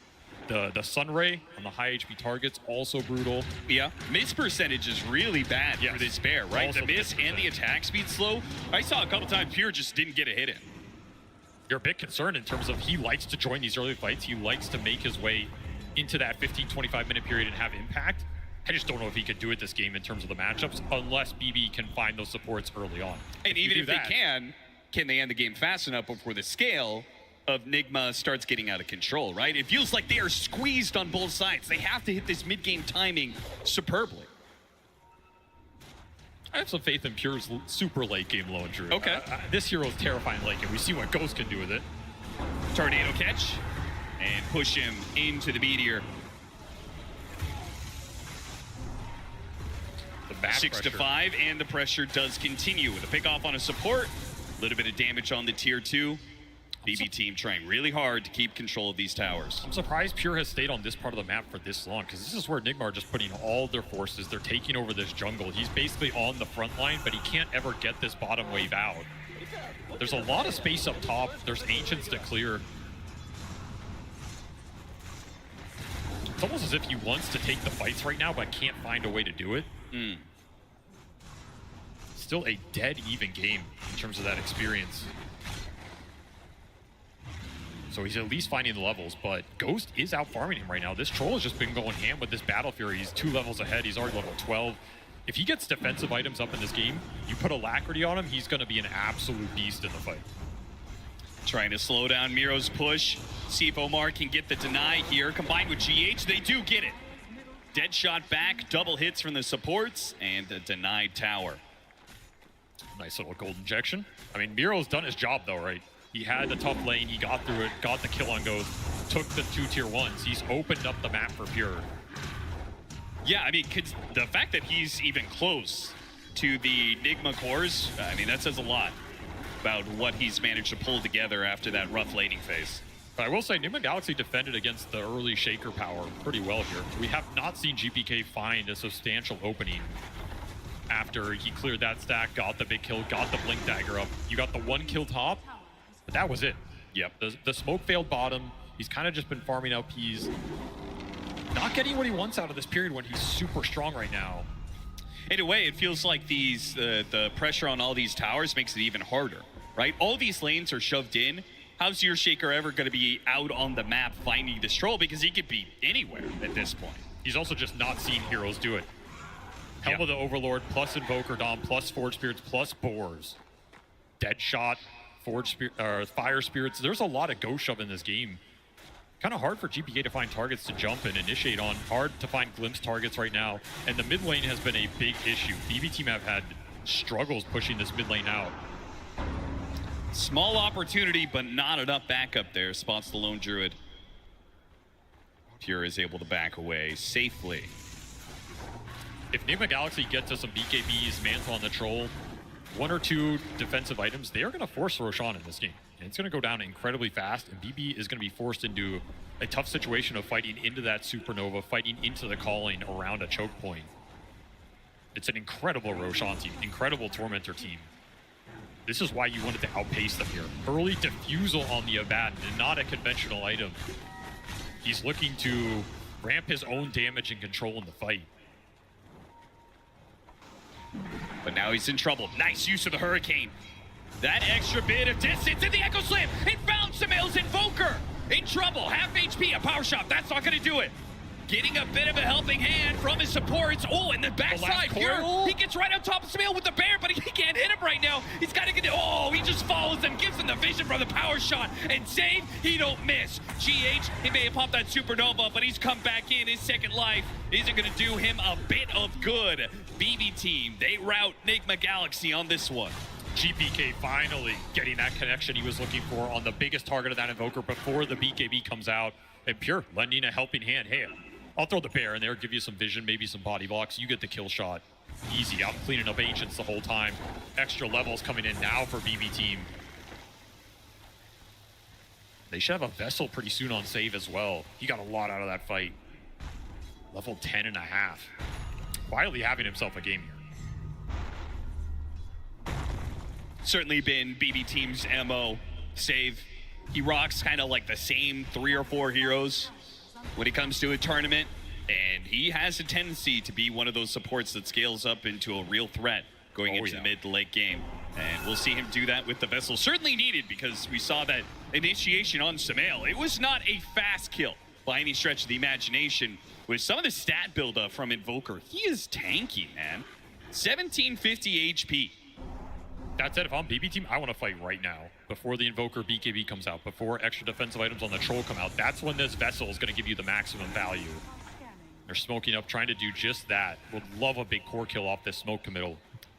The Sunray on the high HP targets, also brutal. Yeah, miss percentage is really bad for this Bear, right? Also the miss and the attack speed slow. I saw a couple times Pure just didn't get a hit in. You're a bit concerned in terms of he likes to join these early fights. He likes to make his way into that 15-25 minute period and have impact. I just don't know if he could do it this game in terms of the matchups unless BB can find those supports early on. And even if they can they end the game fast enough before the scale of Nigma starts getting out of control, right? It feels like they are squeezed on both sides. They have to hit this mid-game timing superbly. I have some faith in Pure's super late game Lone Druid. Okay. This hero is terrifying late game. We see what Ghost can do with it. Tornado catch and push him into the meteor. The back 6 to 5, and the pressure does continue with a pick off on a support. A little bit of damage on the tier 2. BB team trying really hard to keep control of these towers. I'm surprised Pure has stayed on this part of the map for this long, because this is where Enigma are just putting all their forces. They're taking over this jungle. He's basically on the front line, but he can't ever get this bottom wave out. There's a lot of space up top. There's Ancients to clear. It's almost as if he wants to take the fights right now, but can't find a way to do it. still a dead even game in terms of that experience. So he's at least finding the levels, but Ghost is out farming him right now. This Troll has just been going ham with this Battle Fury. He's 2 levels ahead. He's already level 12. If he gets defensive items up in this game, you put Alacrity on him, he's going to be an absolute beast in the fight. Trying to slow down Miro's push. See if Omar can get the deny here. Combined with GH, they do get it. Dead shot back, double hits from the supports, and a denied tower. Nice little gold injection. I mean, Miro's done his job though, right? He had the tough lane, he got through it, got the kill on Ghost, took the 2 tier 1s. He's opened up the map for Pure. Yeah, I mean, the fact that he's even close to the Nigma cores, I mean, that says a lot about what he's managed to pull together after that rough laning phase. But I will say, Nigma Galaxy defended against the early Shaker power pretty well here. We have not seen GPK find a substantial opening after he cleared that stack, got the big kill, got the Blink Dagger up. You got the 1 kill top, but that was it. Yep. The smoke failed bottom. He's kind of just been farming LPs. Not getting what he wants out of this period when he's super strong right now. In a way, it feels like the pressure on all these towers makes it even harder, right? All these lanes are shoved in. How's your Shaker ever going to be out on the map finding this troll? Because he could be anywhere at this point. He's also just not seen heroes do it. Helm of the Overlord, plus Invoker Dom, plus Forge Spirits, plus Boars. Dead Shot, Fire Spirits. There's a lot of ghost shove in this game. Kind of hard for GPK to find targets to jump and initiate on. Hard to find glimpse targets right now. And the mid lane has been a big issue. BB team have had struggles pushing this mid lane out. Small opportunity, but not enough backup there. Spots the Lone Druid. Pure is able to back away safely. If Nigma Galaxy get to some BKBs, Mantle on the Troll, 1 or 2 defensive items, they are going to force Roshan in this game. And it's going to go down incredibly fast, and BB is going to be forced into a tough situation of fighting into that Supernova, fighting into the calling around a choke point. It's an incredible Roshan team, incredible Tormentor team. This is why you wanted to outpace them here. Early defusal on the Abaddon, and not a conventional item. He's looking to ramp his own damage and control in the fight. But now he's in trouble. Nice use of the Hurricane. That extra bit of distance in the Echo Slam. It found Samael's Invoker. In trouble. Half HP, a power shot. That's not going to do it. Getting a bit of a helping hand from his supports. Oh, and the backside here. He gets right on top of Samael with the bear, but he can't hit him right now. He's got to get. Oh, he just follows him, gives him the vision from the power shot, and save. He don't miss. GH, he may have popped that Supernova, but he's come back in. His second life isn't going to do him a bit of good. BB team, they rout Nigma Galaxy on this one. GPK finally getting that connection he was looking for on the biggest target of that Invoker before the BKB comes out. And Pure lending a helping hand. Hey, I'll throw the bear in there, give you some vision, maybe some body blocks. You get the kill shot. Easy, out cleaning up Ancients the whole time. Extra levels coming in now for BB team. They should have a Vessel pretty soon on save as well. He got a lot out of that fight. Level 10.5. Quietly having himself a game here. Certainly been BB team's MO. Save. He rocks kind of like the same 3 or 4 heroes when it comes to a tournament, and he has a tendency to be one of those supports that scales up into a real threat going into the mid to late game. And we'll see him do that with the Vessel. Certainly needed, because we saw that initiation on Samael. It was not a fast kill by any stretch of the imagination. With some of the stat buildup from Invoker, he is tanky, man. 1750 HP. That said, if I'm BB team, I want to fight right now. Before the Invoker BKB comes out, before extra defensive items on the Troll come out. That's when this Vessel is going to give you the maximum value. They're smoking up, trying to do just that. Would love a big core kill off this smoke committal.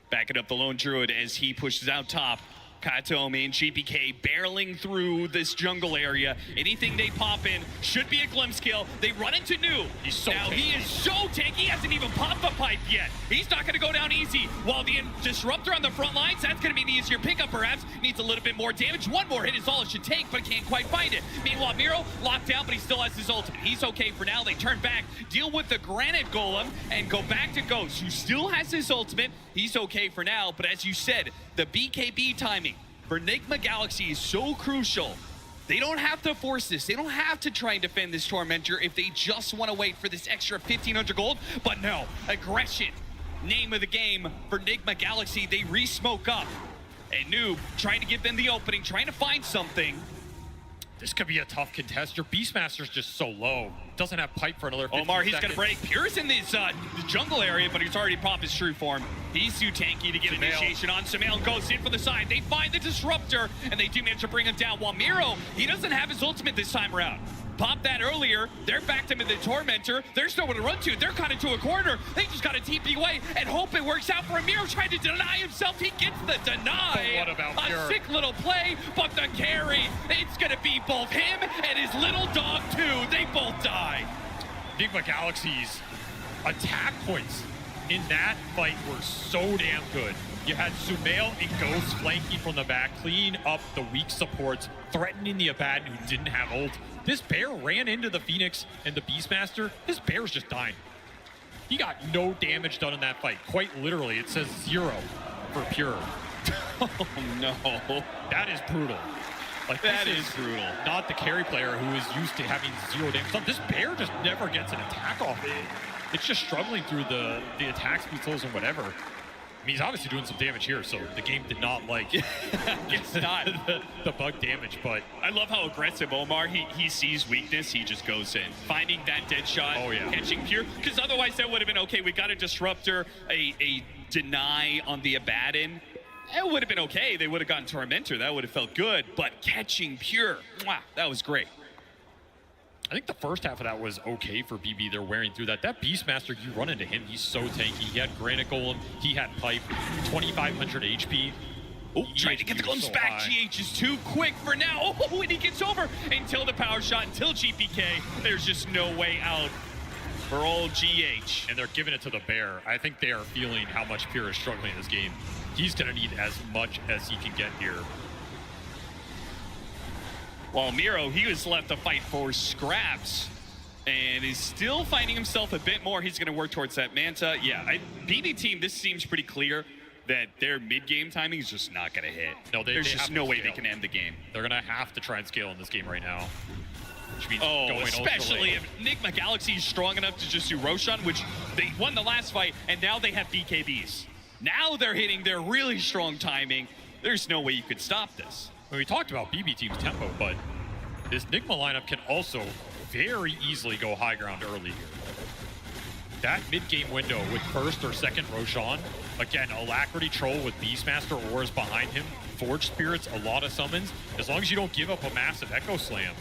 Backing up the Lone Druid as he pushes out top. Katomi and GPK barreling through this jungle area. Anything they pop in should be a glimpse kill. They run into New. He's so tanky. He is so tanky, he hasn't even popped the pipe yet. He's not going to go down easy. While the Disruptor on the front lines, that's going to be an easier pickup perhaps. Needs a little bit more damage. One more hit is all it should take, but can't quite find it. Meanwhile, Miro locked down, but he still has his ultimate. He's okay for now. They turn back, deal with the Granite Golem, and go back to Ghost, who still has his ultimate. He's okay for now, but as you said, the BKB timing for Nigma Galaxy is so crucial. They don't have to force this. They don't have to try and defend this Tormentor if they just want to wait for this extra 1,500 gold. But no, aggression name of the game for Nigma Galaxy. They re-smoke up. And Noob trying to give them the opening, trying to find something. This could be a tough contest. Your Beastmaster's just so low. Doesn't have pipe for another 15 Omar, he's seconds. gonna break. Pure's in this jungle area, but he's already popped his true form. He's too tanky to get initiation on. Sumail goes in for the side. They find the Disruptor, and they do manage to bring him down. While Miro, he doesn't have his ultimate this time around. Popped that earlier. They're backed him in the Tormentor. There's nowhere to run to. They're kind of to a corner. They just got to TP away and hope it works out for him. Miro trying to deny himself. He gets the deny. But what about Pure? A sick little play, but the carry. It's going to be both him and his little dog, too. They both die. Nigma Galaxy's attack points in that fight were so damn good. You had Sumail and Ghost flanking from the back, cleaning up the weak supports, threatening the Abaddon who didn't have ult. This bear ran into the Phoenix and the Beastmaster. This bear's just dying. He got no damage done in that fight. Quite literally, it says 0 for Pure. Oh, no. That is brutal. Like, That this is brutal. Not the carry player who is used to having 0 damage. This bear just never gets an attack off it. It's just struggling through the attack speed slows and whatever. I mean, he's obviously doing some damage here, so the game did not like It's not. the bug damage, but I love how aggressive Omar, he sees weakness, he just goes in. Finding that dead shot, catching Pure, because otherwise that would have been, okay, we got a Disruptor, a deny on the Abaddon. It would have been okay. They would have gotten Tormentor. That would have felt good, but catching Pure, wow, that was great. I think the first half of that was okay for BB. They're wearing through that. That Beastmaster, you run into him, he's so tanky. He had Granite Golem, he had Pipe, 2,500 HP. Oh, trying to get the Golems back. GH is too quick for now. Oh, and he gets over until the power shot, until GPK. There's just no way out for old GH. And they're giving it to the Bear. I think they are feeling how much Pure is struggling in this game. He's going to need as much as he can get here. While Miro, he was left to fight for scraps and is still finding himself a bit more. He's going to work towards that Manta. Yeah, BB team, this seems pretty clear that their mid-game timing is just not going to hit. No, there's just no way they can end the game. They're going to have to try and scale in this game right now. Which means going especially if Nigma Galaxy is strong enough to just do Roshan, which they won the last fight, and now they have BKBs. Now they're hitting their really strong timing. There's no way you could stop this. Well, we talked about BB team's tempo, but this Nigma lineup can also very easily go high ground early here. That mid-game window with first or second Roshan, again, Alacrity Troll with Beastmaster Auras behind him, Forge Spirits, a lot of summons. As long as you don't give up a massive Echo Slam,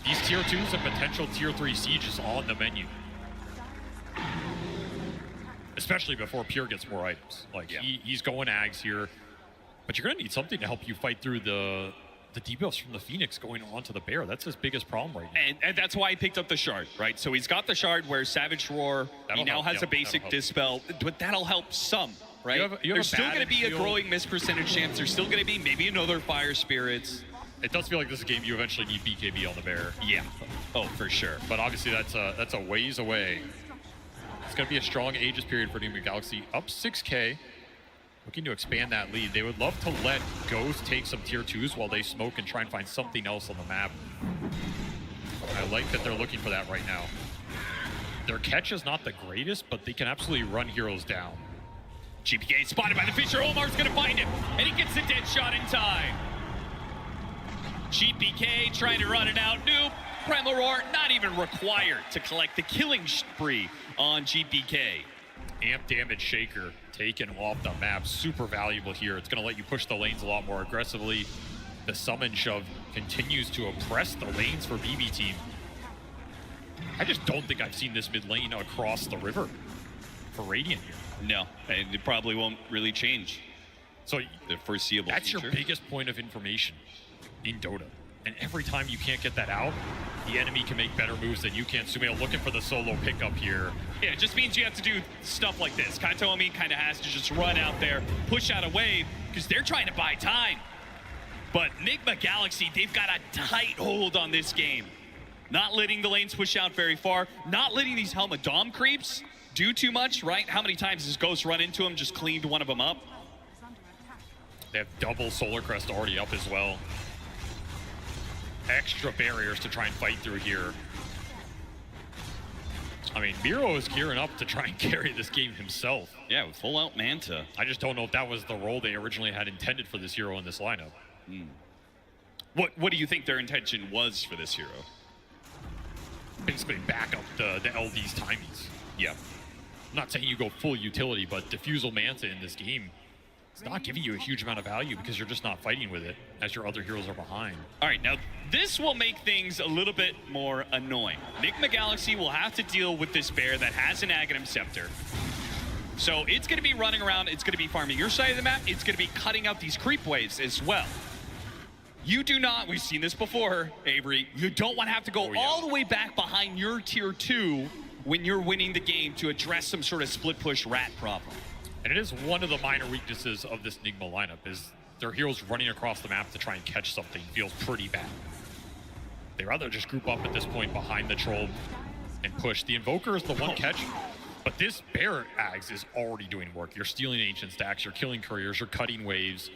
these tier 2s and potential tier 3 sieges on the menu. Especially before Pure gets more items. Like, he's going Ags here. But you're going to need something to help you fight through the debuffs from the Phoenix going onto the Bear. That's his biggest problem right now. And that's why he picked up the Shard, right? So he's got the Shard where Savage Roar, he now has a basic Dispel, but that'll help some, right? There's still going to be a growing miss percentage chance. There's still going to be maybe another Fire Spirits. It does feel like this is a game you eventually need BKB on the Bear. Yeah. Oh, for sure. But obviously that's a ways away. It's going to be a strong Aegis period for Nigma Galaxy. Up 6K. Looking to expand that lead. They would love to let Ghost take some tier 2s while they smoke and try and find something else on the map. I like that they're looking for that right now. Their catch is not the greatest, but they can absolutely run heroes down. GPK spotted by the Fisher. Omar's going to find him, and he gets the dead shot in time. GPK trying to run it out. Noob, Primal Roar, not even required to collect the killing spree on GPK. Amp damage Shaker taken off the map, super valuable here. It's going to let you push the lanes a lot more aggressively. The summon shove continues to oppress the lanes for BB team. I just don't think I've seen this mid lane across the river for Radiant here. No, and it probably won't really change. So the foreseeable that's future. Your biggest point of information in Dota. And every time you can't get that out, the enemy can make better moves than you can. Sumail looking for the solo pickup here. Yeah, it just means you have to do stuff like this. Katomi kind of has to just run out there, push out a wave, because they're trying to buy time. But Nigma Galaxy, they've got a tight hold on this game. Not letting the lanes push out very far, not letting these Helma Dom creeps do too much, right? How many times has Ghost run into him, just cleaned one of them up? They have double Solar Crest already up as well. Extra barriers to try and fight through here. I mean, Miro is gearing up to try and carry this game himself. Yeah, with full out Manta. I just don't know if that was the role they originally had intended for this hero in this lineup. What do you think their intention was for this hero? Basically back up the LD's timies. Yeah. I'm not saying you go full utility, but Diffusal Manta in this game, it's not giving you a huge amount of value because you're just not fighting with it as your other heroes are behind. All right, now this will make things a little bit more annoying. Nigma Galaxy will have to deal with this bear that has an Aghanim Scepter. So it's going to be running around, it's going to be farming your side of the map, it's going to be cutting out these creep waves as well. You do not, we've seen this before, Avery, you don't want to have to go all the way back behind your tier 2 when you're winning the game to address some sort of split push rat problem. And it is one of the minor weaknesses of this Nigma lineup is their heroes running across the map to try and catch something feels pretty bad. They'd rather just group up at this point behind the troll and push. The Invoker is the one catch, but this Bear Ags is already doing work. You're stealing Ancient Stacks, you're killing couriers, you're cutting waves.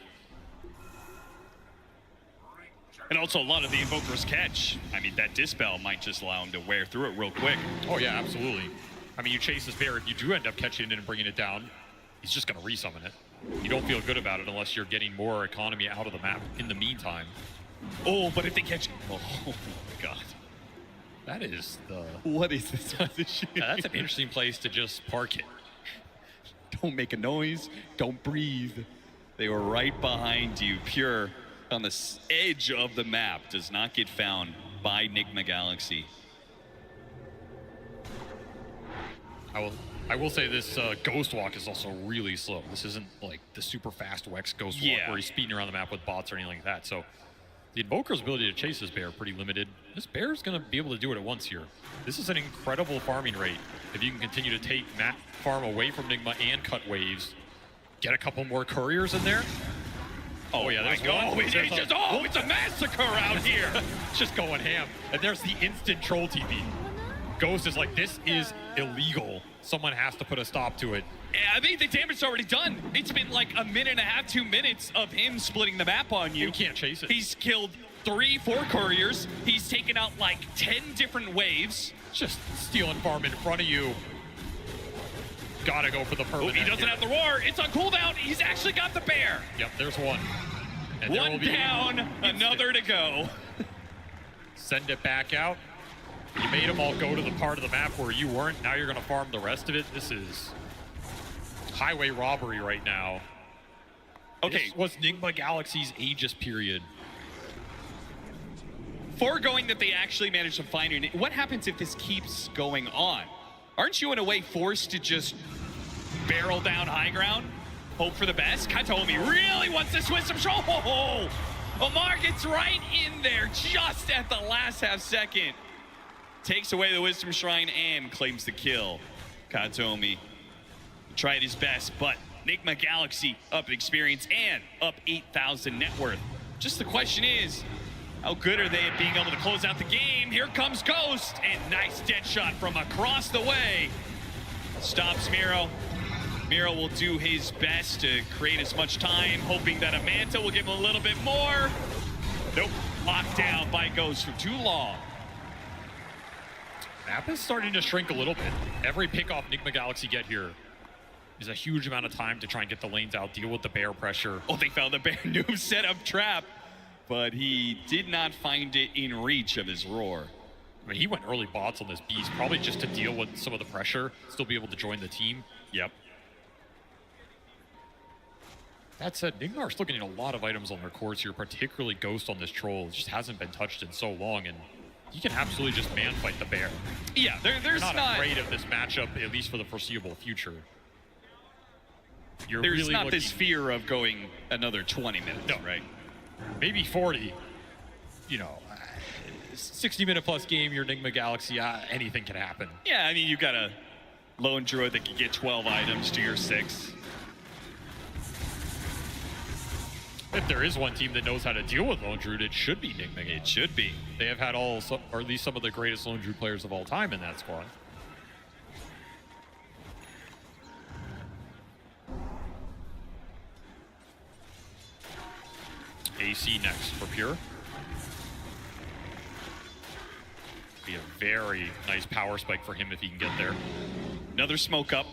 And also a lot of the Invokers catch. I mean, that Dispel might just allow him to wear through it real quick. Oh yeah, absolutely. I mean, you chase this bear, if you do end up catching it and bringing it down, he's just gonna resummon it. You don't feel good about it unless you're getting more economy out of the map in the meantime. Oh, but if they catch it, oh my God. That is the... What is this position? Yeah, that's an interesting place to just park it. Don't make a noise, don't breathe. They were right behind you, Pure on the edge of the map, does not get found by Nigma Galaxy. I will say this Ghost Walk is also really slow. This isn't like the super fast Wex Ghost Walk where he's speeding around the map with bots or anything like that. So the Invoker's ability to chase this bear pretty limited. This bear is going to be able to do it at once here. This is an incredible farming rate. If you can continue to take map farm away from Nigma and cut waves, get a couple more couriers in there. Oh yeah, there's one. It's a massacre out here. It's just going ham. And there's the instant troll TP. Ghost is like, this is illegal. Someone has to put a stop to it. Yeah, I think the damage is already done. It's been like a minute and a half, 2 minutes of him splitting the map on you. You can't chase it. He's killed 3-4 couriers. He's taken out like 10 different waves. Just stealing farm in front of you. Gotta go for the permanent. He doesn't have the roar. It's on cooldown. He's actually got the bear. Yep, there's one. And one down, another to go. Send it back out. You made them all go to the part of the map where you weren't. Now you're going to farm the rest of it. This is highway robbery right now. Okay, this was Nigma Galaxy's Aegis period. Foregoing that they actually managed to find it, what happens if this keeps going on? Aren't you in a way forced to just barrel down high ground? Hope for the best? Katomi really wants to switch some control. Oh, Omar gets right in there just at the last half second. Takes away the Wisdom Shrine and claims the kill. Katomi tried his best, but Nigma Galaxy up in experience and up 8,000 net worth. Just the question is, how good are they at being able to close out the game? Here comes Ghost, and nice dead shot from across the way. Stops Miro. Miro will do his best to create as much time, hoping that a Manta will give him a little bit more. Nope, locked down by Ghost for too long. Map is starting to shrink a little bit. Every pick off Nigma Galaxy get here is a huge amount of time to try and get the lanes out, deal with the bear pressure. Oh, they found the bear new setup trap, but he did not find it in reach of his roar. I mean, he went early bots on this beast, probably just to deal with some of the pressure, still be able to join the team. Yep. That said, Nigma are still getting a lot of items on their cores here, particularly Ghost on this troll. It just hasn't been touched in so long, and you can absolutely just man fight the bear. Yeah, there's not afraid of this matchup, at least for the foreseeable future. There's really not this fear of going another 20 minutes, no. Right? Maybe 40. You know, 60-minute plus game, your Nigma Galaxy, anything can happen. Yeah, I mean, you got a lone druid that can get 12 items to your 6. If there is one team that knows how to deal with Lone Druid, it should be Nigma. It should be. They have had or at least some of the greatest Lone Druid players of all time in that squad. AC next for Pure. Be a very nice power spike for him if he can get there. Another smoke up.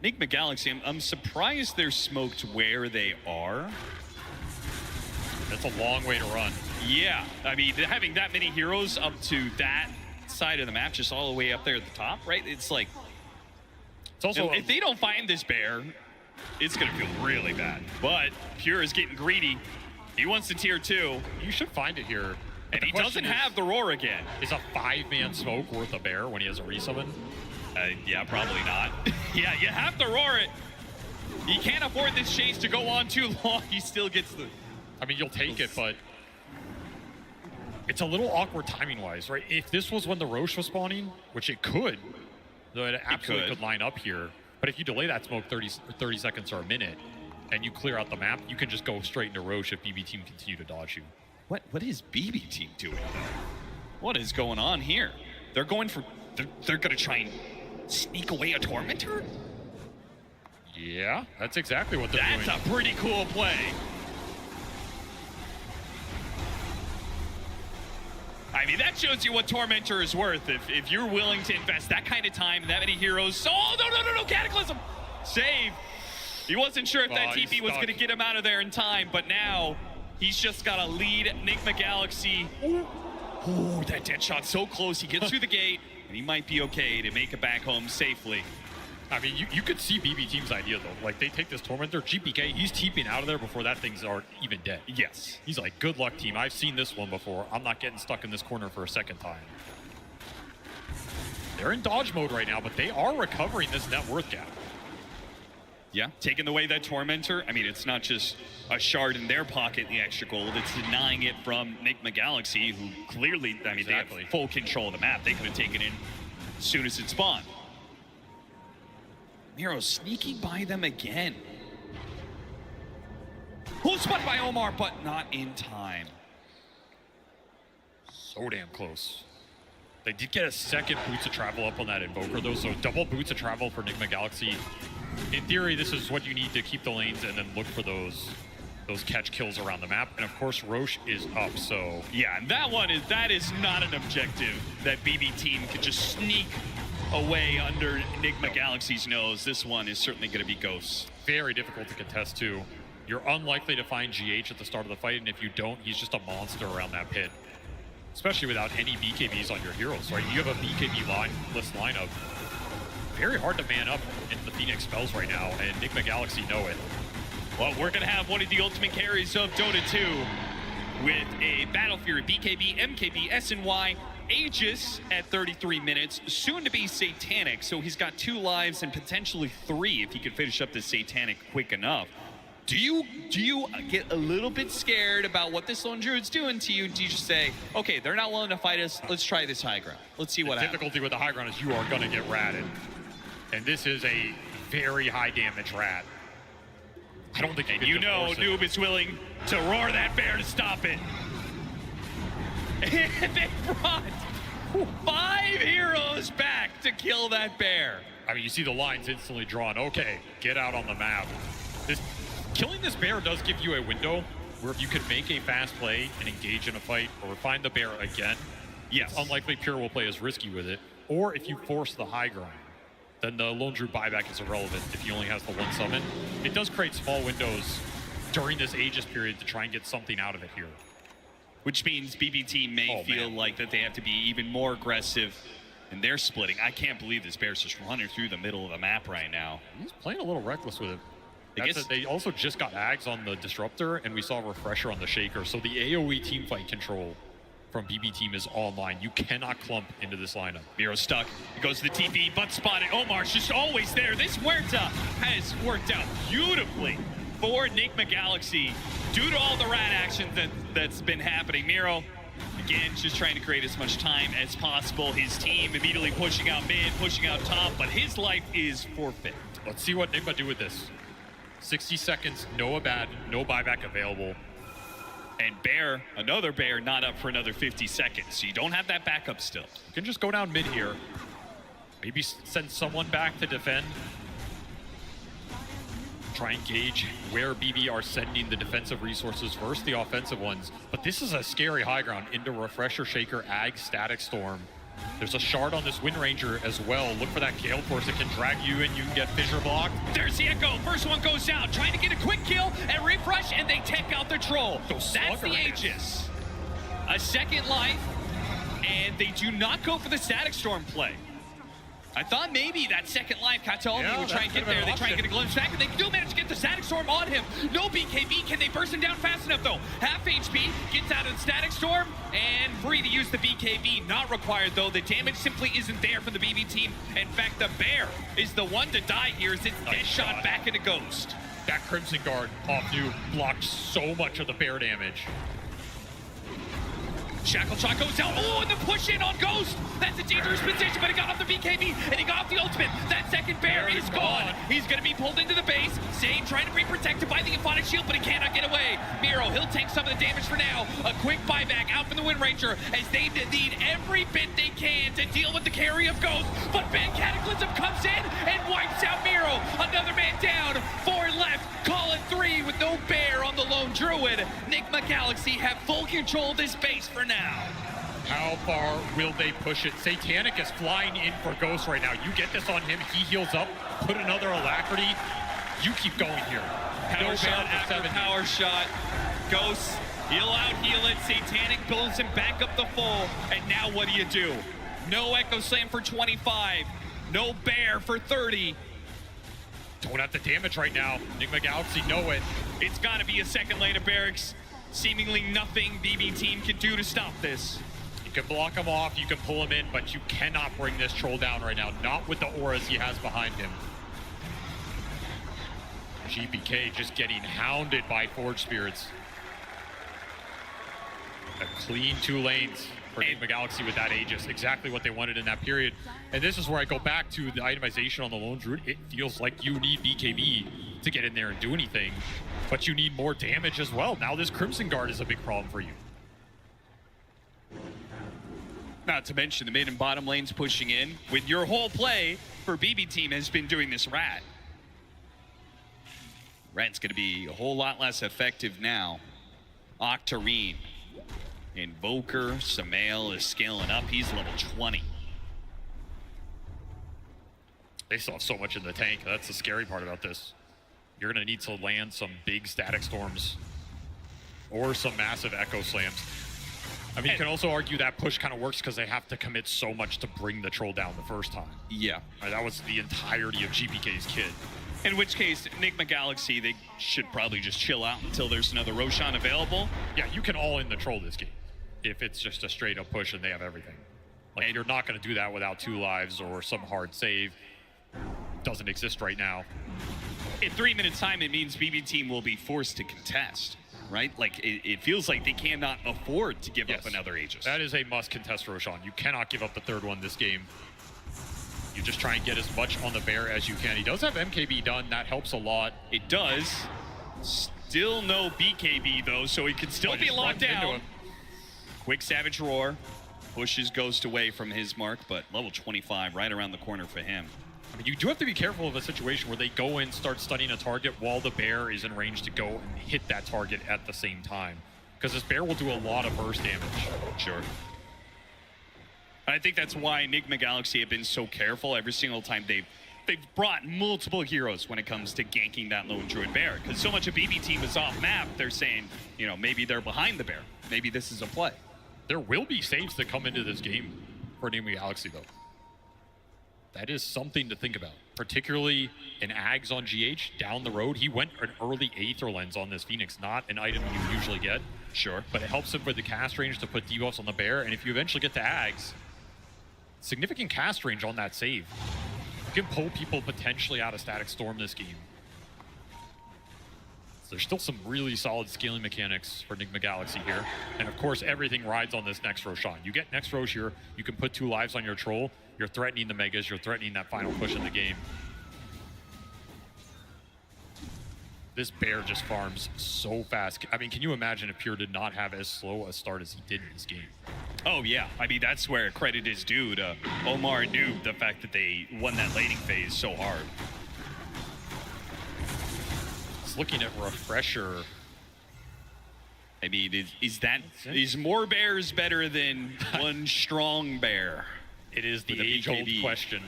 Enigma Galaxy, I'm surprised they're smoked where they are. That's a long way to run. Yeah, I mean, having that many heroes up to that side of the map, just all the way up there at the top, right? It's like, it's also if they don't find this bear, it's gonna feel really bad. But Pure is getting greedy. He wants the tier 2. You should find it here. And he doesn't have the roar again. Is a 5-man smoke worth a bear when he has a resummon? Yeah, probably not. Yeah, you have to roar it. He can't afford this chase to go on too long. He still gets the... I mean, you'll take it, but it's a little awkward timing-wise, right? If this was when the Roche was spawning, which it could, though it absolutely could line up here. But if you delay that smoke 30 seconds or a minute, and you clear out the map, you can just go straight into Roche if BB Team continue to dodge you. What is BB Team doing though? What is going on here? They're going for... They're going to try and sneak away a Tormentor? Yeah, that's exactly what they're doing. That's a pretty cool play. I mean, that shows you what Tormentor is worth if you're willing to invest that kind of time and that many heroes. Oh, no, Cataclysm! Save. He wasn't sure if that TP was going to get him out of there in time, but now he's just got to lead Enigma Galaxy. Ooh, that dead shot so close. He gets through the gate, and he might be okay to make it back home safely. I mean, you could see BB Team's idea, though. Like, they take this Tormentor, GPK, he's TPing out of there before that thing's even dead. Yes. He's like, good luck, team. I've seen this one before. I'm not getting stuck in this corner for a second time. They're in dodge mode right now, but they are recovering this net worth gap. Yeah, taking away that Tormentor. I mean, it's not just a shard in their pocket, the extra gold. It's denying it from Enigma Galaxy, who clearly, I mean, they have full control of the map. They could have taken it as soon as it spawned. Miro sneaking by them again. Oh, spotted by Omar, but not in time. So damn close. They did get a second Boots of Travel up on that Invoker, though, so double Boots of Travel for Enigma Galaxy. In theory, this is what you need to keep the lanes and then look for those catch kills around the map. And of course, Roche is up, so... Yeah, and that is not an objective that BB Team could just sneak away under Enigma Galaxy's nose. This one is certainly going to be Ghosts. Very difficult to contest, too. You're unlikely to find GH at the start of the fight, and if you don't, he's just a monster around that pit. Especially without any BKBs on your heroes, right? You have a BKB list lineup. Very hard to man up in the Phoenix spells right now, and Enigma Galaxy know it. Well, we're going to have one of the ultimate carries of Dota 2 with a Battle Fury BKB, MKB, SNY, Aegis at 33 minutes, soon to be Satanic, so he's got 2 lives and potentially 3 if he could finish up this Satanic quick enough. Do you get a little bit scared about what this Lone Druid's doing to you? Do you just say, okay, they're not willing to fight us, let's try this high ground. Let's see what happens. The difficulty with the high ground is you are going to get ratted. And this is a very high damage rat. I don't think you know Noob is willing to roar that bear to stop it. And they brought 5 heroes back to kill that bear. I mean, you see the lines instantly drawn. Okay, get out on the map. Killing this bear does give you a window where if you can make a fast play and engage in a fight or find the bear again, yes, it's unlikely Pure will play as risky with it. Or if you force the high ground, then the Lone Druid buyback is irrelevant if he only has the 1 summon. It does create small windows during this Aegis period to try and get something out of it here. Which means BB Team may feel like that they have to be even more aggressive in their splitting. I can't believe this bear's just running through the middle of the map right now. He's playing a little reckless with it. They also just got Ags on the Disruptor, and we saw a Refresher on the Shaker, so the AoE teamfight control from BB Team is online. You cannot clump into this lineup. Miro's stuck. He goes to the TP, but spotted. Omar's just always there. This Huerta has worked out beautifully for Enigma Galaxy due to all the rat action that's been happening. Miro, again, just trying to create as much time as possible. His team immediately pushing out mid, pushing out top, but his life is forfeit. Let's see what Enigma do with this. 60 seconds, no Abad, no buyback available. And Bear, another Bear, not up for another 50 seconds. So you don't have that backup still. You can just go down mid here. Maybe send someone back to defend. try and gauge where BB are sending the defensive resources versus the offensive ones. But this is a scary high ground into Refresher, Shaker, Ag, Static Storm. There's a shard on this Wind Ranger as well. Look for that Gale Force that can drag you in. You can get fissure blocked. There's the Echo. First one goes out, trying to get a quick kill and refresh, and they take out the Troll. That's the Aegis. A second life, and they do not go for the Static Storm play. I thought maybe that second life, Katolmi would try and get there. They try and get a glimpse back, and they do manage to get the Static Storm on him. No BKB. Can they burst him down fast enough, though? Half HP, gets out of the Static Storm, and free to use the BKB. Not required, though. The damage simply isn't there from the BB team. In fact, the Bear is the one to die here as it's dead shot back into Ghost. That Crimson Guard off new blocked so much of the Bear damage. Shackle shot goes down. Oh, and the push in on Ghost. That's a dangerous position, but he got off the BKB and he got off the ultimate. That second Bear is gone. He's going to be pulled into the base. Zane trying to be protected by the Euphonic Shield, but he cannot get away. Miro, he'll take some of the damage for now. A quick buyback out from the Wind Ranger as they need every bit they can to deal with the carry of Ghost. But Ben Cataclysm comes in and wipes out Miro. Another man down. 4 left. Call it 3 with no Bear on the lone Druid. Nigma Galaxy have full control of this base for now. How far will they push it? Satanic is flying in for Ghost right now. You get this on him, he heals up, put another Alacrity. You keep going here. Power shot after power shot. Ghost, he'll out heal it. Satanic builds him back up the full. And now what do? No Echo Slam for 25. No Bear for 30. Don't have the damage right now. Nigma Galaxy know it. It's got to be a second lane of barracks. Seemingly nothing BB team can do to stop this. You can block him off, you can pull him in, but you cannot bring this Troll down right now. Not with the auras he has behind him. GPK just getting hounded by Forge Spirits. A clean 2 lanes for Nigma Galaxy with that Aegis. Exactly what they wanted in that period. And this is where I go back to the itemization on the Lone Druid. It feels like you need BKB to get in there and do anything, but you need more damage as well. Now this Crimson Guard is a big problem for you. Not to mention the mid and bottom lanes pushing in with your whole play for BB team has been doing this Rat. Rat's going to be a whole lot less effective now. Octarine. Invoker, Samael is scaling up. He's level 20. They still have so much in the tank. That's the scary part about this. You're going to need to land some big Static Storms or some massive Echo Slams. I mean, you can also argue that push kind of works because they have to commit so much to bring the Troll down the first time. Yeah. Right, that was the entirety of GPK's kit. In which case, Nigma Galaxy, they should probably just chill out until there's another Roshan available. Yeah, you can all in the Troll this game if it's just a straight up push and they have everything. Like, you're not going to do that without 2 lives or some hard save. Doesn't exist right now. In 3 minutes time, it means BB team will be forced to contest, right? Like, it feels like they cannot afford to give up another Aegis. That is a must contest Roshan. You cannot give up the 3rd one this game. You just try and get as much on the Bear as you can. He does have MKB done. That helps a lot. It does. Still no BKB, though, so he can still be locked down. Quick Savage Roar. Pushes Ghost away from his mark, but level 25 right around the corner for him. I mean, you do have to be careful of a situation where they go in, start stunning a target while the Bear is in range to go and hit that target at the same time. Because this Bear will do a lot of burst damage. Sure. I think that's why Nigma Galaxy have been so careful every single time they've brought multiple heroes when it comes to ganking that Lone Druid Bear. Because so much of BB team is off map, they're saying, you know, maybe they're behind the Bear. Maybe this is a play. There will be saves that come into this game for Nigma Galaxy, though. That is something to think about, particularly in Ags on GH down the road. He went an early Aether Lens on this Phoenix, not an item you usually get. Sure. But it helps him with the cast range to put debuffs on the Bear, and if you eventually get to Ags, significant cast range on that save. You can pull people potentially out of Static Storm this game. So there's still some really solid scaling mechanics for Nigma Galaxy here. And of course, everything rides on this next Roshan. You get next Rosh here, you can put 2 lives on your Troll, you're threatening the Megas, you're threatening that final push in the game. This Bear just farms so fast. I mean, can you imagine if Pure did not have as slow a start as he did in this game? Oh, yeah. I mean, that's where credit is due to Omar and Noob, the fact that they won that laning phase so hard. Just looking at Refresher. I mean, is more bears better than one strong bear? It is the age-old question.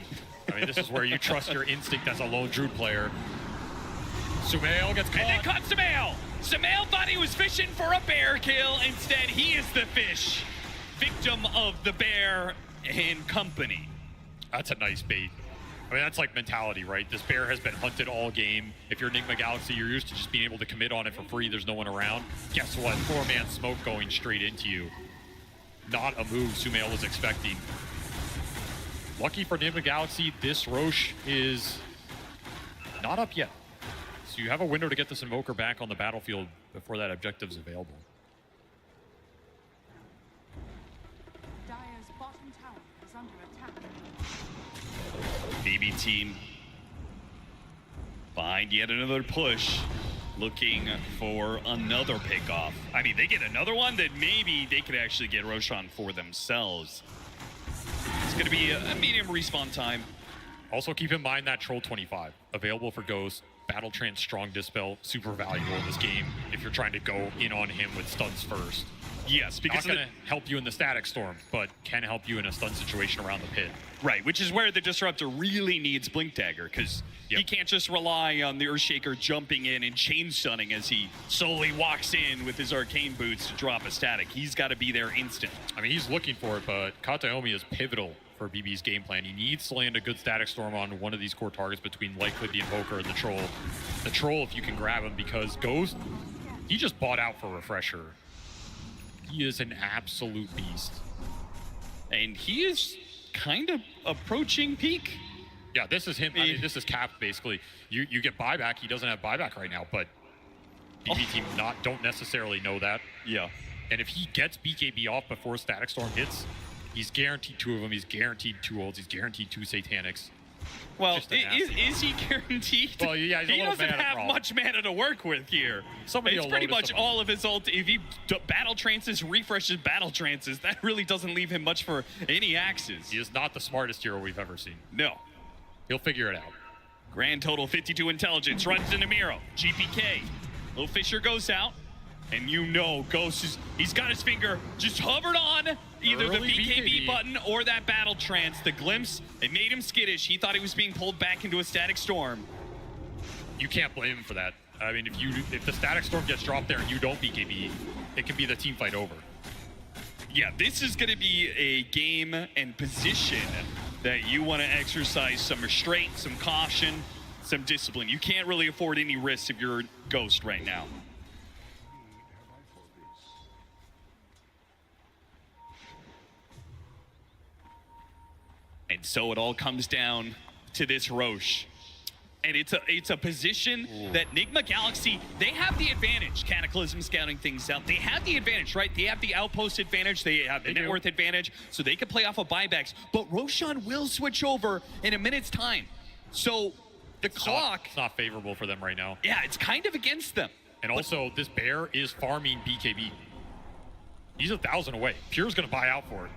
I mean, this is where you trust your instinct as a lone Druid player. Sumail gets caught. And they caught Sumail. Sumail thought he was fishing for a bear kill. Instead, he is the fish. Victim of the bear and company. That's a nice bait. I mean, that's like mentality, right? This bear has been hunted all game. If you're Enigma Galaxy, you're used to just being able to commit on it for free. There's no one around. Guess what? 4-man smoke going straight into you. Not a move Sumail was expecting. Lucky for Enigma Galaxy, this Roche is not up yet. So you have a window to get this Invoker back on the battlefield before that objective's available. Dire's bottom tower is under attack. BB team find yet another push, looking for another pickoff. I mean, they get another one that maybe they could actually get Roshan for themselves. It's going to be a medium respawn time. Also keep in mind that Troll 25, available for Ghost, Battle Trance, Strong Dispel, super valuable in this game if you're trying to go in on him with stuns first. Yes, because not going to help you in the Static Storm, but can help you in a stun situation around the pit. Right, which is where the Disruptor really needs Blink Dagger, because he can't just rely on the Earthshaker jumping in and chain stunning as he slowly walks in with his Arcane Boots to drop a static. He's got to be there instant. I mean, he's looking for it, but Kataomi is pivotal for BB's game plan. He needs to land a good Static Storm on one of these core targets between likely the Invoker and the Troll. The Troll, if you can grab him, because Ghost, he just bought out for Refresher. He is an absolute beast. And he is kind of approaching peak. Yeah, this is him. I mean, this is capped, basically. You get buyback. He doesn't have buyback right now, but BB team don't necessarily know that. Yeah. And if he gets BKB off before Static Storm hits, he's guaranteed 2 of them. He's guaranteed 2 ults. He's guaranteed 2 Satanics. Well, is he guaranteed? Well, yeah, he doesn't have much mana to work with here. It's pretty much all of his ult. If he battle trances, refreshes battle trances, that really doesn't leave him much for any axes. He is not the smartest hero we've ever seen. No. He'll figure it out. Grand total 52 intelligence, runs into Miro. GPK. Little Fisher goes out. And you know Ghost he's got his finger just hovered on either the BKB button or that battle trance. The glimpse, it made him skittish. He thought he was being pulled back into a Static Storm. You can't blame him for that. I mean, if the Static Storm gets dropped there and you don't BKB, it can be the team fight over. Yeah, this is going to be a game and position that you want to exercise some restraint, some caution, some discipline. You can't really afford any risks if you're Ghost right now. And so it all comes down to this Roche. And it's a position that Enigma Galaxy, they have the advantage. Cataclysm scouting things out. They have the advantage, right? They have the outpost advantage. They have the net worth advantage. So they can play off of buybacks. But Roshan will switch over in a minute's time. So the clock... It's not favorable for them right now. Yeah, it's kind of against them. And also, this bear is farming BKB. He's 1,000 away. Pure's going to buy out for it.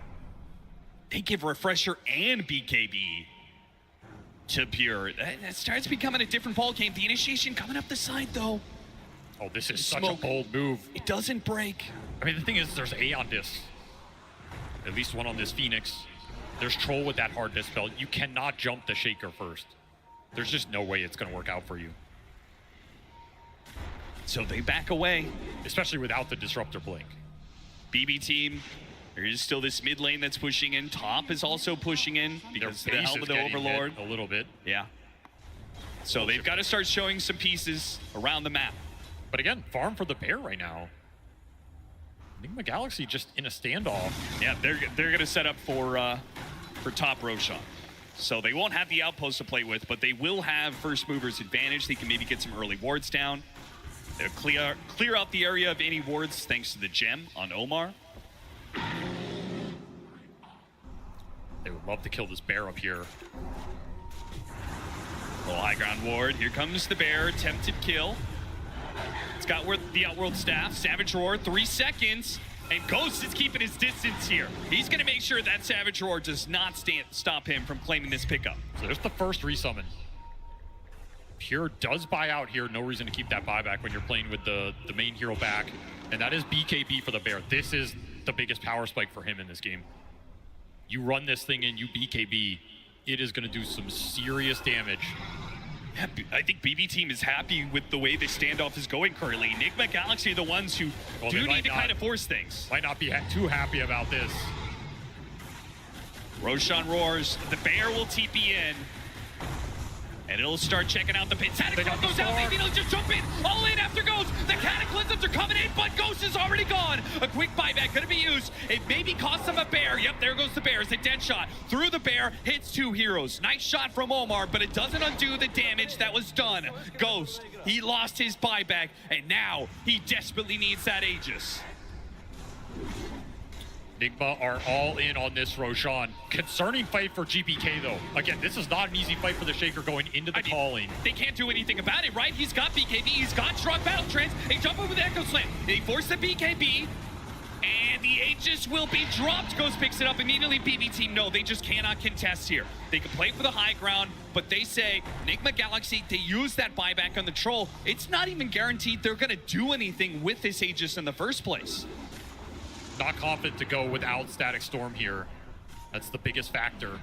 They give Refresher and BKB to Pure. That starts becoming a different ball game. The initiation coming up the side, though. Oh, this is such a bold move. It doesn't break. I mean, the thing is, there's A on this. At least one on this Phoenix. There's Troll with that hard dispel. You cannot jump the Shaker first. There's just no way it's going to work out for you. So they back away. Especially without the Disruptor Blink. BB team. There is still this mid lane that's pushing in. Top is also pushing in because the Helm of the Overlord. A little bit. Yeah. So they've got to start showing some pieces around the map. But again, farm for the bear right now. Enigma Galaxy just in a standoff. Yeah, they're going to set up for top Roshan. So they won't have the outpost to play with, but they will have first movers advantage. They can maybe get some early wards down. They'll clear out the area of any wards thanks to the gem on Omar. They would love to kill this bear up here. Little high ground ward. Here comes the bear. Attempted kill. It's got the Outworld Staff. Savage Roar, 3 seconds. And Ghost is keeping his distance here. He's going to make sure that Savage Roar does not stop him from claiming this pickup. So there's the first resummon. Pure does buy out here. No reason to keep that buyback when you're playing with the main hero back. And that is BKB for the Bear. This is the biggest power spike for him in this game. You run this thing in, you BKB, it is going to do some serious damage. Yeah, I think BB team is happy with the way the standoff is going currently. Enigma Galaxy are the ones who do need to kind of force things. Might not be too happy about this. Roshan roars, the Bear will TP in. And it'll start checking out the pit. Cataclysm goes out, maybe it'll just jump in. All in after Ghost. The Cataclysms are coming in, but Ghost is already gone. A quick buyback gonna be used. It maybe costs them a Bear. Yep, there goes the Bear. It's a dead shot. Through the Bear, hits 2 heroes. Nice shot from Omar, but it doesn't undo the damage that was done. Ghost, he lost his buyback, and now he desperately needs that Aegis. Enigma are all in on this Roshan. Concerning fight for GPK though. Again, this is not an easy fight for the Shaker going into the calling. They can't do anything about it, right? He's got BKB, he's got strong battle trance. They jump over the Echo Slam. They force the BKB, and the Aegis will be dropped. Ghost picks it up immediately. BB team, no, they just cannot contest here. They can play for the high ground, but they say, Enigma Galaxy, they use that buyback on the Troll. It's not even guaranteed they're gonna do anything with this Aegis in the first place. Not confident to go without Static Storm here. That's the biggest factor.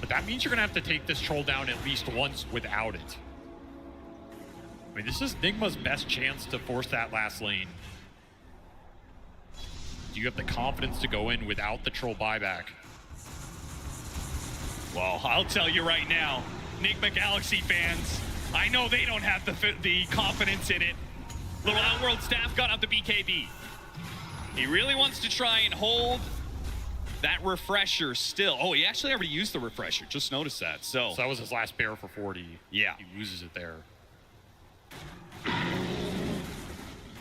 But that means you're gonna have to take this Troll down at least once without it. I mean, this is Enigma's best chance to force that last lane. Do you have the confidence to go in without the Troll buyback? Well, I'll tell you right now, Enigma Galaxy fans, I know they don't have the confidence in it. Little Outworld staff got up the BKB. He really wants to try and hold that refresher still. Oh, he actually already used the refresher. Just noticed that. So that was his last Bear for 40. Yeah. He loses it there.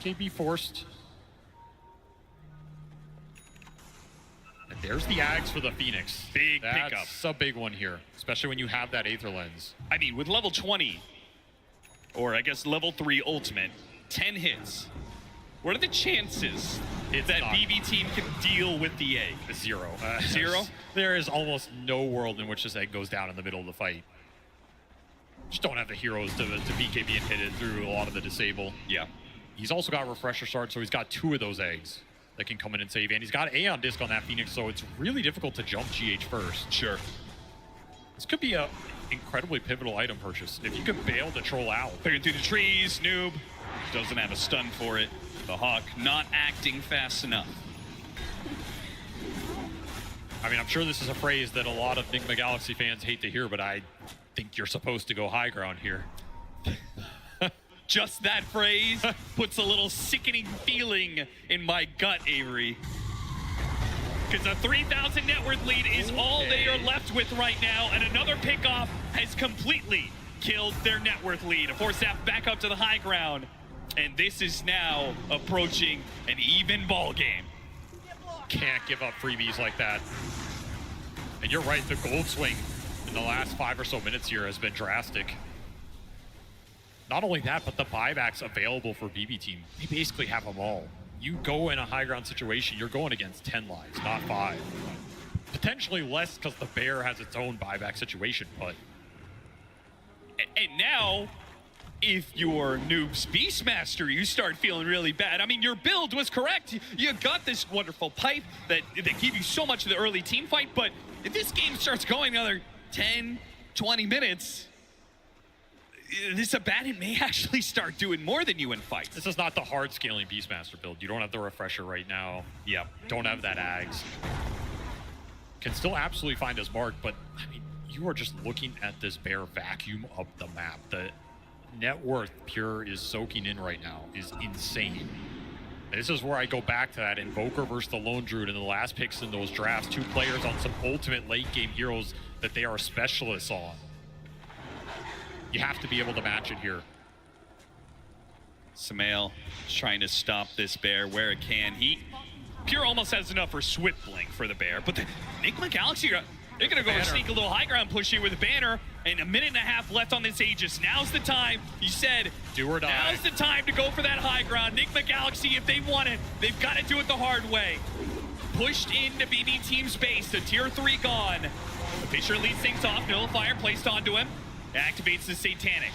KB forced. And there's the Ags for the Phoenix. Big pickup. That's a big one here, especially when you have that Aether Lens. I mean, with level 20, or I guess level 3 ultimate, 10 hits. What are the chances that BB team can deal with the egg? 0. 0? There is almost no world in which this egg goes down in the middle of the fight. Just don't have the heroes to BKB and hit it through a lot of the disable. Yeah. He's also got Refresher Shard, so he's got 2 of those eggs that can come in and save. And he's got Aeon Disc on that Phoenix, so it's really difficult to jump GH first. Sure. This could be a incredibly pivotal item purchase. If you could bail the Troll out. Picking through the trees, noob. Doesn't have a stun for it. The Hawk not acting fast enough. I mean, I'm sure this is a phrase that a lot of Enigma Galaxy fans hate to hear, but I think you're supposed to go high ground here. Just that phrase puts a little sickening feeling in my gut, Avery. Because a 3,000 net worth lead is all they are left with right now, and another pickoff has completely killed their net worth lead. A force staff back up to the high ground. And this is now approaching an even ball game. Can't give up freebies like that. And you're right, the gold swing in the last 5 or so minutes here has been drastic. Not only that, but the buybacks available for BB team, they basically have them all. You go in a high ground situation, you're going against 10 lives, not 5. Potentially less because the Bear has its own buyback situation, but... And now, if you're Noob's Beastmaster, you start feeling really bad. I mean, your build was correct. You got this wonderful pipe that gave you so much of the early team fight, but if this game starts going another 10, 20 minutes, this Abaddon may actually start doing more than you in fights. This is not the hard scaling Beastmaster build. You don't have the Refresher right now. Yeah. Don't have that Ags. Can still absolutely find his mark, but I mean, you are just looking at this Bear vacuum up the map. The net worth Pure is soaking in right now is insane. This is where I go back to that Invoker versus the Lone Druid in the last picks in those drafts. 2 players on some ultimate late game heroes that they are specialists on. You have to be able to match it here. Samael trying to stop this Bear where it can. Pure almost has enough for Swift Blink for the Bear, but the Enigma Galaxy, they're gonna go and sneak a little high ground push here with a banner, and a minute and a half left on this Aegis. Now's the time. You said, do or die. Now's the time to go for that high ground. Enigma Galaxy, if they want it, they've got to do it the hard way. Pushed into BB team's base, the tier 3 gone. The Fisher leads things off, Nullifier placed onto him. Activates the Satanic.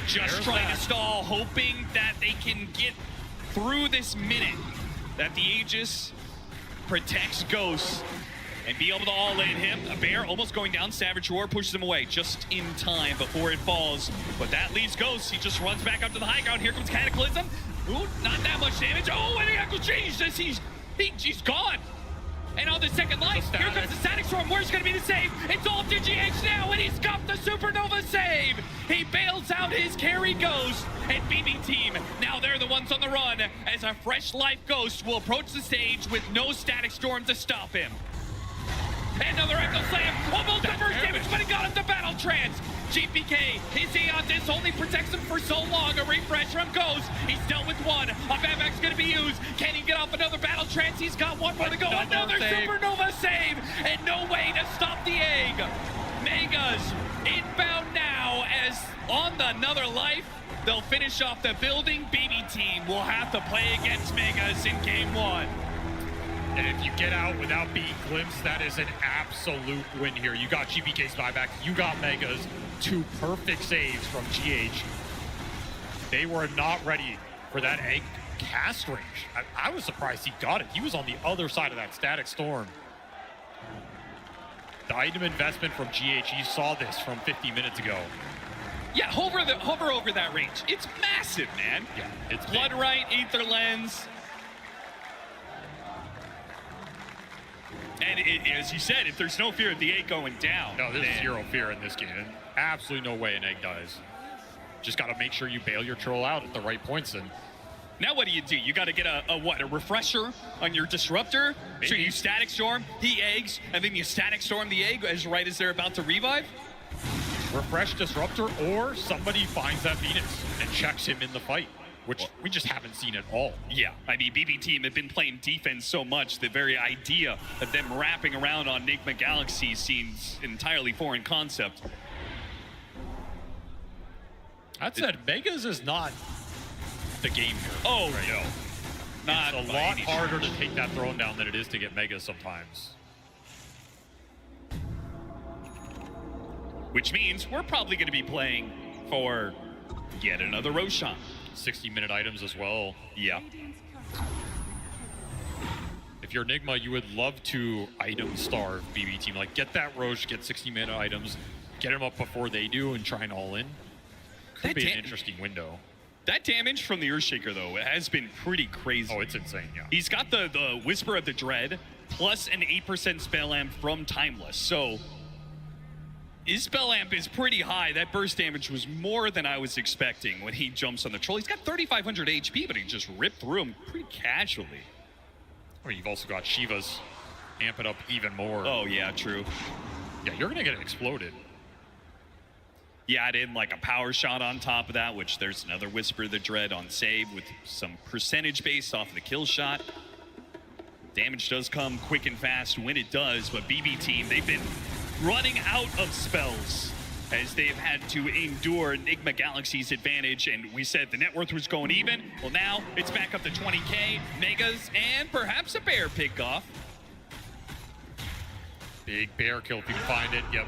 Just trying to stall, hoping that they can get through this minute that the Aegis protects Ghost and be able to all-in him. A bear almost going down. Savage Roar pushes him away just in time before it falls. But that leaves Ghost. He just runs back up to the high ground. Here comes Cataclysm. Ooh, not that much damage. Oh, and the Echo Change. He's gone. And on the second life, here comes the Static Storm. Where's going to be the save? It's all to GH now, and he's got the Supernova save. He bails out his carry Ghost, and BB Team, now they're the ones on the run, as a fresh life Ghost will approach the stage with no Static Storm to stop him. Another Echo Slam, almost the first damage, but he got him to Battle Trance. GPK, his Aeon Disc only protects him for so long. A refresh from Ghost. He's dealt with one. A Vavac's gonna be used. Can he get off another Battle Trance? He's got one more to go. Another Supernova save, and no way to stop the egg. Megas inbound now, as on another life, they'll finish off the building. BB Team will have to play against Megas in game 1. And if you get out without being glimpsed, that is an absolute win here. You got GPK's buyback, you got Megas, 2 perfect saves from GH. They were not ready for that egg cast range. I was surprised he got it. He was on the other side of that Static Storm. The item investment from GH, you saw this from 50 minutes ago. Yeah, hover over that range. It's massive, man. Yeah, it's Blood Right, Aether Lens. And as you said, if there's no fear of the egg going down. No, there's zero fear in this game. Absolutely no way an egg dies. Just got to make sure you bail your troll out at the right points. And now what do? You got to get a refresher on your disruptor. Maybe. So you Static Storm, he eggs, and then you Static Storm the egg as they're about to revive? Refresh disruptor, or somebody finds that Phoenix and checks him in the fight, which we just haven't seen at all. Yeah, I mean, BB Team have been playing defense so much, the very idea of them wrapping around on Enigma Galaxy seems an entirely foreign concept. That said, Megas is not the game here. Oh, right? No. Not it's a lot harder to take that throne down than it is to get Megas sometimes. Which means we're probably going to be playing for yet another Roshan. 60-minute items as well. Yeah. If you're Enigma, you would love to item starve BB Team. Like, get that Roche, get 60-minute items, get them up before they do, and try and all in. Could be an interesting window. That damage from the Earthshaker, though, has been pretty crazy. Oh, it's insane, yeah. He's got the Whisper of the Dread, plus an 8% Spell Amp from Timeless. So his Spell Amp is pretty high. That burst damage was more than I was expecting when he jumps on the troll. He's got 3,500 HP, but he just ripped through him pretty casually. Or you've also got Shiva's amp it up even more. Oh, yeah, true. Yeah, you're going to get exploded. You add in like a power shot on top of that, which there's another Whisper of the Dread on save with some percentage based off of the kill shot. Damage does come quick and fast when it does, but BB Team, they've been running out of spells as they've had to endure Enigma Galaxy's advantage, and we said the net worth was going even. Well, now it's back up to 20K, Megas, and perhaps a bear pick off. Big bear kill if you can find it, yep.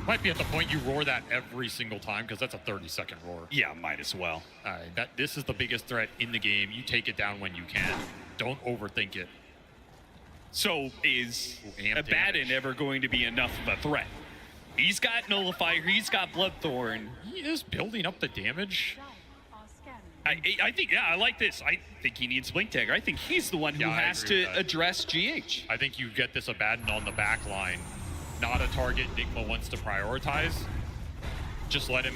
Might be at the point you roar that every single time, because that's a 30-second roar. Yeah, might as well. All right, this is the biggest threat in the game. You take it down when you can. Don't overthink it. So is Abaddon ever going to be enough of a threat? He's got Nullifier, he's got Bloodthorn. He is building up the damage. I think, yeah, I like this. I think he needs Blink Dagger. I think he's the one who has to address GH. I think you get this Abaddon on the back line. Not a target Enigma wants to prioritize. Just let him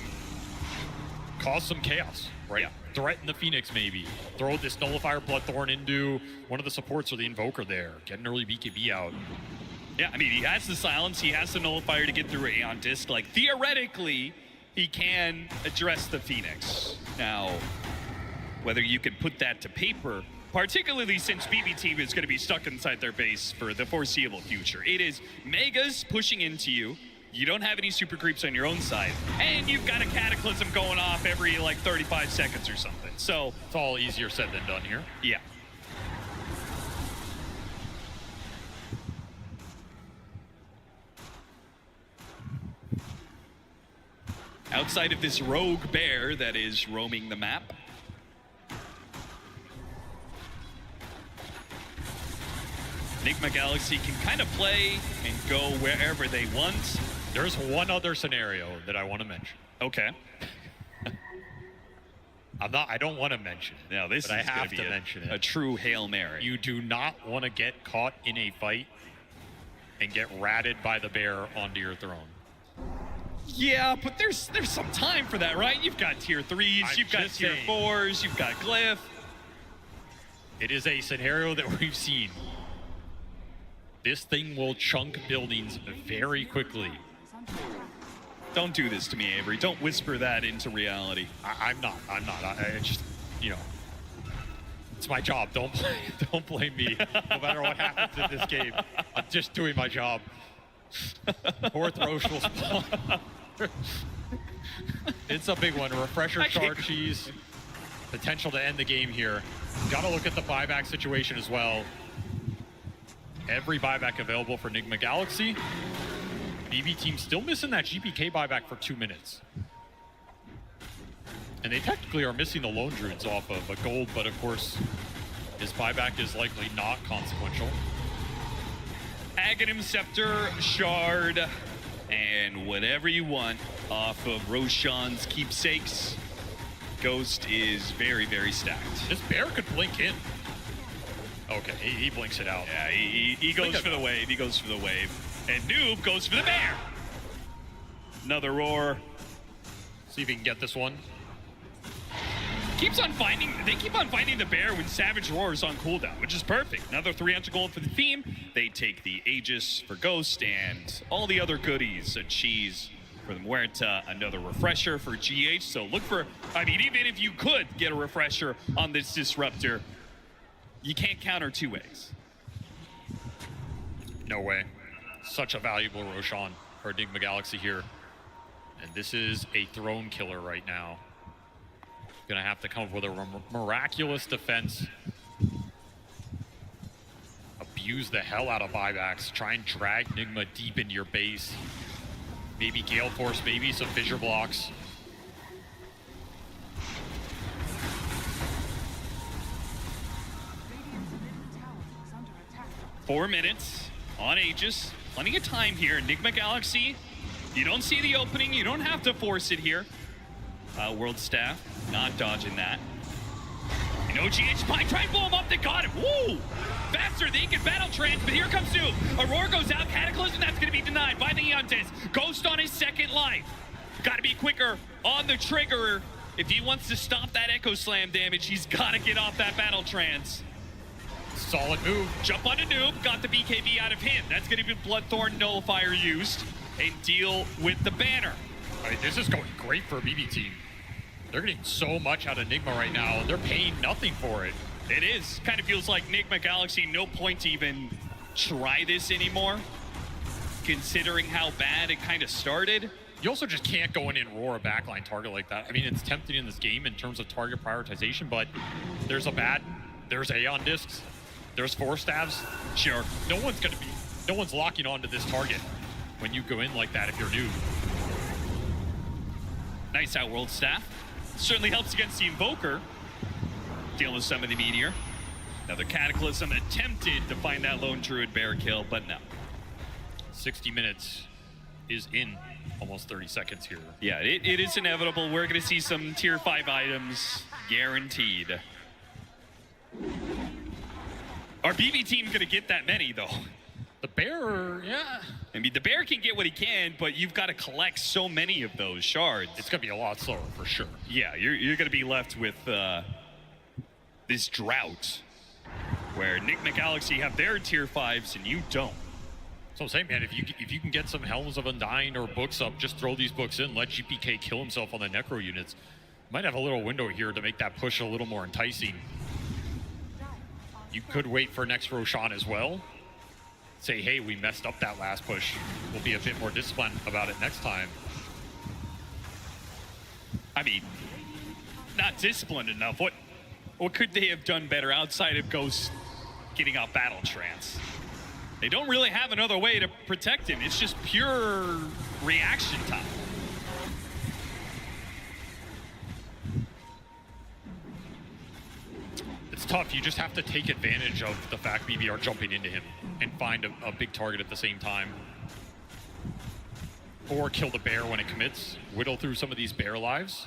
cause some chaos, right? Yeah. Threaten the Phoenix maybe. Throw this Nullifier Bloodthorn into one of the supports or the Invoker there. Get an early BKB out. Yeah, I mean, he has the Silence, he has the Nullifier to get through Aeon Disc. Like, theoretically, he can address the Phoenix. Now, whether you can put that to paper, particularly since BB Team is going to be stuck inside their base for the foreseeable future. It is Megas pushing into you. You don't have any super creeps on your own side. And you've got a Cataclysm going off every, like, 35 seconds or something. So it's all easier said than done here. Yeah. outside of this rogue bear that is roaming the map. Enigma Galaxy can kind of play and go wherever they want. There's one other scenario that I want to mention. Okay. I don't want to mention it. No, this but is I have gonna to be mention a it. true Hail Mary. You do not want to get caught in a fight and get ratted by the bear onto your throne. Yeah, but there's some time for that, right? You've got tier 3s, you've got tier 4s, you've got Glyph. It is a scenario that we've seen. This thing will chunk buildings very quickly. Don't do this to me, Avery. Don't whisper that into reality. I'm not. I just, you know, it's my job. Don't blame me. No matter what happens in this game, I'm just doing my job. Fourth Rochel spawn. It's a big one. Refresher shard cheese. Potential to end the game here. Got to look at the buyback situation as well. Every buyback available for Enigma Galaxy. BB team still missing that GPK buyback for 2 minutes. And they technically are missing the Lone Druids off of a gold, but of course, his buyback is likely not consequential. Aghanim Scepter, Shard, and whatever you want off of Roshan's keepsakes. Ghost is very, very stacked. This bear could blink in. Okay, he blinks it out. Yeah, he goes for the wave. He goes for the wave. And Noob goes for the bear. Another roar. See if he can get this one. They keep on finding the bear when Savage Roar is on cooldown, which is perfect. Another 300 gold for the team. They take the Aegis for Ghost and all the other goodies. A cheese for the Muerta, another refresher for GH. So look for, I mean, even if you could get a refresher on this Disruptor, you can't counter 2 ways. No way. Such a valuable Roshan for Enigma Galaxy here. And this is a throne killer right now. Gonna have to come up with a miraculous defense. Abuse the hell out of buybacks. Try and drag Enigma deep into your base. Maybe Gale Force, maybe some Fissure Blocks. Is under attack. 4 minutes on Aegis. Plenty of time here. Enigma Galaxy, you don't see the opening. You don't have to force it here. World Staff, not dodging that. You know, GH might try and blow him up. They got him. Woo! Faster than he can battle trans, but here comes Noob. Aurora goes out. Cataclysm, that's going to be denied by the Eontes. Ghost on his second life. Got to be quicker on the trigger. If he wants to stop that Echo Slam damage, he's got to get off that battle trance. Solid move. Jump onto Noob, got the BKB out of him. That's going to be Bloodthorn Nullifier used and deal with the banner. I mean, this is going great for a BB team. They're getting so much out of Enigma right now, and they're paying nothing for it. It is. Kind of feels like Enigma Galaxy, no point to even try this anymore, considering how bad it kind of started. You also just can't go in and roar a backline target like that. I mean, it's tempting in this game in terms of target prioritization, but there's Aeon Discs, there's Force Staves. Sure. No one's locking onto this target when you go in like that if you're new. Nice out, World Staff. Certainly helps against the Invoker. Dealing with some of the Meteor. Another Cataclysm attempted to find that Lone Druid bear kill, but no. 60 minutes is in almost 30 seconds here. Yeah, it is inevitable. We're going to see some tier 5 items guaranteed. Our BB team's going to get that many, though. The bear, yeah. I mean, the bear can get what he can, but you've got to collect so many of those shards. It's going to be a lot slower, for sure. Yeah, you're going to be left with this drought where Enigma Galaxy have their tier 5s and you don't. So I'm saying, man, if you can get some Helms of Undying or books up, just throw these books in, let GPK kill himself on the Necro units. Might have a little window here to make that push a little more enticing. You could wait for next Roshan as well. Say, hey, we messed up that last push. We'll be a bit more disciplined about it next time. I mean, not disciplined enough. What could they have done better outside of Ghost getting off battle trance? They don't really have another way to protect him. It's just pure reaction time. tough. You just have to take advantage of the fact BB are jumping into him and find a big target at the same time. Or kill the bear when it commits. Whittle through some of these bear lives,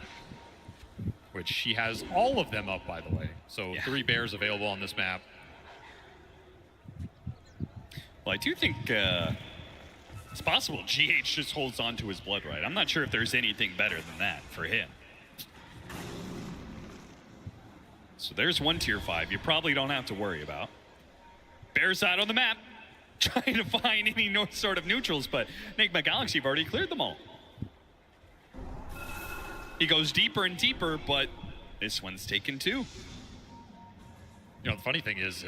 which he has all of them up, by the way. So 3 bears available on this map. Well, I do think it's possible GH just holds on to his blood right. I'm not sure if there's anything better than that for him. So there's one tier 5 you probably don't have to worry about. Bears out on the map, trying to find any sort of neutrals, but Enigma Galaxy have already cleared them all. He goes deeper and deeper, but this one's taken 2. You know, the funny thing is,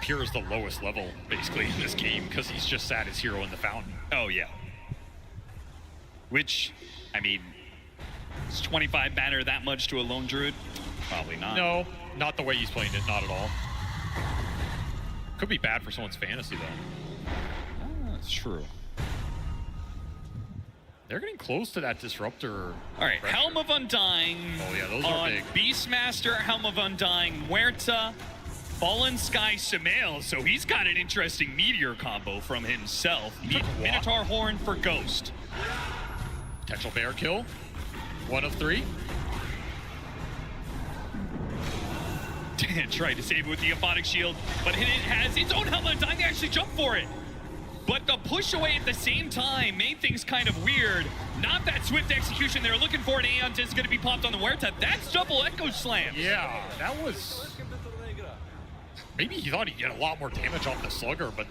Pure is the lowest level, basically, in this game, because he's just sat his hero in the fountain. Oh, yeah. Which, I mean, does 25 matter that much to a lone druid? Probably not. No, not the way he's playing it, not at all. Could be bad for someone's fantasy, though. That's true. They're getting close to that disruptor. All right, pressure. Helm of Undying. Oh, yeah, those on are big. Beastmaster, Helm of Undying, Huerta, Fallen Sky, Sumail. So he's got an interesting meteor combo from himself. Minotaur Horn for Ghost. Potential bear kill. 1 of 3. Tried to save it with the Aphotic Shield, but it has its own Helm of Undying. They actually jump for it. But the push away at the same time made things kind of weird. Not that swift execution they're looking for, and Aeon is going to be popped on the Huerta. That's double Echo Slam. Yeah, that was... Maybe he thought he'd get a lot more damage off the Slugger, but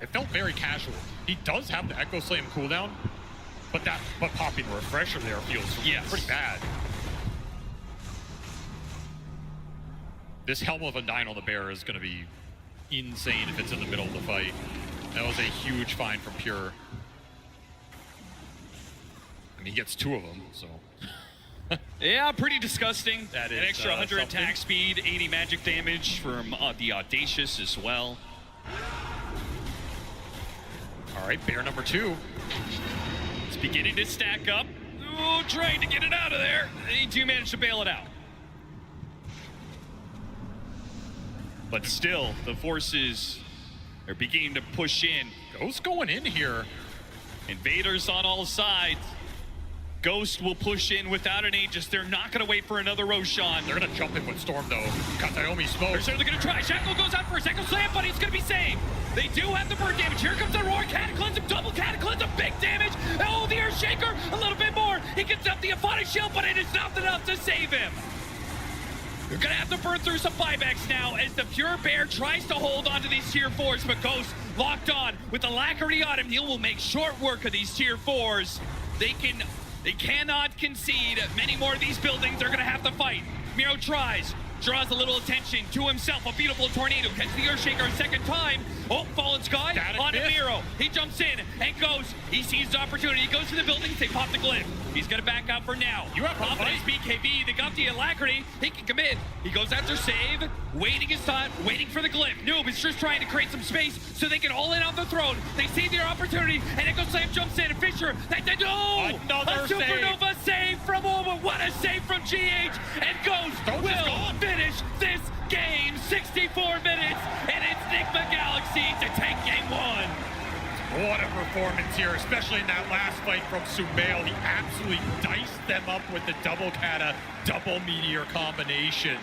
it felt very casual. He does have the Echo Slam cooldown, but popping a Refresher there feels pretty bad. This Helm of Undying on the bear is going to be insane if it's in the middle of the fight. That was a huge find from Pure. And he gets 2 of them, so. Yeah, pretty disgusting. That is an extra 100 something. attack speed, 80 magic damage from the Audacious as well. All right, bear number 2. It's beginning to stack up. Oh, trying to get it out of there. They do manage to bail it out. But still, the forces are beginning to push in. Ghost going in here. Invaders on all sides. Ghost will push in without an Aegis. They're not going to wait for another Roshan. They're going to jump in with Storm, though. Katayomi smoke. They're certainly going to try. Shackle goes out for a Echo Slam, but he's going to be saved. They do have the bird damage. Here comes the Roar. Cataclysm, double Cataclysm, big damage. Oh, the Earthshaker, a little bit more. He gets up the Aphotic Shield, but it is not enough to save him. You're going to have to burn through some buybacks now as the Pure Bear tries to hold onto these tier 4s, but Ghost locked on with Alacrity on him. He will make short work of these tier 4s. They cannot concede many more of these buildings. They're going to have to fight. Miro tries, draws a little attention to himself. A beautiful tornado. Catches the Earthshaker a second time. Oh, Fallen Sky onto Miro. He jumps in and goes. He sees the opportunity. He goes to the buildings. They pop the glyph. He's going to back out for now. You have Confidence BKB. They got the Alacrity. He can commit. He goes after save. Waiting his time. Waiting for the glyph. Noob is just trying to create some space so they can all in on the throne. They see their opportunity. And Echo Slam jumps in. And Fisher. Another a Supernova save from Oma. What a save from GH. And Ghost will finish this game. 64 minutes. And it's Enigma Galaxy to take game 1. What a performance here, especially in that last fight from Sumail. He absolutely diced them up with the double kata, double meteor combination.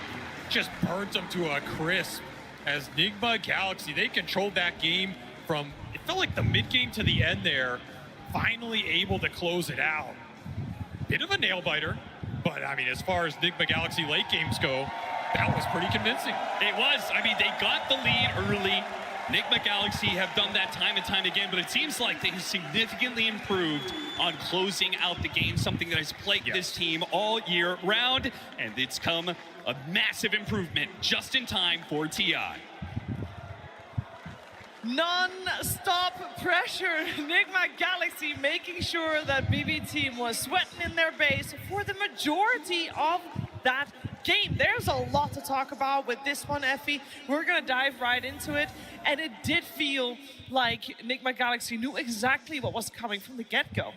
Just burnt them to a crisp. As Enigma Galaxy, they controlled that game from, it felt like the mid-game to the end there, finally able to close it out. Bit of a nail-biter, but I mean, as far as Enigma Galaxy late games go, that was pretty convincing. It was. I mean, they got the lead early. Enigma Galaxy have done that time and time again, but it seems like they have significantly improved on closing out the game, something that has plagued this team all year round, and it's come a massive improvement just in time for TI. Non-stop pressure. Enigma Galaxy making sure that BB team was sweating in their base for the majority of that game. There's a lot to talk about with this one, Effie. We're gonna dive right into it, and it did feel like Enigma Galaxy knew exactly what was coming from the get-go.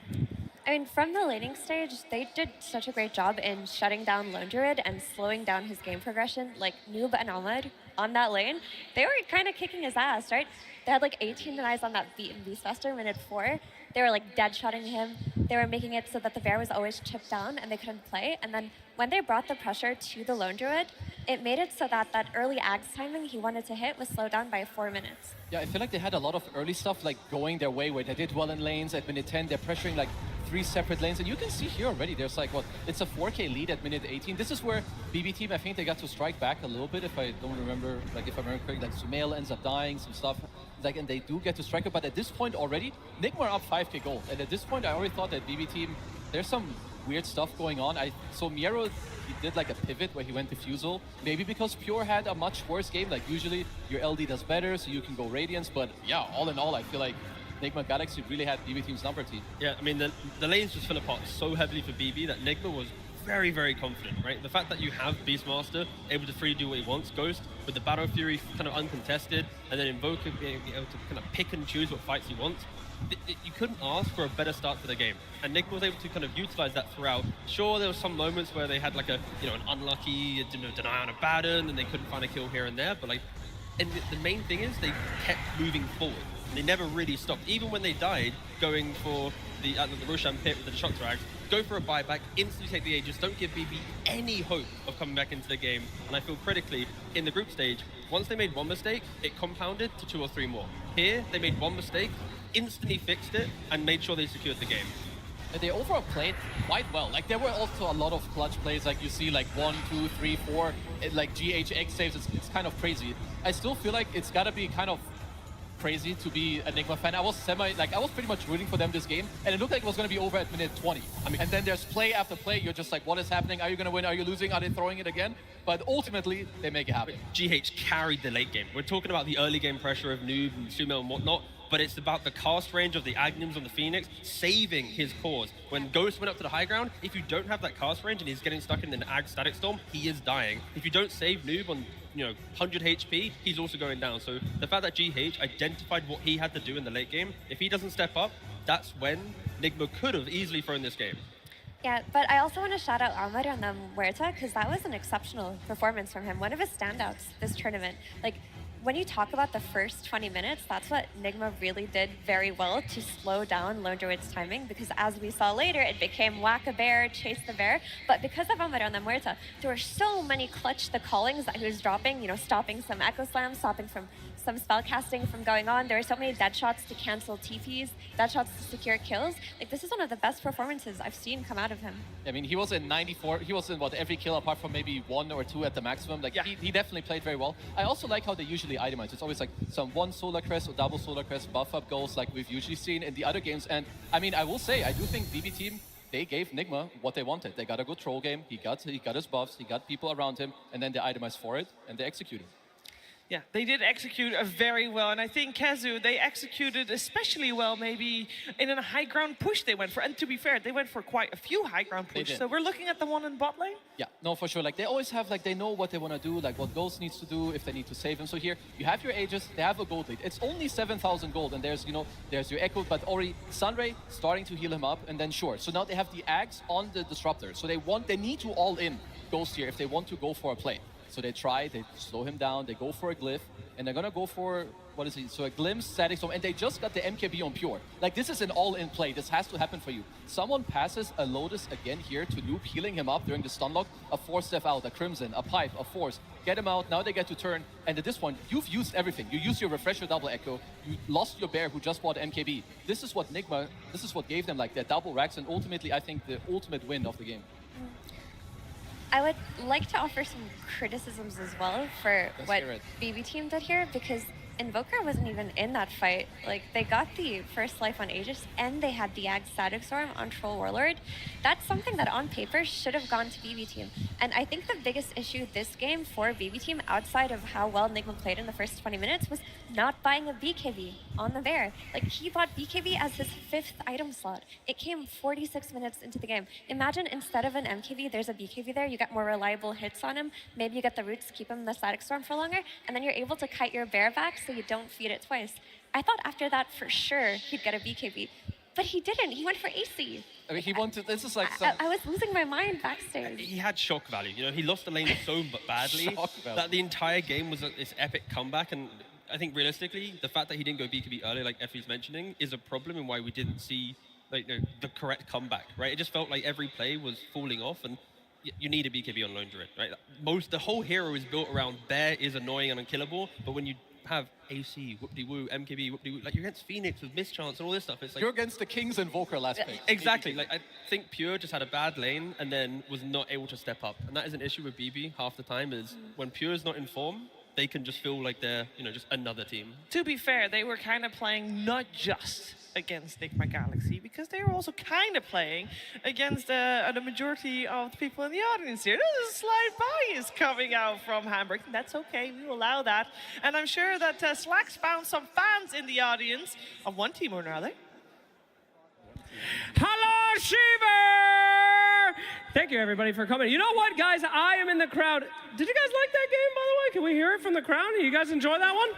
I mean, from the laning stage, they did such a great job in shutting down Lone Druid and slowing down his game progression. Like, Noob and Ahmed on that lane, they were kind of kicking his ass, right? They had like 18 denies on that beat in Beastmaster minute 4. They were like dead-shotting him. They were making it so that the bear was always chipped down and they couldn't play. And then when they brought the pressure to the Lone Druid, it made it so that that early Ags timing he wanted to hit was slowed down by 4 minutes. Yeah, I feel like they had a lot of early stuff like going their way where they did well in lanes. At minute 10, they're pressuring like 3 separate lanes. And you can see here already, there's like, what, it's a 4K lead at minute 18. This is where BB team, I think they got to strike back a little bit, if I don't remember, like if I remember correctly, like Sumail ends up dying, some stuff. Like, and they do get to strike it, but at this point already, Nigma are up 5K gold. And at this point, I already thought that BB team, there's some weird stuff going on. So Miero, he did like a pivot where he went Diffusal. Maybe because Pure had a much worse game. Like usually your LD does better, so you can go Radiance. But yeah, all in all, I feel like Nigma Galaxy really had BB team's number team. Yeah, I mean, the lanes just fell apart so heavily for BB that Nigma was very, very confident, right? The fact that you have Beastmaster able to free do what he wants, Ghost with the Battle Fury kind of uncontested, and then Invoker being able to kind of pick and choose what fights he wants, you couldn't ask for a better start to the game. And Nick was able to kind of utilize that throughout. Sure, there were some moments where they had like a, an unlucky deny on a Baron and they couldn't find a kill here and there, but like, and the main thing is they kept moving forward. They never really stopped. Even when they died, going for the Roshan pit with the shot drags, go for a buyback, instantly take the Aegis, don't give BB any hope of coming back into the game. And I feel critically, in the group stage, once they made one mistake, it compounded to 2 or 3 more. Here, they made one mistake, instantly fixed it, and made sure they secured the game. And they overall played quite well. Like, there were also a lot of clutch plays, like you see like 1, 2, 3, 4, like GHX saves, it's kind of crazy. I still feel like it's gotta be kind of crazy to be a Nigma fan. I was pretty much rooting for them this game, and it looked like it was going to be over at minute 20. I mean, and then there's play after play. You're just like, what is happening? Are you going to win? Are you losing? Are they throwing it again? But ultimately, they make it happen. GH carried the late game. We're talking about the early game pressure of Noob and Sumail and whatnot, but it's about the cast range of the Agnims on the Phoenix saving his cause. When Ghost went up to the high ground, if you don't have that cast range and he's getting stuck in an Ag Static Storm, he is dying. If you don't save Noob on 100 HP, he's also going down. So the fact that GH identified what he had to do in the late game, if he doesn't step up, that's when Nigma could have easily thrown this game. Yeah, but I also want to shout out Ahmed on the Muerta, because that was an exceptional performance from him. One of his standouts this tournament. Like, when you talk about the first 20 minutes, that's what Nigma really did very well to slow down Lone Druid's timing, because as we saw later, it became whack a bear, chase the bear. But because of Ahmed on the Muerta, there were so many clutch the callings that he was dropping, stopping some Echo Slams, stopping from some spell casting from going on. There were so many dead shots to cancel TPs, dead shots to secure kills. Like, this is one of the best performances I've seen come out of him. I mean, he was in 94. He was in every kill apart from maybe 1 or 2 at the maximum. Like, he definitely played very well. I also like how they usually itemize. It's always like some 1 Solar Crest or double Solar Crest buff up goals like we've usually seen in the other games. And I mean, I will say, I do think BB team, they gave Nigma what they wanted. They got a good troll game. He got his buffs. He got people around him, and then they itemized for it and they executed. Yeah, they did execute very well, and I think Kazu, they executed especially well maybe in a high ground push they went for. And to be fair, they went for quite a few high ground pushes. So we're looking at the one in bot lane? Yeah, no, for sure. Like, they always have, like, they know what they want to do, like what Ghost needs to do if they need to save him. So here, you have your Aegis, they have a gold lead. It's only 7,000 gold, and there's, there's your Echo, but already Sunray starting to heal him up, and then sure. So now they have the Axe on the Disruptor. So they need to all in Ghost here if they want to go for a play. So they try, they slow him down, they go for a glyph, and they're gonna go for, what is he? So a glimpse, static storm, and they just got the MKB on Pure. Like, this is an all-in play. This has to happen for you. Someone passes a Lotus again here to Noob, healing him up during the stun lock, a 4-step out, a Crimson, a Pipe, a Force. Get him out, now they get to turn, and at this point, you've used everything. You used your Refresher double Echo, you lost your Bear who just bought MKB. This is what Nigma, this is what gave them like their double racks, and ultimately, I think, the ultimate win of the game. I would like to offer some criticisms as well for what BB team did here, because Invoker wasn't even in that fight. Like, they got the first life on Aegis, and they had the Ag Static Storm on Troll Warlord. That's something that on paper should have gone to BB team. And I think the biggest issue this game for BB team, outside of how well Nigma played in the first 20 minutes, was not buying a BKB on the bear. Like, he bought BKB as his 5th item slot. It came 46 minutes into the game. Imagine instead of an MKB, there's a BKB there, you get more reliable hits on him, maybe you get the roots to keep him in the Static Storm for longer, and then you're able to kite your bear back so you don't feed it twice. I thought after that, for sure, he'd get a BKB. But he didn't. He went for AC. I mean, he wanted. This is like. I was losing my mind backstage. He had shock value. You know, he lost the lane so badly that the entire game was this epic comeback. And I think realistically, the fact that he didn't go BKB earlier, like Effie's mentioning, is a problem in why we didn't see like the correct comeback. Right? It just felt like every play was falling off, and you need a BKB on lone druid. Right? The whole hero is built around Bear is annoying and unkillable, but when you have AC, whoop-de-woo, MKB, whoop-de-woo, like you're against Phoenix with Mischance and all this stuff. It's like you're against the Kings Invoker last pick. Exactly. Like I think Pure just had a bad lane and then was not able to step up, and that is an issue with BB half the time. Is when Pure is not in form, they can just feel like they're just another team. To be fair, they were kind of playing not just against Nigma Galaxy, because they were also kind of playing against the majority of the people in the audience here. There's a slight bias coming out from Hamburg. That's okay, we will allow that. And I'm sure that Slacks found some fans in the audience of one team or another. Hello, Shiver! Thank you, everybody, for coming. You know what, guys? I am in the crowd. Did you guys like that game, by the way? Can we hear it from the crowd? You guys enjoy that one?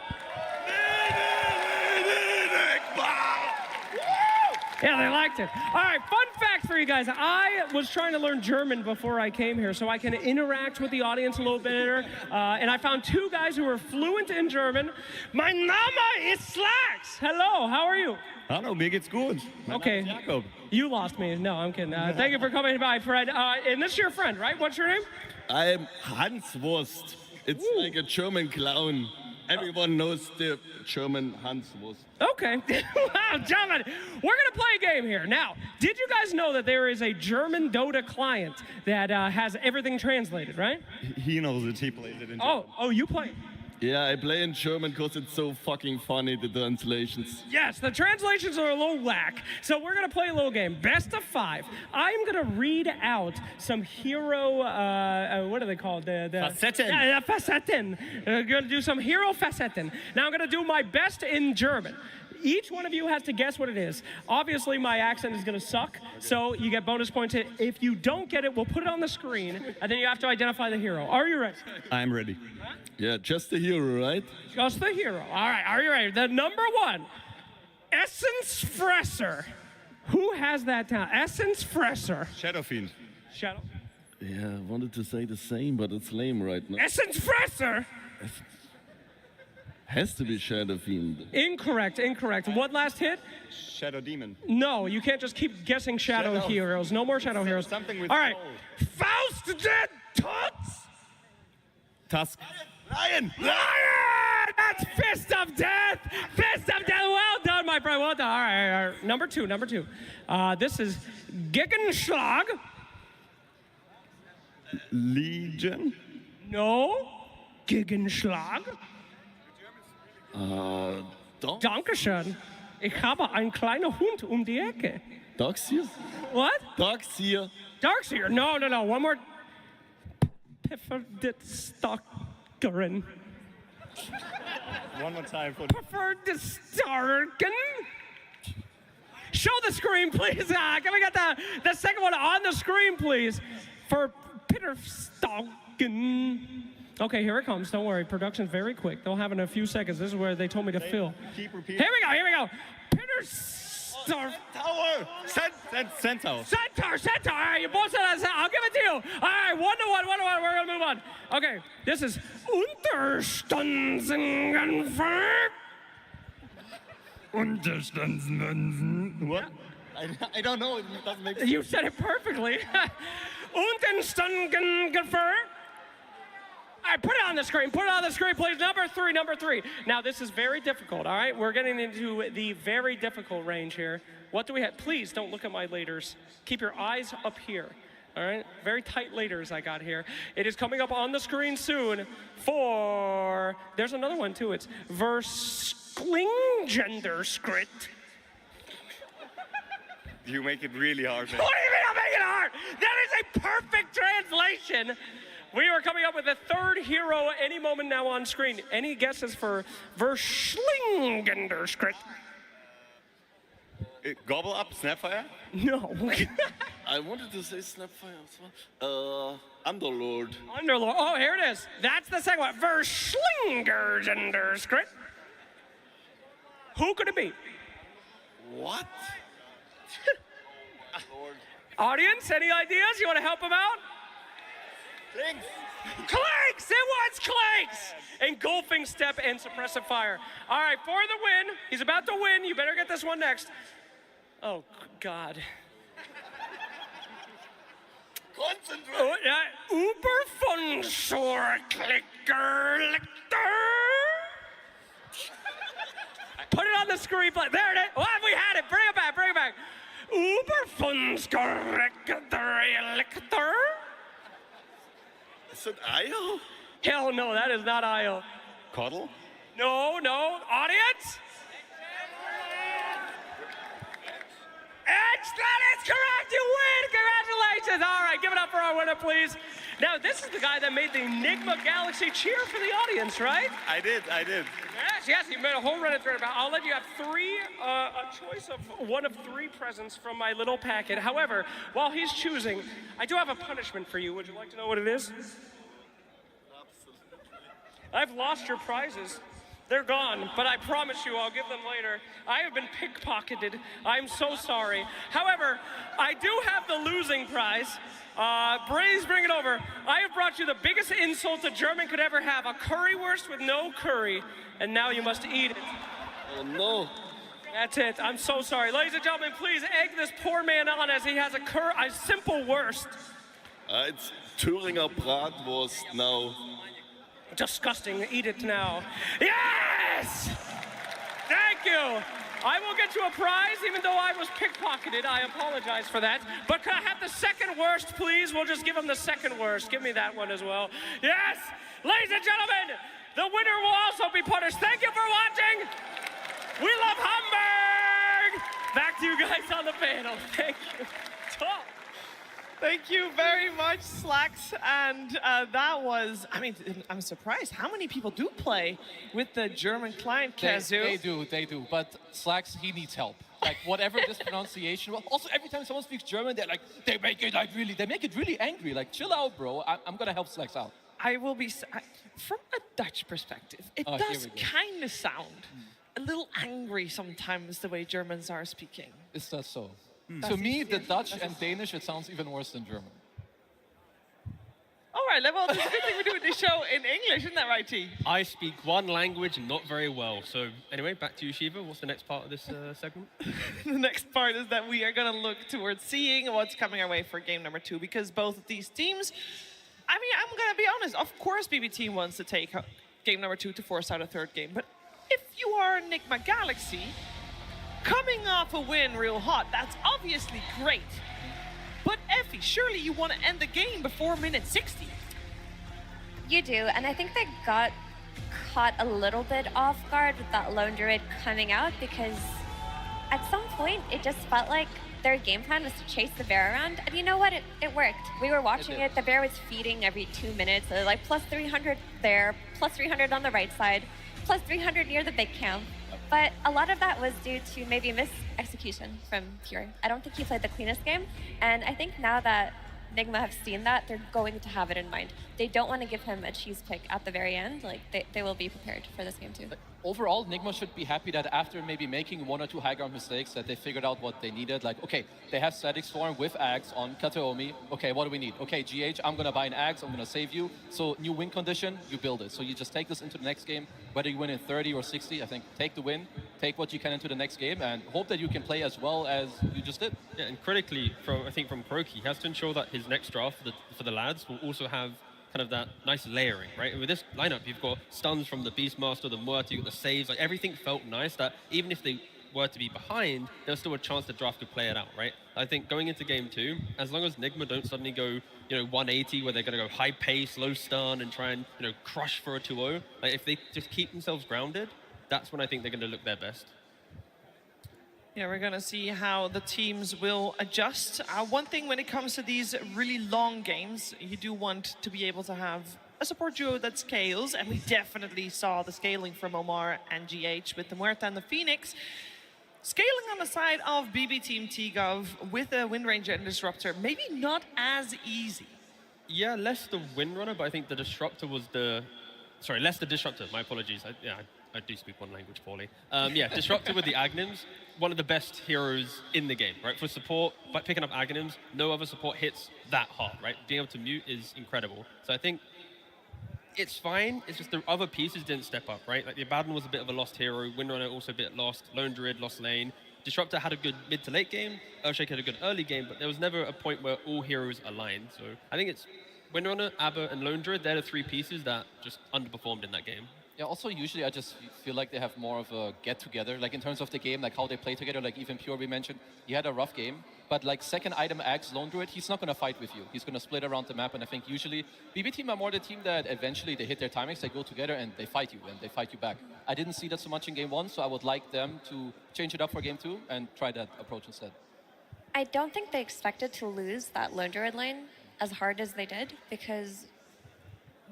Yeah, they liked it. All right, fun fact for you guys. I was trying to learn German before I came here so I can interact with the audience a little better. And I found two guys who were fluent in German. Mein Name ist Slacks. Hello, how are you? Hallo, mir geht's gut. Mein Okay. Name ist Jakob. You lost me. No, I'm kidding. Thank you for coming by, Fred. And this is your friend, right? What's your name? I'm Hans Wurst. It's like a German clown. Everyone knows the German Hans Wurst. Okay. Wow, gentlemen, we're going to play a game here. Now, did you guys know that there is a German Dota client that has everything translated, right? He knows it. He plays it in German. Oh, you play? Yeah, I play in German because it's so fucking funny, the translations. Yes, the translations are a little whack. So we're going to play a little game, best of 5. I'm going to read out some hero, what are they called? Facetten. Yeah, Facetten. I'm going to do some hero Facetten. Now I'm going to do my best in German. Each one of you has to guess what it is. Obviously, my accent is going to suck, so you get bonus points. If you don't get it, we'll put it on the screen, and then you have to identify the hero. Are you ready? I'm ready. Yeah, just the hero, right? Just the hero. All right, are you ready? The number 1, Essence Fresser. Who has that down? Essence Fresser. Shadow Fiend. Shadow. Yeah, I wanted to say the same, but it's lame right now. Essence Fresser. Has to be Shadow Fiend. Incorrect. What last hit? Shadow Demon. No, you can't just keep guessing shadow heroes. No more shadow heroes. Something with all right. soul. Faust dead Tots. Tusk. Lion! That's Fist of Death! Fist of Death! Well done, my friend. Well done. All right. Number two. This is Gegenschlag. Legion? No. Gegenschlag. Dankeschön. Ich habe ein kleiner Hund die Ecke. Darkseer? What? Darkseer. Darkseer. No. One more. Preferred Stalkerin. One more time. Preferred Stalken. Show the screen, please. Can we get the second one on the screen, please? For Peter Stalken. Okay, here it comes. Don't worry. Production's very quick. They'll have it in a few seconds. This is where they told me to fill. Keep repeating. Here we go. Peter Tower. Centaur. Centaur. All right, you both said that. I'll give it to you. All right, 1-1. We're going to move on. Okay, this is Unterstandsmann. What? I don't know. It doesn't make sense. You said it perfectly. Unterstandsgefer. All right, put it on the screen, please. Number three. Now, this is very difficult, all right? We're getting into the very difficult range here. What do we have? Please don't look at my laders. Keep your eyes up here, all right? Very tight laders I got here. It is coming up on the screen soon for, there's another one too. It's Versklinggenderskrit. You make it really hard, man. What do you mean I'm making it hard? That is a perfect translation. We are coming up with a third hero any moment now on screen. Any guesses for Verschlingenderskrit? Gobble up, Snapfire? No. I wanted to say Snapfire as well. Underlord. Underlord. Oh, here it is. That's the second one. Verschlingenderskrit. Who could it be? What? Audience, any ideas? You want to help him out? Clinks! Clanks! It was Clanks! Engulfing step and suppressive fire. All right, for the win. He's about to win. You better get this one next. Oh, God. Concentrate! Oh, yeah. Uberfundsor clicker lichter. Put it on the screen. There it is. Oh, we had it. Bring it back. Bring it back. Uberfundsor lichter. Is it IO? Hell no, that is not IO. Cuddle? No, no. Audience? X, that is correct. You win. Congratulations. All right, give it up for our winner, please. Now, this is the guy that made the Enigma Galaxy cheer for the audience, right? I did. Yes, he made a whole Reddit thread about it. I'll let you have a choice of one of 3 presents from my little packet. However, while he's choosing, I do have a punishment for you. Would you like to know what it is? I've lost your prizes. They're gone, but I promise you I'll give them later. I have been pickpocketed. I'm so sorry. However, I do have the losing prize. Please bring it over. I have brought you the biggest insult a German could ever have, a currywurst with no curry, and now you must eat it. Oh no. That's it. I'm so sorry. Ladies and gentlemen, please egg this poor man on as he has a simple worst. It's Thüringer Bratwurst now. Disgusting. Eat it now. Yes! Thank you. I will get you a prize, even though I was pickpocketed. I apologize for that. But can I have the second worst, please? We'll just give him the second worst. Give me that one as well. Yes! Ladies and gentlemen, the winner will also be punished. Thank you for watching. We love Hamburg. Back to you guys on the panel. Thank you. Talk. Thank you very much, Slacks. And that was, I mean, I'm surprised how many people do play with the German client, Kazu. They do. But Slacks, he needs help. Like, whatever this pronunciation. Also, every time someone speaks German, they're like, they make it really angry. Like, chill out, bro. I'm going to help Slacks out. I will be, from a Dutch perspective, it does kind of sound a little angry sometimes the way Germans are speaking. Is that so? To me, the Dutch and Danish, it sounds even worse than German. All right, well, it's a good thing we're doing this show in English, isn't that right, T? I speak one language and not very well. So anyway, back to you, Shiva. What's the next part of this segment? The next part is that we are going to look towards seeing what's coming our way for game number 2, because both of these teams, I mean, I'm going to be honest, of course BB Team wants to take game number 2 to force out a third game, but if you are Enigma Galaxy, coming off a win real hot, that's obviously great. But Effie, surely you want to end the game before minute 60. You do, and I think they got caught a little bit off guard with that lone druid coming out, because at some point it just felt like their game plan was to chase the bear around, and you know what, it worked. We were watching it, the bear was feeding every 2 minutes, so like plus 300 there, plus 300 on the right side, plus 300 near the big camp. But a lot of that was due to maybe mis-execution from Pure. I don't think he played the cleanest game, and I think now that Nigma have seen that, they're going to have it in mind. They don't want to give him a cheese pick at the very end. Like, they will be prepared for this game too. Overall, Nigma should be happy that after maybe making 1 or 2 high ground mistakes, that they figured out what they needed. Like, okay, they have static storm with Axe on Kateomi. Okay, what do we need? Okay, GH, I'm gonna buy an Axe, I'm gonna save you. So new win condition, you build it. So you just take this into the next game, whether you win in 30 or 60, I think take the win, take what you can into the next game, and hope that you can play as well as you just did. Yeah, and critically, I think from Kroki, he has to ensure that his next draft for the lads will also have kind of that nice layering, right? And with this lineup, you've got stuns from the Beastmaster, the Muerta, you've got the saves, like everything felt nice, that even if they were to be behind, there's still a chance the draft could play it out, right? I think going into game 2, as long as Nigma don't suddenly go, 180, where they're going to go high pace, low stun, and try and, crush for a 2-0, like if they just keep themselves grounded, that's when I think they're going to look their best. Yeah, we're going to see how the teams will adjust. One thing when it comes to these really long games, you do want to be able to have a support duo that scales, and we definitely saw the scaling from Omar and GH with the Muerta and the Phoenix. Scaling on the side of BB Team T-Gov with a Wind Ranger and Disruptor, maybe not as easy. Yeah, less the Windrunner, but I think the Disruptor was less the Disruptor, my apologies. I do speak one language poorly. Yeah, Disruptor with the Aghanims, one of the best heroes in the game, right? For support, by picking up Aghanims, no other support hits that hard, right? Being able to mute is incredible. So I think it's fine. It's just the other pieces didn't step up, right? Like the Abaddon was a bit of a lost hero. Windrunner also a bit lost. Lone Druid lost lane. Disruptor had a good mid to late game. Earthshake had a good early game, but there was never a point where all heroes aligned. So I think it's Windrunner, Abba, and Lone Druid. They're the three pieces that just underperformed in that game. Yeah, also usually I just feel like they have more of a get-together, like in terms of the game, like how they play together, like even Pure we mentioned, he had a rough game, but like second item Axe, Lone Druid, he's not going to fight with you. He's going to split around the map, and I think usually BB team are more the team that eventually they hit their timings, they go together and they fight you, and they fight you back. I didn't see that so much in game 1, so I would like them to change it up for game 2 and try that approach instead. I don't think they expected to lose that Lone Druid lane as hard as they did, because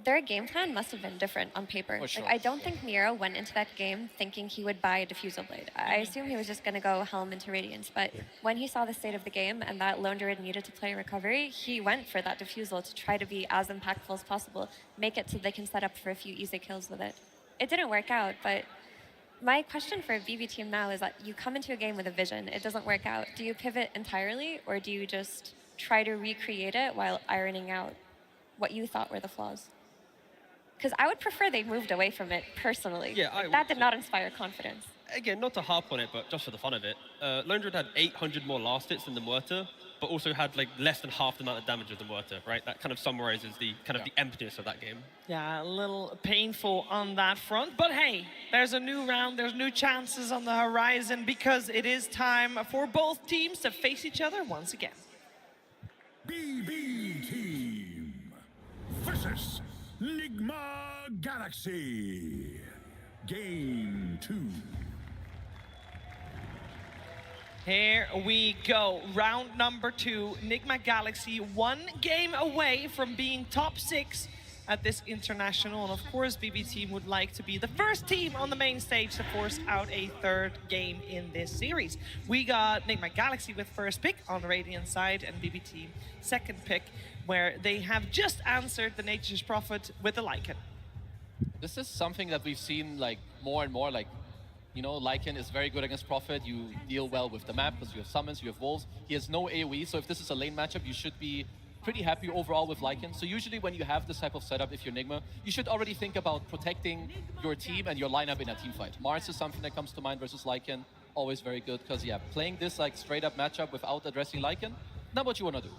their game plan must have been different on paper. Sure. Like, I don't think Miro went into that game thinking he would buy a Diffusal Blade. I assume he was just going to go Helm into Radiance, but when he saw the state of the game and that Lone Druid needed to play recovery, he went for that Diffusal to try to be as impactful as possible, make it so they can set up for a few easy kills with it. It didn't work out, but my question for BB team now is that you come into a game with a vision, it doesn't work out. Do you pivot entirely, or do you just try to recreate it while ironing out what you thought were the flaws? Because I would prefer they moved away from it personally. Yeah, that did not inspire confidence. Again, not to harp on it, but just for the fun of it, Lone Druid had 800 more last hits than the Muerta, but also had like less than half the amount of damage of the Muerta, right? That kind of summarizes the kind of the emptiness of that game. Yeah, a little painful on that front, but hey, there's a new round, there's new chances on the horizon, because it is time for both teams to face each other once again. BB team versus Nigma Galaxy. Game 2. Here we go. Round number 2. Nigma Galaxy 1 game away from being top 6 at this international. And of course, BB team would like to be the first team on the main stage to force out a third game in this series. We got Nigma Galaxy with first pick on the Radiant side, and BB team second pick, where they have just answered the Nature's Prophet with the Lycan. This is something that we've seen like more and more, like, you know, Lycan is very good against Prophet. You deal well with the map because you have summons, you have wolves. He has no AoE, so if this is a lane matchup, you should be pretty happy overall with Lycan. So usually when you have this type of setup, if you're Nigma, you should already think about protecting your team and your lineup in a team fight. Mars is something that comes to mind versus Lycan, always very good, because yeah, playing this like straight up matchup without addressing Lycan, not what you want to do.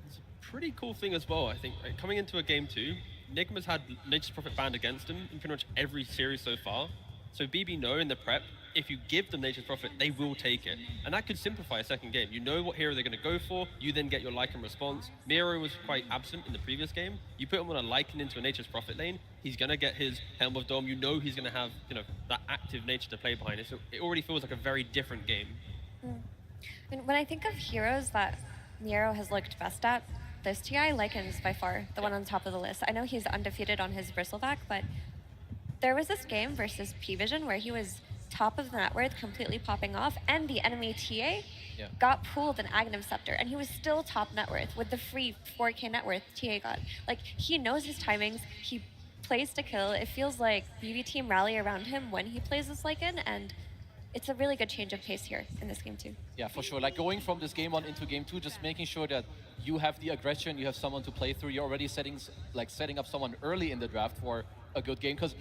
It's a pretty cool thing as well, I think. Right? Coming into a game 2, Nigma's had Nature's Prophet banned against him in pretty much every series so far. So BB know in the prep, if you give them Nature's Prophet, they will take it. And that could simplify a second game. You know what hero they're going to go for, you then get your Lycan response. Miro was quite absent in the previous game. You put him on a Lycan into a Nature's Prophet lane, he's going to get his Helm of Dome. You know he's going to have, you know, that active nature to play behind it. So it already feels like a very different game. And when I think of heroes that Miro has looked best at, this TI Lycan is by far the one on the top of the list. I know he's undefeated on his Bristleback, but there was this game versus P-Vision where he was top of the net worth, completely popping off, and the enemy TA got pulled an Aghanim Scepter, and he was still top net worth with the free 4K net worth TA got. Like, he knows his timings, he plays to kill. It feels like BB team rally around him when he plays this Lycan, and it's a really good change of pace here in this game too. Yeah, for sure. Like going from this game 1 into game 2, just making sure that you have the aggression, you have someone to play through. You're already setting up someone early in the draft for a good game. Because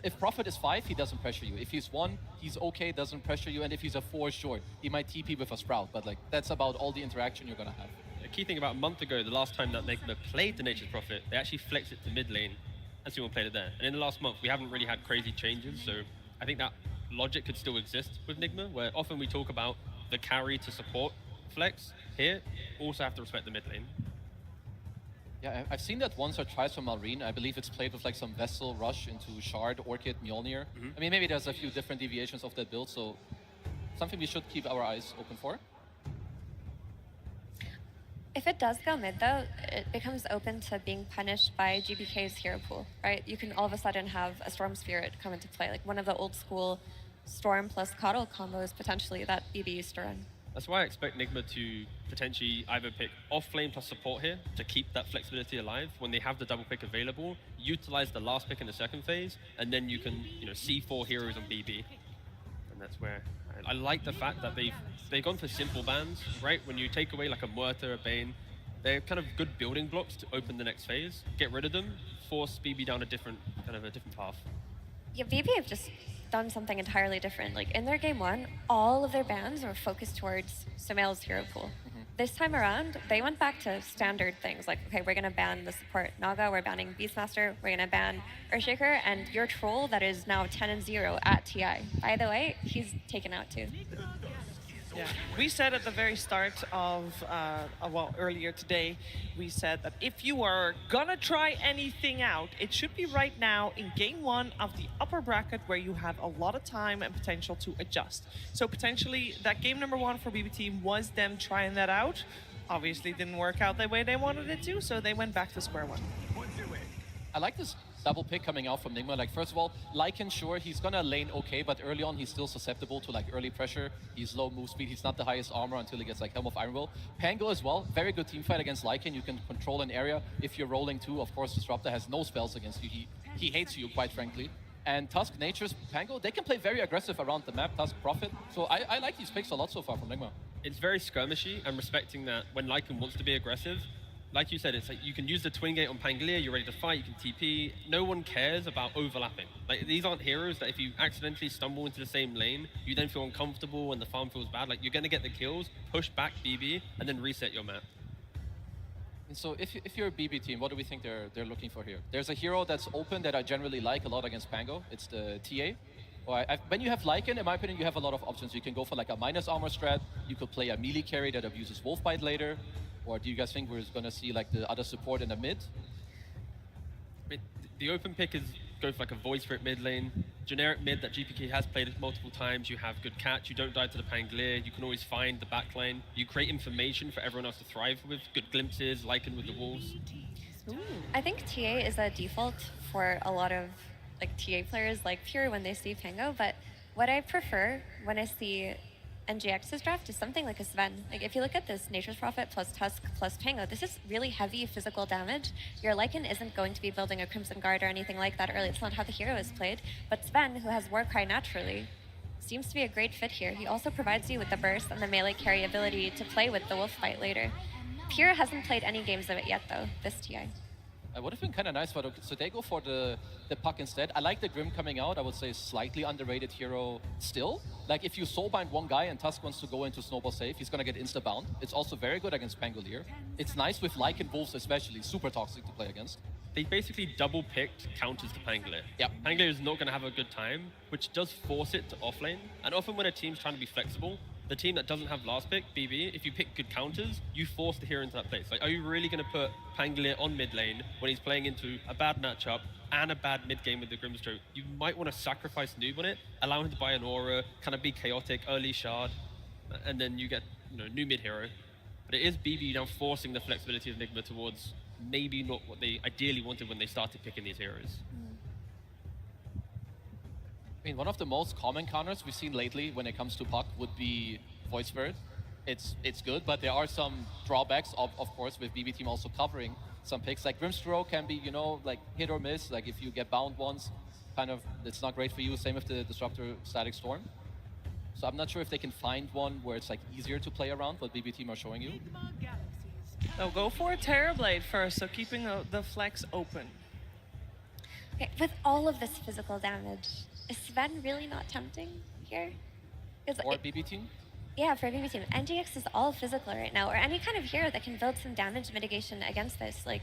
if Prophet is 5, he doesn't pressure you. If he's 1, he's okay, doesn't pressure you. And if he's a 4, sure, he might TP with a Sprout. But like that's about all the interaction you're gonna have. The key thing about a month ago, the last time that Nigma played the Nature's Prophet, they actually flexed it to mid lane, and someone played it there. And in the last month, we haven't really had crazy changes. So I think that logic could still exist with Nigma, where often we talk about the carry to support flex. Here, also have to respect the mid lane. Yeah, I've seen that once or twice from Marine. I believe it's played with like some Vessel Rush into Shard, Orchid, Mjolnir. I mean, maybe there's a few different deviations of that build, so something we should keep our eyes open for. If it does go mid though, it becomes open to being punished by GBK's hero pool, right? You can all of a sudden have a Storm Spirit come into play, like one of the old school Storm plus Coddle combos potentially that BB used to run. That's why I expect Nigma to potentially either pick off lane plus support here to keep that flexibility alive. When they have the double pick available, utilize the last pick in the second phase, and then you can, C4 heroes on BB. And that's where I like the fact that they've gone for simple bans, right? When you take away like a Muerta, a Bane, they're kind of good building blocks to open the next phase. Get rid of them, force BB down a different path. Yeah, BB have just done something entirely different. Like in their game one, all of their bans were focused towards Sumail's hero pool. This time around, they went back to standard things like, okay, we're gonna ban the support Naga, we're banning Beastmaster, we're gonna ban Earthshaker, and your troll that is now 10-0 at TI. By the way, he's taken out too. Yeah, we said at the very start of, earlier today, we said that if you are gonna try anything out, it should be right now in game one of the upper bracket where you have a lot of time and potential to adjust. So potentially that game number one for BB Team was them trying that out. Obviously didn't work out the way they wanted it to, so they went back to square one. I like this double pick coming out from Nigma. Like, first of all, Lycan, sure, he's gonna lane okay, but early on, he's still susceptible to like early pressure. He's low move speed. He's not the highest armor until he gets like Helm of Iron Will. Pango as well, very good team fight against Lycan. You can control an area if you're rolling too. Of course, Disruptor has no spells against you. He hates you, quite frankly. And Tusk, Nature's, Pango, they can play very aggressive around the map. Tusk, Prophet. So I like these picks a lot so far from Nigma. It's very skirmishy. I'm respecting that when Lycan wants to be aggressive. Like you said, it's like you can use the Twin Gate on Pangolier, you're ready to fight, you can TP. No one cares about overlapping. Like, these aren't heroes that if you accidentally stumble into the same lane, you then feel uncomfortable and the farm feels bad. Like, you're going to get the kills, push back BB, and then reset your map. And so if you're a BB team, what do we think they're looking for here? There's a hero that's open that I generally like a lot against Pango. It's the TA. When you have Lycan, in my opinion, you have a lot of options. You can go for like a minus armor strat. You could play a melee carry that abuses Wolfbite later. Or do you guys think we're going to see like the other support in the mid? The open pick is go for like a Void Spirit mid lane. Generic mid that GPK has played it multiple times. You have good catch, you don't die to the Pangolier, you can always find the back lane. You create information for everyone else to thrive with, good glimpses, Lycan with the wolves. Ooh. I think TA is a default for a lot of like TA players like Pure when they see Pango, but what I prefer when I see NGX's draft is something like a Sven. Like if you look at this Nature's Prophet plus Tusk plus Pango, this is really heavy physical damage. Your Lycan isn't going to be building a Crimson Guard or anything like that early. It's not how the hero is played. But Sven, who has Warcry naturally, seems to be a great fit here. He also provides you with the burst and the melee carry ability to play with the wolf fight later. Pure hasn't played any games of it yet though, this TI. It would have been kind of nice, but so they go for the puck instead. I like the Grim coming out. I would say slightly underrated hero still. Like if you soulbind one guy and Tusk wants to go into Snowball safe, he's gonna get insta-bound. It's also very good against Pangolier. It's nice with Lycan Wolves especially, super toxic to play against. They basically double-picked counters to Pangolier. Yep. Pangolier is not going to have a good time, which does force it to offlane. And often when a team's trying to be flexible, the team that doesn't have last pick, BB, if you pick good counters, you force the hero into that place. Like, are you really going to put Pangolier on mid lane when he's playing into a bad matchup and a bad mid game with the Grimstroke? You might want to sacrifice Noob on it, allow him to buy an aura, kind of be chaotic, early shard, and then you get new mid hero. But it is BB now forcing the flexibility of Nigma towards maybe not what they ideally wanted when they started picking these heroes. I mean, one of the most common counters we've seen lately when it comes to puck would be Void Spirit. It's good, but there are some drawbacks, of course, with BB Team also covering some picks. Like Grimstroke can be, like hit or miss. Like if you get bound once, kind of, it's not great for you. Same with the Disruptor Static Storm. So I'm not sure if they can find one where it's like easier to play around what BB Team are showing you. They'll go for a Terrorblade first, so keeping the flex open. Okay, with all of this physical damage, is Sven really not tempting here? Or BB Team? Yeah, for BB Team. NGX is all physical right now, or any kind of hero that can build some damage mitigation against this. Like,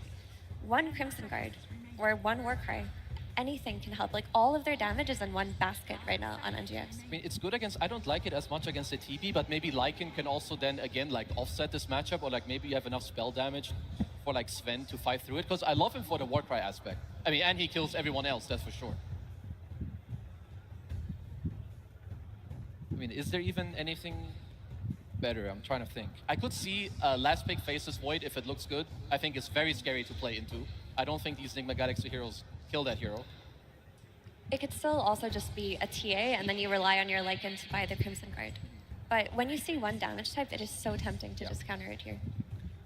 one Crimson Guard, or one Warcry. Anything can help. Like, all of their damage is in one basket right now on NGX. I mean, it's good against, I don't like it as much against the TP, but maybe Lycan can also then, again, like, offset this matchup, or like maybe you have enough spell damage for like Sven to fight through it, because I love him for the Warcry aspect. I mean, and he kills everyone else, that's for sure. I mean, is there even anything better? I'm trying to think. I could see last pick faces Void if it looks good. I think it's very scary to play into. I don't think these Nigma Galaxy heroes kill that hero. It could still also just be a TA, and then you rely on your Lycan to buy the Crimson Guard. But when you see one damage type, it is so tempting to just counter it here.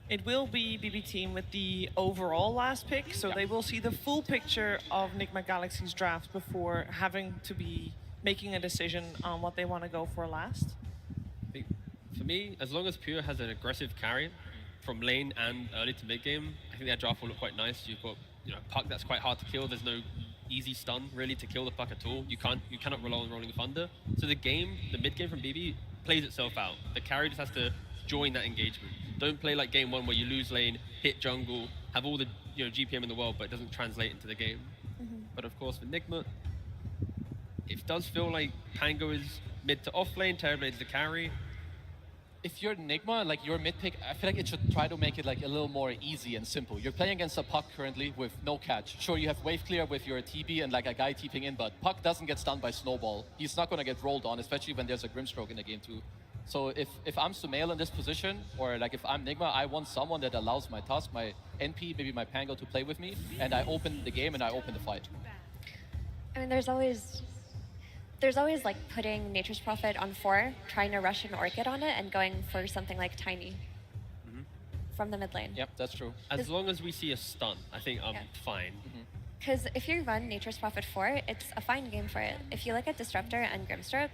It will be BB Team with the overall last pick, so they will see the full picture of Nigma Galaxy's draft before having to be making a decision on what they want to go for last. I think for me, as long as Pure has an aggressive carry from lane and early to mid game, I think that draft will look quite nice. You've got Puck that's quite hard to kill. There's no easy stun really to kill the Puck at all. You cannot rely on rolling thunder. So the mid game from BB plays itself out. The carry just has to join that engagement. Don't play like game one where you lose lane, hit jungle, have all the GPM in the world, but it doesn't translate into the game. But of course, for Nigma, it does feel like Pango is mid to off lane, Terrorblade is the carry. If you're Nigma, like your mid pick, I feel like it should try to make it like a little more easy and simple. You're playing against a Puck currently with no catch. Sure, you have wave clear with your TB and like a guy TPing in, but Puck doesn't get stunned by Snowball. He's not going to get rolled on, especially when there's a Grimstroke in the game too. So if I'm Sumail in this position, or like if I'm Nigma, I want someone that allows my Tusk, my NP, maybe my Pango to play with me, and I open the game and I open the fight. I mean, there's always like putting Nature's Prophet on 4, trying to rush an Orchid on it, and going for something like Tiny from the mid lane. Yep, that's true. As long as we see a stun, I think I'm fine. Because if you run Nature's Prophet 4, it's a fine game for it. If you look at Disruptor and Grimstroke,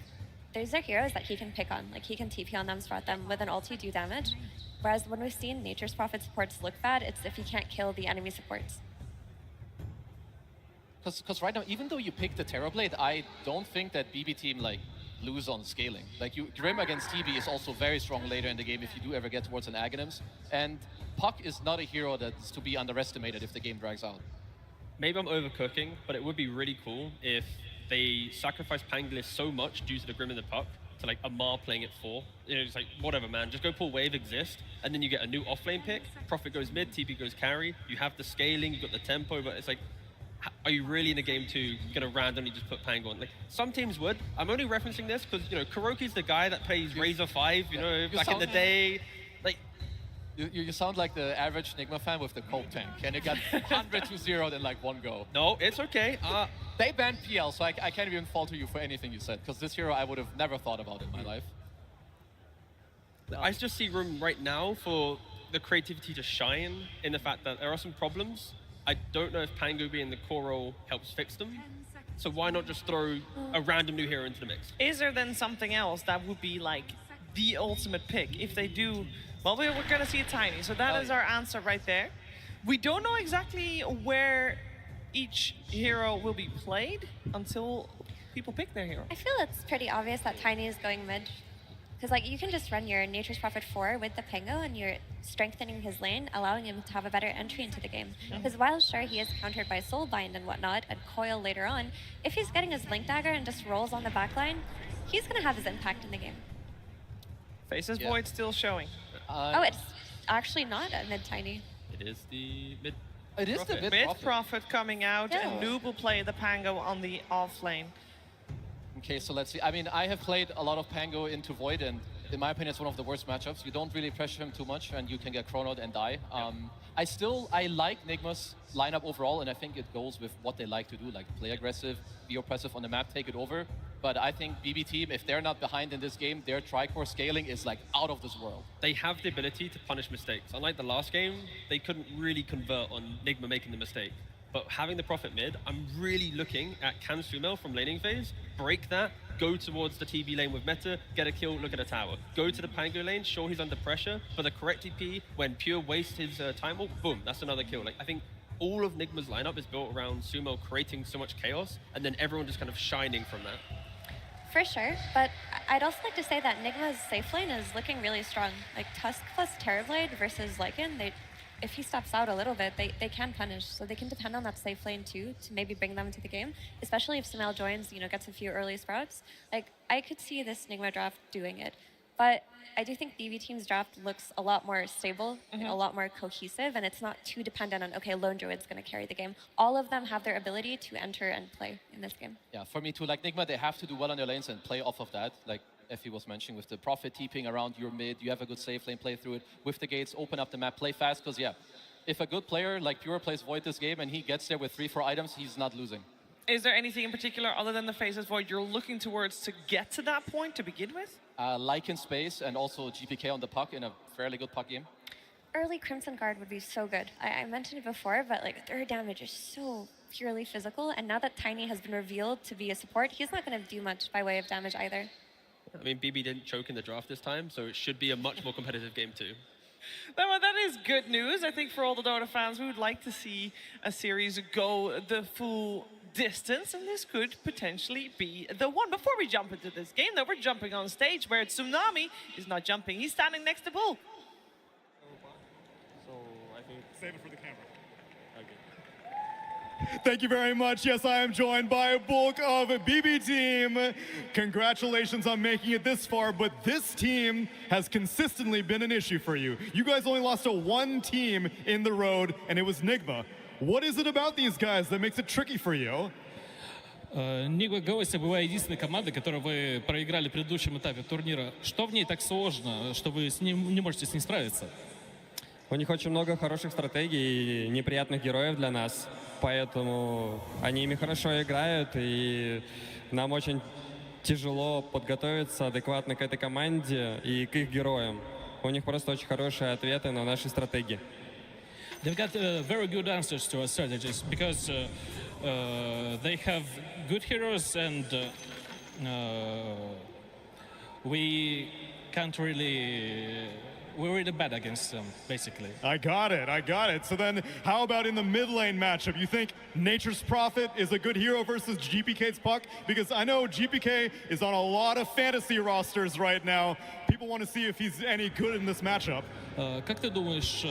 those are heroes that he can pick on. Like, he can TP on them, spot them, with an ulti do damage. Whereas when we've seen Nature's Prophet supports look bad, it's if he can't kill the enemy supports. Because right now, even though you pick the Terrorblade, I don't think that BB Team like lose on scaling. Like Grim against TB is also very strong later in the game if you do ever get towards an Aghanims. And Puck is not a hero that's to be underestimated if the game drags out. Maybe I'm overcooking, but it would be really cool if they sacrifice Pangolius so much due to the Grim and the Puck to like Amar playing it 4. It's like, whatever, man, just go pull Wave Exist, and then you get a new offlane pick. Prophet goes mid, TP goes carry. You have the scaling, you've got the tempo, but it's like, are you really in a game 2 gonna randomly just put Pango on? Like, some teams would. I'm only referencing this because, Kuroki's the guy that plays Razor 5, back in the day. Like, you sound like the average Nigma fan with the Colt tank, and it got 100 to 0 in like one go. No, it's okay. They banned PL, so I can't even falter you for anything you said, because this hero I would have never thought about in my life. I just see room right now for the creativity to shine in the fact that there are some problems. I don't know if Pango being the core role helps fix them. So why not just throw a random new hero into the mix? Is there then something else that would be like the ultimate pick? If they do, well, we're going to see a Tiny. So that is our answer right there. We don't know exactly where each hero will be played until people pick their hero. I feel it's pretty obvious that Tiny is going mid. Because like you can just run your Nature's Prophet 4 with the Pango and you're strengthening his lane, allowing him to have a better entry into the game. Because while sure he is countered by Soulbind and whatnot, and Coil later on, if he's getting his Link Dagger and just rolls on the backline, he's going to have his impact in the game. Faces Void still showing. Oh, it's actually not a mid Tiny. It is the mid. It is the mid Prophet coming out, and Noob will play the Pango on the off lane. Okay, so let's see. I mean, I have played a lot of Pango into Void, and in my opinion, it's one of the worst matchups. You don't really pressure him too much, and you can get chronoed and die. I like Nigma's lineup overall, and I think it goes with what they like to do, like play aggressive, be oppressive on the map, take it over. But I think BB Team, if they're not behind in this game, their tri-core scaling is like out of this world. They have the ability to punish mistakes. Unlike the last game, they couldn't really convert on Nigma making the mistake. But having the Prophet mid, I'm really looking at can Sumail from laning phase, break that, go towards the TV lane with meta, get a kill, look at a tower. Go to the Pango lane, sure he's under pressure, but the correct TP, when Pure wastes his time walk, boom, that's another kill. Like, I think all of Nigma's lineup is built around Sumail creating so much chaos, and then everyone just kind of shining from that. For sure, but I'd also like to say that Nigma's safe lane is looking really strong. Like Tusk plus Terrorblade versus Lycan, if he steps out a little bit, they can punish. So they can depend on that safe lane too to maybe bring them into the game, especially if Sumail joins, gets a few early sprouts. Like, I could see this Nigma draft doing it. But I do think BB Team's draft looks a lot more stable, and a lot more cohesive, and it's not too dependent on, okay, Lone Druid's going to carry the game. All of them have their ability to enter and play in this game. Yeah, for me too, like Nigma, they have to do well on their lanes and play off of that. Like Effie was mentioning, with the Prophet TPing around your mid, you have a good safe lane, play through it. With the gates, open up the map, play fast, because yeah, if a good player like Pure plays Void this game and he gets there with 3-4 items, he's not losing. Is there anything in particular other than the Faceless Void you're looking towards to get to that point to begin with? Like in space and also GPK on the puck in a fairly good puck game. Early Crimson Guard would be so good. I mentioned it before, but like their damage is so purely physical, and now that Tiny has been revealed to be a support, he's not going to do much by way of damage either. I mean, BB didn't choke in the draft this time, so it should be a much more competitive game too. That is good news. I think for all the Dota fans, we would like to see a series go the full distance, and this could potentially be the one. Before we jump into this game, though, we're jumping on stage where Tsunami is not jumping. He's standing next to Bull. So I think save it for the camera. Thank you very much. Yes, I am joined by a bulk of BB team. Congratulations on making it this far, but this team has consistently been an issue for you. You guys only lost to one team in the road, and it was Nigma. What is it about these guys that makes it tricky for you? Nigma Galaxy была единственной командой, которую вы проиграли в предыдущем этапе турнира. Что в ней так сложно, что вы не можете с ней справиться? У них очень много хороших стратегий и неприятных героев для нас, поэтому они ими хорошо играют, и нам очень тяжело подготовиться адекватно к этой команде и к их героям. У них просто очень хорошие ответы на наши стратегии. They've got very good answers to our strategies because they have good heroes and we can't really... We're really bad against them, basically. I got it. So then, how about in the mid lane matchup? You think Nature's Prophet is a good hero versus GPK's Puck? Because I know GPK is on a lot of fantasy rosters right now. People want to see if he's any good in this matchup. Как ты думаешь,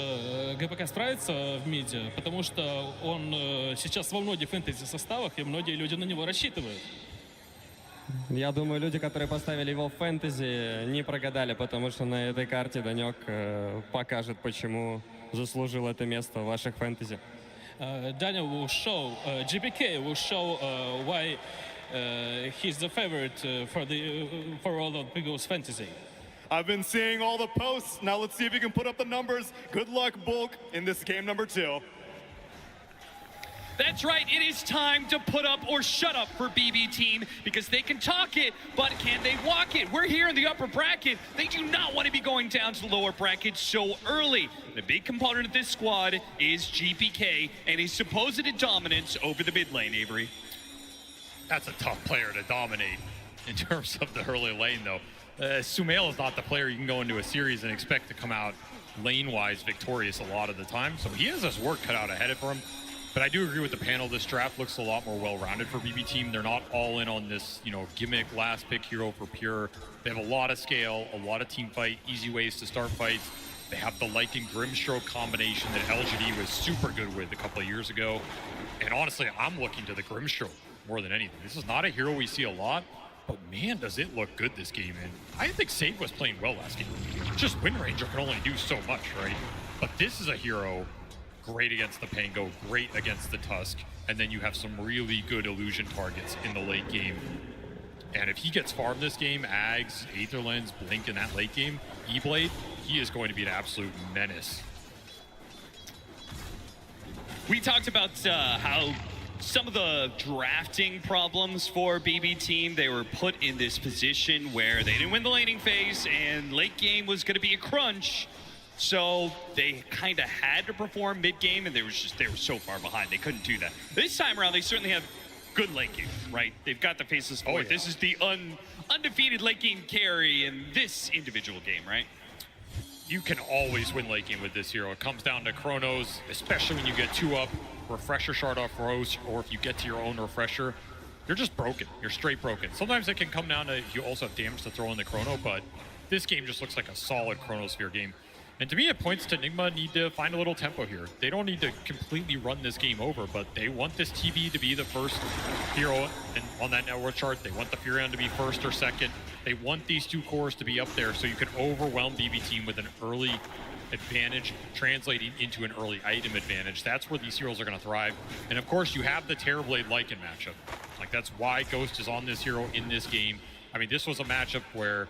ГПК справится в миде? Потому что он сейчас во многих фэнтези-составах, и многие люди на него рассчитывают. Я думаю, люди, которые поставили его в фэнтези, не прогадали, потому что на этой карте Данек покажет, почему заслужил это место в ваших фэнтези. Daniel will show, GPK will show why he's the favorite for all of people's fantasy. I've been seeing all the posts. Now let's see if you can put up the numbers. Good luck, Bulk, in this game number 2. That's right, it is time to put up or shut up for BB team, because they can talk it, but can they walk it? We're here in the upper bracket. They do not want to be going down to the lower bracket so early. The big component of this squad is GPK and his supposed dominance over the mid lane, Avery. That's a tough player to dominate in terms of the early lane, though. Sumail is not the player you can go into a series and expect to come out lane-wise victorious a lot of the time, so he has his work cut out ahead of him. But I do agree with the panel. This draft looks a lot more well-rounded for BB team. They're not all in on this, gimmick last pick hero for pure. They have a lot of scale, a lot of team fight, easy ways to start fights. They have the Lycan Grimstroke combination that LGD was super good with a couple of years ago. And honestly, I'm looking to the Grimstroke more than anything. This is not a hero we see a lot, but man, does it look good this game. And I think Save was playing well last game. Just Wind Ranger can only do so much, right? But this is a hero great against the Pango, great against the Tusk, and then you have some really good illusion targets in the late game. And if he gets farmed this game, Ags, Aetherlens, Blink in that late game, E-Blade, he is going to be an absolute menace. We talked about how some of the drafting problems for BB team, they were put in this position where they didn't win the laning phase and late game was going to be a crunch. So they kind of had to perform mid-game, and they were so far behind, they couldn't do that. This time around, they certainly have good late game, right? They've got the Faceless Void. This is the undefeated late game carry in this individual game, right? You can always win late game with this hero. It comes down to Chronos, especially when you get 2 up, Refresher Shard off Rose, or if you get to your own Refresher, you're just broken. You're straight broken. Sometimes it can come down to you also have damage to throw in the Chrono, but this game just looks like a solid Chronosphere game. And to me, it points to Nigma need to find a little tempo here. They don't need to completely run this game over, but they want this TV to be the first hero on that network chart. They want the Furion to be first or second. They want these 2 cores to be up there so you can overwhelm BB team with an early advantage, translating into an early item advantage. That's where these heroes are going to thrive. And of course, you have the Terrorblade Lycan matchup. Like, that's why Ghost is on this hero in this game. I mean, this was a matchup where,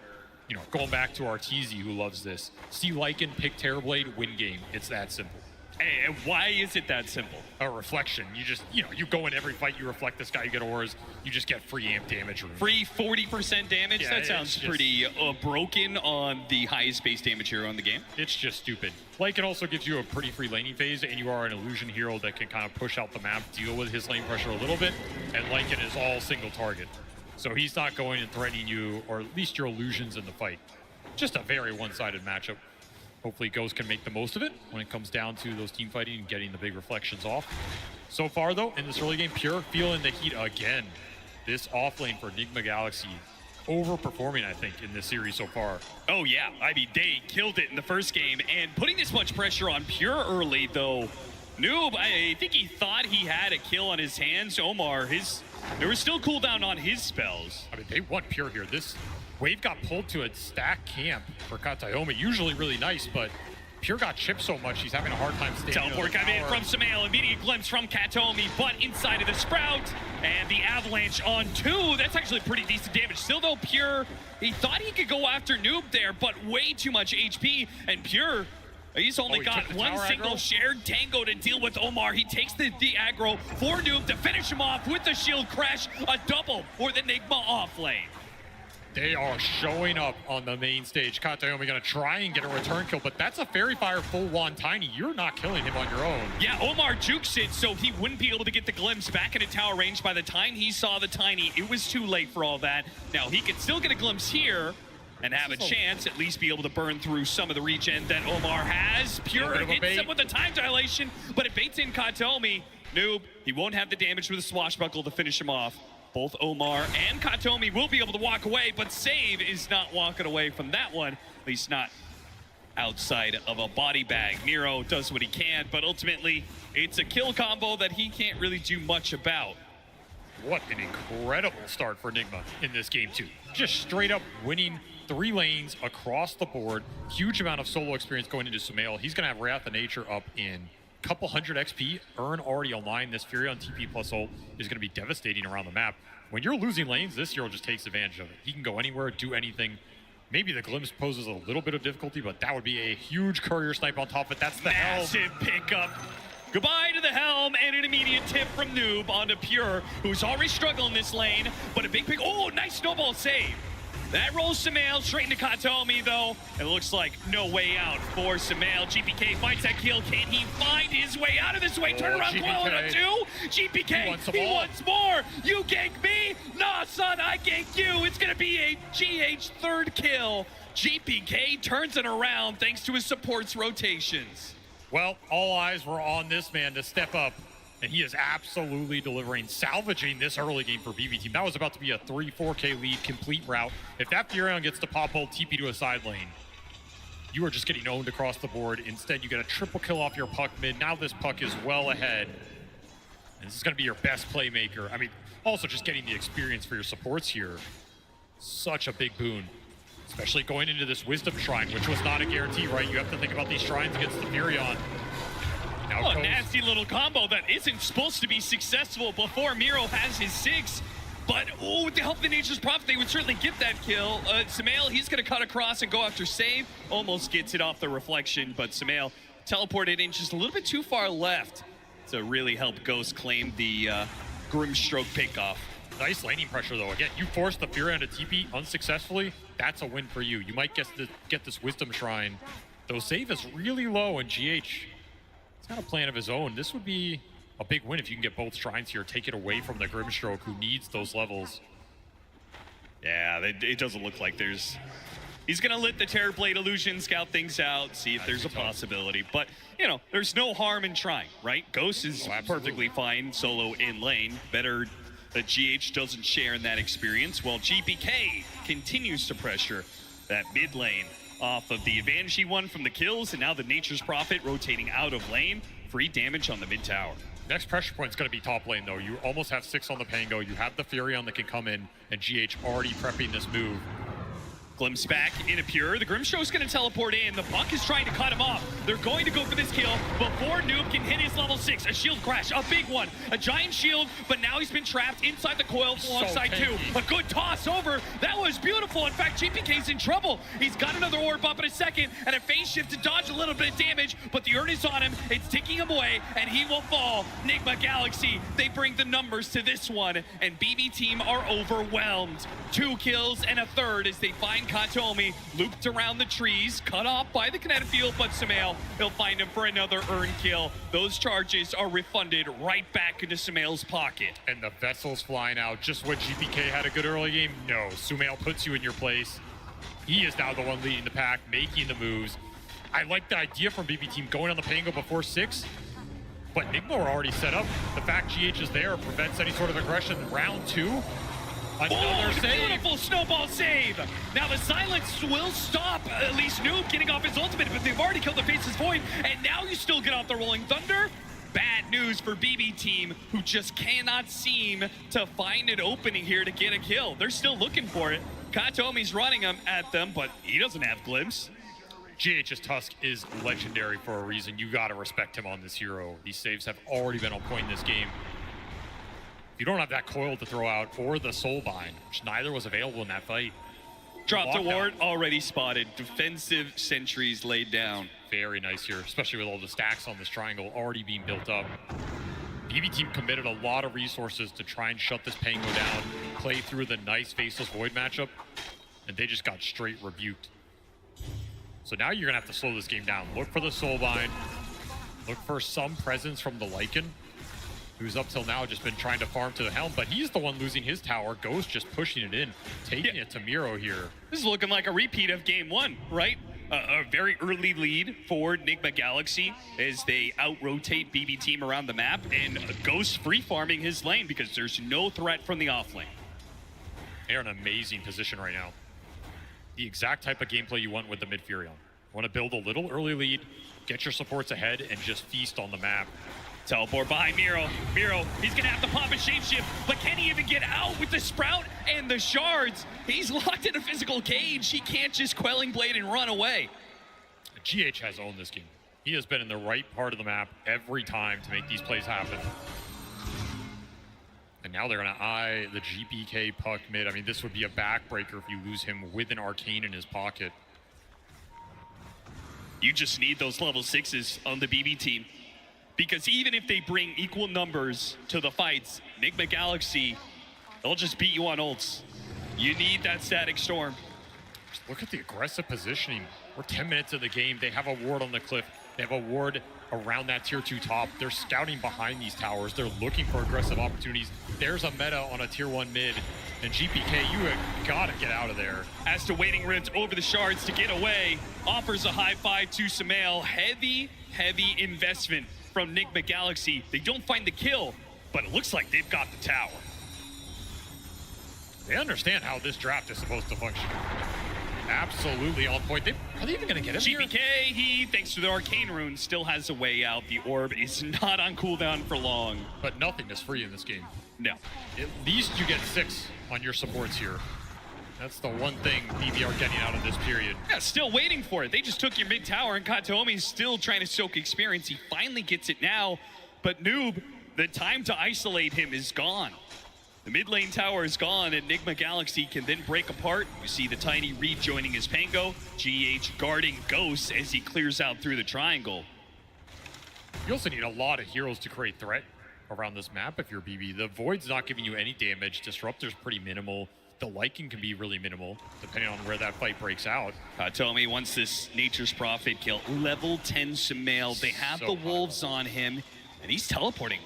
going back to Arteezy, who loves this, see Lycan, pick Terrorblade, win game. It's that simple. And why is it that simple? A reflection. You just, you go in every fight, you reflect this guy, you get auras, you just get free amp damage. Free 40% damage? Yeah, that sounds pretty broken on the highest base damage hero in the game. It's just stupid. Lycan also gives you a pretty free laning phase, and you are an illusion hero that can kind of push out the map, deal with his lane pressure a little bit, and Lycan is all single target. So he's not going and threatening you, or at least your illusions in the fight. Just a very one-sided matchup. Hopefully Ghost can make the most of it when it comes down to those team fighting and getting the big reflections off. So far though, in this early game, Pure feeling the heat again. This off lane for Enigma Galaxy overperforming, I think, in this series so far. Oh yeah, I mean, they killed it in the first game, and putting this much pressure on Pure early though, Noob, I think he thought he had a kill on his hands. Omar, there was still cooldown on his spells. I mean, they want Pure here. This wave got pulled to a stack camp for Katayomi. Usually really nice, but Pure got chipped so much, he's having a hard time staying. Teleport coming in from Sumail, immediate glimpse from Katayomi, but inside of the Sprout, and the Avalanche on 2. That's actually pretty decent damage. Still though, Pure, he thought he could go after Noob there, but way too much HP, and Pure, he's only got one single shared tango to deal with Omar. He takes the aggro for Noob to finish him off with the shield crash, a double for the Enigma off lane. They are showing up on the main stage. Katayomi gonna try and get a return kill, but that's a Fairy Fire full one Tiny. You're not killing him on your own. Yeah, Omar jukes it, so he wouldn't be able to get the glimpse back into tower range. By the time he saw the Tiny, it was too late for all that. Now he can still get a glimpse here and have a chance, at least be able to burn through some of the regen that Omar has. Pure hits him with the time dilation, but it baits in Katayomi. Noob, he won't have the damage with the swashbuckle to finish him off. Both Omar and Katayomi will be able to walk away, but Save is not walking away from that one, at least not outside of a body bag. Miro does what he can, but ultimately it's a kill combo that he can't really do much about. What an incredible start for Enigma in this game too. Just straight up winning 3 lanes across the board. Huge amount of solo experience going into Sumail. He's gonna have Wrath of Nature up in couple hundred XP, Urn already online. This Fury on TP plus ult is going to be devastating around the map. When you're losing lanes, this hero just takes advantage of it. He can go anywhere, do anything. Maybe the glimpse poses a little bit of difficulty, but that would be a huge courier snipe on top of it. That's the massive pickup. Goodbye to the helm and an immediate tip from Noob onto Pure, who's already struggling this lane, but a big pick. Oh, nice snowball save. That rolls Sumail straight into Katayomi, though. It looks like no way out for Sumail. GPK finds that kill. Can he find his way out of this way? Turn around, coil on a 2. GPK, he wants more. You gank me? Nah, son, I gank you. It's going to be a GH third kill. GPK turns it around thanks to his support's rotations. Well, all eyes were on this man to step up, and he is absolutely delivering, salvaging this early game for BB Team. That was about to be a 3-4K lead, complete route. If that Furion gets to pop ult, TP to a side lane, you are just getting owned across the board. Instead, you get a triple kill off your puck mid. Now this puck is well ahead. And this is gonna be your best playmaker. I mean, also just getting the experience for your supports here. Such a big boon, especially going into this Wisdom Shrine, which was not a guarantee, right? You have to think about these shrines against the Furion. Oh, a nasty little combo that isn't supposed to be successful before Miro has his 6. But, oh, with the help of the Nature's Prophet, they would certainly get that kill. Sumail, he's going to cut across and go after Save. Almost gets it off the reflection, but Sumail teleported in just a little bit too far left to really help Ghost claim the Grimstroke pickoff. Nice laning pressure, though. Again, you forced the Furion to TP unsuccessfully. That's a win for you. You might get this Wisdom Shrine. Though Save is really low, and GH got a plan of his own. This would be a big win if you can get both shrines here, take it away from the Grimstroke, who needs those levels. Yeah, it doesn't look like there's... He's gonna let the Terrorblade illusion scout things out, see if there's a possibility. But, you know, there's no harm in trying, right? Ghost is perfectly fine solo in lane. Better that GH doesn't share in that experience, while GPK continues to pressure that mid lane off of the advantage he won from the kills, and now the Nature's Prophet rotating out of lane. Free damage on the mid tower. Next pressure point is going to be top lane, though. You almost have 6 on the Pango. You have the Furion that can come in, and GH already prepping this move. Glimpse back into Pure. The Grimshow's going to teleport in. The Puck is trying to cut him off. They're going to go for this kill before Noob can hit his level 6. A shield crash, a big one. A giant shield, but now he's been trapped inside the coil alongside two. A good toss over. That was beautiful. In fact, GPK's in trouble. He's got another orb up in a second and a phase shift to dodge a little bit of damage, but the urn is on him. It's ticking him away, and he will fall. Nigma Galaxy, they bring the numbers to this one, and BB team are overwhelmed. 2 kills and a third as they find Katomi looped around the trees, cut off by the kinetic field, but Sumail, he'll find him for another urn kill. Those charges are refunded right back into Sumail's pocket. And the vessel's flying out. Just when GPK had a good early game, no. Sumail puts you in your place. He is now the one leading the pack, making the moves. I like the idea from BB team going on the Pango before 6, but Nigma are already set up. The fact GH is there prevents any sort of aggression. Round 2. Another save. Beautiful snowball save. Now the silence will stop at least Noob getting off his ultimate, but they've already killed the Faceless Void, and now you still get off the Rolling Thunder. Bad news for BB team, who just cannot seem to find an opening here to get a kill. They're still looking for it. Katomi's running at them, but he doesn't have Glimpse. GH's Tusk is legendary for a reason. You gotta respect him on this hero. These saves have already been on point in this game. If you don't have that coil to throw out or the Soulbind, which neither was available in that fight. Dropped a ward, already spotted. Defensive sentries laid down. Very nice here, especially with all the stacks on this triangle already being built up. BB team committed a lot of resources to try and shut this Pango down, play through the nice Faceless Void matchup, and they just got straight rebuked. So now you're gonna have to slow this game down. Look for the Soulbind, look for some presence from the Lycan, who's up till now just been trying to farm to the helm, but he's the one losing his tower. Ghost just pushing it in, taking it to Miro here. This is looking like a repeat of game 1, right? A very early lead for Nigma Galaxy as they out-rotate BB team around the map, and Ghost free-farming his lane because there's no threat from the off-lane. They're in an amazing position right now. The exact type of gameplay you want with the mid-Furion. You want to build a little early lead, get your supports ahead, and just feast on the map. Teleport behind Miro. Miro, he's gonna have to pop a shapeshift, but can he even get out with the Sprout and the shards? He's locked in a physical cage. He can't just Quelling Blade and run away. GH has owned this game. He has been in the right part of the map every time to make these plays happen. And now they're gonna eye the GPK puck mid. I mean, this would be a backbreaker if you lose him with an Arcane in his pocket. You just need those level 6s on the BB team. Because even if they bring equal numbers to the fights, Nigma Galaxy, they'll just beat you on ults. You need that Static Storm. Just look at the aggressive positioning. We're 10 minutes of the game. They have a ward on the cliff. They have a ward around that tier 2 top. They're scouting behind these towers. They're looking for aggressive opportunities. There's a meta on a tier 1 mid. And GPK, you have gotta get out of there. As to waiting Rift over the shards to get away, offers a high five to Sumail. Heavy investment from Nigma Galaxy. They don't find the kill, but it looks like they've got the tower. They understand how this draft is supposed to function. Absolutely on point. Are they even going to get him GPK, he, thanks to the Arcane Rune, still has a way out. The orb is not on cooldown for long. But nothing is free in this game. No. At least you get 6 on your supports here. That's the one thing BB are getting out of this period. Yeah, still waiting for it. They just took your mid tower, and Katomi's still trying to soak experience. He finally gets it now, but Noob, the time to isolate him is gone. The mid lane tower is gone, and Nigma Galaxy can then break apart. You see the tiny Reed joining his Pango. GH guarding Ghost as he clears out through the triangle. You also need a lot of heroes to create threat around this map if you're BB. The Void's not giving you any damage. Disruptor's pretty minimal. The Lycan can be really minimal, depending on where that fight breaks out. Katomi wants this Nature's Prophet kill. Level 10 Sumail. They have the Wolves on him, and he's teleporting.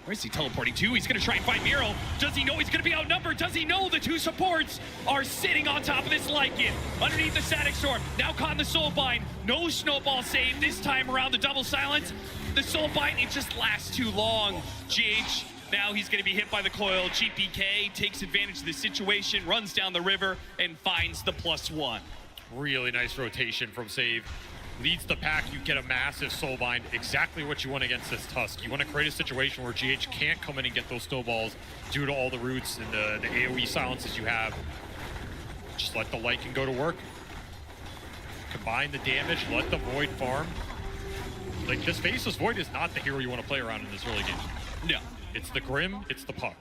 Where is he teleporting to? He's going to try and find Miro. Does he know he's going to be outnumbered? Does he know the 2 supports are sitting on top of this Lycan? Underneath the Static Storm. Now caught in the Soulbind. No snowball save this time around. The double silence. The Soulbind, it just lasts too long. GH, now he's going to be hit by the coil. GPK takes advantage of the situation, runs down the river, and finds the +1. Really nice rotation from Save. Leads the pack, you get a massive Soulbind. Exactly what you want against this Tusk. You want to create a situation where GH can't come in and get those snowballs due to all the roots and the AoE silences you have. Just let the Lycan go to work. Combine the damage, let the Void farm. Like, this Faceless Void is not the hero you want to play around in this early game. No. It's the Grim, it's the Puck.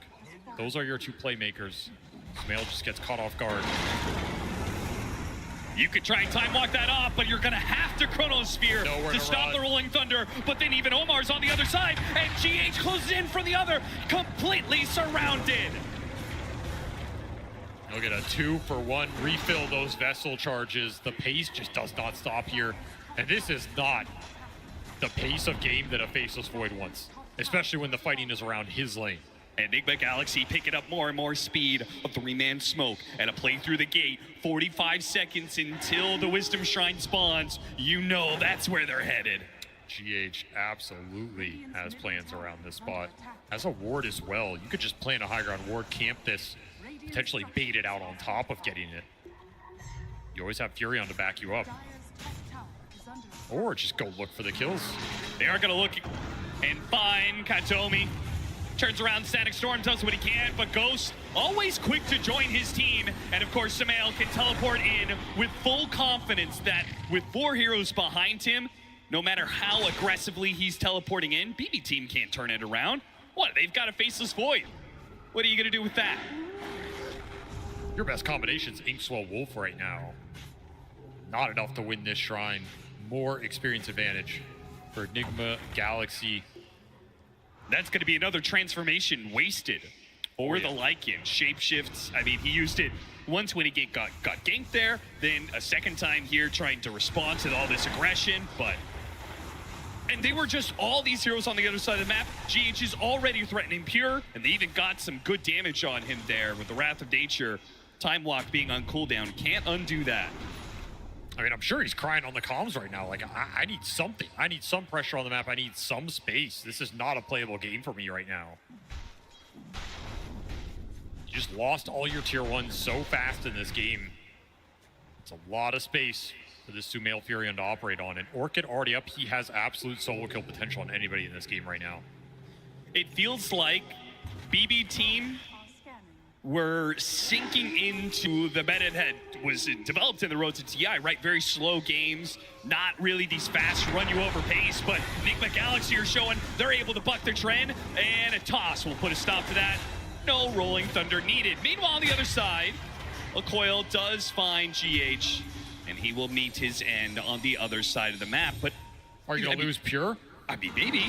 Those are your two playmakers. Smail just gets caught off guard. You could try and time walk that off, but you're gonna have to Chronosphere to stop the Rolling Thunder. But then even Omar's on the other side, and GH closes in from the other, completely surrounded. You'll get a 2-for-1 refill those Vessel charges. The pace just does not stop here. And this is not the pace of game that a Faceless Void wants, especially when the fighting is around his lane. Enigma Galaxy picking up more and more speed. A 3-man smoke and a play through the gate. 45 seconds until the Wisdom Shrine spawns. You know that's where they're headed. GH absolutely has plans around this spot. As a ward as well, you could just plant a high ground ward, camp this, potentially bait it out on top of getting it. You always have Furion to back you up. Or just go look for the kills. They are gonna look and find Katomi. Turns around, Static Storm does what he can, but Ghost always quick to join his team. And of course, Samael can teleport in with full confidence that with 4 heroes behind him, no matter how aggressively he's teleporting in, BB team can't turn it around. What, they've got a Faceless Void. What are you gonna do with that? Your best combination's Inkswell Wolf right now. Not enough to win this shrine. More experience advantage for Enigma Galaxy. That's going to be another transformation wasted for the Lycan. Shapeshifts, I mean, he used it once when he got ganked there, then a second time here trying to respond to all this aggression, but... And they were just all these heroes on the other side of the map. GH is already threatening Pure, and they even got some good damage on him there with the Wrath of Nature. Time Walk being on cooldown, can't undo that. I mean, I'm sure he's crying on the comms right now. Like, I need something. I need some pressure on the map. I need some space. This is not a playable game for me right now. You just lost all your tier 1s so fast in this game. It's a lot of space for this Sumail Furion to operate on. And Orchid already up. He has absolute solo kill potential on anybody in this game right now. It feels like BB team were sinking into the meta that was developed in the road to TI, right? Very slow games, not really these fast run-you-over pace, but Enigma Galaxy are showing they're able to buck the trend, and a toss will put a stop to that. No Rolling Thunder needed. Meanwhile, on the other side, a coil does find GH, and he will meet his end on the other side of the map. But are you gonna lose Pure? I mean, maybe.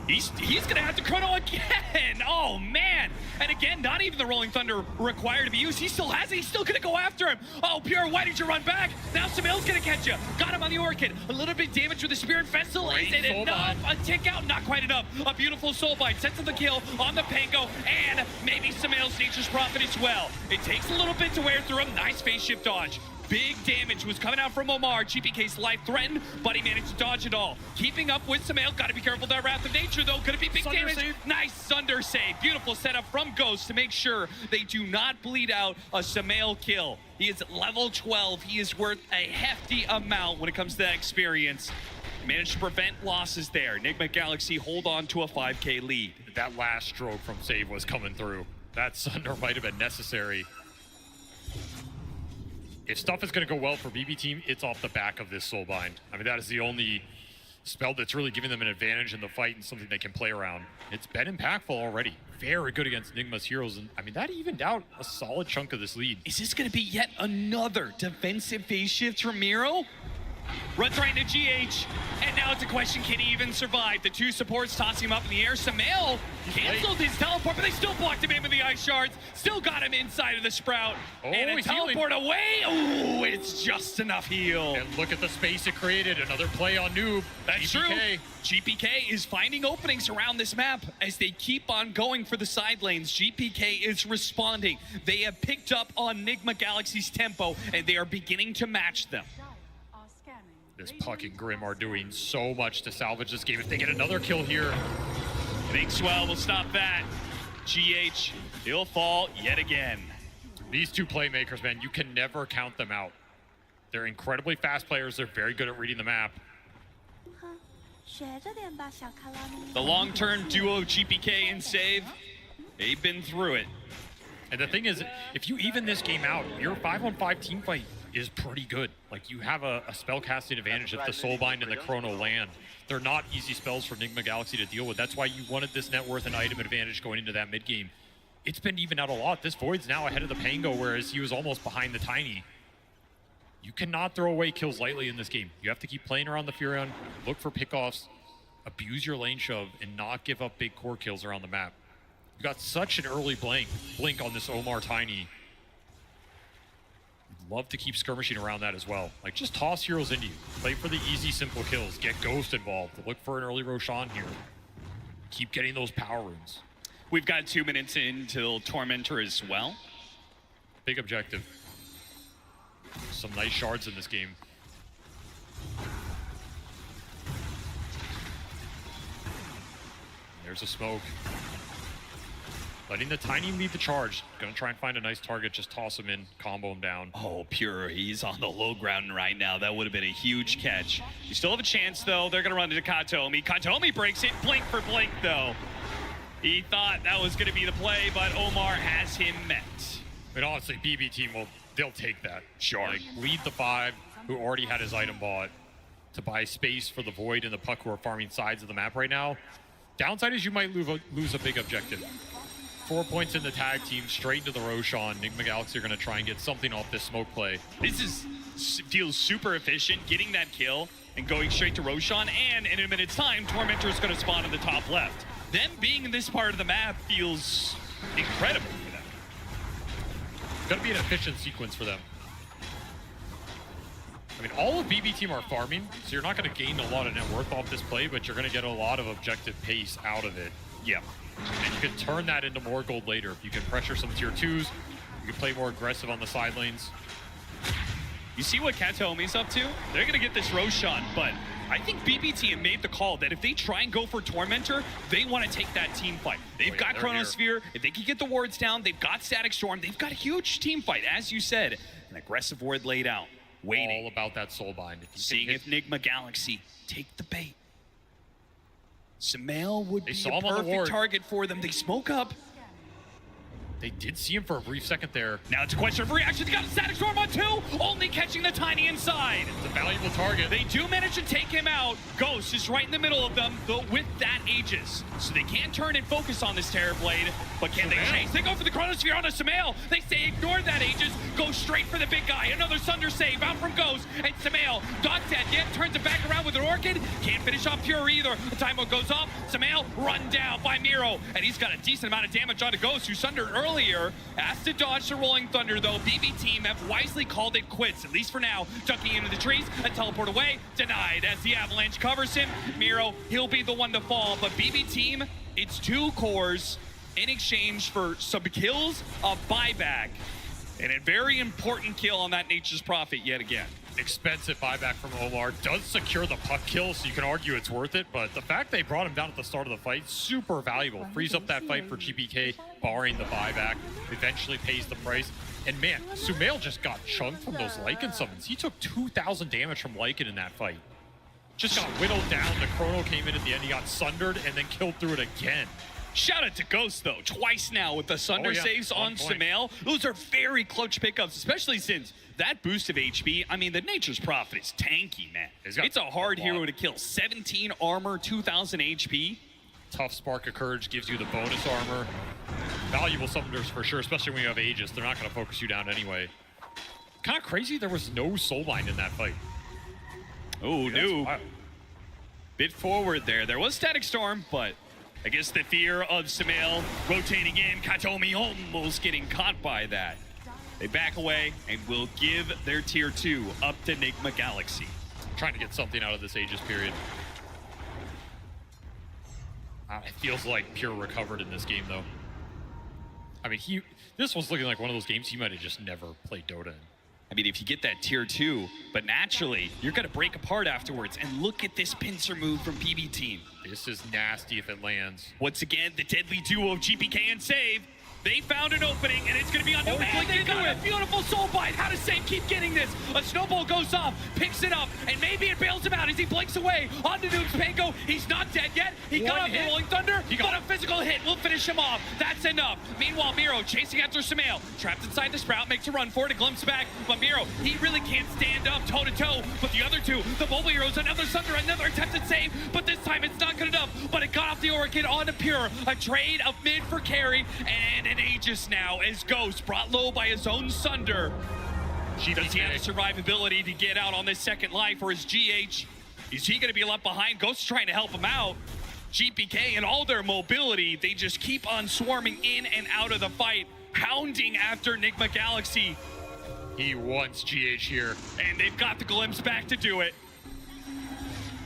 He's gonna have to chrono again. Oh man! And again, not even the Rolling Thunder required to be used. He still has it. He's still gonna go after him. Oh, Pure, why did you run back? Now Samael's gonna catch you. Got him on the Orchid. A little bit damage with the Spirit Vessel. Is it enough? A tick out, not quite enough. A beautiful Soulbind sets up the kill on the Pango, and maybe Samael's Nature's Prophet as well. It takes a little bit to wear through him. Nice phase shift dodge. Big damage was coming out from Omar. GPK's life threatened, but he managed to dodge it all. Keeping up with Samael. Got to be careful of that Wrath of Nature, though. Could it be big damage? Save. Nice Sunder save. Beautiful setup from Ghost to make sure they do not bleed out a Samael kill. He is level 12. He is worth a hefty amount when it comes to that experience. Managed to prevent losses there. Enigma Galaxy hold on to a 5K lead. That last stroke from Save was coming through. That Sunder might have been necessary. If stuff is going to go well for BB team, it's off the back of this Soulbind. I mean, that is the only spell that's really giving them an advantage in the fight and something they can play around. It's been impactful already. Very good against Enigma's heroes. And I mean, that evened out a solid chunk of this lead. Is this going to be yet another defensive phase shift from Miro? Runs right into GH, and now it's a question, can he even survive? The two supports tossing him up in the air. Samael canceled his teleport, but they still blocked him in with the ice shards. Still got him inside of the Sprout. Oh, and a teleport away. Oh, it's just enough heal. And look at the space it created. Another play on Noob. That's GPK. true. GPK is finding openings around this map as they keep on going for the side lanes. GPK is responding. They have picked up on Enigma Galaxy's tempo, and they are beginning to match them. This Puck and Grim are doing so much to salvage this game. If they get another kill here, Big Swell will stop that. GH, he'll fall yet again. These two playmakers, man, you can never count them out. They're incredibly fast players. They're very good at reading the map. The long-term duo GPK and Save, they've been through it. And the thing is, if you even this game out, your 5-on-5 team fight is pretty good. Like, you have a spellcasting advantage if the Soulbind and the Chrono land. They're not easy spells for Nigma Galaxy to deal with. That's why you wanted this net worth and item advantage going into that mid game. It's been evened out a lot. This Void's now ahead of the Pango, whereas he was almost behind the Tiny. You cannot throw away kills lightly in this game. You have to keep playing around the Furion, look for pickoffs, abuse your lane shove, and not give up big core kills around the map. You got such an early blink on this Omar Tiny. You'd love to keep skirmishing around that as well. Like, just toss heroes into you. Play for the easy, simple kills. Get Ghost involved. Look for an early Roshan here. Keep getting those power runes. We've got 2 minutes until Tormentor as well. Big objective. Some nice shards in this game. There's a smoke. Letting the Tiny lead the charge. Gonna try and find a nice target, just toss him in, combo him down. Oh, Pure, he's on the low ground right now. That would have been a huge catch. You still have a chance, though. They're gonna run into Katomi. Katomi breaks it, blink for blink, though. He thought that was gonna be the play, but Omar has him met. But honestly, BB team, they'll take that. Sure. Like, lead the 5, who already had his item bought, to buy space for the Void and the Puck, who are farming sides of the map right now. Downside is you might lose a big objective. 4 points in the tag team, straight into the Roshan. Nigma Galaxy are going to try and get something off this smoke play. This feels super efficient, getting that kill and going straight to Roshan, and in a minute's time, Tormentor is going to spawn in the top left. Them being in this part of the map feels incredible for them. It's going to be an efficient sequence for them. I mean, all of BB team are farming, so you're not going to gain a lot of net worth off this play, but you're going to get a lot of objective pace out of it. Yeah. And you can turn that into more gold later. You can pressure some tier 2s. You can play more aggressive on the side lanes. You see what Katomi's up to? They're going to get this Roshan, but I think BB team made the call that if they try and go for Tormentor, they want to take that team fight. They've got Chronosphere. If they can get the wards down, they've got Static Storm. They've got a huge team fight, as you said. An aggressive ward laid out. Waiting. All about that Soulbind. Seeing if Nigma Galaxy take the bait. Sumail would be a perfect target for them. They smoke up. They did see him for a brief second there. Now it's a question of reaction. They got a Static Storm on 2, only catching the Tiny inside. It's a valuable target. They do manage to take him out. Ghost is right in the middle of them, though with that Aegis. So they can turn and focus on this Terrorblade, but can they chase? They go for the Chronosphere on a Sumail. They say ignore that Aegis, go straight for the big guy. Another Sunder save out from Ghost, and Sumail not dead yet, turns it back around with an Orchid. Can't finish off Pure either. The timer goes off. Sumail run down by Miro, and he's got a decent amount of damage on to Ghost, who sundered earlier. Has to dodge the Rolling Thunder, though. BB team have wisely called it quits, at least for now. Ducking into the trees and teleport away. Denied as the Avalanche covers him. Miro, he'll be the one to fall, but BB team, it's 2 cores in exchange for some kills, a buyback, and a very important kill on that Nature's Prophet yet again. Expensive buyback from Omar. Does secure the puck kill, so you can argue it's worth it, but the fact they brought him down at the start of the fight, super valuable. Frees up that fight for GPK, barring the buyback. Eventually pays the price. And man, Sumail just got chunked from those Lycan summons. He took 2,000 damage from Lycan in that fight. Just got whittled down. The Chrono came in at the end. He got sundered and then killed through it again. Shout out to Ghost, though, twice now with the Sunder saves on Sumail. Those are very clutch pickups, especially since that boost of HP, I mean, the Nature's Prophet is tanky, man. It's a hard hero to kill. 17 armor, 2,000 HP. Tough Spark of Courage gives you the bonus armor. Valuable summoners for sure, especially when you have Aegis. They're not going to focus you down anyway. Kind of crazy there was no Soulbind in that fight. Oh, no. Bit forward there. There was Static Storm, but I guess the fear of Sumail rotating in, Katomi almost getting caught by that. They back away and will give their tier 2 up to Nigma Galaxy. Trying to get something out of this Aegis period. It feels like Pure recovered in this game, though. I mean, this was looking like one of those games he might have just never played Dota in. I mean, if you get that tier 2, but naturally, you're going to break apart afterwards. And look at this pincer move from PB team. This is nasty if it lands. Once again, the deadly duo of GPK and Save. They found an opening, and it's going to be on Noob. And they got a beautiful soul bind. How does Same keep getting this? A snowball goes off, picks it up, and maybe it bails him out as he blinks away. Onto Noob's Pango. He's not dead yet. He got a Rolling Thunder, but a physical hit will finish him off. That's enough. Meanwhile, Miro chasing after Sumail. Trapped inside the Sprout, makes a run for it, a glimpse back. But Miro, he really can't stand up toe-to-toe. But the other two, the Mobile Heroes, another Thunder, another attempted save. But this time it's not good enough. But it got off the Orchid onto Pure. A trade of mid for carry, and an Aegis now as Ghost brought low by his own Sunder. Does he have the survivability to get out on this second life, or is GH, is he gonna be left behind? Ghost is trying to help him out. GPK and all their mobility, they just keep on swarming in and out of the fight, hounding after Nigma Galaxy. He wants GH here. And they've got the glimpse back to do it.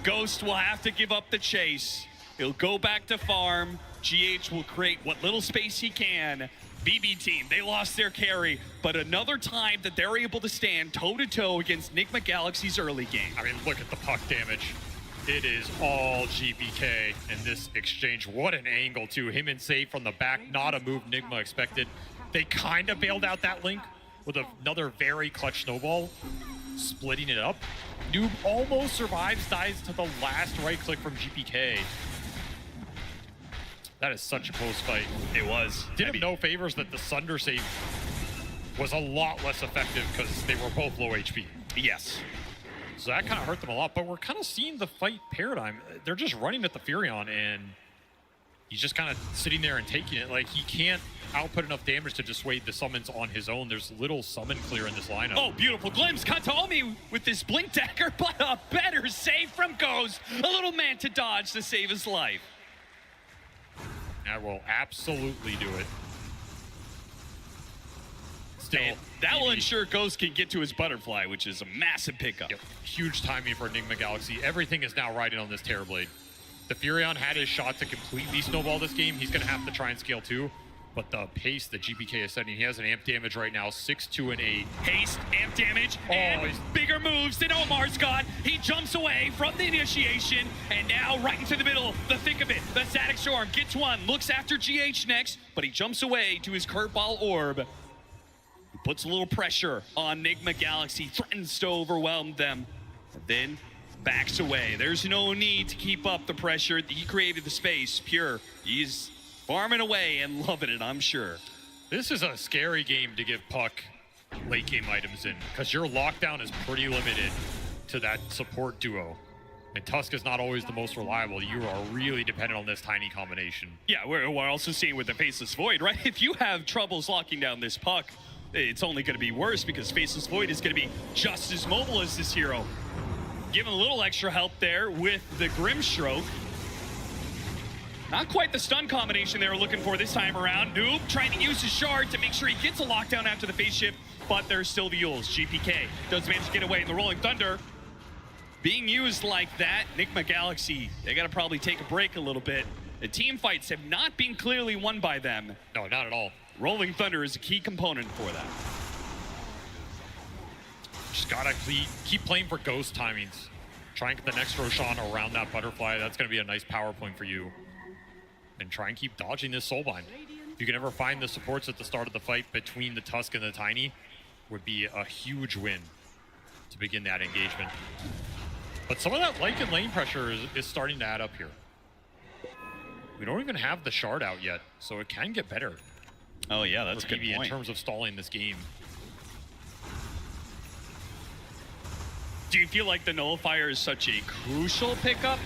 Ghost will have to give up the chase. He'll go back to farm. GH will create what little space he can. BB team, they lost their carry, but another time that they're able to stand toe-to-toe against Nigma Galaxy's early game. I mean, look at the puck damage. It is all GPK in this exchange. What an angle, too. Him and Save from the back, not a move Nigma expected. They kind of bailed out that link with another very clutch snowball, splitting it up. Noob almost survives, dies to the last right click from GPK. That is such a close fight. It was. Did him no favors that the Sunder save was a lot less effective because they were both low HP. Yes. So that kind of hurt them a lot, but we're kind of seeing the fight paradigm. They're just running at the Furion, and he's just kind of sitting there and taking it. Like, he can't output enough damage to dissuade the summons on his own. There's little summon clear in this lineup. Oh, beautiful glimpse. Kataomi with this blink dagger, but a better save from Ghost. A little Manta dodge to save his life. That will absolutely do it. Still, and that will ensure Ghost can get to his butterfly, which is a massive pickup. Yep. Huge timing for Nigma Galaxy. Everything is now riding on this Terrorblade. The Furion had his shot to completely snowball this game. He's going to have to try and scale too. But the pace that GPK is setting, he has an amp damage right now, 6-2 and 8. Haste, amp damage, and bigger moves than Omar's got. He jumps away from the initiation, and now right into the middle, the thick of it. The Static Storm gets one, looks after GH next, but he jumps away to his Curveball Orb. He puts a little pressure on Nigma Galaxy, threatens to overwhelm them, and then backs away. There's no need to keep up the pressure. He created the space. Pure, he's farming away and loving it, I'm sure. This is a scary game to give Puck late game items in, because your lockdown is pretty limited to that support duo. And Tusk is not always the most reliable. You are really dependent on this tiny combination. Yeah, we're also seeing with the Faceless Void, right? If you have troubles locking down this Puck, it's only going to be worse, because Faceless Void is going to be just as mobile as this hero. Give him a little extra help there with the Grimstroke. Not quite the stun combination they were looking for this time around. Noob trying to use his shard to make sure he gets a lockdown after the phase shift, but there's still the Yules. GPK does manage to get away in the Rolling Thunder. Being used like that, Nigma Galaxy, they gotta probably take a break a little bit. The team fights have not been clearly won by them. No, not at all. Rolling Thunder is a key component for that. Just gotta keep playing for ghost timings. Try and get the next Roshan around that butterfly. That's gonna be a nice power point for you. And try and keep dodging this Soulbind. If you can ever find the supports at the start of the fight between the Tusk and the Tiny, would be a huge win to begin that engagement. But some of that Lycan lane pressure is starting to add up here. We don't even have the shard out yet, so it can get better. Oh yeah, that's a good point. In terms of stalling this game. Do you feel like the Nullifier is such a crucial pickup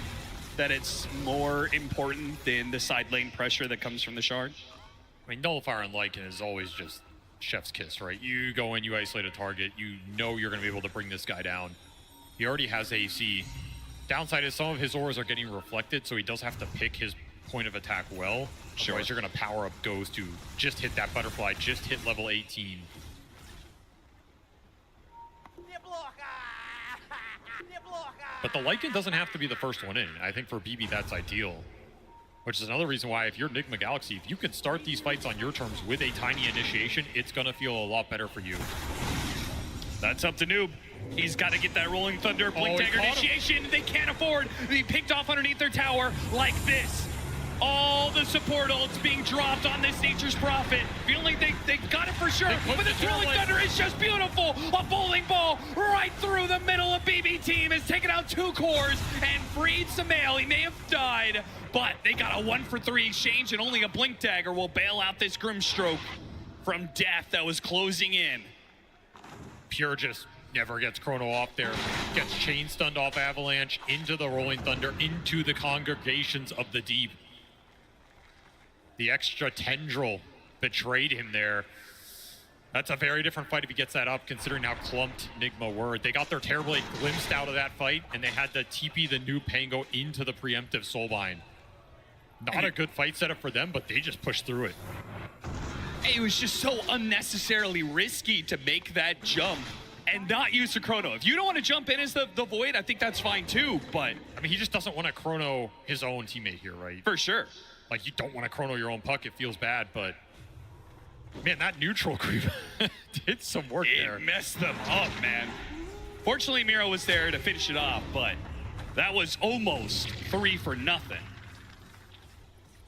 that it's more important than the side lane pressure that comes from the shard? I mean, Nullifier and Lycan is always just chef's kiss, right? You go in, you isolate a target, you know you're going to be able to bring this guy down. He already has AC. Downside is some of his auras are getting reflected, so he does have to pick his point of attack well. Sure. Otherwise, you're going to power up Ghost to just hit that butterfly, just hit level 18. But the Lycan doesn't have to be the first one in. I think for BB, that's ideal. Which is another reason why, if you're Nigma Galaxy, if you can start these fights on your terms with a tiny initiation, it's going to feel a lot better for you. That's up to Noob. He's got to get that Rolling Thunder, Blink Dagger initiation. They can't afford to be picked off underneath their tower like this. All the support ults being dropped on this Nature's Prophet. Feeling they got it for sure, but the Thrilling Thunder is just beautiful. A bowling ball right through the middle of BB Team has taken out 2 cores and freed Samael. He may have died, but they got a 1-for-3 exchange, and only a Blink Dagger will bail out this Grimstroke from death that was closing in. Pure just never gets Chrono off there. Gets chain stunned off Avalanche into the Rolling Thunder, into the Congregations of the Deep. The extra tendril betrayed him there. That's a very different fight if he gets that up, considering how clumped Nigma were. They got their Terrorblade glimpsed out of that fight, and they had to TP the new Pango into the preemptive Soulbind. Not a good fight setup for them, but they just pushed through it. It was just so unnecessarily risky to make that jump and not use the Chrono. If you don't want to jump in as the Void, I think that's fine too, but... I mean, he just doesn't want to Chrono his own teammate here, right? For sure. Like, you don't want to Chrono your own puck, it feels bad, but... Man, that neutral creep did some work there. It messed them up, man. Fortunately, Miro was there to finish it off, but that was almost 3 for nothing.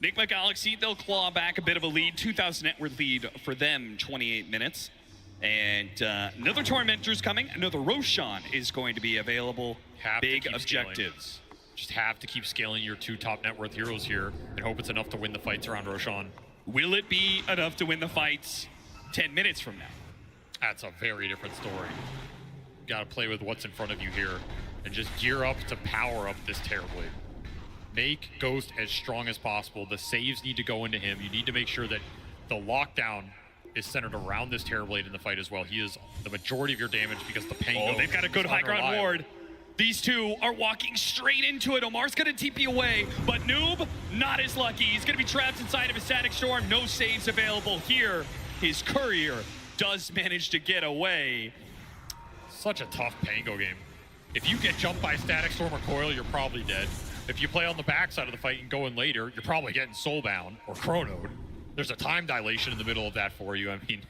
Nigma Galaxy, they'll claw back a bit of a lead. 2,000 net worth lead for them, 28 minutes. And another Tormentor's coming. Another Roshan is going to be available. Big objectives. Just have to keep scaling your 2 top net worth heroes here and hope it's enough to win the fights around Roshan. Will it be enough to win the fights 10 minutes from now? That's a very different story. You gotta play with what's in front of you here and just gear up to power up this Terrorblade. Make Ghost as strong as possible. The saves need to go into him. You need to make sure that the lockdown is centered around this Terrorblade in the fight as well. He is the majority of your damage because the Pango. Oh, they've got a good high ground ward. These two are walking straight into it. Omar's gonna TP away, but Noob, not as lucky. He's gonna be trapped inside of a Static Storm. No saves available here. His Courier does manage to get away. Such a tough Pango game. If you get jumped by Static Storm or Coil, you're probably dead. If you play on the backside of the fight and go in later, you're probably getting Soulbound or Chronoed. There's a time dilation in the middle of that for you. I mean,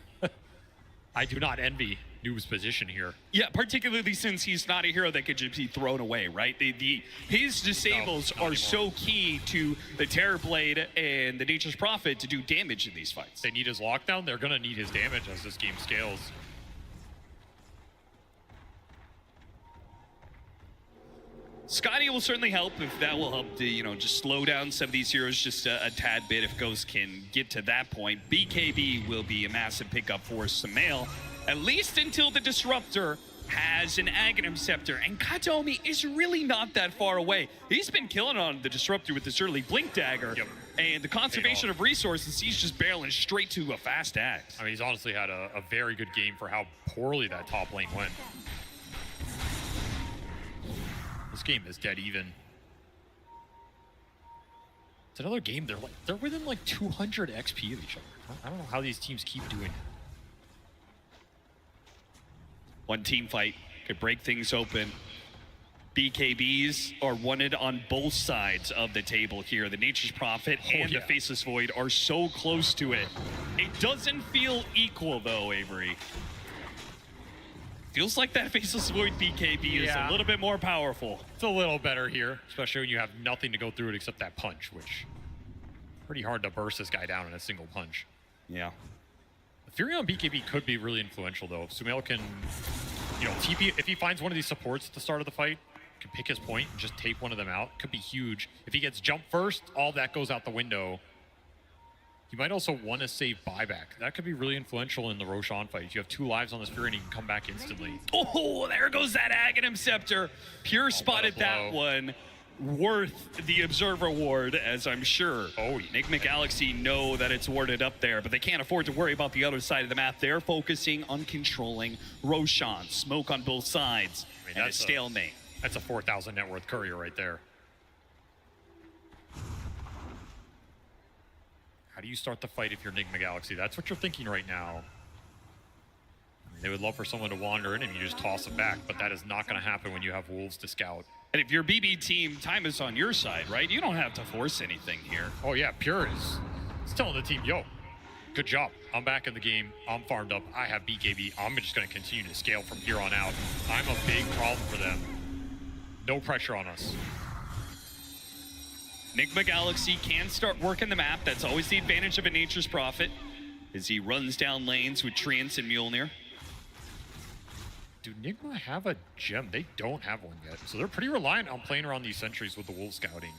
I do not envy Noob's position here. Yeah, particularly since he's not a hero that could just be thrown away, right? His disables are so key to the Terrorblade and the Nature's Prophet to do damage in these fights. They need his lockdown. They're going to need his damage as this game scales. Scotty will certainly help if that will help to, you know, just slow down some of these heroes just a tad bit if Ghost can get to that point. BKB will be a massive pickup for Samael, at least until the Disruptor has an Aghanim Scepter, and Katomi is really not that far away. He's been killing on the Disruptor with this early Blink Dagger, and the conservation of resources, he's just barreling straight to a fast axe. I mean, he's honestly had a very good game for how poorly that top lane went. This game is dead even. It's another game, they're within like 200 XP of each other. I don't know how these teams keep doing it. One team fight could break things open. BKBs are wanted on both sides of the table here. The Nature's Prophet and the Faceless Void are so close to it. It doesn't feel equal though, Avery. Feels like that Faceless Void BKB is a little bit more powerful. It's a little better here, especially when you have nothing to go through it except that punch, which pretty hard to burst this guy down in a single punch. Yeah. The Fury on BKB could be really influential though. If Sumail can, you know, TP, if he finds one of these supports at the start of the fight, can pick his point and just take one of them out, could be huge. If he gets jumped first, all that goes out the window. He might also want to save buyback. That could be really influential in the Roshan fight. If you have 2 lives on this Fury and he can come back instantly. Oh, there goes that Aghanim Scepter. Pure spotted that one. Worth the Observer Ward, as I'm sure Nigma Galaxy know that it's warded up there, but they can't afford to worry about the other side of the map. They're focusing on controlling Roshan. Smoke on both sides, and a stalemate. That's a 4,000 net worth Courier right there. How do you start the fight if you're Nigma Galaxy? That's what you're thinking right now. I mean, they would love for someone to wander in and you just toss them back, but that is not going to happen when you have Wolves to scout. And if you're BB team, time is on your side, right? You don't have to force anything here. Oh yeah, Pure is telling the team, yo, good job. I'm back in the game. I'm farmed up. I have BKB. I'm just going to continue to scale from here on out. I'm a big problem for them. No pressure on us. Enigma Galaxy can start working the map. That's always the advantage of a Nature's Prophet, as he runs down lanes with Treants and Mjolnir. Do Enigma have a gem? They don't have one yet. So they're pretty reliant on playing around these sentries with the Wolf Scouting.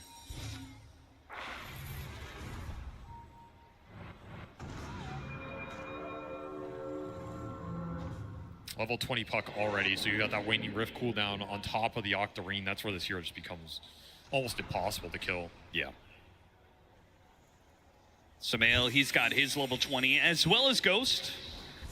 Level 20 puck already, so you got that Waning Rift cooldown on top of the Octarine. That's where this hero just becomes almost impossible to kill. Yeah. Samael, he's got his level 20, as well as Ghost.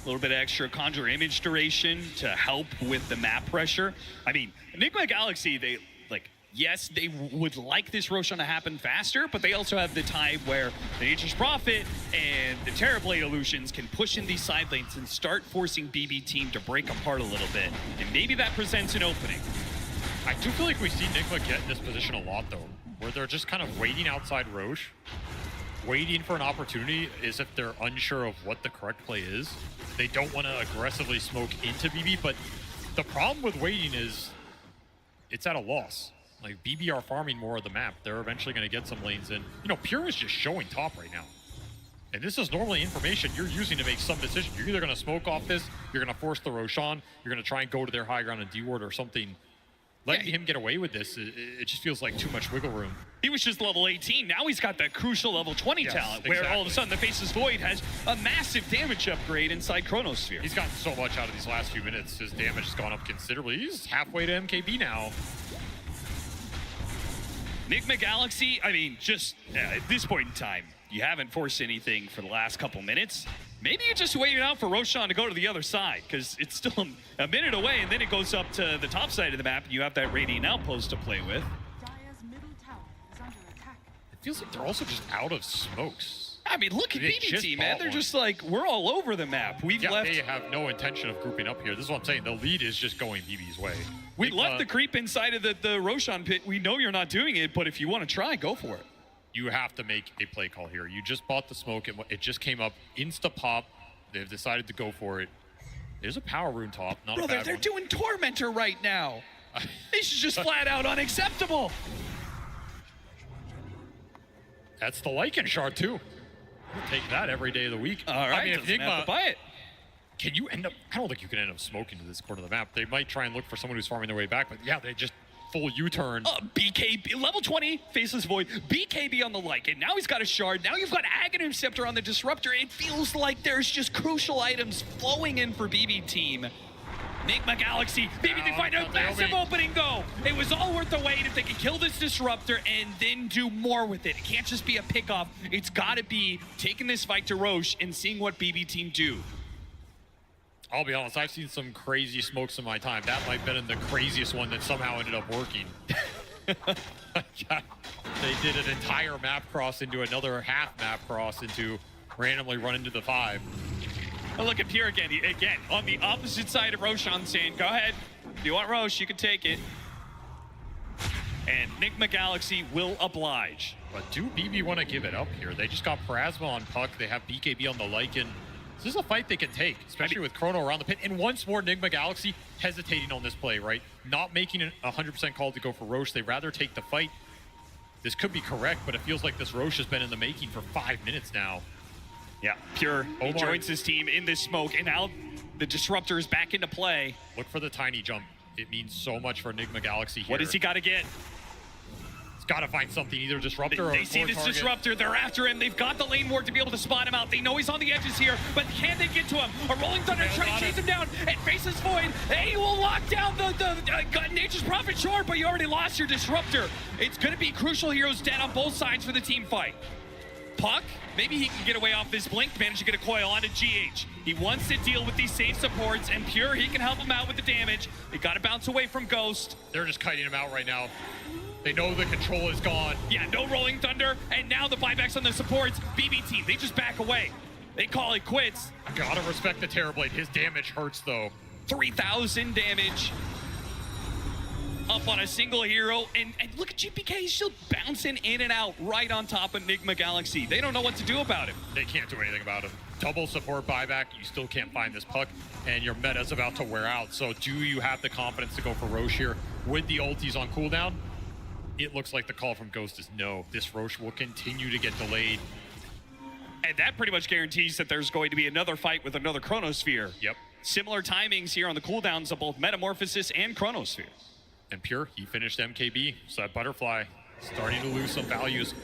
A little bit extra Conjure Image duration to help with the map pressure. I mean, Enigma Galaxy, they, like, yes, they would like this Roshan to happen faster, but they also have the time where the Nature's Prophet and the Terrorblade Illusions can push in these side lanes and start forcing BB Team to break apart a little bit. And maybe that presents an opening. I do feel like we see Enigma get in this position a lot, though, where they're just kind of waiting outside Roche, waiting for an opportunity as if they're unsure of what the correct play is. They don't want to aggressively smoke into BB, but the problem with waiting is it's at a loss. Like, BB are farming more of the map. They're eventually going to get some lanes in. You know, Pure is just showing top right now. And this is normally information you're using to make some decision. You're either going to smoke off this, you're going to force the Roshan, you're going to try and go to their high ground and D-ward or something. Letting him get away with this, it just feels like too much wiggle room. He was just level 18. Now he's got that crucial level 20 talent, where all of a sudden the Faceless Void has a massive damage upgrade inside Chronosphere. He's gotten so much out of these last few minutes. His damage has gone up considerably. He's halfway to MKB now. Enigma Galaxy, I mean, just at this point in time, you haven't forced anything for the last couple minutes. Maybe you just waited out for Roshan to go to the other side, because it's still a minute away, and then it goes up to the top side of the map, and you have that Radiant Outpost to play with. Dire's middle tower is under attack. It feels like they're also just out of smokes. I mean, look at BB Team, man. They're just like, we're all over the map. We've left. They have no intention of grouping up here. This is what I'm saying. The lead is just going BB's way. We left the creep inside of the Roshan pit. We know you're not doing it, but if you want to try, go for it. You have to make a play call here. You just bought the smoke. It just came up. Insta-pop. They've decided to go for it. There's a power rune top. Not a bad they're one. doing Tormentor right now. This is just flat out unacceptable. That's the Lycan shard, too. We'll take that every day of the week. All right, I mean, if doesn't have to buy it. Can you end up... I don't think you can end up smoking to this corner of the map. They might try and look for someone who's farming their way back, but yeah, they just full U-turn. BKB, level 20, Faceless Void, BKB on the Lycan. Now he's got a shard. Now you've got Aghanim Scepter on the Disruptor. It feels like there's just crucial items flowing in for BB Team. Enigma Galaxy, maybe they find a massive opening though. It was all worth the wait if they could kill this Disruptor and then do more with it. It can't just be a pickoff. It's gotta be taking this fight to Roche and seeing what BB Team do. I'll be honest, I've seen some crazy smokes in my time. That might have been the craziest one that somehow ended up working. They did an entire map cross into another half map cross into randomly run into the 5. Oh, look at Pure again, on the opposite side of Roshan saying, go ahead, if you want Roche, you can take it. And Enigma Galaxy will oblige. But do BB want to give it up here? They just got Pharasma on Puck. They have BKB on the Lycan. This is a fight they can take, especially with Chrono around the pit. And once more, Enigma Galaxy hesitating on this play, right? Not making a 100% call to go for Roche. They'd rather take the fight. This could be correct, but it feels like this Roche has been in the making for 5 minutes now. Yeah, Pure he joins his team in this smoke, and now the Disruptor is back into play. Look for the tiny jump. It means so much for Enigma Galaxy here. What does he got to get? He's got to find something, either Disruptor or They see this target. Disruptor, they're after him. They've got the lane ward to be able to spot him out. They know he's on the edges here, but can they get to him? A Rolling Thunder trying to chase him down, and Faceless Void. He will lock down the Nature's Prophet, sure, but you already lost your Disruptor. It's going to be crucial heroes dead on both sides for the team fight. Puck, maybe he can get away off this blink, manage to get a coil onto GH. He wants to deal with these safe supports, and Pure, he can help him out with the damage. They got to bounce away from Ghost. They're just kiting him out right now. They know the control is gone. Yeah, no Rolling Thunder, and now the buybacks on the supports. BB Team, they just back away. They call it quits. Gotta respect the Terrorblade. His damage hurts, though. 3,000 damage. Up on a single hero, and look at GPK, he's still bouncing in and out right on top of Enigma Galaxy. They don't know what to do about him. They can't do anything about him. Double support buyback, you still can't find this Puck, and your meta's about to wear out. So do you have the confidence to go for Roche here with the ultis on cooldown? it looks like the call from Ghost is no. This Roche will continue to get delayed. And that pretty much guarantees that there's going to be another fight with another Chronosphere. Yep. Similar timings here on the cooldowns of both Metamorphosis and Chronosphere. And Pure, he finished MKB, so that Butterfly starting to lose some values.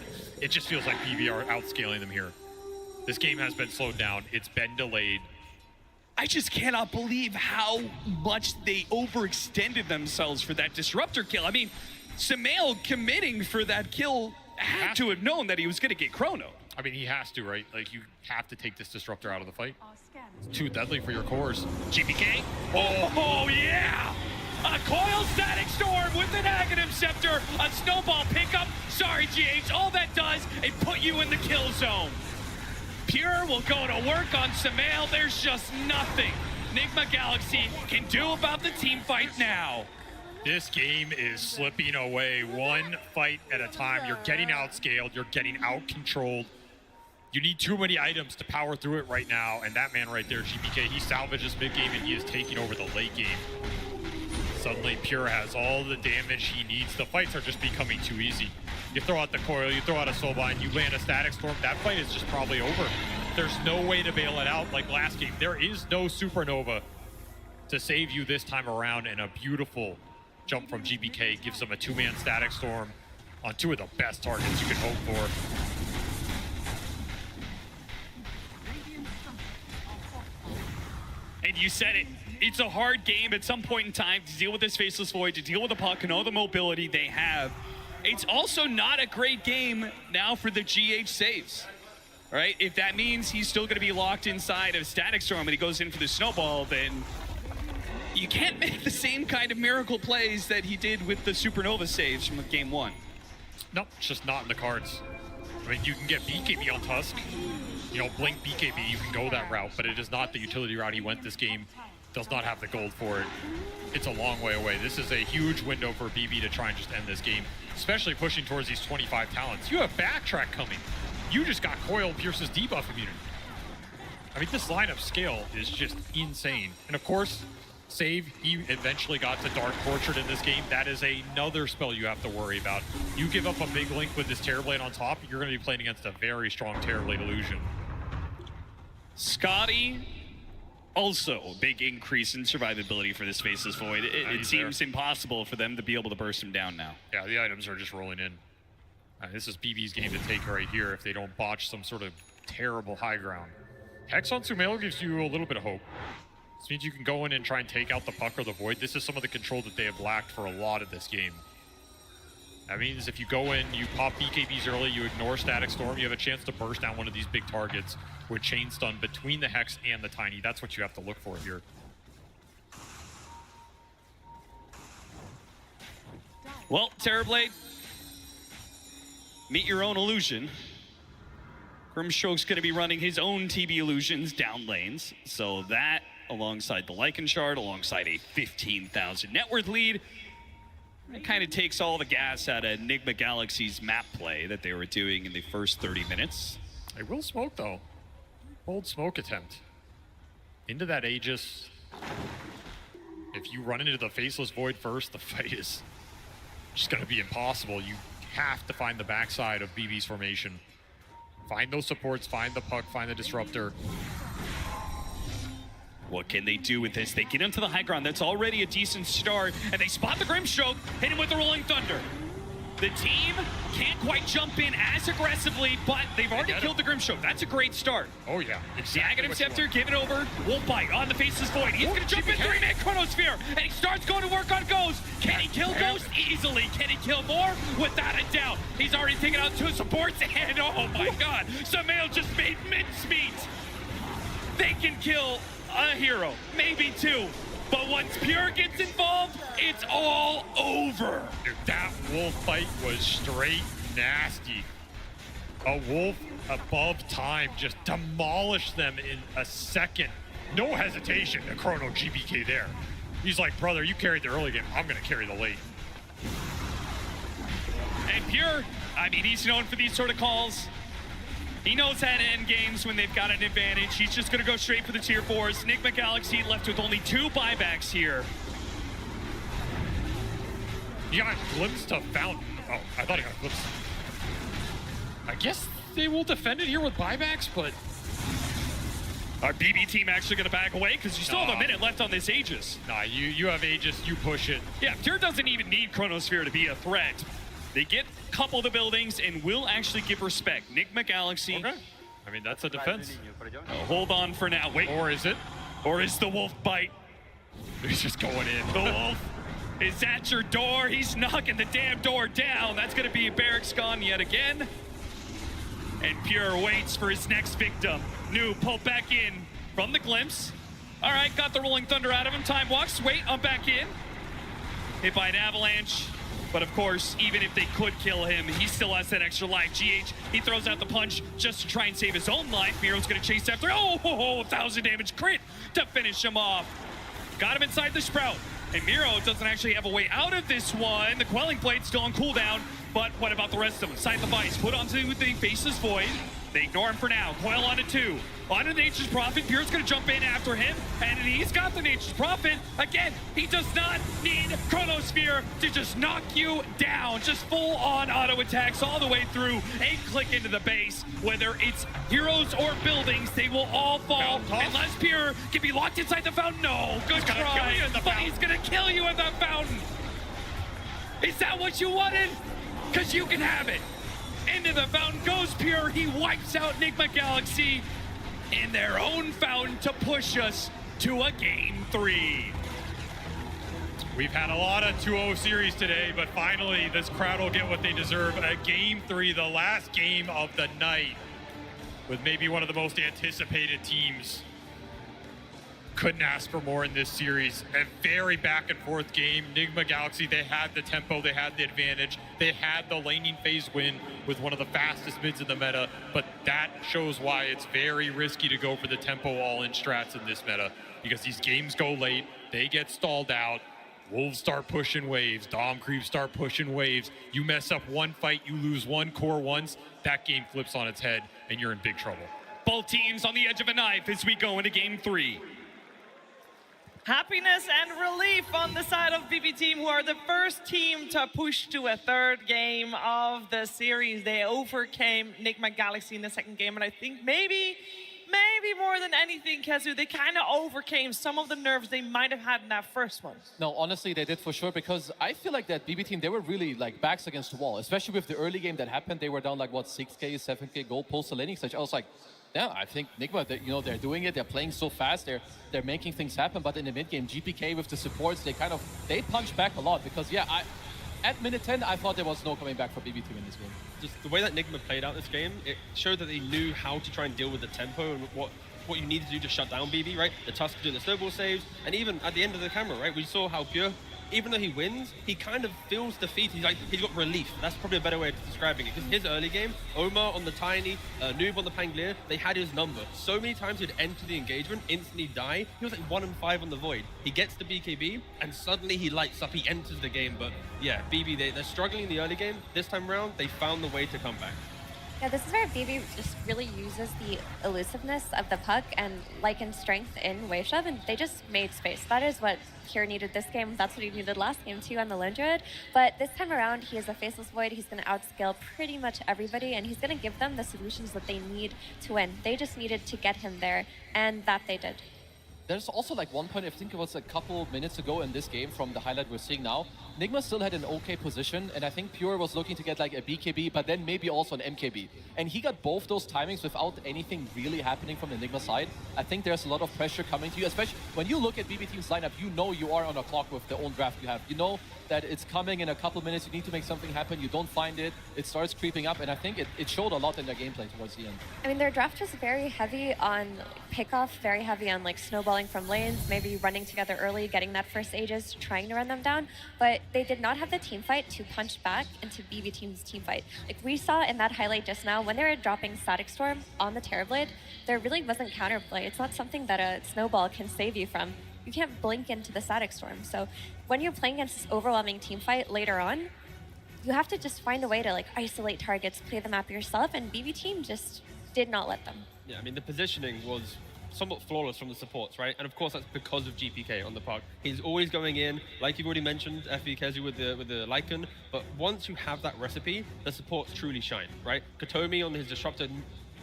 It just feels like BB are outscaling them here. This game has been slowed down. It's been delayed. I just cannot believe how much they overextended themselves for that Disruptor kill. I mean, Sumail committing for that kill had to have known that he was going to get Chrono. I mean, he has to, right? Like, you have to take this Disruptor out of the fight. It's too deadly for your cores. GPK? Oh yeah! A Coil Static Storm with an Aghanim Scepter, a Snowball pickup. Sorry, GH, all that does is put you in the kill zone. Pure will go to work on Sumail. There's just nothing Nigma Galaxy can do about the team fight now. This game is slipping away one fight at a time. You're getting outscaled, you're getting out-controlled. You need too many items to power through it right now, and that man right there, GPK, he salvages mid-game and he is taking over the late game. Suddenly, Pure has all the damage he needs. The fights are just becoming too easy. You throw out the coil, you throw out a Soulbind, you land a Static Storm, that fight is just probably over. There's no way to bail it out like last game. There is no Supernova to save you this time around, and a beautiful jump from GPK gives them a two-man Static Storm on two of the best targets you could hope for. And you said it. It's a hard game at some point in time to deal with this Faceless Void, to deal with the puck and all the mobility they have. It's also not a great game now for the GH saves, right? If that means he's still going to be locked inside of Static Storm and he goes in for the Snowball, then you can't make the same kind of miracle plays that he did with the Supernova saves from game one. Nope, it's just not in the cards. I mean, you can get BKB on Tusk. You know, blink BKB, you can go that route, but it is not the utility route he went this game. Does not have the gold for it. It's a long way away. This is a huge window for BB to try and just end this game, especially pushing towards these 25 talents. You have Backtrack coming. You just got Coil Pierce's debuff immunity. I mean, this lineup scale is just insane. And of course, Save, he eventually got to Dark Portrait in this game. That is another spell you have to worry about. You give up a big link with this Terrorblade on top, you're going to be playing against a very strong Terrorblade illusion. Scotty, also a big increase in survivability for this Faceless Void. It seems impossible for them to be able to burst him down now. Yeah, the items are just rolling in. This is BB's game to take right here if they don't botch some sort of terrible high ground. Hex on Sumail gives you a little bit of hope. This means you can go in and try and take out the puck or the void. This is some of the control that they have lacked for a lot of this game. That means if you go in, you pop BKBs early, you ignore Static Storm, you have a chance to burst down one of these big targets with Chain Stun between the Hex and the Tiny. That's what you have to look for here. Well, Terrorblade, meet your own illusion. Grimstroke's going to be running his own TB illusions down lanes. So that, alongside the Lycan Shard, alongside a 15,000 net worth lead, it kind of takes all the gas out of Enigma Galaxy's map play that they were doing in the first 30 minutes. They will smoke, though. Bold smoke attempt. Into that Aegis. If you run into the Faceless Void first, the fight is just going to be impossible. You have to find the backside of BB's formation. Find those supports, find the puck, find the Disruptor. What can they do with this? They get into the high ground. That's already a decent start. And they spot the Grimstroke, hit him with the Rolling Thunder. The team can't quite jump in as aggressively, but they've already killed the Grimstroke. That's a great start. Oh, yeah. Exactly. The Aghanim Scepter, give it over. Wolf Bite on the Faceless Void. He's going to jump in 3-man Chronosphere, and he starts going to work on Ghost. Can he kill Ghost? Easily. Can he kill more? Without a doubt. He's already taken out 2 supports, and oh my god, Sumail just made mincemeat. They can kill a hero, maybe 2. But once Pure gets involved, it's all over. Dude, that wolf fight was straight nasty. A wolf above time just demolished them in a second. No hesitation to chrono GBK there. He's like, brother, you carried the early game. I'm going to carry the late. And Pure, I mean, he's known for these sort of calls. He knows how to end games when they've got an advantage. He's just going to go straight for the tier 4s. Enigma Galaxy left with only 2 buybacks here. You got a glimpse to Fountain. Oh, I thought he got flips. I guess they will defend it here with buybacks, but... Our BB team actually going to back away because you still have a minute left on this Aegis. Nah, you have Aegis, you push it. Yeah, Pure doesn't even need Chronosphere to be a threat. They get a couple of the buildings and will actually give respect. Nigma Galaxy. Okay. I mean, that's a defense. Hold on for now. Wait. Or is it? Or is the wolf bite? He's just going in. The wolf is at your door. He's knocking the damn door down. That's going to be Barracks gone yet again. And Pure waits for his next victim. New pulled back in from the glimpse. All right, got the Rolling Thunder out of him. Time walks. Wait, I'm back in. Hit by an avalanche. But of course, even if they could kill him, he still has that extra life. GH, he throws out the punch just to try and save his own life. Miro's gonna chase after. Oh, 1,000 damage crit to finish him off. Got him inside the Sprout. And Miro doesn't actually have a way out of this one. The Quelling Blade's still on cooldown. But what about the rest of them? Side the Vice, put onto the Faceless Void. They ignore him for now. Coil onto 2. Onto Nature's Prophet. Pure's gonna jump in after him. And he's got the Nature's Prophet. Again, he does not need Chronosphere to just knock you down. Just full on auto attacks all the way through. A click into the base. Whether it's heroes or buildings, they will all fall. Unless Pure can be locked inside the fountain. No, good try. But he's gonna kill you in the fountain. Is that what you wanted? Because you can have it. Into the fountain goes Pure. He wipes out Nigma Galaxy in their own fountain to push us to a Game 3. We've had a lot of 2-0 series today, but finally this crowd will get what they deserve. A Game 3, the last game of the night, with maybe one of the most anticipated teams. Couldn't ask for more in this series. A very back and forth game. Nigma Galaxy, they had the tempo, they had the advantage. They had the laning phase win with one of the fastest mids in the meta, but that shows why it's very risky to go for the tempo all-in strats in this meta, because these games go late, they get stalled out, Wolves start pushing waves, Dom creeps start pushing waves. You mess up one fight, you lose one core once, that game flips on its head, and you're in big trouble. Both teams on the edge of a knife as we go into Game 3. Happiness and relief on the side of BB Team, who are the first team to push to a third game of the series. They overcame Nigma Galaxy in the second game, and I think maybe more than anything, Kazu, they kind of overcame some of the nerves they might have had in that first one. No, honestly, they did for sure, because I feel like that BB Team, they were really like backs against the wall, especially with the early game that happened. They were down like, what, 6K, 7K gold post the laning stage. I was like, yeah, I think Nigma, they're doing it. They're playing so fast. They're making things happen. But in the mid game, GPK with the supports, they punch back a lot, because at minute 10, I thought there was no coming back for BB Team in this game. Just the way that Nigma played out this game, it showed that they knew how to try and deal with the tempo and what you needed to do to shut down BB, right? The Tusk doing the snowball saves, and even at the end of the camera, right? We saw how Pure, even though he wins, he kind of feels defeat. He's got relief. That's probably a better way of describing it. Because his early game, Omar on the Tiny, Noob on the Pangolier, they had his number. So many times he'd enter the engagement, instantly die. He was like 1 and 5 on the Void. He gets the BKB, and suddenly he lights up, he enters the game. But yeah, BB, they're struggling in the early game. This time around, they found the way to come back. Yeah, this is where BB just really uses the elusiveness of the puck and Lycan's strength in wave shove, and they just made space. That is what Pure needed this game. That's what he needed last game too on the Lone Druid. But this time around, he has a Faceless Void. He's going to outscale pretty much everybody, and he's going to give them the solutions that they need to win. They just needed to get him there, and that they did. There's also like one point, I think it was a couple minutes ago in this game from the highlight we're seeing now, Nigma still had an okay position, and I think Pure was looking to get like a BKB, but then maybe also an MKB. And he got both those timings without anything really happening from the Nigma side. I think there's a lot of pressure coming to you, especially when you look at BB Team's lineup, you know you are on a clock with the own draft you have. You know that it's coming in a couple minutes, you need to make something happen, you don't find it, it starts creeping up, and I think it showed a lot in their gameplay towards the end. I mean, their draft was very heavy on pickoff, very heavy on like snowballing from lanes, maybe running together early, getting that first Aegis, trying to run them down, but they did not have the team fight to punch back into BB Team's team fight. Like we saw in that highlight just now, when they were dropping Static Storm on the Terrorblade, there really wasn't counterplay. It's not something that a snowball can save you from. You can't blink into the Static Storm. So when you're playing against this overwhelming team fight later on, you have to just find a way to like isolate targets, play the map yourself, and BB Team just did not let them. Yeah, I mean, the positioning was somewhat flawless from the supports, right? And of course, that's because of GPK on the park. He's always going in, like you've already mentioned, FE Kezu with the Lycan. But once you have that recipe, the supports truly shine, right? Katomi on his disruptor,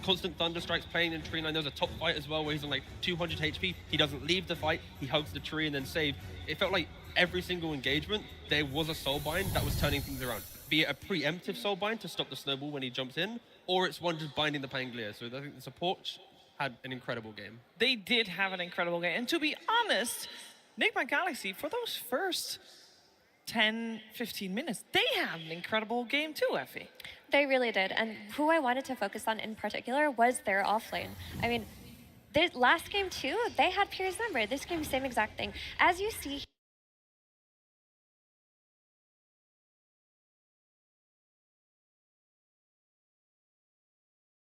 constant thunder strikes playing in tree line. There's a top fight as well where he's on like 200 HP. He doesn't leave the fight. He hugs the tree and then save. It felt like every single engagement, there was a soulbind that was turning things around. Be it a preemptive soulbind to stop the snowball when he jumps in, or it's one just binding the Pangolier. So I think the support had an incredible game. They did have an incredible game. And to be honest, Nigma Galaxy, for those first 10, 15 minutes, they had an incredible game too, Effie. They really did. And who I wanted to focus on in particular was their offlane. I mean, last game too, they had Pier's number. This game, same exact thing. As you see